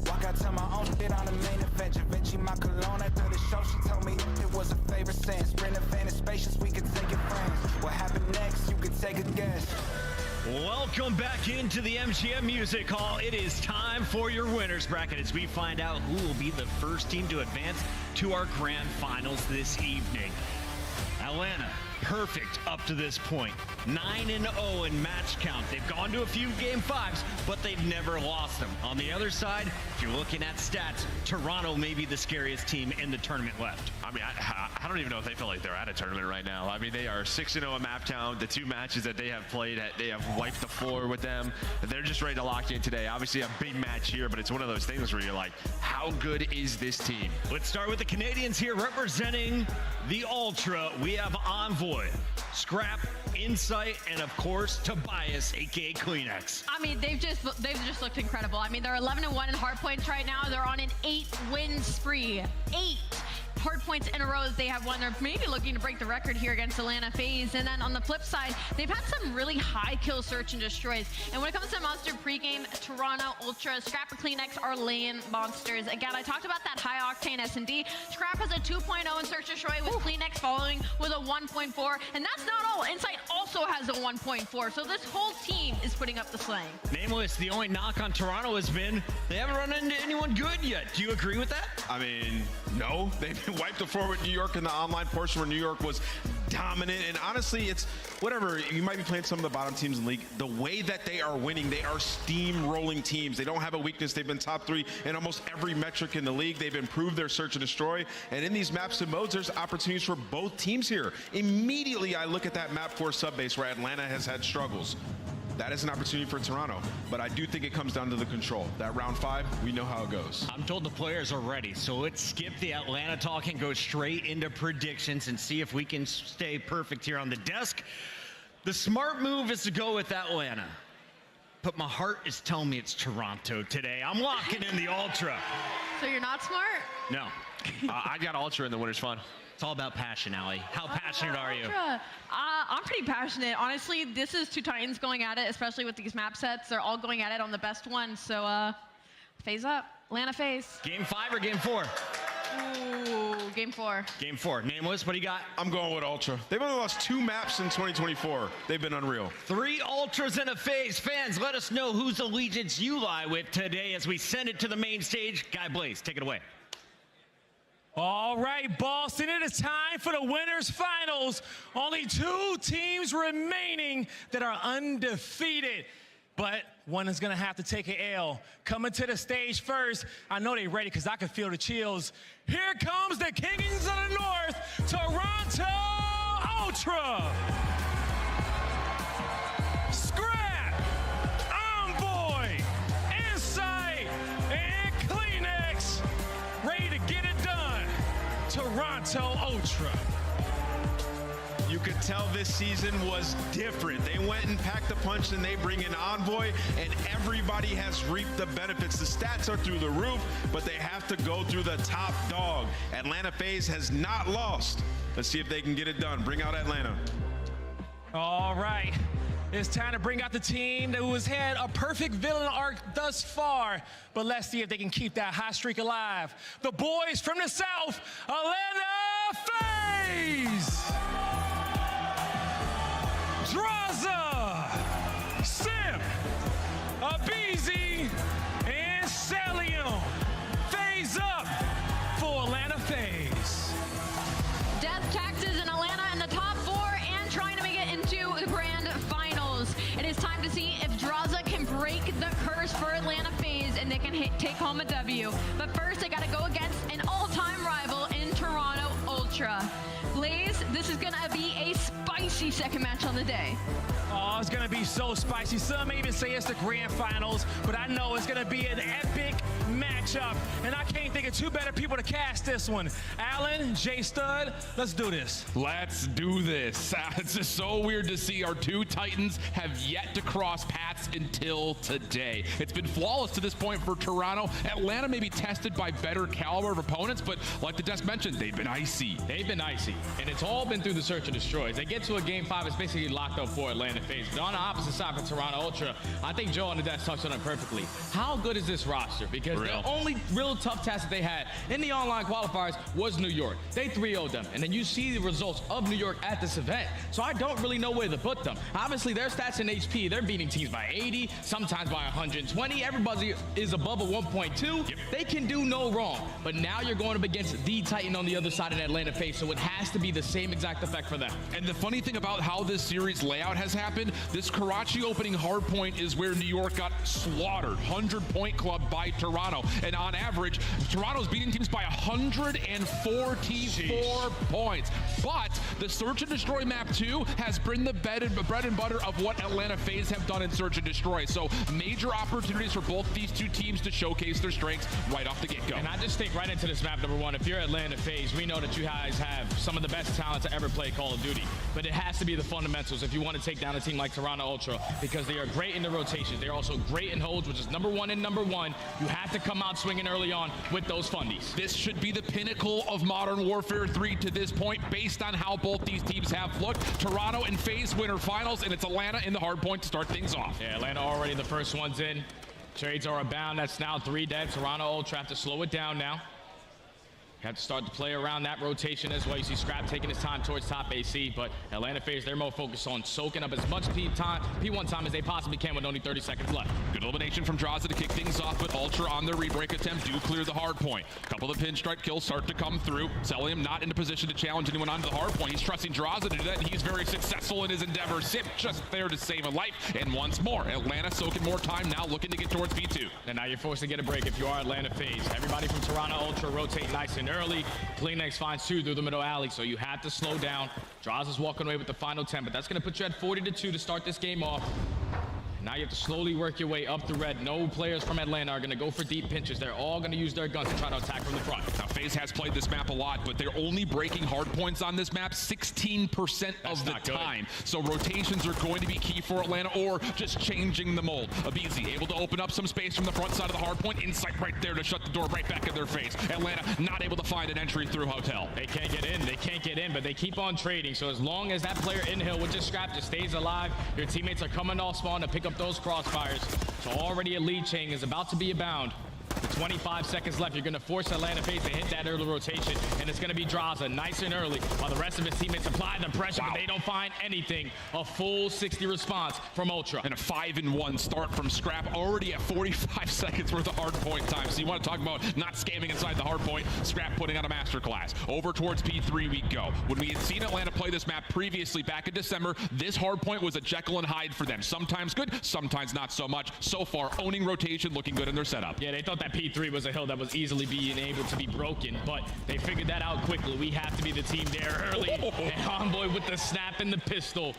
Walk out to my own shit on the main event, Vinci my cologne after the show, she told me it was a favorite sense. Sprint advantage spacious, we could take it friends. What happened next, you could take a guess. Welcome back into the MGM Music Hall. It is time for your winners bracket as we find out who will be the first team to advance to our grand finals this evening. Atlanta, perfect up to this point. 9-0 in match count. They've gone to a few game 5s, but they've never lost them. On the other side, if you're looking at stats, Toronto may be the scariest team in the tournament left. I mean, I don't even know if they feel like they're at a tournament right now. I mean, they are 6-0 in map count. The 2 matches that they have played, they have wiped the floor with them. They're just ready to lock in today. Obviously, a big match here, but it's one of those things where you're like, how good is this team? Let's start with the Canadians here representing the Ultra. We have Envoy, Scrap, Insight, and of course, Tobias, aka Kleenex. I mean, they've just looked incredible. I mean, they're 11-1 in hardpoints right now. They're on an 8-win spree. 8 hardpoints in a row that they have won. They're maybe looking to break the record here against Atlanta FaZe. And then on the flip side, they've had some really high kill search and destroys. And when it comes to monster pregame, Toronto, Ultra, Scrap, and Kleenex are laying monsters. Again, I talked about that high octane S&D. Scrap has a 2.0 in search and destroy with Kleenex following with a 1.4. And that's not all. Insight also has a 1.4. So this whole team is putting up the slaying. Nameless, the only knock on Toronto has been they haven't run into anyone good yet. Do you agree with that? I mean, no. They've wiped the floor with New York in the online portion where New York was dominant. And honestly, it's whatever. You might be playing some of the bottom teams in the league. The way that they are winning, they are steamrolling teams. They don't have a weakness. They've been top 3 in almost every metric in the league. They've improved their search and destroy. And in these maps and modes, there's opportunities for both teams here. Immediately, I look at that map 4 subbase where Atlanta has had struggles. That is an opportunity for Toronto, but I do think it comes down to the control. That round 5, we know how it goes. I'm told the players are ready, so let's skip the Atlanta talk and go straight into predictions and see if we can stay perfect here on the desk. The smart move is to go with Atlanta, but my heart is telling me it's Toronto today. I'm locking in the Ultra. So you're not smart? No. I got Ultra in the winner's final. It's all about passion, Allie. How passionate are you? I'm pretty passionate. Honestly, this is 2 Titans going at it, especially with these map sets. They're all going at it on the best one. So, FaZe up. Atlanta FaZe. Game 5 or game 4? Ooh, game 4. Game 4. Nameless, what do you got? I'm going with Ultra. They've only lost 2 maps in 2024. They've been unreal. 3 Ultras and a FaZe. Fans, let us know whose allegiance you lie with today as we send it to the main stage. Guy Blaze, take it away. All right, Boston, it is time for the winners finals. Only 2 teams remaining that are undefeated. But one is going to have to take an L. Coming to the stage first. I know they're ready because I can feel the chills. Here comes the Kings of the North, Toronto Ultra. Scrap, Envoy, Insight, and Kleenex. Ready to get it done. Toronto Ultra. You could tell this season was different. They went and packed the punch and they bring in Envoy and everybody has reaped the benefits. The stats are through the roof, but they have to go through the top dog. Atlanta FaZe has not lost. Let's see if they can get it done. Bring out Atlanta. All right. It's time to bring out the team that has had a perfect villain arc thus far, but let's see if they can keep that hot streak alive. The boys from the South, Atlanta FaZe! FaZe, Draza, Sim, Abizi, and Celium. FaZe up for Atlanta FaZe. Death Taxes in Atlanta in the top 4 and trying to make it into the grand finals. It is time to see if Draza can break the curse for Atlanta FaZe and they can take home a W. But first, they got to go against an all-time rival in Toronto Ultra. Blaze, this is going to be a spicy second match on the day. Oh, it's gonna be so spicy. Some may even say it's the grand finals, but I know it's gonna be an epic matchup. And I can't think of two better people to cast this one. Alan, J Stud, let's do this. Let's do this. It's just so weird to see our two Titans have yet to cross paths until today. It's been flawless to this point for Toronto. Atlanta may be tested by better caliber of opponents, but like the desk mentioned, they've been icy. They've been icy, and it's all been through the search and destroys. They get to a game 5, it's basically locked up for Atlanta FaZe. But on the opposite side for Toronto Ultra, I think Joe on the desk touched on it perfectly. How good is this roster? Because the only real tough task that they had in the online qualifiers was New York. They 3-0'd them, and then you see the results of New York at this event. So I don't really know where to put them. Obviously, their stats in HP, they're beating teams by 80, sometimes by 120. Everybody is above a 1.2. Yep. They can do no wrong. But now you're going up against the Titan on the other side of Atlanta FaZe, so it has to be the same exact effect for them. And the funny thing about how this series layout has happened, this Karachi opening hardpoint is where New York got slaughtered. 100-point club by Toronto. And on average, Toronto's beating teams by 144 points. But the Search and Destroy map 2 has been the bread and butter of what Atlanta FaZe have done in Search and Destroy. So major opportunities for both these two teams to showcase their strengths right off the get-go. And I just think right into this map, number one, if you're Atlanta FaZe, we know that you guys have some of the best talent to ever play Call of Duty. But it has to be the fundamentals if you want to take down a team like Toronto Ultra, because they are great in the rotations. They're also great in holds, which is number 1 and number 1. You have to come out swinging early on with those fundies. This should be the pinnacle of Modern Warfare 3 to this point, based on how both these teams have looked. Toronto and FaZe winner finals, and it's Atlanta in the hard point to start things off. Yeah, Atlanta already the first one's in. Trades are abound. That's now 3 dead. Toronto Ultra have to slow it down now. You have to start to play around that rotation as well. You see Scrap taking his time towards top AC, but Atlanta FaZe, they're more focused on soaking up as much P1 time as they possibly can with only 30 seconds left. Good elimination from Draza to kick things off, but Ultra on their rebreak attempt do clear the hard point. A couple of pinstripe kills start to come through. Celium not in a position to challenge anyone onto the hard point. He's trusting Draza to do that, and he's very successful in his endeavor. Sip just there to save a life, and once more, Atlanta soaking more time now, looking to get towards P2. And now you're forced to get a break if you are Atlanta FaZe. Everybody from Toronto Ultra rotate nice and early. Kleenex finds 2 through the middle alley, so you have to slow down. Draza's walking away with the final 10, but that's going to put you at 40-2 to start this game off. Now you have to slowly work your way up the red. No players from Atlanta are going to go for deep pinches. They're all going to use their guns to try to attack from the front. Now, FaZe has played this map a lot, but they're only breaking hard points on this map 16% of the time. So rotations are going to be key for Atlanta, or just changing the mold. Abizi able to open up some space from the front side of the hard point. Insight right there to shut the door right back in their face. Atlanta not able to find an entry through Hotel. They can't get in. They can't get in, but they keep on trading. So as long as that player in hill with just Scrap just stays alive, your teammates are coming off spawn to pick up those crossfires. So already a lead chain is about to be abound. With 25 seconds left, you're going to force Atlanta FaZe to hit that early rotation, and it's going to be Draza nice and early while the rest of his teammates apply the pressure, but they don't find anything. A full 60 response from Ultra. And a 5-1 start from Scrap, already at 45 seconds worth of hard point time. So you want to talk about not scamming inside the hard point, Scrap putting on a masterclass. Over towards P3 we go. When we had seen Atlanta play this map previously back in December, this hard point was a Jekyll and Hyde for them. Sometimes good, sometimes not so much. So far, owning rotation, looking good in their setup. Yeah, they thought that P3 was a hill that was easily being able to be broken, but they figured that out quickly. We have to be the team there early. And Envoy with the snap and the pistol.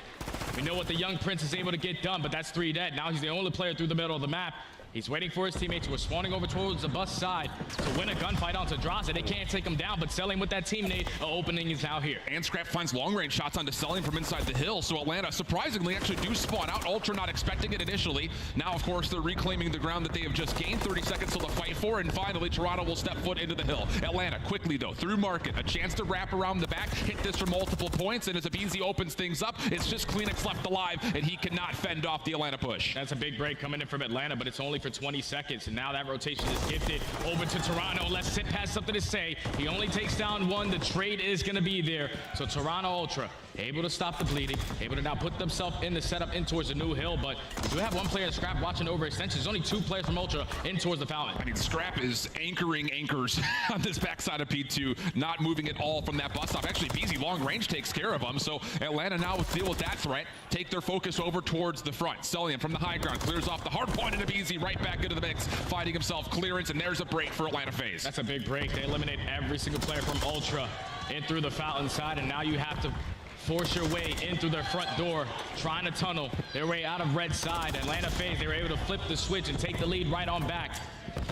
We know what the young Prince is able to get done, but that's 3 dead. Now he's the only player through the middle of the map. He's waiting for his teammates who are spawning over towards the bus side to win a gunfight onto Draza. They can't take him down, but Selling with that teammate, opening is now here. And Scrap finds long-range shots onto Selling from inside the hill, so Atlanta surprisingly actually do spawn out. Ultra not expecting it initially. Now, of course, they're reclaiming the ground that they have just gained. 30 seconds till the fight for, and finally, Toronto will step foot into the hill. Atlanta, quickly though, through Market, a chance to wrap around the back, hit this from multiple points, and as Abizi opens things up, it's just Kleenex left alive, and he cannot fend off the Atlanta push. That's a big break coming in from Atlanta, but it's only only for 20 seconds. And now that rotation is gifted over to Toronto. Unless Sip has something to say. He only takes down one. The trade is going to be there. So Toronto Ultra able to stop the bleeding, able to now put themselves in the setup in towards the new hill, but we do have one player in Scrap watching over extensions. There's only 2 players from Ultra in towards the fountain. I mean, Scrap is anchoring anchors on this backside of P2, not moving at all from that bus stop. Actually, BZ long range takes care of them, so Atlanta now will deal with that threat, take their focus over towards the front. Cellian from the high ground clears off the hard point into BZ, right back into the mix, fighting himself clearance, and there's a break for Atlanta FaZe. That's a big break. They eliminate every single player from Ultra in through the fountain side, and now you have to force your way in through their front door, trying to tunnel their way out of red side. Atlanta FaZe, they were able to flip the switch and take the lead right on back.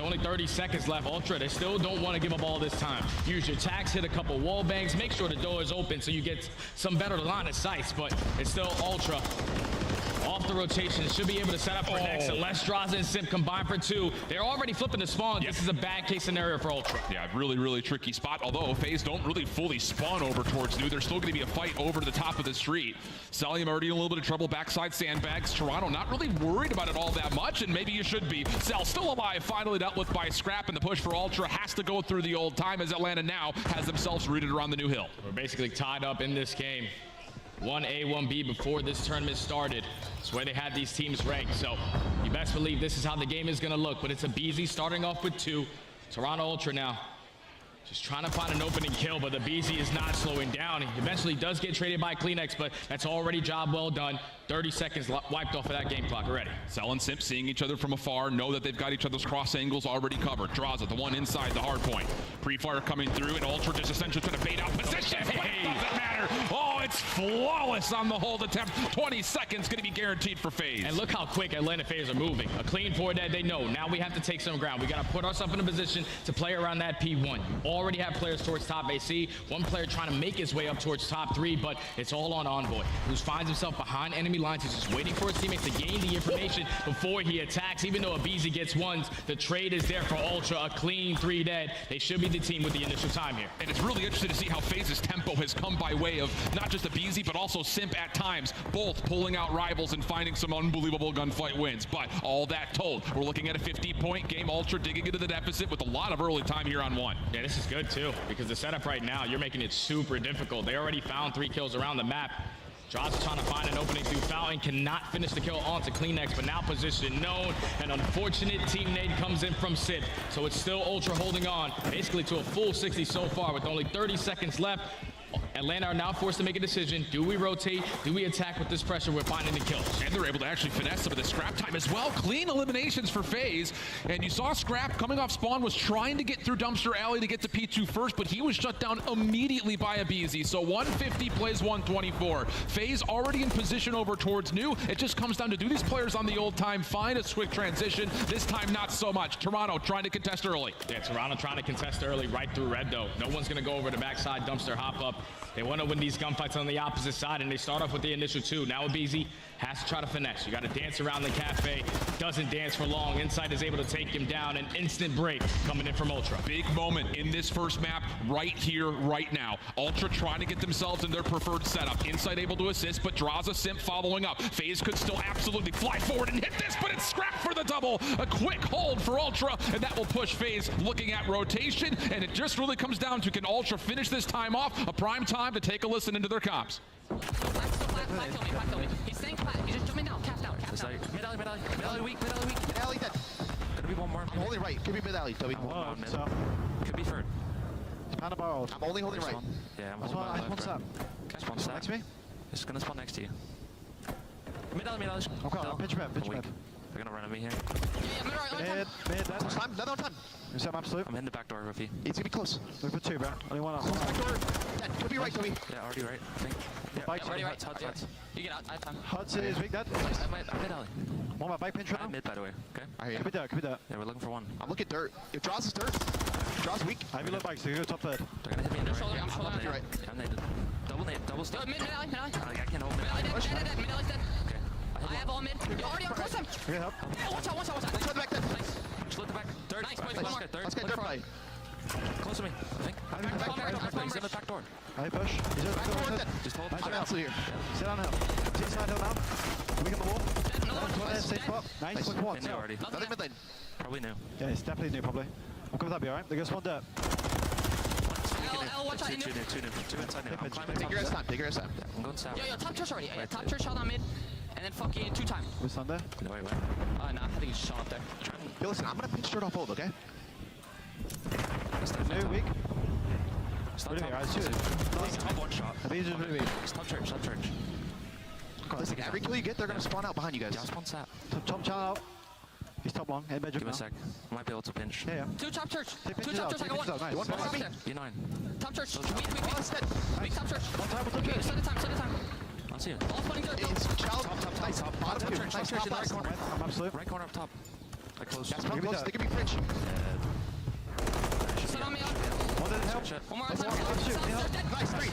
Only 30 seconds left. Ultra, they still don't want to give up all this time. Use your tax, hit a couple wall bangs, make sure the door is open so you get some better line of sights, but it's still Ultra. Off the rotation, should be able to set up for next. Unless Straza and Simp combine for 2. They're already flipping the spawn. This is a bad case scenario for Ultra. Yeah, really, really tricky spot. Although FaZe don't really fully spawn over towards New. There's still going to be a fight over to the top of the street. Cellium already in a little bit of trouble. Backside sandbags. Toronto not really worried about it all that much, and maybe you should be. Cell still alive, finally dealt with by Scrap, and the push for Ultra has to go through the old time as Atlanta now has themselves rooted around the new hill. We're basically tied up in this game. 1A, 1B before this tournament started. It's where they had these teams ranked. So you best believe this is how the game is going to look. But it's a BZ starting off with 2. Toronto Ultra now just trying to find an opening kill, but the BZ is not slowing down. He eventually does get traded by Kleenex, but that's already job well done. 30 seconds wiped off of that game clock already. Cell and Simp seeing each other from afar, know that they've got each other's cross angles already covered. Draws it, the one inside the hard point. Pre-fire coming through, and Ultra just essentially trying to bait out position, but it doesn't matter. Oh, it's flawless on the hold attempt. 20 seconds going to be guaranteed for FaZe. And look how quick Atlanta FaZe are moving. A clean 4 dead, they know. Now we have to take some ground. We got to put ourselves in a position to play around that P1. You already have players towards top AC. One player trying to make his way up towards top 3, but it's all on Envoy, who finds himself behind enemy lines. He's just waiting for his teammates to gain the information before he attacks. Even though a BZ gets ones, the trade is there for Ultra. A clean 3 dead. They should be the team with the initial time here. And it's really interesting to see how FaZe's tempo has come by way of not just a BZ, but also Simp at times, both pulling out rivals and finding some unbelievable gunfight wins. But all that told, we're looking at a 50-point game. Ultra digging into the deficit with a lot of early time here on 1. Yeah, this is good too, because the setup right now, you're making it super difficult. They already found 3 kills around the map. Jaws trying to find an opening through Fountain, cannot finish the kill onto Kleenex, but now position known. An unfortunate team nade comes in from Sip, so it's still Ultra holding on, basically to a full 60 so far with only 30 seconds left. Atlanta are now forced to make a decision. Do we rotate? Do we attack with this pressure? We're finding the kills. And they're able to actually finesse some of the Scrap time as well. Clean eliminations for FaZe. And you saw Scrap coming off spawn was trying to get through Dumpster Alley to get to P2 first, but he was shut down immediately by a BZ. So 150 plays 124. FaZe already in position over towards New. It just comes down to, do these players on the old time find a quick transition? This time, not so much. Toronto trying to contest early. Yeah, Toronto trying to contest early right through red, though. No one's going to go over the backside Dumpster hop up. They want to win these gunfights on the opposite side, and they start off with the initial 2. Now a BZ has to try to finesse. You got to dance around the cafe. Doesn't dance for long. Inside is able to take him down. An instant break coming in from Ultra. Big moment in this first map right here, right now. Ultra trying to get themselves in their preferred setup. Inside able to assist, but draws a Simp following up. FaZe could still absolutely fly forward and hit this, but it's Scrap for the double. A quick hold for Ultra, and that will push FaZe looking at rotation, and it just really comes down to, can Ultra finish this time off? A prime time to take a listen into their comps. He's staying flat. He's just jumping down. Cast out. Cast out. Mid alley, mid alley. Mid alley weak. Mid alley weak. Mid alley dead. Gonna be one more. I'm holding right. Could be mid alley, Toby. Could be third. I'm only holding right. Yeah, I'm holding right. What's up? Spawn next to me? It's gonna spawn next to you. Mid alley, mid alley. Okay, pitch map, pitch map. They're gonna run at me here. Mid, another time. I'm in the back door, Ruffy. He's gonna be close. Look for 2, bro. Only one up. Back door. Dead. Could be right, Toby. Yeah, already right, I think. Yeah, bike already right. Huds. You get out. I have time. Huds is weak, dead. I'm mid alley. One my bike pinch right now. I'm mid, by the way. Okay. Could be dirt. Yeah, we're looking for 1. I'm looking dirt. If Draws is dirt, Draws weak. I have a low bike, so you go top third. They're gonna hit me in the right. I'm holding right. Yeah, I'm naded. Double nade, double stun. Mid alley, mid alley. I can't hold mid alley. Mid alley's dead. Okay. I have all mid. You're already on close him. Good help. Watch out, watch out, watch out. Let's go back then. Nice. Split the back. Third. Nice, Third. Let's get dirt play. Close to me, I think. He's in the back door. I push. He's in the back door. Just hold. I'm also here. Sit on hill. Sit side hill now. We can the wall. Safe spot. Nice. Quick one. Already. Nothing mid lane. Probably new. Yeah, it's definitely new, probably. I'm coming, that'll be alright. They're gonna spawn dirt. Watch out. Two inside new. I'm climbing Take your ass time. Take your ass time. I'm going south. Yo, top church already. Yeah, top church shot on mid. And then fucking 2 times. We're on there. No, wait. Nah, I think he's shot up there. Yo, listen, I'm gonna pinch dirt off old, okay? New week. Stop Really, top. I shoot it. Top one shot. I think he's just really weak. Stop church. Listen, every kill you get, they're gonna spawn out behind you guys. Yeah, spawn sap. Top channel out. He's top long. Hey, bedroom Give me a now. sec. Might be able to pinch. Yeah. 2 top church. Take 2 pinches top out, church. I take got one. pinches out. Nice. One One up there. E9. Top church. Oh, Weak top church. One time, what's up? Okay, set the time. I'll see you. All spawning dirt. It's child. Nice. Bottom two. Church, Nice. church in the right Top corner. I'm absolute. Right corner up top. Like close. That's come close. They can be pinch. Set on me out. One didn't help. One more time. Nice. 3.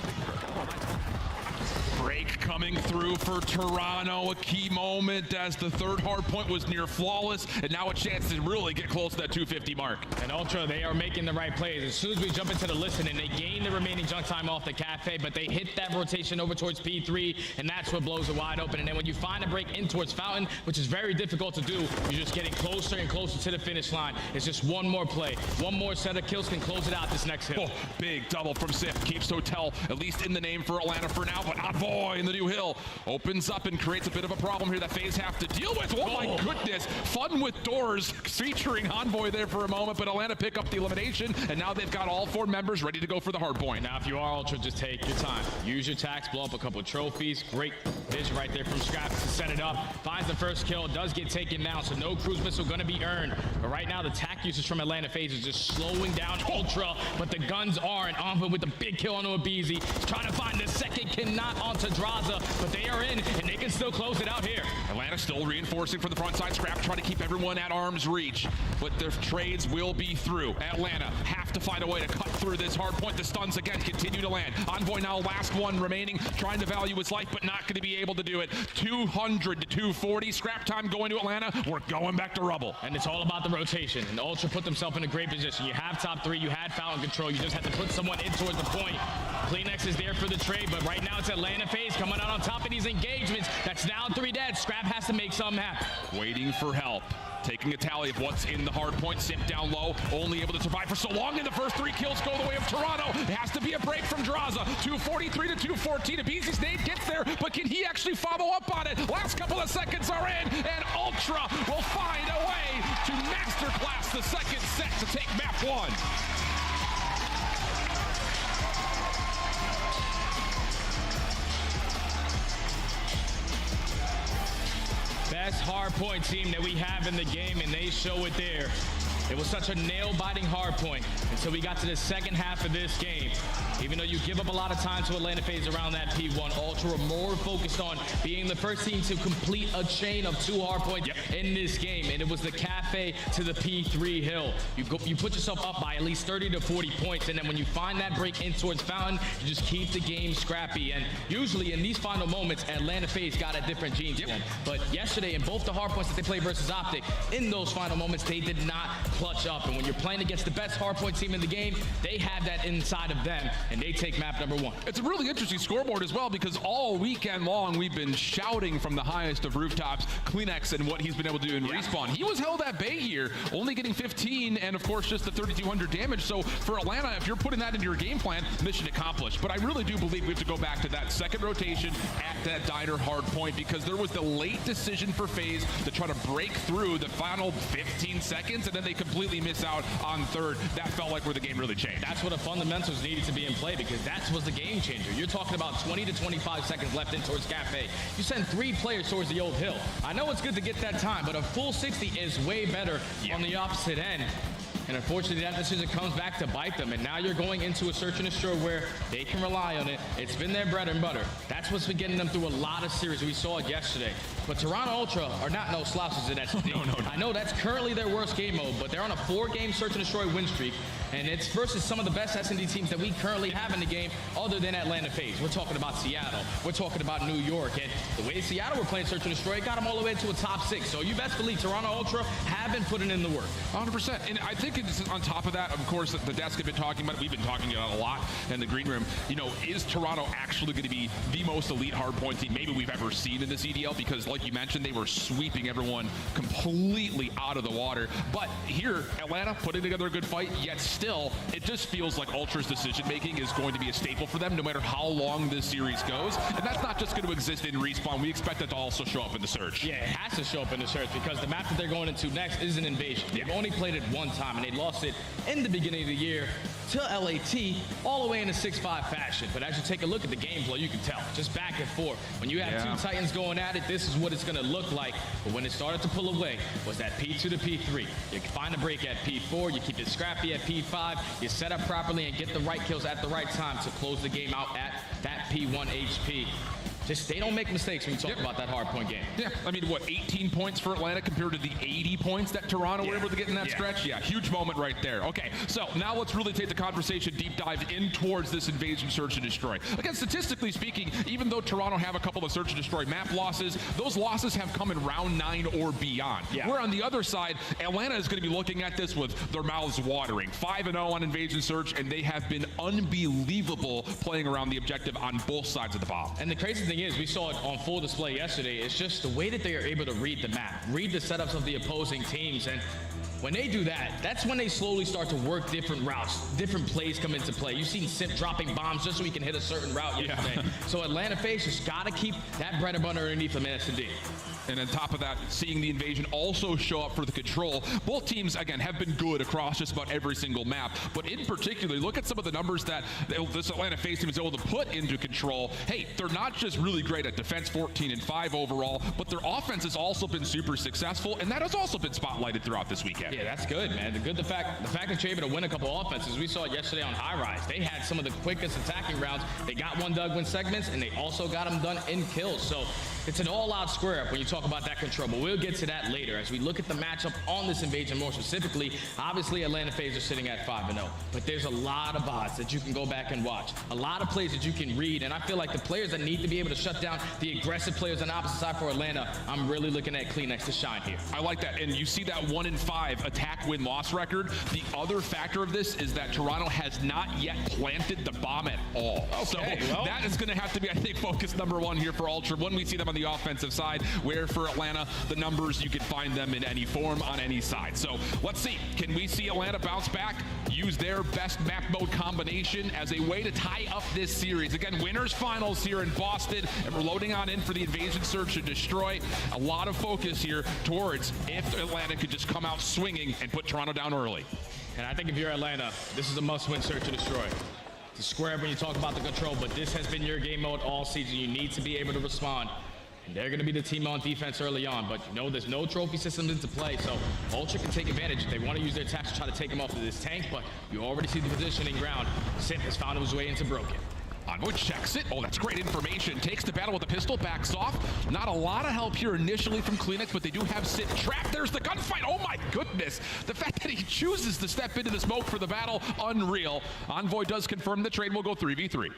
Break coming through for Toronto. A key moment as the third hard point was near flawless, and now a chance to really get close to that 250 mark. And Ultra, they are making the right plays. As soon as we jump into the listening, they gain the remaining junk time off the cafe, but they hit that rotation over towards P3, and that's what blows it wide open. And then when you find a break in towards Fountain, which is very difficult to do, you're just getting closer and closer to the finish line. It's just one more play. One more set of kills can close it out this next hill. Oh, big double from Sif. Keeps Hotel, at least in the name for Atlanta for now, but Envoy in the new hill opens up and creates a bit of a problem here that FaZe have to deal with. Oh my goodness. Fun with doors featuring Envoy there for a moment, but Atlanta pick up the elimination, and now they've got all 4 members ready to go for the hard point. Now, if you are Ultra, just take your time. Use your tax, blow up a couple of trophies. Great vision right there from Scraps to set it up. Finds the first kill, does get taken down, so no cruise missile gonna be earned. But right now, the tac usage from Atlanta FaZe is just slowing down Ultra, but the guns aren't. Envoy with the big kill on Abizi. Trying to find the second cannot onto Draza, but they are in, and they can still close it out here. Atlanta still reinforcing from the front side. Scrap trying to keep everyone at arm's reach, but their trades will be through. Atlanta have to find a way to cut through this hard point. The stuns again continue to land. Envoy now last one remaining, trying to value his life, but not going to be able to do it. 200 to 240. Scrap time going to Atlanta. We're going back to rubble. And it's all about the rotation. And Ultra put themselves in a great position. You have top 3, you had Fountain control, you just have to put someone in towards the point. Kleenex is there for the trade, but right now it's Atlanta FaZe coming out on top of these engagements. That's now 3 dead. Scrap has to make something happen. Waiting for help. Taking a tally of what's in the hard point. Simp down low. Only able to survive for so long, and the first 3 kills go the way of Toronto. It has to be a break from Draza. 243 to 214. Abizi's nade gets there, but can he actually follow up on it? Last couple of seconds are in, and Ultra will find a way to masterclass the second set to take map 1. Best hardpoint team that we have in the game, and they show it there. It was such a nail-biting hardpoint until we got to the second half of this game. Even though you give up a lot of time to Atlanta FaZe around that P1, Ultra are more focused on being the first team to complete a chain of 2 hardpoints in this game, and it was the cafe to the P3 hill. You put yourself up by at least 30 to 40 points, and then when you find that break in towards Fountain, you just keep the game scrappy. And usually in these final moments, Atlanta FaZe got a different gene to them. But yesterday, in both the hardpoints that they played versus Optic, in those final moments, they did not clutch up. And when you're playing against the best hardpoint team in the game, they have that inside of them, and they take map number 1. It's a really interesting scoreboard as well, because all weekend long we've been shouting from the highest of rooftops Kleenex and what he's been able to do in respawn. He was held at bay here, only getting 15 and of course just the 3,200 damage. So for Atlanta, if you're putting that into your game plan, mission accomplished. But I really do believe we have to go back to that second rotation at that diner hard point, because there was the late decision for FaZe to try to break through the final 15 seconds, and then they completely miss out on third. That felt like where the game really changed. That's where the fundamentals needed to be in play, because that was the game changer. You're talking about 20 to 25 seconds left in towards Cafe. You send 3 players towards the old hill. I know it's good to get that time, but a full 60 is way better on the opposite end. And unfortunately, that decision comes back to bite them. And now you're going into a search and destroy where they can rely on it. It's been their bread and butter. That's what's been getting them through a lot of series. We saw it yesterday. But Toronto Ultra are not no slouches in that. No. I know that's currently their worst game mode, but they're on a 4-game search and destroy win streak. and it's versus some of the best S&D teams that we currently have in the game other than Atlanta FaZe. We're talking about Seattle. We're talking about New York. And the way Seattle were playing Search and Destroy, got them all the way to a top 6. So you best believe Toronto Ultra have been putting in the work. 100%. And I think it's on top of that, of course, the desk have been talking about it. We've been talking about it a lot in the green room. You know, is Toronto actually going to be the most elite hardpoint team maybe we've ever seen in the CDL? Because like you mentioned, they were sweeping everyone completely out of the water. But here, Atlanta putting together a good fight, yet still, it just feels like Ultra's decision-making is going to be a staple for them no matter how long this series goes. And that's not just going to exist in Respawn. We expect it to also show up in the Search. Yeah, it has to show up in the Search because the map that they're going into next is an invasion. They've only played it one time, and they lost it in the beginning of the year to LAT all the way in a 6-5 fashion. But as you take a look at the gameplay, you can tell, just back and forth. When you have two Titans going at it, this is what it's going to look like. But when it started to pull away, was that P2 to P3. You find a break at P4, you keep it scrappy at P5, you set up properly and get the right kills at the right time to close the game out at that P1 HP. Just they don't make mistakes when you talk about that hardpoint game. Yeah, I mean, what, 18 points for Atlanta compared to the 80 points that Toronto were able to get in that stretch? Yeah, huge moment right there. Okay, so now let's really take the conversation deep dive in towards this invasion Search and Destroy. Again, statistically speaking, even though Toronto have a couple of Search and Destroy map losses, those losses have come in round 9 or beyond. Where on the other side, Atlanta is going to be looking at this with their mouths watering. 5-0 on invasion Search, and they have been unbelievable playing around the objective on both sides of the bomb. And the crazy thing is, we saw it on full display yesterday. It's just the way that they are able to read the map, read the setups of the opposing teams. And when they do that, that's when they slowly start to work different routes. Different plays come into play. You've seen Simp dropping bombs just so he can hit a certain route yesterday. So Atlanta FaZe just got to keep that bread and butter underneath them in S&D. And on top of that, seeing the invasion also show up for the control. Both teams, again, have been good across just about every single map. But in particular, look at some of the numbers that this Atlanta FaZe team is able to put into control. Hey, they're not just really great at defense, 14-5 overall, but their offense has also been super successful, and that has also been spotlighted throughout this weekend. Yeah, that's good, man. The fact that you're able to win a couple offenses, we saw it yesterday on High Rise. They had some of the quickest attacking rounds. They got one dug win segments, and they also got them done in kills. So it's an all-out square up when you talk about that control, but we'll get to that later as we look at the matchup on this invasion more specifically. Obviously, Atlanta FaZe are sitting at 5-0, but there's a lot of VODs that you can go back and watch, a lot of plays that you can read, and I feel like the players that need to be able to shut down the aggressive players on the opposite side for Atlanta, I'm really looking at Kleenex to shine here. I like that, and you see that 1-5 attack win-loss record. The other factor of this is that Toronto has not yet planted the bomb at all. So that is going to have to be, I think, focus number one here for Ultra when we see them on the offensive side, where for Atlanta, the numbers, you can find them in any form on any side. So let's see, can we see Atlanta bounce back, use their best map mode combination as a way to tie up this series? Again, winners finals here in Boston, and we're loading on in for the invasion Search and Destroy. A lot of focus here towards if Atlanta could just come out swinging and put Toronto down early. And I think if you're Atlanta, this is a must-win Search and Destroy. It's a square when you talk about the control, but this has been your game mode all season. You need to be able to respond. And they're going to be the team on defense early on, but you know there's no trophy systems into play, so Ultra can take advantage if they want to use their attacks to try to take him off of this tank, but you already see the positioning ground. Simp has found his way into Broken. Envoy checks it. Oh, that's great information. Takes the battle with the pistol, backs off. Not a lot of help here initially from Kleenex, but they do have Simp trapped. There's the gunfight. Oh my goodness. The fact that he chooses to step into the smoke for the battle, unreal. Envoy does confirm the trade will go 3v3.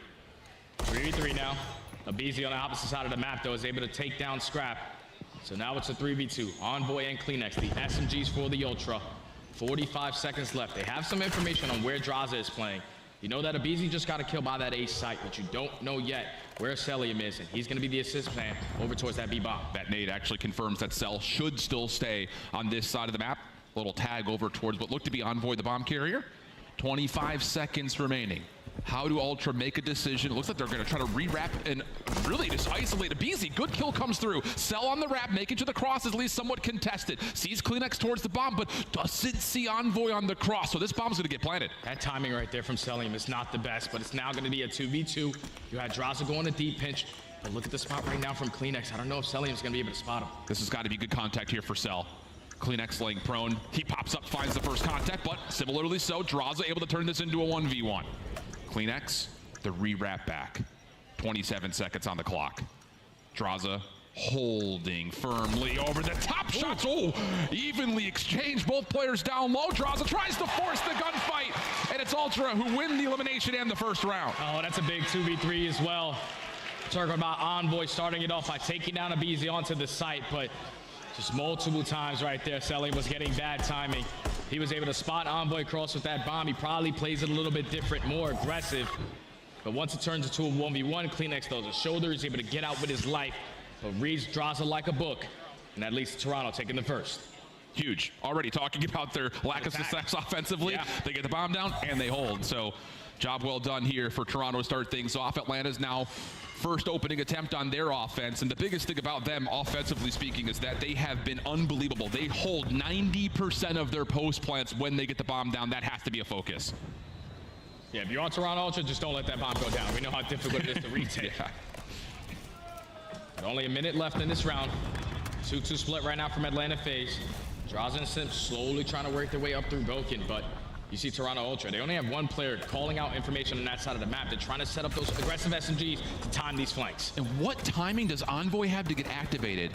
3v3 now. Abizi on the opposite side of the map, though, is able to take down Scrap. So now it's a 3v2. Envoy and Kleenex, the SMGs for the Ultra. 45 seconds left. They have some information on where Draza is playing. You know that Abizi just got a kill by that ace site, but you don't know yet where Celium is, and he's going to be the assist man over towards that B-bomb. That nade actually confirms that Cell should still stay on this side of the map. Little tag over towards what looked to be Envoy, the bomb carrier. 25 seconds remaining. How do Ultra make a decision? It looks like they're going to try to re-wrap and really just isolate Abizi. Good kill comes through. Cell on the wrap, making to the cross is at least somewhat contested. Sees Kleenex towards the bomb, but doesn't see Envoy on the cross, so this bomb's going to get planted. That timing right there from Celium is not the best, but it's now going to be a 2v2. You had Draza going a deep pinch, but look at the spot right now from Kleenex. I don't know if Celium's going to be able to spot him. This has got to be good contact here for Cell. Kleenex laying prone. He pops up, finds the first contact, but similarly so, Draza able to turn this into a 1v1. Kleenex, the re-wrap back. 27 seconds on the clock. Draza Holding firmly over the top shots. Oh, evenly exchanged. Both players down low. Draza tries to force the gunfight, and it's Ultra who win the elimination and the first round. Oh, that's a big 2v3 as well. Talking about Envoy starting it off by taking down aBeZy onto the site, but just multiple times right there, Selly was getting bad timing. He was able to spot Envoy cross with that bomb. He probably plays it a little bit different, more aggressive. But once it turns into a 1v1, CleanX throws his shoulder. He's able to get out with his life. But reads Draza like a book, and that leads to Toronto taking the first. Huge. Already talking about their lack of success offensively. Yeah. They get the bomb down, and they hold. So job well done here for Toronto to start things off. Atlanta's now first opening attempt on their offense, and the biggest thing about them, offensively speaking, is that they have been unbelievable. They hold 90% of their post plants when they get the bomb down. That has to be a focus. Yeah, if you're on Toronto Ultra, just don't let that bomb go down. We know how difficult it is to retake. Yeah. But only a minute left in this round. 2-2 split right now from Atlanta FaZe. Draza and Simp slowly trying to work their way up through Broken, but you see Toronto Ultra. They only have one player calling out information on that side of the map. They're trying to set up those aggressive SMGs to time these flanks. And what timing does Envoy have to get activated?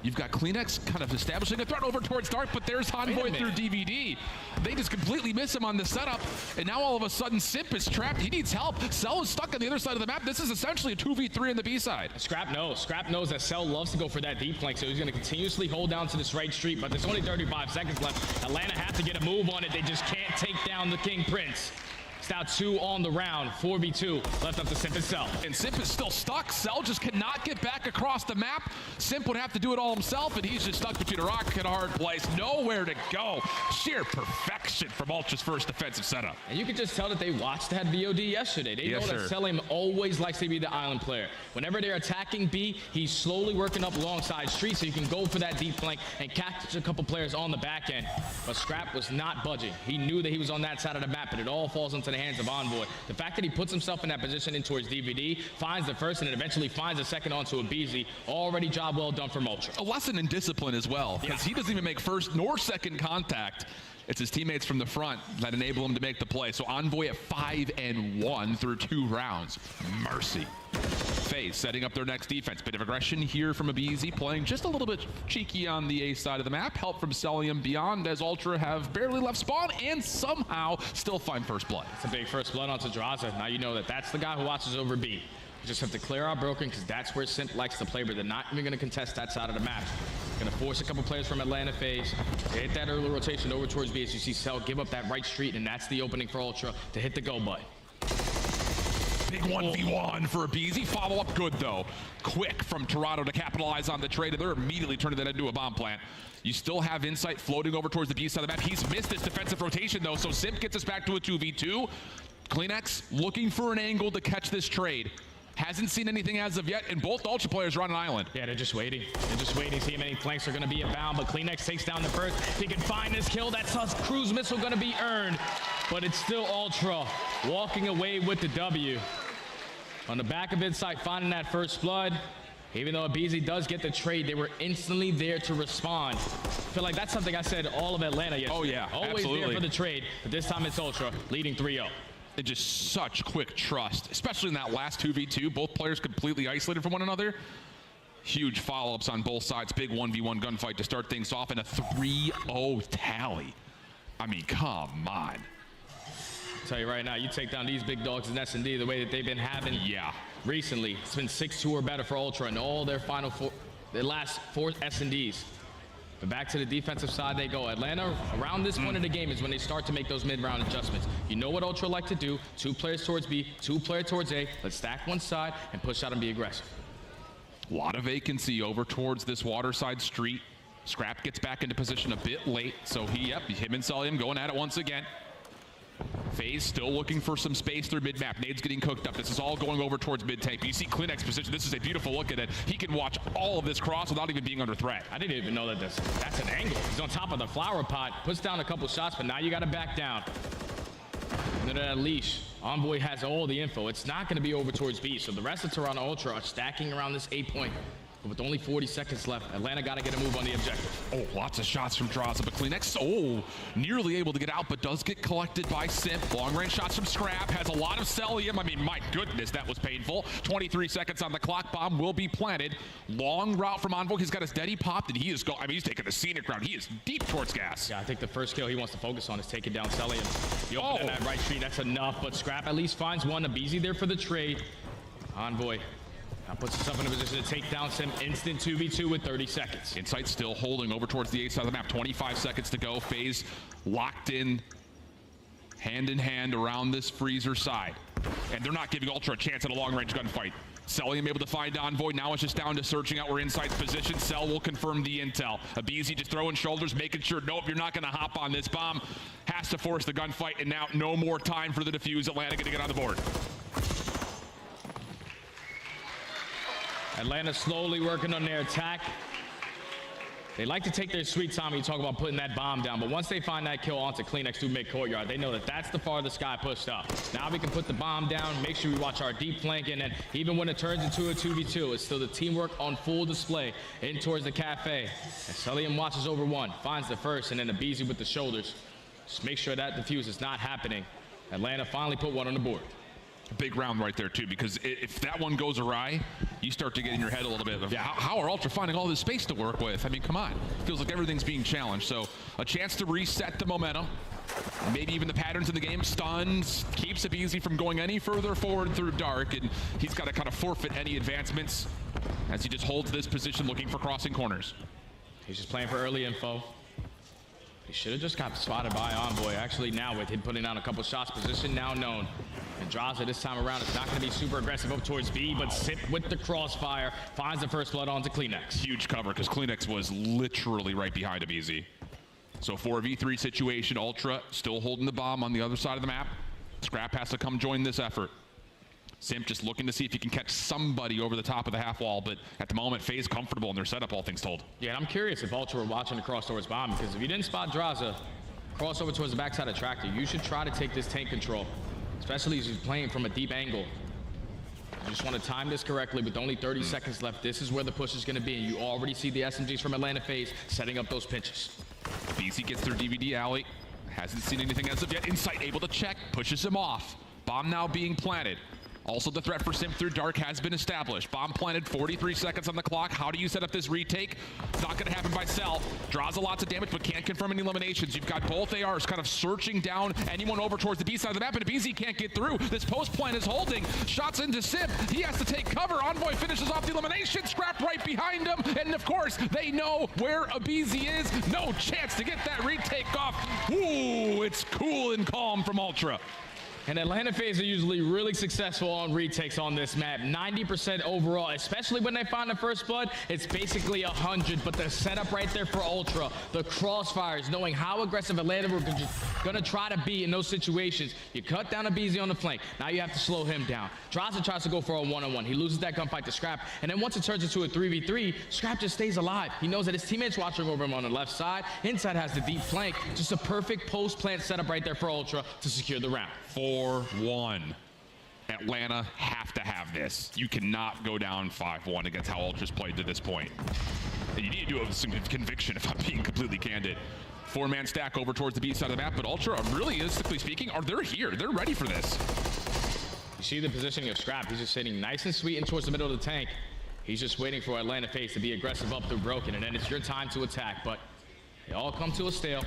You've got CleanX kind of establishing a threat over towards Dark, but there's Envoy through DVD. They just completely miss him on the setup, and now all of a sudden Simp is trapped. He needs help. Cell is stuck on the other side of the map. This is essentially a 2v3 on the B side. Scrap knows that Cell loves to go for that deep flank, so he's going to continuously hold down to this right street, but there's only 35 seconds left. Atlanta have to get a move on it. They just can't take down the King Prince. It's now 2 on the round, 4v2 left up to Simp and Cell. And Simp is still stuck. Cell just cannot get back across the map. Simp would have to do it all himself, and he's just stuck between a rock and a hard place. Nowhere to go. Sheer perfection from Ultra's first defensive setup. And you can just tell that they watched that VOD yesterday. They know that Selim always likes to be the island player. Whenever they're attacking B, he's slowly working up alongside Street so you can go for that deep flank and catch a couple players on the back end. But Scrap was not budging. He knew that he was on that side of the map, but it all falls into the hands of Envoy. The fact that he puts himself in that position in towards DVD, finds the first, and then eventually finds the second onto aBeZy, already job well done from Ultra. A lesson in discipline as well, because he doesn't even make first nor second contact. It's his teammates from the front that enable him to make the play. So Envoy at 5-1 through 2 rounds. Mercy. FaZe setting up their next defense. Bit of aggression here from aBeZy, playing just a little bit cheeky on the A side of the map. Help from Celium beyond, as Ultra have barely left spawn and somehow still find first blood. It's a big first blood onto Draza. Now you know that that's the guy who watches over B. You just have to clear out Broken because that's where Simp likes to play, but they're not even going to contest that side of the map. Going to force a couple players from Atlanta FaZe. They hit that early rotation over towards B as you see Cell give up that right street, and that's the opening for Ultra to hit the go button. Big 1v1 for aBeZy. Follow up good though. Quick from Toronto to capitalize on the trade, and they're immediately turning that into a bomb plant. You still have Insight floating over towards the B side of the map. He's missed this defensive rotation though, so Simp gets us back to a 2v2. CleanX looking for an angle to catch this trade. Hasn't seen anything as of yet, and both Ultra players are on an island. Yeah, they're just waiting. They're just waiting to see how many flanks are going to be inbound, but CleanX takes down the first. If he can find this kill, that's a cruise missile going to be earned, but it's still Ultra walking away with the W. On the back of Insight, finding that first blood. Even though aBeZy does get the trade, they were instantly there to respond. I feel like that's something I said all of Atlanta yesterday. Oh yeah, always absolutely. there for the trade, but this time it's Ultra leading 3-0. And just such quick trust, especially in that last 2v2. Both players completely isolated from one another. Huge follow-ups on both sides. Big 1v1 gunfight to start things off, and a 3-0 tally. I mean, come on. I'll tell you right now, you take down these big dogs in S&D the way that they've been having recently. It's been 6-2 or better for Ultra in all their their last 4 S&Ds. But back to the defensive side they go. Atlanta, around this point of the game is when they start to make those mid-round adjustments. You know what Ultra like to do. 2 players towards B, 2 players towards A. Let's stack one side and push out and be aggressive. A lot of vacancy over towards this waterside street. Scrap gets back into position a bit late, so him and Celium going at it once again. FaZe still looking for some space through mid-map. Nade's getting cooked up. This is all going over towards mid-tank. You see CleanX position. This is a beautiful look at it. He can watch all of this cross without even being under threat. I didn't even know that that's an angle. He's on top of the flower pot, puts down a couple shots, but now you got to back down. Under that leash, Envoy has all the info. It's not going to be over towards B, so the rest of Toronto Ultra are stacking around this A point. But with only 40 seconds left, Atlanta got to get a move on the objective. Oh, lots of shots from Draza, but Kleenex, oh, nearly able to get out, but does get collected by Simp. Long-range shots from Scrap, has a lot of Celium. I mean, my goodness, that was painful. 23 seconds on the clock, bomb will be planted. Long route from Envoy, he's got his Steady popped, and he is going, I mean, he's taking the scenic route. He is deep towards gas. Yeah, I think the first kill he wants to focus on is taking down Celium. You open in that right street, that's enough, but Scrap at least finds one. Abizi there for the trade. Envoy now puts himself in a position to take down Sim. Instant 2v2 with 30 seconds. Insight still holding over towards the A side of the map. 25 seconds to go. FaZe locked in, hand in hand around this freezer side. And they're not giving Ultra a chance at a long-range gunfight. Celium able to find Envoy. Now it's just down to searching out where Insight's position. Cell will confirm the intel. Abizi just throwing shoulders, making sure, nope, you're not going to hop on this bomb. Has to force the gunfight, and now no more time for the defuse. Atlanta going to get on the board. Atlanta slowly working on their attack. They like to take their sweet time when you talk about putting that bomb down, but once they find that kill onto Kleenex through mid-courtyard, they know that that's the farthest guy pushed up. Now we can put the bomb down, make sure we watch our deep flank, and then even when it turns into a 2v2, it's still the teamwork on full display in towards the cafe. And Celium watches over one, finds the first, and then Abizi with the shoulders. Just make sure that defuse is not happening. Atlanta finally put one on the board. A big round right there, too, because if that one goes awry, you start to get in your head a little bit of how are Ultra finding all this space to work with? I mean, come on. Feels like everything's being challenged. So a chance to reset the momentum. Maybe even the patterns in the game. Stuns, keeps Abizi from going any further forward through dark, and he's got to kind of forfeit any advancements as he just holds this position looking for crossing corners. He's just playing for early info. He should have just got spotted by Envoy. Actually, now with him putting down a couple shots, position now known. And Draza this time around is not going to be super aggressive up towards B, but Sip with the crossfire finds the first blood onto Kleenex. Huge cover because Kleenex was literally right behind Abizi. So 4v3 situation, Ultra still holding the bomb on the other side of the map. Scrap has to come join this effort. Simp just looking to see if he can catch somebody over the top of the half wall, but at the moment, FaZe comfortable in their setup, all things told. Yeah, and I'm curious if Ultra were watching the cross towards bomb, because if you didn't spot Draza, cross over towards the backside of Tractor, you should try to take this tank control, especially as he's playing from a deep angle. You just want to time this correctly with only 30 seconds left. This is where the push is going to be, and you already see the SMGs from Atlanta FaZe setting up those pinches. BC gets through DVD alley, hasn't seen anything as of yet. Insight able to check, pushes him off. Bomb now being planted. Also, the threat for Simp through dark has been established. Bomb planted, 43 seconds on the clock. How do you set up this retake? It's not going to happen by Cell. Draws a lot of damage, but can't confirm any eliminations. You've got both ARs kind of searching down anyone over towards the B side of the map, and Abizi can't get through. This post plant is holding. Shots into Simp. He has to take cover. Envoy finishes off the elimination. Scrap right behind him. And of course, they know where Abizi is. No chance to get that retake off. Ooh, it's cool and calm from Ultra. And Atlanta FaZe are usually really successful on retakes on this map. 90% overall, especially when they find the first blood. It's basically 100, but the setup right there for Ultra, the crossfires, knowing how aggressive Atlanta were gonna try to be in those situations. You cut down Abizi on the flank. Now you have to slow him down. Draza tries to go for a one-on-one. He loses that gunfight to Scrap, and then once it turns into a 3v3, Scrap just stays alive. He knows that his teammates watching over him on the left side. Inside has the deep flank. Just a perfect post-plant setup right there for Ultra to secure the round. 4-1. Atlanta have to have this. You cannot go down 5-1 against how Ultra's played to this point. And you need to do it with some conviction, if I'm being completely candid. 4-man stack over towards the B side of the map, but Ultra, realistically speaking, they're here. They're ready for this. You see the positioning of Scrap. He's just sitting nice and sweet in towards the middle of the tank. He's just waiting for Atlanta FaZe to be aggressive up through Broken, and then it's your time to attack, but they all come to a stale.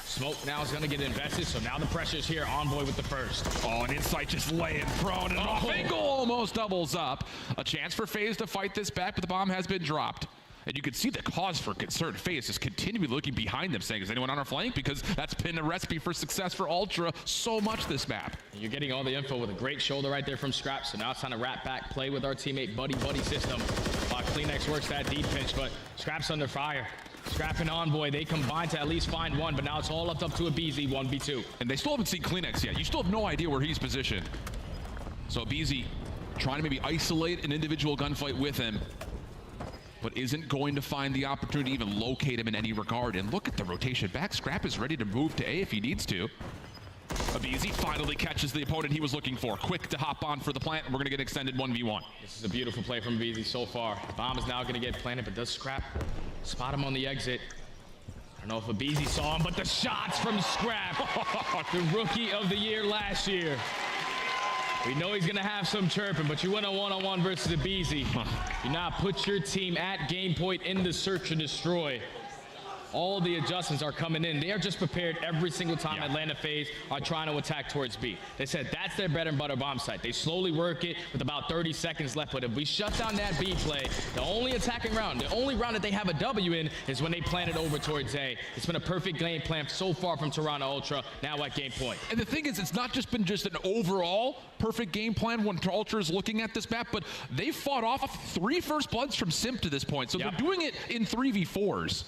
Smoke now is going to get invested, so now the pressure's here. Envoy with the first. Oh, and Insight just laying prone and off angle almost doubles up. A chance for FaZe to fight this back, but the bomb has been dropped. And you can see the cause for concern. FaZe is continually looking behind them, saying, is anyone on our flank? Because that's been a recipe for success for Ultra so much this map. You're getting all the info with a great shoulder right there from Scrap, so now it's time to wrap back, play with our teammate buddy-buddy system. While Kleenex works that deep pinch, but Scrap's under fire. Scrap and Envoy, they combine to at least find one, but now it's all up to Abizi, 1v2. And they still haven't seen Kleenex yet. You still have no idea where he's positioned. So Abizi trying to maybe isolate an individual gunfight with him, but isn't going to find the opportunity to even locate him in any regard. And look at the rotation back. Scrap is ready to move to A if he needs to. Abizi finally catches the opponent he was looking for. Quick to hop on for the plant, and we're going to get extended 1v1. This is a beautiful play from Abizi so far. The bomb is now going to get planted, but does Scrap spot him on the exit. I don't know if Abizi saw him, but the shots from Scrap, the rookie of the year last year. We know he's going to have some chirping, but you win a one-on-one versus Abizi. You now put your team at game point in the search and destroy. All the adjustments are coming in. They are just prepared every single time Atlanta FaZe are trying to attack towards B. They said that's their bread and butter bomb site. They slowly work it with about 30 seconds left. But if we shut down that B play, the only attacking round, the only round that they have a W in is when they plan it over towards A. It's been a perfect game plan so far from Toronto Ultra, now at game point. And the thing is, it's not just been just an overall perfect game plan when Ultra is looking at this map, but they fought off 3 first bloods from Simp to this point. So they're doing it in 3v4s.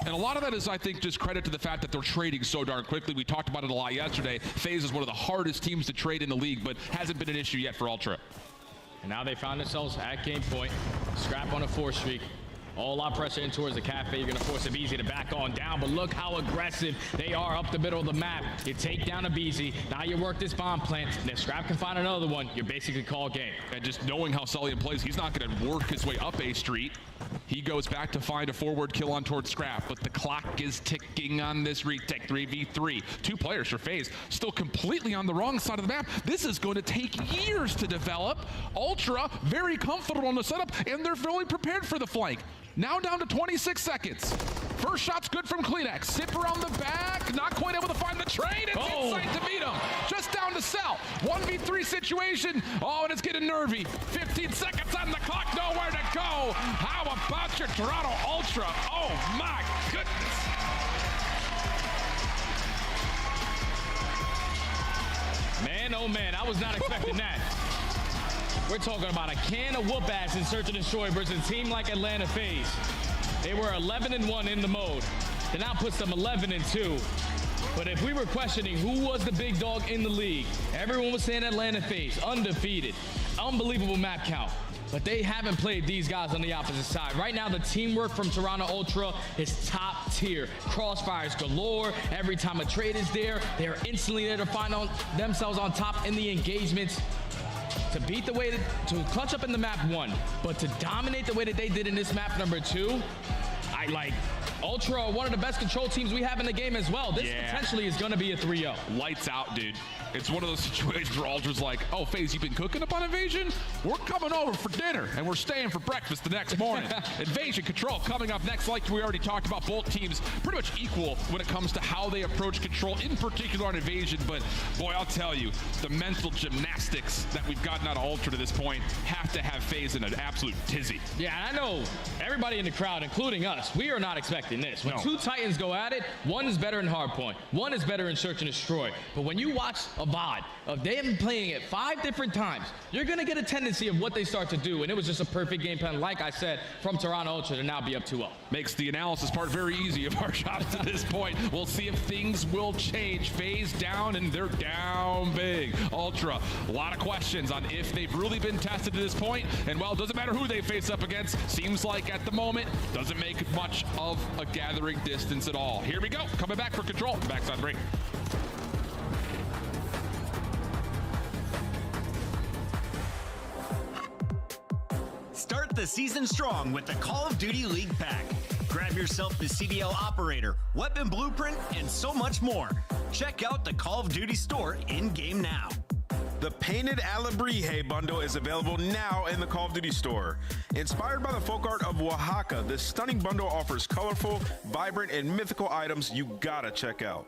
And a lot of that is, I think, just credit to the fact that they're trading so darn quickly. We talked about it a lot yesterday. FaZe is one of the hardest teams to trade in the league, but hasn't been an issue yet for Ultra. And now they found themselves at game point. Scrap on a 4 streak. All out pressure in towards the cafe. You're going to force Abizi to back on down, but look how aggressive they are up the middle of the map. You take down Abizi. Now you work this bomb plant, and if Scrap can find another one, you're basically call game. And just knowing how Sullian plays, he's not going to work his way up A Street. He goes back to find a forward kill on towards Scrap, but the clock is ticking on this retake. 3v3. 2 players for FaZe, still completely on the wrong side of the map. This is going to take years to develop. Ultra, very comfortable on the setup, and they're fully prepared for the flank. Now down to 26 seconds. First shot's good from Kleenex. Sip around the back, not quite able to find the trade. It's inside to meet him. Just down to Cell. 1v3 situation. Oh, and it's getting nervy. 15 seconds on the clock, nowhere to go. How about your Toronto Ultra? Oh my goodness. Man, oh man, I was not expecting that. We're talking about a can of whoop ass in Search and Destroy versus a team like Atlanta FaZe. They were 11-1 in the mode. That now puts them 11-2. But if we were questioning who was the big dog in the league, everyone was saying Atlanta FaZe, undefeated, unbelievable map count. But they haven't played these guys on the opposite side. Right now, the teamwork from Toronto Ultra is top tier. Crossfires galore. Every time a trade is there, they're instantly there to find themselves on top in the engagements. To beat the way to clutch up in the map 1, but to dominate the way that they did in this map number 2, I like Ultra are one of the best control teams we have in the game as well. This potentially is going to be a 3-0. Lights out, dude. It's one of those situations where Ultra's like, oh, FaZe, you've been cooking up on Invasion? We're coming over for dinner, and we're staying for breakfast the next morning. Invasion Control coming up next. Like we already talked about, both teams pretty much equal when it comes to how they approach Control, in particular on Invasion. But, boy, I'll tell you, the mental gymnastics that we've gotten out of Ultra to this point have to have FaZe in an absolute tizzy. Yeah, and I know everybody in the crowd, including us, we are not expecting this. When 2 Titans go at it, one is better in Hardpoint, one is better in Search and Destroy. But when you watch a VOD of they have been playing it 5 different times, you're going to get a tendency of what they start to do. And it was just a perfect game plan, like I said, from Toronto Ultra to now be up 2-0. Makes the analysis part very easy of our shots to this point. We'll see if things will change. FaZe down, and they're down big. Ultra, a lot of questions on if they've really been tested to this point. And, well, it doesn't matter who they face up against. Seems like at the moment, doesn't make much of a gathering distance at all. Here we go. Coming back for Control. Backside break. Start the season strong with the Call of Duty League Pack. Grab yourself the CDL Operator, Weapon Blueprint, and so much more. Check out the Call of Duty store in-game now. The Painted Alebrije bundle is available now in the Call of Duty store. Inspired by the folk art of Oaxaca, this stunning bundle offers colorful, vibrant, and mythical items you gotta check out.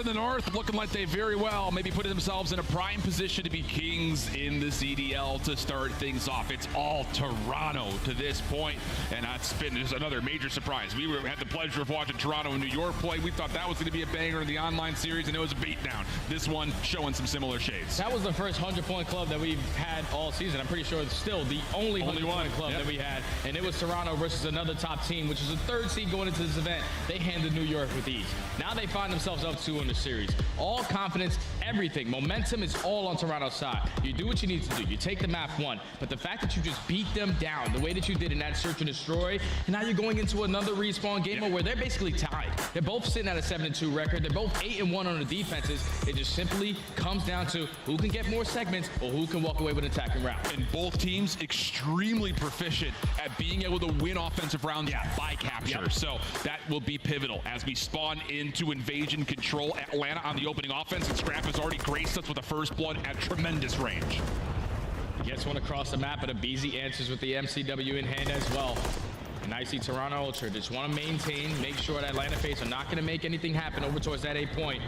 in the north looking like they very well maybe put themselves in a prime position to be kings in the CDL to start things off. It's all Toronto to this point, and that's been just another major surprise. We had the pleasure of watching Toronto and New York play. We thought that was going to be a banger in the online series, and it was a beatdown. This one showing some similar shades. That was the first 100-point club that we've had all season. I'm pretty sure it's still the only 100-point club that we had, and it was Toronto versus another top team, which is the third seed going into this event. They handed New York with ease. Now they find themselves up 2 in the series. All confidence, everything. Momentum is all on Toronto's side. You do what you need to do. You take the map 1, but the fact that you just beat them down the way that you did in that search and destroy, and now you're going into another respawn game where they're basically tied. They're both sitting at a 7-2 record. They're both 8-1 on the defenses. It just simply comes down to who can get more segments or who can walk away with an attacking round. And both teams extremely proficient at being able to win offensive rounds by capture. So that will be pivotal as we spawn into invasion control. Atlanta on the opening offense, and Scrap has already graced us with the first blood at tremendous range. Gets one across the map, but Abizi answers with the MCW in hand as well. And I see Toronto Ultra just want to maintain, make sure that Atlanta FaZe are not going to make anything happen over towards that 8 point.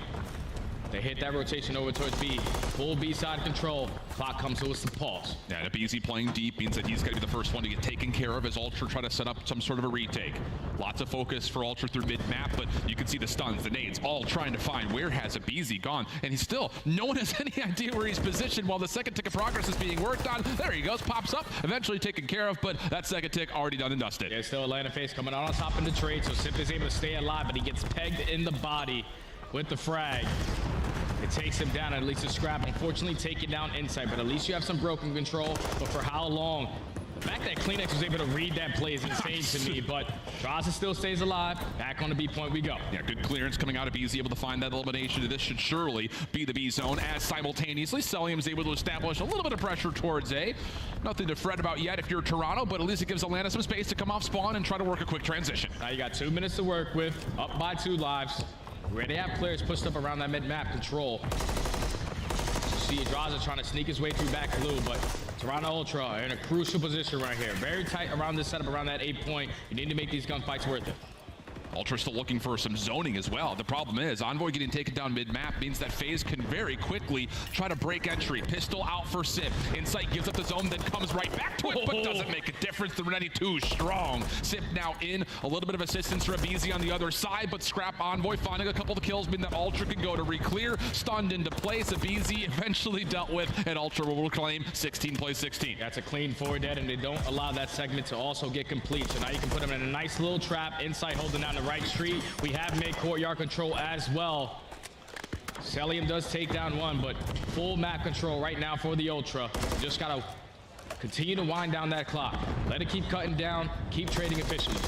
They hit that rotation over towards B. Full B side control. Clock comes to us to pause. Yeah, Abizi playing deep means that he's got to be the first one to get taken care of as Ultra try to set up some sort of a retake. Lots of focus for Ultra through mid-map, but you can see the stuns, the nades, all trying to find where has Abizi gone. And he's still, no one has any idea where he's positioned while the second tick of progress is being worked on. There he goes, pops up, eventually taken care of, but that second tick already done and dusted. Yeah, still Atlanta FaZe coming out on top in the trade, so Sip is able to stay alive, but he gets pegged in the body with the frag. It takes him down, at least a Scrap. Unfortunately, take it down inside, but at least you have some broken control. But for how long? The fact that Kleenex was able to read that play is insane to me, but Draza still stays alive. Back on the B point we go. Yeah, good clearance coming out of B's, able to find that elimination. This should surely be the B zone as simultaneously Celium is able to establish a little bit of pressure towards A. Nothing to fret about yet if you're Toronto, but at least it gives Atlanta some space to come off spawn and try to work a quick transition. Now you got 2 minutes to work with, up by 2 lives. Where they have players pushed up around that mid-map control. You see Draza trying to sneak his way through back blue, but Toronto Ultra are in a crucial position right here. Very tight around this setup, around that 8 point. You need to make these gunfights worth it. Ultra still looking for some zoning as well. The problem is Envoy getting taken down mid-map means that FaZe can very quickly try to break entry. Pistol out for Sip. Insight gives up the zone, then comes right back to it, but doesn't make a difference. The Rennie too strong. Sip now in. A little bit of assistance for Abizi on the other side, but Scrap Envoy finding a couple of kills mean that Ultra can go to re-clear. Stunned into place. Abizi eventually dealt with, and Ultra will reclaim 16 plays 16. That's a clean 4 dead, and they don't allow that segment to also get complete. So now you can put them in a nice little trap. Insight holding down the right street. We have made courtyard control as well. Celium does take down 1, but full map control right now for the Ultra. Just gotta continue to wind down that clock. Let it keep cutting down, keep trading efficiently.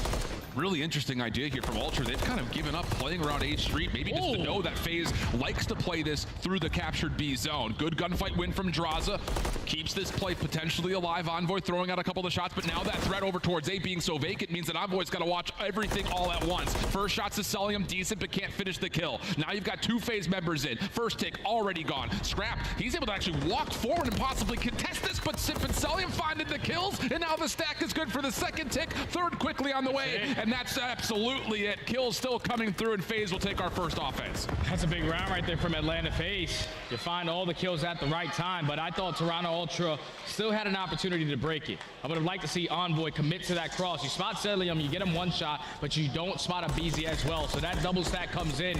Really interesting idea here from Ultra. They've kind of given up playing around A Street, maybe just to know that FaZe likes to play this through the captured B zone. Good gunfight win from Draza. Keeps this play potentially alive. Envoy throwing out a couple of shots, but now that threat over towards A being so vacant means that Envoy's got to watch everything all at once. First shots to Celium, decent, but can't finish the kill. Now you've got 2 FaZe members in. First tick already gone. Scrap, he's able to actually walk forward and possibly contest this, but Sip and Celium finding the kills, and now the stack is good for the second tick. Third quickly on the way, and that's absolutely it. Kills still coming through, and FaZe will take our first offense. That's a big round right there from Atlanta FaZe. You find all the kills at the right time, but I thought Toronto Ultra still had an opportunity to break it. I would have liked to see Envoy commit to that cross. You spot Celium, you get him 1 shot, but you don't spot Abizi as well. So that double stack comes in.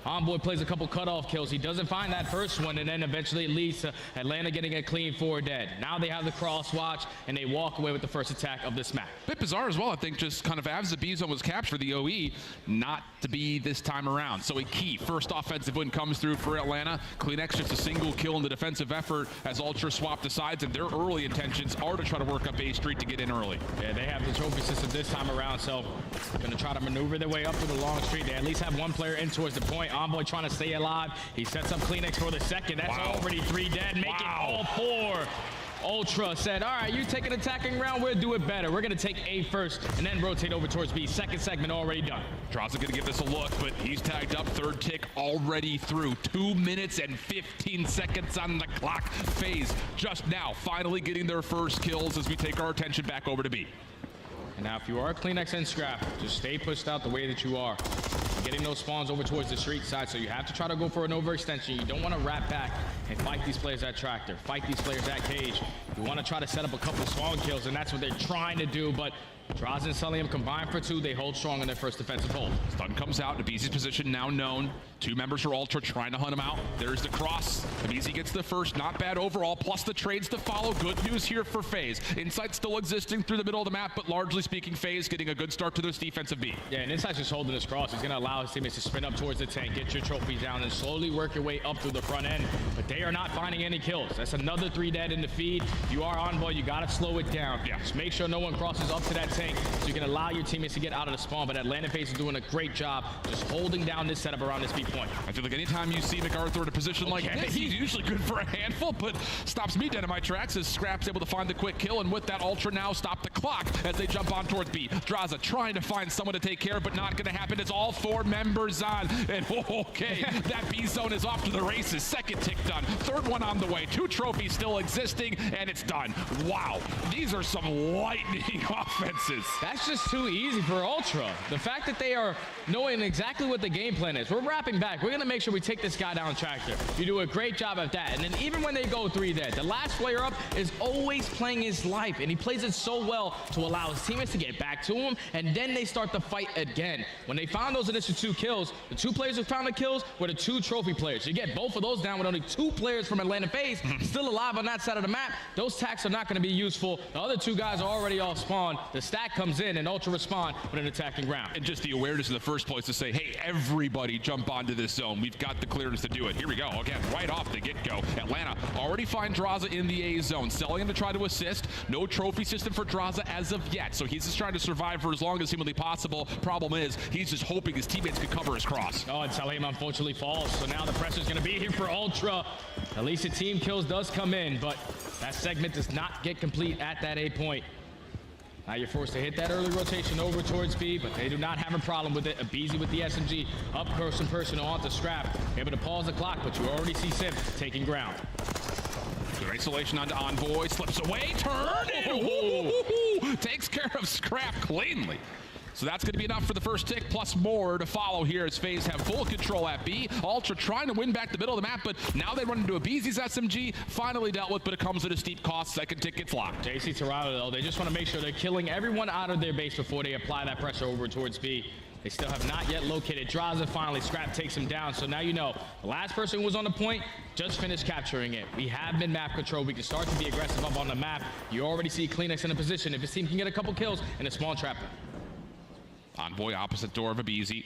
Envoy plays a couple cutoff kills. He doesn't find that first one, and then eventually it leads to Atlanta getting a clean 4 dead. Now they have the cross watch, and they walk away with the first attack of this map. Bit bizarre as well, I think, just kind of as the B zone was captured for the OE, not to be this time around. So a key first offensive win comes through for Atlanta. Kleenex just a single kill in the defensive effort as Ultra swap the sides, and their early intentions are to try to work up A Street to get in early. Yeah, they have the trophy system this time around, so going to try to maneuver their way up to the long street. They at least have 1 player in towards the point. Envoy trying to stay alive. He sets up Kleenex for the second. That's already 3 dead, making all 4. Ultra said, all right, you take an attacking round, we'll do it better. We're going to take A first and then rotate over towards B. Second segment already done. Draza going to give this a look, but he's tagged up. Third tick already through. 2 minutes and 15 seconds on the clock. FaZe just now finally getting their first kills as we take our attention back over to B. And now if you are Kleenex and Scrap, just stay pushed out the way that you are. getting those spawns over towards the street side, so you have to try to go for an overextension. You don't want to wrap back and fight these players at tractor, fight these players at cage. You want to try to set up a couple spawn kills, and that's what they're trying to do, but Draza and Sulliam combine for 2. They hold strong in their first defensive hold. Stun comes out. Abizi's position now known. 2 members for Ultra trying to hunt him out. There's the cross. Abizi gets the first. Not bad overall, plus the trades to follow. Good news here for FaZe. Insight still existing through the middle of the map, but largely speaking, FaZe getting a good start to this defensive beat. Yeah, and Insight's just holding his cross. He's going to allow his teammates to spin up towards the tank, get your trophies down, and slowly work your way up through the front end. But they are not finding any kills. That's another 3 dead in the feed. If you are Envoy, you got to slow it down. Yeah. Just make sure no one crosses up to that tank so you can allow your teammates to get out of the spawn. But Atlanta FaZe is doing a great job just holding down this setup around this B point. I feel like anytime you see MacArthur in a position like this, he's usually good for a handful, but stops me dead in my tracks as Scrap's able to find the quick kill, and with that, Ultra now stop the clock as they jump on towards B. Draza trying to find someone to take care of, but not going to happen. It's all 4 members on, and okay, that B zone is off to the races. Second tick done, 3rd one on the way. 2 trophies still existing, and it's done. Wow, these are some lightning offenses. That's just too easy for Ultra. The fact that they are knowing exactly what the game plan is. We're wrapping back. We're going to make sure we take this guy down tractor. You do a great job at that. And then even when they go 3 dead, the last player up is always playing his life, and he plays it so well to allow his teammates to get back to him, and then they start the fight again. When they found those initial 2 kills, the 2 players who found the kills were the 2 trophy players. You get both of those down with only 2 players from Atlanta FaZe still alive on that side of the map. Those tacks are not going to be useful. The other 2 guys are already off spawn. The stack comes in, and Ultra respond with an attacking round. And just the awareness in the first place to say, hey, everybody jump onto this zone. We've got the clearance to do it. Here we go. Again, right off the get-go. Atlanta already find Draza in the A zone. Selling him to try to assist. No trophy system for Draza as of yet. So he's just trying to survive for as long as humanly possible. Problem is, he's just hoping his teammates could cover his cross. Oh, and Salim unfortunately falls. So now the pressure's going to be here for Ultra. At least the team kills does come in, but that segment does not get complete at that A point. Now you're forced to hit that early rotation over towards B, but they do not have a problem with it. Abizi with the SMG, up close and personal onto Scrap. Able to pause the clock, but you already see Simp taking ground. Good isolation onto Envoy, slips away, turn, and takes care of Scrap cleanly. So that's going to be enough for the first tick, plus more to follow here as FaZe have full control at B. Ultra trying to win back the middle of the map, but now they run into Abizi's SMG, finally dealt with, but it comes at a steep cost. Second tick gets locked. JC Toronto, though, they just want to make sure they're killing everyone out of their base before they apply that pressure over towards B. They still have not yet located Draza. Finally, Scrap takes him down. So now you know, the last person who was on the point just finished capturing it. We have been map control. We can start to be aggressive up on the map. You already see Kleenex in a position. If his team can get a couple kills in a small trap. Envoy opposite door of Abizi.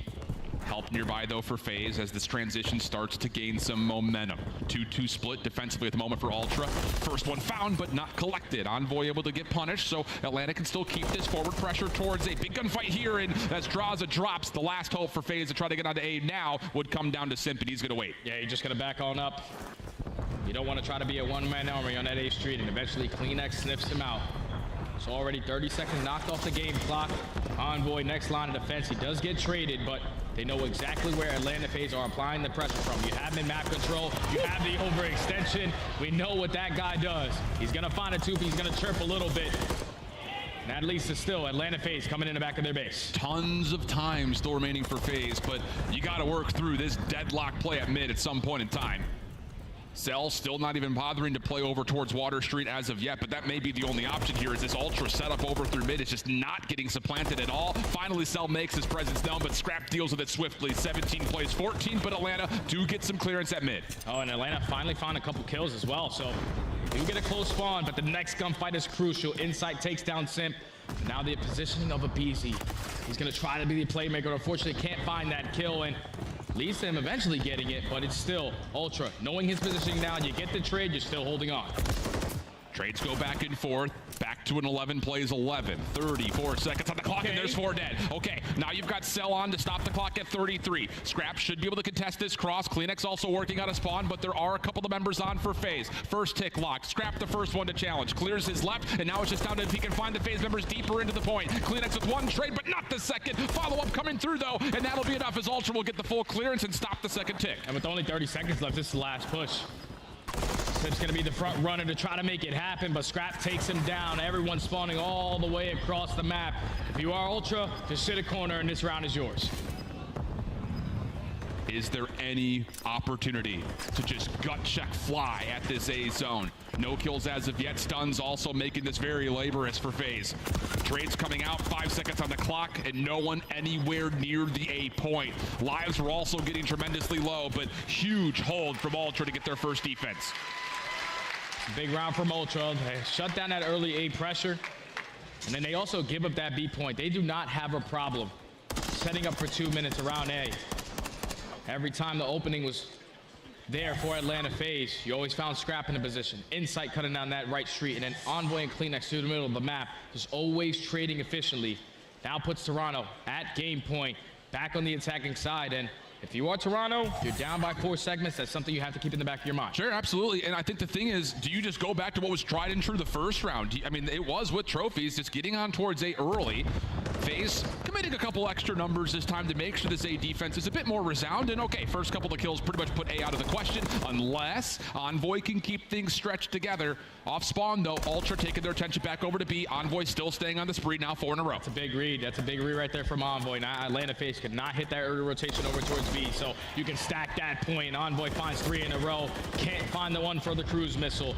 Help nearby though for FaZe as this transition starts to gain some momentum. 2-2 split defensively at the moment for Ultra. First one found but not collected. Envoy able to get punished, so Atlanta can still keep this forward pressure towards A. Big gunfight here, and as Draza drops, the last hope for FaZe to try to get onto A now would come down to Simp, and he's gonna wait. Yeah, you're just gonna back on up. You don't want to try to be a one-man army on that A street, and eventually Kleenex sniffs him out. So already 30 seconds knocked off the game clock. Envoy next line of defense. He does get traded, but they know exactly where Atlanta FaZe are applying the pressure from. You have him in map control. You have the overextension. We know what that guy does. He's going to find a tooth. He's going to chirp a little bit. And at least it's still Atlanta FaZe coming in the back of their base. Tons of time still remaining for FaZe, but you got to work through this deadlock play at mid at some point in time. Cell still not even bothering to play over towards Water Street as of yet, but that may be the only option here as this Ultra setup over through mid is just not getting supplanted at all. Finally, Cell makes his presence known, but Scrap deals with it swiftly. 17 plays 14, but Atlanta do get some clearance at mid. Oh, and Atlanta finally found a couple kills as well, so you get a close spawn, but the next gunfight is crucial. Insight takes down Simp. Now the positioning of Abizi. He's going to try to be the playmaker. Unfortunately, can't find that kill, and leads to him eventually getting it, but it's still Ultra. Knowing his positioning now, you get the trade, you're still holding on. Trades go back and forth. Back to an 11 plays 11. 34 seconds on the clock, and there's 4 dead. Okay, now you've got Cell on to stop the clock at 33. Scrap should be able to contest this cross. Kleenex also working on a spawn, but there are a couple of members on for FaZe. First tick locked. Scrap the first one to challenge. Clears his left, and now it's just down to if he can find the FaZe members deeper into the point. Kleenex with 1 trade, but not the second. Follow-up coming through, though, and that'll be enough as Ultra will get the full clearance and stop the second tick. And with only 30 seconds left, this is the last push. It's going to be the front runner to try to make it happen, but Scrap takes him down. Everyone spawning all the way across the map. If you are Ultra, just sit a corner, and this round is yours. Is there any opportunity to just gut check fly at this A zone? No kills as of yet. Stuns also making this very laborious for FaZe. Trades coming out, 5 seconds on the clock, and no one anywhere near the A point. Lives were also getting tremendously low, but huge hold from Ultra to get their first defense. Big round from Ultra. They shut down that early A pressure, and then they also give up that B point. They do not have a problem setting up for 2 minutes around A. Every time the opening was there for Atlanta FaZe, you always found Scrap in the position. Insight cutting down that right street, and then Envoy and CleanX through the middle of the map, just always trading efficiently. Now puts Toronto at game point, back on the attacking side, and if you are Toronto, you're down by 4 segments. That's something you have to keep in the back of your mind. Sure, absolutely. And I think the thing is, do you just go back to what was tried and true the first round? I mean, it was with trophies, just getting on towards A early. FaZe committing a couple extra numbers this time to make sure this A defense is a bit more resound. And okay, first couple of kills pretty much put A out of the question, unless Envoy can keep things stretched together. Off spawn, though, Ultra taking their attention back over to B. Envoy still staying on the spree, now 4 in a row. That's a big read. That's a big read right there from Envoy. Now Atlanta FaZe could not hit that early rotation over towards B, so you can stack that point. Envoy finds 3 in a row. Can't find the one for the cruise missile.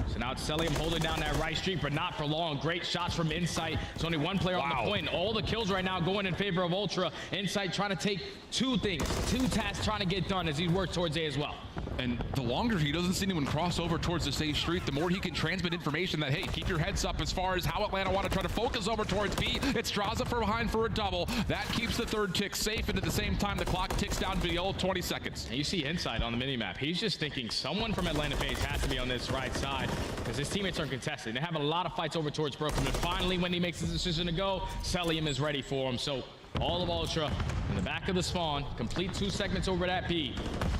So now it's Celium holding down that right street, but not for long. Great shots from Insight. There's only one player on the point. All the kills right now going in favor of Ultra. Insight trying to take 2 things, 2 tasks trying to get done as he works towards A as well. And the longer he doesn't see anyone cross over towards the safe street, the more he can transmit information that, hey, keep your heads up as far as how Atlanta want to try to focus over towards B. It's Straza from behind for a double. That keeps the 3rd tick safe, and at the same time, the clock ticks down to the old 20 seconds. And you see Insight on the minimap. He's just thinking someone from Atlanta FaZe has to be on this right side because his teammates are contested. They have a lot of fights over towards Brooklyn, and finally, when he makes the decision to go, Celium is ready for him. So all of Ultra in the back of the spawn, complete 2 segments over that B.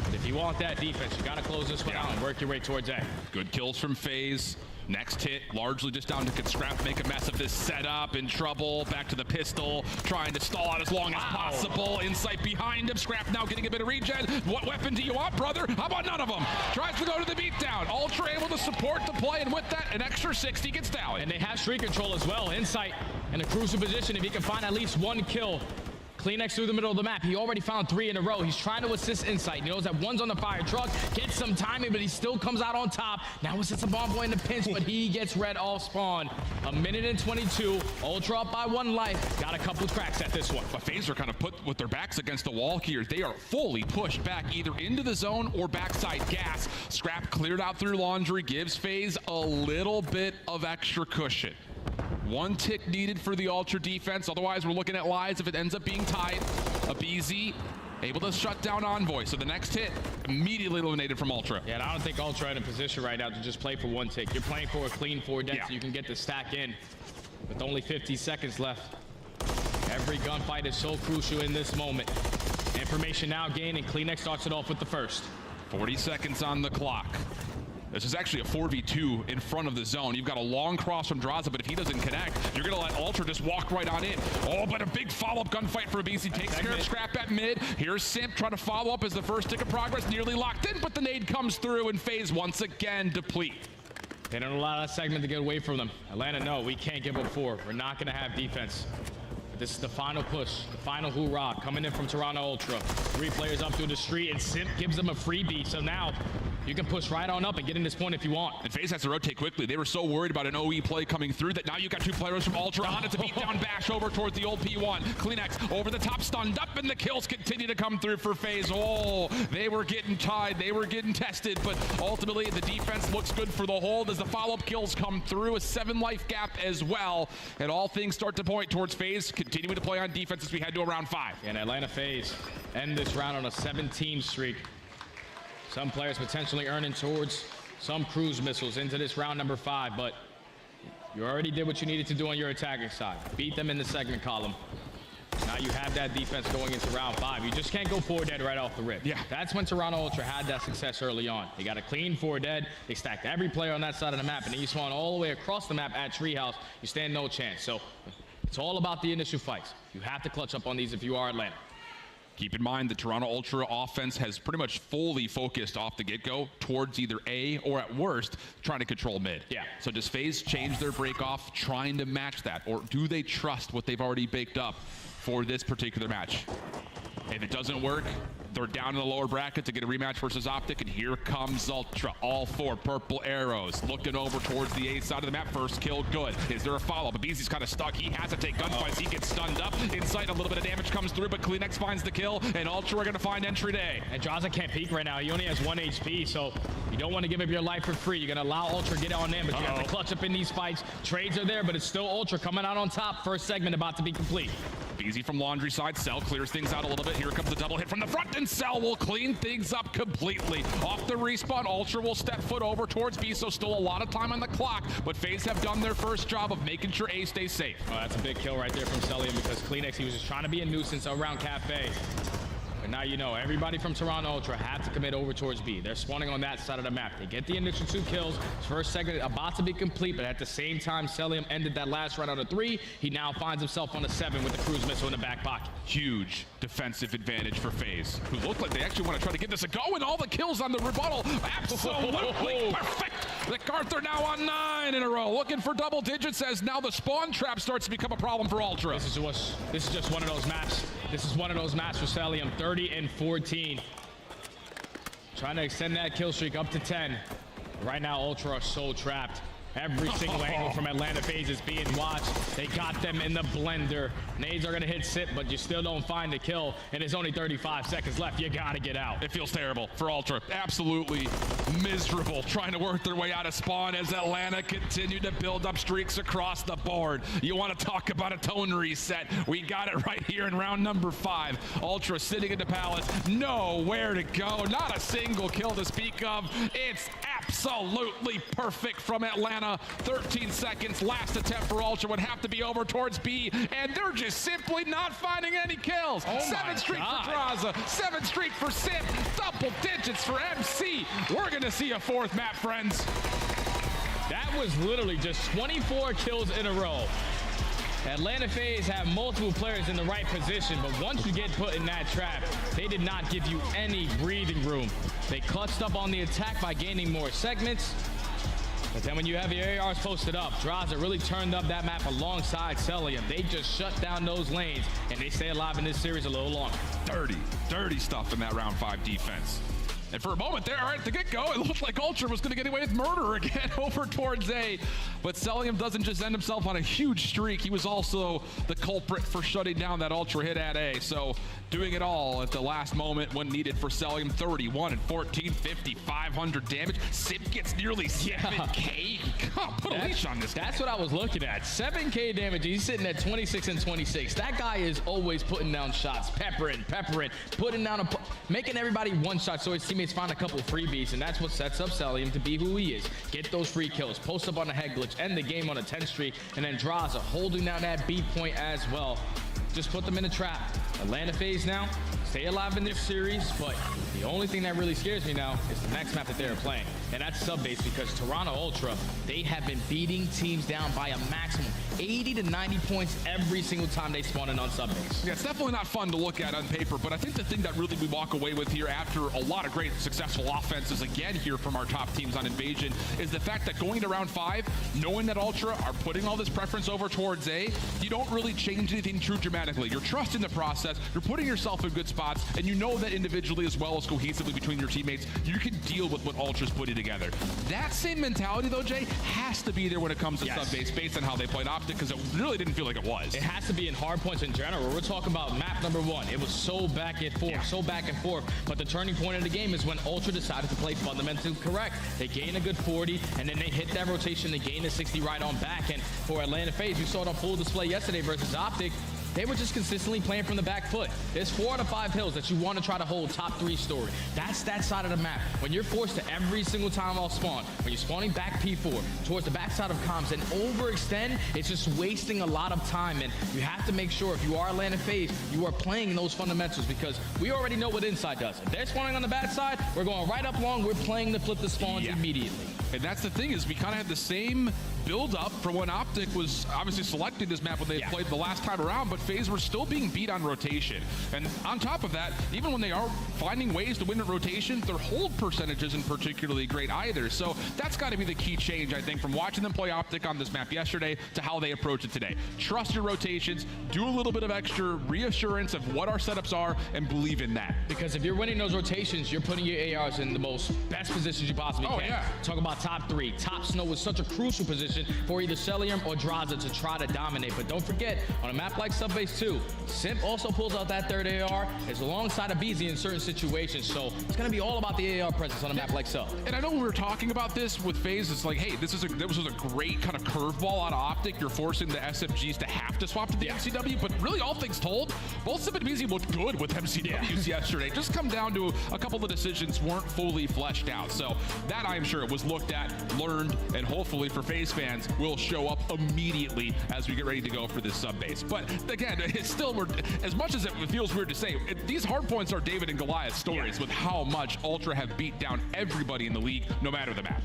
But if you want that defense, you got to close this one out and work your way towards A. Good kills from FaZe. Next hit, largely just down to could Scrap make a mess of this setup, in trouble, back to the pistol, trying to stall out as long as possible. Insight behind him, Scrap now getting a bit of regen. What weapon do you want, brother? How about none of them? Tries to go to the beatdown. Ultra able to support the play, and with that, an extra 60 gets down. And they have streak control as well. Insight in a crucial position if he can find at least 1 kill. CleanX through the middle of the map. He already found 3 in a row. He's trying to assist Insight. He knows that one's on the fire truck. Gets some timing, but he still comes out on top. Now it's a bomb boy in the pinch, but he gets red off spawn. 1:22. Ultra up by 1 life. Got a couple cracks at this one. But FaZe are kind of put with their backs against the wall here. They are fully pushed back either into the zone or backside gas. Scrap cleared out through laundry, gives FaZe a little bit of extra cushion. 1 tick needed for the Ultra defense. Otherwise, we're looking at lives if it ends up being tied. A BZ able to shut down Envoy. So the next hit immediately eliminated from Ultra. Yeah, and I don't think Ultra in a position right now to just play for 1 tick. You're playing for a clean 4 death so you can get the stack in. With only 50 seconds left. Every gunfight is so crucial in this moment. Information now gained, and CleanX starts it off with the first. 40 seconds on the clock. This is actually a 4v2 in front of the zone. You've got a long cross from Draza, but if he doesn't connect, you're going to let Ultra just walk right on in. Oh, but a big follow-up gunfight for BC. Takes care of Scrap at mid. Here's Simp trying to follow up as the first tick of progress nearly locked in, but the nade comes through and FaZe once again deplete. They don't allow that segment to get away from them. Atlanta, no, we can't give up 4. We're not going to have defense. But this is the final push, the final hoorah coming in from Toronto Ultra. 3 players up through the street, and Simp gives them a freebie. So now you can push right on up and get in this point if you want. And FaZe has to rotate quickly. They were so worried about an OE play coming through that now you got 2 players from Ultra on it to beat down Bash over towards the old P1. CleanX over the top, stunned up, and the kills continue to come through for FaZe. Oh, they were getting tied. They were getting tested, but ultimately the defense looks good for the hold as the follow-up kills come through. A 7 life gap as well. And all things start to point towards FaZe continuing to play on defense as we head to round 5. And Atlanta FaZe end this round on a 17 streak. Some players potentially earning towards some cruise missiles into this round number 5, but you already did what you needed to do on your attacking side. Beat them in the segment column. Now you have that defense going into round 5. You just can't go 4 dead right off the rip. Yeah. That's when Toronto Ultra had that success early on. They got a clean 4 dead. They stacked every player on that side of the map, and then you spawn all the way across the map at Treehouse. You stand no chance. So it's all about the initial fights. You have to clutch up on these if you are Atlanta. Keep in mind the Toronto Ultra offense has pretty much fully focused off the get-go towards either A or at worst trying to control mid. Yeah. So does FaZe change their break off trying to match that, or do they trust what they've already baked up for this particular match? If it doesn't work, they're down in the lower bracket to get a rematch versus Optic, and here comes Ultra. All 4 purple arrows looking over towards the A side of the map. First kill, good. Is there a follow? But BZ's kind of stuck. He has to take gunfights. He gets stunned up. Inside, a little bit of damage comes through, but Kleenex finds the kill, and Ultra are going to find entry day. And Draza can't peek right now. He only has 1 HP, so you don't want to give up your life for free. You're going to allow Ultra to get on in, but you have to clutch up in these fights. Trades are there, but it's still Ultra coming out on top. First segment about to be complete. BZ from laundry side. Cell clears things out a little bit. Here comes the double hit from the front, and Cell will clean things up completely. Off the respawn, Ultra will step foot over towards B, so still a lot of time on the clock, but FaZe have done their first job of making sure A stays safe. Oh, that's a big kill right there from Celium, because Kleenex, he was just trying to be a nuisance around Cafe. But now you know, everybody from Toronto Ultra have to commit over towards B. They're spawning on that side of the map. They get the initial 2 kills. First segment about to be complete, but at the same time, Celium ended that last round on a 3. He now finds himself on a 7 with the cruise missile in the back pocket. Huge defensive advantage for FaZe, who look like they actually want to try to get this a go, and all the kills on the rebuttal. Absolutely perfect. MacArthur now on 9 in a row, looking for double digits as now the spawn trap starts to become a problem for Ultra. This is just one of those maps. This is one of those maps for Celium. 30-14. Trying to extend that kill streak up to 10. Right now, Ultra are so trapped. Every single angle from Atlanta FaZe is being watched. They got them in the blender. Nades are gonna hit SIP, but you still don't find the kill, and there's only 35 seconds left. You gotta get out. It feels terrible for Ultra. Absolutely miserable trying to work their way out of spawn as Atlanta continue to build up streaks across the board. You want to talk about a tone reset? We got it right here in round number 5. Ultra sitting in the palace, nowhere to go. Not a single kill to speak of. It's absolutely perfect from Atlanta. 13 seconds, last attempt for Ultra would have to be over towards B, and they're just simply not finding any kills. 7 streak for Draza, 7 streak for SIP, double digits for MC. We're gonna see a 4th map, friends. That was literally just 24 kills in a row. Atlanta FaZe have multiple players in the right position, but once you get put in that trap, they did not give you any breathing room. They clutched up on the attack by gaining more segments. But then when you have your ARs posted up, Draza really turned up that map alongside Celium. They just shut down those lanes, and they stay alive in this series a little longer. Dirty stuff in that round 5 defense. And for a moment there, at the get-go, it looked like Ultra was going to get away with murder again over towards A. But Celium doesn't just end himself on a huge streak. He was also the culprit for shutting down that Ultra hit at A. So doing it all at the last moment when needed for Celium. 31-14, 5,500 damage. SIP gets nearly 7K. God, put a leash on this guy. That's what I was looking at. 7K damage. He's sitting at 26-26. That guy is always putting down shots. Peppering, putting down making everybody one shot so his teammates find a couple freebies, and that's what sets up Celium to be who he is. Get those free kills, post up on a head glitch, end the game on a 10 streak, and then Draza holding down that B point as well. Just put them in a trap. Atlanta FaZe now stay alive in this series, but the only thing that really scares me now is the next map that they're playing, and that's sub-base, because Toronto Ultra, they have been beating teams down by a maximum 80 to 90 points every single time they spawn in on sub-base. Yeah, it's definitely not fun to look at on paper, but I think the thing that really we walk away with here after a lot of great successful offenses again here from our top teams on Invasion is the fact that going to round 5, knowing that Ultra are putting all this preference over towards A, you don't really change anything too dramatically. You're trusting the process, you're putting yourself in good spots, and you know that individually as well as cohesively between your teammates, you can deal with what Ultra's putting together. That same mentality though, Jay, has to be there when it comes to sub-base based on how they played Optic, because it really didn't feel like it was. It has to be in hard points in general. We're talking about map number 1. It was so back and forth, but the turning point of the game is when Ultra decided to play fundamentally correct. They gain a good 40, and then they hit that rotation, they gain a 60 right on back, and for Atlanta FaZe, we saw it on full display yesterday versus Optic. They were just consistently playing from the back foot. There's 4 out of 5 hills that you want to try to hold top 3 story. That's that side of the map. When you're forced to every single time off spawn, when you're spawning back P4 towards the backside of comms and overextend, it's just wasting a lot of time. And you have to make sure if you are Atlanta FaZe, you are playing those fundamentals, because we already know what inside does. If they're spawning on the bad side, we're going right up long. We're playing to flip the spawns immediately. And that's the thing, is we kind of have the same build up for when Optic was obviously selecting this map when they played the last time around, but FaZe were still being beat on rotation. And on top of that, even when they are finding ways to win at rotation, their hold percentage isn't particularly great either. So that's got to be the key change, I think, from watching them play Optic on this map yesterday to how they approach it today. Trust your rotations, do a little bit of extra reassurance of what our setups are, and believe in that. Because if you're winning those rotations, you're putting your ARs in the most best positions you possibly can. Yeah. Talk about top 3. Top Snow is such a crucial position for either Celium or Draza to try to dominate. But don't forget, on a map like Subbase 2, Simp also pulls out that third AR, is alongside of BZ in certain situations. So it's going to be all about the AR presence on a map like Sub. And I know we were talking about this with FaZe. It's like, hey, this was a great kind of curveball out of Optic. You're forcing the SMGs to have to swap to the MCW. But really, all things told, both Simp and BZ looked good with MCWs yesterday. Just come down to a couple of decisions weren't fully fleshed out. So that, I'm sure, was looked at, learned, and hopefully for FaZe fans will show up immediately as we get ready to go for this sub base. But again, it's still, as much as it feels weird to say, these hard points are David and Goliath stories with how much Ultra have beat down everybody in the league, no matter the map.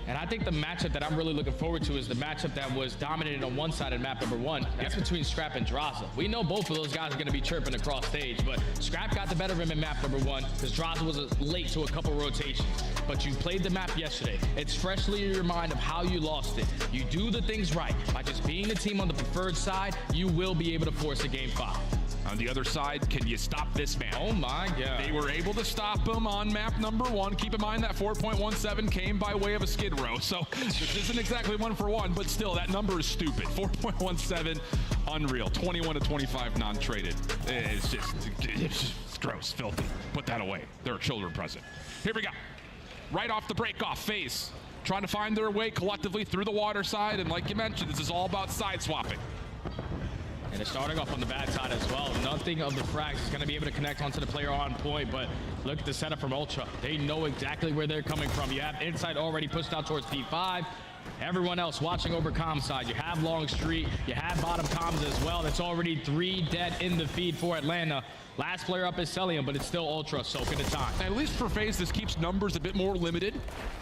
And I think the matchup that I'm really looking forward to is the matchup that was dominated on one side of map number 1. That's between Scrap and Draza. We know both of those guys are going to be chirping across stage, but Scrap got the better of him in map number 1 because Draza was late to a couple rotations. But you played the map yesterday. It's freshly in your mind of how you lost it. You do the things right. By just being the team on the preferred side, you will be able to force a game 5. On the other side, can you stop this man? Oh my God. They were able to stop him on map number 1. Keep in mind that 4.17 came by way of a skid row. So this isn't exactly 1-for-1, but still, that number is stupid. 4.17, unreal. 21 to 25 non-traded. It's just gross, filthy. Put that away. There are children present. Here we go. Right off the break off, FaZe trying to find their way collectively through the water side. And like you mentioned, this is all about side swapping. And it's starting off on the bad side as well. Nothing of the frags is going to be able to connect onto the player on point, but look at the setup from Ultra. They know exactly where they're coming from. You have Inside already pushed out towards P5. Everyone else watching over comm side. You have Long Street. You have bottom comms as well. That's already 3 dead in the feed for Atlanta. Last player up is Celium, but it's still Ultra soaking the time. At least for FaZe, this keeps numbers a bit more limited.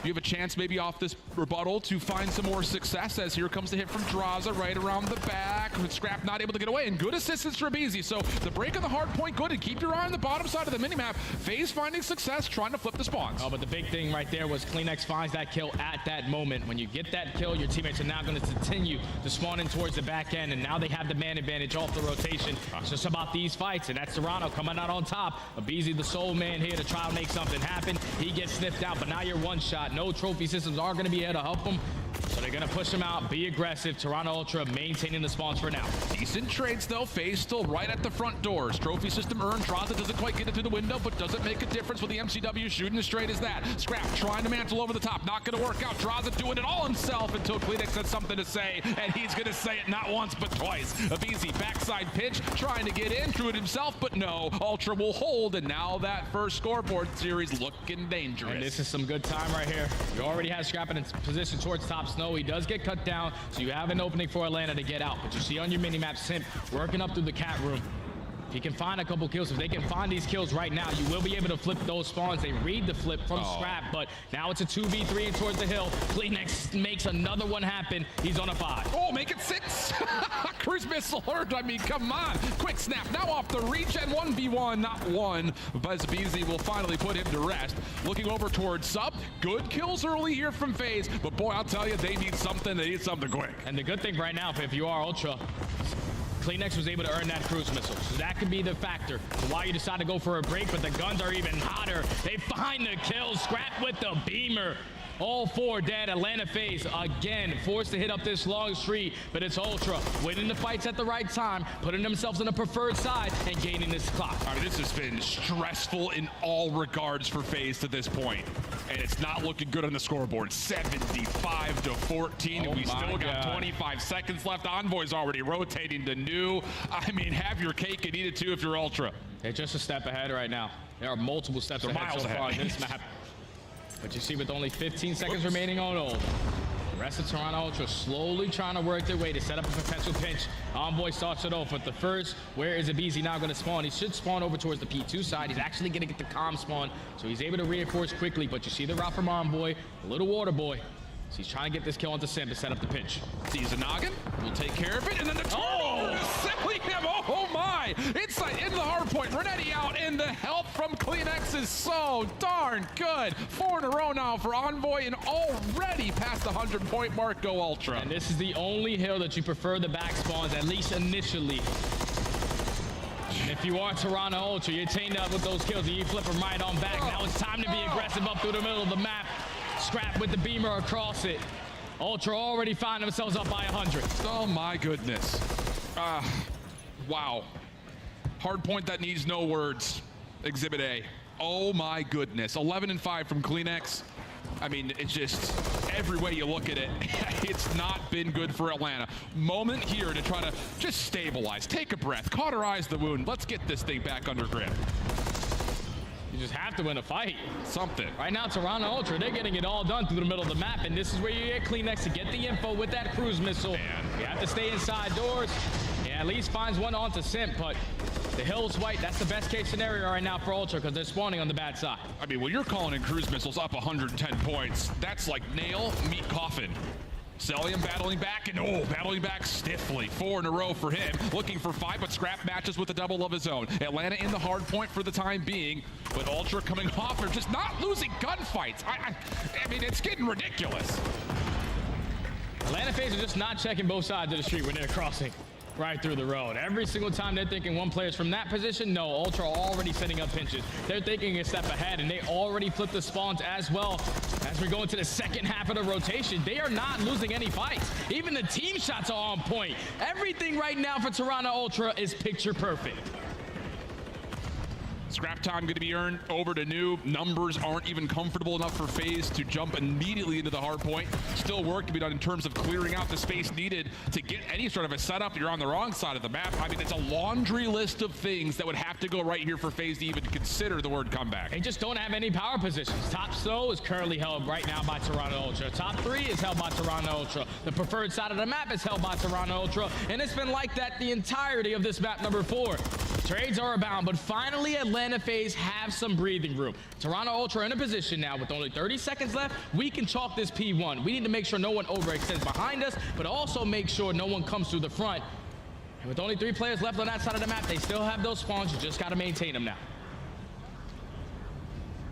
You have a chance maybe off this rebuttal to find some more success as here comes the hit from Draza right around the back. With Scrap not able to get away, and good assistance from Easy. So the break on the hard point good, and keep your eye on the bottom side of the minimap. FaZe finding success, trying to flip the spawns. Oh, but the big thing right there was CleanX finds that kill at that moment. When you get that kill, your teammates are now going to continue to spawn in towards the back end, and now they have the man advantage off the rotation. It's just about these fights, and that's Serrano coming out on top. Abizi, the soul man, here to try to make something happen. He gets sniffed out, but now you're one shot. No trophy systems are going to be here to help him. So they're going to push him out, be aggressive. Toronto Ultra maintaining the spawns for now. Decent trades, though. FaZe still right at the front doors. Trophy system earned. Draza doesn't quite get it through the window, but doesn't make a difference with the MCW shooting as straight as that. Scrap trying to mantle over the top. Not going to work out. Draza doing it all himself until CleanX has something to say, and he's going to say it not once, but twice. Abizi, backside pitch, trying to get in through it himself, but no. Ultra will hold, and now that first scoreboard series looking dangerous. And this is some good time right here. You already have Scrap in position towards top snow. He does get cut down, so you have an opening for Atlanta to get out. But you see on your minimap, Simp working up through the cat room. If he can find a couple kills, if they can find these kills right now, you will be able to flip those spawns. They read the flip from Scrap, but now it's a 2v3 and towards the hill. CleanX makes another one happen. He's on a 5. Oh, make it 6. Cruise missile alert. I mean, come on. Quick snap. Now off the reach and 1v1, not one. Buzz will finally put him to rest. Looking over towards Sub. Good kills early here from FaZe, but boy, I'll tell you, they need something. They need something quick. And the good thing right now, if you are Ultra, CleanX was able to earn that cruise missile. So that could be the factor to why you decide to go for a break, but the guns are even hotter. They find the kill. Scrap with the beamer. All 4 dead. Atlanta FaZe again forced to hit up this long street, but it's Ultra winning the fights at the right time, putting themselves on the preferred side and gaining this clock. I mean, this has been stressful in all regards for FaZe to this point, and it's not looking good on the scoreboard. 75 to 14. We still got 25 seconds left. Envoy's already rotating to new. I mean, have your cake and eat it too if you're Ultra. They're just a step ahead right now. There are multiple steps ahead so far in this map. But you see, with only 15 seconds remaining on ult, the rest of Toronto Ultra slowly trying to work their way to set up a potential pinch. Envoy starts it off with the first. Where is Abizi now going to spawn? He should spawn over towards the P2 side. He's actually going to get the comm spawn, so he's able to reinforce quickly. But you see the route from Envoy, a little water boy. So he's trying to get this kill onto Sim to set up the pinch. Sees a noggin, will take care of it, and then the turnover is selling him. Oh my! Inside, in the hard point, Renetti out, and the help from CleanX is so darn good. 4 in a row now for Envoy, and already past the 100-point mark go Ultra. And this is the only hill that you prefer the back spawns, at least initially. And if you are Toronto Ultra, you're chained up with those kills, and you flip them right on back. Now it's time to be aggressive up through the middle of the map. Scrap with the beamer across it. Ultra already find themselves up by 100. Oh my goodness. Wow. Hard point that needs no words. Exhibit A. Oh my goodness. 11 and 5 from CleanX. I mean, it's just every way you look at it, it's not been good for Atlanta. Moment here to try to just stabilize, take a breath, cauterize the wound. Let's get this thing back under grip. You just have to win a fight. Something. Right now, Toronto Ultra, they're getting it all done through the middle of the map, and this is where you get CleanX to get the info with that cruise missile. Man. You have to stay inside doors. Yeah, at least finds one onto Simp, but the hill's white. That's the best case scenario right now for Ultra because they're spawning on the bad side. I mean, when you're calling in cruise missiles up 110 points, that's like nail, meat, coffin. Celium battling back, and battling back stiffly. 4 in a row for him. Looking for 5, but Scrap matches with a double of his own. Atlanta in the hard point for the time being, but Ultra coming off. They're just not losing gunfights. I mean, it's getting ridiculous. Atlanta FaZe are just not checking both sides of the street when they're crossing right through the road. Every single time they're thinking one player's from that position, no, Ultra already setting up pinches. They're thinking a step ahead, and they already flipped the spawns as well. As we go into the second half of the rotation, they are not losing any fights. Even the team shots are on point. Everything right now for Toronto Ultra is picture perfect. Scrap time going to be earned over to Noob. Numbers aren't even comfortable enough for FaZe to jump immediately into the hard point. Still work to be done in terms of clearing out the space needed to get any sort of a setup. You're on the wrong side of the map. I mean, it's a laundry list of things that would have to go right here for FaZe to even consider the word comeback. They just don't have any power positions. Top snow is currently held right now by Toronto Ultra. Top 3 is held by Toronto Ultra. The preferred side of the map is held by Toronto Ultra, and it's been like that the entirety of this map number 4. Trades are abound, but finally Atlanta FaZe have some breathing room. Toronto Ultra in a position now with only 30 seconds left. We can chalk this P1. We need to make sure no one overextends behind us, but also make sure no one comes through the front. And with only 3 players left on that side of the map, they still have those spawns. You just got to maintain them now.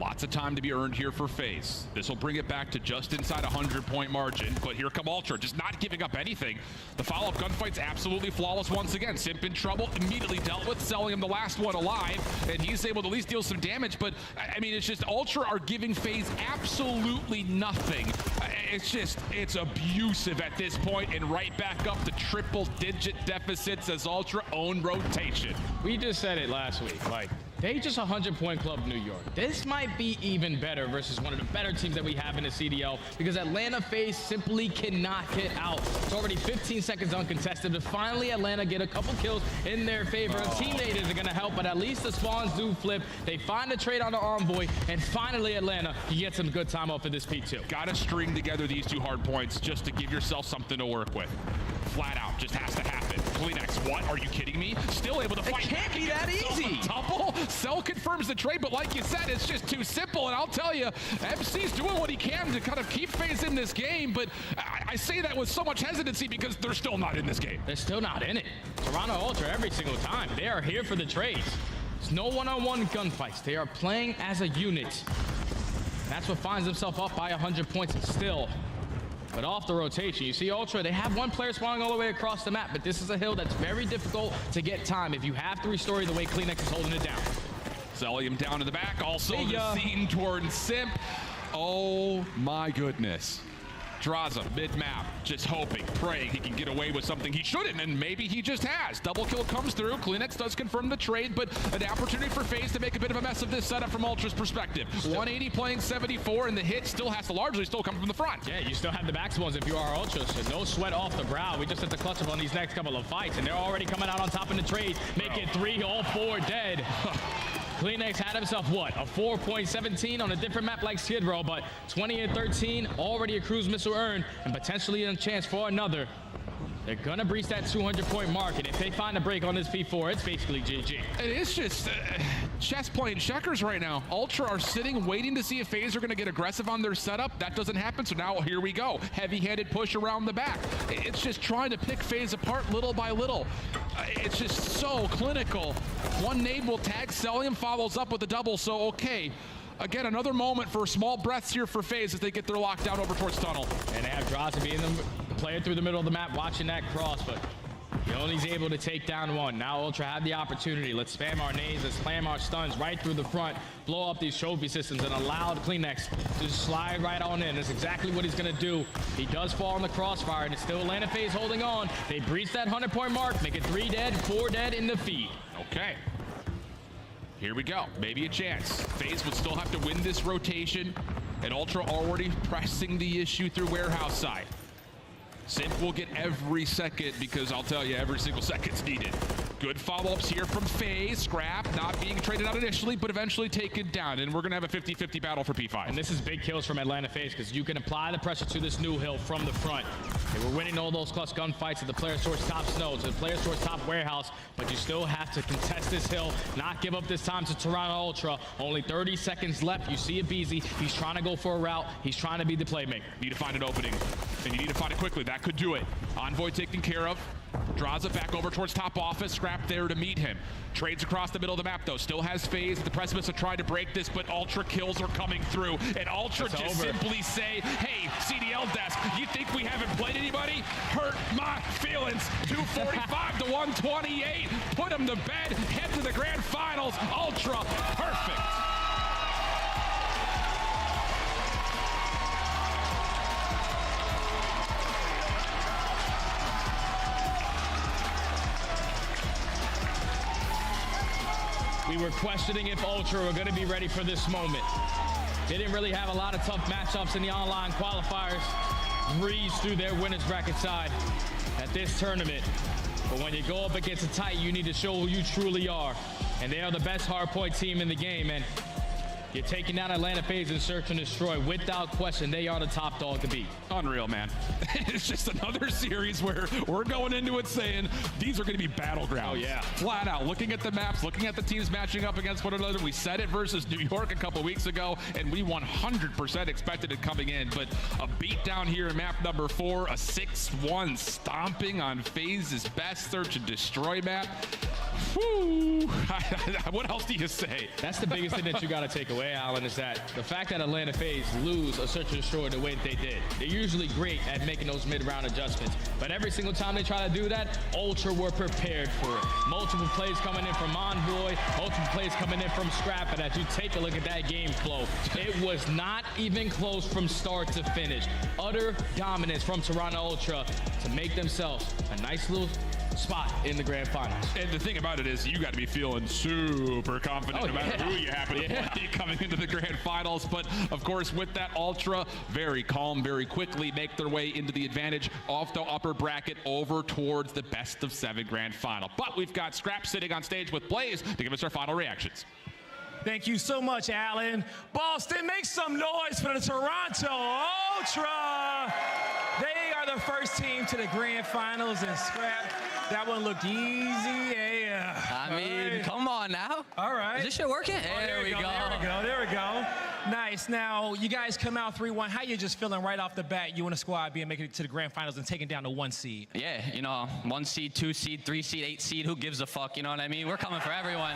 Lots of time to be earned here for FaZe. This will bring it back to just inside a 100-point margin, but here come Ultra, just not giving up anything. The follow-up gunfight's absolutely flawless once again. Simp in trouble, immediately dealt with, selling him the last one alive, and he's able to at least deal some damage, but I mean, it's just Ultra are giving FaZe absolutely nothing. It's abusive at this point, and right back up to triple-digit deficits as Ultra own rotation. We just said it last week, like, they just 100-point club New York. This might be even better versus one of the better teams that we have in the CDL because Atlanta FaZe simply cannot get out. It's already 15 seconds uncontested, but finally Atlanta get a couple kills in their favor. A teammate isn't going to help, but at least the spawns do flip. They find a trade on the Envoy, and finally Atlanta can get some good time off of this P2. Got to string together these 2 hard points just to give yourself something to work with. Flat out, just has to happen. CleanX, what? Are you kidding me? Still able to fight. It can't be that easy. Double. Cell confirms the trade, but like you said, it's just too simple. And I'll tell you, MC's doing what he can to kind of keep FaZe in this game, but I say that with so much hesitancy because they're still not in this game. They're still not in it. Toronto Ultra every single time. They are here for the trades. There's no one-on-one gunfights. They are playing as a unit. That's what finds themselves up by 100 points and still. But off the rotation, you see Ultra, they have one player spawning all the way across the map, but this is a hill that's very difficult to get time if you have to restore the way CleanX is holding it down. Celium down to the back, also the scene towards Simp. Oh my goodness. Draza, mid-map, just hoping, praying he can get away with something he shouldn't, and maybe he just has. Double kill comes through. CleanX does confirm the trade, but an opportunity for FaZe to make a bit of a mess of this setup from Ultra's perspective. 180 playing 74, and the hit still has to largely still come from the front. Yeah, you still have the back spawns if you are Ultra, so no sweat off the brow. We just have to clutch up on these next couple of fights, and they're already coming out on top in the trade, making 3, all 4 dead. CleanX had himself, what, a 4.17 on a different map like Skid Row, but 20 and 13, already a cruise missile earned, and potentially a chance for another. They're going to breach that 200-point mark, and if they find a break on this P4, it's basically GG. It is chess playing checkers right now. Ultra are sitting, waiting to see if FaZe are going to get aggressive on their setup. That doesn't happen, so now here we go. Heavy-handed push around the back. It's just trying to pick FaZe apart little by little. It's just so clinical. One nade will tag, Celium follows up with a double, so okay. Again, another moment for small breaths here for FaZe as they get their lockdown over towards tunnel. And they have Droz being the player through the middle of the map, watching that cross, but he only's able to take down one. Now Ultra have the opportunity. Let's spam our nades, let's spam our stuns right through the front, blow up these trophy systems, and allow Kleenex to slide right on in. That's exactly what he's gonna do. He does fall in the crossfire, and it's still Atlanta FaZe holding on. They breach that 100-point mark, make it 3 dead, 4 dead in the feed. Okay. Here we go. Maybe a chance. FaZe would still have to win this rotation, and Ultra already pressing the issue through warehouse side. Simp will get every second because I'll tell you, every single second's needed. Good follow-ups here from FaZe. Scrap not being traded out initially, but eventually taken down. And we're going to have a 50-50 battle for P5. And this is big kills from Atlanta FaZe because you can apply the pressure to this new hill from the front. They were winning all those clutch gunfights at the players towards top snow, to the players towards top warehouse, but you still have to contest this hill, not give up this time to Toronto Ultra. Only 30 seconds left. You see a BZ. He's trying to go for a route. He's trying to be the playmaker. Need to find an opening, and you need to find it quickly. That could do it. Envoy taken care of. Draws it back over towards top office. Scrap there to meet him. Trades across the middle of the map, though. Still has FaZe at the precipice of trying to break this, but Ultra kills are coming through. And Ultra just simply say, hey, CDL desk, you think we haven't played anybody? Hurt my feelings. 245 to 128. Put him to bed. Head to the grand finals. Ultra, perfect. We were questioning if Ultra were going to be ready for this moment. They didn't really have a lot of tough matchups in the online qualifiers. Breeze through their winners bracket side at this tournament. But when you go up against a tight, you need to show who you truly are. And they are the best hardpoint team in the game. And you're taking down Atlanta FaZe and Search and Destroy. Without question, they are the top dog to beat. Unreal, man. It's just another series where we're going into it saying these are going to be battlegrounds. Oh, yeah. Flat out. Looking at the maps, looking at the teams matching up against one another. We said it versus New York a couple weeks ago, and we 100% expected it coming in. But a beat down here in map number 4, a 6-1 stomping on FaZe's best Search and Destroy map. Woo! What else do you say? That's the biggest thing that you got to take away, Alan, is that the fact that Atlanta FaZe lose a Search and Destroy the way that they did. They're usually great at making those mid-round adjustments, but every single time they try to do that, Ultra were prepared for it. Multiple plays coming in from Envoy, multiple plays coming in from Scrap, and as you take a look at that game flow, it was not even close from start to finish. Utter dominance from Toronto Ultra to make themselves a nice little spot in the grand finals. And the thing about it is you got to be feeling super confident no matter who you happen to play coming into the grand finals. But of course, with that, Ultra very calm, very quickly make their way into the advantage off the upper bracket over towards the best of 7 grand final. But we've got Scrap sitting on stage with Blaze to give us our final reactions. Thank you so much, Alan. Boston, make some noise for the Toronto Ultra. They are the first team to the grand finals, and Scrap, that one looked easy. Yeah. I mean, come on now. All right. Is this shit working? Oh, there we go. There we go. Nice. Now, you guys come out 3-1. How you just feeling right off the bat, you and the squad being making it to the grand finals and taking down the 1 seed? Yeah, you know, 1 seed, 2 seed, 3 seed, 8 seed, who gives a fuck, you know what I mean? We're coming for everyone.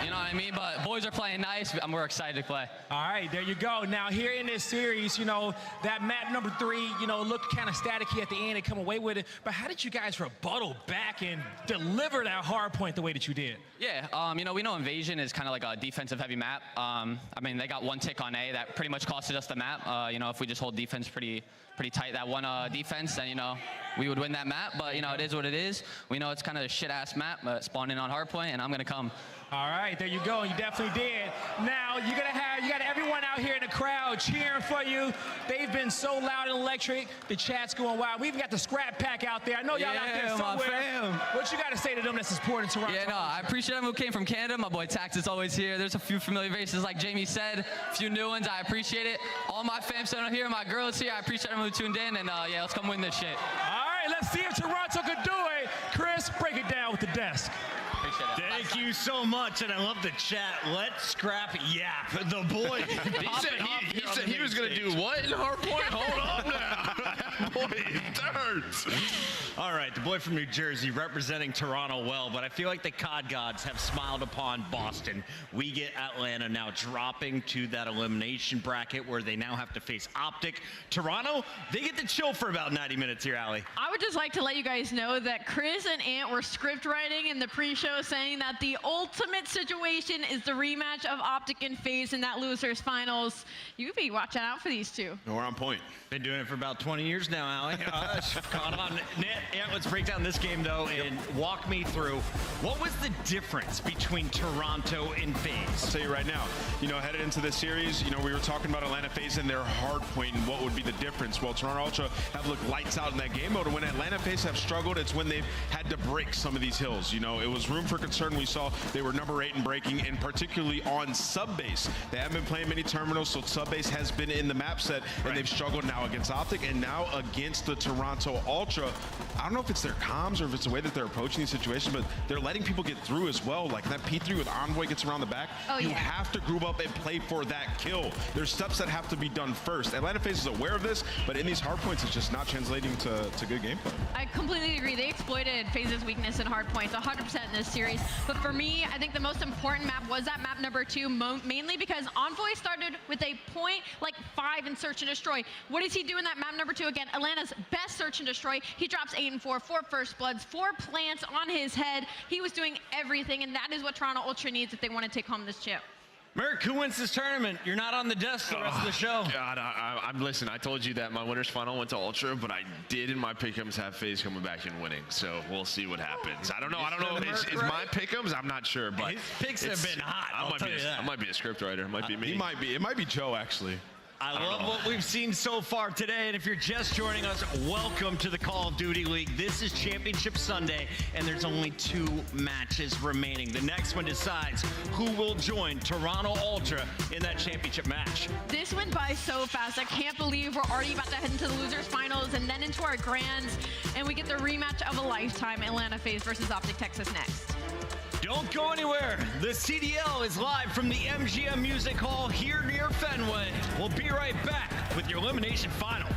You know what I mean? But boys are playing nice. We're excited to play. All right, there you go. Now, here in this series, you know, that map number 3, you know, looked kind of staticky at the end and come away with it. But how did you guys rebuttal back and deliver that hard point the way that you did? Yeah, you know, we know Invasion is kind of like a defensive-heavy map. I mean, they got 1 tick on A that pretty much costed us the map. You know, if we just hold defense pretty tight, that one defense, then, you know, we would win that map. But, you know, it is what it is. We know it's kind of a shit-ass map, but spawned in on hardpoint, and I'm going to come. All right, there you go. You definitely did. Now, you got everyone out here in the crowd cheering for you. They've been so loud and electric. The chat's going wild. We've got the Scrap Pack out there. I know y'all out there somewhere. My fam. What you got to say to them that's supporting Toronto? Yeah, no, I appreciate everyone who came from Canada. My boy Tax is always here. There's a few familiar faces, like Jamie said. A few new ones. I appreciate it. All my fam sitting here, my girls here. I appreciate everyone who tuned in. And, yeah, let's come win this shit. All right, let's see if Toronto could do it. Chris, break it down with the desk. Appreciate it. Thank you so much, and I love the chat. Let's scrap Yap. The boy. He said he was going to do what in hardpoint? Hold on now. Boy, it hurts. All right, the boy from New Jersey representing Toronto well, but I feel like the COD gods have smiled upon Boston. We get Atlanta now dropping to that elimination bracket where they now have to face Optic. Toronto, they get to chill for about 90 minutes here, Allie. I would just like to let you guys know that Chris and Ant were script writing in the pre-show saying that the ultimate situation is the rematch of Optic and FaZe in that losers finals. You be watching out for these two. We're on point. Been doing it for about 20 years now, Allie. Caught on. Ant, let's break down this game, though, and walk me through what was the difference between Toronto and FaZe? I'll tell you right now, headed into this series, we were talking about Atlanta FaZe and their hard point and what would be the difference. Well, Toronto Ultra have looked lights out in that game mode, and when Atlanta FaZe have struggled, it's when they've had to break some of these hills. It was room for concern. We saw they were number 8 in breaking, and particularly on sub-base. They haven't been playing many terminals, so sub-base has been in the map set, and they've struggled now against Optic and now against the Toronto Ultra. I don't know if it's their comms or if it's the way that they're approaching these situations, but they're letting people get through as well. Like that P3 with Envoy gets around the back. You have to group up and play for that kill. There's steps that have to be done first. Atlanta FaZe is aware of this, but in these hard points, it's just not translating to good gameplay. I completely agree. They exploited FaZe's weakness in hard points 100% in this series. But for me, I think the most important map was that map number 2, mainly because Envoy started with a point like 5 in search and destroy. What does he do in that map number 2 again? Atlanta's best search and destroy. He drops 8 and 4 first bloods, 4 plants on his head. He was doing everything, and that is what Toronto Ultra needs if they want to take home this chip. Merrick, who wins this tournament? You're not on the desk the rest of the show. God, listen, I told you that my winners final went to Ultra, but I did in my pick'ems have FaZe coming back and winning, so we'll see what happens. I don't know. Is my pick'ems? I'm not sure, but his picks have been hot. I might be a script writer. It might be me. It might be Joe, actually. I love what we've seen so far today, and if you're just joining us, welcome to the Call of Duty League. This is Championship Sunday, and there's only 2 matches remaining. The next one decides who will join Toronto Ultra in that championship match. This went by so fast. I can't believe we're already about to head into the losers finals and then into our grands, and we get the rematch of a lifetime, Atlanta FaZe versus Optic Texas next. Don't go anywhere. The CDL is live from the MGM Music Hall here near Fenway. We'll be right back with your elimination final.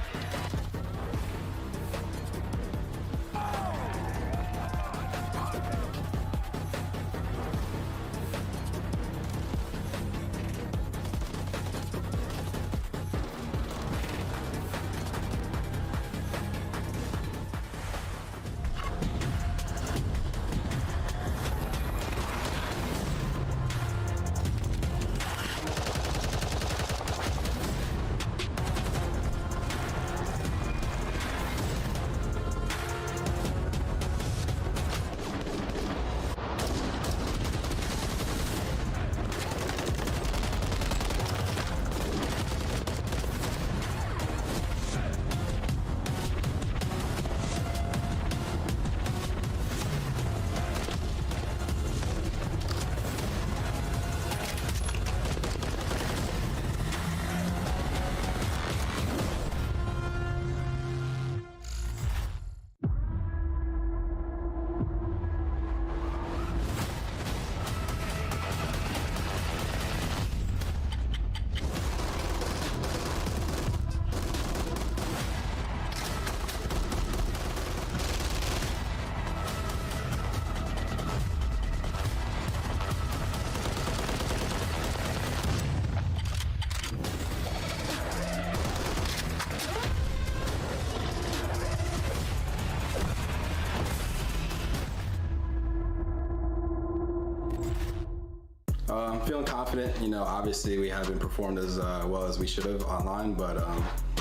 I'm feeling confident. Obviously we haven't performed as well as we should have online, but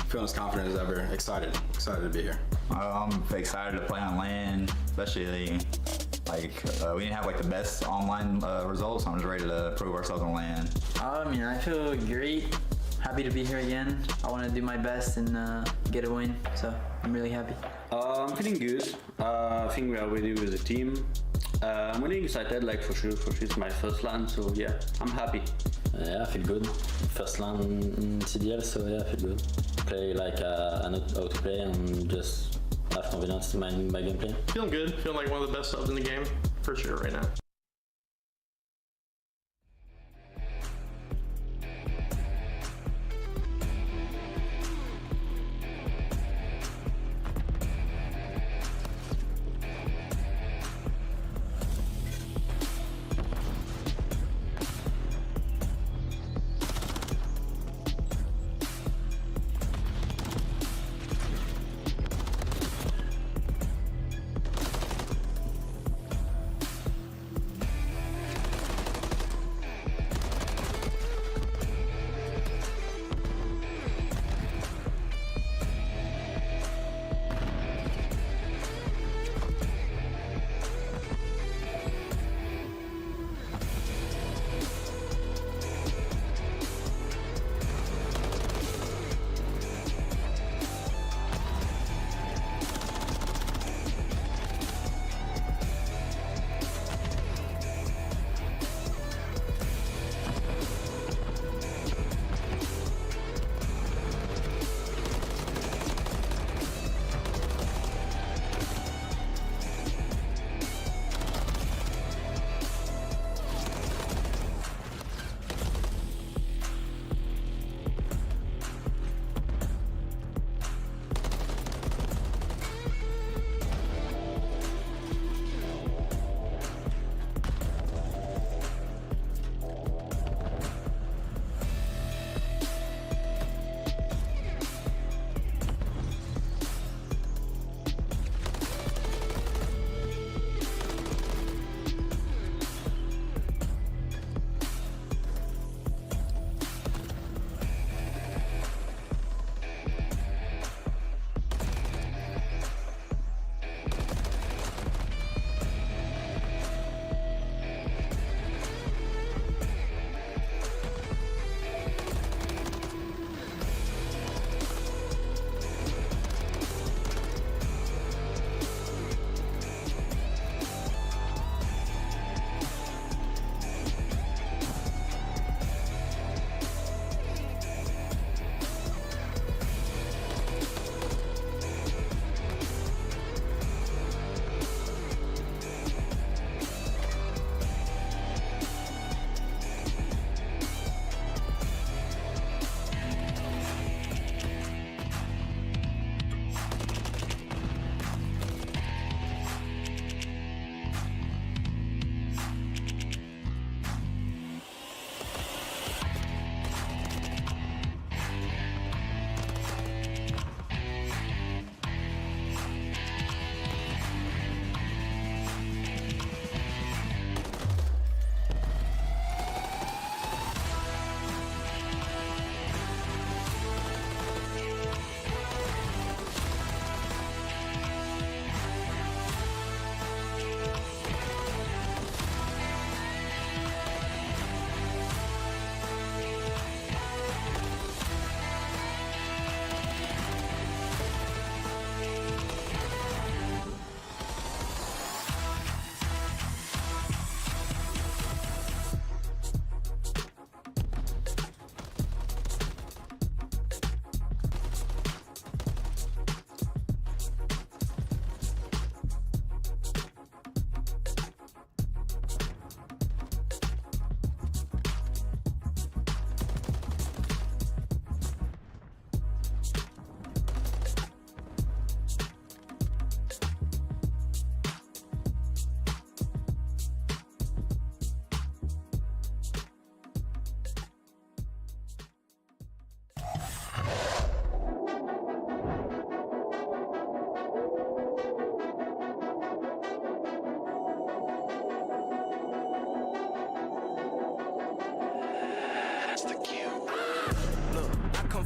feeling as confident as ever. Excited to be here. I'm excited to play on LAN, especially we didn't have the best online results. So I'm just ready to prove ourselves on LAN. I feel great. Happy to be here again. I want to do my best and get a win. So I'm really happy. I'm feeling good. I think we are ready with the team. I'm really excited, for sure it's my first LAN, so yeah, I'm happy. Yeah, I feel good. First LAN in CDL, so yeah, I feel good. Play I know how to play and just have confidence in my gameplay. Feeling good. Feeling like one of the best subs in the game, for sure right now.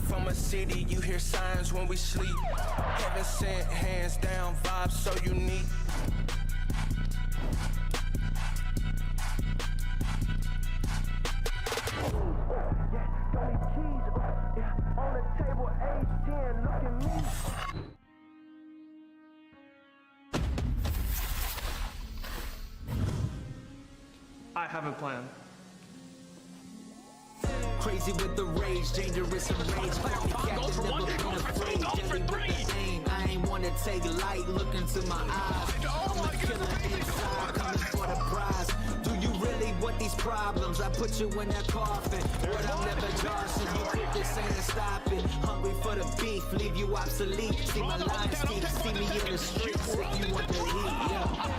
from a city, you hear signs when we sleep. Heaven sent, hands down, vibes so unique. On the table, age 10, look at me. I have a plan. Crazy with the rage, dangerous and rage. Goes for one, goes for three, goes for three. I ain't wanna take light, look into my eyes. I'm a killer inside, coming for the prize. Do you really want these problems? I put you in that coffin, but I'm never Johnson. You quit this ain't stop it. Hungry for the beef, leave you obsolete. See my lines deep, see me in the streets if you want the heat. Yeah.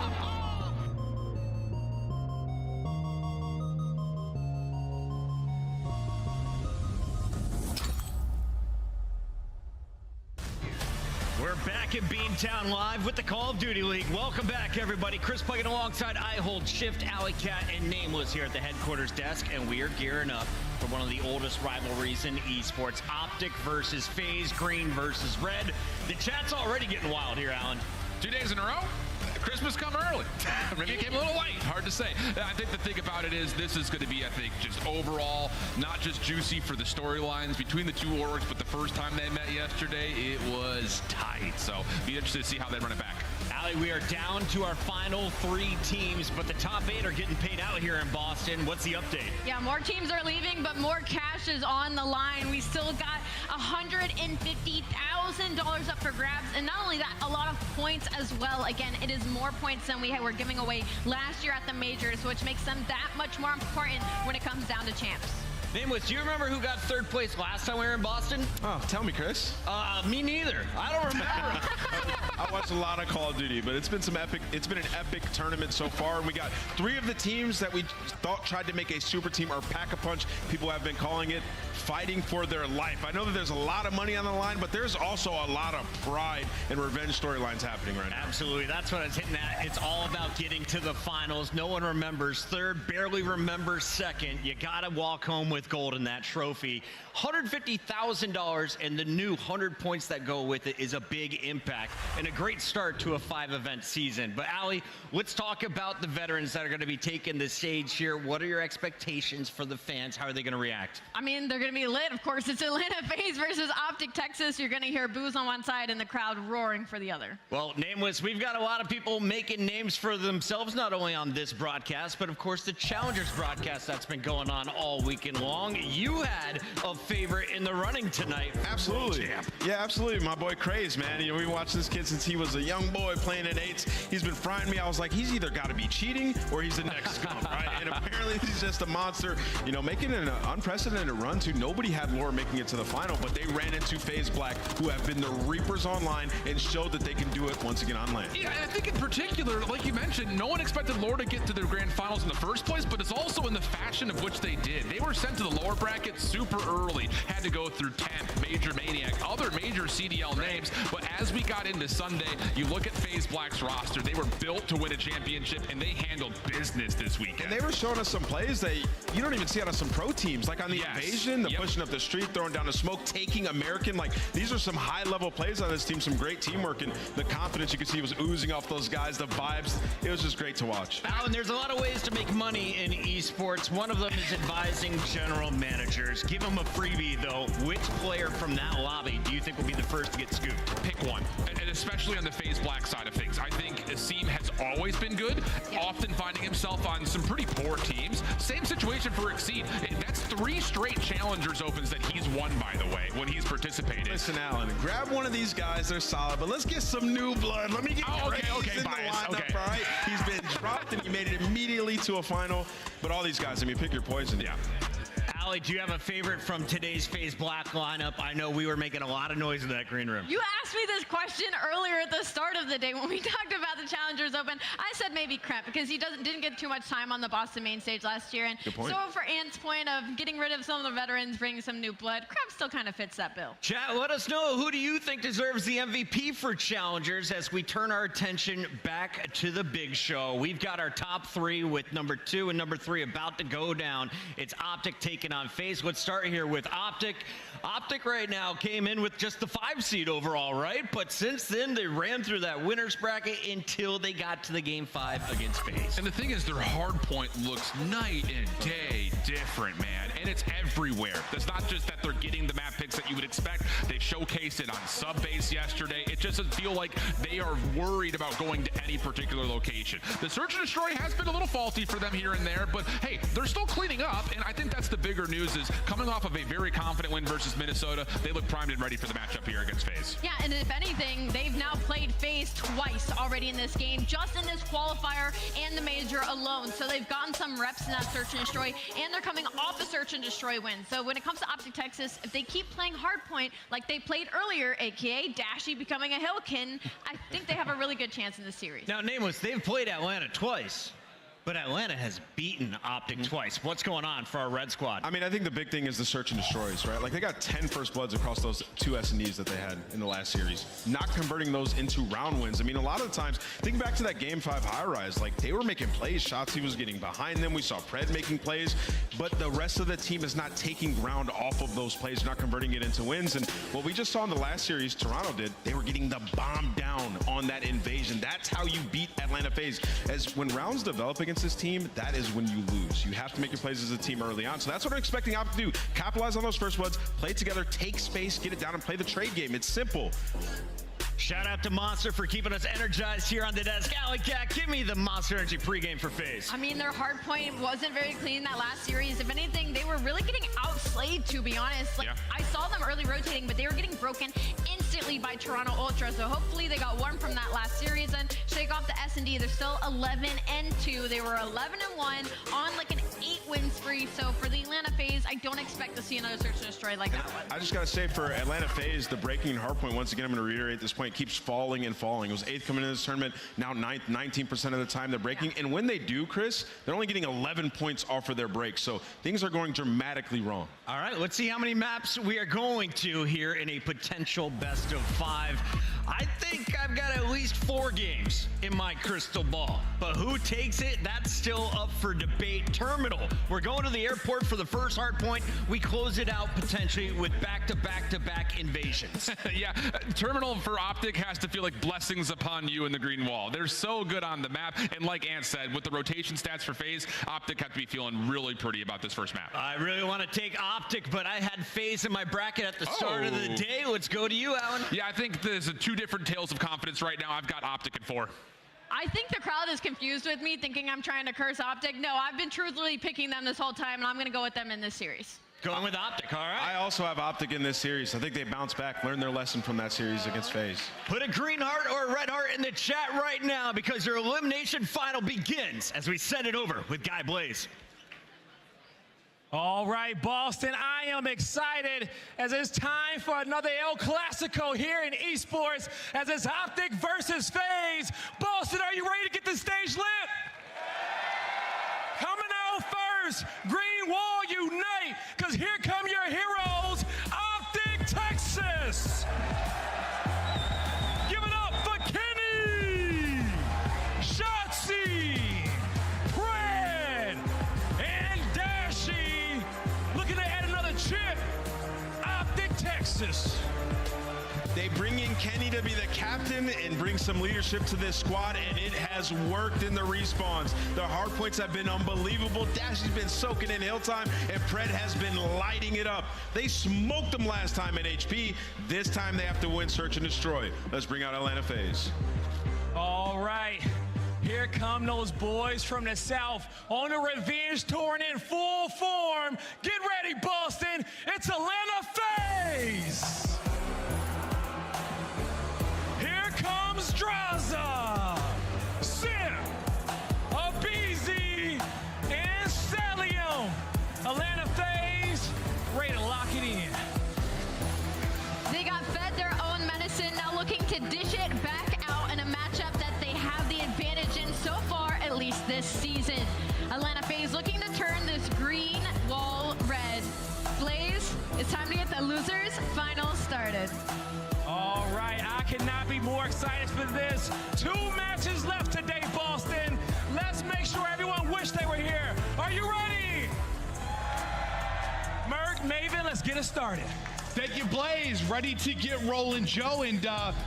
We're back at Beantown Live with the Call of Duty League. Welcome back, everybody. Chris Puckett alongside I Hold Shift, Alley Cat, and Nameless here at the headquarters desk, and we are gearing up for one of the oldest rivalries in esports. Optic versus FaZe, green versus red. The chat's already getting wild here, Alan. 2 days in a row? Christmas come early. Maybe it came a little late. Hard to say. I think the thing about it is this is going to be, I think, just overall, not just juicy for the storylines between the two orgs, but the first time they met yesterday, it was tight. So be interested to see how they run it back. Allie, we are down to our final 3 teams, but the top 8 are getting paid out here in Boston. What's the update? Yeah, more teams are leaving, but more cash is on the line. We still got $150,000 up for grabs, and not only that, a lot of points as well. Again, it is more points than we were giving away last year at the majors, which makes them that much more important when it comes down to champs. Nameless, do you remember who got 3rd place last time we were in Boston? Oh, tell me, Chris. Me neither. I don't remember. I watched a lot of Call of Duty, but it's been an epic tournament so far. We got 3 of the teams that we thought tried to make a super team, or pack-a-punch, people have been calling it, fighting for their life. I know that there's a lot of money on the line, but there's also a lot of pride and revenge storylines happening right now. Absolutely. That's what I was hitting at. It's all about getting to the finals. No one remembers 3rd, barely remembers 2nd. You got to walk home with gold in that trophy. $150,000 and the new 100 points that go with it is a big impact and a great start to a 5-event season. But Allie, let's talk about the veterans that are going to be taking the stage here. What are your expectations for the fans? How are they going to react? I mean, they're going to be lit. Of course, it's Atlanta FaZe versus Optic Texas. You're going to hear boos on one side and the crowd roaring for the other. Well, Nameless, we've got a lot of people making names for themselves, not only on this broadcast, but of course the Challengers broadcast that's been going on all weekend long. You had a favorite in the running tonight. Absolutely. Yeah, absolutely. My boy Craze, man. You know, we watched this kid since he was a young boy playing in 8s. He's been frying me. I was like, he's either got to be cheating or he's the next scum, right? And apparently he's just a monster, you know, making an unprecedented run to. Nobody had Lore making it to the final, but they ran into FaZe Black, who have been the Reapers online and showed that they can do it once again on land. Yeah, I think in particular, like you mentioned, no one expected Lore to get to their grand finals in the first place, but it's also in the fashion of which they did. They were sent to the lower bracket super early, had to go through Temp, Major Maniac, other major CDL names, but as we got into Sunday, you look at FaZe Black's roster, they were built to win a championship, and they handled business this weekend. And they were showing us some plays that you don't even see out of some pro teams, like on the invasion, the pushing up the street, throwing down the smoke, taking American. Like, these are some high-level plays on this team, some great teamwork, and the confidence you could see was oozing off those guys, the vibes. It was just great to watch. Alan, there's a lot of ways to make money in esports. One of them is advising general managers. Give them a freebie, though. Which player from that lobby do you think will be the first to get scooped? Pick one, and especially on the FaZe Black side of things. I think Asim has always been good, often finding himself on some pretty poor teams. Same situation for Exceed. That's 3 straight Challengers Opens that he's won, by the way, when he's participated. Listen, Alan, grab one of these guys. They're solid, but let's get some new blood. Let me get in the lineup, all right? He's been dropped, and he made it immediately to a final. But all these guys, I mean, pick your poison. Yeah. Allie, do you have a favorite from today's FaZe Black lineup? I know we were making a lot of noise in that green room. You asked me this question earlier at the start of the day when we talked about the Challengers Open. I said maybe Kremp because he didn't get too much time on the Boston main stage last year. And good point. So for Ant's point of getting rid of some of the veterans, bringing some new blood, Kremp still kind of fits that bill. Chat, let us know, who do you think deserves the MVP for Challengers as we turn our attention back to the big show. We've got our top 3 with number 2 and number 3 about to go down. It's Optic taking on on FaZe. Let's start here with Optic. Optic right now came in with just the 5 seed overall, right? But since then, they ran through that winner's bracket until they got to the Game 5 against FaZe. And the thing is, their hard point looks night and day different, man. And it's everywhere. It's not just that they're getting the map picks that you would expect. They showcased it on Subbase yesterday. It just doesn't feel like they are worried about going to any particular location. The search and destroy has been a little faulty for them here and there, but hey, they're still cleaning up. And I think that's the bigger news, is coming off of a very confident win versus Minnesota, they look primed and ready for the matchup here against FaZe. Yeah, and if anything, they've now played FaZe twice already in this game, just in this qualifier and the major alone. So they've gotten some reps in that search and destroy, and they're coming off a search and destroy win. So when it comes to Optic Texas, if they keep playing hardpoint like they played earlier, aka Dashy becoming a Hillkin, I think they have a really good chance in this series. Now, Nameless, they've played Atlanta twice, but Atlanta has beaten Optic twice. What's going on for our red squad? I mean, I think the big thing is the search and destroys, right? Like, they got 10 first bloods across those 2 S&Ds that they had in the last series. Not converting those into round wins. I mean, a lot of the times, think back to that Game 5 high-rise. Like, they were making plays. Shotzzy was getting behind them. We saw Pred making plays. But the rest of the team is not taking ground off of those plays, not converting it into wins. And what we just saw in the last series, Toronto did, they were getting the bomb down on that invasion. That's how you beat Atlanta FaZe. As when rounds develop against this team, that is when you lose. You have to make your plays as a team early on. So that's what I'm expecting Optic to do. Capitalize on those first bloods, play together, take space, get it down, and play the trade game. It's simple. Shout out to Monster for keeping us energized here on the desk. Alley Cat, give me the Monster Energy pregame for FaZe. I mean, their hard point wasn't very clean that last series. If anything, they were really getting outslayed, to be honest. Like, Yeah. I saw them early rotating, but they were getting broken instantly by Toronto Ultra. So hopefully they got warm from that last series and shake off the S&D. They're still 11-2. They were 11-1 on like an 8-win spree. So for the Atlanta FaZe, I don't expect to see another search and destroy like that one. I just got to say, for Atlanta FaZe, the breaking hardpoint, once again, I'm going to reiterate this point, keeps falling and falling. It was 8th coming into this tournament, now 9th, 19% of the time they're breaking. And when they do, Chris, they're only getting 11 points off of their break. So things are going dramatically wrong. All right, let's see how many maps we are going to here in a potential best of 5. I think I've got at least 4 games in my crystal ball, but who takes it, that's still up for debate. Terminal, we're going to the airport for the first hard point. We close it out potentially with back-to-back-to-back invasions. Yeah, Terminal for Optic has to feel like blessings upon you in the green wall. They're so good on the map, and like Ant said, with the rotation stats for FaZe, Optic have to be feeling really pretty about this first map. I really want to take Optic, but I had FaZe in my bracket at the start of the day. Let's go to you, Alan. Yeah, I think there's 2 different tales of confidence right now. I've got Optic at 4. I think the crowd is confused with me, thinking I'm trying to curse Optic. No, I've been truthfully picking them this whole time, and I'm going to go with them in this series. Going with Optic, all right. I also have Optic in this series. I think they bounce back, learn their lesson from that series against FaZe. Put a green heart or a red heart in the chat right now, because your elimination final begins as we send it over with Guy Blaze. All right, Boston, I am excited as it's time for another El Clasico here in esports, as it's Optic versus FaZe. Boston, are you ready to get the stage lit? Coming out first, Green Wall unite, because here come your heroes, Optic Texas. Give it up for Kenny, Shotzzy, Pred, and Dashy. Looking to add another chip, Optic Texas. They bring in Kenny to be the captain and bring some leadership to this squad, and it has worked in the respawns. The hard points have been unbelievable. Dashy's been soaking in hill time, and Pred has been lighting it up. They smoked them last time at HP. This time they have to win search and destroy. Let's bring out Atlanta FaZe. All right, here come those boys from the South on a revenge tour and in full form. Get ready, Boston. It's Atlanta FaZe. Here comes Draza, Sim, Abizi, and Stallion. Atlanta FaZe, ready to lock it in. They got fed their own medicine, now looking to dish it back out in a matchup that they have the advantage in so far, at least this season. Atlanta FaZe looking to turn this green wall red. Blaze, it's time to get the losers final started. All right, I cannot be more excited for this. 2 matches left today, Boston. Let's make sure everyone wish they were here. Are you ready? get us started. Thank you, Blaze. Ready to get rolling, Joe. And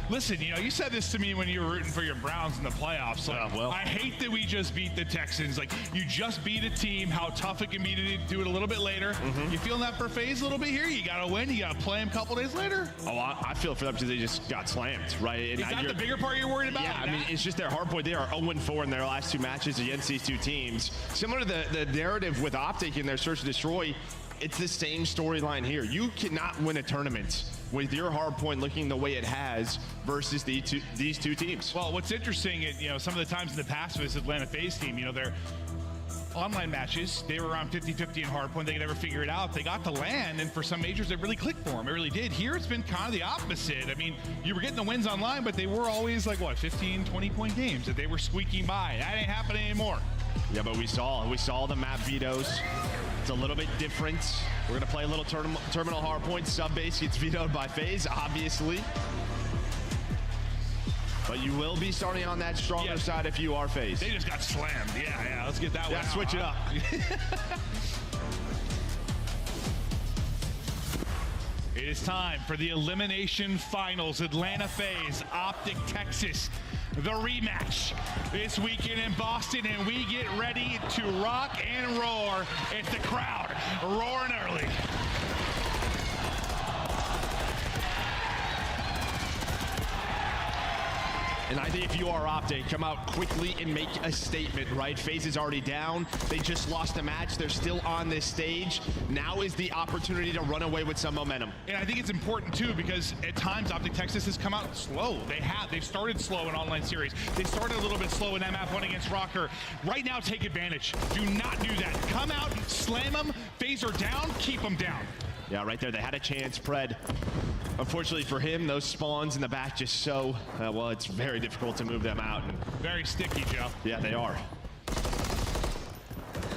listen, you said this to me when you were rooting for your Browns in the playoffs. Like, I hate that we just beat the Texans. Like, you just beat a team, how tough it can be to do it a little bit later. You feeling that for FaZe a little bit here? You got to win. You got to play them a couple days later. Oh, I feel for them because they just got slammed, right? Is that the bigger part you're worried about? Yeah, I mean, it's just their hard point. They are 0-4 in their last 2 matches against these 2 teams. Similar to the narrative with Optic in their Search and Destroy, it's the same storyline here. You cannot win a tournament with your hard point looking the way it has versus these two teams. Well, what's interesting, some of the times in the past with this Atlanta FaZe team, their online matches, they were around 50-50 in hard point. They could never figure it out. They got to LAN, and for some majors, it really clicked for them. It really did. Here, it's been kind of the opposite. I mean, you were getting the wins online, but they were always like, 15, 20-point games that they were squeaking by. That ain't happening anymore. Yeah, but we saw the map vetoes. It's a little bit different. We're gonna play a little terminal hardpoint. Sub base gets vetoed by FaZe, obviously. But you will be starting on that stronger side if you are FaZe. They just got slammed. Yeah, let's get that one out. Switch it up. It is time for the elimination finals. Atlanta FaZe, Optic Texas. The rematch this weekend in Boston, and we get ready to rock and roar. It's the crowd roaring early. And I think if you are Optic, come out quickly and make a statement, right? FaZe is already down. They just lost a match. They're still on this stage. Now is the opportunity to run away with some momentum. And I think it's important, too, because at times Optic Texas has come out slow. They've started slow in online series. They started a little bit slow in MF1 against Rocker. Right now, take advantage. Do not do that. Come out, slam them. FaZe are down, keep them down. Yeah, right there. They had a chance. Pred, unfortunately for him, those spawns in the back just so, well, it's very difficult to move them out. And very sticky, Joe. Yeah, they are.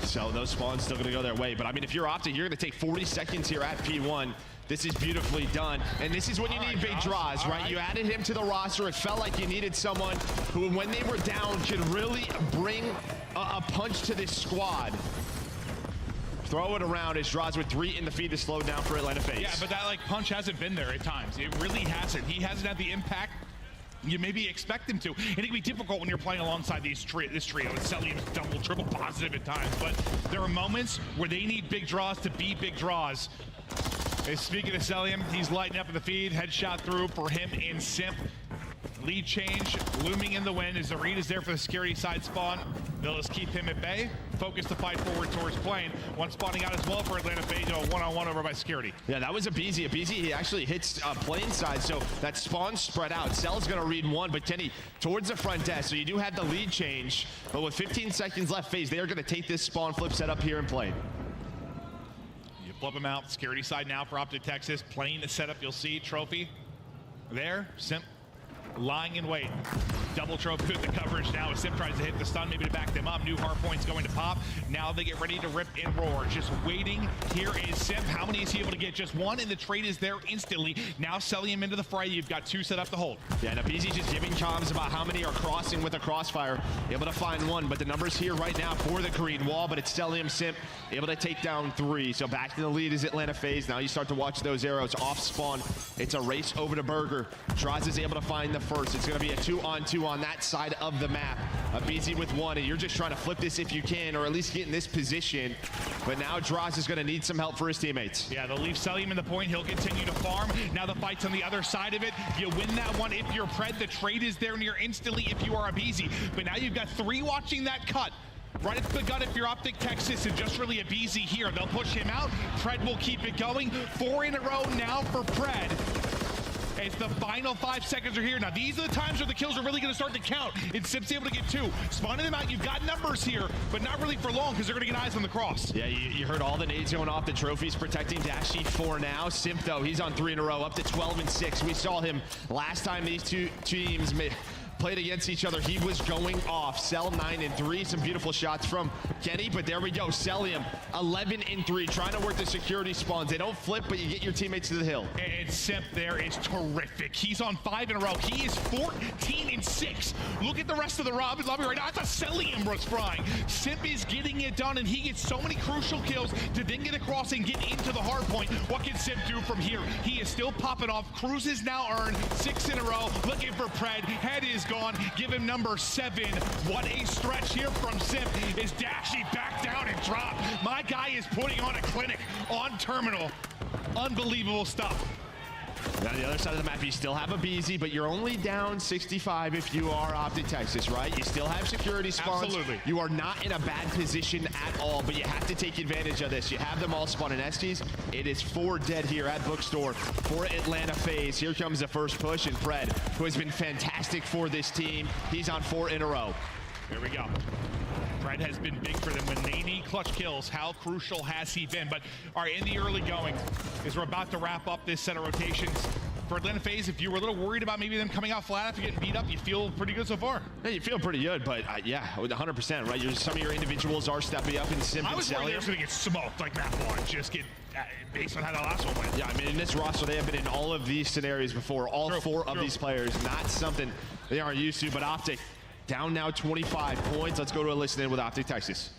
So those spawns still going to go their way. But, I mean, if you're Optic, you're going to take 40 seconds here at P1. This is beautifully done. And this is when you need big draws, right? You added him to the roster. It felt like you needed someone who, when they were down, could really bring a punch to this squad. Throw it around as draws with 3 in the feed to slow down for Atlanta FaZe. Yeah, but that punch hasn't been there at times. It really hasn't. He hasn't had the impact you maybe expect him to. And it can be difficult when you're playing alongside this trio. It's Celium's double, triple positive at times. But there are moments where they need big draws to be big draws. And speaking of Celium, he's lighting up in the feed. Headshot through for him and Simp. Lead change looming in the wind as the read is there for the security side spawn. They'll just keep him at bay. Focus the fight forward towards plane. One spawning out as well for Atlanta FaZe. A one-on-one over by security. Yeah, that was Abizi. He actually hits plane side, so that spawn spread out. Cell's going to read one, but Kenny towards the front desk. So you do have the lead change, but with 15 seconds left, FaZe, they are going to take this spawn flip set up here and play. You flip him out. Security side now for Optic Texas. Plane setup, you'll see. Trophy there. Simp lying in wait. Double trophy with the coverage now as Simp tries to hit the stun, maybe to back them up. New hard points going to pop. Now they get ready to rip and roar. Just waiting. Here is Simp. How many is he able to get? Just one, and the trade is there instantly. Now selling him into the fray. You've got 2 set up to hold. Yeah, and Abizi just giving comms about how many are crossing with a crossfire. Able to find 1, but the numbers here right now for the green wall, but it's Celium Simp able to take down 3. So back to the lead is Atlanta FaZe. Now you start to watch those arrows off spawn. It's a race over to Burger. Draz is able to find the first. It's going to be a 2-on-2 on that side of the map. Abizi with 1, and you're just trying to flip this if you can, or at least get in this position. But now Draz is going to need some help for his teammates. Yeah, they'll leave Celium in the point. He'll continue to farm. Now the fight's on the other side of it. You win that one if you're Pred. The trade is there near instantly if you are Abizi. But now you've got 3 watching that cut. Right at the gut if you're Optic Texas, and just really Abizi here. They'll push him out. Pred will keep it going. 4 in a row now for Pred. As the final 5 seconds are here. Now, these are the times where the kills are really going to start to count. And Simp's able to get 2. Spawning them out, you've got numbers here, but not really for long because they're going to get eyes on the cross. Yeah, you heard all the nades going off. The trophies protecting Dashy 4 now. Simp, though, he's on 3 in a row, up to 12 and 6. We saw him last time these two teams played against each other, he was going off. Cell 9 and 3, some beautiful shots from Kenny, but there we go. Cellium 11 and 3, trying to work the security spawns. They don't flip, but you get your teammates to the hill. And Simp there is terrific. He's on 5 in a row. He is 14 and 6. Look at the rest of the lobby right now. I thought Cellium was frying. Simp is getting it done, and he gets so many crucial kills to then get across and get into the hard point. What can Simp do from here? He is still popping off. Cruz has now earned 6 in a row. Looking for Pred. Head is gone. Give him number 7. What a stretch here from Simp. Is Dashy back down and drop? My guy is putting on a clinic on Terminal. Unbelievable stuff. Now, on the other side of the map, you still have a BZ, but you're only down 65 if you are Optic Texas, right? You still have security spawns. Absolutely. You are not in a bad position at all, but you have to take advantage of this. You have them all spawn in STs. It is 4 dead here at Bookstore for Atlanta FaZe. Here comes the first push, and Fred, who has been fantastic for this team, he's on 4 in a row. Here we go. Fred has been big for them when they need clutch kills. How crucial has he been? But all right, in the early going, as we're about to wrap up this set of rotations, for Atlanta FaZe, if you were a little worried about maybe them coming out flat after getting beat up, you feel pretty good so far. Yeah, you feel pretty good, but yeah, 100%, right? Some of your individuals are stepping up in Simp and I was worried they were going to get smoked like map 1, just get based on how the last one went. Yeah, I mean, in this roster, they have been in all of these scenarios before. All 4 of these players, not something they aren't used to, but Optic down now 25 points. Let's go to a listen in with Optic Texas.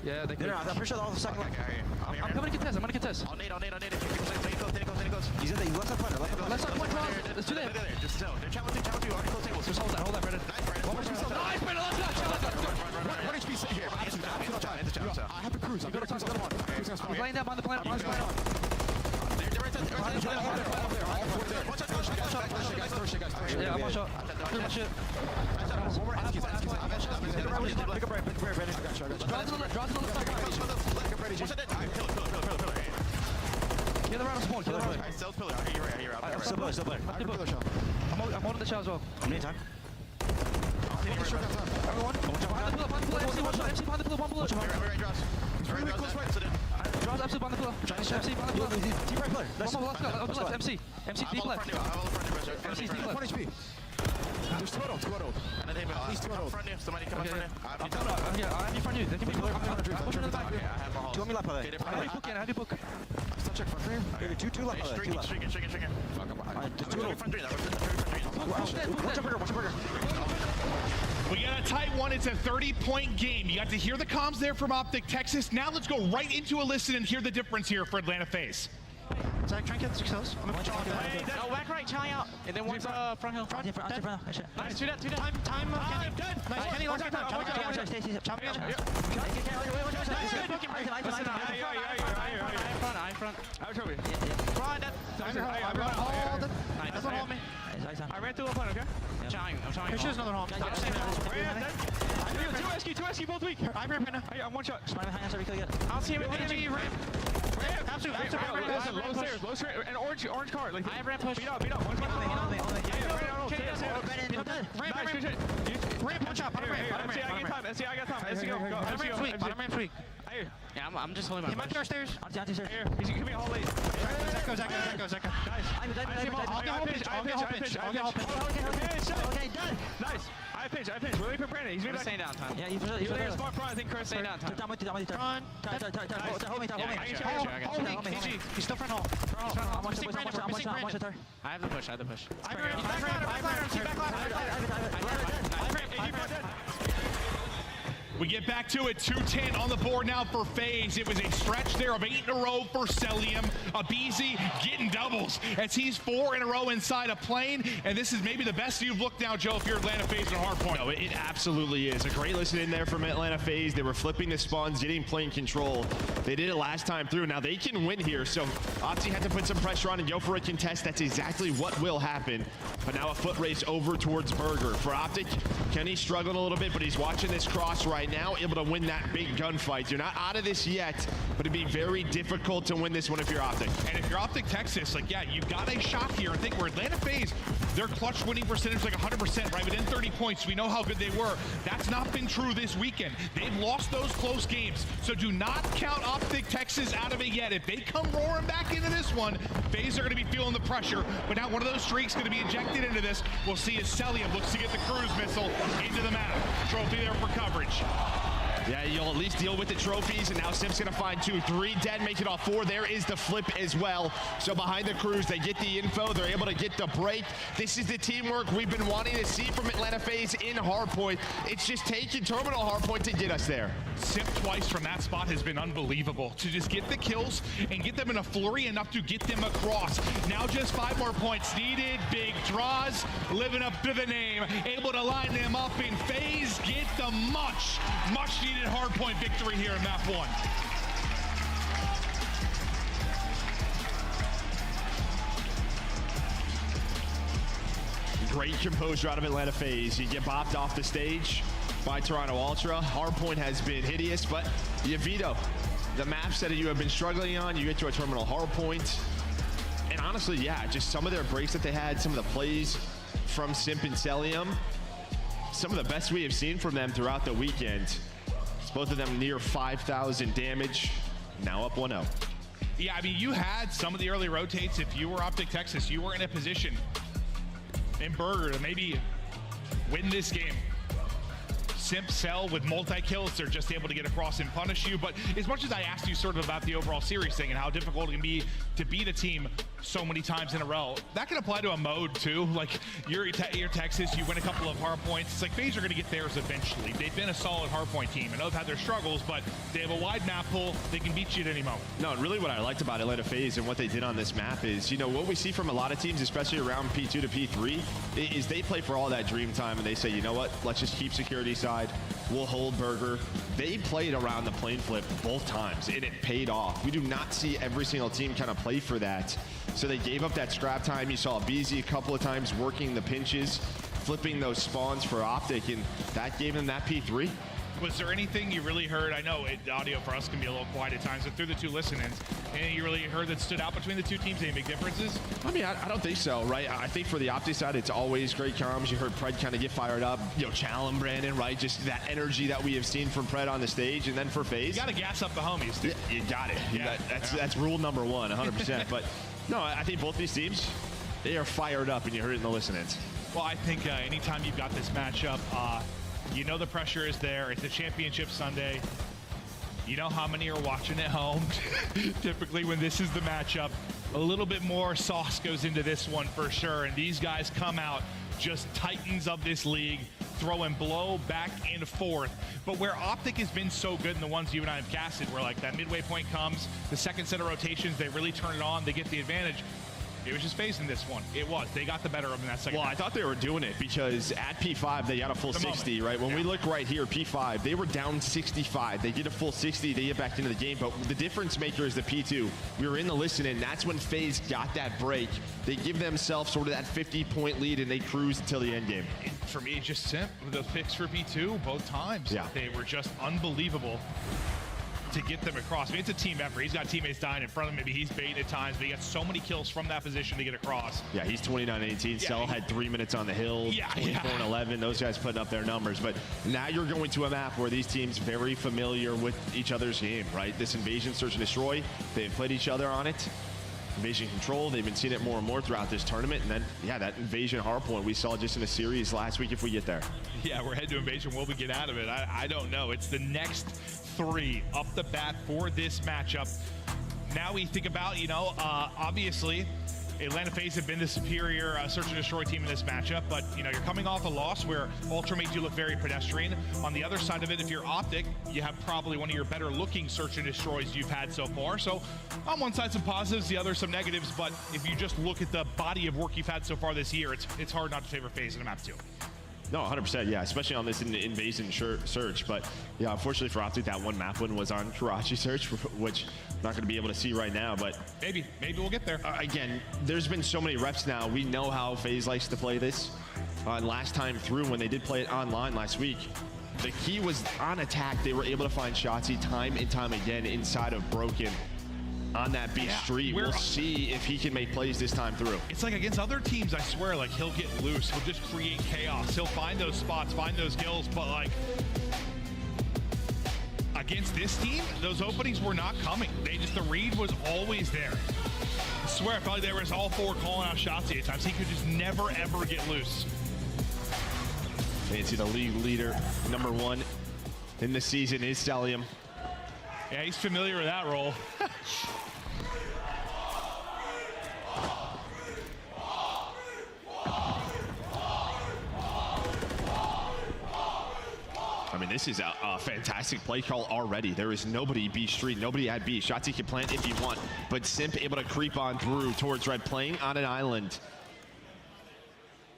Yeah, they could. I'm pretty sure all the second line. I'm coming to contest. I'm going to contest. I'll nade. He's in the left side corner. Left side corner. Let's do that. Just chill. They're challenging you. Already close tables. Just hold that, Brendan. Nice, Brendan. Let's go. 1 HP sit here. I have the Cruz. I'm going to touch. I'm laying down behind the planet. Yeah, I'm on shot. Pretty much it. Kill the round of spawn. Kill the round. Still pillar. I hear you. I'm holding the shot as well. How many time? Everyone. Behind the pillar. MC behind the pillar. One bullet. Really close right. Draws MC behind the pillar. MC behind the pillar. Team right pillar. Let's go. MC. MC deep left. MC deep left. 1 HP. There's 2 out. At least 2 out. Somebody come up front. I have you front you. They can be pillar. I'm pushing in the back. Do you want me left pillar? I have you book. Still check front frame. 2 left pillar. 2 left. Stringing. Fuck him. Just 2 front three. Watch a burger. We got a tight one. It's a 30-point game. You got to hear the comms there from Optic Texas. Now let's go right into a listen and hear the difference here for Atlanta FaZe. Zach, try and get the kills. I'm going to no, back right, Charlie out. And then one's front hill. Front. Nice, do that. Time. Good. Nice, Kenny, last time. Chop again. I front. I was over here. Run, that's one hold me. I ran through a point, okay? I'm trying. Here's another home. Two SQ, both weak. I ran right now. I'm 1 shot. I'll see him in PG. Absolutely. Low stairs, and orange card. Like, I ran push. Beat up. One ramp, one shot. I got time. Let's go. I'm ramp tweak. Yeah, I'm just holding my push. He might be upstairs. Here, he's gonna be a whole late. Zach go. Nice. I'll get hop pitch. Okay, done. Nice. I pitch. Really for Brandon. He's really staying down time. Yeah, he's really smart front. I think Chris staying down time. Run. Hold me. PG. He's still front hall. I'm missing Brandon. I have the push. We get back to it. 2-10 on the board now for FaZe. It was a stretch there of 8 in a row for Cellium. Abizi getting doubles as he's 4 in a row inside a plane. And this is maybe the best you've looked now, Joe, if you're Atlanta FaZe at hardpoint. No, it absolutely is. A great listen in there from Atlanta FaZe. They were flipping the spawns, getting plane control. They did it last time through. Now they can win here. So Opti had to put some pressure on and go for a contest. That's exactly what will happen. But now a foot race over towards Burger. For Optic, Kenny's struggling a little bit, but he's watching this cross right right now, able to win that big gunfight. You're not out of this yet, but it'd be very difficult to win this one if you're Optic. And if you're Optic Texas, like, yeah, you've got a shot here. I think where Atlanta FaZe, their clutch winning percentage is like 100%, right? Within 30 points, we know how good they were. That's not been true this weekend. They've lost those close games. So do not count Optic Texas out of it yet. If they come roaring back into this one, FaZe are going to be feeling the pressure. But now one of those streaks going to be injected into this. We'll see as Celium looks to get the cruise missile into the map. Trophy there for coverage. Yeah, you'll at least deal with the trophies, and now Simp's gonna find 2, 3 dead, make it all 4. There is the flip as well. So behind the cruise, they get the info, they're able to get the break. This is the teamwork we've been wanting to see from Atlanta FaZe in Hardpoint. It's just taking Terminal Hardpoint to get us there. Simp twice from that spot has been unbelievable. To just get the kills and get them in a flurry enough to get them across. Now just 5 more points needed. Big draws, living up to the name. Able to line them up, and FaZe get the much needed hardpoint victory here in map 1. Great composure out of Atlanta FaZe. You get bopped off the stage by Toronto Ultra. Hardpoint has been hideous, but you veto the maps that you have been struggling on. You get to a Terminal Hardpoint. And honestly, yeah, just some of their breaks that they had, some of the plays from Simp and Celium, some of the best we have seen from them throughout the weekend. Both of them near 5,000 damage, now up 1-0. Yeah, I mean, you had some of the early rotates. If you were Optic Texas, you were in a position in Burger to maybe win this game. Simp, Cell with multi-kills, they're just able to get across and punish you. But as much as I asked you sort of about the overall series thing and how difficult it can be to beat a team so many times in a row, that can apply to a mode too. Like you're Texas, you win a couple of hard points. It's like FaZe are going to get theirs eventually. They've been a solid hard point team. I know they've had their struggles, but they have a wide map pool. They can beat you at any moment. No, and really what I liked about Atlanta FaZe and what they did on this map is, you know, what we see from a lot of teams, especially around P2 to P3, is they play for all that dream time and they say, you know what, let's just keep security side. We'll hold Burger. They played around the plane flip both times, and it paid off. We do not see every single team kind of play for that. So they gave up that scrap time. You saw BZ a couple of times working the pinches, flipping those spawns for Optic, and that gave them that P3. Was there anything you really heard? I know the audio for us can be a little quiet at times, but through the 2 listen-ins, anything you really heard that stood out between the 2 teams? Any big differences? I mean, I don't think so, right? I think for the Optic side, it's always great comms. You heard Pred kind of get fired up. You know, challenge Brandon, right? Just that energy that we have seen from Pred on the stage. And then for FaZe, you got to gas up the homies. Yeah, you got it. Yeah. That's rule number 1, 100%. But no, I think both these teams, they are fired up, and you heard it in the listen-ins. Well, I think anytime you've got this matchup, you know the pressure is there. It's a championship Sunday. You know how many are watching at home. Typically when this is the matchup, a little bit more sauce goes into this one for sure. And these guys come out just titans of this league, throwing blow back and forth. But where Optic has been so good in the ones you and I have casted, where like that midway point comes, the second set of rotations, they really turn it on, they get the advantage. It was just FaZe in this one. It was. They got the better of them in that second. Well, I thought they were doing it because at P5, they got a full 60, right? When we look right here, P5, they were down 65. They get a full 60, they get back into the game. But the difference maker is the P2. We were in the listen-in. That's when FaZe got that break. They give themselves sort of that 50-point lead, and they cruise until the end game. For me, it's just Simp. The picks for P2 both times. Yeah. They were just unbelievable to get them across. I mean, it's a team effort. He's got teammates dying in front of him. Maybe he's baiting at times, but he got so many kills from that position to get across. Yeah, he's 29-18. Cell had 3 minutes on the hill, 24-11. Those guys putting up their numbers. But now you're going to a map where these teams very familiar with each other's game, right? This Invasion, Search and Destroy, they've played each other on it. Invasion Control, they've been seeing it more and more throughout this tournament. And then, yeah, that Invasion Hardpoint we saw just in a series last week if we get there. Yeah, we're heading to Invasion. Will we get out of it? I don't know. It's the next 3 up the bat for this matchup. Now we think about, you know, obviously Atlanta FaZe have been the superior Search and Destroy team in this matchup, but, you know, you're coming off a loss where Ultra made you look very pedestrian. On the other side of it, if you're Optic, you have probably one of your better looking Search and Destroys you've had so far. So on one side, some positives, the other, some negatives, but if you just look at the body of work you've had so far this year, it's hard not to favor FaZe in a map 2. No, 100%, yeah, especially on this Invasion Search. But, yeah, unfortunately for Optic, that one map win was on Karachi Search, which I'm not going to be able to see right now. But maybe we'll get there. Again, there's been so many reps now. We know how FaZe likes to play this. And last time through, when they did play it online last week, the key was on attack. They were able to find Shotzi time and time again inside of Broken on that B street. We'll see if he can make plays this time through. It's like against other teams, I swear, like he'll get loose. He'll just create chaos. He'll find those spots, find those kills, but like against this team, those openings were not coming. The read was always there. I swear, I felt like there was all four calling out Shotzi at times. He could just never, ever get loose. Fancy the league leader, #1 in the season is Celium. Yeah, he's familiar with that role. I mean, this is a fantastic play call already. There is nobody B street, nobody at B. Shotzi can plant if you want, but Simp able to creep on through towards Red, playing on an island.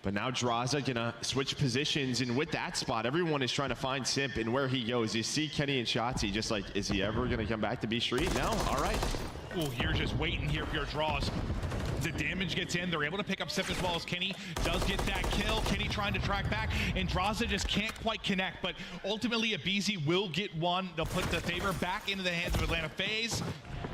But now Draza gonna switch positions, and with that spot, everyone is trying to find Simp and where he goes. You see Kenny and Shotzi just like, is he ever gonna come back to B street? No, all right. Oh, you're just waiting here for your draws. The damage gets in. They're able to pick up Simp as well as Kenny does get that kill. Kenny trying to track back, and Draza just can't quite connect. But ultimately, Abizi will get one. They'll put the favor back into the hands of Atlanta FaZe.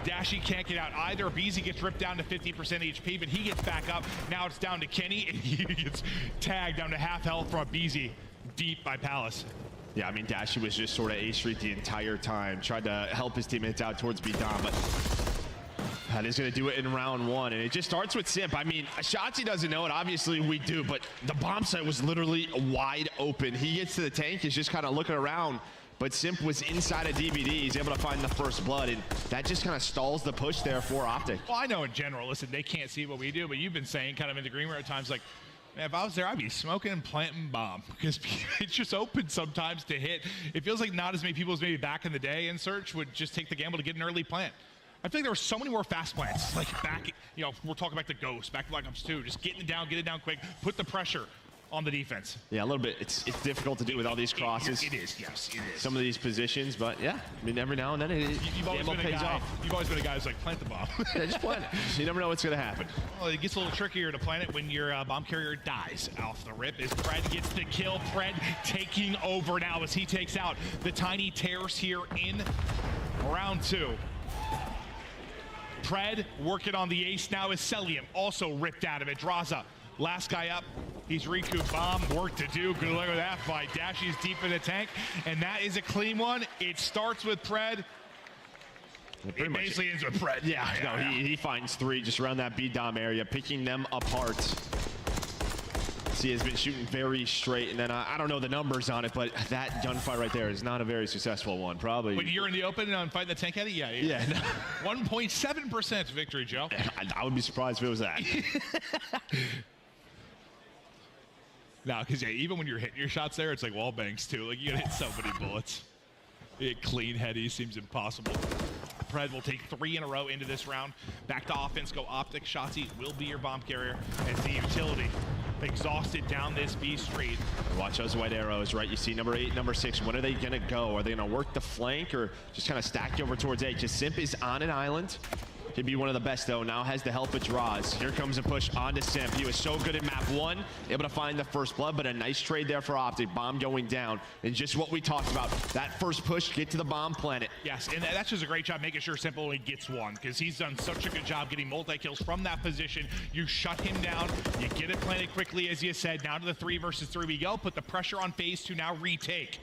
Dashy can't get out either. Abizi gets ripped down to 50% HP, but he gets back up. Now it's down to Kenny, and he gets tagged down to half health from Abizi, deep by Palace. Yeah, I mean, Dashy was just sort of A street the entire time. Tried to help his teammates out towards B-Dom, but that is going to do it in round 1, and it just starts with Simp. I mean, Shotzi doesn't know it. Obviously, we do, but the bomb site was literally wide open. He gets to the tank, is just kind of looking around, but Simp was inside of DBD. He's able to find the first blood, and that just kind of stalls the push there for Optic. Well, I know in general, listen, they can't see what we do, but you've been saying kind of in the green room at times, like, man, if I was there, I'd be smoking and planting bomb, because it's just open sometimes to hit. It feels like not as many people as maybe back in the day in Search would just take the gamble to get an early plant. I think there were so many more fast plants, like back, you know, we're talking back to Ghost, back to Black Ops 2, just getting it down, get it down quick, put the pressure on the defense. Yeah, a little bit. It's difficult to do with all these crosses. It is, yes, it is. Some of these positions, but yeah, I mean, every now and then you've always been a guy. You've always been a guy who's like, plant the bomb. Yeah, just plant it. You never know what's going to happen. Well, it gets a little trickier to plant it when your bomb carrier dies off the rip. As Pred gets the kill, Pred taking over now as he takes out the tiny tears here in round 2. Pred working on the ace now is Celium, also ripped out of it. Draza, last guy up. He's recouped bomb, work to do. Good luck with that fight. Dashy's deep in the tank, and that is a clean one. It starts with Pred. It basically ends with Pred. Yeah, no, he finds 3 just around that B-Dom area, picking them apart. He has been shooting very straight, and then I don't know the numbers on it, but that gunfight right there is not a very successful one, probably. When you're in the open and fighting the tank at it, yeah. 1.7% victory, Joe. I would be surprised if it was that. No, because even when you're hitting your shots there, it's like wall bangs too. Like you gotta hit so many bullets. Hit clean heady seems impossible. Pred will take 3 in a row into this round. Back to offense, go Optic. Shotzi will be your bomb carrier as the utility. Exhausted down this B street. Watch those white arrows, right? You see number 8, number 6. When are they gonna go? Are they gonna work the flank or just kind of stack over towards A? Because Simp is on an island. He'd be one of the best though. Now has the help of Draws. Here comes a push onto Simp. He was so good in map 1, able to find the first blood, but a nice trade there for Optic. Bomb going down. And just what we talked about, that first push, get to the bomb planet. Yes, and that's just a great job making sure Simp only gets 1, because he's done such a good job getting multi-kills from that position. You shut him down, you get it planted quickly, as you said. Now to the 3 versus 3 we go. Put the pressure on FaZe to now retake.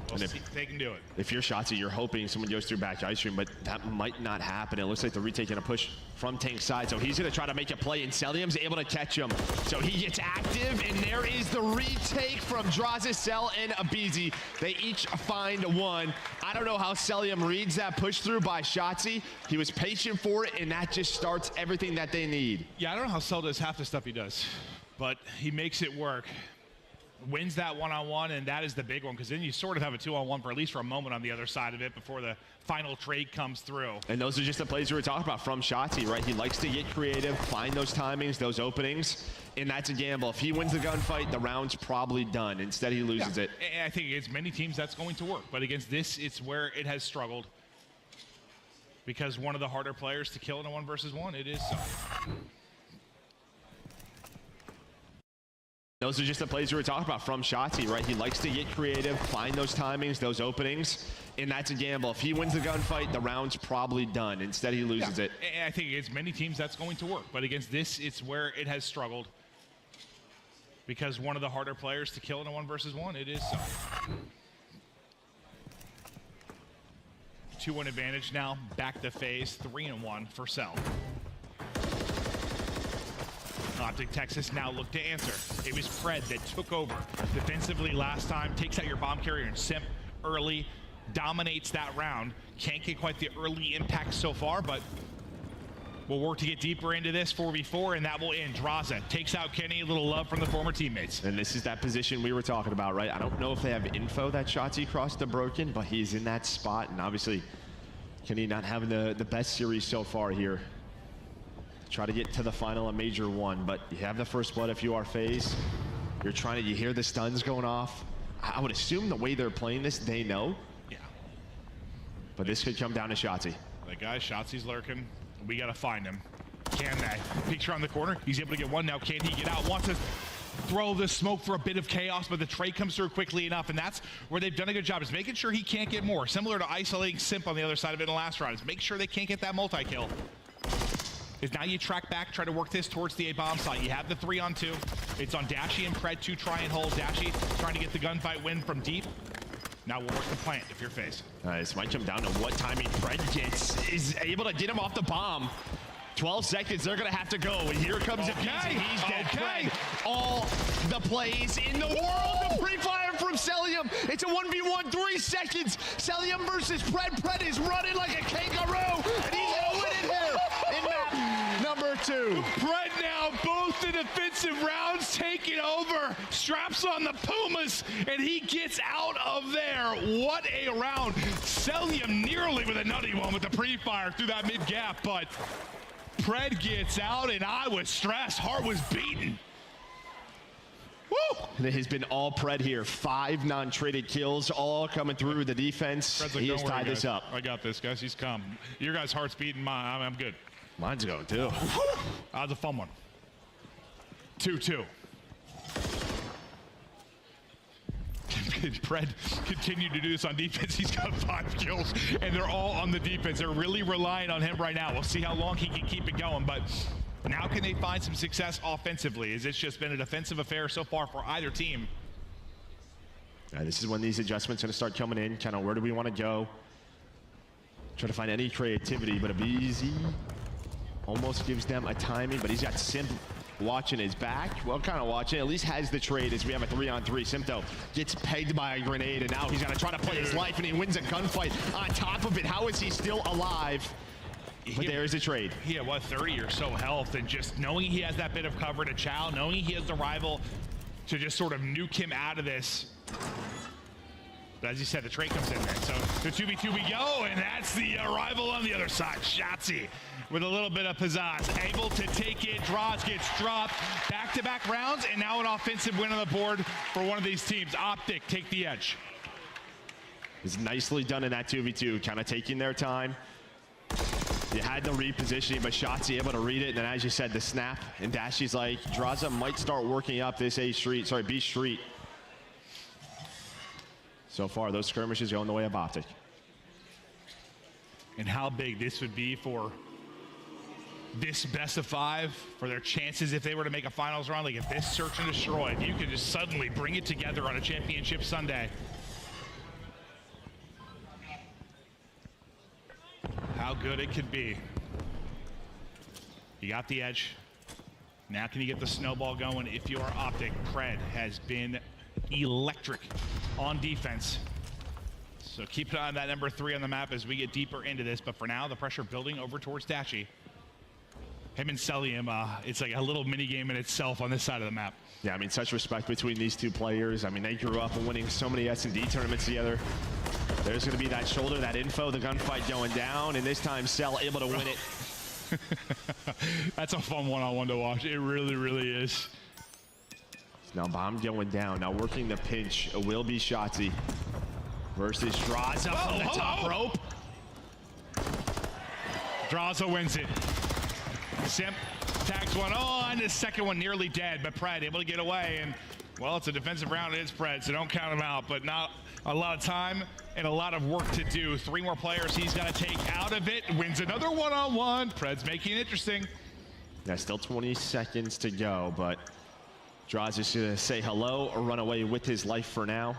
We'll see if they can do it. If you're Shotzi, you're hoping someone goes through back to ice cream, but that might not happen. It looks like they're retaking a push from tank side, so he's going to try to make a play, and Celium's able to catch him. So he gets active, and there is the retake from Draza, Cell, and Abizi. They each find 1. I don't know how Celium reads that push through by Shotzi. He was patient for it, and that just starts everything that they need. Yeah, I don't know how Cell does half the stuff he does, but he makes it work. Wins that one-on-one, and that is the big one, because then you sort of have a 2-on-1 for at least for a moment on the other side of it before the final trade comes through. And those are just the plays we were talking about from Shotzi, right? He likes to get creative, find those timings, those openings, and that's a gamble. If he wins the gunfight, the round's probably done. Instead, he loses it. And I think against many teams that's going to work, but against this, it's where it has struggled, because one of the harder players to kill in a 1 versus 1, it is so. Those are just the plays we were talking about from Shotzzy, right? He likes to get creative, find those timings, those openings, and that's a gamble. If he wins the gunfight, the round's probably done. Instead, he loses it. And I think against many teams, that's going to work. But against this, it's where it has struggled. Because one of the harder players to kill in a 1-versus-1, it is so. 2-1 advantage now, back to phase, 3-1 for Cell. Optic Texas now look to answer. It was Pred that took over defensively last time, takes out your bomb carrier and Simp early, dominates that round. Can't get quite the early impact so far, but we'll work to get deeper into this 4v4, and that will end. Draza takes out Kenny, a little love from the former teammates. And this is that position we were talking about, right? I don't know if they have info that Shotzzy crossed the broken, but he's in that spot, and obviously Kenny not having the best series so far here. Try to get to the final of Major 1, but you have the first blood if you are FaZe. You hear the stuns going off. I would assume the way they're playing this, they know. Yeah. But this could come down to Shotzzy. The guy, Shotzi's lurking. We got to find him. Can they? Picture on the corner. He's able to get one now. Can he get out? Wants to throw the smoke for a bit of chaos, but the trade comes through quickly enough, and that's where they've done a good job, is making sure he can't get more. Similar to isolating Simp on the other side of it in the last round, is make sure they can't get that multi-kill. Is now you track back, try to work this towards the A-bomb site. You have the 3-on-2. It's on Dashy and Pred to try and hold. Dashy trying to get the gunfight win from deep. Now we'll work the plant if you're FaZe. This might come down to what timing Pred is able to get him off the bomb. 12 seconds, they're gonna have to go. And here comes a piece, and he's dead. Pred, all the plays in the world. The pre-fire from Celium. It's a 1v1, 3 seconds. Celium versus Pred. Pred is running like a kangaroo, and he's gonna win it here in map number 2. Pred now, both the defensive rounds taking over. Straps on the Pumas, and he gets out of there. What a round. Celium nearly with a nutty one with the pre-fire through that mid-gap, but Pred gets out, and I was stressed. Heart was beating. Woo! It has been all Pred here. 5 non-traded kills, all coming through the defense. Like, he has tied this up. I got this, guys. He's come. Your guys' heart's beating. I'm good. Mine's going too. That was a fun one. 2-2. Pred continued to do this on defense. He's got 5 kills, and they're all on the defense. They're really relying on him right now. We'll see how long he can keep it going, but now can they find some success offensively? Has this just been a defensive affair so far for either team? This is when these adjustments are going to start coming in. Kind of where do we want to go? Try to find any creativity, but Abizi almost gives them a timing, but he's got Simp watching his back. Well, kind of watching, at least has the trade as we have a 3-on-3. Simp, gets pegged by a grenade, and now he's got to try to play his life, and he wins a gunfight on top of it. How is he still alive? But there's a trade. He had, what, 30 or so health, and just knowing he has that bit of cover to Chow, knowing he has the rival to just sort of nuke him out of this. But as you said, the trade comes in there. So the 2v2 we go, and that's the rival on the other side. Shotzzy with a little bit of pizzazz, able to take it. Draws gets dropped. Back-to-back rounds, and now an offensive win on the board for one of these teams. Optic take the edge. It's nicely done in that 2v2, kind of taking their time. You had the repositioning, but Shotzzy able to read it, and then as you said, the snap, and Dashy's like, Draza might start working up this B street. So far, those skirmishes going the way of Optic. And how big this would be for this best of 5, for their chances if they were to make a finals run. Like if this search and destroy, if you could just suddenly bring it together on a championship Sunday. How good it could be. You got the edge. Now can you get the snowball going if you are Optic? Pred has been electric on defense. So keep an eye on that number 3 on the map as we get deeper into this. But for now, the pressure building over towards Dashy. Him and Celium, it's like a little mini game in itself on this side of the map. Yeah, I mean, such respect between these two players. I mean, they grew up winning so many S&D tournaments together. There's going to be that shoulder, that info, the gunfight going down, and this time Cell able to win it. That's a fun one-on-one to watch. It really, really is. Now bomb going down. Now working the pinch. It will be Shotzzy versus Draza from the top rope. Draza wins it. Simp Tags one on, the second one nearly dead, but Pred able to get away, and well, it's a defensive round, it's Pred, so don't count him out, but not a lot of time and a lot of work to do. 3 more players he's got to take out of it, wins another one-on-one. Pred's making it interesting. Yeah, still 20 seconds to go, but Draws is going to say hello or run away with his life for now.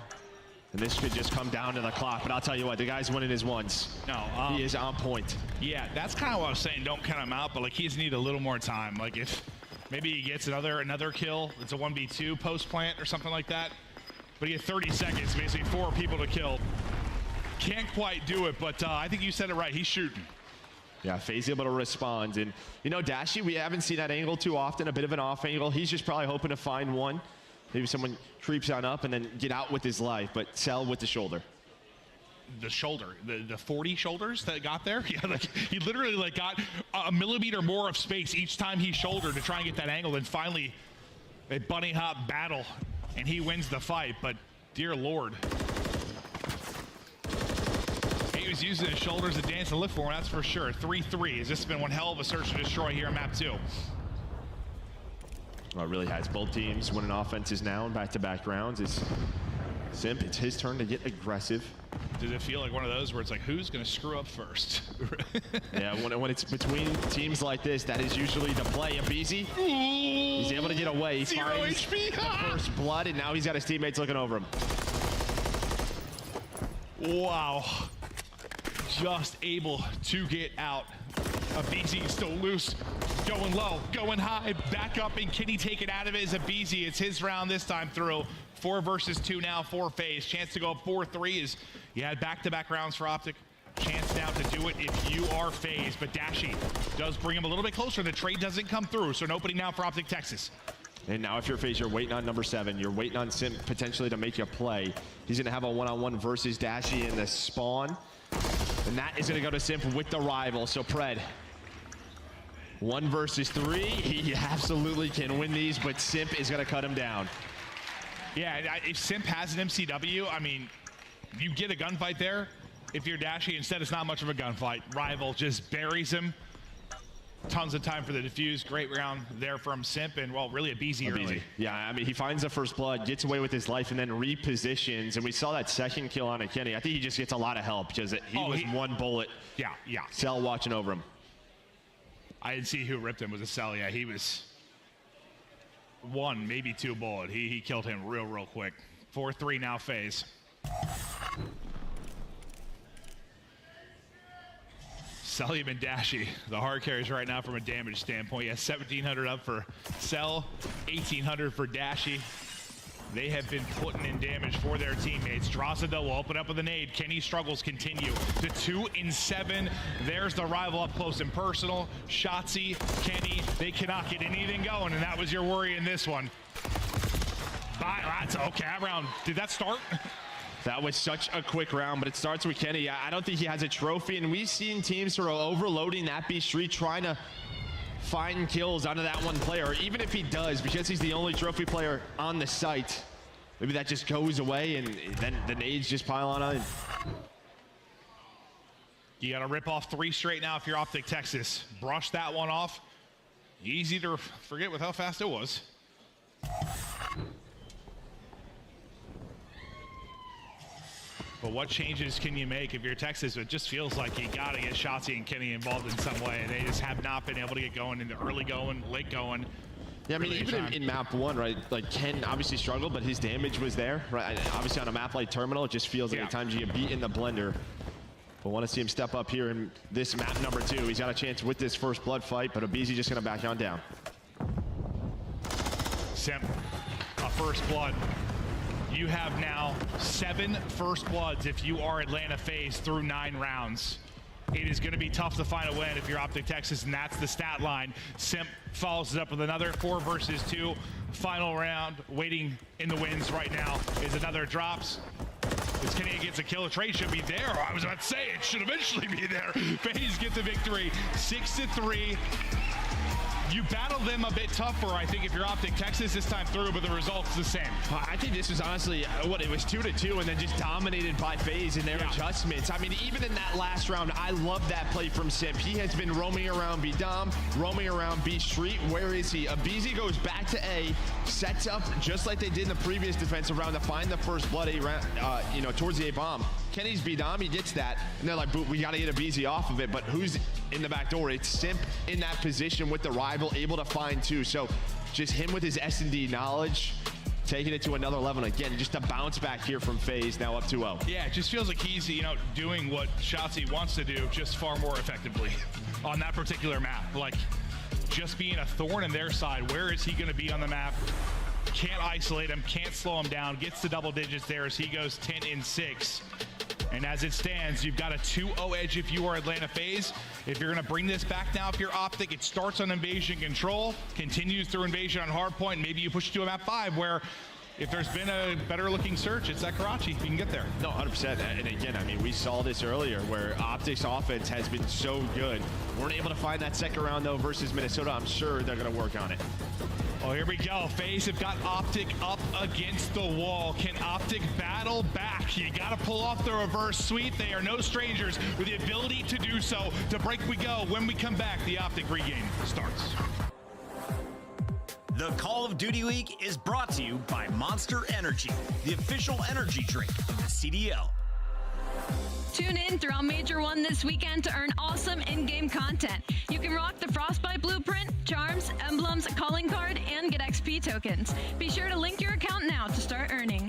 And this could just come down to the clock, but I'll tell you what, the guy's winning his ones. No, he is on point. Yeah, that's kind of what I was saying. Don't count him out, but like he's need a little more time. Like if maybe he gets another kill, it's a 1v2 post plant or something like that. But he had 30 seconds, basically 4 people to kill. Can't quite do it, but I think you said it right. He's shooting. Yeah, FaZe able to respond, and you know, Dashy, we haven't seen that angle too often. A bit of an off angle. He's just probably hoping to find one. Maybe someone creeps on up and then get out with his life, but Cell with the shoulder. The shoulder, the 40 shoulders that got there. Yeah, like he literally like got a millimeter more of space each time he shouldered to try and get that angle. And finally, a bunny hop battle, and he wins the fight. But dear Lord, he was using his shoulders to dance and lift for him. That's for sure. 3-3. Has this been one hell of a search and destroy here in map 2? Well, it really has. Both teams winning offenses now in back-to-back rounds. It's Simp, it's his turn to get aggressive. Does it feel like one of those where it's like, who's going to screw up first? Yeah, when it's between teams like this, that is usually the play. Abizi, he's able to get away. He finds the first blood, and now he's got his teammates looking over him. Wow. Just able to get out. Abizi still loose. Going low, going high, back up, and can he take it out of it? Is Abizi. It's his round this time through. 4 versus 2 now for FaZe. Chance to go up 4-3 is you had back-to-back rounds for Optic. Chance now to do it if you are FaZe, but Dashy does bring him a little bit closer. The trade doesn't come through, so an opening now for Optic Texas. And now if you're FaZe, you're waiting on number 7. You're waiting on Simp potentially to make a play. He's gonna have a one-on-one versus Dashy in the spawn. And that is gonna go to Simp with the rival, so Pred. 1 versus 3, he absolutely can win these, but Simp is gonna cut him down. Yeah, if Simp has an MCW, I mean, you get a gunfight there. If you're Dashy, instead it's not much of a gunfight. Rival just buries him. Tons of time for the defuse. Great round there from Simp, and well, really Abizi early. Yeah, I mean, he finds the first blood, gets away with his life, and then repositions. And we saw that second kill on a Kenny. I think he just gets a lot of help because he was one bullet. Yeah. Cell watching over him. I didn't see who ripped him. Was a Cell. Yeah, he was 1, maybe 2 bullet. He killed him real quick. 4-3 now FaZe. Selim and Dashy, the hard carries right now from a damage standpoint. Yeah, 1,700 up for Cell, 1,800 for Dashy. They have been putting in damage for their teammates. Drossada will open up with a nade. Kenny's struggles continue. The 2 in 7. There's the rival up close and personal. Shotzi, Kenny, they cannot get anything going, and that was your worry in this one. That's okay. That round, did that start? That was such a quick round, but it starts with Kenny. I don't think he has a trophy, and we've seen teams sort of overloading that B Street, trying to find kills out of that one player. Even if he does, because he's the only trophy player on the site, maybe that just goes away, and then the nades just pile on in. You got to rip off 3 straight now if you're Optic Texas. Brush that one off. Easy to forget with how fast it was. But what changes can you make if you're Texas? It just feels like you got to get Shotzi and Kenny involved in some way. They just have not been able to get going in the early going, late going. Yeah, I mean, even in map 1, right, like Ken obviously struggled, but his damage was there, right? Obviously on a map like Terminal, it just feels like at times you get beat in the blender. But want to see him step up here in this map number 2. He's got a chance with this first blood fight, but Abizi just going to back on down. Simp, a first blood. You have now 7 first bloods if you are Atlanta FaZe through 9 rounds. It is going to be tough to find a win if you're Optic Texas, and that's the stat line. Simp follows it up with another 4 versus 2. Final round, waiting in the wins right now is another drops. As Kenny gets a kill, a trade should be there. I was about to say it should eventually be there. FaZe get the victory, 6-3. You battle them a bit tougher, I think, if you're Optic Texas this time through, but the result's the same. I think this was honestly, it was 2-2 and then just dominated by FaZe in their adjustments. I mean, even in that last round, I love that play from Simp. He has been roaming around B Dom, roaming around B Street. Where is he? aBeZy goes back to A, sets up just like they did in the previous defensive round to find the first blood A round, towards the A bomb. Kenny's B Dom, he gets that, and they're like, we got to get aBeZy off of it, but who's in the back door? It's Simp in that position with the rival, able to find two. So just him with his S&D knowledge, taking it to another level again. Just a bounce back here from FaZe, now up 2-0. Yeah, it just feels like he's, doing what Shotzzy wants to do, just far more effectively on that particular map. Like, just being a thorn in their side. Where is he going to be on the map? Can't isolate him, can't slow him down, gets to double digits there as he goes 10-6. And as it stands, you've got a 2-0 edge if you are Atlanta FaZe. If you're going to bring this back now, if you're Optic, it starts on invasion control, continues through invasion on hardpoint, maybe you push it to a map 5 where if there's been a better looking search, it's at Karachi. You can get there. No, 100%. And again, I mean, we saw this earlier where Optic's offense has been so good. Weren't able to find that second round, though, versus Minnesota. I'm sure they're going to work on it. Oh, here we go. FaZe have got Optic up against the wall. Can Optic battle back? You got to pull off the reverse sweep. They are no strangers with the ability to do so. To break we go. When we come back, the Optic regame starts. The Call of Duty League is brought to you by Monster Energy, the official energy drink of the CDL. Tune in throughout Major 1 this weekend to earn awesome in-game content. You can rock the Frostbite blueprint, charms, emblems, calling card, and get XP tokens. Be sure to link your account now to start earning.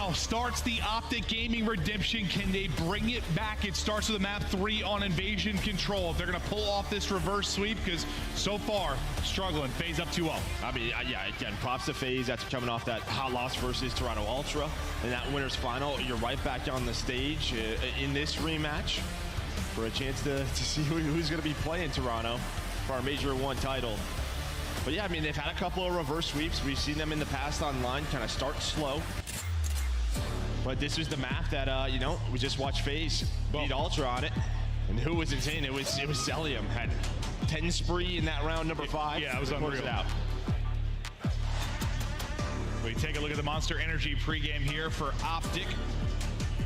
now starts the Optic Gaming redemption. Can they bring it back? It starts with a map 3 on invasion control. If they're going to pull off this reverse sweep, because so far, struggling. FaZe up 2-0. I mean, yeah, again, props to FaZe. That's coming off that hot loss versus Toronto Ultra. In that winner's final, you're right back on the stage in this rematch for a chance to see who's going to be playing Toronto for our Major 1 title. But yeah, I mean, they've had a couple of reverse sweeps. We've seen them in the past online kind of start slow. But this was the map that, you know, we just watched FaZe beat Ultra on it. And who was insane? It was Celium. Had 10 spree in that round number 5. Yeah, it was unreal. It out. We take a look at the Monster Energy pregame here for Optic.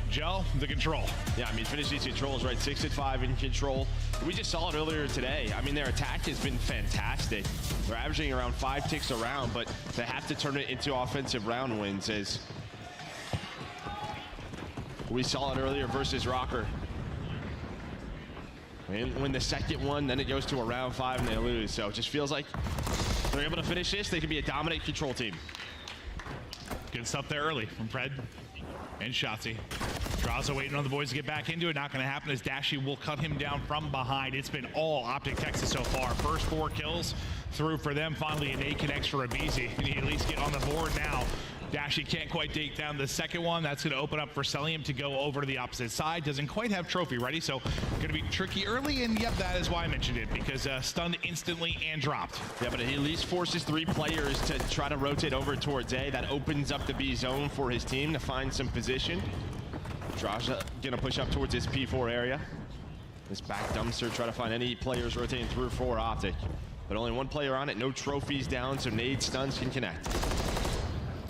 Gel, the control. Yeah, I mean, finish these controls, right? 6-5 in control. We just saw it earlier today. I mean, their attack has been fantastic. They're averaging around 5 ticks a round, but they have to turn it into offensive round wins, as we saw it earlier versus Rocker. And win the second one, then it goes to a round 5 and they lose. So it just feels like they're able to finish this. They can be a dominant control team. Good stuff there early from Fred and Shotzi. Draza waiting on the boys to get back into it. Not going to happen as Dashy will cut him down from behind. It's been all Optic Texas so far. First 4 kills through for them. Finally, an A connects for Abizi. Can he at least get on the board now? Dashy can't quite take down the second one. That's going to open up for Celium to go over to the opposite side. Doesn't quite have trophy ready, so going to be tricky early. And yep, that is why I mentioned it, because stunned instantly and dropped. Yeah, but he at least forces 3 players to try to rotate over towards A. That opens up the B zone for his team to find some position. Draja going to push up towards his P4 area. This back dumpster, try to find any players rotating through for Optic. But only 1 player on it, no trophies down, so nade stuns can connect.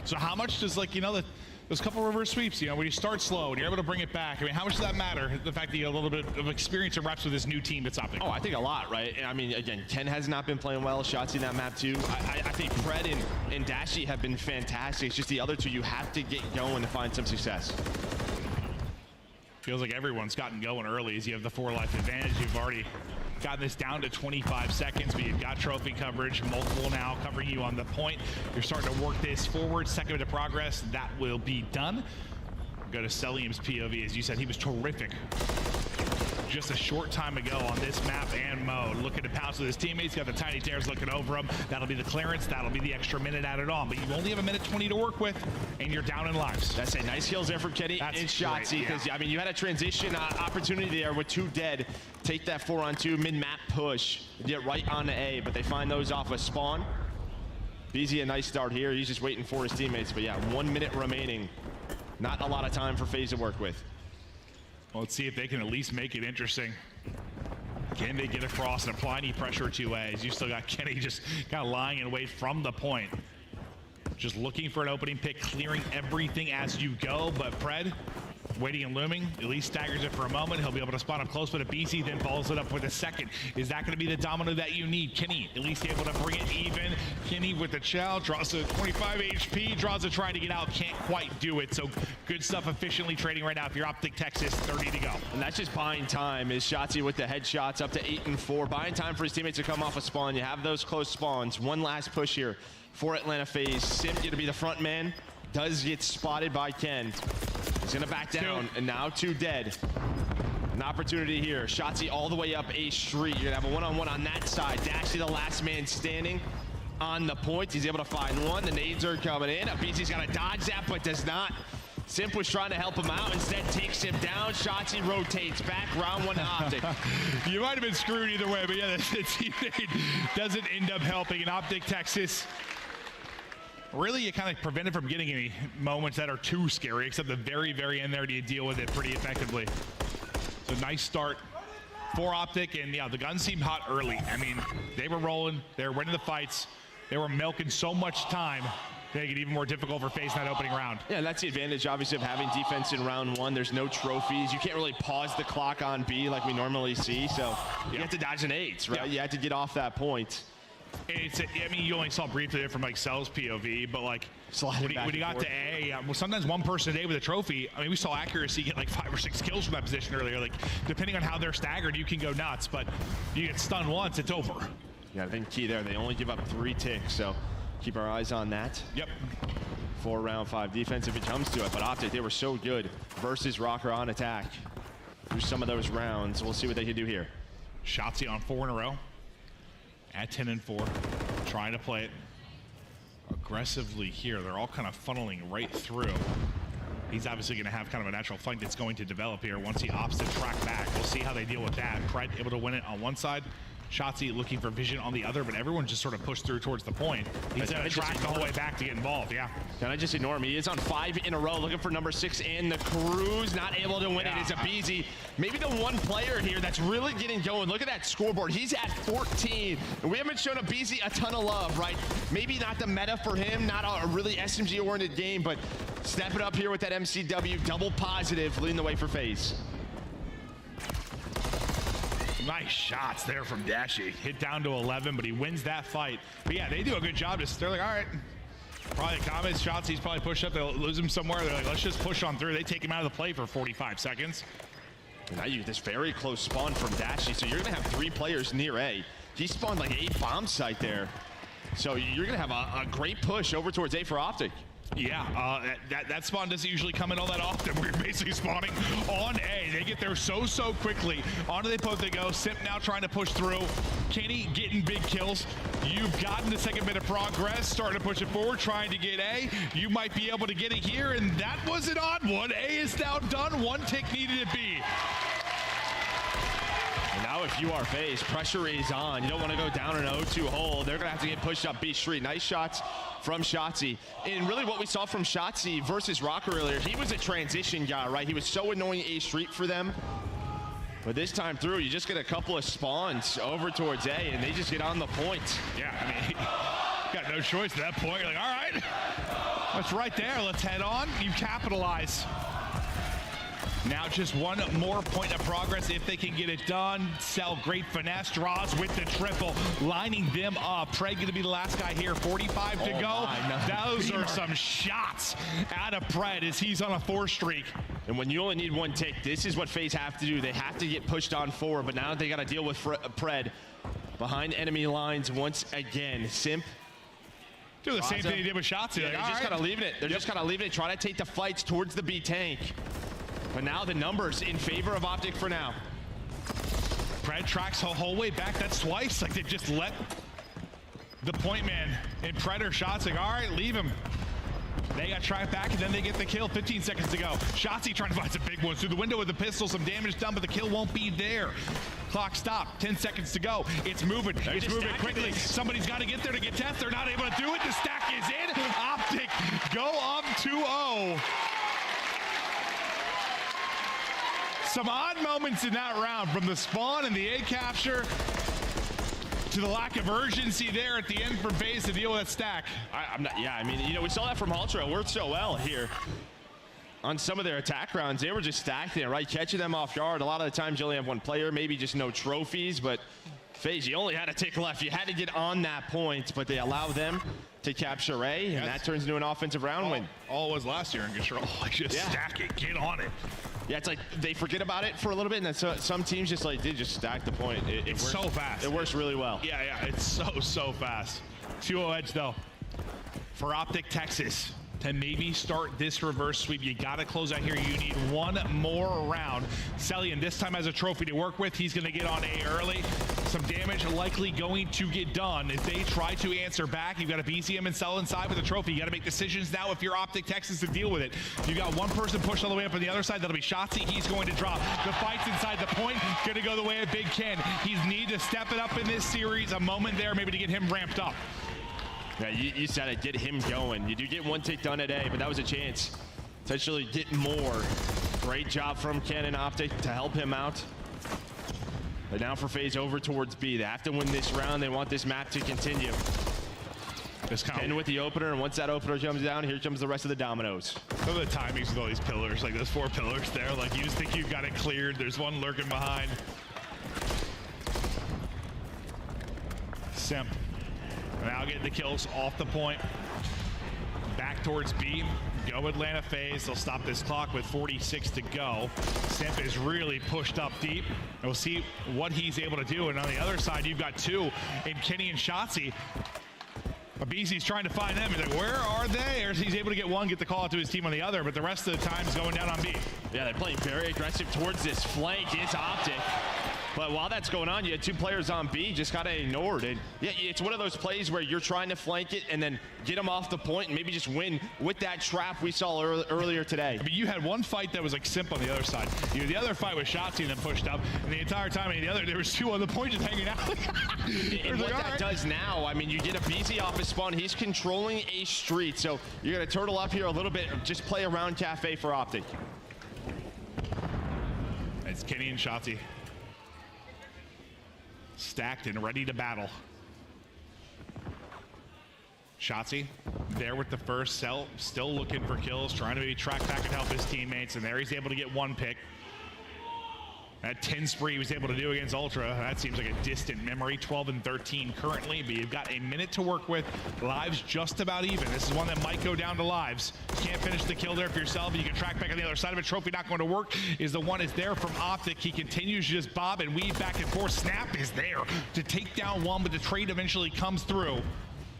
So how much does, like, you know, those couple reverse sweeps, you know, when you start slow and you're able to bring it back, I mean, how much does that matter? The fact that you have a little bit of experience and reps with this new team that's Optic. Oh, I think a lot, right? I mean, again, Ken has not been playing well. Shots in that map too. I think Fred and Dashy have been fantastic. It's just the other 2 you have to get going to find some success. Feels like everyone's gotten going early as you have the 4 life advantage. You've already gotten this down to 25 seconds, but you've got trophy coverage, multiple now covering you on the point. You're starting to work this forward, second to progress. That will be done. Go to Celium's POV. As you said, he was terrific just a short time ago on this map and mode. Looking to pounce with his teammates, got the tiny tears looking over him. That'll be the clearance, that'll be the extra minute added on. But you only have a minute 20 to work with, and you're down in lives. That's a nice kills there from Kenny and Shotzi, because I mean, you had a transition opportunity there with 2 dead. Take that 4-on-2 mid-map push, get right onto A, but they find those off a spawn. BZ a nice start here. He's just waiting for his teammates, but yeah, 1 minute remaining. Not a lot of time for FaZe to work with. Well, let's see if they can at least make it interesting. Can they get across and apply any pressure to A? As you still got Kenny just kind of lying in wait from the point. Just looking for an opening pick, clearing everything as you go, but Fred, waiting and looming, at least staggers it for a moment. He'll be able to spot up close, but a BC then follows it up with a second. Is that going to be the domino that you need? Kenny at least able to bring it even. Kenny with the chow, draws a 25 HP, draws a try to get out, can't quite do it. So good stuff efficiently trading right now. If you're Optic Texas, 30 to go. And that's just buying time. Is Shotzi with the headshots up to 8 and 4. Buying time for his teammates to come off a spawn. You have those close spawns. One last push here for Atlanta FaZe. Sim going to be the front man. Does get spotted by Ken. He's gonna back down, and now 2 dead. An opportunity here. Shotzi all the way up A Street. You're gonna have a 1-on-1 on that side. Dashy the last man standing on the point. He's able to find one. The nades are coming in. BZ's gotta dodge that, but does not. Simp was trying to help him out, instead takes him down. Shotzi rotates back, round 1 to Optic. You might have been screwed either way, but yeah, the teammate doesn't end up helping. In Optic Texas, really, you kind of prevented from getting any moments that are too scary, except the very, very end there to deal with it pretty effectively. So nice start for Optic, and yeah, the guns seemed hot early. I mean, they were rolling, they were winning the fights, they were milking so much time to make it even more difficult for FaZe in that opening round. Yeah, that's the advantage, obviously, of having defense in round 1. There's no trophies. You can't really pause the clock on B like we normally see, so you have to dodge an 8, right? You had to get off that point. It's, I mean, you only saw briefly there from like Cell's POV, but like when he got to A, well, sometimes one person a day with a trophy. I mean, we saw accuracy get like 5 or 6 kills from that position earlier. Like, depending on how they're staggered, you can go nuts, but you get stunned once, it's over. Yeah, I think key there, they only give up 3 ticks, so keep our eyes on that. Yep. for round 5 defense if it comes to it. But Optic, they were so good versus Rocker on attack through some of those rounds. We'll see what they can do here. Shotzzy on 4 in a row at 10-4, trying to play it aggressively here. They're all kind of funneling right through. He's obviously going to have kind of a natural flank that's going to develop here once he opts to track back. We'll see how they deal with that. Pred able to win it on one side. Shotzzy looking for vision on the other, but everyone just sort of pushed through towards the point. He's going to track the whole way back to get involved, yeah. Can I just ignore him? He is on 5 in a row, looking for number 6 in the Cruise. Not able to win it. It's a BZ. Maybe the one player here that's really getting going. Look at that scoreboard. He's at 14. And we haven't shown a BZ a ton of love, right? Maybe not the meta for him, not a really SMG-oriented game, but step it up here with that MCW. Double positive, leading the way for FaZe. Nice shots there from Dashy. Hit down to 11, but he wins that fight. But yeah, they do a good job. They're like, all right, probably comments, shots, he's probably pushed up. They'll lose him somewhere. They're like, let's just push on through. They take him out of the play for 45 seconds. Now you get this very close spawn from Dashy, so you're going to have 3 players near A. He spawned like a bomb site there. So you're going to have a great push over towards A for Optic. Yeah, that spawn doesn't usually come in all that often. We're basically spawning on A. They get there so quickly. Onto the post they go. Simp now trying to push through. Kenny getting big kills. You've gotten the second bit of progress. Starting to push it forward, trying to get A. You might be able to get it here, and that was an odd one. A is now done. 1 tick needed at B. And now if you are FaZe, pressure is on. You don't want to go down an 0-2 hole. They're going to have to get pushed up B Street. Nice shots from Shotzzy. And really what we saw from Shotzzy versus Rocker earlier, he was a transition guy, right? He was so annoying A Street for them. But this time through, you just get a couple of spawns over towards A, and they just get on the point. Yeah, I mean, you got no choice at that point. You're like, all right, that's right there. Let's head on. You capitalize. Now just 1 more point of progress if they can get it done. Cell, great finesse, draws with the triple, lining them up. Pred going to be the last guy here, 45 to go. Those are some shots out of Pred as he's on a 4 streak. And when you only need 1 tick, this is what FaZe have to do. They have to get pushed on 4, but now they got to deal with Pred behind enemy lines once again. Simp. Do the same thing he did with Shotzzy. Yeah, they're just kind of leaving it. They're just kind of leaving it, trying to take the fights towards the B tank. But now the numbers in favor of Optic for now. Pred tracks the whole way back. That's twice. Like they just let the point man and Pred are shots. Like, all right, leave him. They got tracked back and then they get the kill. 15 seconds to go. Shotzzy trying to find some big ones through the window with the pistol. Some damage done, but the kill won't be there. Clock stopped. 10 seconds to go. It's moving. It's moving quickly. Somebody's got to get there to get test. They're not able to do it. The stack is in. Optic go up 2-0. Some odd moments in that round, from the spawn and the A capture to the lack of urgency there at the end for FaZe to deal with that stack. I mean, you know, we saw that from Ultra. It worked so well here. On some of their attack rounds, they were just stacking it, right? Catching them off guard. A lot of the times you only have 1 player, maybe just no trophies, but FaZe, you only had a tick left. You had to get on that point, but they allow them to capture A, and that turns into an offensive round win. All it was last year in Control. Like, just stack it, get on it. Yeah, it's like they forget about it for a little bit, and then some teams just like they just stack the point. It's so fast. It works really well. Yeah, it's so fast. 2-0 edge though for Optic Texas to maybe start this reverse sweep. You got to close out here. You need 1 more round. Celian this time has a trophy to work with. He's going to get on A early. Some damage likely going to get done. If they try to answer back, you've got a BCM and Cell inside with a trophy. You got to make decisions now if you're Optic Texas to deal with it. You got 1 person pushed all the way up on the other side. That'll be Shotzzy. He's going to drop. The fight's inside the point. Going to go the way of Big Ken. He's need to step it up in this series. A moment there maybe to get him ramped up. Yeah, you said it, get him going. You do get 1 tick done at A, but that was a chance to actually get more. Great job from Ken and Optic to help him out. But now for FaZe over towards B. They have to win this round. They want this map to continue. Ken with the opener, and once that opener comes down, here comes the rest of the dominoes. Look at the timings with all these pillars, like those 4 pillars there. Like you just think you've got it cleared. There's 1 lurking behind. Simp. Now getting the kills off the point. Back towards B. Go Atlanta FaZe. They'll stop this clock with 46 to go. Simp is really pushed up deep. We'll see what he's able to do. And on the other side, you've got 2 in Kenny and Shotzzy. BZ's trying to find them. He's like, where are they? Or he's able to get one, get the call out to his team on the other, but the rest of the time is going down on B. Yeah, they're playing very aggressive towards this flank. It's Optic. But while that's going on, you had two players on B, just got ignored. And yeah, it's one of those plays where you're trying to flank it and then get them off the point and maybe just win with that trap we saw earlier today. I mean, you had one fight that was like simp on the other side. You know, the other fight was Shotzi and then pushed up. And the entire time, there was two on the point just hanging out. And what that does now, I mean, you get a BZ off his spawn. He's controlling a street. So you're going to turtle up here a little bit, just play around Cafe for Optic. It's Kenny and Shotzi. Stacked and ready to battle. Shotzi there with the first cell, still looking for kills, trying to maybe track back and help his teammates, and there he's able to get one pick. That 10 spree he was able to do against Ultra, that seems like a distant memory. 12 and 13 currently, but you've got a minute to work with. Lives just about even. This is one that might go down to lives. Can't finish the kill there for yourself, but you can track back on the other side of it. Trophy not going to work is the one is there from Optic. He continues to just bob and weave back and forth. Snap is there to take down one, but the trade eventually comes through.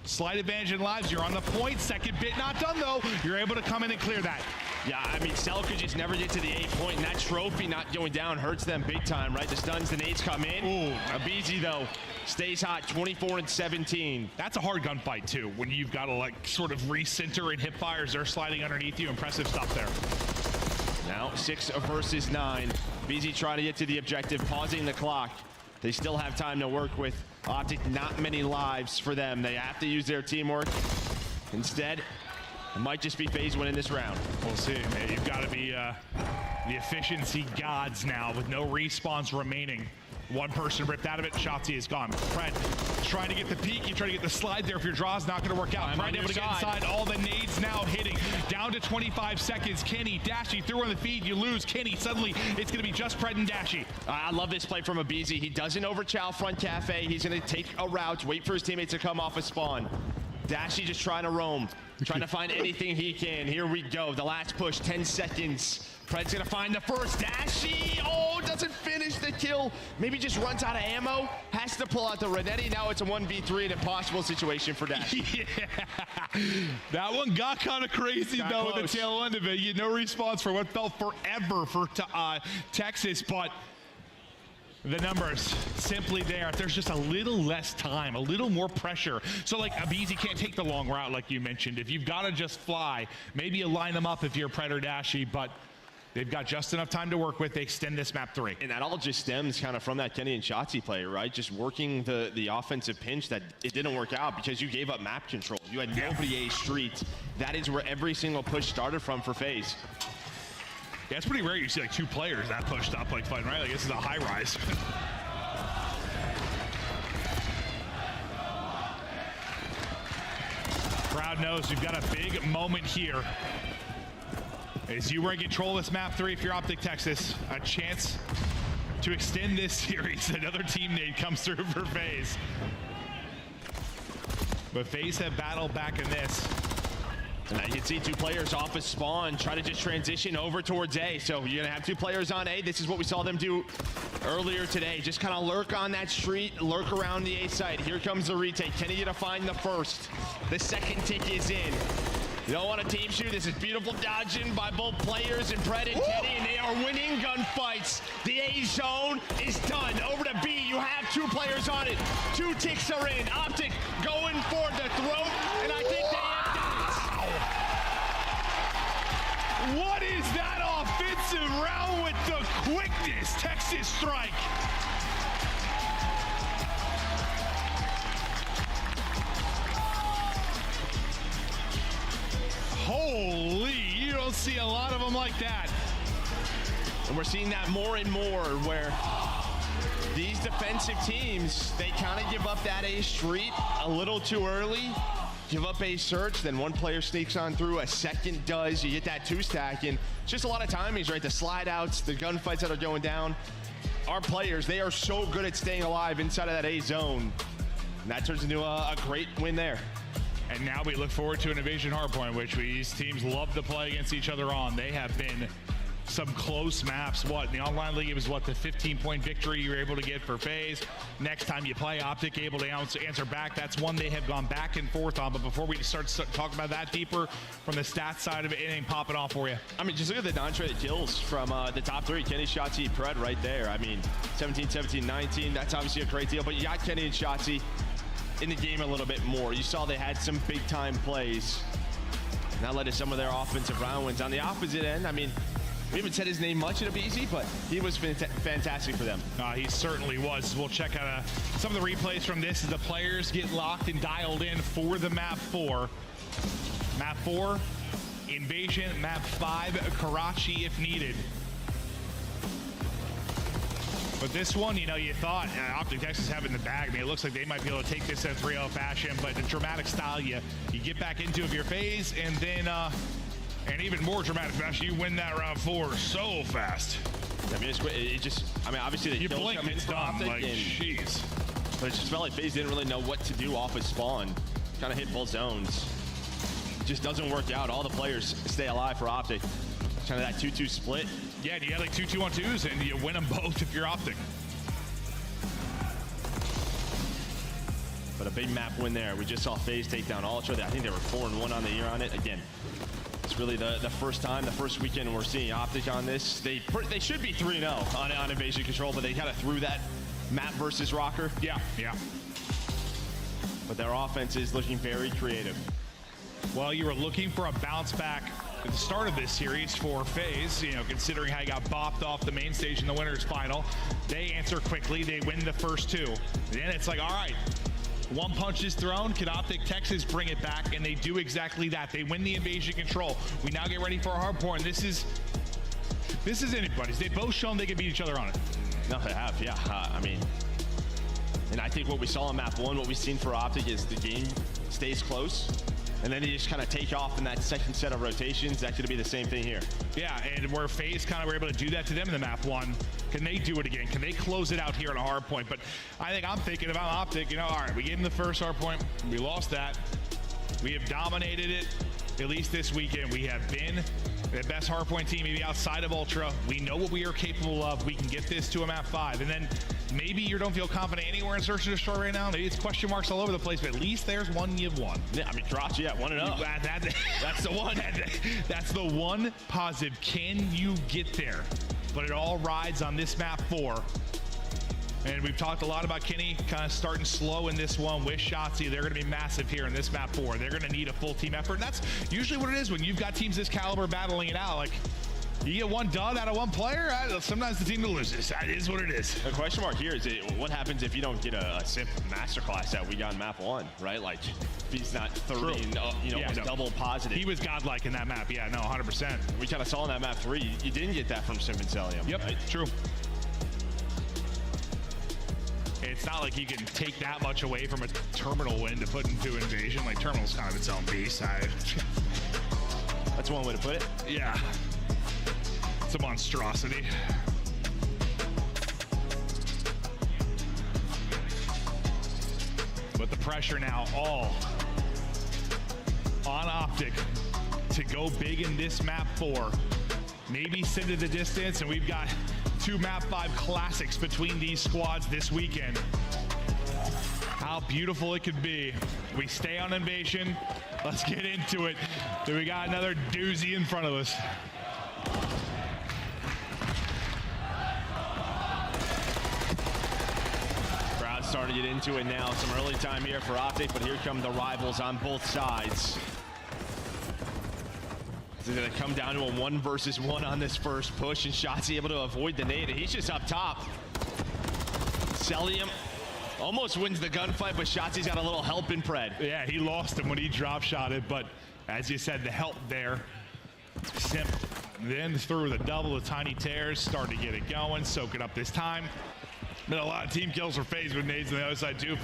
Slight advantage in lives, you're on the point. Second bit not done though. You're able to come in and clear that. Yeah, I mean, Cell could just never get to the 8 point, and that trophy not going down hurts them big time, right? The stuns, the nades come in. Ooh. Abizi, though, stays hot, 24 and 17. That's a hard gunfight, too, when you've got to, like, sort of recenter and hip fires. They're sliding underneath you. Impressive stuff there. Now 6 versus 9. BZ trying to get to the objective, pausing the clock. They still have time to work with Optic. Not many lives for them. They have to use their teamwork. Instead, it might just be FaZe winning this round. We'll see. Man, you've got to be the efficiency gods now with no respawns remaining. One person ripped out of it. Shotzi is gone. Fred trying to get the peek. You try to get the slide there. If your draw's not going to work out. Fred able to get inside. All the nades now hitting. Down to 25 seconds. Kenny, Dashy through on the feed. You lose Kenny. Suddenly, it's going to be just Fred and Dashy. I love this play from Abizi. He doesn't overchow front Cafe. He's going to take a route, wait for his teammates to come off a spawn. Dashy just trying to roam, trying to find anything he can. Here we go. The last push, 10 seconds. Fred's gonna find the first. Dashy, oh, doesn't finish the kill. Maybe just runs out of ammo. Has to pull out the Renetti. Now it's a 1v3, an impossible situation for Dashy. Yeah, that one got kind of crazy though at the tail end of it. You had no response for what felt forever for Texas, but the numbers simply there. There's just a little less time, a little more pressure. So like Abizi can't take the long route like you mentioned. If you've got to just fly, maybe you line them up if you're Predator Dashy, but they've got just enough time to work with. They extend this map 3. And that all just stems kind of from that Kenny and Shotzi play, right? Just working the offensive pinch that it didn't work out because you gave up map control. You had nobody A street. That is where every single push started from for FaZe. Yeah, it's pretty rare you see like 2 players that pushed up like fighting, right? Like this is a high rise. Crowd knows we've got a big moment here. As you were in control of this map 3, if you're Optic Texas, a chance to extend this series. Another team nade comes through for FaZe. But FaZe have battled back in this. And now you can see 2 players off a spawn, try to just transition over towards A. So you're gonna have 2 players on A. This is what we saw them do earlier today. Just kind of lurk on that street, lurk around the A side. Here comes the retake. Kenny gonna find the first. The second tick is in. You don't want a team shoot. This is beautiful dodging by both players and Pred and Kenny, and they are winning gunfights. The A zone is done. Over to B, you have 2 players on it. 2 ticks are in. Optic going for the throat, and I think they have done it. What is that offensive round with the quickness? Texas strike. Holy, you don't see a lot of them like that. And we're seeing that more and more where these defensive teams, they kind of give up that A street a little too early. Give up a search, then one player sneaks on through, a second does, you get that 2-stack, and it's just a lot of timings, right? The slide outs, the gunfights that are going down. Our players, they are so good at staying alive inside of that A zone. And that turns into a great win there. And now we look forward to an Invasion Hardpoint, which these teams love to play against each other on. They have been some close maps. What, in the online league, it was what, the 15-point victory you were able to get for FaZe. Next time you play Optic, able to answer back. That's one they have gone back and forth on. But before we start talking about that deeper, from the stats side of it, it ain't popping off for you. I mean, just look at the non-traded kills from the top three. Kenny, Shotzzy, Pred right there. I mean, 17, 17, 19. That's obviously a great deal. But you got Kenny and Shotzzy in the game a little bit more. You saw they had some big-time plays. And that led to some of their offensive round wins. On the opposite end, I mean, we haven't said his name much in a BZ, but he was fantastic for them. He certainly was. We'll check out some of the replays from this as the players get locked and dialed in for the map 4. Map 4, Invasion. Map 5, Karachi if needed. But this one, you know, you thought Optic Texas have in the bag. I mean, it looks like they might be able to take this in 3-0 fashion, but the dramatic style you get back into of your phase, and then and even more dramatic fashion, you win that round 4 so fast. I mean, I mean, obviously the you blink, it's done. Like, jeez. But it just felt like FaZe didn't really know what to do off of spawn. Kind of hit both zones. Just doesn't work out. All the players stay alive for Optic. Kind of that 2-2 split. Yeah, and you had like 2 2-on-2s, and you win them both if you're Optic. But a big map win there. We just saw FaZe take down Ultra. I think they were 4-1 on the year on it. Again, it's really the first time, the first weekend we're seeing Optic on this. They should be 3-0 on Invasion Control, but they kind of threw that map versus Rocker. Yeah. But their offense is looking very creative. Well, you were looking for a bounce back at the start of this series for FaZe, you know, considering how you got bopped off the main stage in the winners final. They answer quickly, they win the first 2. Then it's like, all right, one punch is thrown, can Optic Texas bring it back? And they do exactly that. They win the Invasion Control. We now get ready for a hard point. This is anybody's. They've both shown they can beat each other on it. No, they have, yeah. I mean, and I think what we saw in map 1, what we've seen for Optic is the game stays close. And then you just kind of take off in that second set of rotations. That's going to be the same thing here. Yeah, and where FaZe kind of were able to do that to them in the map 1, can they do it again? Can they close it out here on a hard point? But I think I'm thinking about Optic, you know, all right, we gave them the first hard point. We lost that. We have dominated it, at least this weekend. We have been the best hardpoint team, maybe outside of Ultra. We know what we are capable of. We can get this to a map 5. And then maybe you don't feel confident anywhere in Search and Destroy right now. Maybe it's question marks all over the place, but at least there's one you've won. Yeah, I mean, Karachi, 1-0. That's the one. That's the one positive. Can you get there? But it all rides on this map 4. And we've talked a lot about Kenny kind of starting slow in this one with Shotzzy. They're going to be massive here in this map 4. They're going to need a full team effort. And that's usually what it is when you've got teams this caliber battling it out. Like, you get one dud out of one player, sometimes the team that loses. That is what it is. The question mark here is what happens if you don't get a simple masterclass that we got in map 1, right? Like, if he's not 30 and double positive. He was godlike in that map. Yeah, no, 100%. We kind of saw in that map 3, you didn't get that from Sim and Celium. Yep, right? True. It's not like you can take that much away from a Terminal win to put into Invasion. Like, Terminal's kind of its own beast. That's one way to put it. Yeah. It's a monstrosity. But the pressure now all on Optic to go big in this map 4. Maybe send it the distance, and we've got 2 map 5 classics between these squads this weekend. How beautiful it could be. We stay on Invasion. Let's get into it. Then we got another doozy in front of us. Crowd starting to get into it now. Some early time here for Optic, but here come the rivals on both sides. It's going to come down to a 1 versus 1 on this first push, and Shotzzy able to avoid the nade, and he's just up top. Celium almost wins the gunfight, but Shotzi's got a little help in Pred. Yeah, he lost him when he drop shotted, but as you said, the help there. Simp then through the double, the tiny tears, starting to get it going, soak it up this time. Been a lot of team kills for FaZe with nades on the other side too.